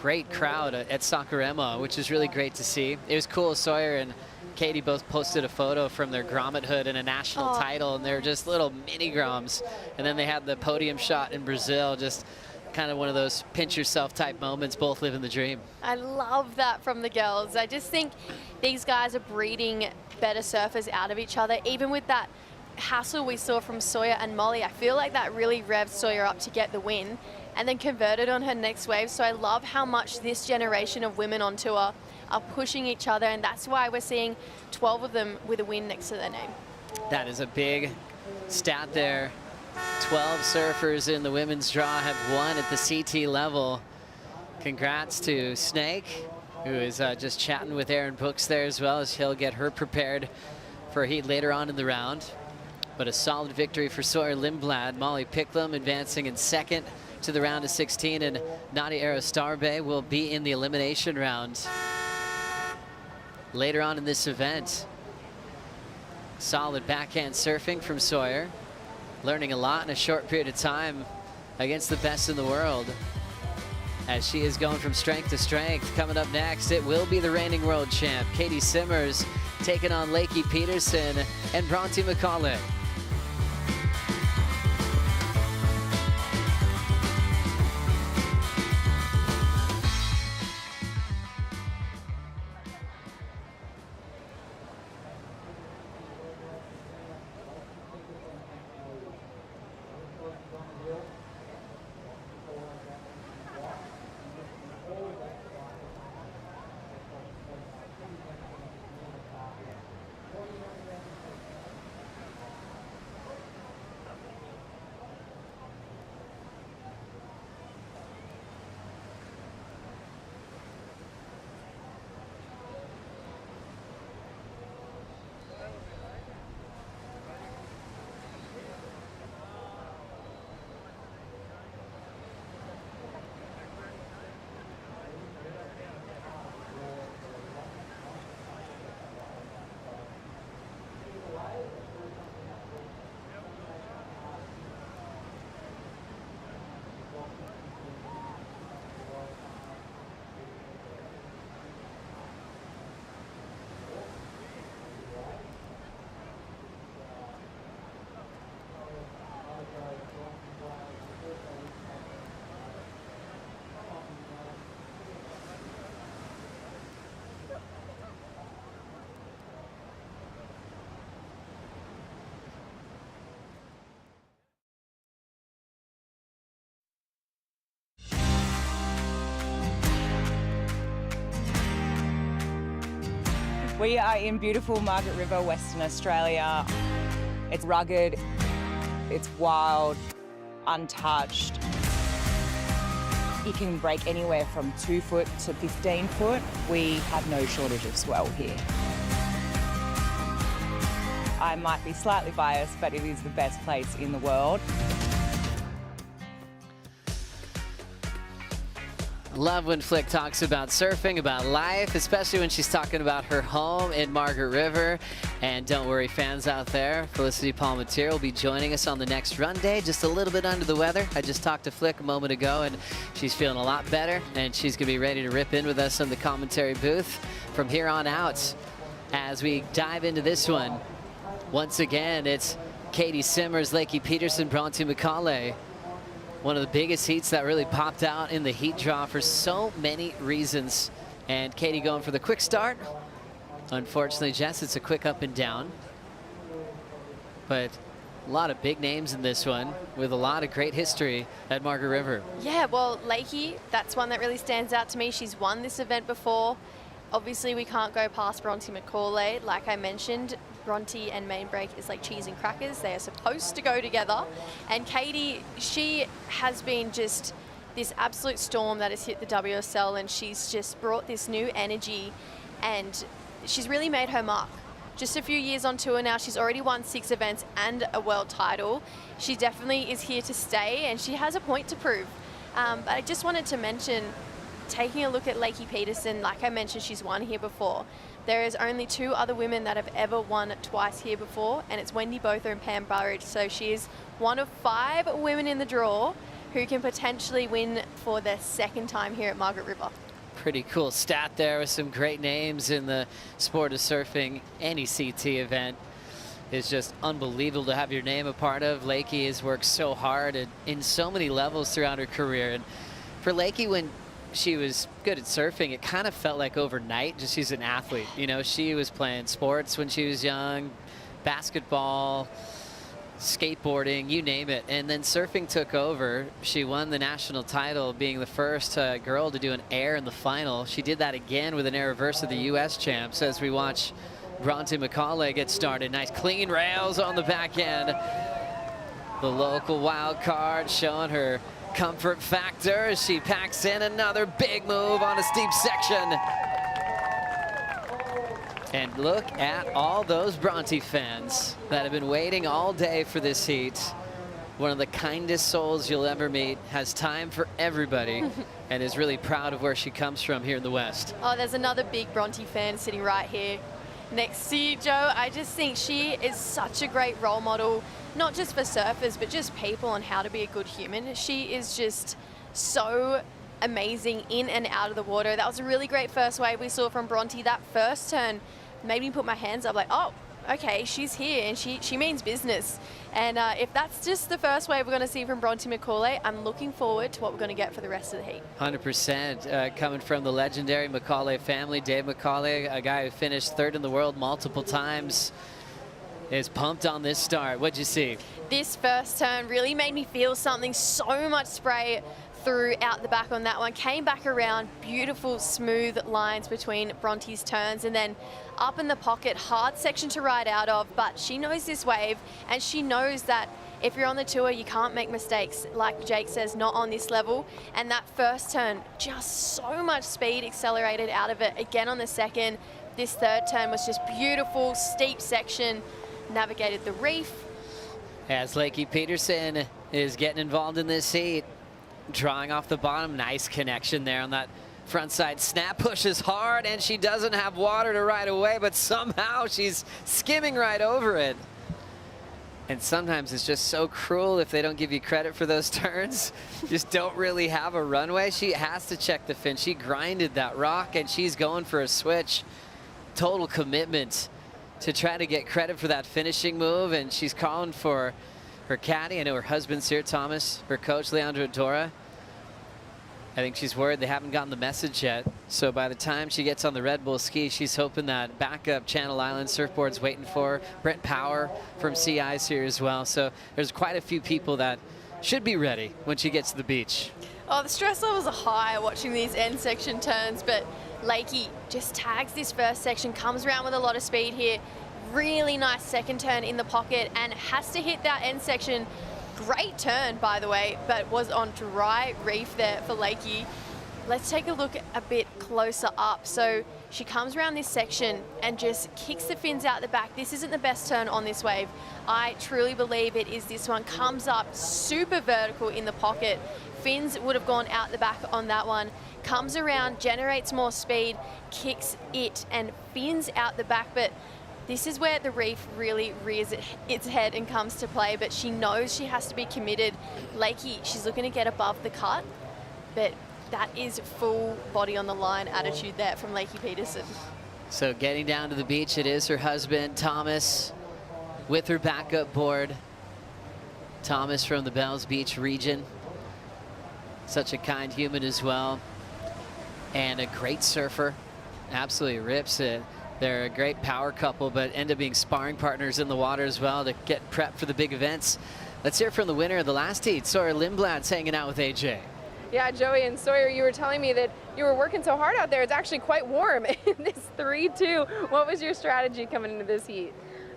great crowd at Sakurema, which is really great to see. It was cool. Sawyer and Katie both posted a photo from their grommethood and a national title, and they're just little mini groms. And then they had the podium shot in Brazil, just kind of one of those pinch yourself type moments, both living the dream. I love that from the girls. I just think these guys are breeding better surfers out of each other. Even with that hassle we saw from Sawyer and Molly, I feel like that really revved Sawyer up to get the win and then converted on her next wave. So I love how much this generation of women on tour are pushing each other, and that's why we're seeing 12 of them with a win next to their name. That is a big stat there. 12 surfers in the women's draw have won at the CT level. Congrats to Snake, who is just chatting with Aaron Brooks there as well, as he'll get her prepared for a heat later on in the round. But a solid victory for Sawyer Lindblad. Molly Picklum advancing in second to the round of 16, and Nadia Arostarbe will be in the elimination round later on in this event. Solid backhand surfing from Sawyer. Learning a lot in a short period of time against the best in the world, as she is going from strength to strength. Coming up next, it will be the reigning world champ, Katie Simmers, taking on Lakey Peterson and Bronte McCauley. We are in beautiful Margaret River, Western Australia. It's rugged, it's wild, untouched. You can break anywhere from 2 foot to 15 foot. We have no shortage of swell here. I might be slightly biased, but it is the best place in the world. Love when Flick talks about surfing, about life, especially when she's talking about her home in Margaret River. And don't worry, fans out there, Felicity Palmatier will be joining us on the next run day, just a little bit under the weather. I just talked to Flick a moment ago, and she's feeling a lot better, and she's going to be ready to rip in with us in the commentary booth from here on out. As we dive into this one, once again, it's Katie Simmers, Lakey Peterson, Bronte McCauley. One of the biggest heats that really popped out in the heat draw for so many reasons. And Katie going for the quick start. Unfortunately, Jess, it's a quick up and down. But a lot of big names in this one with a lot of great history at Margaret River. Yeah, well, Lakey, that's one that really stands out to me. She's won this event before. Obviously, we can't go past Bronte McCauley. Like I mentioned, Bronte and main break is like cheese and crackers. They are supposed to go together. And Katie, she has been just this absolute storm that has hit the WSL, and she's just brought this new energy, and she's really made her mark. Just a few years on tour now, she's already won 6 events and a world title. She definitely is here to stay, and she has a point to prove. But I just wanted to mention, taking a look at Lakey Peterson, like I mentioned, she's won here before. There is only 2 other women that have ever won twice here before, and it's Wendy Botha and Pam Burridge. So she is one of 5 women in the draw who can potentially win for their 2nd time here at Margaret River. Pretty cool stat there with some great names in the sport of surfing. Any CT event is just unbelievable to have your name a part of. Lakey has worked so hard and in so many levels throughout her career. And for Lakey, when she was good at surfing, it kind of felt like overnight, just she's an athlete. You know, she was playing sports when she was young, basketball, skateboarding, you name it. And then surfing took over. She won the national title, being the first girl to do an air in the final. She did that again with an air reverse of the US champs as we watch Bronte McCauley get started. Nice clean rails on the back end. The local wild card showing her comfort factor as she packs in another big move on a steep section. And look at all those Bronte fans that have been waiting all day for this heat. One of the kindest souls you'll ever meet, has time for everybody, and is really proud of where she comes from here in the West. Oh, there's another big Bronte fan sitting right here next to you, Joe. I just think she is such a great role model, not just for surfers, but just people on how to be a good human. She is just so amazing in and out of the water. That was a really great first wave we saw from Bronte. That first turn made me put my hands up like, oh, okay, she's here and she means business. And if that's just the first wave we're going to see from Bronte McCauley, I'm looking forward to what we're going to get for the rest of the heat. 100%. Coming from the legendary McCauley family, Dave McCauley, a guy who finished 3rd in the world multiple times, is pumped on this start. What'd you see? This first turn really made me feel something. So much spray throughout the back on that one. Came back around, beautiful smooth lines between Bronte's turns, and then up in the pocket, hard section to ride out of, but she knows this wave, and she knows that if you're on the tour, you can't make mistakes. Like Jake says, not on this level. And that first turn, just so much speed accelerated out of it. Again on the second, this 3rd turn was just beautiful, steep section, navigated the reef. As Lakey Peterson is getting involved in this heat, drawing off the bottom, nice connection there on that front side snap, pushes hard, and she doesn't have water to ride away, but somehow she's skimming right over it. And sometimes it's just so cruel if they don't give you credit for those turns. Just don't really have a runway. She has to check the fin. She grinded that rock, and she's going for a switch. Total commitment to try to get credit for that finishing move, and she's calling for her caddy. I know her husband's here, Thomas, her coach, Leandro Dora. I think she's worried they haven't gotten the message yet. So by the time she gets on the Red Bull ski, she's hoping that backup Channel Island surfboard's waiting for her. Brent Power from CI's here as well. So there's quite a few people that should be ready when she gets to the beach. Oh, the stress levels are high watching these end section turns, but Lakey just tags this first section, comes around with a lot of speed here. Really nice second turn in the pocket and has to hit that end section. Great turn, by the way, but was on dry reef there for Lakey. Let's take a look a bit closer up. So she comes around this section and just kicks the fins out the back. This isn't the best turn on this wave. I truly believe it is this one. Comes up super vertical in the pocket. Fins would have gone out the back on that one. Comes around, generates more speed, kicks it and fins out the back. But this is where the reef really rears its head and comes to play. But she knows she has to be committed. Lakey, she's looking to get above the cut, but that is full body on the line attitude there from Lakey Peterson. So getting down to the beach, it is her husband, Thomas, with her backup board. Thomas from the Bells Beach region. Such a kind human as well. And a great surfer. Absolutely rips it. They're a great power couple, but end up being sparring partners in the water as well to get prepped for the big events. Let's hear from the winner of the last heat, Sawyer Lindblad's hanging out with AJ. Yeah, Joey and Sawyer, you were telling me that you were working so hard out there. It's actually quite warm in this 3-2. What was your strategy coming into this heat?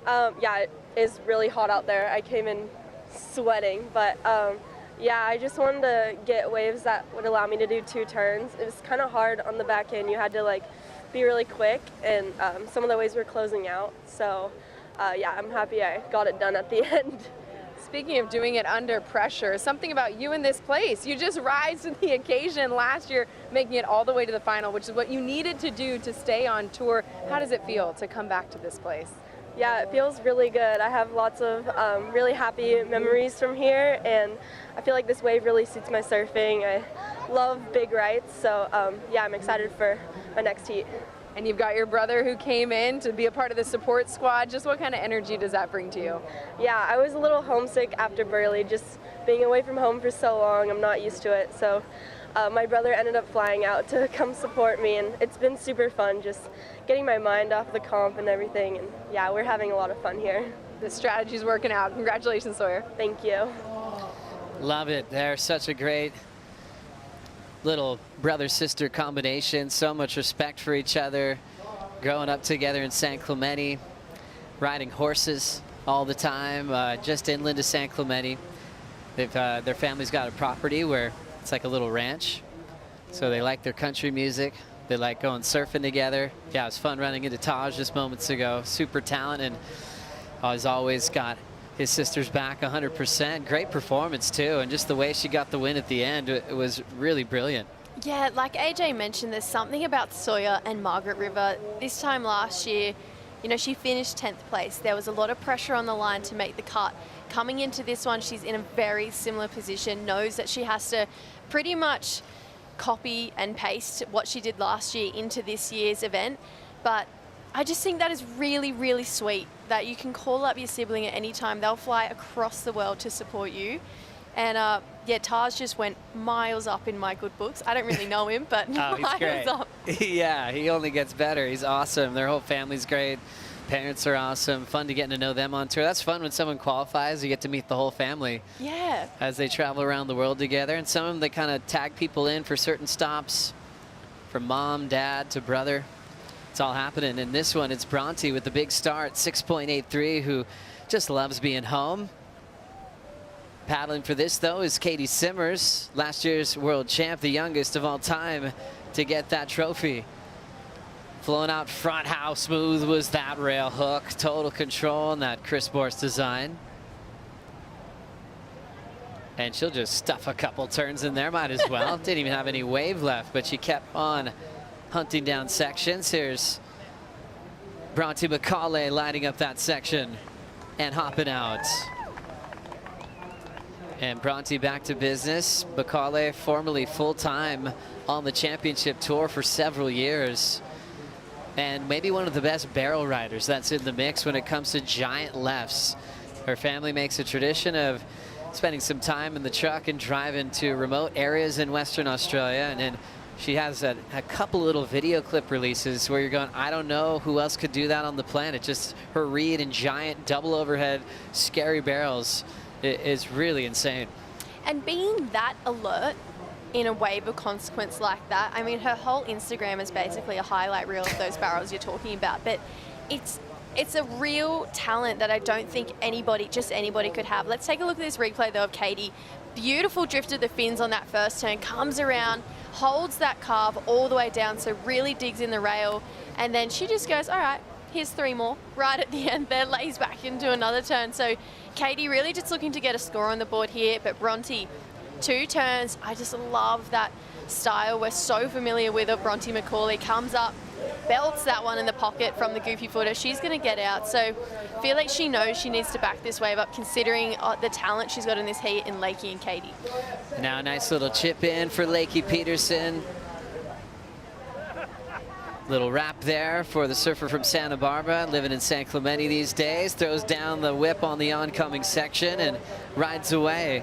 Yeah, it is really hot out there. I came in sweating, but yeah, I just wanted to get waves that would allow me to do 2 turns. It was kind of hard on the back end. You had to like be really quick, and some of the waves were closing out. So yeah, I'm happy I got it done at the end. Speaking of doing it under pressure, something about you in this place. You just rise to the occasion last year, making it all the way to the final, which is what you needed to do to stay on tour. How does it feel to come back to this place? Yeah, it feels really good. I have lots of really happy memories from here, and I feel like this wave really suits my surfing. I love big rights, so yeah, I'm excited for my next heat. And you've got your brother who came in to be a part of the support squad. Just what kind of energy does that bring to you? Yeah, I was a little homesick after Burley, just being away from home for so long. I'm not used to it, so my brother ended up flying out to come support me, and it's been super fun just getting my mind off the comp and everything. And yeah, we're having a lot of fun here. The strategy's working out. Congratulations, Sawyer. Thank you. Love it. They're such a great little brother-sister combination. So much respect for each other. Growing up together in San Clemente, riding horses all the time, just inland to San Clemente. They've, their family's got a property where it's like a little ranch. So they like their country music. They like going surfing together. Yeah, it was fun running into Taj just moments ago. Super talented, and has always got his sister's back 100%. Great performance too, and just the way she got the win at the end, it was really brilliant. Yeah, like AJ mentioned, there's something about Sawyer and Margaret River. This time last year, you know, she finished 10th place. There was a lot of pressure on the line to make the cut. Coming into this one, she's in a very similar position, knows that she has to pretty much copy and paste what she did last year into this year's event. But I just think that is really, really sweet that you can call up your sibling at any time. They'll fly across the world to support you. And yeah, Taj just went miles up in my good books. I don't really know him, but oh, he's great. Up. Yeah, he only gets better. He's awesome. Their whole family's great. Parents are awesome. Fun to get to know them on tour. That's fun when someone qualifies. You get to meet the whole family. Yeah. As they travel around the world together. And some of them, they kind of tag people in for certain stops. From mom, dad to brother. It's all happening. In this one, it's Bronte with the big start, 6.83, who just loves being home. Paddling for this, though, is Katie Simmers, last year's world champ, the youngest of all time to get that trophy. Flowing out front, how smooth was that rail hook? Total control on that Chris Borst design. And she'll just stuff a couple turns in there, might as well. Didn't even have any wave left, but she kept on hunting down sections. Here's Bronte McCauley lighting up that section and hopping out. And Bronte back to business. McCauley, formerly full-time on the championship tour for several years. And maybe one of the best barrel riders that's in the mix when it comes to giant lefts. Her family makes a tradition of spending some time in the truck and driving to remote areas in Western Australia. And then she has a couple little video clip releases where you're going, I don't know who else could do that on the planet. Just her read and giant double overhead scary barrels is really insane. And being that alert in a wave of consequence like that. I mean, her whole Instagram is basically a highlight reel of those barrels you're talking about, but it's a real talent that I don't think just anybody could have. Let's take a look at this replay though of Katie. Beautiful drift of the fins on that first turn, comes around, holds that carve all the way down, so really digs in the rail, and then she just goes, all right, here's 3 more, right at the end there, lays back into another turn. So Katie really just looking to get a score on the board here, but Bronte, 2 turns. I just love that style. We're so familiar with it. Bronte McCauley comes up, belts that one in the pocket from the goofy footer. She's going to get out. So I feel like she knows she needs to back this wave up, considering the talent she's got in this heat in Lakey and Katie. Now a nice little chip in for Lakey Peterson. Little wrap there for the surfer from Santa Barbara, living in San Clemente these days. Throws down the whip on the oncoming section and rides away.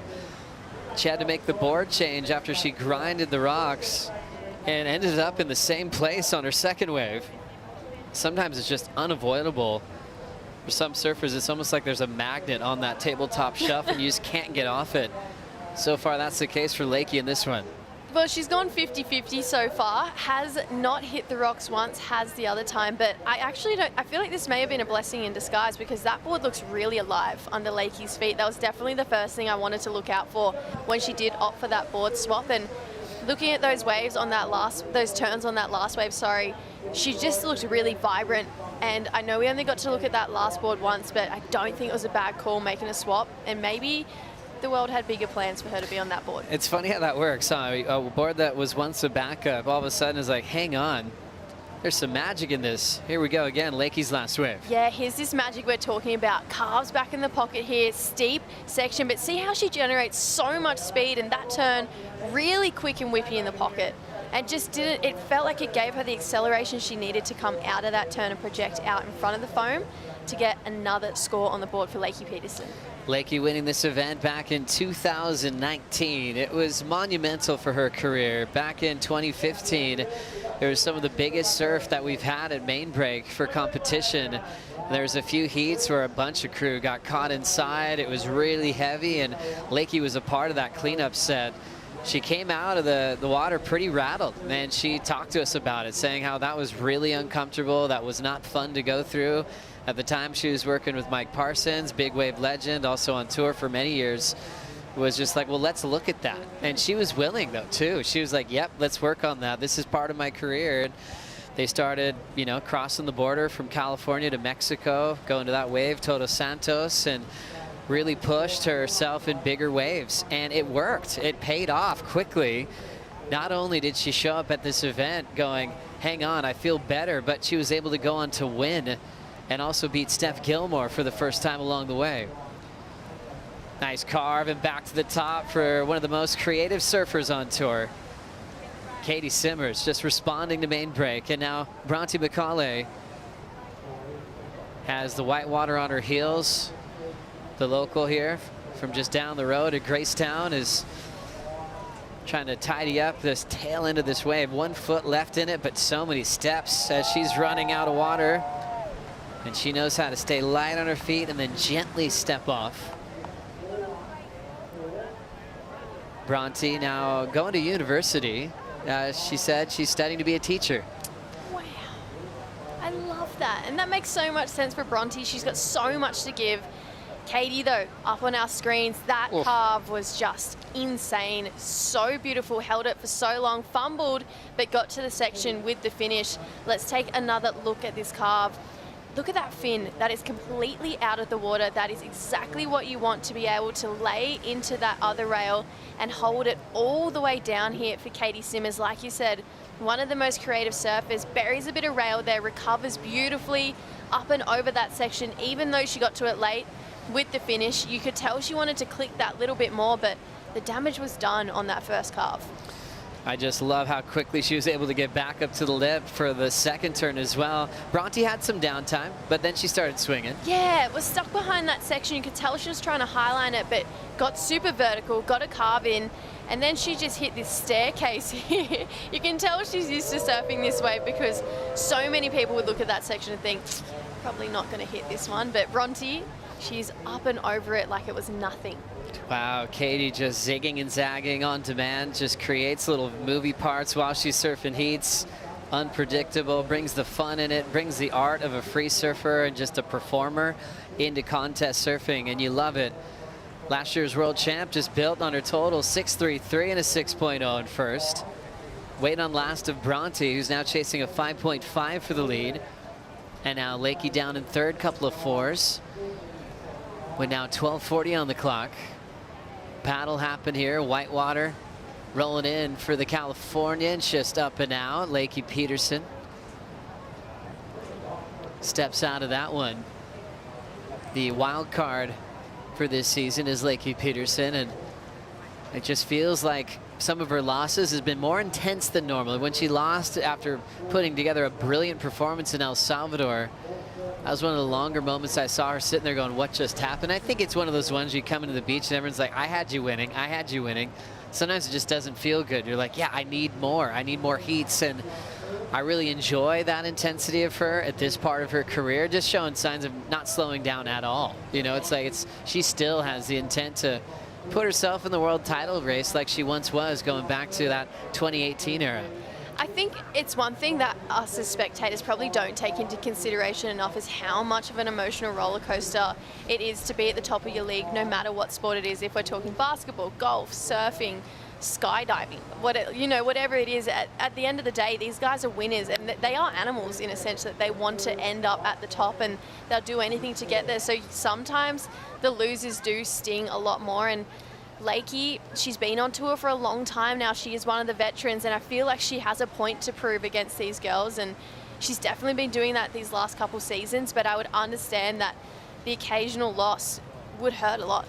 She had to make the board change after she grinded the rocks and ended up in the same place on her second wave. Sometimes it's just unavoidable. For some surfers, it's almost like there's a magnet on that tabletop shuff and you just can't get off it. So far, that's the case for Lakey in this one. Well, she's gone 50-50 so far, has not hit the rocks once, has the other time, but I feel like this may have been a blessing in disguise because that board looks really alive under Lakey's feet. That was definitely the first thing I wanted to look out for when she did opt for that board swap. And looking at those waves on that those turns on that last wave, sorry, she just looked really vibrant. And I know we only got to look at that last board once, but I don't think it was a bad call making a swap. And maybe the world had bigger plans for her to be on that board. It's funny how that works, huh? A board that was once a backup all of a sudden is like, hang on, there's some magic in this. Here we go again, Lakey's last wave. Yeah, here's this magic we're talking about. Carves back in the pocket here, steep section, but see how she generates so much speed, and that turn really quick and whippy in the pocket. And just didn't, it felt like it gave her the acceleration she needed to come out of that turn and project out in front of the foam to get another score on the board for Lakey Peterson. Lakey winning this event back in 2019. It was monumental for her career. Back in 2015, there was some of the biggest surf that we've had at Main Break for competition. There was a few heats where a bunch of crew got caught inside. It was really heavy, and Lakey was a part of that cleanup set. She came out of the water pretty rattled, and she talked to us about it, saying how that was really uncomfortable, that was not fun to go through. At the time, she was working with Mike Parsons, big wave legend, also on tour for many years. Was just like, well, let's look at that. And she was willing, though, too. She was like, yep, let's work on that. This is part of my career. And they started, you know, crossing the border from California to Mexico, going to that wave, Todos Santos, and really pushed herself in bigger waves. And it worked. It paid off quickly. Not only did she show up at this event going, hang on, I feel better, but she was able to go on to win and also beat Steph Gilmore for the first time along the way. Nice carve and back to the top for one of the most creative surfers on tour. Katie Simmers just responding to Main Break, and now Bronte McCauley has the white water on her heels. The local here from just down the road at Gracetown is trying to tidy up this tail end of this wave. 1 foot left in it, but so many steps as she's running out of water. And she knows how to stay light on her feet and then gently step off. Bronte now going to university. She said she's studying to be a teacher. Wow. I love that. And that makes so much sense for Bronte. She's got so much to give. Katie, though, up on our screens, that carve was just insane. So beautiful, held it for so long, fumbled, but got to the section with the finish. Let's take another look at this carve. Look at that fin. That is completely out of the water. That is exactly what you want to be able to lay into that other rail and hold it all the way down here for Katie Simmers. Like you said, one of the most creative surfers, buries a bit of rail there, recovers beautifully up and over that section. Even though she got to it late with the finish, you could tell she wanted to click that little bit more, but the damage was done on that first carve. I just love how quickly she was able to get back up to the lip for the second turn as well. Bronte had some downtime, but then she started swinging. Yeah, it was stuck behind that section. You could tell she was trying to highline it, but got super vertical, got a carve in, and then she just hit this staircase here. You can tell she's used to surfing this way because so many people would look at that section and think, probably not going to hit this one. But Bronte, she's up and over it like it was nothing. Wow, Katie just zigging and zagging on demand, just creates little movie parts while she's surfing heats. Unpredictable, brings the fun in it, brings the art of a free surfer and just a performer into contest surfing, and you love it. Last year's world champ just built on her total 6.33 and a 6.0 in first. Waiting on last of Bronte, who's now chasing a 5.5 for the lead. And now Lakey down in third, couple of fours. With now 12:40 on the clock. Paddle happen here, Whitewater rolling in for the Californians, just up and out. Lakey Peterson steps out of that one. The wild card for this season is Lakey Peterson, and it just feels like some of her losses has been more intense than normal. When she lost after putting together a brilliant performance in El Salvador, that was one of the longer moments I saw her sitting there going, what just happened? I think it's one of those ones you come into the beach and everyone's like, I had you winning, I had you winning. Sometimes it just doesn't feel good. You're like, yeah, I need more heats, and I really enjoy that intensity of her at this part of her career, just showing signs of not slowing down at all. You know, it's like she still has the intent to put herself in the world title race like she once was, going back to that 2018 era. I think it's one thing that us as spectators probably don't take into consideration enough is how much of an emotional roller coaster it is to be at the top of your league, no matter what sport it is. If we're talking basketball, golf, surfing, skydiving, whatever it is, at the end of the day, these guys are winners, and they are animals in a sense that they want to end up at the top, and they'll do anything to get there. So sometimes the losers do sting a lot more, and Lakey, she's been on tour for a long time now. She is one of the veterans, and I feel like she has a point to prove against these girls, and she's definitely been doing that these last couple seasons, but I would understand that the occasional loss would hurt a lot.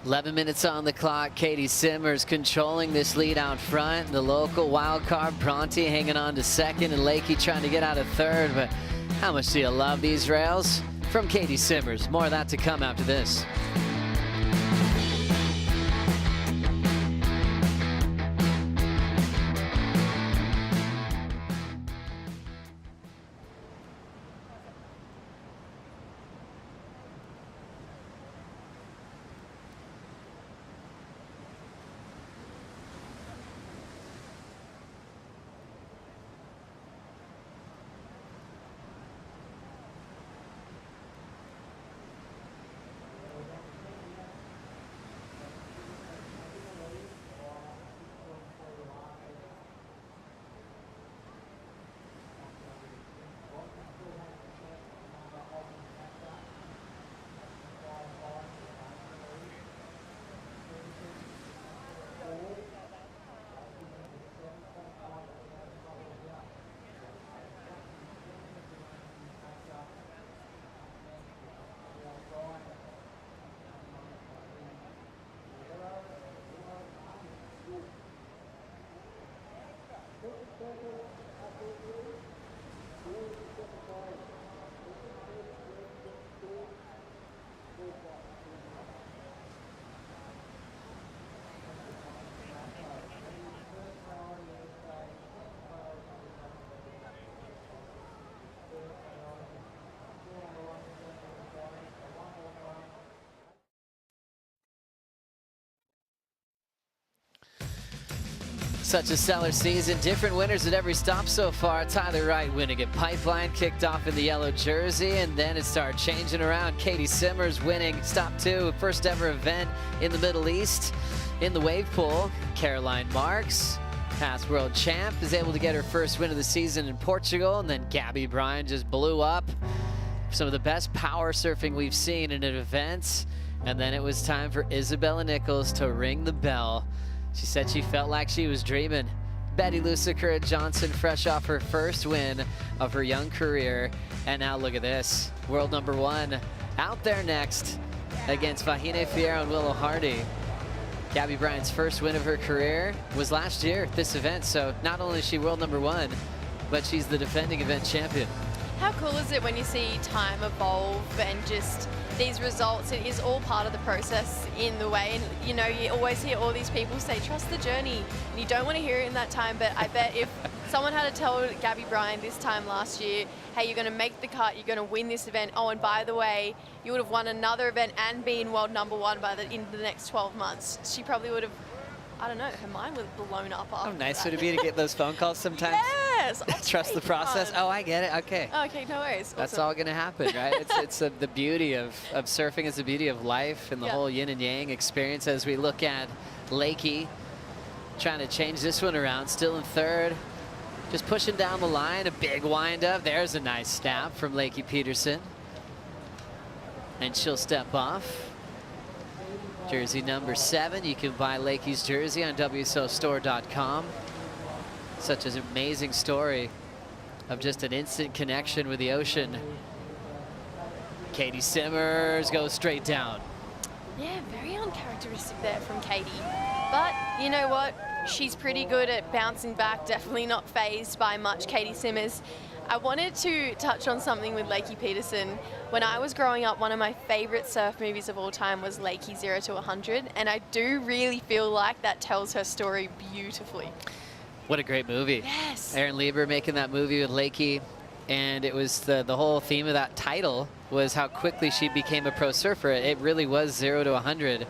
11 minutes on the clock. Katie Simmers controlling this lead out front. The local wild card, Bronte, hanging on to second, and Lakey trying to get out of third. But how much do you love these rails? From Katie Simmers. More of that to come after this. Such a stellar season. Different winners at every stop so far. Tyler Wright winning at Pipeline, kicked off in the yellow jersey, and then it started changing around. Katie Simmers winning stop 2, first ever event in the Middle East in the wave pool. Caroline Marks, past world champ, is able to get her first win of the season in Portugal, and then Gabby Bryan just blew up. Some of the best power surfing we've seen in an event. And then it was time for Isabella Nichols to ring the bell. She said she felt like she was dreaming. Betty Lucicura Johnson, fresh off her first win of her young career. And now look at this, world number 1 out there next against Vahine Fierro and Willow Hardy. Gabby Bryan's first win of her career was last year at this event. So not only is she world number 1, but she's the defending event champion. How cool is it when you see time evolve and just these results? It is all part of the process in the way. And, you know, you always hear all these people say, trust the journey. And you don't want to hear it in that time, but I bet if someone had to tell Gabby Bryan this time last year, hey, you're going to make the cut, you're going to win this event. Oh, and by the way, you would have won another event and been world #1 in the next 12 months. She probably would have, I don't know, her mind would have blown up after How nice that. would it be to get those phone calls sometimes? Yes! Trust the process. fun. Oh, I get it. Okay. Okay, no worries. That's Awesome. all going to happen, right? It's the beauty of surfing is the beauty of life and the Yeah. whole yin and yang experience as we look at Lakey trying to change this one around, still in third. Just pushing down the line, a big wind up. There's a nice snap from Lakey Peterson. And she'll step off. Jersey number 7. You can buy Lakey's jersey on WSOstore.com. Such an amazing story of just an instant connection with the ocean. Katie Simmers goes straight down. Yeah, very uncharacteristic there from Katie. But you know what? She's pretty good at bouncing back, definitely not phased by much, Katie Simmers. I wanted to touch on something with Lakey Peterson. When I was growing up, one of my favorite surf movies of all time was Lakey 0 to 100, and I do really feel like that tells her story beautifully. What a great movie. Yes. Aaron Lieber making that movie with Lakey, and it was the whole theme of that title was how quickly she became a pro surfer. It really was 0 to 100.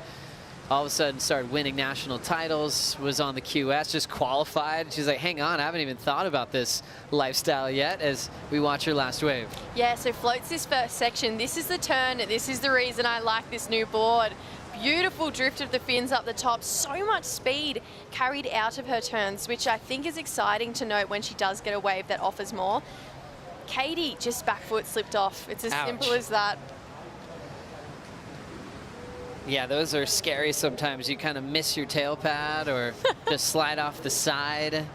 All of a sudden started winning national titles, was on the QS, just qualified. She's like, hang on, I haven't even thought about this lifestyle yet, as we watch her last wave. Yeah, so floats this first section. This is the turn. This is the reason I like this new board. Beautiful drift of the fins up the top. So much speed carried out of her turns, which I think is exciting to note when she does get a wave that offers more. Katie just back foot slipped off. It's as simple as that. Yeah, those are scary sometimes. You kind of miss your tail pad or just slide off the side.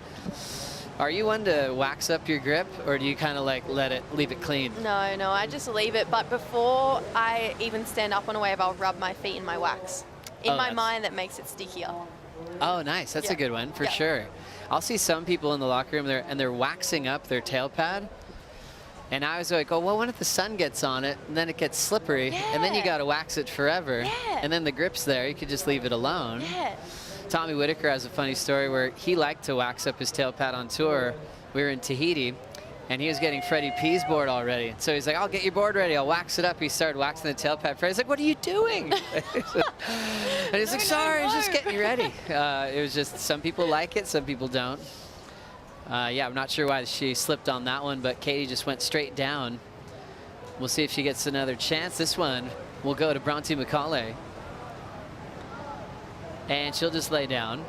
Are you one to wax up your grip, or do you kind of like leave it clean? No, I just leave it. But before I even stand up on a wave, I'll rub my feet in my wax. In my mind, that makes it stickier. Oh, nice. That's a good one for sure. I'll see some people in the locker room there, and they're waxing up their tail pad. And I was like, oh, well, what if the sun gets on it, and then it gets slippery, and then you got to wax it forever, and then the grip's there. You could just leave it alone. Tommy Whitaker has a funny story where he liked to wax up his tail pad on tour. We were in Tahiti, and he was getting Freddie P's board already. So he's like, I'll get your board ready. I'll wax it up. He started waxing the tail pad. Freddie's like, what are you doing? And he's like, sorry, I was just getting you ready. It was just, some people like it, some people don't. Yeah, I'm not sure why she slipped on that one, but Katie just went straight down. We'll see if she gets another chance. This one will go to Bronte McCauley. And she'll just lay down.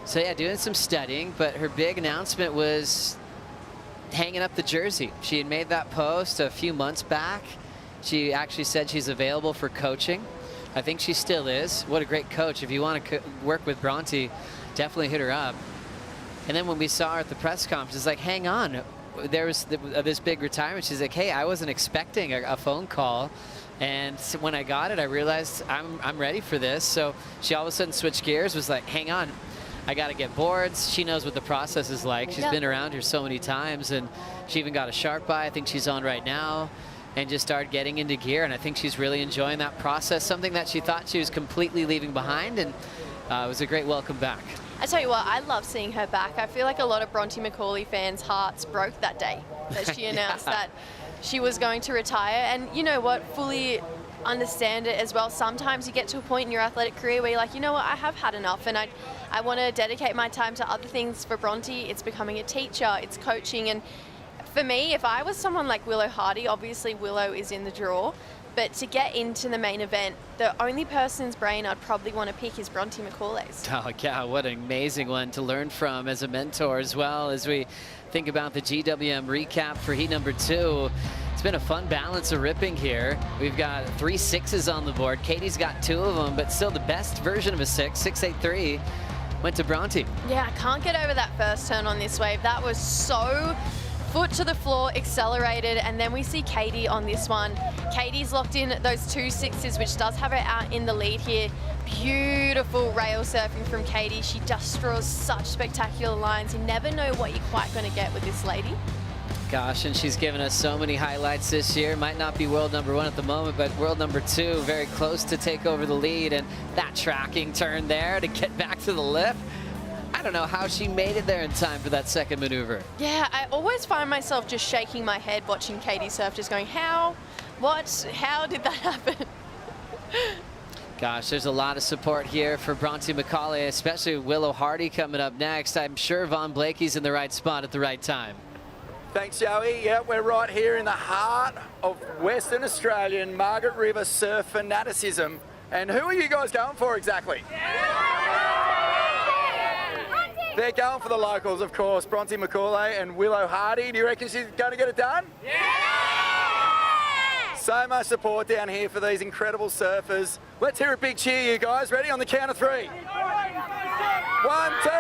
So yeah, doing some studying, but her big announcement was hanging up the jersey. She had made that post a few months back. She actually said she's available for coaching. I think she still is. What a great coach. If you want to work with Bronte, definitely hit her up. And then when we saw her at the press conference, it's like, hang on. There was this big retirement. She's like, hey, I wasn't expecting a phone call. And so when I got it, I realized I'm ready for this. So she all of a sudden switched gears, was like, hang on, I got to get boards. She knows what the process is like. She's been around here so many times, and she even got a sharp eye. I think she's on right now, and just started getting into gear. And I think she's really enjoying that process, something that she thought she was completely leaving behind. And it was a great welcome back. I tell you what, I love seeing her back. I feel like a lot of Bronte McCauley fans' hearts broke that day that she announced that she was going to retire. And you know what, fully understand it as well. Sometimes you get to a point in your athletic career where you're like, you know what, I have had enough, and I want to dedicate my time to other things. For Bronte, it's becoming a teacher, it's coaching. And for me, if I was someone like Willow Hardy, obviously Willow is in the draw, but to get into the main event, the only person's brain I'd probably want to pick is Bronte McCauley's. Oh, yeah, what an amazing one to learn from as a mentor as well, as we think about the GWM recap for heat number 2. It's been a fun balance of ripping here. We've got 3 6s on the board. Katie's got 2 of them, but still the best version of a 6.8.3 went to Bronte. Yeah, I can't get over that first turn on this wave. That was so foot to the floor, accelerated, and then we see Katie on this one. Katie's locked in those 2 6s, which does have her out in the lead here. Beautiful rail surfing from Katie. She just draws such spectacular lines. You never know what you're quite going to get with this lady. Gosh, and she's given us so many highlights this year. Might not be world number 1 at the moment, but world number 2, very close to take over the lead. And that tracking turn there to get back to the lift. I don't know how she made it there in time for that second maneuver. Yeah, I always find myself just shaking my head watching Katie surf, just going, how? What? How did that happen? Gosh, there's a lot of support here for Bronte McCauley, especially Willow Hardy coming up next. I'm sure Vaughn Blakey's in the right spot at the right time. Thanks, Joey. Yeah, we're right here in the heart of Western Australian Margaret River surf fanaticism. And who are you guys going for exactly? They're going for the locals, of course. Bronte McCauley and Willow Hardy. Do you reckon she's going to get it done? Yeah! So much support down here for these incredible surfers. Let's hear a big cheer, you guys. Ready? On the count of 3. 1, 2, 3.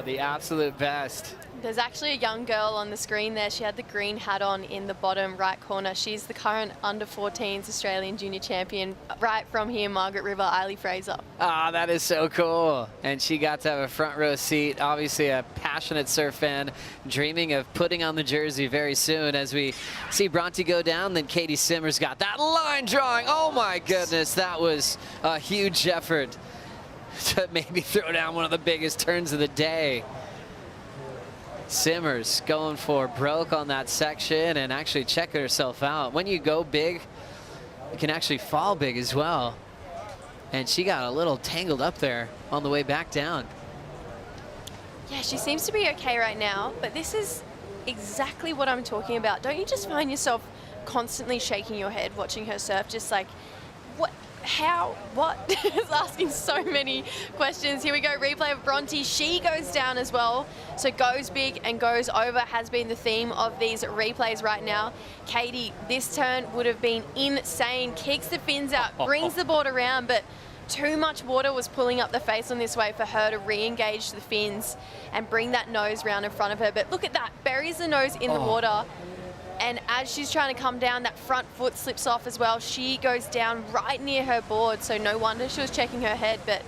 The absolute best. There's actually a young girl on the screen there. She had the green hat on in the bottom right corner. She's the current under-14s Australian junior champion. Right from here, Margaret River, Eiley Fraser. Ah, that is so cool. And she got to have a front row seat. Obviously a passionate surf fan, dreaming of putting on the jersey very soon. As we see Bronte go down, then Katie Simmers got that line drawing. Oh my goodness, that was a huge effort to maybe throw down one of the biggest turns of the day. Simmers going for broke on that section and actually checking herself out. When you go big, you can actually fall big as well. And she got a little tangled up there on the way back down. Yeah, she seems to be okay right now, but this is exactly what I'm talking about. Don't you just find yourself constantly shaking your head watching her surf, just like, what? How? What? Just asking so many questions. Here we go, replay of Bronte. She goes down as well. So goes big and goes over has been the theme of these replays right now. Katie, this turn would have been insane. Kicks the fins out, brings the board around, but too much water was pulling up the face on this wave for her to re-engage the fins and bring that nose round in front of her. But look at that, buries the nose in the water. And as she's trying to come down, that front foot slips off as well. She goes down right near her board, so no wonder she was checking her head, but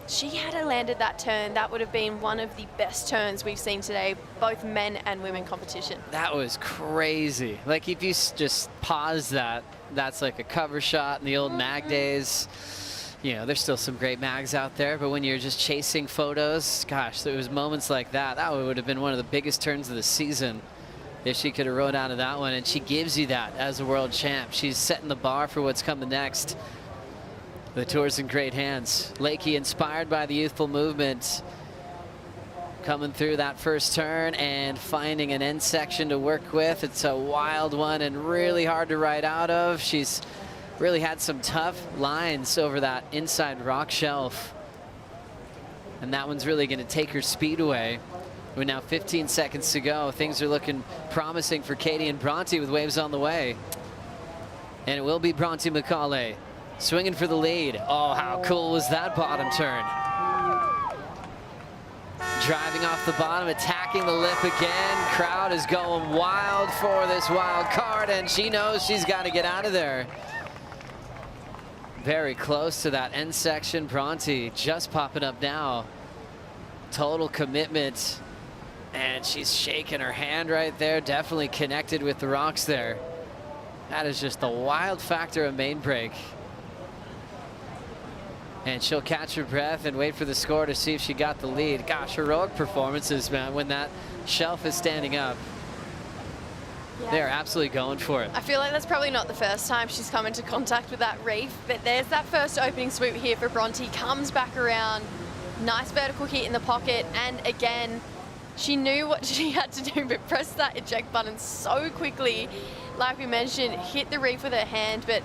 she had landed that turn. That would have been one of the best turns we've seen today, both men and women competition. That was crazy. Like, if you just pause that, that's like a cover shot in the old mag days. You know, there's still some great mags out there, but when you're just chasing photos, gosh, there was moments like that. That would have been one of the biggest turns of the season if she could have rode out of that one, and she gives you that as a world champ. She's setting the bar for what's coming next. The tour's in great hands. Lakey, inspired by the youthful movement, coming through that first turn and finding an end section to work with. It's a wild one and really hard to ride out of. She's really had some tough lines over that inside rock shelf, and that one's really going to take her speed away. With now 15 seconds to go, things are looking promising for Katie and Bronte with waves on the way. And it will be Bronte McCauley swinging for the lead. Oh, how cool was that bottom turn? Driving off the bottom, attacking the lip again. Crowd is going wild for this wild card, and she knows she's got to get out of there. Very close to that end section. Bronte just popping up now. Total commitment. And she's shaking her hand right there, definitely connected with the rocks there. That is just the wild factor of main break. And she'll catch her breath and wait for the score to see if she got the lead. Gosh, heroic performances, man, when that shelf is standing up. Yeah. They're absolutely going for it. I feel like that's probably not the first time she's come into contact with that reef, but there's that first opening swoop here for Bronte. Comes back around, nice vertical hit in the pocket, and again, she knew what she had to do, but pressed that eject button so quickly. Like we mentioned, hit the reef with her hand, but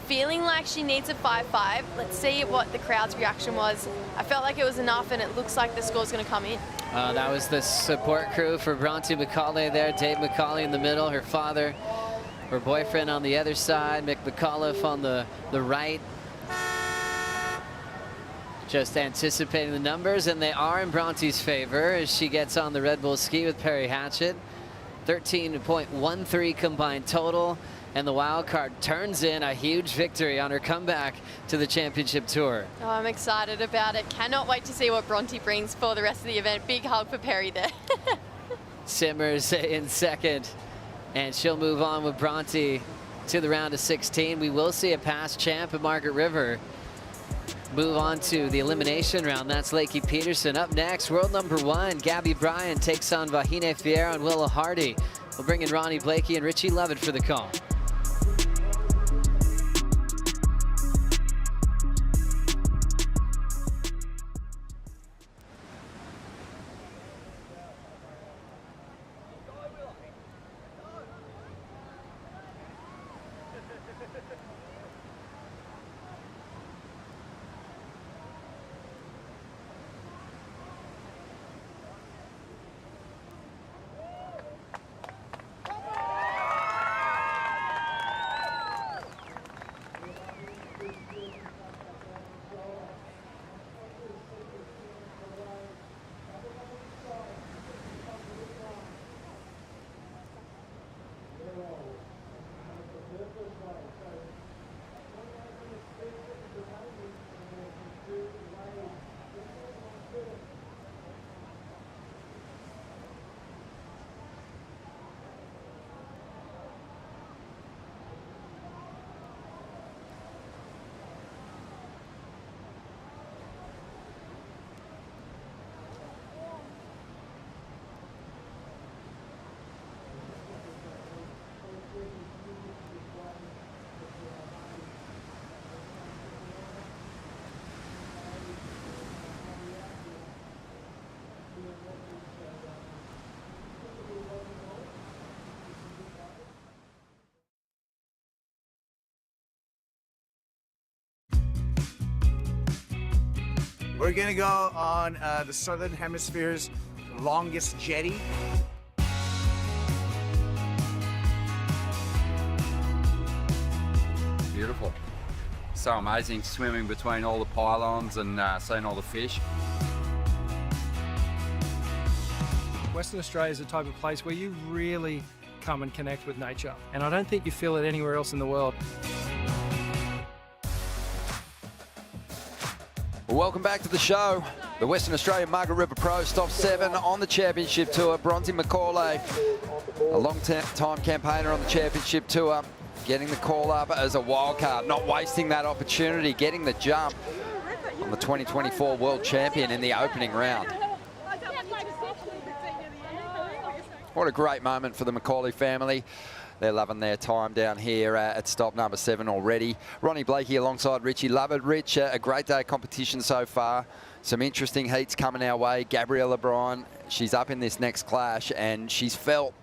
feeling like she needs a 5-5. Let's see what the crowd's reaction was. I felt like it was enough, and it looks like the score's going to come in. That was the support crew for Bronte McCauley there. Dave McCauley in the middle, her father, her boyfriend on the other side, Mick McAuliffe on the right. Just anticipating the numbers, and they are in Bronte's favor as she gets on the Red Bull ski with Perry Hatchett. 13.13 combined total. And the wild card turns in a huge victory on her comeback to the championship tour. Oh, I'm excited about it. Cannot wait to see what Bronte brings for the rest of the event. Big hug for Perry there. Simmers in second, and she'll move on with Bronte to the round of 16. We will see a past champ at Margaret River move on to the elimination round. That's Lakey Peterson. Up next, world number 1, Gabby Bryan takes on Vahine Fierro and Willow Hardy. We'll bring in Ronnie Blakey and Richie Lovett for the call. We're gonna go on the Southern Hemisphere's longest jetty. Beautiful. So amazing swimming between all the pylons and seeing all the fish. Western Australia is the type of place where you really come and connect with nature. And I don't think you feel it anywhere else in the world. Welcome back to the show. The Western Australian Margaret River Pro stops 7 on the championship tour. Bronte McCauley, a long-time campaigner on the championship tour, getting the call up as a wildcard, not wasting that opportunity, getting the jump on the 2024 world champion in the opening round. What a great moment for the McCauley family. They're loving their time down here at stop number 7 already. Ronnie Blakey alongside Richie Lovett. Rich, a great day of competition so far. Some interesting heats coming our way. Gabriella Bryan, she's up in this next clash, and she's felt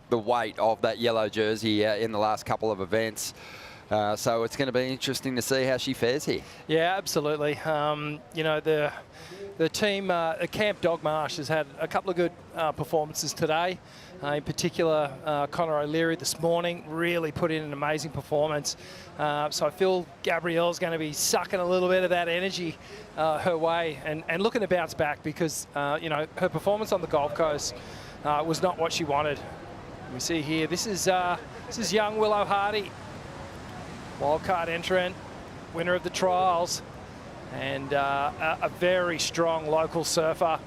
the weight of that yellow jersey in the last couple of events. So it's going to be interesting to see how she fares here. Yeah, absolutely. You know, the team, Camp Dogmarsh, has had a couple of good performances today. In particular, Connor O'Leary this morning really put in an amazing performance. So I feel Gabrielle's going to be sucking a little bit of that energy her way and looking to bounce back because, you know, her performance on the Gold Coast was not what she wanted. We see here, this is young Willow Hardy, wildcard entrant, winner of the trials, and a very strong local surfer.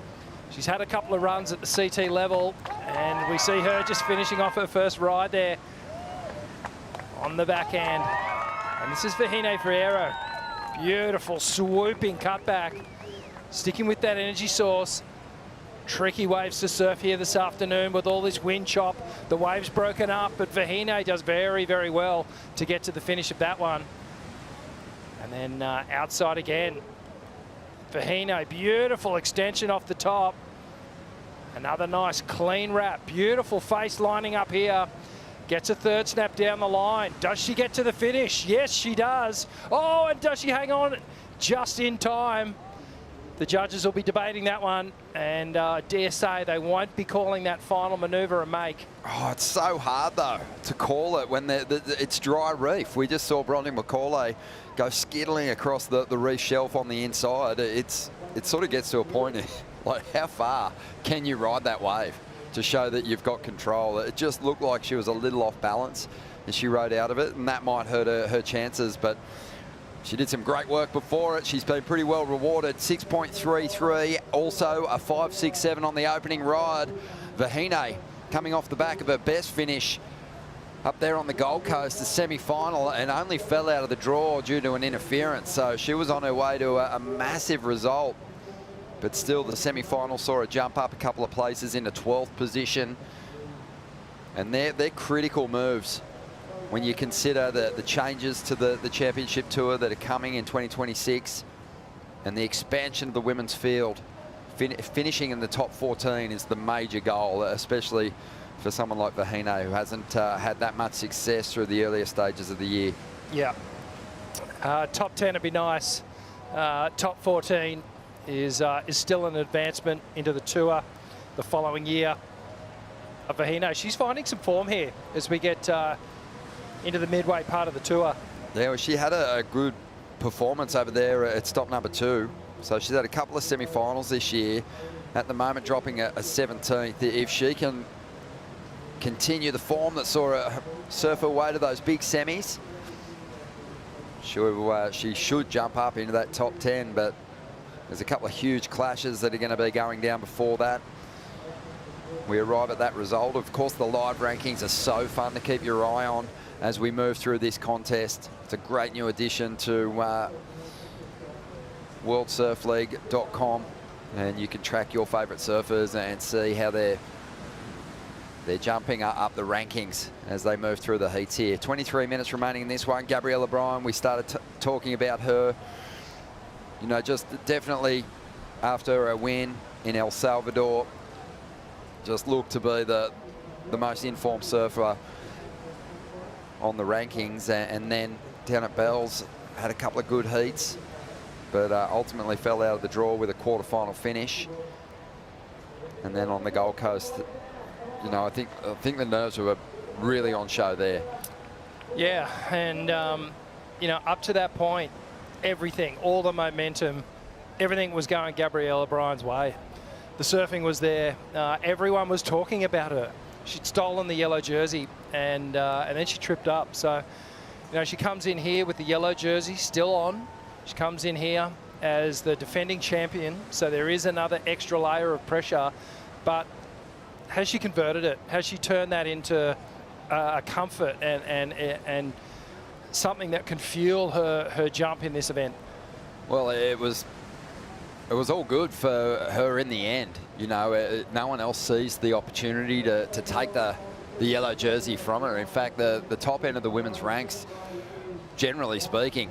She's had a couple of runs at the CT level, and we see her just finishing off her first ride there on the back end. And this is Vahine Fierro. Beautiful, swooping cutback. Sticking with that energy source. Tricky waves to surf here this afternoon with all this wind chop. The waves broken up, but Vahine does very, very well to get to the finish of that one. And then outside again. Vahine, beautiful extension off the top. Another nice clean wrap. Beautiful face lining up here. Gets a third snap down the line. Does she get to the finish? Yes, she does. Oh, and does she hang on just in time? The judges will be debating that one, and I dare say they won't be calling that final manoeuvre a make. Oh, it's so hard, though, to call it when it's dry reef. We just saw Bronte McCauley go skittling across the reef shelf on the inside. It sort of gets to a point, like, how far can you ride that wave to show that you've got control? It just looked like she was a little off balance. as she rode out of it, and that might hurt her chances, but she did some great work before it. She's been pretty well rewarded. 6.33, also a 5.67 on the opening ride. Vahine coming off the back of her best finish up there on the Gold Coast, the semi-final, and only fell out of the draw due to an interference. So she was on her way to a massive result. But still, the semi-final saw her jump up a couple of places into 12th position. And they're critical moves when you consider the changes to the championship tour that are coming in 2026 and the expansion of the women's field. Finishing in the top 14 is the major goal, especially for someone like Vahine, who hasn't had that much success through the earlier stages of the year. Yeah. Top 10 would be nice. Top 14 is still an advancement into the tour the following year. Vahine, she's finding some form here as we get into the midway part of the tour. Yeah, well, she had a good performance over there at stop number 2. So she's had a couple of semi-finals this year. At the moment, dropping a 17th. If she can continue the form that saw her surf her way to those big semis, she should jump up into that top 10. But there's a couple of huge clashes that are going to be going down before that. We arrive at that result. Of course, the live rankings are so fun to keep your eye on as we move through this contest. It's a great new addition to worldsurfleague.com, and you can track your favourite surfers and see how they're jumping up the rankings as they move through the heats here. 23 minutes remaining in this one. Gabrielle O'Brien, we started talking about her. You know, just definitely after a win in El Salvador, just looked to be the most informed surfer on the rankings, and then down at Bells had a couple of good heats, but ultimately fell out of the draw with a quarterfinal finish. And then on the Gold Coast, you know, I think the nerves were really on show there. Yeah, and you know, up to that point, everything, all the momentum, everything was going Gabrielle O'Brien's way. The surfing was there. Everyone was talking about her. She'd stolen the yellow jersey, and then she tripped up. So, you know, she comes in here with the yellow jersey still on. She comes in here as the defending champion, so there is another extra layer of pressure. But has she converted it? Has she turned that into a comfort and something that can fuel her jump in this event? Well, it was all good for her in the end. You know, no one else sees the opportunity to take the yellow jersey from her. In fact, the top end of the women's ranks, generally speaking,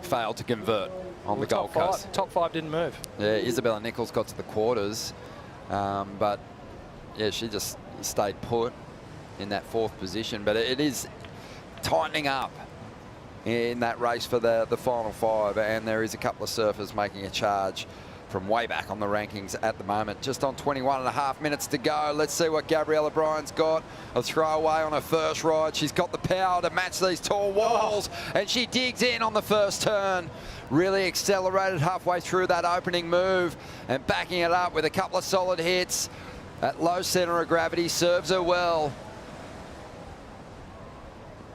failed to convert on the Gold Coast. Top 5 didn't move. Yeah, Isabella Nichols got to the quarters, but yeah, she just stayed put in that 4th position. But it is tightening up in that race for the final 5, and there is a couple of surfers making a charge from way back on the rankings at the moment. Just on 21.5 minutes to go. Let's see what Gabrielle O'Brien's got. A throwaway on her first ride. She's got the power to match these tall walls, and she digs in on the first turn. Really accelerated halfway through that opening move and backing it up with a couple of solid hits. At low centre of gravity serves her well.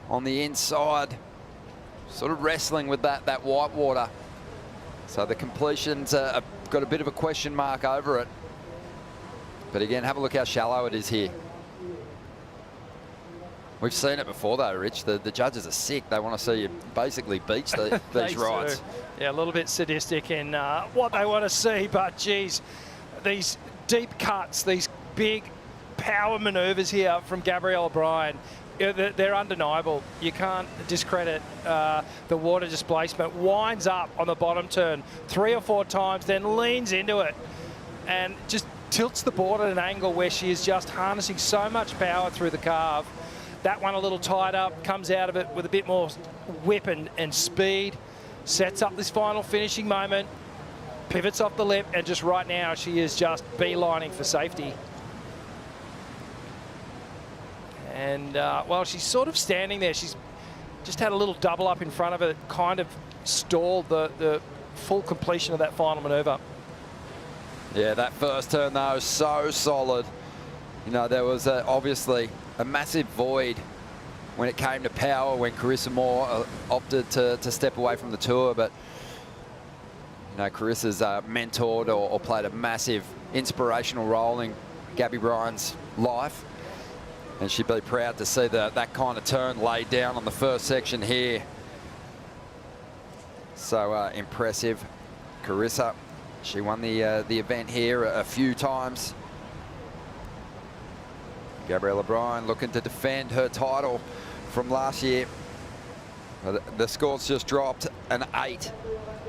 On the inside, sort of wrestling with that white water. So the completions have got a bit of a question mark over it. But again, have a look how shallow it is here. We've seen it before though, Rich. The judges are sick. They want to see you basically beach these rides. Do. Yeah, a little bit sadistic in what they want to see, but geez, these deep cuts, these big power maneuvers here from Gabrielle O'Brien, they're undeniable. You can't discredit the water displacement. Winds up on the bottom turn 3 or 4 times, then leans into it and just tilts the board at an angle where she is just harnessing so much power through the carve. That one a little tied up, comes out of it with a bit more whip and speed, sets up this final finishing moment, pivots off the lip, and just right now she is just beelining for safety. And, well, she's sort of standing there. She's just had a little double up in front of her, kind of stalled the full completion of that final manoeuvre. Yeah, that first turn, though, so solid. You know, there was obviously a massive void when it came to power, when Carissa Moore opted to step away from the tour. But, you know, Carissa's mentored or played a massive inspirational role in Gabby Bryan's life. And she'd be proud to see that kind of turn laid down on the first section here. So impressive. Carissa, she won the event here a few times. Gabriella Bryan looking to defend her title from last year. The score's just dropped an 8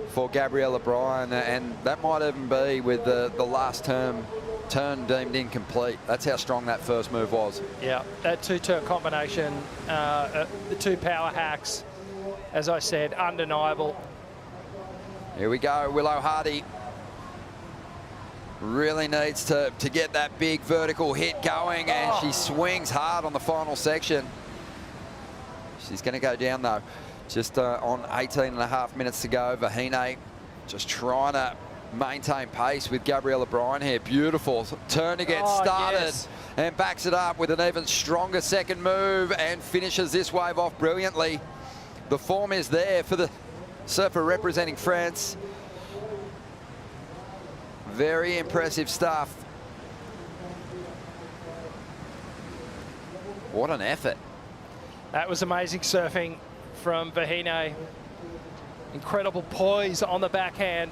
for Gabriella Bryan, and that might even be with the last turn deemed incomplete. That's how strong that first move was. Yeah, that two-turn combination, the two power hacks, as I said, undeniable. Here we go, Willow Hardy. Really needs to get that big vertical hit going, and she swings hard on the final section. She's going to go down, though. Just on 18.5 minutes to go. Vahine just trying to maintain pace with Gabriella Bryan here. Beautiful turn to get started, and backs it up with an even stronger second move and finishes this wave off brilliantly. The form is there for the surfer representing France. Very impressive stuff. What an effort. That was amazing surfing from Vahine. Incredible poise on the backhand.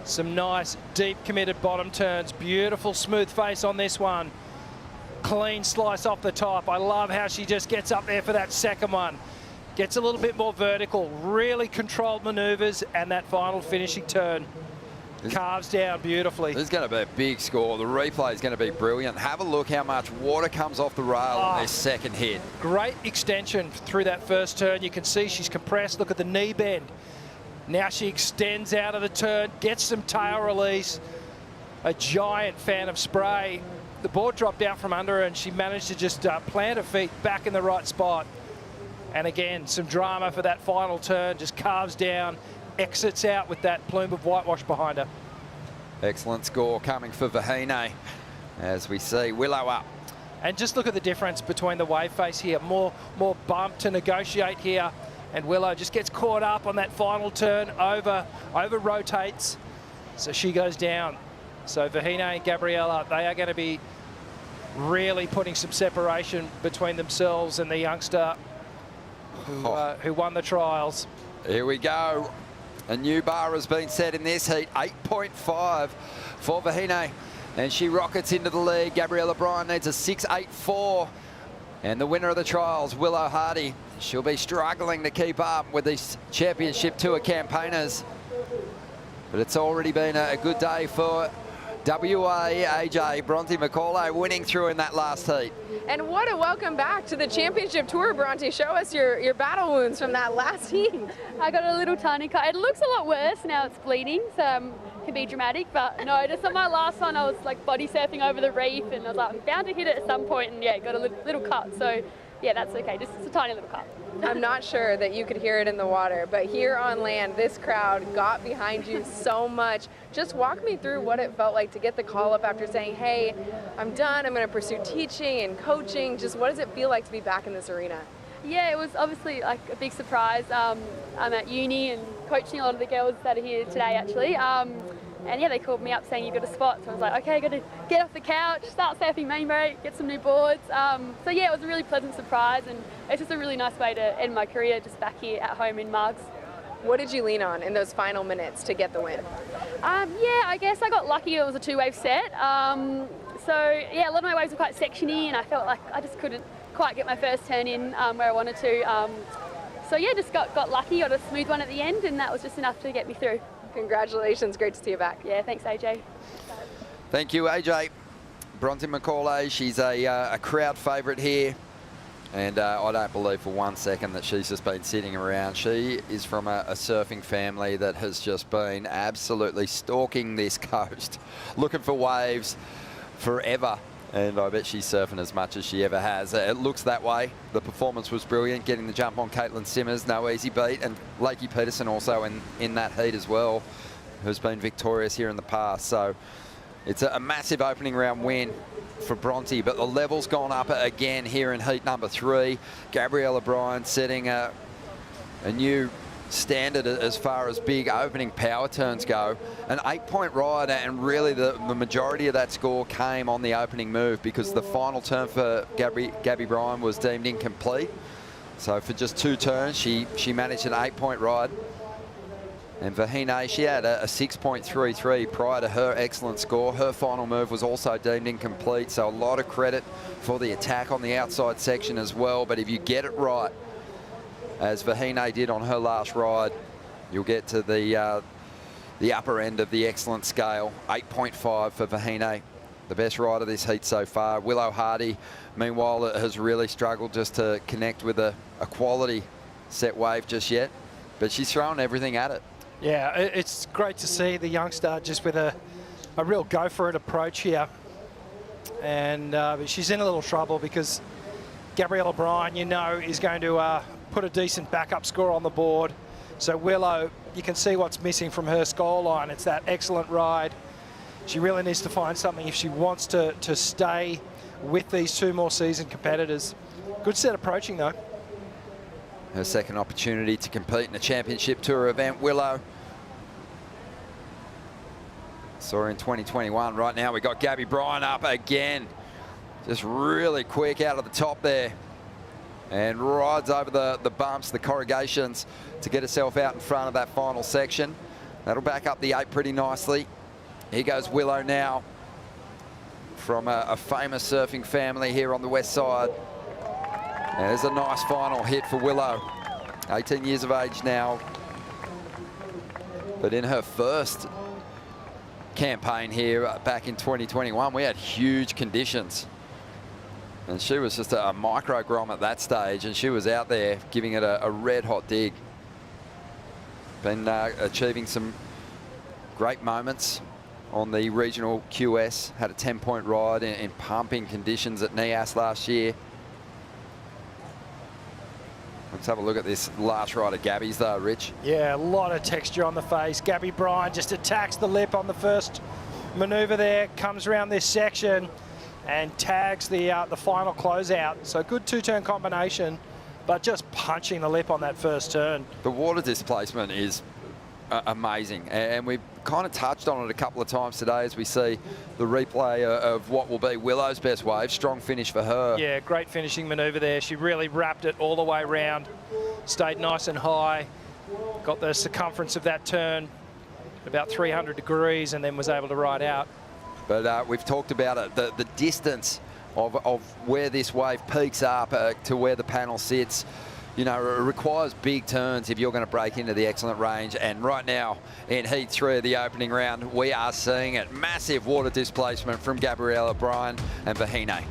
Some nice, deep, committed bottom turns. Beautiful smooth face on this one. Clean slice off the top. I love how she just gets up there for that second one. Gets a little bit more vertical. Really controlled maneuvers, and that final finishing turn. Carves down beautifully. This is going to be a big score. The replay is going to be brilliant. Have a look how much water comes off the rail on this second hit. Great extension through that first turn. You can see she's compressed. Look at the knee bend. Now she extends out of the turn, gets some tail release. A giant fan of spray. The board dropped out from under her, and she managed to just plant her feet back in the right spot. And again, some drama for that final turn. Just carves down, exits out with that plume of whitewash behind her. Excellent score coming for Vahine, as we see Willow up. And just look at the difference between the wave face here. More bump to negotiate here. And Willow just gets caught up on that final turn, over rotates. So she goes down. So Vahine and Gabriella, they are going to be really putting some separation between themselves and the youngster who won the trials. Here we go. A new bar has been set in this heat, 8.5 for Vahine. And she rockets into the lead. Gabriella Bryan needs a 6.84. And the winner of the trials, Willow Hardy. She'll be struggling to keep up with these championship tour campaigners. But it's already been a good day for WA AJ. Bronte McCauley winning through in that last heat. And what a welcome back to the championship tour, Bronte. Show us your battle wounds from that last heat. I got a little tiny cut. It looks a lot worse now. It's bleeding, so can be dramatic. But no, just on my last one, I was like body surfing over the reef, and I was like, I'm bound to hit it at some point, and yeah, got a little cut. So yeah, that's okay. Just a tiny little cut. I'm not sure that you could hear it in the water, but here on land, this crowd got behind you so much. Just walk me through what it felt like to get the call up after saying, hey, I'm done, I'm going to pursue teaching and coaching. Just what does it feel like to be back in this arena? Yeah, it was obviously like a big surprise. I'm at uni and coaching a lot of the girls that are here today, actually. And yeah, they called me up saying you've got a spot. So I was like, okay, got to get off the couch, start surfing main break, get some new boards. So yeah, it was a really pleasant surprise, and it's just a really nice way to end my career just back here at home in Margs. What did you lean on in those final minutes to get the win? Yeah, I guess I got lucky. It was a two-wave set. So yeah, a lot of my waves were quite sectiony, and I felt like I just couldn't quite get my first turn in where I wanted to. So yeah, just got lucky, got a smooth one at the end, and that was just enough to get me through. Congratulations, great to see you back. Yeah, thanks AJ. Thank you AJ. Bronte McCauley, she's a crowd favourite here. And I don't believe for 1 second that she's just been sitting around. She is from a surfing family that has just been absolutely stalking this coast, looking for waves forever. And I bet she's surfing as much as she ever has. It looks that way. The performance was brilliant, getting the jump on Caitlin Simmers, no easy beat. And Lakey Peterson also in that heat as well, who's been victorious here in the past. So It's a massive opening round win for Bronte, but the level's gone up again here in heat number 3. Gabrielle O'Brien setting a new standard as far as big opening power turns go. An 8-point ride, and really the majority of that score came on the opening move, because the final turn for Gabby Bryan was deemed incomplete. So for just 2 turns, she managed an 8-point ride. And Vahine, she had a 6.33 prior to her excellent score. Her final move was also deemed incomplete, so a lot of credit for the attack on the outside section as well. But if you get it right, as Vahine did on her last ride, you'll get to the upper end of the excellent scale. 8.5 for Vahine, the best rider this heat so far. Willow Hardy, meanwhile, has really struggled just to connect with a quality set wave just yet, but she's thrown everything at it. Yeah, it's great to see the youngster just with a real go-for-it approach here. And but she's in a little trouble, because Gabrielle O'Brien, you know, is going to put a decent backup score on the board. So Willow, you can see what's missing from her scoreline. It's that excellent ride. She really needs to find something if she wants to stay with these 2 more seasoned competitors. Good set approaching, though. Her second opportunity to compete in a championship tour event, Willow. Saw her in 2021. Right now we got Gabby Bryan up again. Just really quick out of the top there. And rides over the bumps, the corrugations, to get herself out in front of that final section. That'll back up the 8 pretty nicely. Here goes Willow now, from a famous surfing family here on the west side. And there's a nice final hit for Willow. 18 years of age now. But in her first campaign here back in 2021, we had huge conditions. And she was just a micro grom at that stage, and she was out there giving it a red hot dig. Been achieving some great moments on the regional QS. Had a 10-point ride in pumping conditions at Nias last year. Let's have a look at this last ride of Gabby's though, Rich. Yeah, a lot of texture on the face. Gabby Bryan just attacks the lip on the first manoeuvre there, comes around this section and tags the final closeout. So good 2-turn combination, but just punching the lip on that first turn. The water displacement is amazing, and we've kind of touched on it a couple of times today as we see the replay of what will be Willow's best wave. Strong finish for her. Yeah, great finishing manoeuvre there. She really wrapped it all the way around, stayed nice and high, got the circumference of that turn about 300 degrees, and then was able to ride out. But we've talked about it, the distance of where this wave peaks up to where the panel sits. You know, it requires big turns if you're going to break into the excellent range. And right now, in heat 3 of the opening round, we are seeing it. Massive water displacement from Gabrielle O'Brien and Vahine.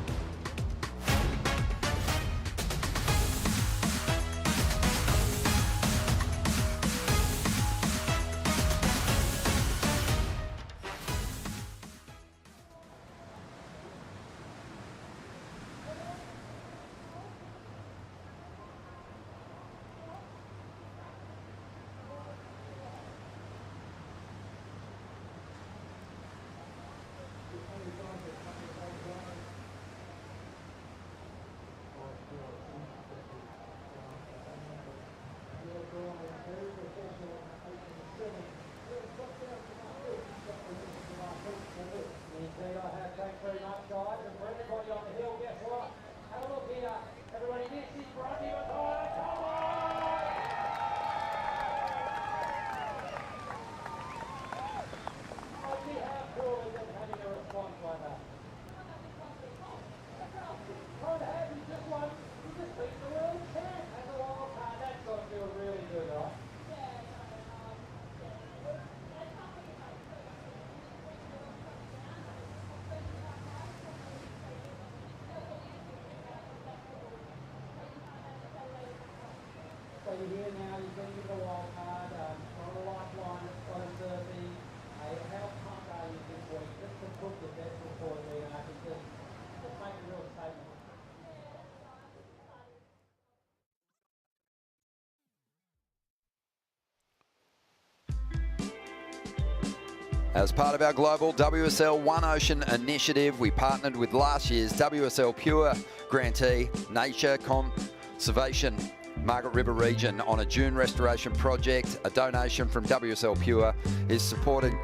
As part of our global WSL One Ocean initiative, we partnered with last year's WSL Pure grantee, Nature Conservation Margaret River region on a dune restoration project. A donation from WSL Pure is supporting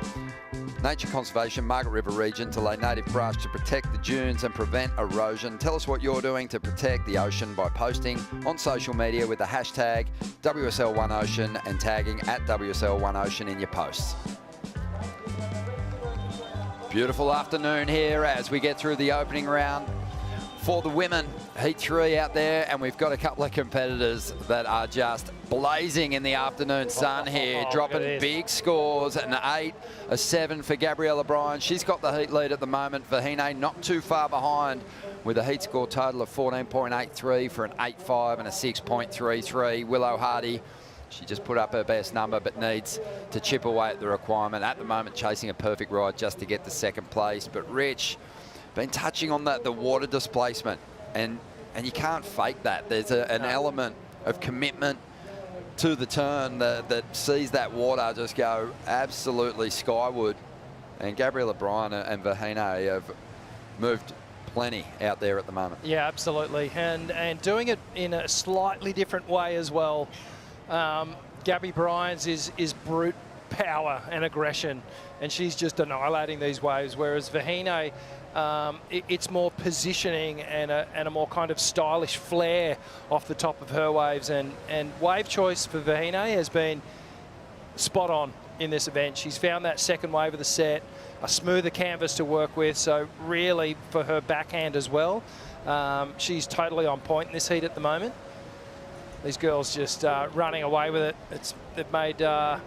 Nature Conservation Margaret River region to lay native brush to protect the dunes and prevent erosion. Tell us what you're doing to protect the ocean by posting on social media with the hashtag WSL One Ocean and tagging at WSL One Ocean in your posts. Beautiful afternoon here as we get through the opening round for the women. Heat 3 out there, and we've got a couple of competitors that are just blazing in the afternoon sun here, dropping big scores, an 8, a 7 for Gabriella Bryan. She's got the heat lead at the moment. Vahine not too far behind with a heat score total of 14.83 for an 8.5 and a 6.33. Willow Hardy, she just put up her best number but needs to chip away at the requirement. At the moment, chasing a perfect ride just to get to second place. But Rich, been touching on the water displacement, and you can't fake that. There's an element of commitment to the turn that sees that water just go absolutely skyward. And Gabriella Bryan and Vahine have moved plenty out there at the moment. Yeah, absolutely. And doing it in a slightly different way as well. Gabby Bryans is brute power and aggression, and she's just annihilating these waves, whereas Vahine, it's more positioning and a more kind of stylish flair off the top of her waves. And wave choice for Vahine has been spot on in this event. She's found that second wave of the set, a smoother canvas to work with, so really for her backhand as well. She's totally on point in this heat at the moment. These girls just running away with it. They've made the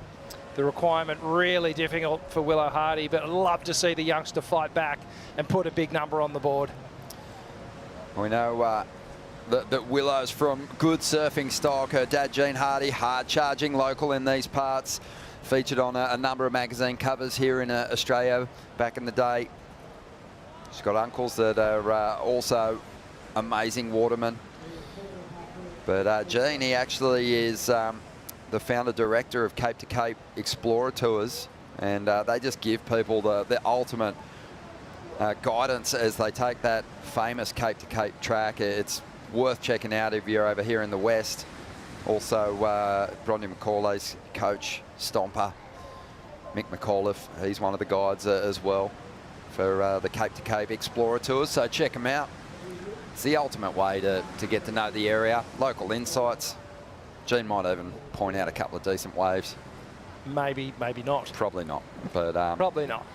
requirement really difficult for Willow Hardy, but I'd love to see the youngster fight back and put a big number on the board. We know that Willow's from good surfing stock. Her dad, Gene Hardy, hard-charging local in these parts. Featured on a number of magazine covers here in Australia back in the day. She's got uncles that are also amazing watermen. But Gene, he actually is the founder-director of Cape to Cape Explorer Tours, and they just give people the ultimate guidance as they take that famous Cape to Cape track. It's worth checking out if you're over here in the West. Also, Brondy McCauley's coach, Stomper, Mick McAuliffe, he's one of the guides as well for the Cape to Cape Explorer Tours, so check them out. It's the ultimate way to get to know the area, local insights. Gene might even point out a couple of decent waves. Maybe not. Probably not, but probably not.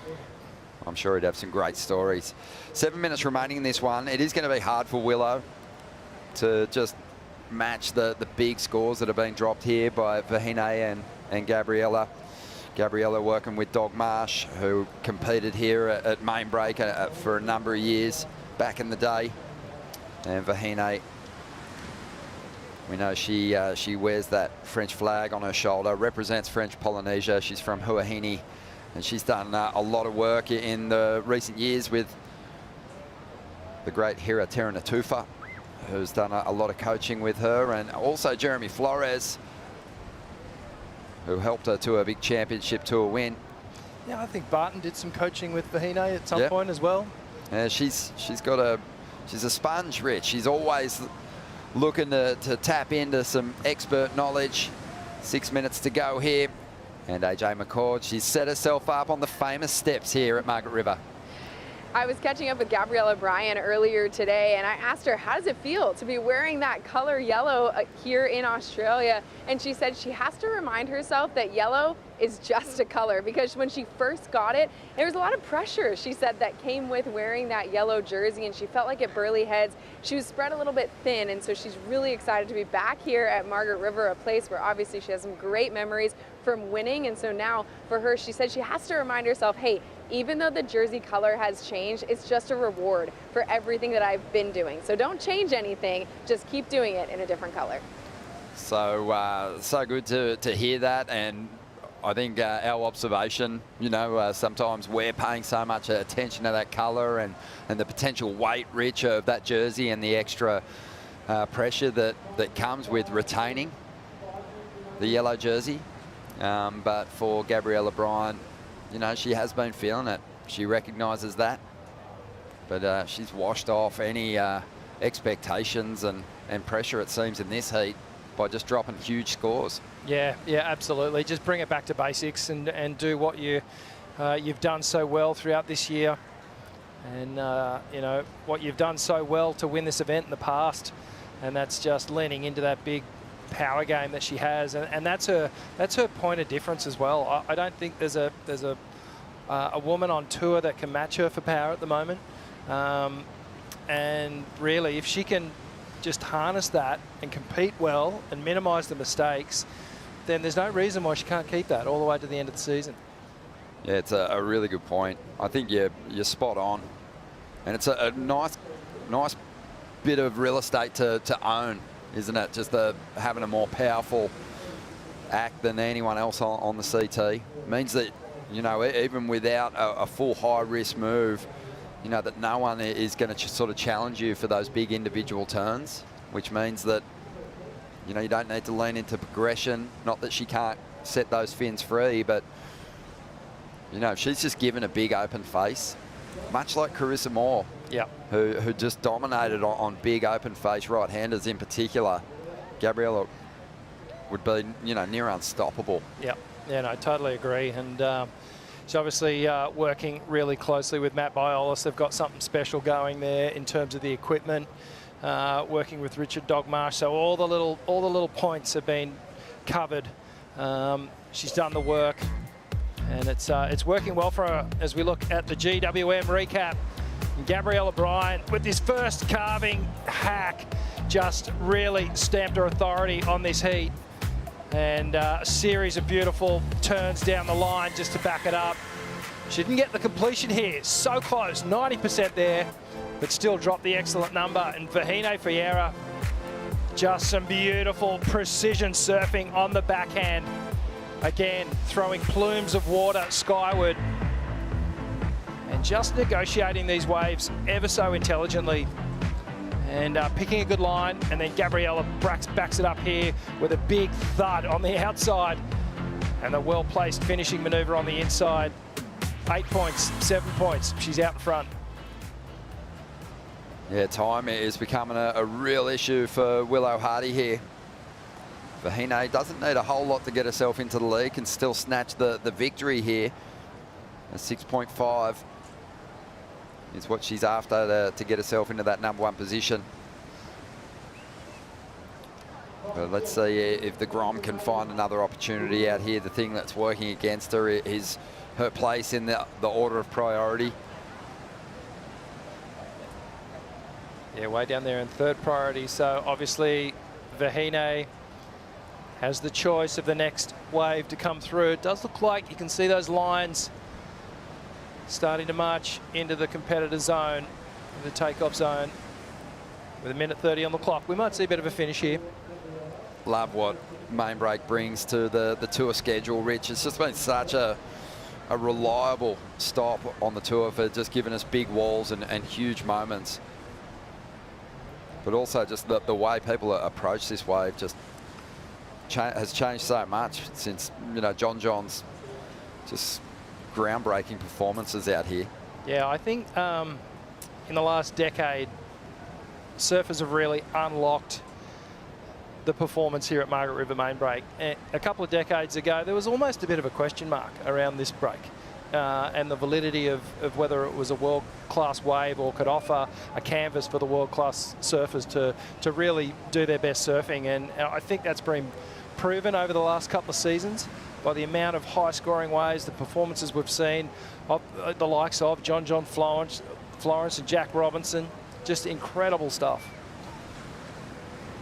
I'm sure he'd have some great stories. 7 minutes remaining in this one. It is going to be hard for Willow to just match the big scores that have been dropped here by Vahine and Gabriella. Gabriella working with Dog Marsh, who competed here at Main Break for a number of years back in the day. And Vahine, we know she wears that French flag on her shoulder, represents French Polynesia. She's from Huahine, and she's done a lot of work in the recent years with the great Hira Teranatufa, who's done a lot of coaching with her, and also Jeremy Flores, who helped her to a big championship tour win. Yeah, I think Barton did some coaching with Vahine at some point as well. Yeah, she's a sponge, Rich. She's always looking to tap into some expert knowledge. 6 minutes to go here. And AJ McCord, she's set herself up on the famous steps here at Margaret River. I was catching up with Gabriella Bryan earlier today, and I asked her, how does it feel to be wearing that color yellow here in Australia? And she said she has to remind herself that yellow is just a color, because when she first got it, there was a lot of pressure, she said, that came with wearing that yellow jersey, and she felt like at Burleigh Heads she was spread a little bit thin, and so she's really excited to be back here at Margaret River, a place where obviously she has some great memories from winning. And so now for her, she said she has to remind herself, hey, even though the jersey color has changed, it's just a reward for everything that I've been doing. So don't change anything, just keep doing it in a different color. So, so good to hear that. And I think our observation, you know, sometimes we're paying so much attention to that colour and the potential weight, Rich, of that jersey and the extra pressure that comes with retaining the yellow jersey. But for Gabriella Bryan, you know, she has been feeling it. She recognises that. But she's washed off any expectations and pressure, it seems, in this heat by just dropping huge scores. Yeah, absolutely. Just bring it back to basics and do what you've done so well throughout this year. And, you know, what you've done so well to win this event in the past. And that's just leaning into that big power game that she has. And that's her point of difference as well. I don't think there's a woman on tour that can match her for power at the moment. And really, if she can just harness that and compete well and minimise the mistakes, then there's no reason why she can't keep that all the way to the end of the season. Yeah, it's a really good point. I think you're spot on. And it's a nice bit of real estate to own, isn't it? Just having a more powerful act than anyone else on the CT. It means that, you know, even without a full high-risk move, you know, that no one is going to sort of challenge you for those big individual turns, which means that, you know, you don't need to lean into progression. Not that she can't set those fins free, but, you know, she's just given a big open face, much like Carissa Moore, who just dominated on big open face right-handers in particular. Gabriella would be, you know, near unstoppable. Yeah, no, totally agree. And she's obviously working really closely with Matt Biolis. They've got something special going there in terms of the equipment. Working with Richard Dogmarsh, so all the little points have been covered. She's done the work, and it's working well for her as we look at the GWM recap. And Gabriella Bryan, with this first carving hack, just really stamped her authority on this heat. And a series of beautiful turns down the line just to back it up. She didn't get the completion here, so close, 90% there, but still dropped the excellent number. And Vahine Fiera, just some beautiful precision surfing on the backhand. Again, throwing plumes of water skyward and just negotiating these waves ever so intelligently. And picking a good line, and then Gabriella backs it up here with a big thud on the outside. And the well-placed finishing manoeuvre on the inside. 8 points, 7 points, she's out in front. Yeah, time is becoming a real issue for Willow Hardy here. Vahine doesn't need a whole lot to get herself into the league, can still snatch the victory here. A 6.5 is what she's after to get herself into that #1 position. But let's see if the Grom can find another opportunity out here. The thing that's working against her is her place in the order of priority. Yeah, way down there in third priority. So obviously Vahine has the choice of the next wave to come through. It does look like you can see those lines starting to march into the competitor zone, the takeoff zone, with 1:30 on the clock. We might see a bit of a finish here. Love what main break brings to the tour schedule, Rich. It's just been such a reliable stop on the tour for just giving us big walls and huge moments. But also just the way people approach this wave just has changed so much since, you know, John's just groundbreaking performances out here. Yeah, I think in the last decade, surfers have really unlocked the performance here at Margaret River Main Break. A couple of decades ago, there was almost a bit of a question mark around this break and the validity of whether it was a world-class wave or could offer a canvas for the world-class surfers to really do their best surfing. And I think that's been proven over the last couple of seasons by the amount of high-scoring waves, the performances we've seen of the likes of John Florence and Jack Robinson. Just incredible stuff.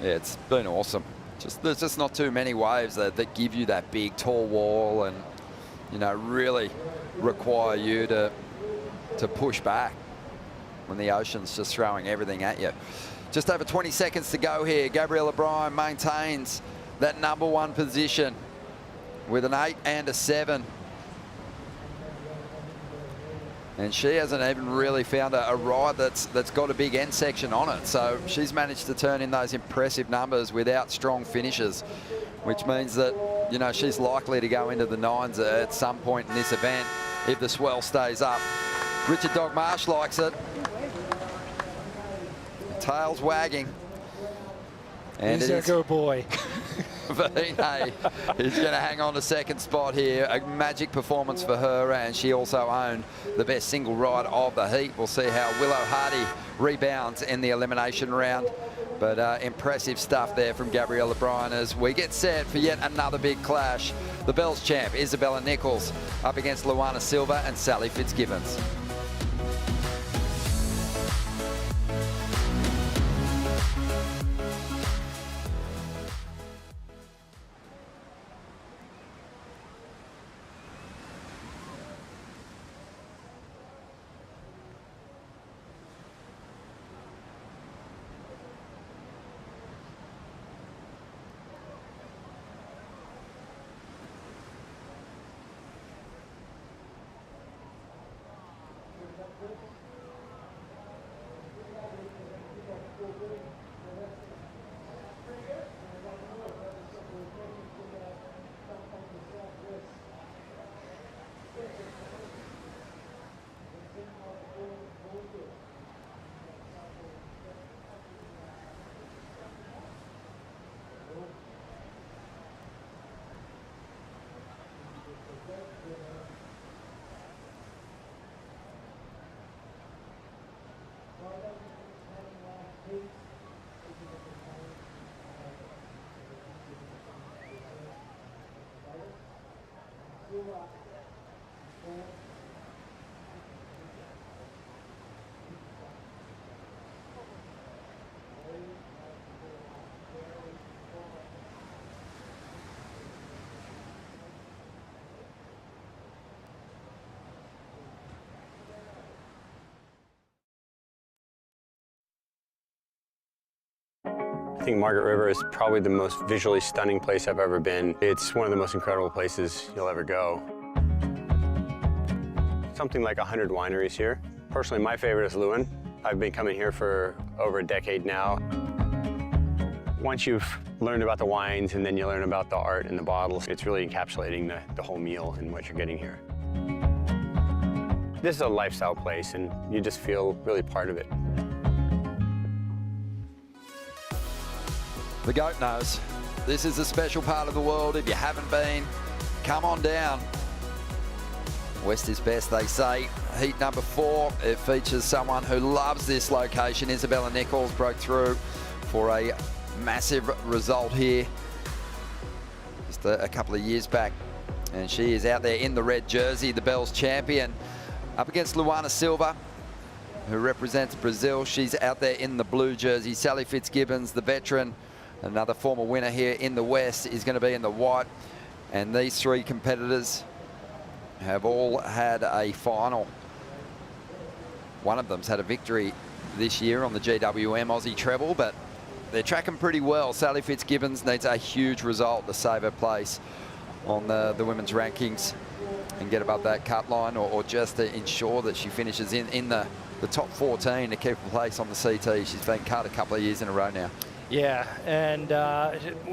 Yeah, it's been awesome. There's just not too many waves that give you that big, tall wall and, you know, really require you to push back when the ocean's just throwing everything at you. Just over 20 seconds to go here. Gabriella Bryan maintains that #1 position with an 8 and a 7. And she hasn't even really found a ride that's got a big end section on it. So she's managed to turn in those impressive numbers without strong finishes, which means that, you know, she's likely to go into the 9s at some point in this event, if the swell stays up. Richard Dog Marsh likes it. Tail's wagging. And He's a good boy. Vahine is going to hang on to second spot here. A magic performance for her, and she also owned the best single ride of the heat. We'll see how Willow Hardy rebounds in the elimination round. But impressive stuff there from Gabrielle O'Brien as we get set for yet another big clash. The Bells champ, Isabella Nichols, up against Luana Silva and Sally Fitzgibbons. I think Margaret River is probably the most visually stunning place I've ever been. It's one of the most incredible places you'll ever go. Something like 100 wineries here. Personally, my favorite is Lewin. I've been coming here for over a decade now. Once you've learned about the wines and then you learn about the art in the bottles, it's really encapsulating the whole meal and what you're getting here. This is a lifestyle place and you just feel really part of it. The goat knows. This is a special part of the world. If you haven't been, come on down. West is best, they say. Heat number 4, it features someone who loves this location. Isabella Nichols broke through for a massive result here just a couple of years back. And she is out there in the red jersey, the Bells champion, up against Luana Silva, who represents Brazil. She's out there in the blue jersey. Sally Fitzgibbons, the veteran, another former winner here in the West, is going to be in the white. And these three competitors have all had a final. One of them's had a victory this year on the GWM Aussie Treble, but they're tracking pretty well. Sally Fitzgibbons needs a huge result to save her place on the women's rankings and get above that cut line, or just to ensure that she finishes in the top 14 to keep a place on the CT. She's been cut a couple of years in a row now. Yeah, and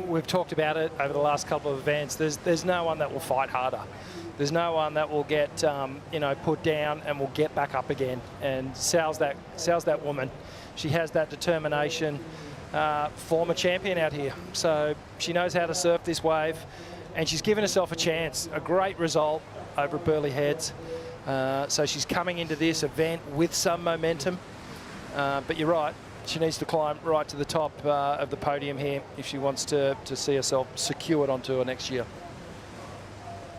we've talked about it over the last couple of events. There's no one that will fight harder. There's no one that will get put down and will get back up again. And Sal's that woman. She has that determination. Former champion out here, so she knows how to surf this wave, and she's given herself a chance. A great result over at Burleigh Heads. So she's coming into this event with some momentum. But you're right. She needs to climb right to the top of the podium here if she wants to see herself secured on tour next year.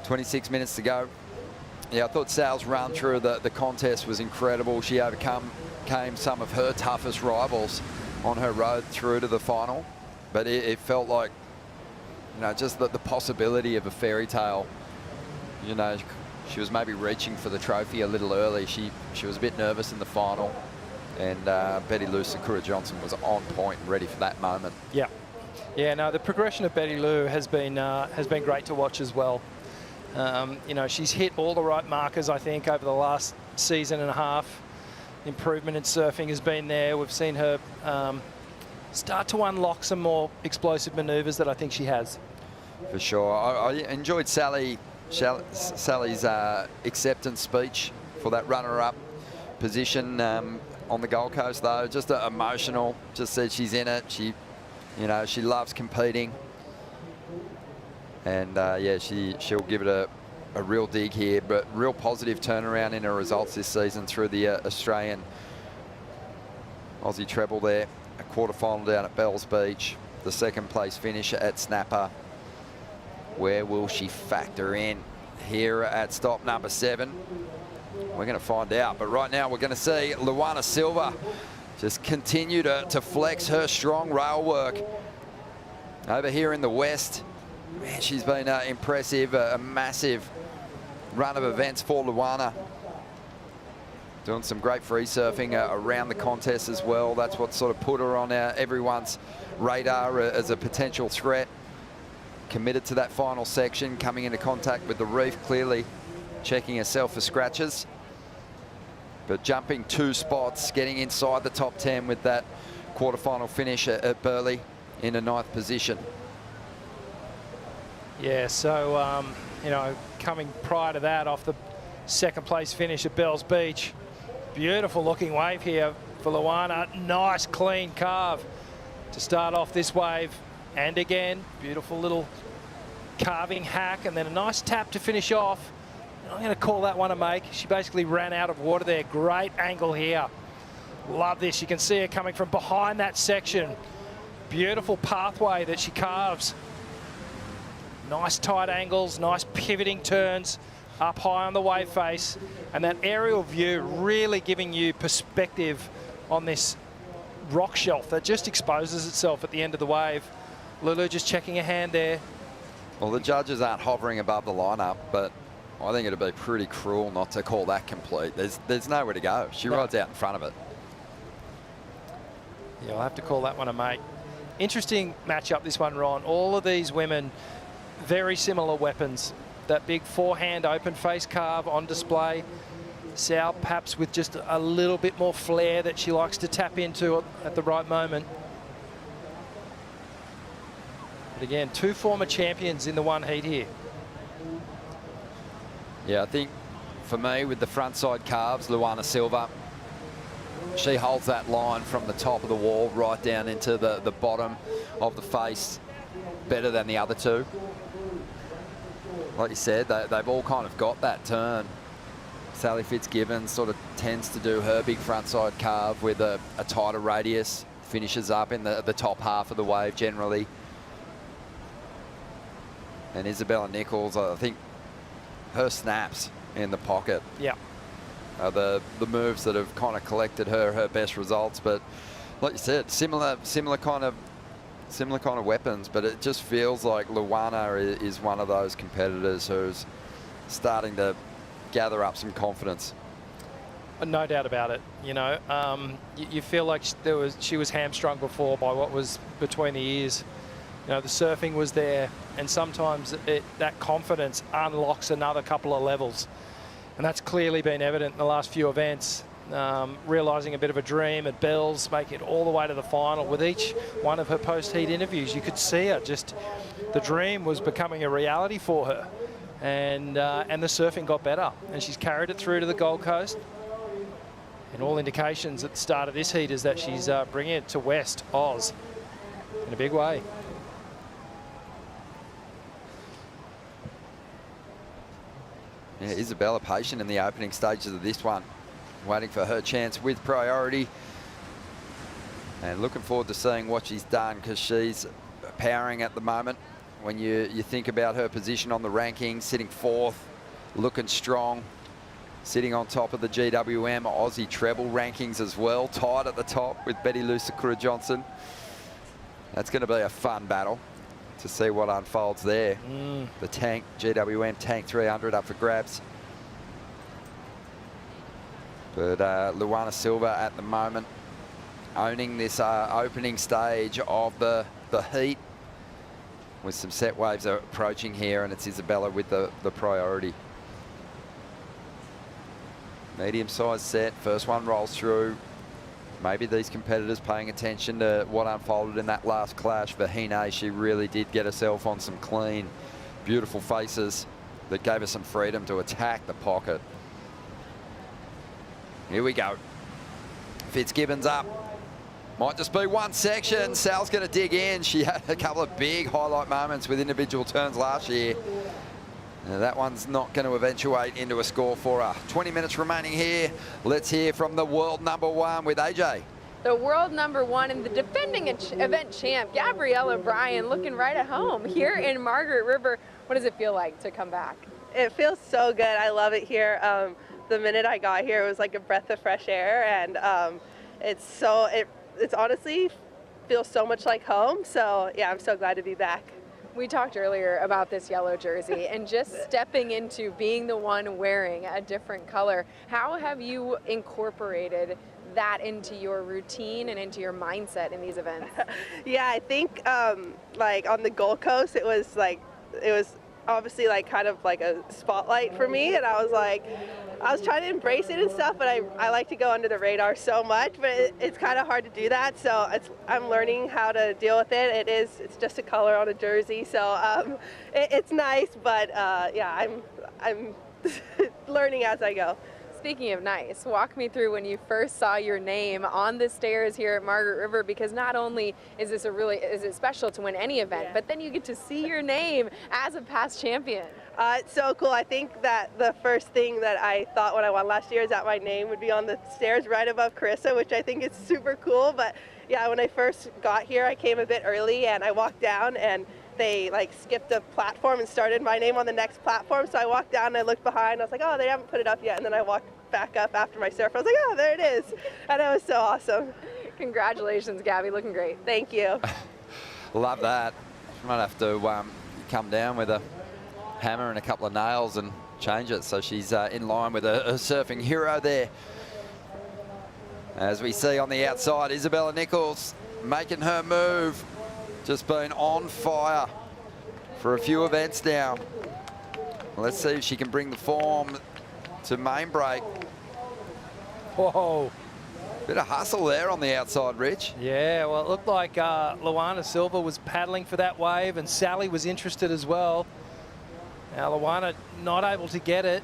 26 minutes to go. Yeah, I thought Sal's run through the contest was incredible. She overcame some of her toughest rivals on her road through to the final. But it felt like, just the possibility of a fairy tale. She was maybe reaching for the trophy a little early. She was a bit nervous in the final. And Betty Lou Sakura Johnson was on point and ready for that moment. Yeah. Yeah, no, the progression of Betty Lou has been great to watch as well. She's hit all the right markers, I think, over the last season and a half. Improvement in surfing has been there. We've seen her start to unlock some more explosive maneuvers that I think she has. For sure. I enjoyed Sally Sally's acceptance speech for that runner-up position on the Gold Coast, though. Just emotional. Just said she's in it. She loves competing. And yeah, she'll give it a real dig here, but real positive turnaround in her results this season through the Australian Aussie Treble there. A quarterfinal down at Bells Beach, the second place finish at Snapper. Where will she factor in here at stop number 7? We're going to find out, but right now we're going to see Luana Silva just continue to flex her strong rail work. Over here in the West, man, she's been impressive, a massive run of events for Luana. Doing some great free surfing around the contest as well. That's what sort of put her on everyone's radar as a potential threat. Committed to that final section, coming into contact with the reef, clearly checking herself for scratches. But jumping 2 spots, getting inside the top 10 with that quarterfinal finish at Burleigh in a 9th position. Yeah, so, you know, coming prior to that off the 2nd place finish at Bells Beach. Beautiful looking wave here for Luana. Nice clean carve to start off this wave. And again, beautiful little carving hack, and then a nice tap to finish off. I'm going to call that one a make. She basically ran out of water there. Great angle here. Love this. You can see her coming from behind that section. Beautiful pathway that she carves. Nice tight angles, nice pivoting turns up high on the wave face, and that aerial view really giving you perspective on this rock shelf that just exposes itself at the end of the wave. Lulu just checking a hand there. Well, the judges aren't hovering above the lineup, but I think it'd be pretty cruel not to call that complete. There's nowhere to go. She rides out in front of it. Yeah, I'll have to call that one a mate. Interesting matchup, this one, Ron. All of these women, very similar weapons. That big forehand open face carve on display. Sal perhaps with just a little bit more flair that she likes to tap into at the right moment. But again, 2 former champions in the one heat here. Yeah, I think for me with the front side carves, Luana Silva, she holds that line from the top of the wall right down into the bottom of the face better than the other 2. Like you said, they've all kind of got that turn. Sally Fitzgibbon sort of tends to do her big front side carve with a tighter radius, finishes up in the top half of the wave generally. And Isabella Nichols, I think her snaps in the pocket are the moves that have kind of collected her best results. But like you said, similar kind of weapons, but it just feels like Luana is one of those competitors who's starting to gather up some confidence. No doubt about it. You know, you feel like she was hamstrung before by what was between the ears. You know, the surfing was there, and sometimes that confidence unlocks another couple of levels. And that's clearly been evident in the last few events. Realising a bit of a dream at Bells, making it all the way to the final. With each one of her post-heat interviews, you could see her just, the dream was becoming a reality for her. And the surfing got better, and she's carried it through to the Gold Coast. And all indications at the start of this heat is that she's bringing it to West Oz in a big way. Yeah, Isabella patient in the opening stages of this one, waiting for her chance with priority. And looking forward to seeing what she's done, because she's powering at the moment. When you think about her position on the rankings, sitting 4th, looking strong, sitting on top of the GWM Aussie Treble rankings as well, tied at the top with Betty Lou Sakura Johnson. That's going to be a fun battle to see what unfolds there. The tank, GWM Tank 300 up for grabs. But Luana Silva at the moment owning this opening stage of the heat, with some set waves approaching here, and it's Isabella with the priority. Medium-sized set, first one rolls through. Maybe these competitors paying attention to what unfolded in that last clash. For Hine, she really did get herself on some clean, beautiful faces that gave her some freedom to attack the pocket. Here we go. Fitzgibbon's up. Might just be one section. Sal's going to dig in. She had a couple of big highlight moments with individual turns last year. Now, that one's not going to eventuate into a score for her. 20 minutes remaining here. Let's hear from the world #1 with AJ. The world #1 and the defending event champ, Gabriella Bryan, looking right at home here in Margaret River. What does it feel like to come back? It feels so good. I love it here. The minute I got here, it was like a breath of fresh air, and it's honestly feels so much like home. So yeah, I'm so glad to be back. We talked earlier about this yellow jersey and just stepping into being the one wearing a different color. How have you incorporated that into your routine and into your mindset in these events? Yeah, I think like on the Gold Coast, it was obviously like kind of like a spotlight for me, and I was trying to embrace it and stuff, but I like to go under the radar so much, but it's kind of hard to do that, so I'm learning how to deal with it. It's just a color on a jersey, so it's nice, but yeah, I'm learning as I go. Speaking of nice, walk me through when you first saw your name on the stairs here at Margaret River, because not only is this is it special to win any event, but then you get to see your name as a past champion. It's so cool. I think that the first thing that I thought when I won last year is that my name would be on the stairs right above Carissa, which I think is super cool. But yeah, when I first got here, I came a bit early and I walked down and they like skipped a platform and started my name on the next platform. So I walked down and I looked behind. I was like, oh, they haven't put it up yet. And then I walked back up after my surf. I was like, oh, there it is. And it was so awesome. Congratulations, Gabby. Looking great. Thank you. Love that. Might have to come down with a hammer and a couple of nails and change it so she's in line with a surfing hero there. As we see on the outside, Isabella Nichols making her move. Just been on fire for a few events now. Let's see if she can bring the form to main break. Whoa. Bit of hustle there on the outside, Rich. Yeah, well, it looked like Luana Silva was paddling for that wave and Sally was interested as well. Now Luana not able to get it.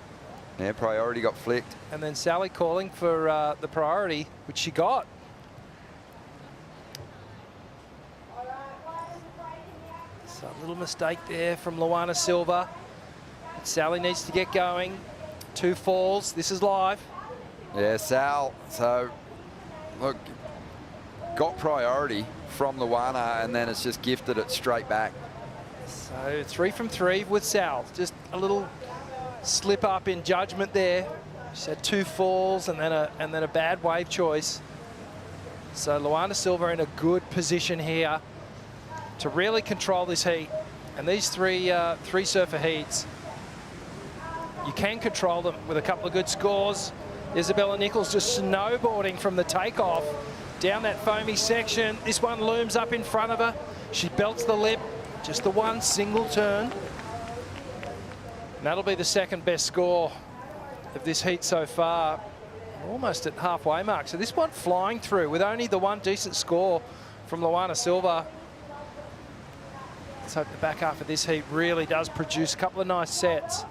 Yeah, priority got flicked. And then Sally calling for the priority, which she got. So a little mistake there from Luana Silva. But Sally needs to get going. 2 falls. This is live. Yeah, Sal. So, look, got priority from Luana, and then it's just gifted it straight back. So 3 from 3 with Sal. Just a little slip up in judgment there. She had 2 falls and then a bad wave choice. So Luana Silva in a good position here to really control this heat. And these three surfer heats, you can control them with a couple of good scores. Isabella Nichols just snowboarding from the takeoff down that foamy section. This one looms up in front of her. She belts the lip, just the one single turn. And that'll be the second best score of this heat so far. Almost at halfway mark. So this one flying through with only the one decent score from Luana Silva. Let's hope the back half of this heat really does produce a couple of nice sets.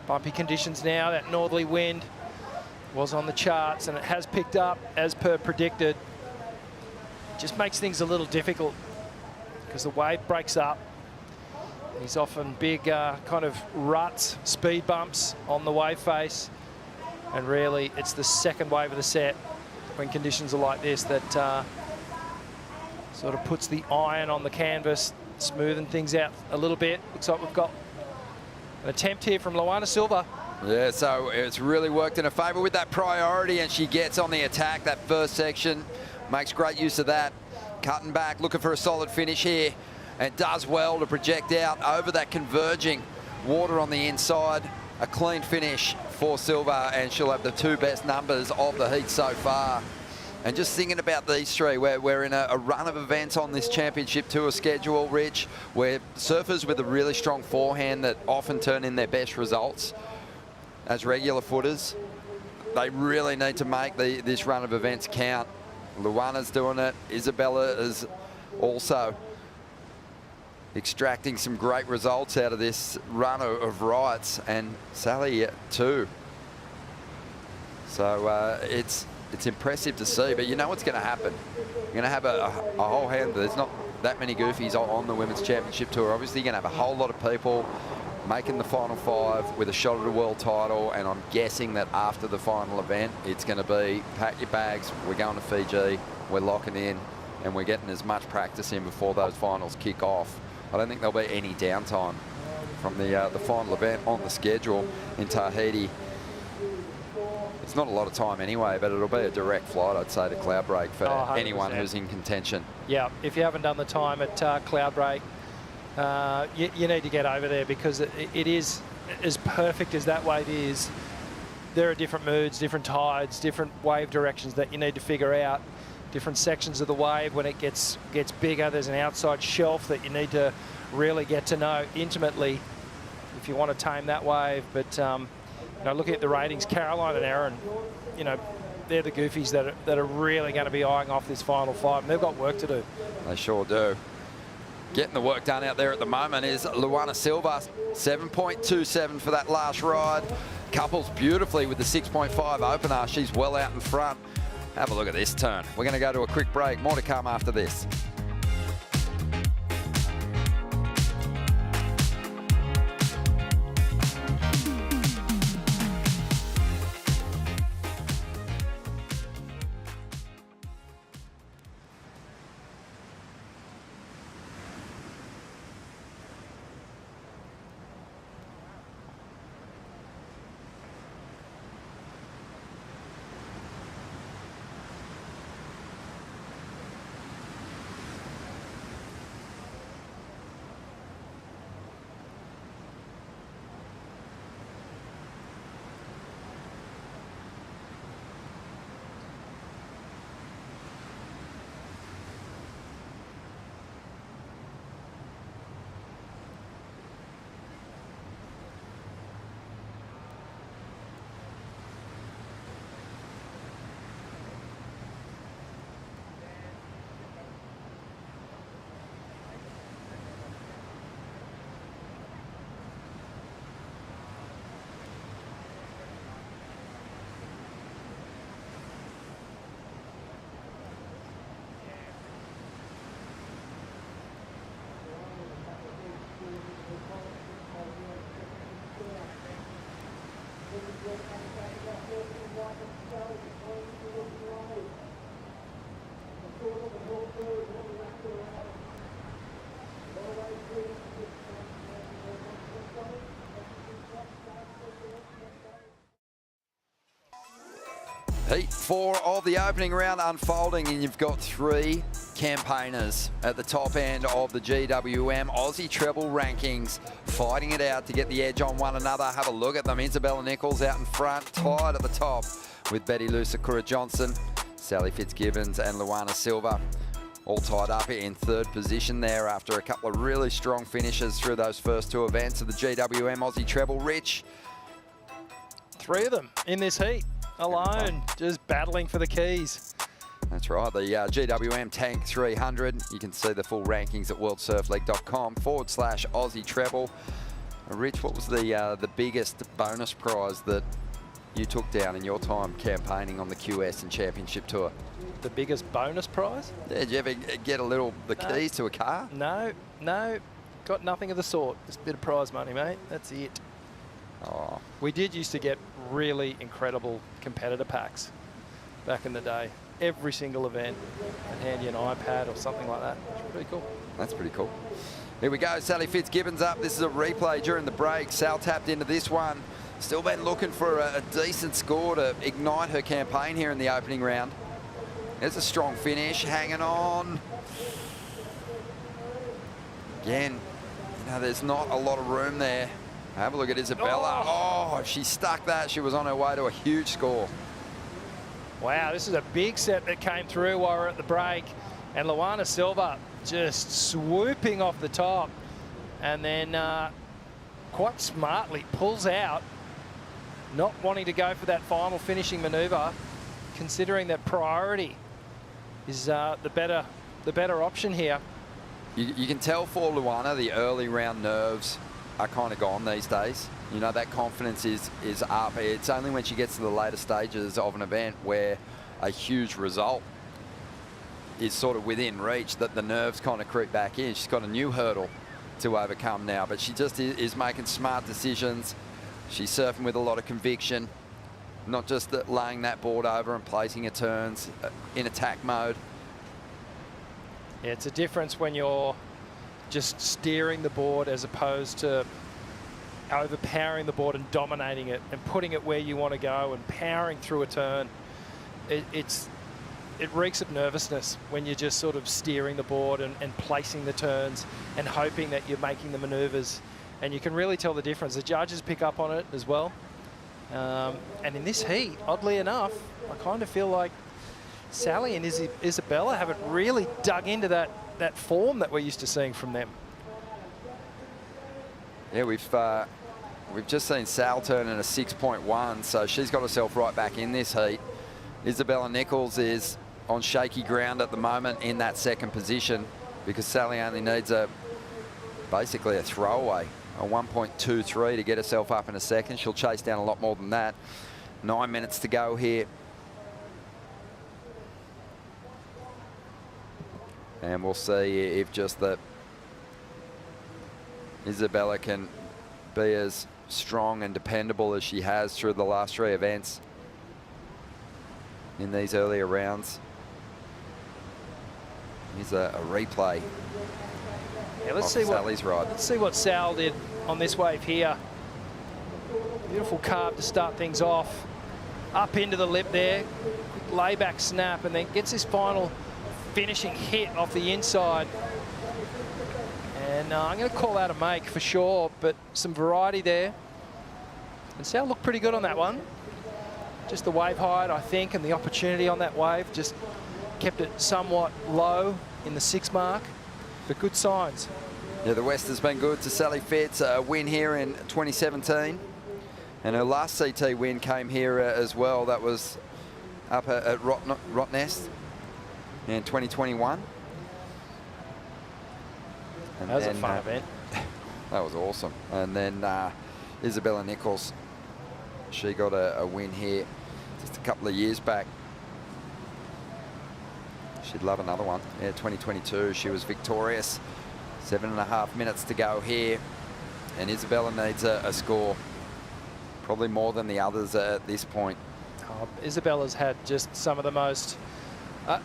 Bumpy conditions now, that northerly wind was on the charts and it has picked up as per predicted. Just makes things a little difficult because the wave breaks up. There's often big kind of ruts, speed bumps on the wave face. And really it's the second wave of the set when conditions are like this that sort of puts the iron on the canvas, smoothing things out a little bit. Looks like we've got an attempt here from Luana Silva. Yeah, so it's really worked in her favour with that priority, and she gets on the attack. That first section makes great use of that. Cutting back, looking for a solid finish here, and does well to project out over that converging water on the inside. A clean finish for Silva, and she'll have the 2 best numbers of the heat so far. And just thinking about these three, we're in a run of events on this championship tour schedule, Rich, where surfers with a really strong forehand that often turn in their best results as regular footers, they really need to make this run of events count. Luana's doing it. Isabella has also extracting some great results out of this run of rights, and Sally too. So it's impressive to see, but you know what's going to happen. You're going to have a whole hand. There's not that many goofies on the Women's Championship Tour. Obviously, you're going to have a whole lot of people making the final 5 with a shot at a world title, and I'm guessing that after the final event, it's going to be pack your bags, we're going to Fiji, we're locking in, and we're getting as much practice in before those finals kick off. I don't think there'll be any downtime from the final event on the schedule in Tahiti. It's not a lot of time anyway, but it'll be a direct flight, I'd say, to Cloudbreak for anyone who's in contention. Yeah, if you haven't done the time at Cloudbreak, you need to get over there, because it is as perfect as that wave is. There are different moods, different tides, different wave directions that you need to figure out. Different sections of the wave, when it gets bigger, there's an outside shelf that you need to really get to know intimately if you want to tame that wave. But you know, looking at the ratings, Caroline and Erin, you know, they're the goofies that are really going to be eyeing off this final 5, and they've got work to do. They sure do. Getting the work done out there at the moment is Luana Silva, 7.27 for that last ride. Couples beautifully with the 6.5 opener. She's well out in front. Have a look at this turn. We're going to go to a quick break. More to come after this. Heat 4 of the opening round unfolding, and you've got 3 campaigners at the top end of the GWM Aussie Treble rankings, fighting it out to get the edge on one another. Have a look at them. Isabella Nichols out in front, tied at the top with Betty Lusakura-Johnson, Sally Fitzgibbons and Luana Silva, all tied up in 3rd position there after a couple of really strong finishes through those first 2 events of the GWM Aussie Treble. Rich? 3 of them in this heat alone, just battling for the keys. That's right, the GWM Tank 300. You can see the full rankings at worldsurfleague.com/Aussie Treble. Rich, what was the biggest bonus prize that you took down in your time campaigning on the QS and Championship Tour? The biggest bonus prize? Yeah, did you ever get the keys to a car? No, got nothing of the sort. Just a bit of prize money, mate. That's it. Oh. We did used to get really incredible competitor packs back in the day. Every single event, and hand you an iPad or something like that. It's pretty cool. That's pretty cool. Here we go, Sally Fitzgibbons up. This is a replay during the break. Sal tapped into this one. Still been looking for a decent score to ignite her campaign here in the opening round. There's a strong finish, hanging on. Again, you know, there's not a lot of room there. Have a look at Isabella. Oh, if she stuck that, she was on her way to a huge score. Wow, this is a big set that came through while we're at the break. And Luana Silva just swooping off the top. And then quite smartly pulls out, not wanting to go for that final finishing manoeuvre, considering that priority is the better the better option here. You can tell for Luana the early round nerves are kind of gone these days. You know, that confidence is up. It's only when she gets to the later stages of an event where a huge result is sort of within reach that the nerves kind of creep back in. She's got a new hurdle to overcome now, but she just is making smart decisions. She's surfing with a lot of conviction, not just laying that board over and placing her turns in attack mode. Yeah, it's a difference when you're just steering the board as opposed to overpowering the board and dominating it and putting it where you want to go and powering through a turn. It reeks of nervousness when you're just sort of steering the board and placing the turns and hoping that you're making the maneuvers. And you can really tell the difference. The judges pick up on it as well. And in this heat, oddly enough, I kind of feel like Sally and Isabella haven't really dug into that form that we're used to seeing from them. Yeah, we've just seen Sal turn in a 6.1, so she's got herself right back in this heat. Isabella Nichols is on shaky ground at the moment in that second position because Sally only needs basically a throwaway, a 1.23 to get herself up in a second. She'll chase down a lot more than that. 9 minutes to go here. And we'll see if just that Isabella can be as strong and dependable as she has through the last 3 events in these earlier rounds. Here's a replay. Yeah, let's see Sally's ride. Let's see what Sal did on this wave here. Beautiful carve to start things off. Up into the lip there. Quick layback snap, and then gets his final finishing hit off the inside. And I'm going to call out a make for sure, but some variety there. And Sal looked pretty good on that one. Just the wave height, I think, and the opportunity on that wave just kept it somewhat low in the 6 mark, but good signs. Yeah, the West has been good to Sally Fitz. A win here in 2017, and her last CT win came here as well. That was up at Rottnest in 2021. And that was a fun event. That was awesome. And then Isabella Nichols, she got a win here just a couple of years back. She'd love another one. Yeah, 2022, she was victorious. 7.5 minutes to go here. And Isabella needs a score, probably more than the others at this point. Isabella's had just some of the most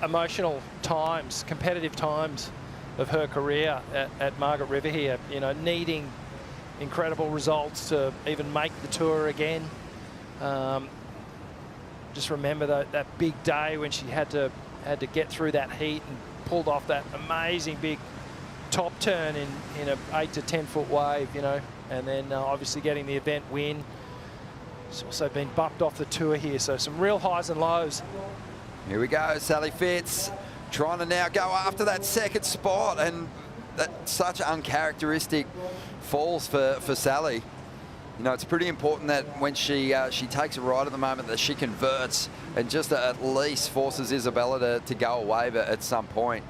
emotional times, competitive times of her career at Margaret River here. You know, needing incredible results to even make the tour again. Just remember that big day when she had to get through that heat and pulled off that amazing big top turn in a 8 to 10 foot wave, you know, and then obviously getting the event win. She's also been bumped off the tour here, so some real highs and lows. Here we go, Sally Fitz trying to now go after that second spot, and that's such uncharacteristic falls for Sally. You know, it's pretty important that when she takes a ride at the moment that she converts and just at least forces Isabella to go away at some point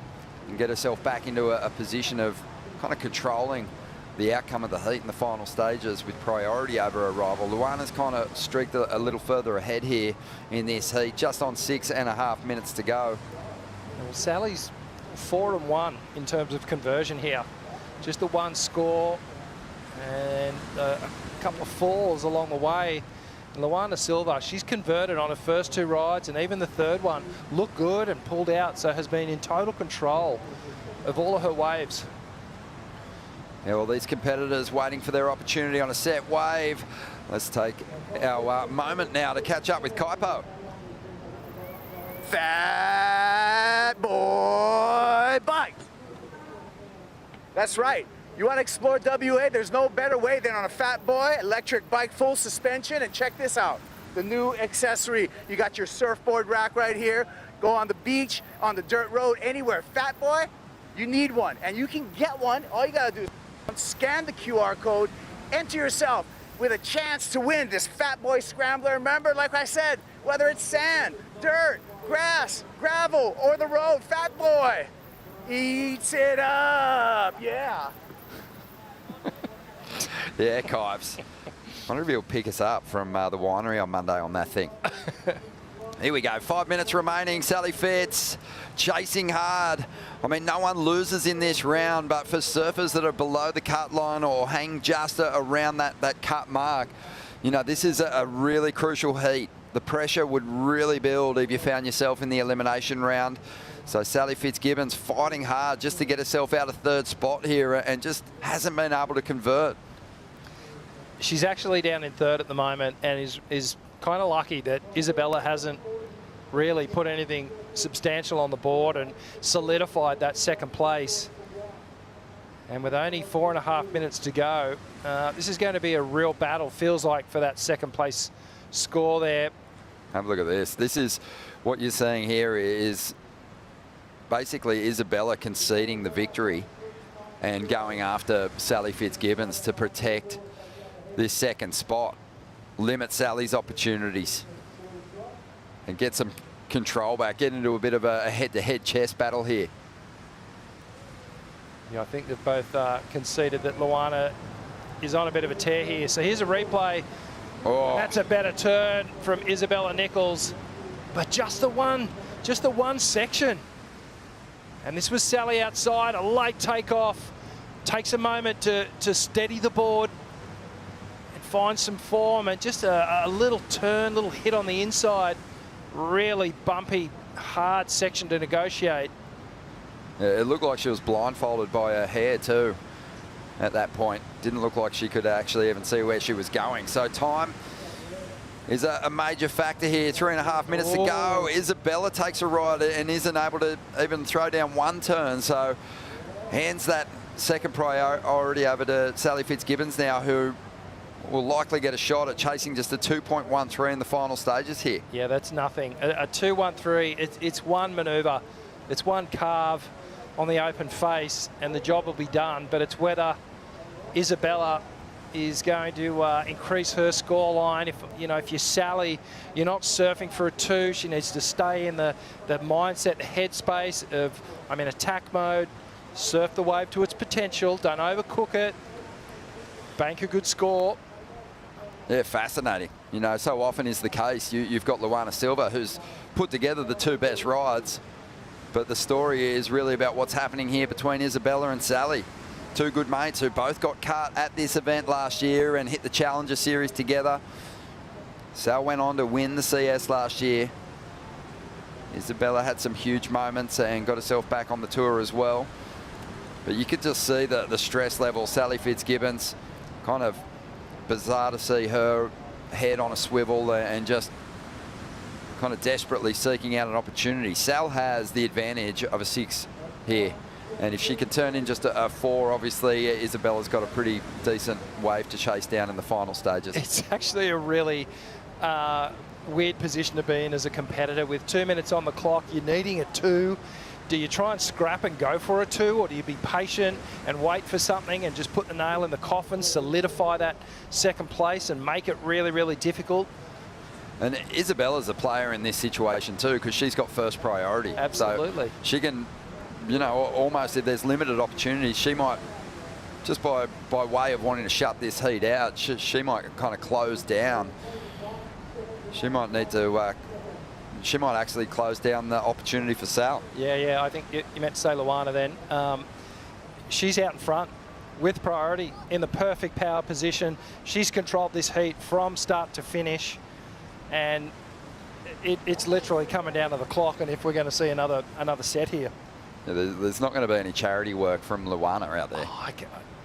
and get herself back into a position of kind of controlling the outcome of the heat in the final stages with priority over her rival. Luana's kind of streaked a little further ahead here in this heat, just on 6.5 minutes to go. Well, Sally's 4-1 in terms of conversion here. Just the one score and a couple of falls along the way. And Luana Silva, she's converted on her first 2 rides, and even the third one looked good and pulled out, so has been in total control of all of her waves. Yeah, well, these competitors waiting for their opportunity on a set wave. Let's take our moment now to catch up with Kaipo. Fat Boy Bikes. That's right. You want to explore WA? There's no better way than on a Fat Boy electric bike, full suspension. And check this out, the new accessory. You got your surfboard rack right here. Go on the beach, on the dirt road, anywhere. Fat Boy, you need one. And you can get one. All you got to do is scan the QR code, enter yourself with a chance to win this Fat Boy Scrambler. Remember, like I said, whether it's sand, dirt, grass, gravel, or the road, Fat Boy. Eats it up, yeah. Yeah, Kives. Wonder if he'll pick us up from the winery on Monday on that thing. Here we go, 5 minutes remaining. Sally Fitz chasing hard. I mean, no one loses in this round, but for surfers that are below the cut line or hang just around that cut mark, you know, this is a really crucial heat. The pressure would really build if you found yourself in the elimination round. So Sally Fitzgibbons fighting hard just to get herself out of third spot here and just hasn't been able to convert. She's actually down in third at the moment and is kind of lucky that Isabella hasn't really put anything substantial on the board and solidified that second place. And with only 4.5 minutes to go, this is going to be a real battle, feels like, for that second place score there. Have a look at this. This is what you're seeing here is basically Isabella conceding the victory and going after Sally Fitzgibbons to protect this second spot, limit Sally's opportunities and get some control back, get into a bit of a head-to-head chess battle here. Yeah, I think they've both conceded that Luana is on a bit of a tear here. So here's a replay. Oh. That's a better turn from Isabella Nichols, but just the one section. And this was Sally outside, a late takeoff. Takes a moment to steady the board and find some form, and just a little turn, little hit on the inside. Really bumpy, hard section to negotiate. Yeah, it looked like she was blindfolded by her hair too at that point. Didn't look like she could actually even see where she was going. So time is a major factor here. 3.5 minutes to go. Isabella takes a ride and isn't able to even throw down one turn. So hands that second priority over to Sally Fitzgibbons now, who will likely get a shot at chasing just a 2.13 in the final stages here. Yeah, that's nothing. A 2.13, it's one manoeuvre. It's one carve on the open face and the job will be done, but it's whether Isabella is going to increase her score line. If you're Sally, you're not surfing for a 2. She needs to stay in the mindset, the headspace of, I'm in attack mode, surf the wave to its potential, don't overcook it, bank a good score. Yeah, fascinating. You know, so often is the case. You've got Luana Silva, who's put together the 2 best rides, but the story is really about what's happening here between Isabella and Sally. 2 good mates who both got cut at this event last year and hit the Challenger Series together. Sal went on to win the CS last year. Isabella had some huge moments and got herself back on the tour as well. But you could just see the stress level. Sally Fitzgibbons, kind of bizarre to see her head on a swivel and just kind of desperately seeking out an opportunity. Sal has the advantage of a 6 here. And if she can turn in just a 4, obviously Isabella's got a pretty decent wave to chase down in the final stages. It's actually a really weird position to be in as a competitor. With 2 minutes on the clock, you're needing a 2. Do you try and scrap and go for a 2, or do you be patient and wait for something and just put the nail in the coffin, solidify that second place and make it really, really difficult? And Isabella's a player in this situation too, because she's got first priority. Absolutely. So she can, almost if there's limited opportunities, she might, just by way of wanting to shut this heat out, she might kind of close down. She might need to, she might actually close down the opportunity for Sal. Yeah, I think you meant to say Luana then. She's out in front with priority in the perfect power position. She's controlled this heat from start to finish, and it's literally coming down to the clock, and if we're going to see another set here. Yeah, there's not going to be any charity work from Luana out there. Oh, I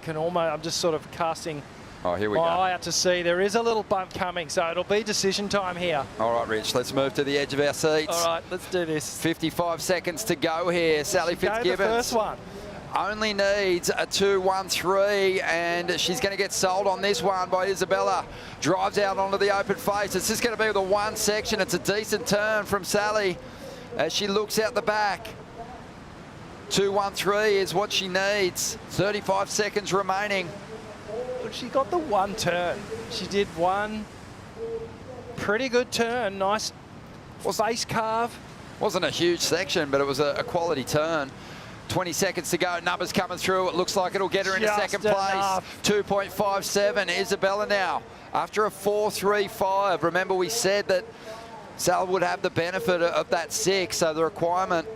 can almost, I'm just sort of casting my eye out to sea. There is a little bump coming, so it'll be decision time here. All right, Rich, let's move to the edge of our seats. All right, let's do this. 55 seconds to go here. Sally Fitzgibbons. The first one. Only needs a 2.13, and she's going to get sold on this one by Isabella. Drives out onto the open face. It's just going to be the one section. It's a decent turn from Sally as she looks out the back. 2.13 is what she needs. 35 seconds remaining. But she got the one turn. She did one pretty good turn. Nice face carve. Wasn't a huge section, but it was a quality turn. 20 seconds to go. Numbers coming through. It looks like it'll get her into Just second place. enough. 2.57. Isabella now after a 4.35. Remember, we said that Sal would have the benefit of that 6, so the requirement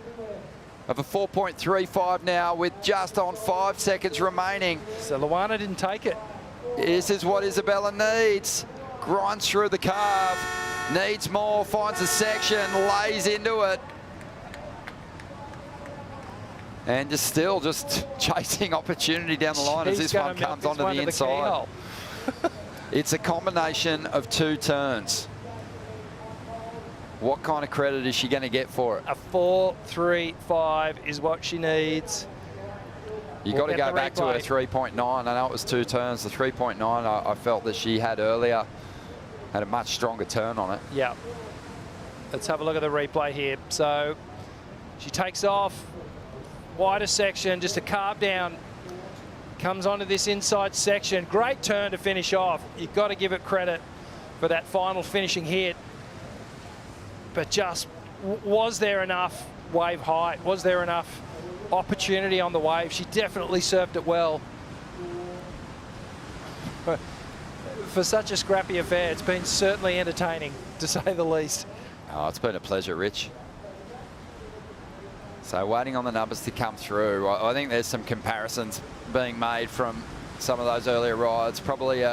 of a 4.35 now with just on 5 seconds remaining. So Luana didn't take it. This is what Isabella needs. Grinds through the carve. Needs more. Finds a section. Lays into it. And just still just chasing opportunity down the line as this one comes onto the inside. It's a combination of 2 turns. What kind of credit is she going to get for it? A 4.35 is what she needs. You got to go back to her 3.9. I know it was 2 turns. The 3.9 I felt that she had earlier had a much stronger turn on it. Yeah. Let's have a look at the replay here. So she takes off, wider section, just a carve down, comes onto this inside section. Great turn to finish off. You've got to give it credit for that final finishing hit. But just, was there enough wave height? Was there enough opportunity on the wave? She definitely surfed it well. For such a scrappy affair, it's been certainly entertaining, to say the least. Oh, it's been a pleasure, Rich. So waiting on the numbers to come through. I think there's some comparisons being made from some of those earlier rides. Probably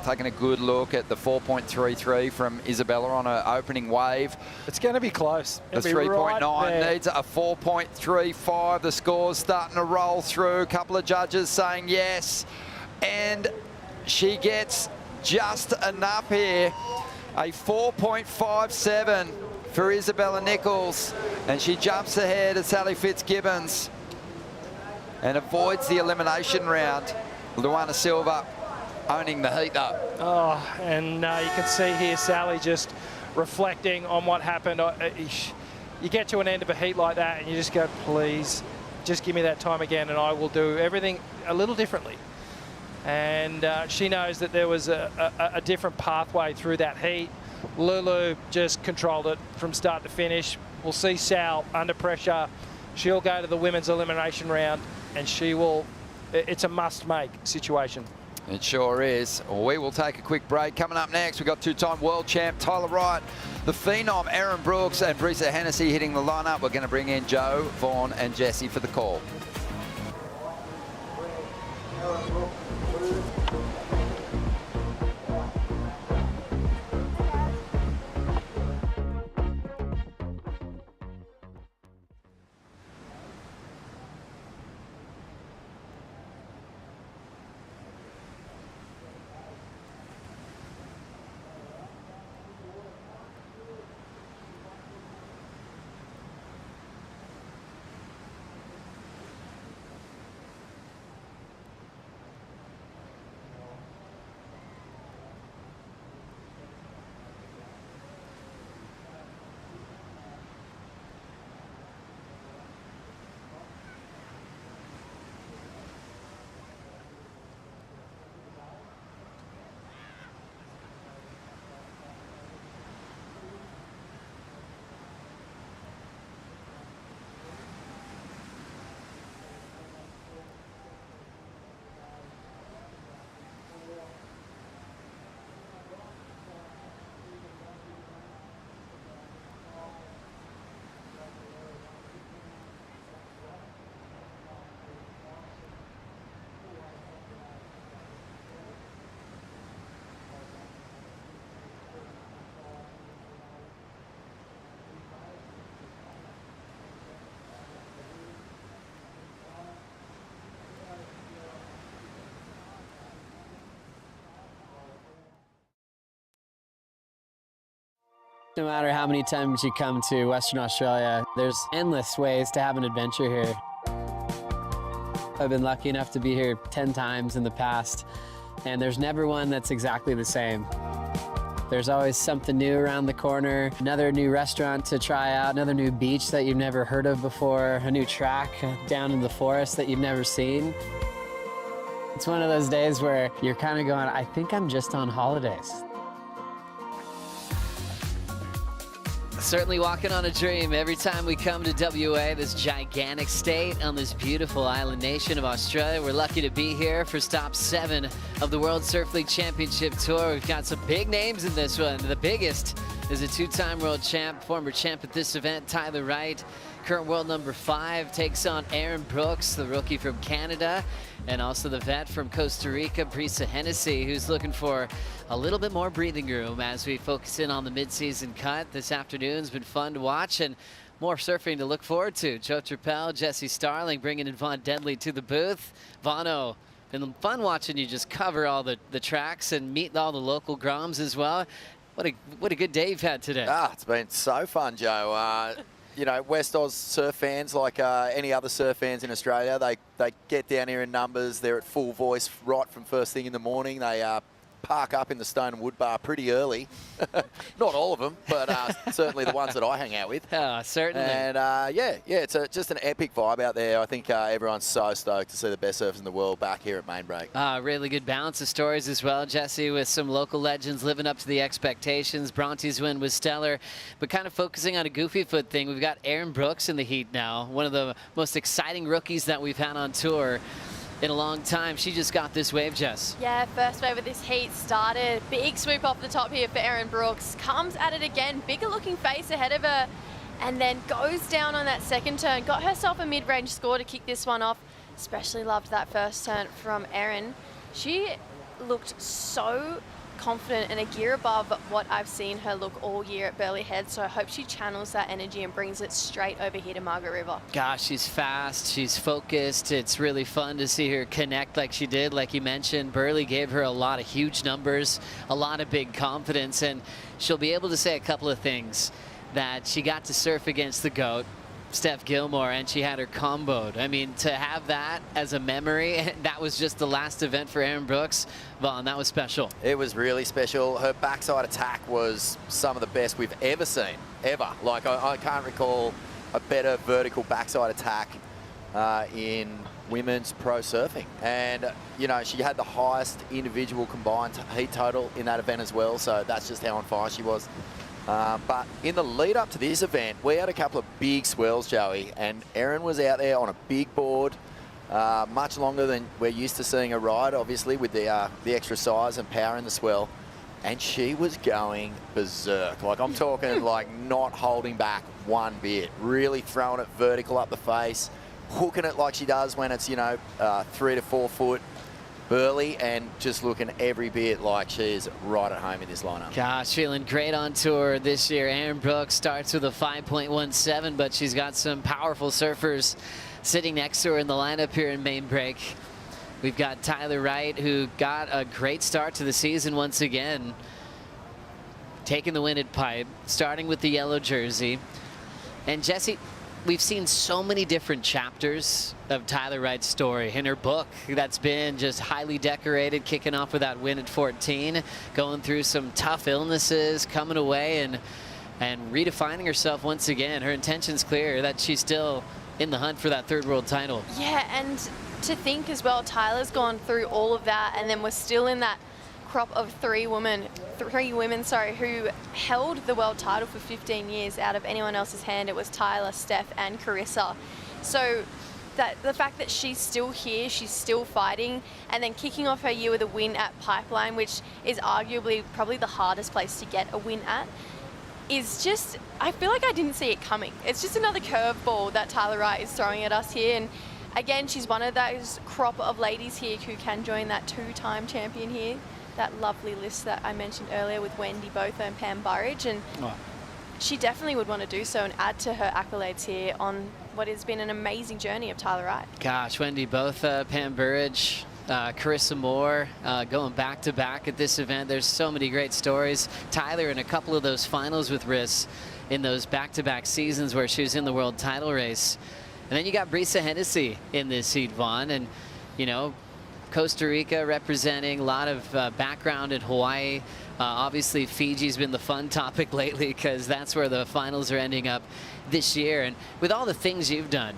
taking a good look at the 4.33 from Isabella on her opening wave. It's going to be close. The 3.9 needs a 4.35. The score's starting to roll through. A couple of judges saying yes. And she gets just enough here. A 4.57 for Isabella Nichols. And she jumps ahead of Sally Fitzgibbons and avoids the elimination round. Luana Silva owning the heat though. Oh, and you can see here Sally just reflecting on what happened. You get to an end of a heat like that and you just go, please, just give me that time again and I will do everything a little differently. And she knows that there was a different pathway through that heat. Lulu just controlled it from start to finish. We'll see Sal under pressure. She'll go to the women's elimination round and she will, it's a must-make situation. It sure is. We will take a quick break. Coming up next, we've got 2-time world champ Tyler Wright, the phenom Aaron Brooks and Brisa Hennessy hitting the lineup. We're going to bring in Joe, Vaughn and Jesse for the call. No matter how many times you come to Western Australia, there's endless ways to have an adventure here. I've been lucky enough to be here 10 times in the past, and there's never one that's exactly the same. There's always something new around the corner, another new restaurant to try out, another new beach that you've never heard of before, a new track down in the forest that you've never seen. It's one of those days where you're kind of going, I think I'm just on holidays. Certainly walking on a dream every time we come to WA, this gigantic state on this beautiful island nation of Australia. We're lucky to be here for stop 7 of the World Surf League Championship Tour. We've got some big names in this one. The biggest is a 2-time world champ, former champ at this event, Tyler Wright. Current world number 5 takes on Aaron Brooks, the rookie from Canada, and also the vet from Costa Rica, Brisa Hennessy, who's looking for a little bit more breathing room as we focus in on the mid-season cut. This afternoon's been fun to watch and more surfing to look forward to. Joe Trappell, Jesse Starling bringing in Vaughn Deadly to the booth. Vaughno, been fun watching you just cover all the tracks and meet all the local groms as well. What a good day you've had today. It's been so fun, Joe. You know, West Oz surf fans, like any other surf fans in Australia, they get down here in numbers. They're at full voice right from first thing in the morning. They park up in the Stone and Wood Bar pretty early. Not all of them, but certainly the ones that I hang out with. Certainly. And yeah, it's just an epic vibe out there. I think everyone's so stoked to see the best surfers in the world back here at Main Break. Really good balance of stories as well, Jesse, with some local legends living up to the expectations. Bronte's win was stellar, but kind of focusing on a goofy foot thing. We've got Aaron Brooks in the heat now, one of the most exciting rookies that we've had on tour in a long time. She just got this wave, Jess. Yeah, first wave of this heat started. Big swoop off the top here for Aaron Brooks. Comes at it again, bigger looking face ahead of her, and then goes down on that second turn. Got herself a mid-range score to kick this one off. Especially loved that first turn from Erin. She looked so confident and a gear above what I've seen her look all year at Burleigh Head, so I hope she channels that energy and brings it straight over here to Margaret River. Gosh, she's fast, she's focused. It's really fun to see her connect like she did. Like you mentioned, Burleigh gave her a lot of huge numbers, a lot of big confidence, and she'll be able to say a couple of things. That she got to surf against the GOAT, Steph Gilmore, and she had her comboed. I mean, to have that as a memory, that was just the last event for Aaron Brooks. Vaughn, that was special. It was really special. Her backside attack was some of the best we've ever seen, ever. Like, I can't recall a better vertical backside attack in women's pro surfing. And, you know, she had the highest individual combined heat total in that event as well, so that's just how on fire she was. But in the lead up to this event, we had a couple of big swells, Joey, and Erin was out there on a big board, much longer than we're used to seeing her ride, obviously, with the extra size and power in the swell. And she was going berserk. Like, I'm talking like not holding back one bit, really throwing it vertical up the face, hooking it like she does when it's, you know, 3 to 4 foot. Burleigh, and just looking every bit like she's right at home in this lineup. Gosh, feeling great on tour this year. Aaron Brooks starts with a 5.17, but she's got some powerful surfers sitting next to her in the lineup here in Main Break. We've got Tyler Wright, who got a great start to the season once again, taking the win at Pipe, starting with the yellow jersey. And Jesse, we've seen so many different chapters of Tyler Wright's story in her book that's been just highly decorated, kicking off with that win at 14, going through some tough illnesses, coming away and redefining herself once again. Her intention's clear that she's still in the hunt for that third world title. Yeah, and to think as well, Tyler's gone through all of that, and then we're still in that crop of three women, who held the world title for 15 years. Out of anyone else's hand, it was Tyler, Steph, and Carissa. So that the fact that she's still here, she's still fighting, and then kicking off her year with a win at Pipeline, which is arguably probably the hardest place to get a win at, is just, I feel like I didn't see it coming. It's just another curveball that Tyler Wright is throwing at us here. And again, she's one of those crop of ladies here who can join that 2-time champion here. That lovely list that I mentioned earlier with Wendy Botha and Pam Burridge, and she definitely would want to do so and add to her accolades here on what has been an amazing journey of Tyler Wright. Gosh, Wendy Botha, Pam Burridge, Carissa Moore, going back to back at this event. There's so many great stories. Tyler in a couple of those finals with Riss in those back-to-back seasons where she was in the world title race. And then you got Brisa Hennessy in this heat, Vaughn, and you know, Costa Rica representing, a lot of background in Hawaii. Obviously, Fiji's been the fun topic lately because that's where the finals are ending up this year. And with all the things you've done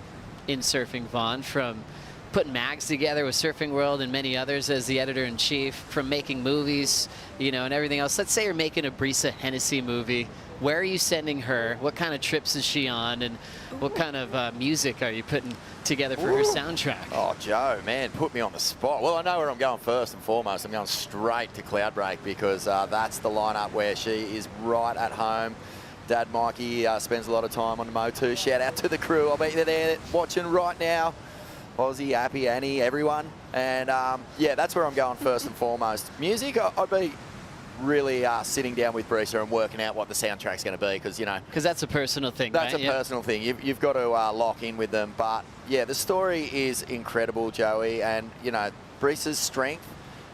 in surfing, Vaughn, from putting mags together with Surfing World and many others as the editor-in-chief, from making movies, you know, and everything else. Let's say you're making a Brisa Hennessy movie. Where are you sending her? What kind of trips is she on? And what kind of music are you putting together for her soundtrack? Oh, Joe, man, put me on the spot. Well, I know where I'm going first and foremost. I'm going straight to Cloudbreak because that's the lineup where she is right at home. Dad Mikey spends a lot of time on the Mo2. Shout out to the crew. I'll bet they're there watching right now. Aussie, Appy, Annie, everyone. And yeah, that's where I'm going first and foremost. Music, I'd be really sitting down with Brisa and working out what the soundtrack's going to be because, you know... Because that's a personal thing, That's right? a personal thing. You've got to lock in with them. But, yeah, the story is incredible, Joey. And, you know, Brisa's strength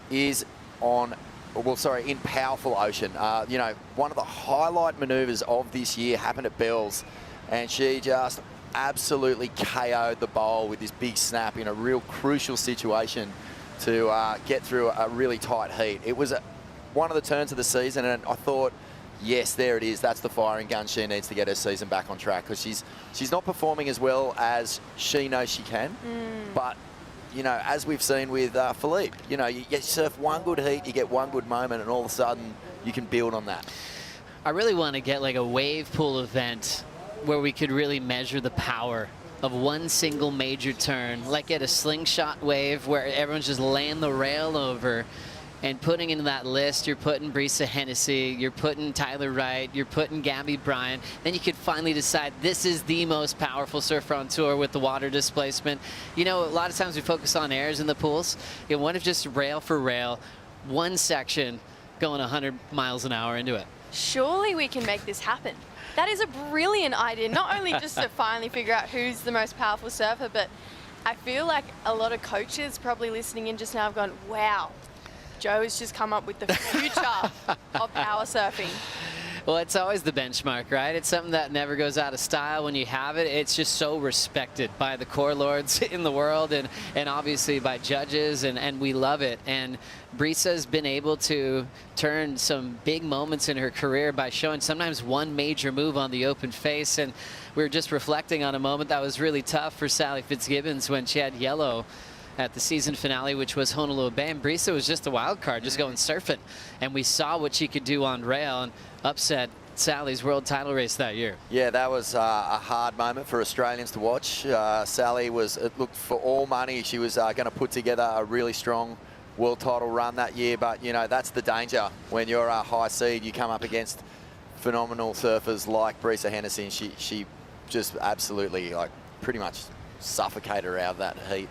is in powerful ocean. You know, one of the highlight manoeuvres of this year happened at Bells. And she just absolutely KO'd the bowl with this big snap in a real crucial situation to get through a really tight heat. It was one of the turns of the season, and I thought, yes, there it is. That's the firing gun she needs to get her season back on track because she's not performing as well as she knows she can. But, you know, as we've seen with Philippe, you know, you surf one good heat, you get one good moment, and all of a sudden you can build on that. I really want to get like a wave pool event where we could really measure the power of one single major turn, like at a slingshot wave where everyone's just laying the rail over. And putting in that list, you're putting Brisa Hennessy, you're putting Tyler Wright, you're putting Gabby Bryan. Then you could finally decide this is the most powerful surfer on tour with the water displacement. You know, a lot of times we focus on airs in the pools. You know, what if just rail for rail, one section going 100 miles an hour into it? Surely we can make this happen. That is a brilliant idea, not only just to finally figure out who's the most powerful surfer, but I feel like a lot of coaches probably listening in just now have gone, wow, Joe has just come up with the future of power surfing. Well, it's always the benchmark, right? It's something that never goes out of style when you have it. It's just so respected by the core lords in the world and obviously by judges, and we love it. And Brisa's been able to turn some big moments in her career by showing sometimes one major move on the open face. And we were just reflecting on a moment that was really tough for Sally Fitzgibbons when she had yellow at the season finale, which was Honolulu Bay, and Brisa was just a wild card, just going surfing. And we saw what she could do on rail and upset Sally's world title race that year. Yeah, that was a hard moment for Australians to watch. Sally it looked for all money. She was going to put together a really strong world title run that year, but, you know, that's the danger. When you're a high seed, you come up against phenomenal surfers like Brisa Hennessy, and she just absolutely, like, pretty much suffocated her out of that heat.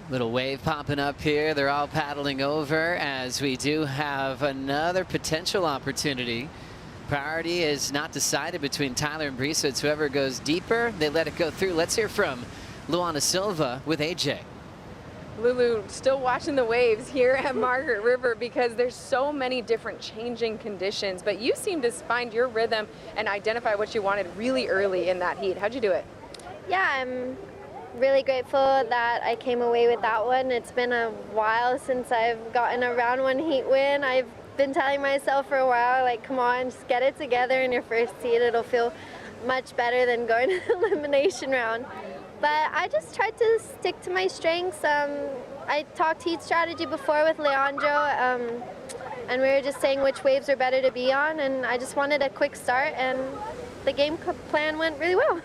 Little wave popping up here. They're all paddling over as we do have another potential opportunity. Priority is not decided between Tyler and Brisa. It's whoever goes deeper, they let it go through. Let's hear from Luana Silva with AJ. Lulu, still watching the waves here at Margaret River because there's so many different changing conditions, but you seem to find your rhythm and identify what you wanted really early in that heat. How'd you do it? Yeah, I'm really grateful that I came away with that one. It's been a while since I've gotten a round one heat win. I've been telling myself for a while, like, come on, just get it together in your first heat. It'll feel much better than going to the elimination round. But I just tried to stick to my strengths. I talked heat strategy before with Leandro, and we were just saying which waves are better to be on, and I just wanted a quick start, and the game plan went really well.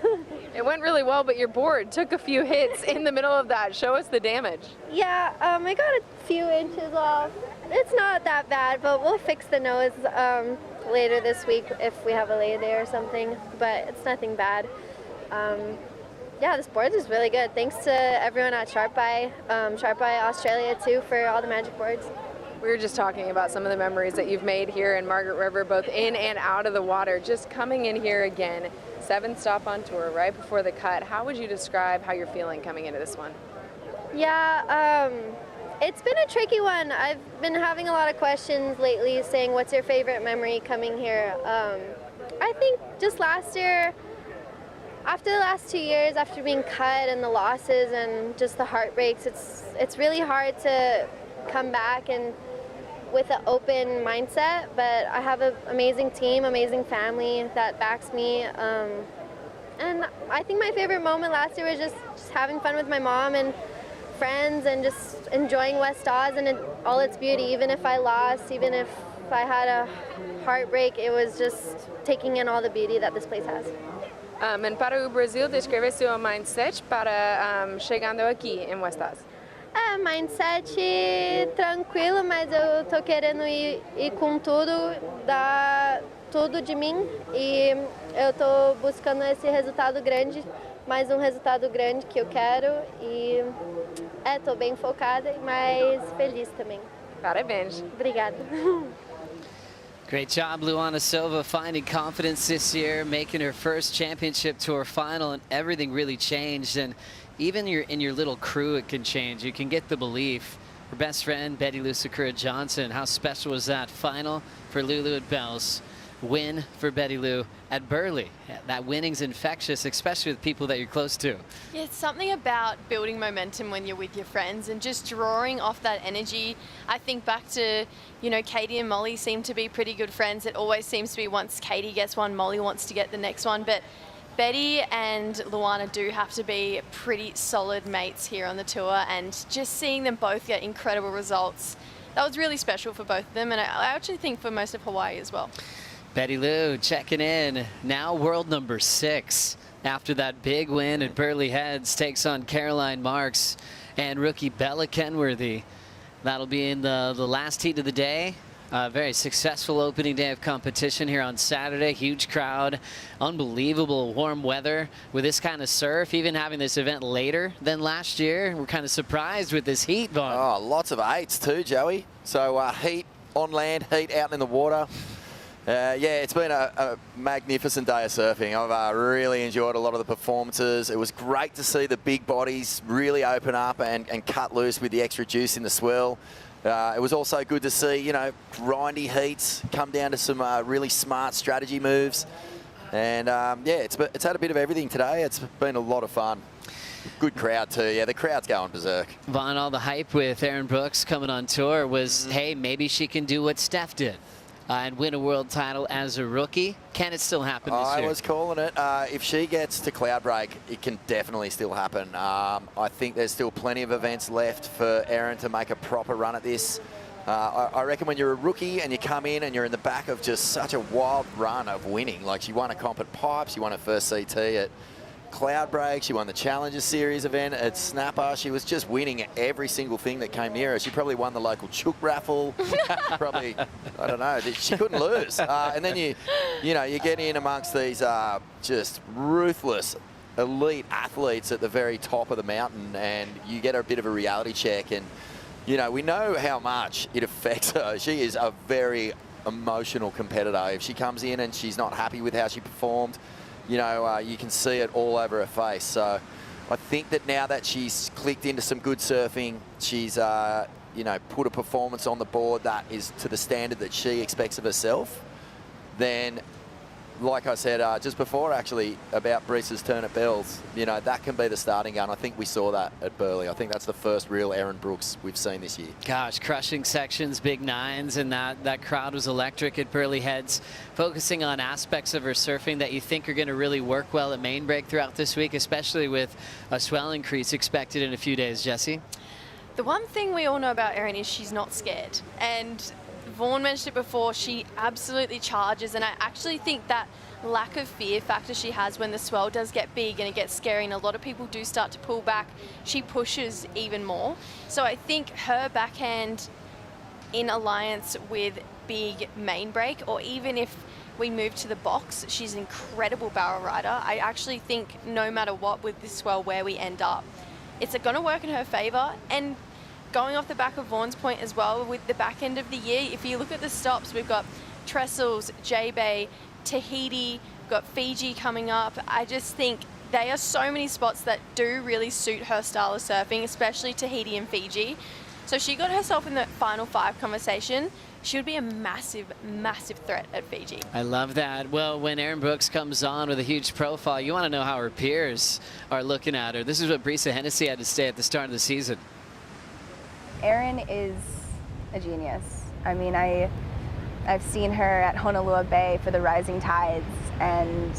It went really well, but your board took a few hits in the middle of that. Show us the damage. Yeah, I got a few inches off. It's not that bad, but we'll fix the nose later this week if we have a lay day or something, but it's nothing bad. Yeah, this board is really good. Thanks to everyone at Sharp Eye Australia too for all the magic boards. We were just talking about some of the memories that you've made here in Margaret River, both in and out of the water. Just coming in here again, 7th stop on tour right before the cut. How would you describe how you're feeling coming into this one? Yeah, it's been a tricky one. I've been having a lot of questions lately saying, what's your favorite memory coming here? I think just last year, after the last 2 years, after being cut and the losses and just the heartbreaks, it's really hard to come back and with an open mindset, but I have an amazing team, amazing family that backs me. And I think my favorite moment last year was just having fun with my mom and friends and just enjoying West Oz and all its beauty. Even if I lost, even if I had a heartbreak, it was just taking in all the beauty that this place has. And para o Brasil, descreve seu mindset para chegando aqui em West Oz. Mindset tranquilo, mas eu tô querendo ir com tudo, dar tudo de mim e eu tô buscando esse resultado grande, mais um resultado grande que eu quero e tô bem focada, mas feliz também. Parabéns. Obrigada. Great job, Luana Silva, finding confidence this year, making her first championship tour final, and everything really changed. And even in your little crew, it can change. You can get the belief. Her best friend, Betty Lou Sakura Johnson, how special was that final for Lulu at Bells? Win for Betty Lou at Burleigh. That winning's infectious, especially with people that you're close to. Yeah, it's something about building momentum when you're with your friends and just drawing off that energy. I think back to, you know, Katie and Molly seem to be pretty good friends. It always seems to be once Katie gets one, Molly wants to get the next one. But Betty and Luana do have to be pretty solid mates here on the tour, and just seeing them both get incredible results, that was really special for both of them, and I actually think for most of Hawaii as well. Betty Lou checking in, now world number 6. After that big win at Burleigh Heads, takes on Caroline Marks and rookie Bella Kenworthy. That'll be in the last heat of the day. Very successful opening day of competition here on Saturday. Huge crowd, unbelievable warm weather with this kind of surf, even having this event later than last year. We're kind of surprised with this heat, Vaughn. Oh, lots of 8s too, Joey. So heat on land, heat out in the water. Yeah, it's been a magnificent day of surfing. I've really enjoyed a lot of the performances. It was great to see the big bodies really open up and cut loose with the extra juice in the swell. It was also good to see, you know, grindy heats come down to some really smart strategy moves. And yeah, it's had a bit of everything today. It's been a lot of fun. Good crowd too. Yeah, the crowd's going berserk. Vaughn, all the hype with Erin Brooks coming on tour was, hey, maybe she can do what Steph did. And win a world title as a rookie. Can it still happen this year? I was calling it. If she gets to Cloudbreak, it can definitely still happen. I think there's still plenty of events left for Erin to make a proper run at this. I reckon when you're a rookie and you come in and you're in the back of just such a wild run of winning, like she won a comp at Pipes, she won her first CT at Cloudbreak, she won the Challenger Series event at Snapper. She was just winning every single thing that came near her. She probably won the local chook raffle. Probably, I don't know, she couldn't lose. And then you get in amongst these just ruthless elite athletes at the very top of the mountain, and you get a bit of a reality check. And you know, we know how much it affects her. She is a very emotional competitor. If she comes in and she's not happy with how she performed, you know, you can see it all over her face. So I think that now that she's clicked into some good surfing, she's, you know, put a performance on the board that is to the standard that she expects of herself, then, like I said just before, actually, about Breese's turn at Bells, you know, that can be the starting gun. I think we saw that at Burleigh. I think that's the first real Erin Brooks we've seen this year. Gosh, crushing sections, big 9s, and that crowd was electric at Burleigh Heads. Focusing on aspects of her surfing that you think are going to really work well at main break throughout this week, especially with a swell increase expected in a few days. Jessie? The one thing we all know about Erin is she's not scared. And Vaughn mentioned it before, she absolutely charges, and I actually think that lack of fear factor she has when the swell does get big and it gets scary and a lot of people do start to pull back, she pushes even more. So I think her backhand in alliance with big main break, or even if we move to the box, she's an incredible barrel rider. I actually think no matter what with this swell where we end up, it's going to work in her favor. And going off the back of Vaughn's point as well, with the back end of the year, if you look at the stops, we've got Trestles, J-Bay, Tahiti, we've got Fiji coming up. I just think they are so many spots that do really suit her style of surfing, especially Tahiti and Fiji. So she got herself in the final 5 conversation. She would be a massive, massive threat at Fiji. I love that. Well, when Erin Brooks comes on with a huge profile, you want to know how her peers are looking at her. This is what Brisa Hennessy had to say at the start of the season. Erin is a genius. I mean, I've seen her at Honolulu Bay for the Rising Tides, and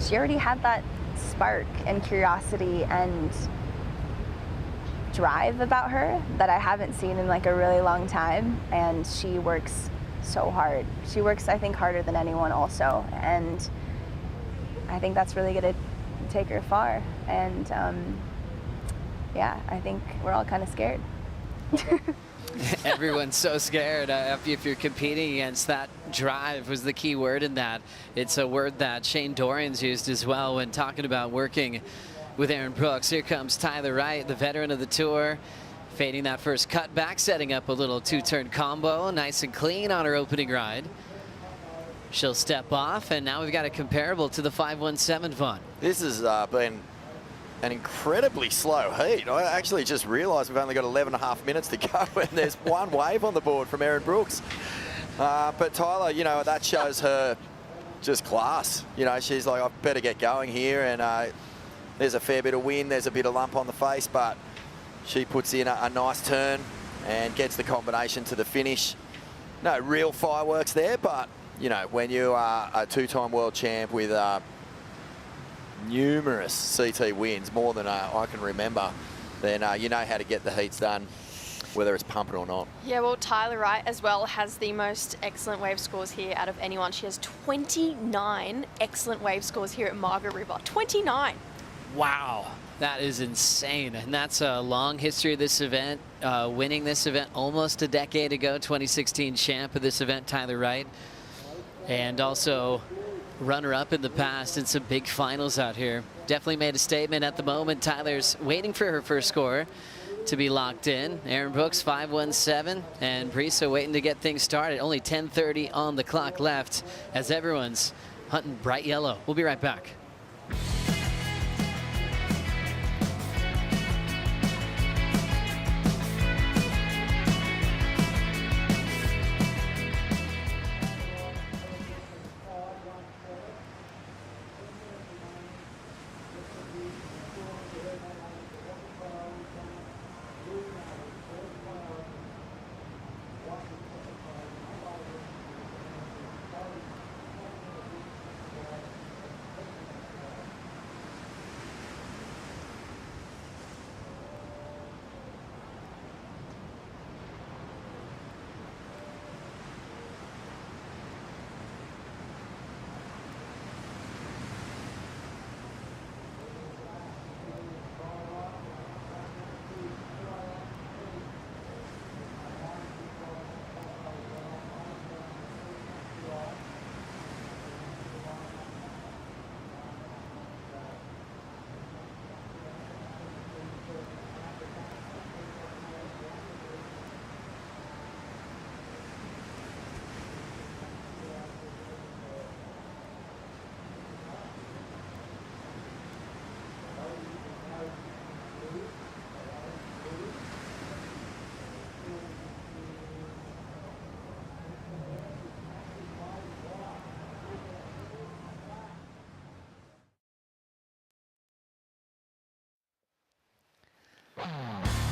she already had that spark and curiosity and drive about her that I haven't seen in like a really long time, and she works so hard. She works, I think, harder than anyone also, and I think that's really going to take her far. And yeah, I think we're all kind of scared. Everyone's so scared if you're competing against that. Drive was the key word in that. It's a word that Shane Dorian's used as well when talking about working with Aaron Brooks. Here comes Tyler Wright, the veteran of the tour, fading that first cutback, setting up a little two-turn combo, nice and clean on her opening ride. She'll step off, and now we've got a comparable to the 517 Vaughn. This has been an incredibly slow heat. I actually just realised we've only got 11.5 minutes to go, and there's one wave on the board from Aaron Brooks. But Tyler, you know, that shows her just class. You know, she's like, I better get going here, and there's a fair bit of wind, there's a bit of lump on the face, but she puts in a nice turn and gets the combination to the finish. No real fireworks there, but, you know, when you are a two-time world champ with numerous CT wins, more than I can remember, then you know how to get the heats done, whether it's pumping or not. Yeah, well, Tyler Wright as well has the most excellent wave scores here out of anyone. She has 29 excellent wave scores here at Margaret River. 29. Wow, that is insane. And that's a long history of this event, winning this event almost a decade ago, 2016 champ of this event, Tyler Wright. And also runner-up in the past in some big finals out here. Definitely made a statement at the moment. Tyler's waiting for her first score to be locked in. Aaron Brooks, 517, and Brisa waiting to get things started. Only 10:30 on the clock left as everyone's hunting bright yellow. We'll be right back.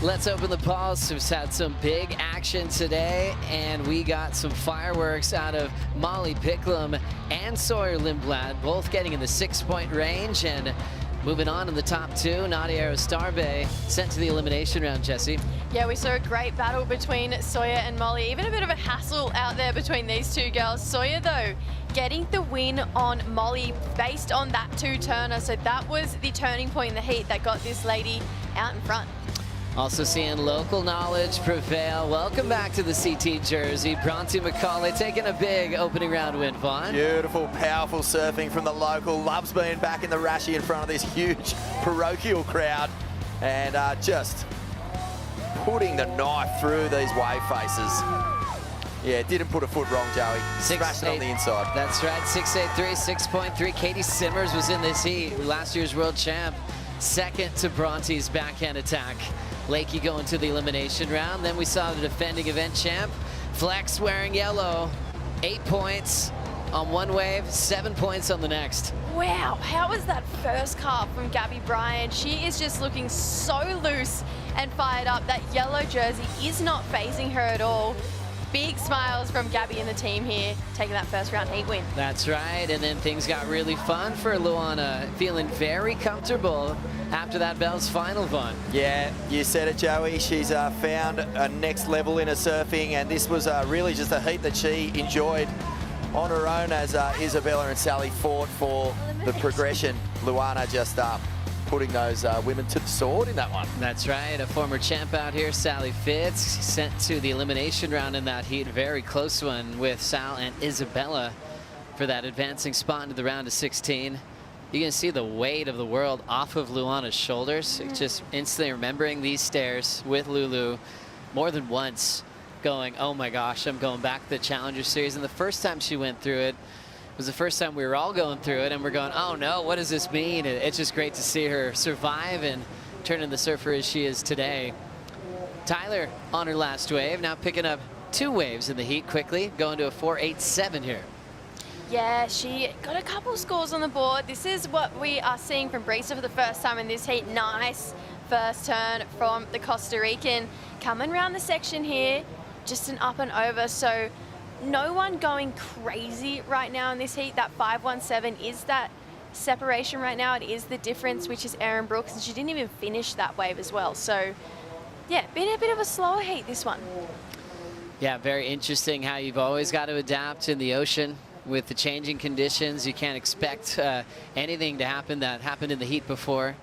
Let's open the polls. We've had some big action today, and we got some fireworks out of Molly Picklum and Sawyer Lindblad, both getting in the 6-point range. And moving on in the top two, Nadia Arostarbe sent to the elimination round, Jesse. Yeah, we saw a great battle between Sawyer and Molly. Even a bit of a hassle out there between these two girls. Sawyer, though, getting the win on Molly based on that two-turner. So that was the turning point in the heat that got this lady out in front. Also seeing local knowledge prevail. Welcome back to the CT jersey. Bronte McCauley taking a big opening round win, Vaughn. Beautiful, powerful surfing from the local. Loves being back in the Rashi in front of this huge parochial crowd. And just putting the knife through these wave faces. Yeah, didn't put a foot wrong, Joey. Smashed it on the inside. That's right, 6'8", 6.3. Katie Simmers was in this heat, last year's world champ. Second to Bronte's backhand attack. Lakey going to the elimination round. Then we saw the defending event champ, Flex, wearing yellow. 8 points on one wave, 7 points on the next. Wow, how was that first carve from Gabby Bryan? She is just looking so loose and fired up. That yellow jersey is not phasing her at all. big smiles from Gabby and the team here, taking that first round heat win. That's right, and then things got really fun for Luana, feeling very comfortable after that Bell's final one. Yeah, you said it, Joey. She's found a next level in her surfing, and this was really just a heat that she enjoyed on her own as Isabella and Sally fought for the progression. Luana just putting those women to the sword in that one. That's right, a former champ out here, Sally Fitz, sent to the elimination round in that heat. Very close one with Sal and Isabella for that advancing spot into the round of 16. You can see the weight of the world off of Luana's shoulders. Just instantly remembering these stairs with Lulu more than once, going, oh my gosh, I'm going back to the Challenger Series. And the first time she went through it was the first time we were all going through it, and we're going, oh no, what does this mean? It's just great to see her survive and turn into the surfer as she is today. Tyler on her last wave, now picking up 2 waves in the heat quickly, going to a 4.87 here. Yeah, she got a couple scores on the board. This is what we are seeing from Brisa for the first time in this heat. Nice first turn from the Costa Rican. Coming around the section here, just an up and over, so no one going crazy right now in this heat. That 5.17 is that separation right now. It is the difference, which is Erin Brooks, and she didn't even finish that wave as well. So yeah, been a bit of a slower heat, this one. Yeah, very interesting how you've always got to adapt in the ocean with the changing conditions. You can't expect anything to happen that happened in the heat before.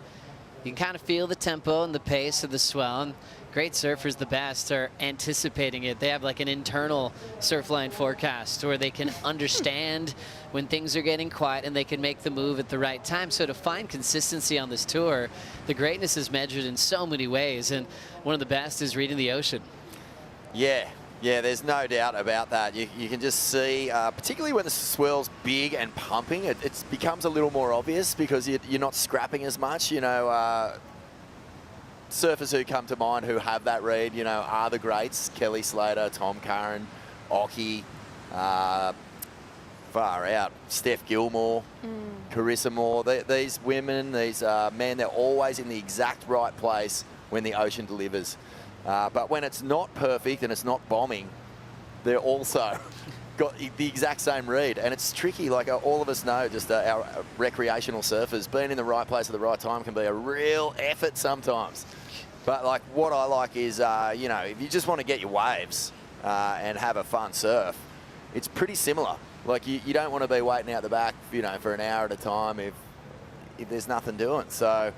You can kind of feel the tempo and the pace of the swell. And great surfers, the best, are anticipating it. They have like an internal surfline forecast where they can understand when things are getting quiet and they can make the move at the right time. So to find consistency on this tour, the greatness is measured in so many ways, and one of the best is reading the ocean. Yeah, there's no doubt about that. You can just see, particularly when the swell's big and pumping, it becomes a little more obvious because you're not scrapping as much. You know, surfers who come to mind who have that read, you know, are the greats: Kelly Slater, Tom Curran, Occy, far out, Steph Gilmore, Carissa Moore. These women, these men, they're always in the exact right place when the ocean delivers. But when it's not perfect and it's not bombing, they're also got the exact same read. And it's tricky, like all of us know, just our recreational surfers, being in the right place at the right time can be a real effort sometimes. But like what I like is, you know, if you just want to get your waves and have a fun surf, it's pretty similar. Like you don't want to be waiting out the back, you know, for an hour at a time if there's nothing doing. So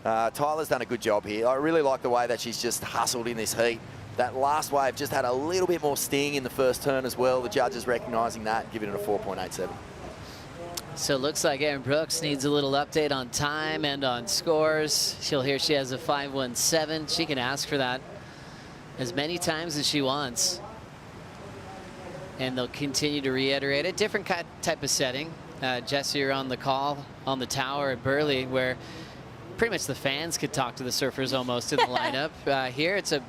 Tyler's done a good job here. I really like the way that she's just hustled in this heat. That last wave just had a little bit more sting in the first turn as well. The judges recognising that, giving it a 4.87. So it looks like Erin Brooks needs a little update on time and on scores. She'll hear she has a 5.17. She can ask for that as many times as she wants. And they'll continue to reiterate it. Different type of setting. Jesse, you're on the call on the tower at Burleigh, where pretty much the fans could talk to the surfers almost in the lineup. Here it's a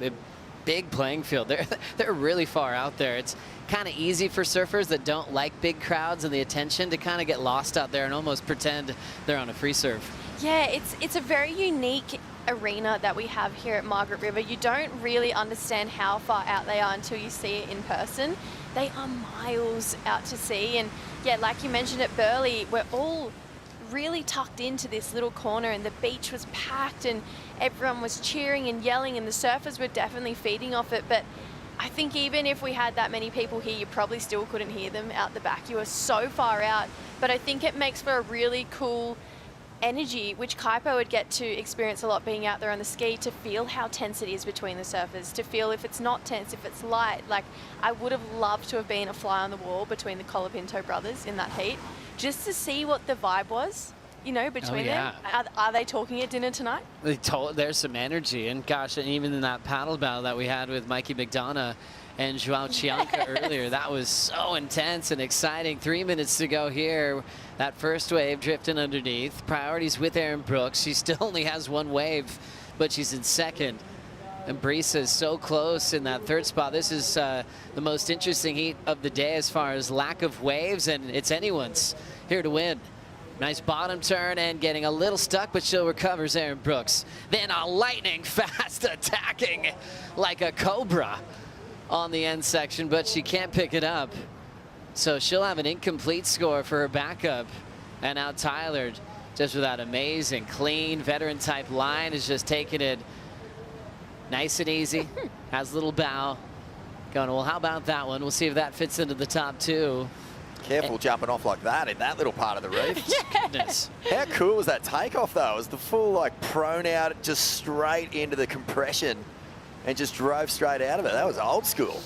big playing field. They're really far out there. It's kind of easy for surfers that don't like big crowds and the attention to kind of get lost out there and almost pretend they're on a free surf. Yeah, it's a very unique arena that we have here at Margaret River. You don't really understand how far out they are until you see it in person. They are miles out to sea, and yeah, like you mentioned at Burleigh, we're all really tucked into this little corner, and the beach was packed and everyone was cheering and yelling, and the surfers were definitely feeding off it. But I think even if we had that many people here, you probably still couldn't hear them out the back. You were so far out. But I think it makes for a really cool energy, which Kaipo would get to experience a lot being out there on the ski, to feel how tense it is between the surfers, to feel if it's not tense, if it's light. Like, I would have loved to have been a fly on the wall between the Colapinto brothers in that heat, just to see what the vibe was, you know, between them. Are they talking at dinner tonight? There's some energy, and gosh, and even in that paddle battle that we had with Mikey McDonough and Joao Chianca earlier, that was so intense and exciting. 3 minutes to go here. That first wave drifting underneath. Priorities with Erin Brooks. She still only has one wave, but she's in second. And Brisa is so close in that third spot. This is the most interesting heat of the day as far as lack of waves, and it's anyone's here to win. Nice bottom turn and getting a little stuck, but she'll recover, Erin Brooks. Then a lightning fast attacking like a cobra on the end section, but she can't pick it up. So she'll have an incomplete score for her backup. And now Tyler, just with that amazing, clean, veteran-type line, is just taking it nice and easy. Has a little bow. Going, well, how about that one? We'll see if that fits into the top 2. Careful jumping off like that in that little part of the reef. Goodness. How cool was that takeoff, though? It was the full, like, prone out, just straight into the compression and just drove straight out of it. That was old school.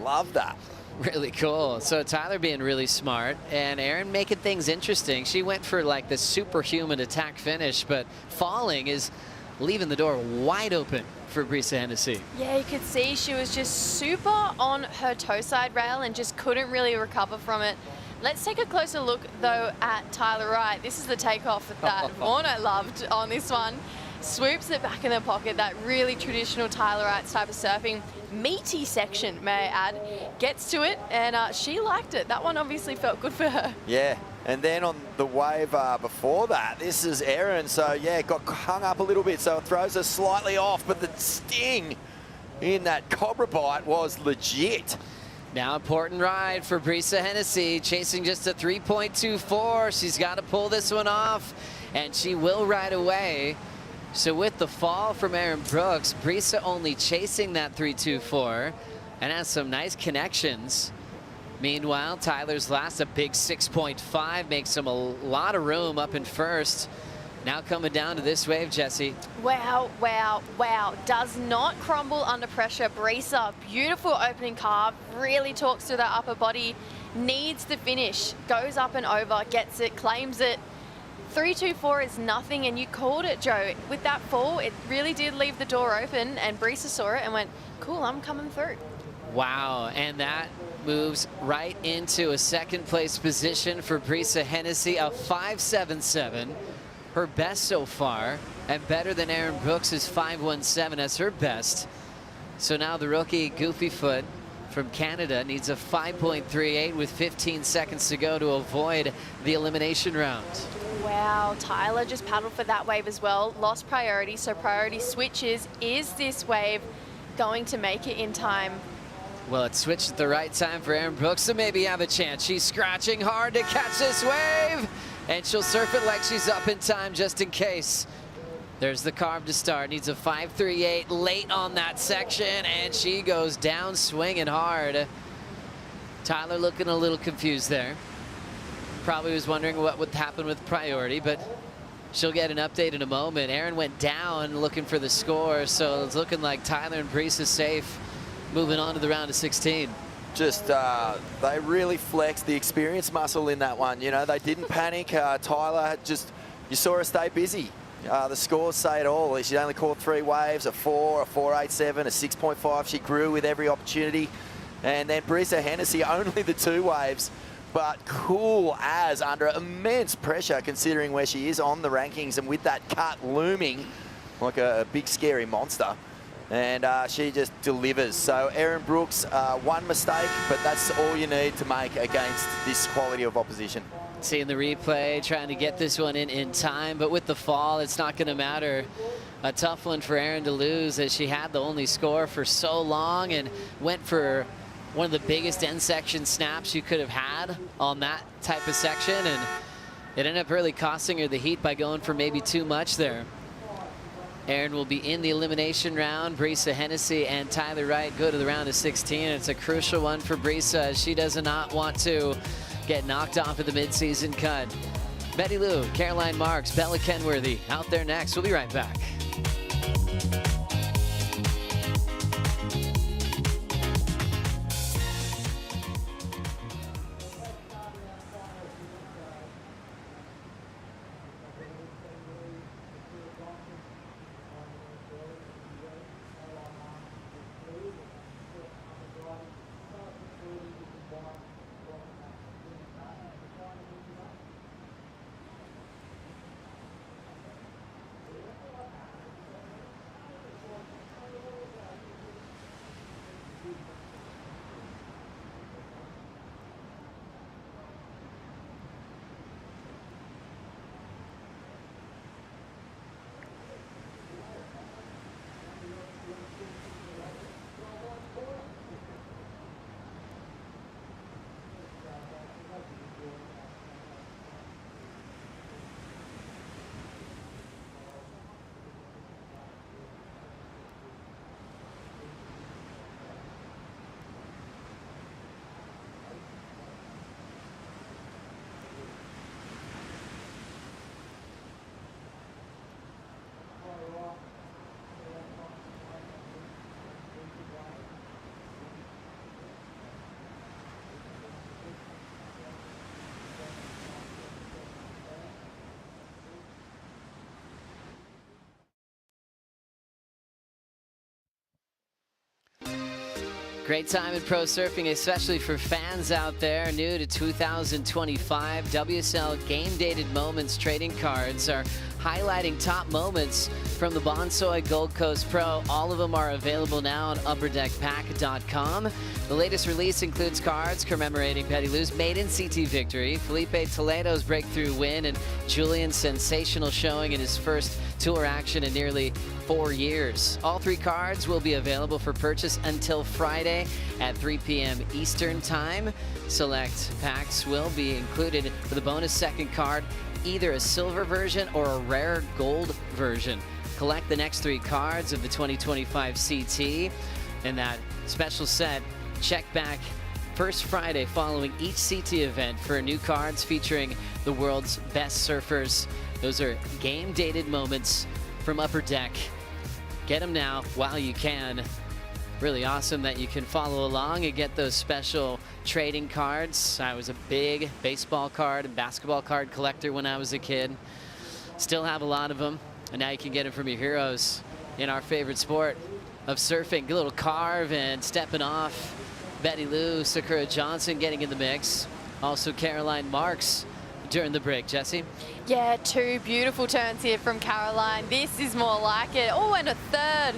Love that. Really cool. So Tyler being really smart and Erin making things interesting. She went for like the superhuman attack finish, but falling is leaving the door wide open for Brisa Hennessy. Yeah, you could see she was just super on her toe side rail and just couldn't really recover from it. Let's take a closer look, though, at Tyler Wright. This is the takeoff that Warner loved on this one. Swoops it back in the pocket, that really traditional Tyler Wright type of surfing. Meaty section, may I add. Gets to it, and she liked it. That one obviously felt good for her. Yeah, and then on the wave before that, this is Erin. So, yeah, got hung up a little bit, so it throws her slightly off, but the sting in that cobra bite was legit. Now important ride for Brisa Hennessy, chasing just a 3.24. She's got to pull this one off, and she will right away. So with the fall from Erin Brooks, Brisa only chasing that 3.24 and has some nice connections. Meanwhile, Tyler's last, a big 6.5, makes him a lot of room up in first. Now coming down to this wave, Jesse. Wow, wow, wow. Does not crumble under pressure. Brisa, beautiful opening carve, really talks to the upper body, needs the finish, goes up and over, gets it, claims it. 3.24 is nothing, and you called it, Joe. With that fall, it really did leave the door open, and Brisa saw it and went, cool, I'm coming through. Wow, and that moves right into a second place position for Brisa Hennessy, a 5.77, her best so far, and better than Erin Brooks' 5.17 as her best. So now the rookie Goofy Foot from Canada needs a 5.38 with 15 seconds to go to avoid the elimination round. Wow, Tyler just paddled for that wave as well. Lost priority, so priority switches. Is this wave going to make it in time? Well, it switched at the right time for Erin Brooks to maybe have a chance. She's scratching hard to catch this wave, and she'll surf it like she's up in time just in case. There's the carve to start. Needs a 5.38 late on that section, and she goes down swinging hard. Tyler looking a little confused there. Probably was wondering what would happen with priority, but she'll get an update in a moment. Erin went down looking for the score, so it's looking like Tyler and Brisa safe, moving on to the round of 16. Just, they really flexed the experience muscle in that one. You know, they didn't panic. Tyler just, you saw her stay busy. The scores say it all. She only caught 3 waves, a 4, a 4.87, a 6.5. She grew with every opportunity. And then Brisa Hennessy, only the 2 waves, but cool as under immense pressure considering where she is on the rankings and with that cut looming like a big scary monster. And she just delivers. So Erin Brooks, one mistake, but that's all you need to make against this quality of opposition. Seeing the replay, trying to get this one in time, but with the fall, it's not going to matter. A tough one for Erin to lose as she had the only score for so long and went for one of the biggest end section snaps you could have had on that type of section, and it ended up really costing her the heat by going for maybe too much there. Erin will be in the elimination round. Brisa Hennessy and Tyler Wright go to the round of 16. It's a crucial one for Brisa as she does not want to get knocked off of the midseason cut. Betty Lou, Caroline Marks, Bella Kenworthy out there next. We'll be right back. Great time in pro surfing, especially for fans out there. New to 2025, WSL Game Dated Moments trading cards are highlighting top moments from the Bonsoy Gold Coast Pro. All of them are available now on upperdeckpack.com. The latest release includes cards commemorating Betty Lou's maiden CT victory, Felipe Toledo's breakthrough win, and Julian's sensational showing in his first tour action in nearly 4 years. All 3 cards will be available for purchase until Friday at 3 p.m. Eastern Time. Select packs will be included with a bonus second card, either a silver version or a rare gold version. Collect the next 3 cards of the 2025 CT in that special set. Check back first Friday following each CT event for new cards featuring the world's best surfers. Those are game-dated moments from Upper Deck. Get them now while you can. Really awesome that you can follow along and get those special trading cards. I was a big baseball card and basketball card collector when I was a kid. Still have a lot of them, and now you can get them from your heroes in our favorite sport of surfing. A little carve and stepping off. Betty Lou, Sakura Johnson getting in the mix. Also Caroline Marks during the break. Jesse? Yeah, 2 beautiful turns here from Caroline. This is more like it. Oh, and a third.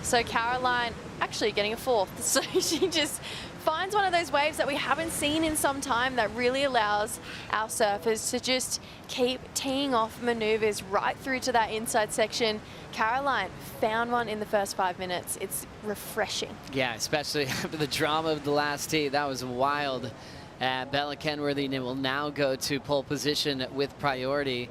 So Caroline actually getting a 4th. So she just finds one of those waves that we haven't seen in some time that really allows our surfers to just keep teeing off maneuvers right through to that inside section. Caroline found one in the first 5 minutes. It's refreshing. Yeah, especially after the drama of the last tee. That was wild. Bella Kenworthy will now go to pole position with priority.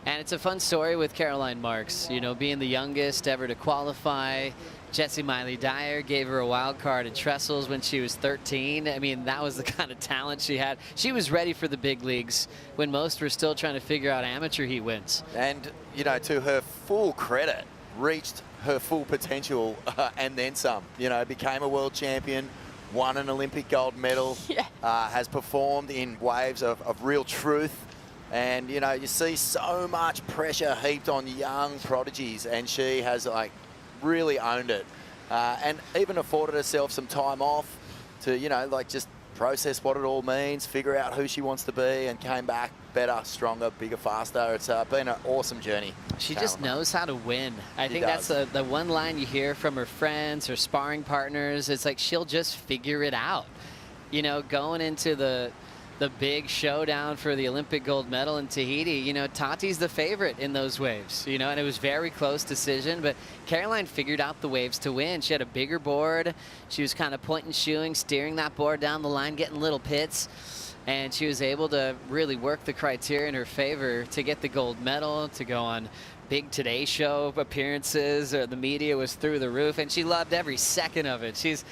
And it's a fun story with Caroline Marks, you know, being the youngest ever to qualify. Jessie Miley Dyer gave her a wild card at Trestles when she was 13. I mean, that was the kind of talent she had. She was ready for the big leagues when most were still trying to figure out amateur heat wins. And, you know, to her full credit, reached her full potential and then some. You know, became a world champion, won an Olympic gold medal, has performed in waves of real truth. And, you know, you see so much pressure heaped on young prodigies, and she has, like, really owned it. And even afforded herself some time off to, you know, like, just process what it all means, figure out who she wants to be, and came back better, stronger, bigger, faster. It's been an awesome journey. She just knows how to win. I think that's the one line you hear from her friends, her sparring partners. It's like she'll just figure it out. You know, going into the big showdown for the Olympic gold medal in Tahiti, you know, Tati's the favorite in those waves, you know, and it was very close decision, but Caroline figured out the waves to win. She had a bigger board. She was kind of point and shooing, steering that board down the line, getting little pits, and she was able to really work the criteria in her favor to get the gold medal, to go on big Today Show appearances. The media was through the roof, and she loved every second of it. She's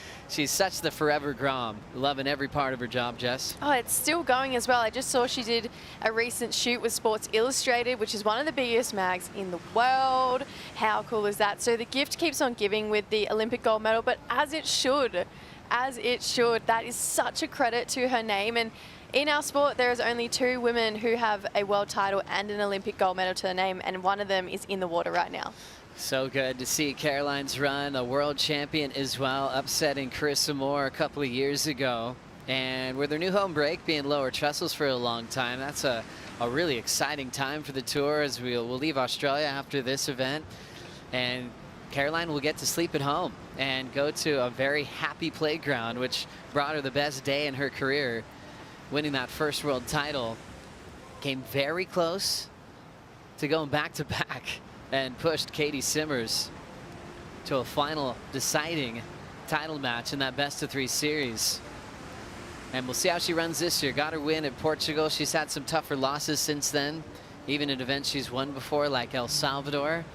such the forever Grom, loving every part of her job, Jess. Oh, it's still going as well. I just saw she did a recent shoot with Sports Illustrated, which is one of the biggest mags in the world. How cool is that? So the gift keeps on giving with the Olympic gold medal, but as it should. As it should. That is such a credit to her name. And in our sport, there is only 2 women who have a world title and an Olympic gold medal to their name, and one of them is in the water right now. So good to see Caroline's run, a world champion as well, upsetting Carissa Moore a couple of years ago. And with their new home break being Lower Trestles for a long time, that's a really exciting time for the tour, as we'll leave Australia after this event. And Caroline will get to sleep at home and go to a very happy playground, which brought her the best day in her career. Winning that first world title, came very close to going back-to-back and pushed Katie Simmers to a final deciding title match in that best-of-3 series. And we'll see how she runs this year. Got her win at Portugal. She's had some tougher losses since then, even in events she's won before, like El Salvador.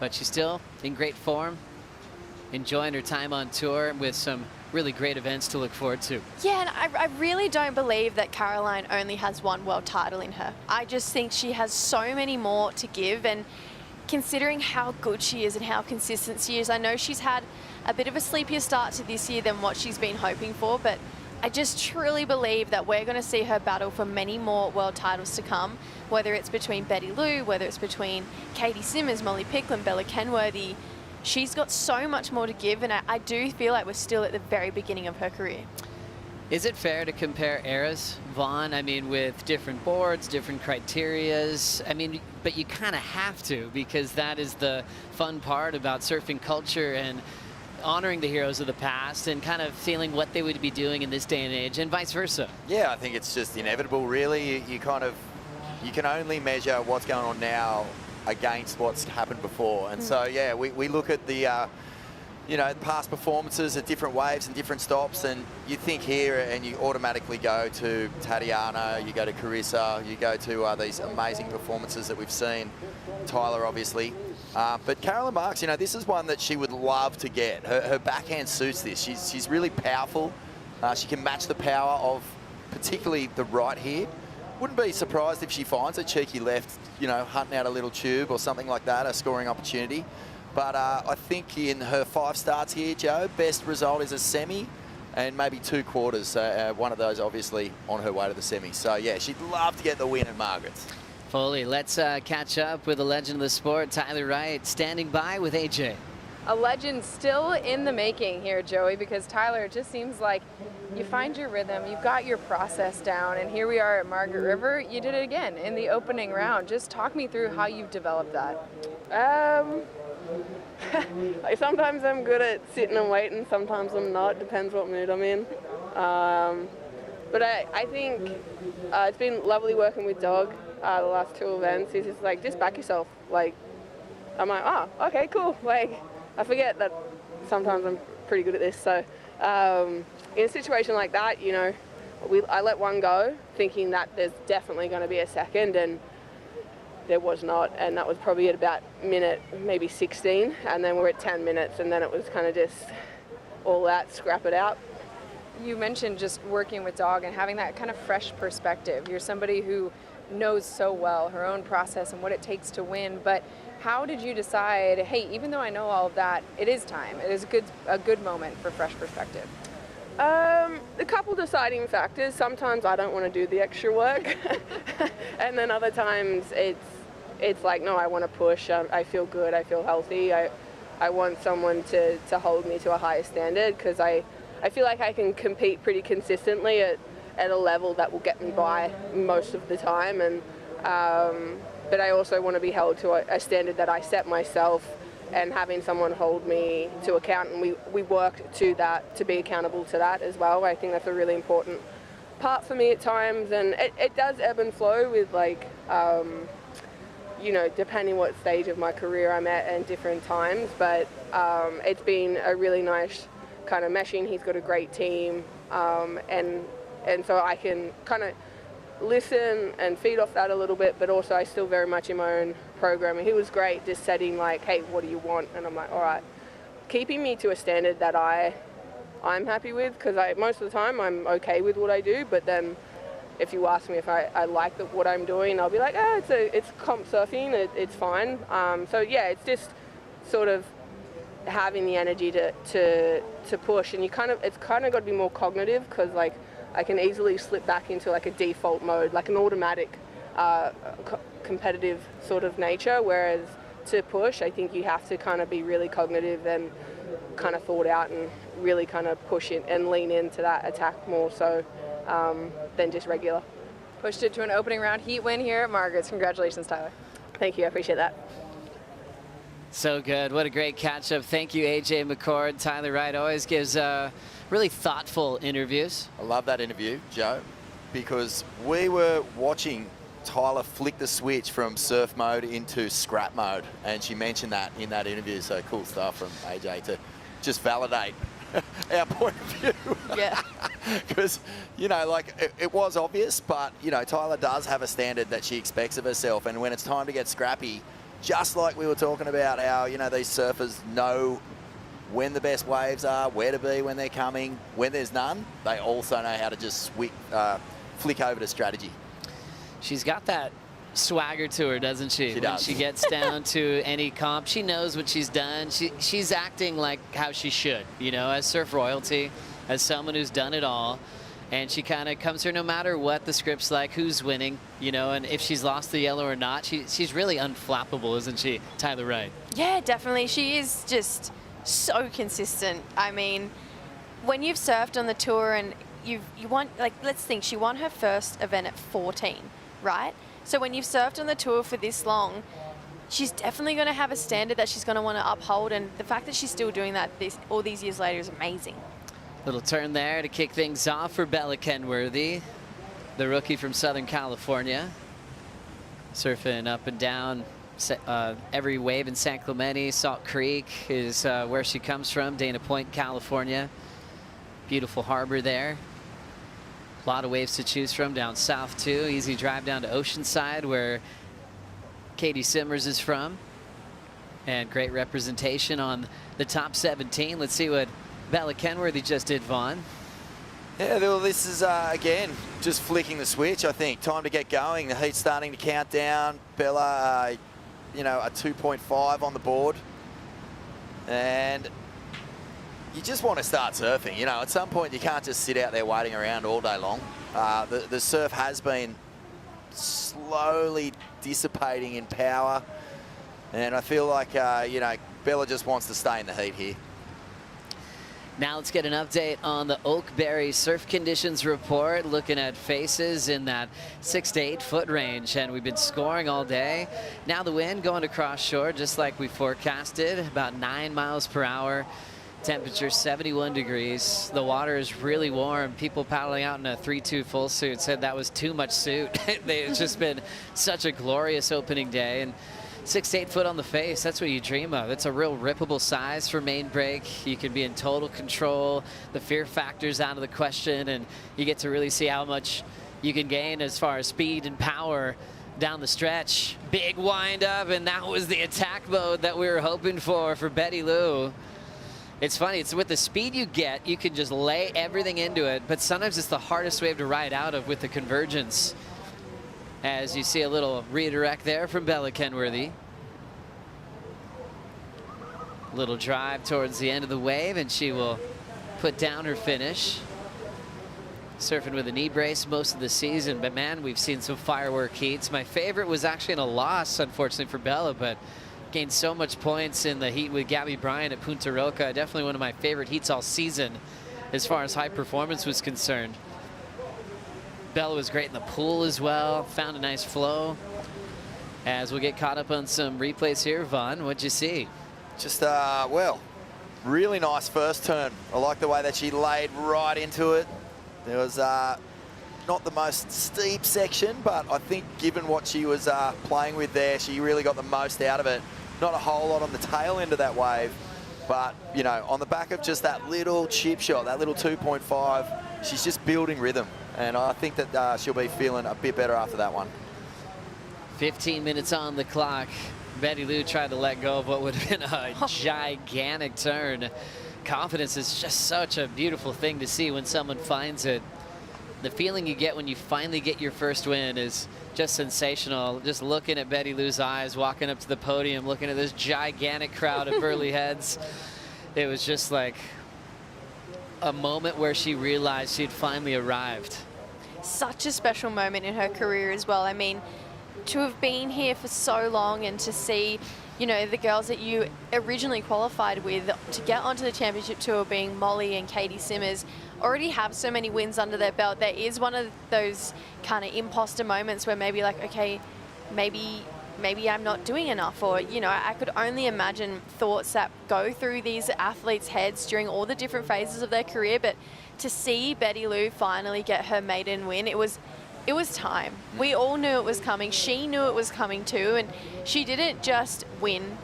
But she's still in great form, enjoying her time on tour with some really great events to look forward to. Yeah, and I really don't believe that Caroline only has one world title in her. I just think she has so many more to give, and considering how good she is and how consistent she is, I know she's had a bit of a sleepier start to this year than what she's been hoping for, but I just truly believe that we're going to see her battle for many more world titles to come, whether it's between Betty Lou, whether it's between Katie Simmers, Molly Picklin, Bella Kenworthy. she's got so much more to give, and I do feel like we're still at the very beginning of her career. Is it fair to compare eras, Vaughn? I mean, with different boards, different criterias. I mean, but you kind of have to, because that is the fun part about surfing culture and honoring the heroes of the past and kind of feeling what they would be doing in this day and age, and vice versa. Yeah, I think it's just inevitable, really. You can only measure what's going on now against what's happened before. And so, yeah, we look at the past performances at different waves and different stops, and you think here and you automatically go to Tatiana, you go to Carissa, you go to these amazing performances that we've seen. Tyler, obviously. But Carolyn Marks, this is one that she would love to get. Her backhand suits this. She's really powerful. She can match the power of particularly the right here. Wouldn't be surprised if she finds a cheeky left, hunting out a little tube or something like that, a scoring opportunity. But I think in her 5 starts here, Joe, best result is a semi and maybe 2 quarters. One of those obviously on her way to the semi. So, yeah, she'd love to get the win at Margaret's. Fully. Let's catch up with a legend of the sport, Tyler Wright, standing by with AJ. A legend still in the making here, Joey, because Tyler, it just seems like you find your rhythm, you've got your process down, and here we are at Margaret River. You did it again in the opening round. Just talk me through how you've developed that. Sometimes I'm good at sitting and waiting, sometimes I'm not, depends what mood I'm in. But I think it's been lovely working with Dog the last 2 events. He's just like, just back yourself. Like, I'm like, oh, okay, cool. Like, I forget that sometimes I'm pretty good at this. So in a situation like that, I let one go thinking that there's definitely going to be a second, and there was not, and that was probably at about minute maybe 16, and then we're at 10 minutes, and then it was kind of just all that, scrap it out. You mentioned just working with Dog and having that kind of fresh perspective. You're somebody who knows so well her own process and what it takes to win, but how did you decide, hey, even though I know all of that, it is time, it is a good moment for fresh perspective? A couple deciding factors. Sometimes I don't want to do the extra work, and then other times it's like, no, I want to push. I feel good. I feel healthy. I want someone to hold me to a higher standard, because I feel like I can compete pretty consistently at a level that will get me by most of the time, and but I also want to be held to a standard that I set myself, and having someone hold me to account, and we work to that, to be accountable to that as well. I think that's a really important part for me at times, and it does ebb and flow with, like, depending what stage of my career I'm at different times, but it's been a really nice kind of meshing. He's got a great team, and so I can kind of listen and feed off that a little bit, but also I still very much in my own programming. He was great, just setting like, hey, what do you want? And I'm like, all right, keeping me to a standard that I'm happy with, because most of the time I'm okay with what I do, but then if you ask me if I like what I'm doing, I'll be like, it's comp surfing, it's fine. So yeah, it's just sort of having the energy to push, and it's kind of got to be more cognitive, because like I can easily slip back into like a default mode, like an automatic competitive sort of nature, whereas to push, I think you have to kind of be really cognitive and kind of thought out and really kind of push it and lean into that attack more so than just regular. Pushed it to an opening round heat win here at Margaret's. Congratulations, Tyler. Thank you, I appreciate that. So good. What a great catch-up. Thank you, AJ McCord. Tyler Wright always gives really thoughtful interviews. I love that interview, Joe, because we were watching Tyler flick the switch from surf mode into scrap mode, and she mentioned that in that interview. So cool stuff from AJ to just validate our point of view. Yeah. Because, it was obvious, but, Tyler does have a standard that she expects of herself, and when it's time to get scrappy, just like we were talking about how, these surfers know when the best waves are, where to be when they're coming, when there's none, they also know how to just flick over to strategy. She's got that swagger to her, doesn't she? She does. When she gets down to any comp, she knows what she's done. She's acting like how she should, as surf royalty, as someone who's done it all. And she kind of comes here no matter what the script's like, who's winning, you know, and if she's lost the yellow or not. She's really unflappable, isn't she, Tyler Wright? Yeah, definitely. She is just so consistent. I mean, when you've surfed on the tour and you want, like, let's think, she won her first event at 14, right? So when you've surfed on the tour for this long, she's definitely going to have a standard that she's going to want to uphold, and the fact that she's still doing that all these years later is amazing. Little turn there to kick things off for Bella Kenworthy, the rookie from Southern California. Surfing up and down every wave in San Clemente. Salt Creek is where she comes from, Dana Point, California. Beautiful harbor there. A lot of waves to choose from down south too. Easy drive down to Oceanside where Katie Simmers is from. And great representation on the top 17. Let's see what Bella Kenworthy just did, Vaughn. Yeah, well, this is, again, just flicking the switch, I think. Time to get going. The heat's starting to count down. Bella, you know, a 2.5 on the board. And you just want to start surfing. You know, at some point, you can't just sit out there waiting around all day long. The surf has been slowly dissipating in power. And I feel like, you know, Bella just wants to stay in the heat here. Now let's get an update on the Oakberry surf conditions report, looking at faces in that 6 to 8 foot range, and we've been scoring all day. Now the wind going across shore just like we forecasted, about 9 miles per hour. Temperature 71 degrees. The water is really warm. People paddling out in a 3-2 full suit said that was too much suit. It's just been such a glorious opening day. And 6 to 8 foot on the face, that's what you dream of. It's a real rippable size for main break. You can be in total control. The fear factor's out of the question, and you get to really see how much you can gain as far as speed and power down the stretch. Big wind up, and that was the attack mode that we were hoping for Betty Lou. It's funny, it's with the speed you get, you can just lay everything into it, but sometimes it's the hardest wave to ride out of with the convergence. As you see a little redirect there from Bella Kenworthy. Little drive towards the end of the wave, and she will put down her finish. Surfing with a knee brace most of the season, but man, we've seen some firework heats. My favorite was actually in a loss, unfortunately for Bella, but gained so much points in the heat with Gabby Bryant at Punta Roca. Definitely one of my favorite heats all season as far as high performance was concerned. Bella was great in the pool as well, found a nice flow. As we'll get caught up on some replays here, Vaughn, what'd you see? Just, well, really nice first turn. I like the way that she laid right into it. There was not the most steep section, but I think given what she was playing with there, she really got the most out of it. Not a whole lot on the tail end of that wave, but, you know, on the back of just that little chip shot, that little 2.5, she's just building rhythm. And I think that she'll be feeling a bit better after that one. 15 minutes on the clock. Betty Lou tried to let go of what would have been a gigantic turn. Confidence is just such a beautiful thing to see when someone finds it. The feeling you get when you finally get your first win is just sensational. Just looking at Betty Lou's eyes, walking up to the podium, looking at this gigantic crowd of Burley heads. It was just like a moment where she realized she'd finally arrived. Such a special moment in her career as well. I mean, to have been here for so long and to see, you know, the girls that you originally qualified with to get onto the championship tour, being Molly and Katie Simmers, already have so many wins under their belt. There is one of those kind of imposter moments where maybe like, okay, maybe I'm not doing enough, or, you know, I could only imagine thoughts that go through these athletes' heads during all the different phases of their career. But to see Betty Lou finally get her maiden win, it was time. We all knew it was coming. She knew it was coming too, and she didn't just win,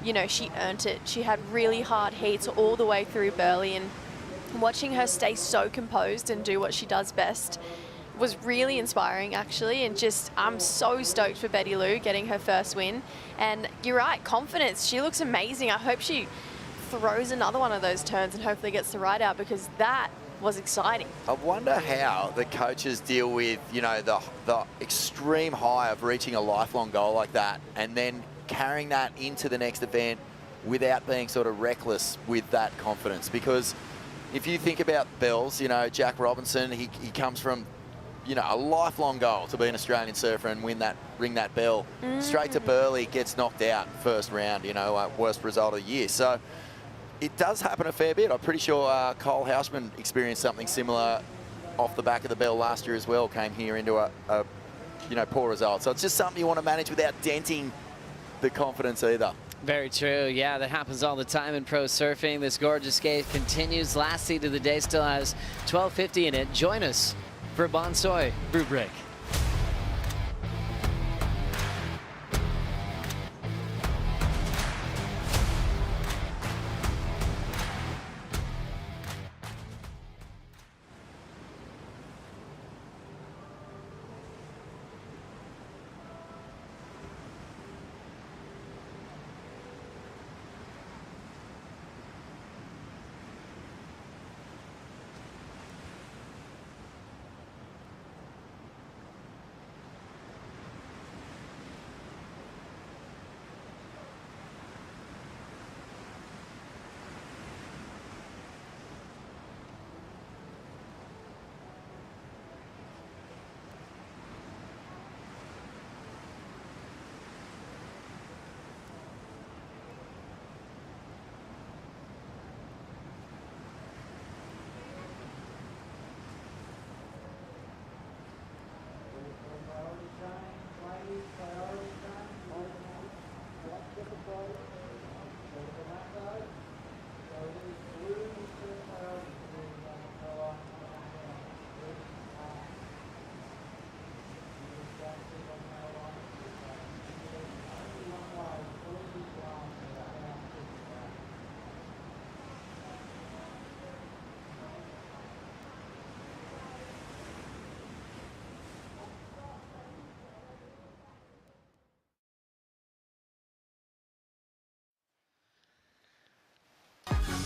you know, she earned it. She had really hard heats all the way through Burley, and watching her stay so composed and do what she does best was really inspiring, actually. And just, I'm so stoked for Betty Lou getting her first win. And you're right, confidence. She looks amazing. I hope she throws another one of those turns and hopefully gets the ride out, because that was exciting. I wonder how the coaches deal with, you know, the extreme high of reaching a lifelong goal like that and then carrying that into the next event without being sort of reckless with that confidence. Because if you think about bells, you know, Jack Robinson, he comes from, you know, a lifelong goal to be an Australian surfer and ring that bell. Straight to Burleigh, gets knocked out first round, you know, worst result of the year. So it does happen a fair bit. I'm pretty sure Cole Hausman experienced something similar off the back of the bell last year as well, came here into a you know, poor result. So it's just something you want to manage without denting the confidence either. Very true. Yeah, that happens all the time in pro surfing. This gorgeous skate continues. Last seed of the day still has 12:50 in it. Join us for a Bonsoy brew break.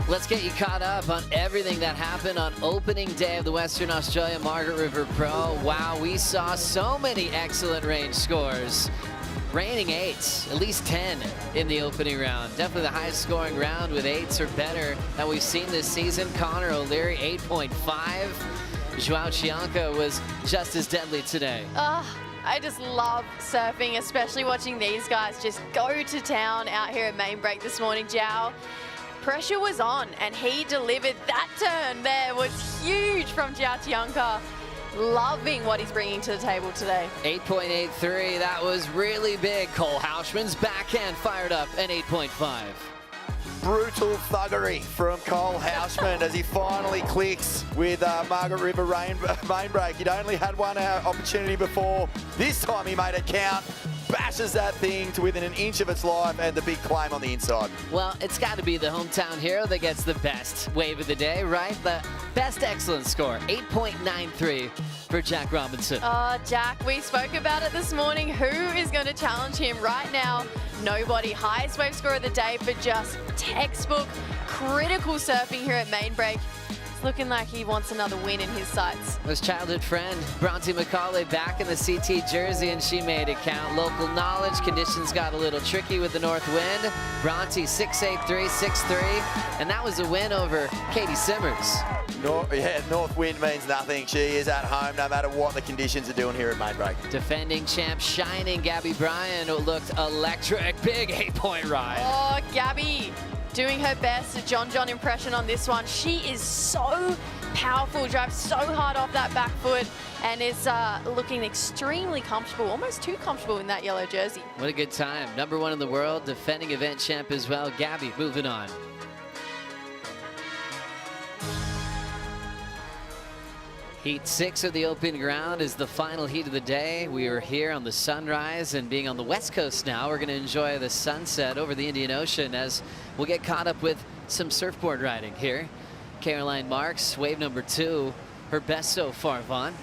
Let's get you caught up on everything that happened on opening day of the Western Australia Margaret River Pro. Wow, we saw so many excellent range scores. Raining 8s, at least 10 in the opening round. Definitely the highest scoring round with 8s or better that we've seen this season. Connor O'Leary, 8.5. Joao Chianca was just as deadly today. I just love surfing, especially watching these guys just go to town out here at Main Break this morning. Joao, pressure was on and he delivered. That turn there was huge from Joao Chianca. Loving what he's bringing to the table today. 8.83, that was really big. Cole Hausman's backhand fired up an 8.5. Brutal thuggery from Cole Hausman as he finally clicks with Margaret River Main Break. He'd only had one opportunity before. This time he made it count. Bashes that thing to within an inch of its life and the big claim on the inside. Well, it's got to be the hometown hero that gets the best wave of the day, right? The best excellence score, 8.93 for Jack Robinson. Oh, Jack, we spoke about it this morning. Who is going to challenge him right now? Nobody. Highest wave score of the day for just textbook critical surfing here at Main Break. It's looking like he wants another win in his sights. His childhood friend, Bronte McCauley, back in the CT jersey, and she made it count. Local knowledge, conditions got a little tricky with the north wind. Bronte 6'8", 6'3", and that was a win over Katie Simmers. North wind means nothing. She is at home no matter what the conditions are doing here at Main Break. Defending champ, shining Gabby Bryan looked electric. Big 8-point ride. Oh, Gabby doing her best. A John impression on this one. She is so powerful, drives so hard off that back foot, and is looking extremely comfortable, almost too comfortable in that yellow jersey. What a good time. Number 1 in the world, defending event champ as well. Gabby moving on. Heat 6 of the open ground is the final heat of the day. We are here on the sunrise, and being on the west coast now, we're going to enjoy the sunset over the Indian Ocean as we'll get caught up with some surfboard riding here. Caroline Marks, wave number 2, her best so far, Vaughn.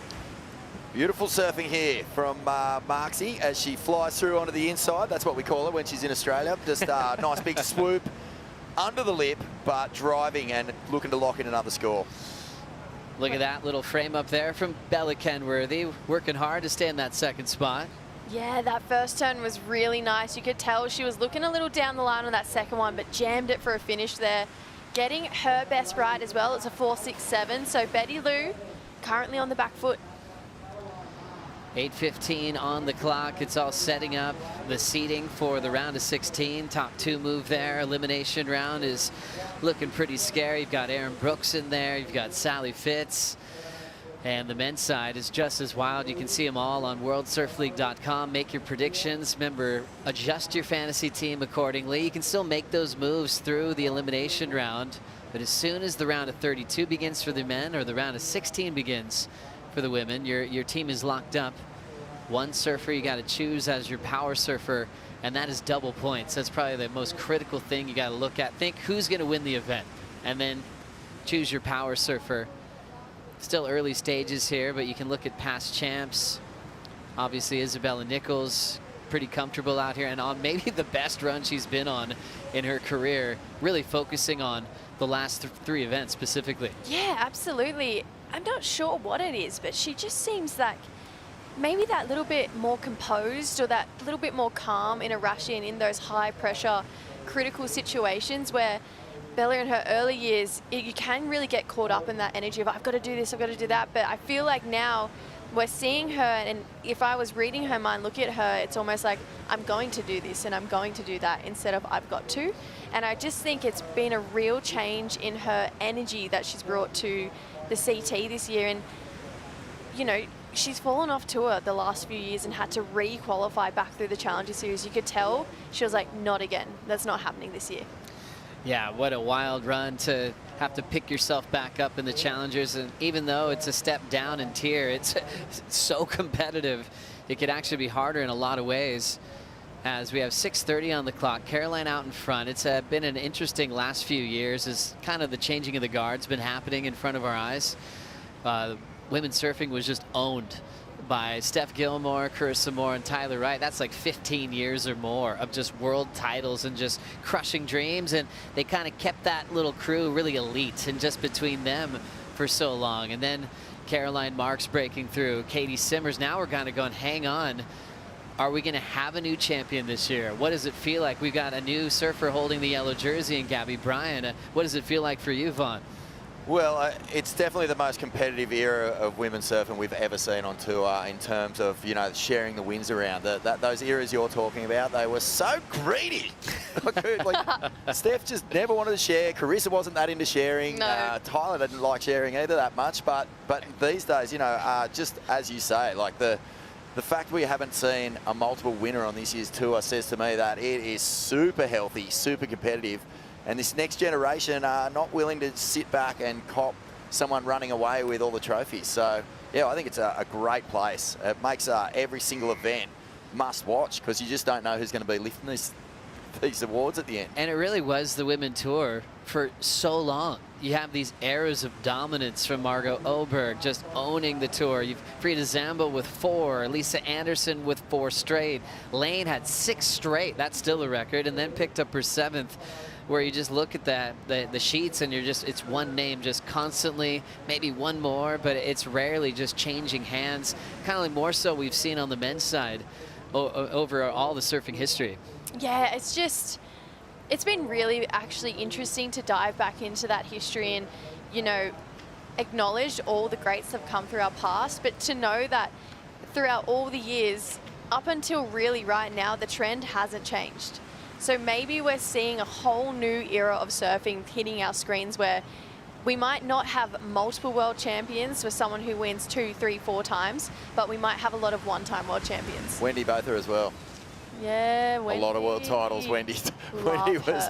Beautiful surfing here from Marksy as she flies through onto the inside. That's what we call her when she's in Australia. Just a nice big swoop under the lip, but driving and looking to lock in another score. Look at that little frame up there from Bella Kenworthy, working hard to stay in that second spot. Yeah, that first turn was really nice. You could tell she was looking a little down the line on that second one, but jammed it for a finish there. getting her best ride as well. It's a 4.67. So Betty Lou currently on the back foot. 8:15 on the clock. It's all setting up the seeding for the round of 16. Top 2 move there. Elimination round is looking pretty scary. You've got Aaron Brooks in there. You've got Sally Fitz. And the men's side is just as wild. You can see them all on worldsurfleague.com. Make your predictions. Remember, adjust your fantasy team accordingly. You can still make those moves through the elimination round. But as soon as the round of 32 begins for the men or the round of 16 begins for the women, your team is locked up. One surfer you got to choose as your power surfer, and that is double points. That's probably the most critical thing you got to look at. Think who's going to win the event, and then choose your power surfer. Still early stages here, but you can look at past champs. Obviously, Isabella Nichols, pretty comfortable out here, and on maybe the best run she's been on in her career, really focusing on the last 3 events specifically. Yeah, absolutely. I'm not sure what it is, but she just seems like maybe that little bit more composed or that little bit more calm in a rush in those high pressure critical situations where Bella in her early years, you can really get caught up in that energy of I've got to do this, I've got to do that. But I feel like now we're seeing her, and if I was reading her mind, look at her, it's almost like I'm going to do this and I'm going to do that instead of I've got to. And I just think it's been a real change in her energy that she's brought to the CT this year. And, you know, she's fallen off tour the last few years and had to re-qualify back through the Challenger Series. You could tell she was like, not again. That's not happening this year. Yeah, what a wild run to have to pick yourself back up in the Challengers. And even though it's a step down in tier, it's so competitive. It could actually be harder in a lot of ways. As we have 6:30 on the clock, Caroline out in front. It's been an interesting last few years as kind of the changing of the guard's been happening in front of our eyes. Women's surfing was just owned by Steph Gilmore, Carissa Moore, and Tyler Wright. That's like 15 years or more of just world titles and just crushing dreams. And they kind of kept that little crew really elite and just between them for so long. And then Caroline Marks breaking through, Katie Simmers. Now we're kind of going, hang on. Are we going to have a new champion this year? What does it feel like? We've got a new surfer holding the yellow jersey in Gabby Bryan. What does it feel like for you, Vaughn? Well, it's definitely the most competitive era of women's surfing we've ever seen on tour in terms of, you know, sharing the wins around. Those eras you're talking about, they were so greedy. Steph just never wanted to share. Carissa wasn't that into sharing. No. Tyler didn't like sharing either that much. But these days, you know, just as you say, like the fact we haven't seen a multiple winner on this year's tour says to me that it is super healthy, super competitive. And this next generation are not willing to sit back and cop someone running away with all the trophies. So, yeah, I think it's a great place. It makes every single event must watch because you just don't know who's going to be lifting these awards at the end. And it really was the women tour for so long. You have these eras of dominance from Margot Oberg just owning the tour. You've Frida Zambo with 4, Lisa Anderson with 4 straight. Lane had 6 straight. That's still a record, and then picked up her 7th. Where you just look at the sheets and you're just, it's one name just constantly, maybe one more, but it's rarely just changing hands. Kind of like more so we've seen on the men's side over all the surfing history. Yeah, it's been really actually interesting to dive back into that history and, you know, acknowledge all the greats that have come through our past, but to know that throughout all the years, up until really right now, the trend hasn't changed. So maybe we're seeing a whole new era of surfing hitting our screens where we might not have multiple world champions for someone who wins 2, 3, 4 times, but we might have a lot of one-time world champions. Wendy Botha as well. Yeah, Wendy. A lot of world titles. Wendy was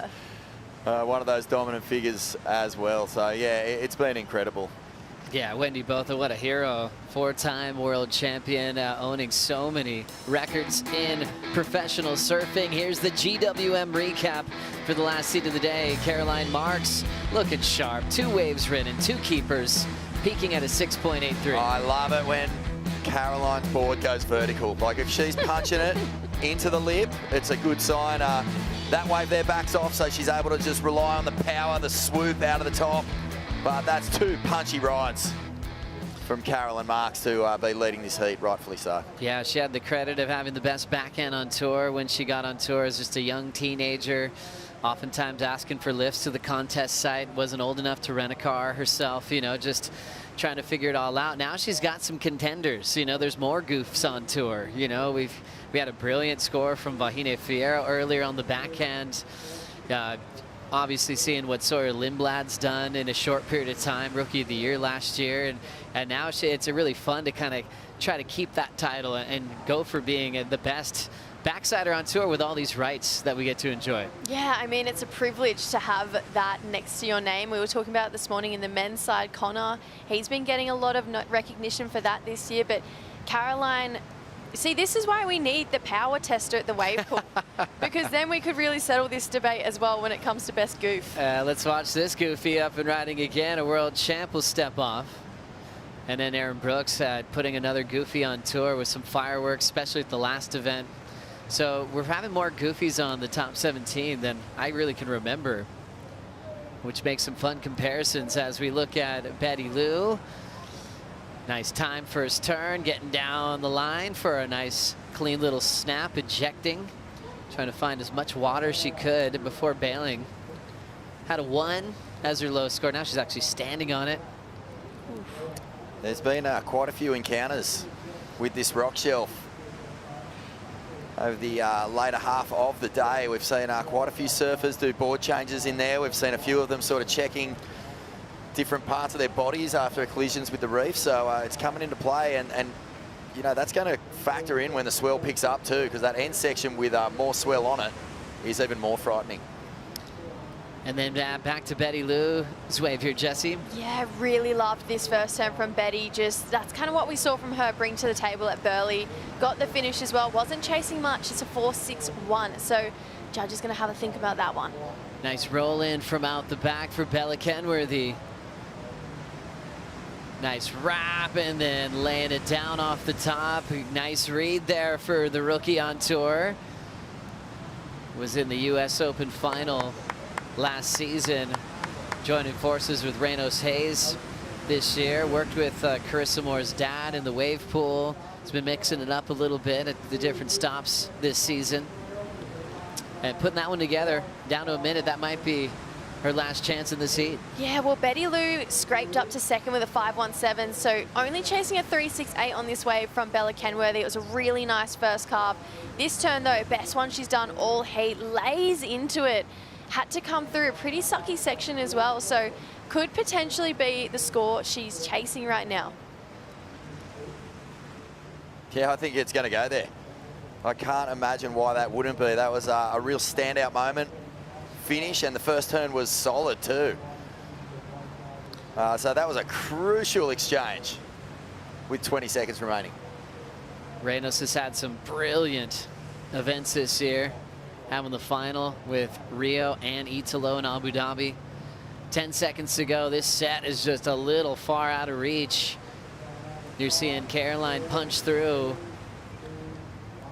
one of those dominant figures as well. So, yeah, it's been incredible. Yeah, Wendy Botha, what a hero. 4-time world champion, owning so many records in professional surfing. Here's the GWM recap for the last seat of the day. Caroline Marks looking sharp. 2 waves ridden, 2 keepers, peaking at a 6.83. I love it when Caroline's board goes vertical. Like if she's punching it into the lip, it's a good sign. That wave there backs off, so she's able to just rely on the power, the swoop out of the top. But that's 2 punchy rides from Caroline Marks to be leading this heat, rightfully so. Yeah, she had the credit of having the best backhand on tour when she got on tour as just a young teenager. Oftentimes asking for lifts to the contest site, wasn't old enough to rent a car herself, you know, just trying to figure it all out. Now she's got some contenders, you know, there's more goofs on tour. You know, we had a brilliant score from Vahine Fierro earlier on the backhand. Obviously seeing what Sawyer Lindblad's done in a short period of time, Rookie of the Year last year. And now it's really fun to kind of try to keep that title and go for being the best backsider on tour with all these rights that we get to enjoy. Yeah, I mean, it's a privilege to have that next to your name. We were talking about it this morning in the men's side. Connor, he's been getting a lot of recognition for that this year, but Caroline, see, this is why we need the power tester at the wave pool, because then we could really settle this debate as well when it comes to best goof. Let's watch this goofy up and riding again. A world champ will step off. And then Aaron Brooks putting another goofy on tour with some fireworks, especially at the last event. So we're having more goofies on the top 17 than I really can remember, which makes some fun comparisons as we look at Betty Lou. Nice time first turn, getting down the line for a nice clean little snap, ejecting, trying to find as much water as she could before bailing. Had a 1 as her low score. Now she's actually standing on it. There's been quite a few encounters with this rock shelf over the later half of the day. We've seen quite a few surfers do board changes in there. We've seen a few of them sort of checking different parts of their bodies after collisions with the reef. So it's coming into play, and you know, that's going to factor in when the swell picks up too, because that end section with more swell on it is even more frightening. And then back to Betty Lou's wave here, Jesse. Yeah, really loved this first turn from Betty. Just, that's kind of what we saw from her bring to the table at Burleigh. Got the finish as well, wasn't chasing much. It's a 4.61, so judge is going to have a think about that one. Nice roll in from out the back for Bella Kenworthy. Nice wrap and then laying it down off the top. Nice read there for the rookie on tour. Was in the US Open final last season, joining forces with Reynos Hayes this year. Worked with Carissa Moore's dad in the wave pool. He's been mixing it up a little bit at the different stops this season. And putting that one together, down to a minute, that might be her last chance in the heat. Yeah, well, Betty Lou scraped up to second with a 5.17, so only chasing a 3.68 on this wave from Bella Kenworthy. It was a really nice first carve. This turn, though, best one she's done all heat, lays into it. Had to come through a pretty sucky section as well, so could potentially be the score she's chasing right now. Yeah, I think it's going to go there. I can't imagine why that wouldn't be. That was a real standout moment. Finish, and the first turn was solid too. So that was a crucial exchange with 20 seconds remaining. Reynos has had some brilliant events this year, having the final with Rio and Italo in Abu Dhabi. 10 seconds to go. This set is just a little far out of reach. You're seeing Caroline punch through,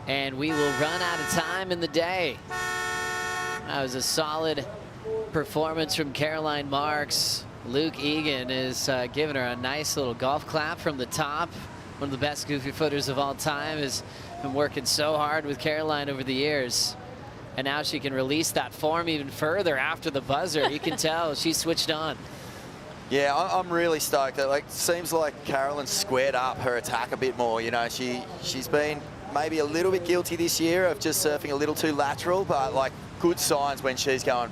and we will run out of time in the day. That was a solid performance from Caroline Marks. Luke Egan is giving her a nice little golf clap from the top. One of the best goofy footers of all time, has been working so hard with Caroline over the years. And now she can release that form even further after the buzzer. You can tell she switched on. Yeah, I'm really stoked. It seems like Carolyn squared up her attack a bit more. You know, she's been maybe a little bit guilty this year of just surfing a little too lateral, but like good signs when she's going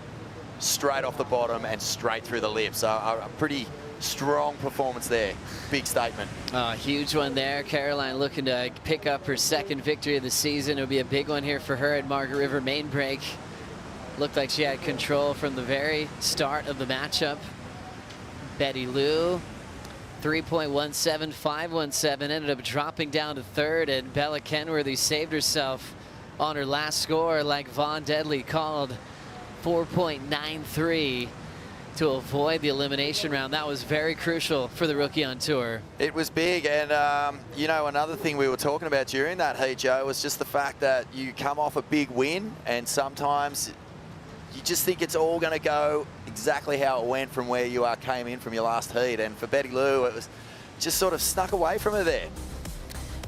straight off the bottom and straight through the lip. So a pretty strong performance there. Big statement. Huge one there. Caroline looking to pick up her second victory of the season. It'll be a big one here for her at Margaret River main break. Looked like she had control from the very start of the matchup. Betty Lou, 3.17, 5.17, ended up dropping down to third, and Bella Kenworthy saved herself on her last score, like Vaughn Deadly called, 4.93 to avoid the elimination round. That was very crucial for the rookie on tour. It was big, and you know, another thing we were talking about during that heat, Joe, was just the fact that you come off a big win, and sometimes you just think it's all going to go exactly how it went from where you came in from your last heat. And for Betty Lou, it was just sort of snuck away from her there.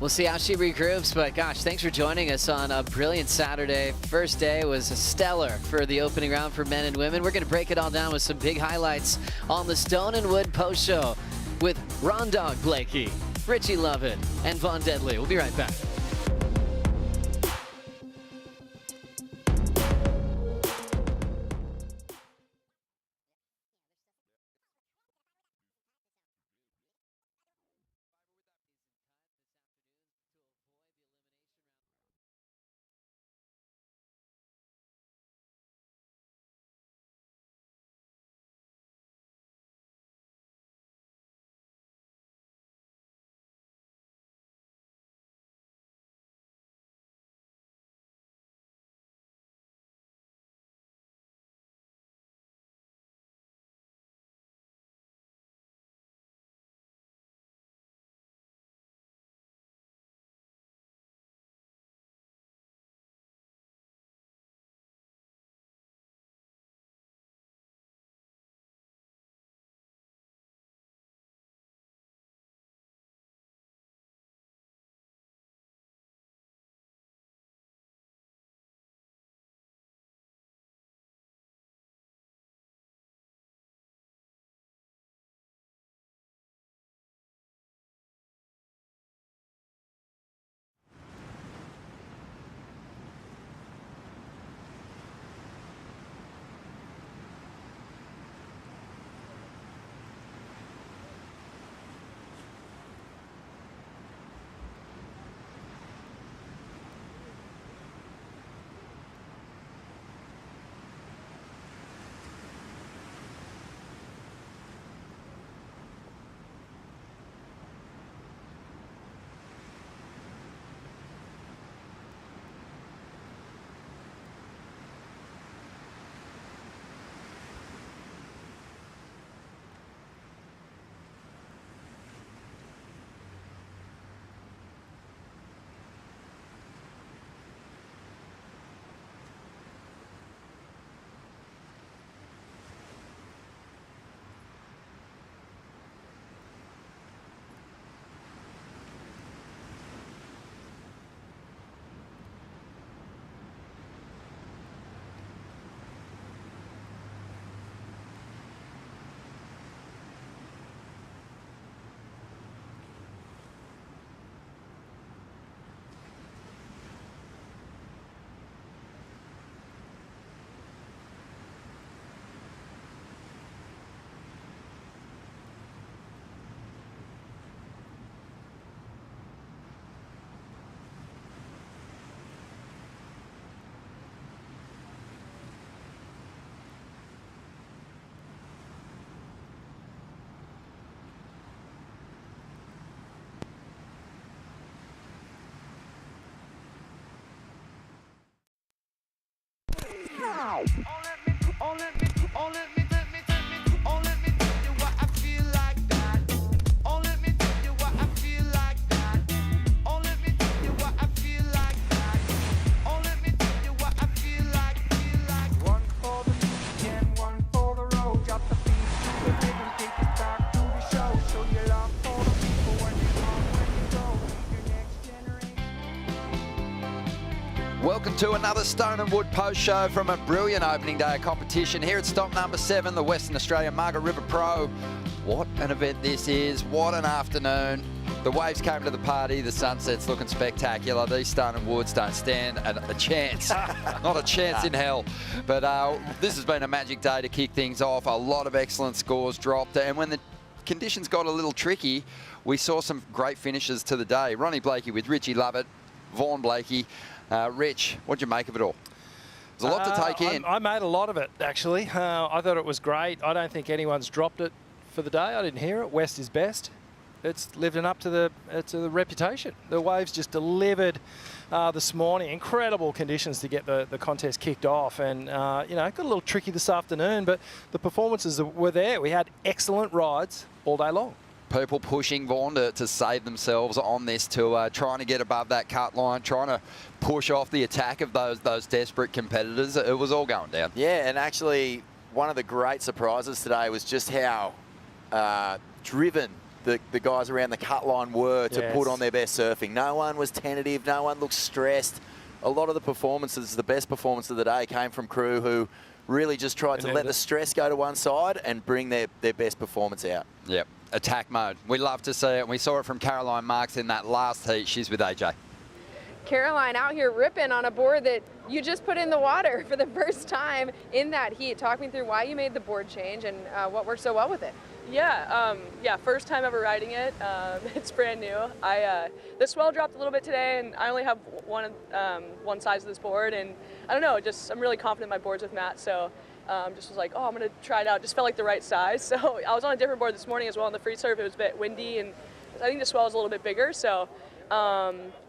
We'll see how she regroups, but gosh, thanks for joining us on a brilliant Saturday. First day was stellar for the opening round for men and women. We're going to break it all down with some big highlights on the Stone and Wood post show with Ron Dog Blakey, Richie Lovett, and Von Deadly. We'll be right back. Welcome to another Stone and Wood post show from a brilliant opening day of competition here at stop number 7, the Western Australia Margaret River Pro. What an event this is, what an afternoon. The waves came to the party, the sunset's looking spectacular. These Stone and Woods don't stand a chance, not a chance in hell. But this has been a magic day to kick things off. A lot of excellent scores dropped, and when the conditions got a little tricky, we saw some great finishes to the day. Ronnie Blakey with Richie Lovett, Vaughan Blakey. Rich, what'd you make of it all? There's a lot to take in. I made a lot of it, actually. I thought it was great. I don't think anyone's dropped it for the day. I didn't hear it. West is best. It's living up to the reputation. The waves just delivered this morning. Incredible conditions to get the contest kicked off. And, you know, it got a little tricky this afternoon, but the performances were there. We had excellent rides all day long. People pushing Vaughan to save themselves on this tour, trying to get above that cut line, trying to push off the attack of those desperate competitors. It was all going down. Yeah, and actually one of the great surprises today was just how driven the guys around the cut line were to Yes. put on their best surfing. No one was tentative. No one looked stressed. A lot of the performances, the best performance of the day, came from crew who really just tried to let the stress go to one side and bring their best performance out. Yep, attack mode. We love to see it. We saw it from Caroline Marks in that last heat. She's with AJ. Caroline out here ripping on a board that you just put in the water for the first time in that heat. Talk me through why you made the board change and what worked so well with it. Yeah, first time ever riding it. It's brand new. The swell dropped a little bit today, and I only have one size of this board, and I don't know, I'm really confident in my boards with Matt, so just was like, oh, I'm gonna try it out. Just felt like the right size. So I was on a different board this morning as well on the free surf. It was a bit windy, and I think the swell was a little bit bigger, so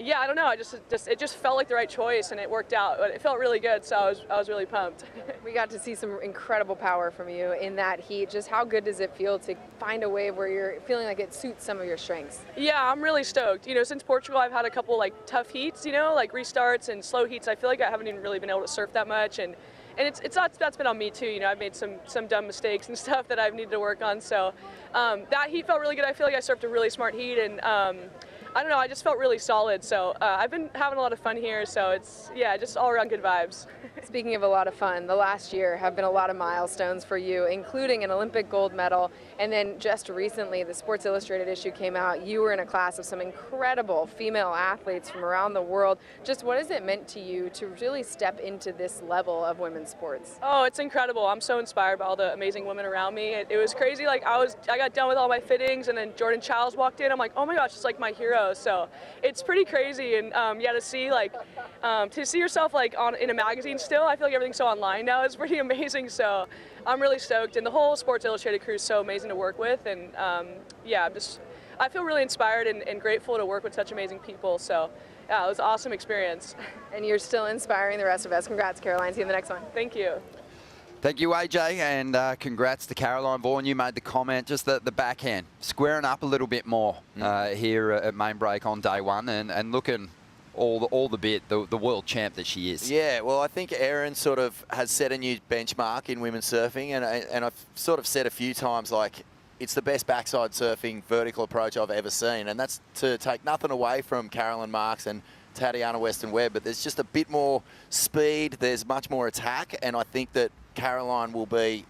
yeah, I don't know. It just felt like the right choice, and it worked out. But it felt really good, so I was really pumped. We got to see some incredible power from you in that heat. Just how good does it feel to find a wave where you're feeling like it suits some of your strengths? Yeah, I'm really stoked. You know, since Portugal, I've had a couple like tough heats. You know, like restarts and slow heats. I feel like I haven't even really been able to surf that much, and that's been on me too. You know, I've made some dumb mistakes and stuff that I've needed to work on. So that heat felt really good. I feel like I surfed a really smart heat, and I don't know, I just felt really solid. So I've been having a lot of fun here, so it's, yeah, just all around good vibes. Speaking of a lot of fun, the last year have been a lot of milestones for you, including an Olympic gold medal. And then just recently, the Sports Illustrated issue came out. You were in a class of some incredible female athletes from around the world. Just what has it meant to you to really step into this level of women's sports? Oh, it's incredible. I'm so inspired by all the amazing women around me. It was crazy. Like I got done with all my fittings, and then Jordan Childs walked in. I'm like, oh my gosh, it's like my hero. So it's pretty crazy, and yeah, to see yourself like in a magazine still. I feel like everything's so online now. It's pretty amazing. So I'm really stoked, and the whole Sports Illustrated crew is so amazing to work with, and yeah, I feel really inspired and grateful to work with such amazing people. So yeah, it was an awesome experience. And you're still inspiring the rest of us. Congrats, Caroline. See you in the next one. Thank you. Thank you, AJ, and congrats to Caroline Vaughan. You made the comment, just the backhand, squaring up a little bit more here at main break on day one, and looking all the bit, the world champ that she is. Yeah, well, I think Erin sort of has set a new benchmark in women's surfing, and I've sort of said a few times, like, it's the best backside surfing vertical approach I've ever seen, and that's to take nothing away from Caroline Marks and Tatiana Weston-Webb, but there's just a bit more speed, there's much more attack, and I think that Caroline will be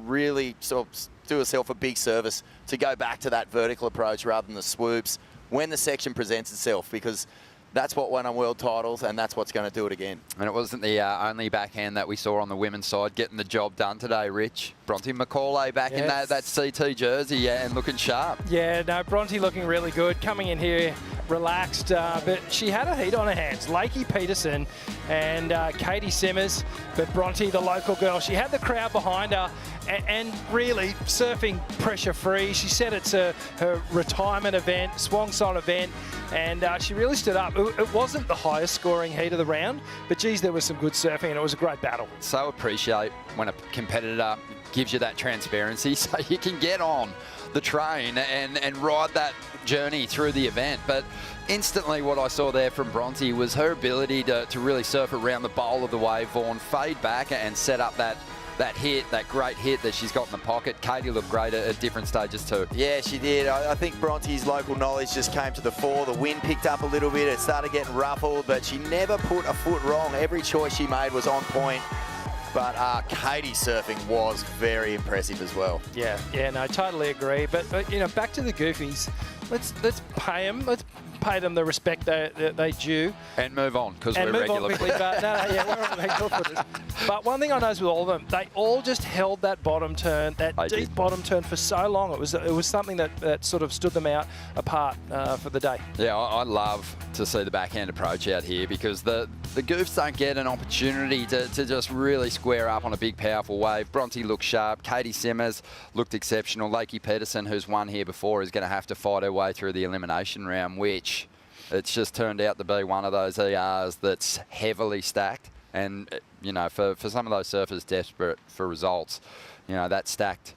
really sort of do herself a big service to go back to that vertical approach rather than the swoops when the section presents itself, because that's what won on world titles, and that's what's going to do it again. And it wasn't the only backhand that we saw on the women's side getting the job done today, Rich. Bronte McCauley back in that CT jersey, yeah, and looking sharp. Yeah, no, Bronte looking really good, coming in here relaxed, but she had a heat on her hands. Lakey Peterson and Katie Simmers, but Bronte, the local girl, she had the crowd behind her and really surfing pressure-free. She said it's her retirement event, swan song event, and she really stood up. It wasn't the highest scoring heat of the round, but geez, there was some good surfing and it was a great battle. So appreciate when a competitor gives you that transparency so you can get on the train and ride that journey through the event. But instantly what I saw there from Bronte was her ability to really surf around the bowl of the wave, Vaughan, fade back and set up that hit, that great hit that she's got in the pocket. Katie looked great at different stages too. Yeah, she did. I think Bronte's local knowledge just came to the fore. The wind picked up a little bit. It started getting ruffled, but she never put a foot wrong. Every choice she made was on point. But Katie's surfing was very impressive as well. Yeah, no, totally agree. But you know, back to the goofies. Let's pay them. Let's pay them the respect they due. And move on, because we're regular. Quickly, but we're on regular footers. But one thing I noticed with all of them, they all just held that bottom turn, that deep bottom turn for so long. It was something that sort of stood them apart for the day. Yeah, I love to see the backhand approach out here, because the goofs don't get an opportunity to just really square up on a big, powerful wave. Bronte looked sharp. Katie Simmers looked exceptional. Lakey Peterson, who's won here before, is going to have to fight her way through the elimination round, which it's just turned out to be one of those ERs that's heavily stacked. And, you know, for some of those surfers desperate for results, you know, that stacked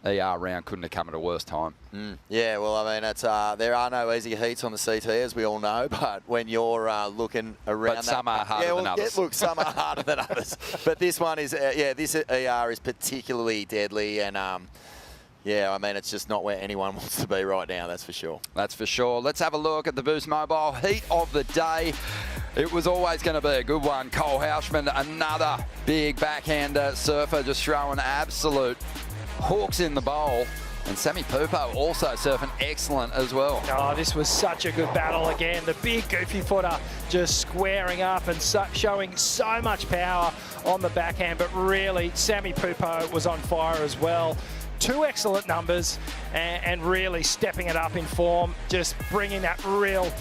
ER round couldn't have come at a worse time. Yeah, well, I mean, it's there are no easy heats on the CT, as we all know, but when you're looking around, but some are harder than others. Look, some are harder than others. But this one is, this ER is particularly deadly, and Yeah, I mean, it's just not where anyone wants to be right now, that's for sure. That's for sure. Let's have a look at the Boost Mobile heat of the day. It was always going to be a good one. Cole Houshman, another big backhander surfer, just throwing absolute hooks in the bowl. And Sammy Pupo also surfing excellent as well. Oh, this was such a good battle again. The big goofy footer just squaring up and showing so much power on the backhand, but really Sammy Pupo was on fire as well. 2 excellent numbers and really stepping it up in form, just bringing that real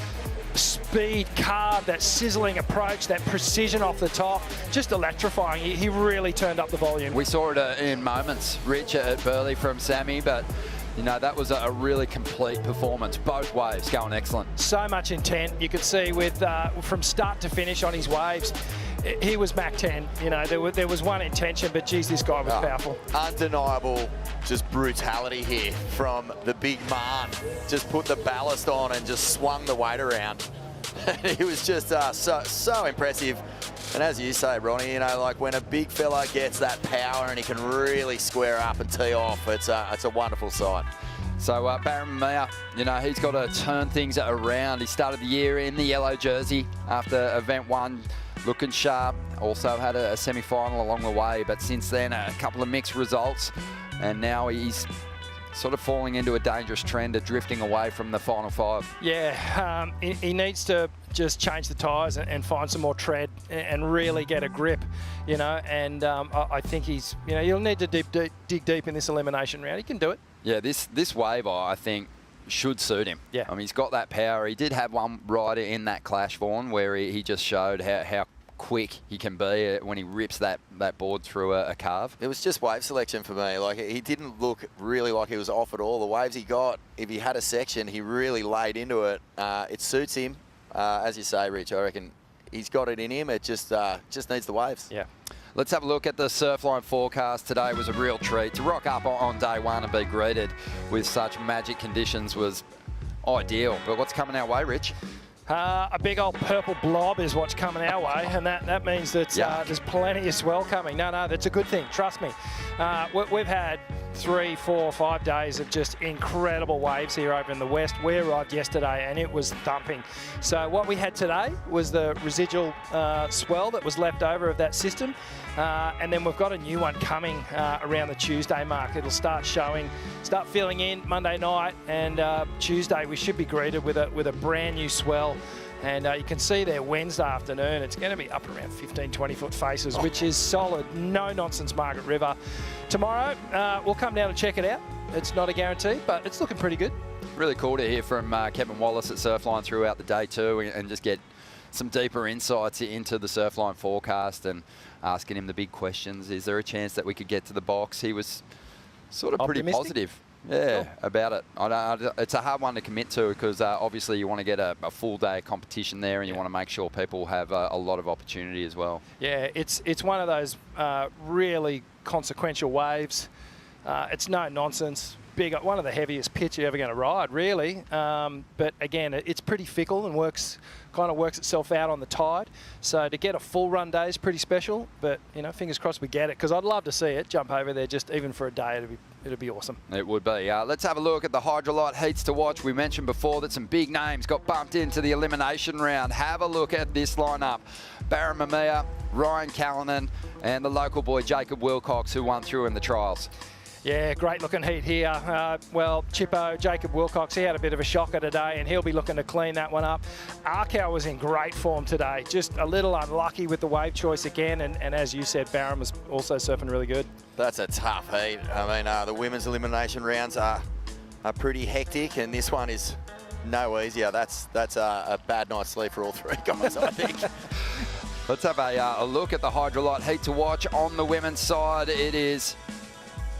speed, carve, that sizzling approach, that precision off the top, just electrifying. He really turned up the volume. We saw it in moments, Rich, at Burleigh from Sammy, but you know, that was a really complete performance. Both waves going excellent. So much intent. You could see with from start to finish on his waves, he was Mach 10. You know, there was one intention, but geez, this guy was powerful. Undeniable just brutality here from the big man. Just put the ballast on and just swung the weight around. He was just so impressive. And as you say, Ronnie, you know, like when a big fella gets that power and he can really square up and tee off, it's a wonderful sight. So Barron Meyer, you know, he's got to turn things around. He started the year in the yellow jersey after event 1, looking sharp. Also had a semi-final along the way, but since then a couple of mixed results, and now he's sort of falling into a dangerous trend of drifting away from the final 5. Yeah, he needs to just change the tyres and find some more tread and really get a grip, you know, and I think he's, you know, you'll need to dig deep in this elimination round. He can do it. Yeah, this wave, I think, should suit him. Yeah. I mean, he's got that power. He did have one rider in that clash, Vaughan, where he just showed how quick he can be when he rips that board through a carve. It was just wave selection for me. Like, he didn't look really like he was off at all. The waves he got, if he had a section, he really laid into it. It suits him. As you say, Rich, I reckon he's got it in him. It just needs the waves. Yeah. Let's have a look at the Surfline forecast. Today was a real treat. To rock up on day 1 and be greeted with such magic conditions was ideal. But what's coming our way, Rich? A big old purple blob is what's coming our way, and that means that there's plenty of swell coming. No, that's a good thing, trust me. We've had 3, 4, 5 days of just incredible waves here over in the west. We arrived yesterday and it was thumping. So what we had today was the residual swell that was left over of that system, and then we've got a new one coming around the Tuesday mark. It'll start filling in Monday night, and Tuesday we should be greeted with a brand new swell. And you can see there Wednesday afternoon, it's going to be up around 15, 20-foot faces, which is solid, no-nonsense Margaret River. Tomorrow, we'll come down and check it out. It's not a guarantee, but it's looking pretty good. Really cool to hear from Kevin Wallace at Surfline throughout the day too, and just get some deeper insights into the Surfline forecast and asking him the big questions. Is there a chance that we could get to the box? He was sort of pretty positive. Yeah, about it. It's a hard one to commit to because obviously you want to get a full day of competition there, and you want to make sure people have a lot of opportunity as well. Yeah, it's one of those really consequential waves. It's no nonsense. Big, one of the heaviest pitch you're ever going to ride, really. But again, it's pretty fickle and kind of works itself out on the tide. So to get a full run day is pretty special. But you know, fingers crossed we get it, because I'd love to see it jump over there just even for a day. It'd be awesome. It would be. Let's have a look at the Hydrolite heats to watch. We mentioned before that some big names got bumped into the elimination round. Have a look at this lineup. Barron Mamiya, Ryan Callanan, and the local boy Jacob Wilcox, who won through in the trials. Yeah, great looking heat here. Well, Chippo, Jacob Wilcox, he had a bit of a shocker today, and he'll be looking to clean that one up. Arkell was in great form today, just a little unlucky with the wave choice again, and as you said, Barron was also surfing really good. That's a tough heat. I mean, the women's elimination rounds are pretty hectic, and this one is no easier. That's a bad night's sleep for all 3 guys, I think. Let's have a look at the Hydrolite heat to watch. On the women's side, it is,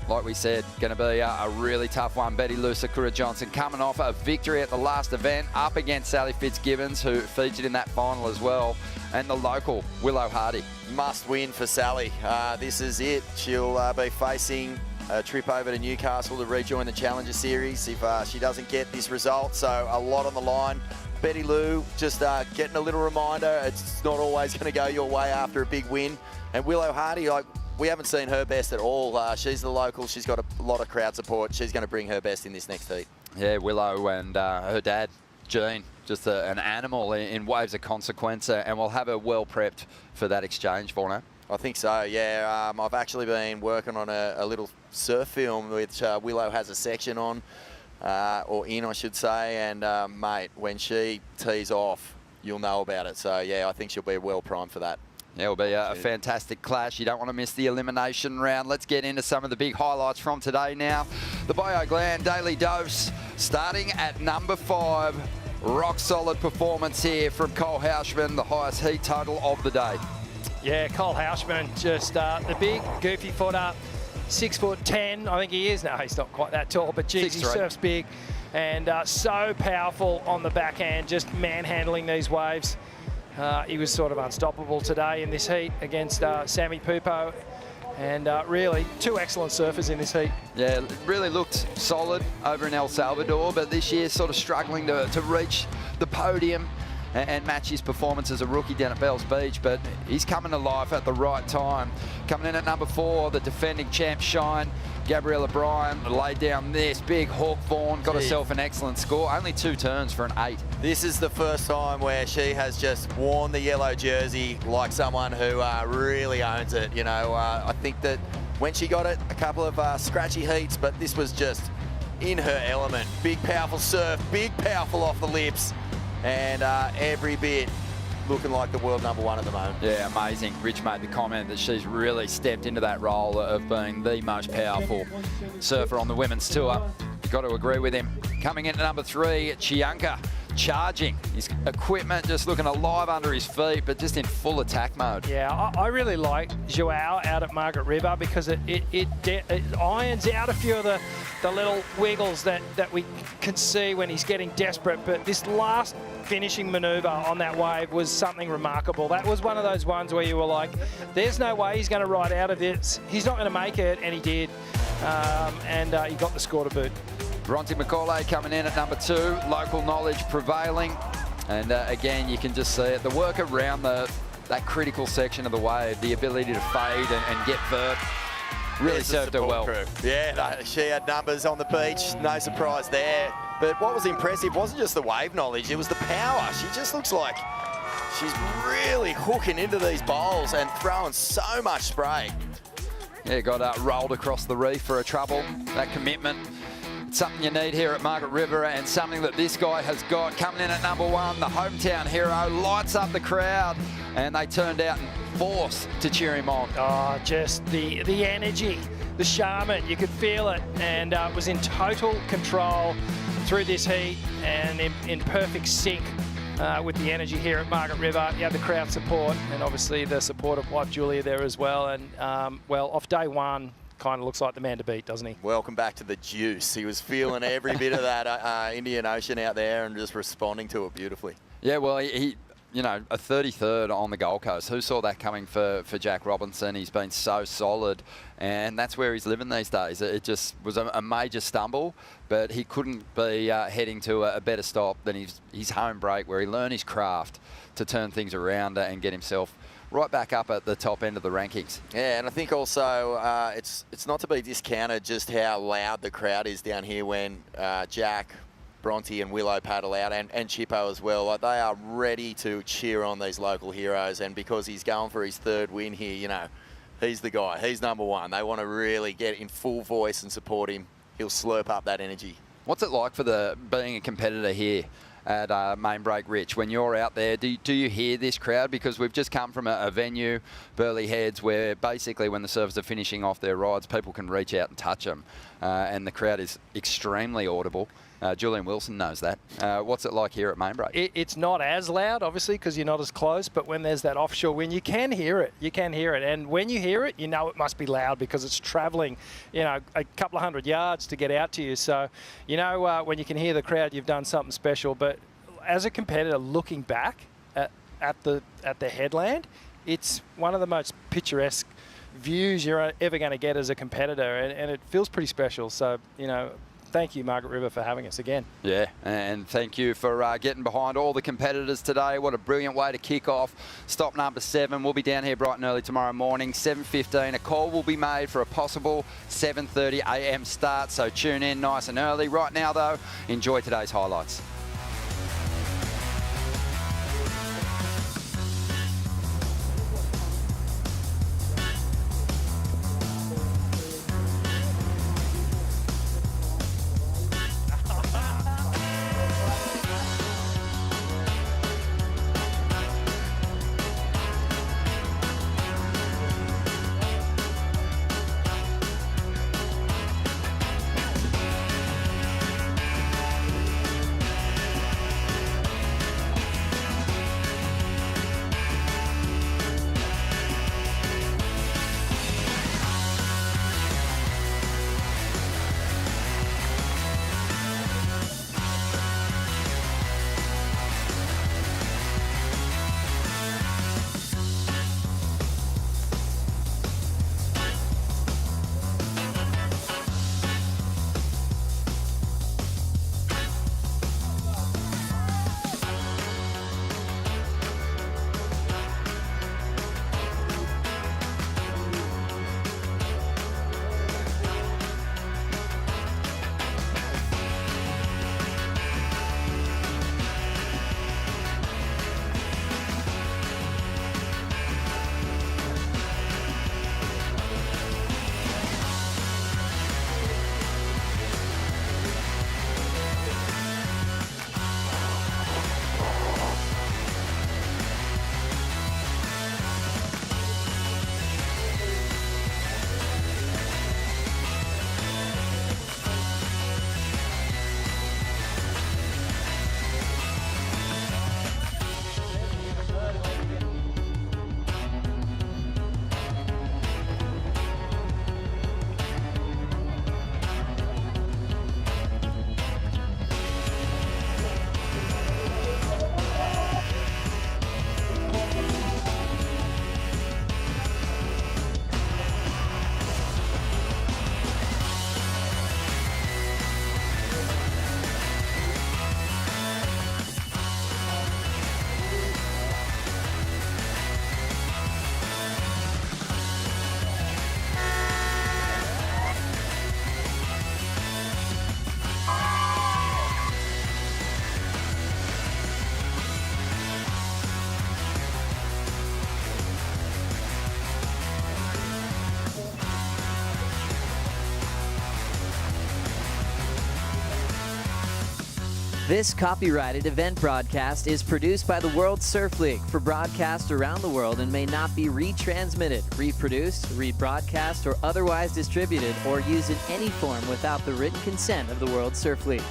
like we said, going to be a really tough one. Betty Lou Sakura Johnson coming off a victory at the last event up against Sally Fitzgibbons, who featured in that final as well, and the local Willow Hardy. Must win for Sally. This is it. She'll be facing a trip over to Newcastle to rejoin the Challenger Series if she doesn't get this result. So a lot on the line. Betty Lou just getting a little reminder, it's not always going to go your way after a big win. And Willow Hardy, like, we haven't seen her best at all. She's the local. She's got a lot of crowd support. She's going to bring her best in this next heat. Yeah, Willow and her dad, Jean, just an animal in waves of consequence, and we'll have her well prepped for that exchange, Vorno. I think so, yeah. I've actually been working on a little surf film which Willow has a section on, or in, I should say, and mate, when she tees off, you'll know about it. So, yeah, I think she'll be well primed for that. Yeah, it'll be a fantastic clash. You don't want to miss the elimination round. Let's get into some of the big highlights from today now. The BioGlan Daily Dose, starting at number 5. Rock solid performance here from Cole Houshman, the highest heat total of the day. Yeah, Cole Houshman, just the big, goofy footer, 6'10", I think he is. No, he's not quite that tall, but geez, he surfs big and so powerful on the backhand, just manhandling these waves. He was sort of unstoppable today in this heat against Sammy Pupo. And really, 2 excellent surfers in this heat. Yeah, really looked solid over in El Salvador, but this year sort of struggling to reach the podium and match his performance as a rookie down at Bells Beach, but he's coming to life at the right time. Coming in at number 4, the defending champ Shine, Gabriella Bryan, laid down this big hawk fawn, got herself an excellent score, only 2 turns for an 8. This is the first time where she has just worn the yellow jersey like someone who really owns it. You know, I think that when she got it, a couple of scratchy heats, but this was just in her element. Big, powerful surf, big, powerful off the lips, and every bit looking like the world number 1 at the moment. Yeah, amazing. Rich made the comment that she's really stepped into that role of being the most powerful surfer on the women's tour. You've got to agree with him. Coming in at number 3, Chianca, charging. His equipment just looking alive under his feet, but just in full attack mode. Yeah, I really like Joao out at Margaret River because it irons out a few of the little wiggles that we can see when he's getting desperate. But this last finishing manoeuvre on that wave was something remarkable. That was one of those ones where you were like, there's no way he's going to ride out of this. He's not going to make it, and he did. And he got the score to boot. Bronte McCauley coming in at number 2, local knowledge prevailing. And again, you can just see it. The work around that critical section of the wave, the ability to fade and get vert, really served her well. Crew. Yeah, no, she had numbers on the beach, no surprise there. But what was impressive wasn't just the wave knowledge, it was the power. She just looks like she's really hooking into these bowls and throwing so much spray. Yeah, got rolled across the reef for a trouble. That commitment, something you need here at Margaret River, and something that this guy has got. Coming in at number 1, the hometown hero, lights up the crowd, and they turned out and forced to cheer him on. Oh, just the energy, the shaman, you could feel it, and was in total control through this heat and in perfect sync with the energy here at Margaret River. You had the crowd support and obviously the support of wife Julia there as well. And well, off day 1, kind of looks like the man to beat, doesn't he? Welcome back to the juice. He was feeling every bit of that Indian Ocean out there and just responding to it beautifully. Yeah, well, he you know, a 33rd on the Gold Coast. Who saw that coming for Jack Robinson? He's been so solid, and that's where he's living these days. It just was a major stumble, but he couldn't be heading to a better stop than his home break, where he learned his craft to turn things around and get himself right back up at the top end of the rankings. Yeah, and I think also it's not to be discounted just how loud the crowd is down here when Jack, Bronte and Willow paddle out, and Chippo as well. Like, they are ready to cheer on these local heroes, and because he's going for his 3rd win here, you know, he's the guy. He's number 1. They want to really get in full voice and support him. He'll slurp up that energy. What's it like for being a competitor here at Main Break, Rich? When you're out there, do you hear this crowd? Because we've just come from a venue, Burleigh Heads, where basically when the surfers are finishing off their rides, people can reach out and touch them, and the crowd is extremely audible. Julian Wilson knows that. What's it like here at Main Break? It's not as loud, obviously, because you're not as close, but when there's that offshore wind, you can hear it. You can hear it. And when you hear it, you know it must be loud because it's traveling, you know, a couple of 100 yards to get out to you. So, you know, when you can hear the crowd, you've done something special. But as a competitor, looking back at the headland, it's one of the most picturesque views you're ever going to get as a competitor, and it feels pretty special. So, you know, thank you, Margaret River, for having us again. Yeah, and thank you for getting behind all the competitors today. What a brilliant way to kick off stop number 7. We'll be down here bright and early tomorrow morning, 7:15. A call will be made for a possible 7:30 a.m. start, so tune in nice and early. Right now, though, enjoy today's highlights. This copyrighted event broadcast is produced by the World Surf League for broadcast around the world and may not be retransmitted, reproduced, rebroadcast, or otherwise distributed or used in any form without the written consent of the World Surf League.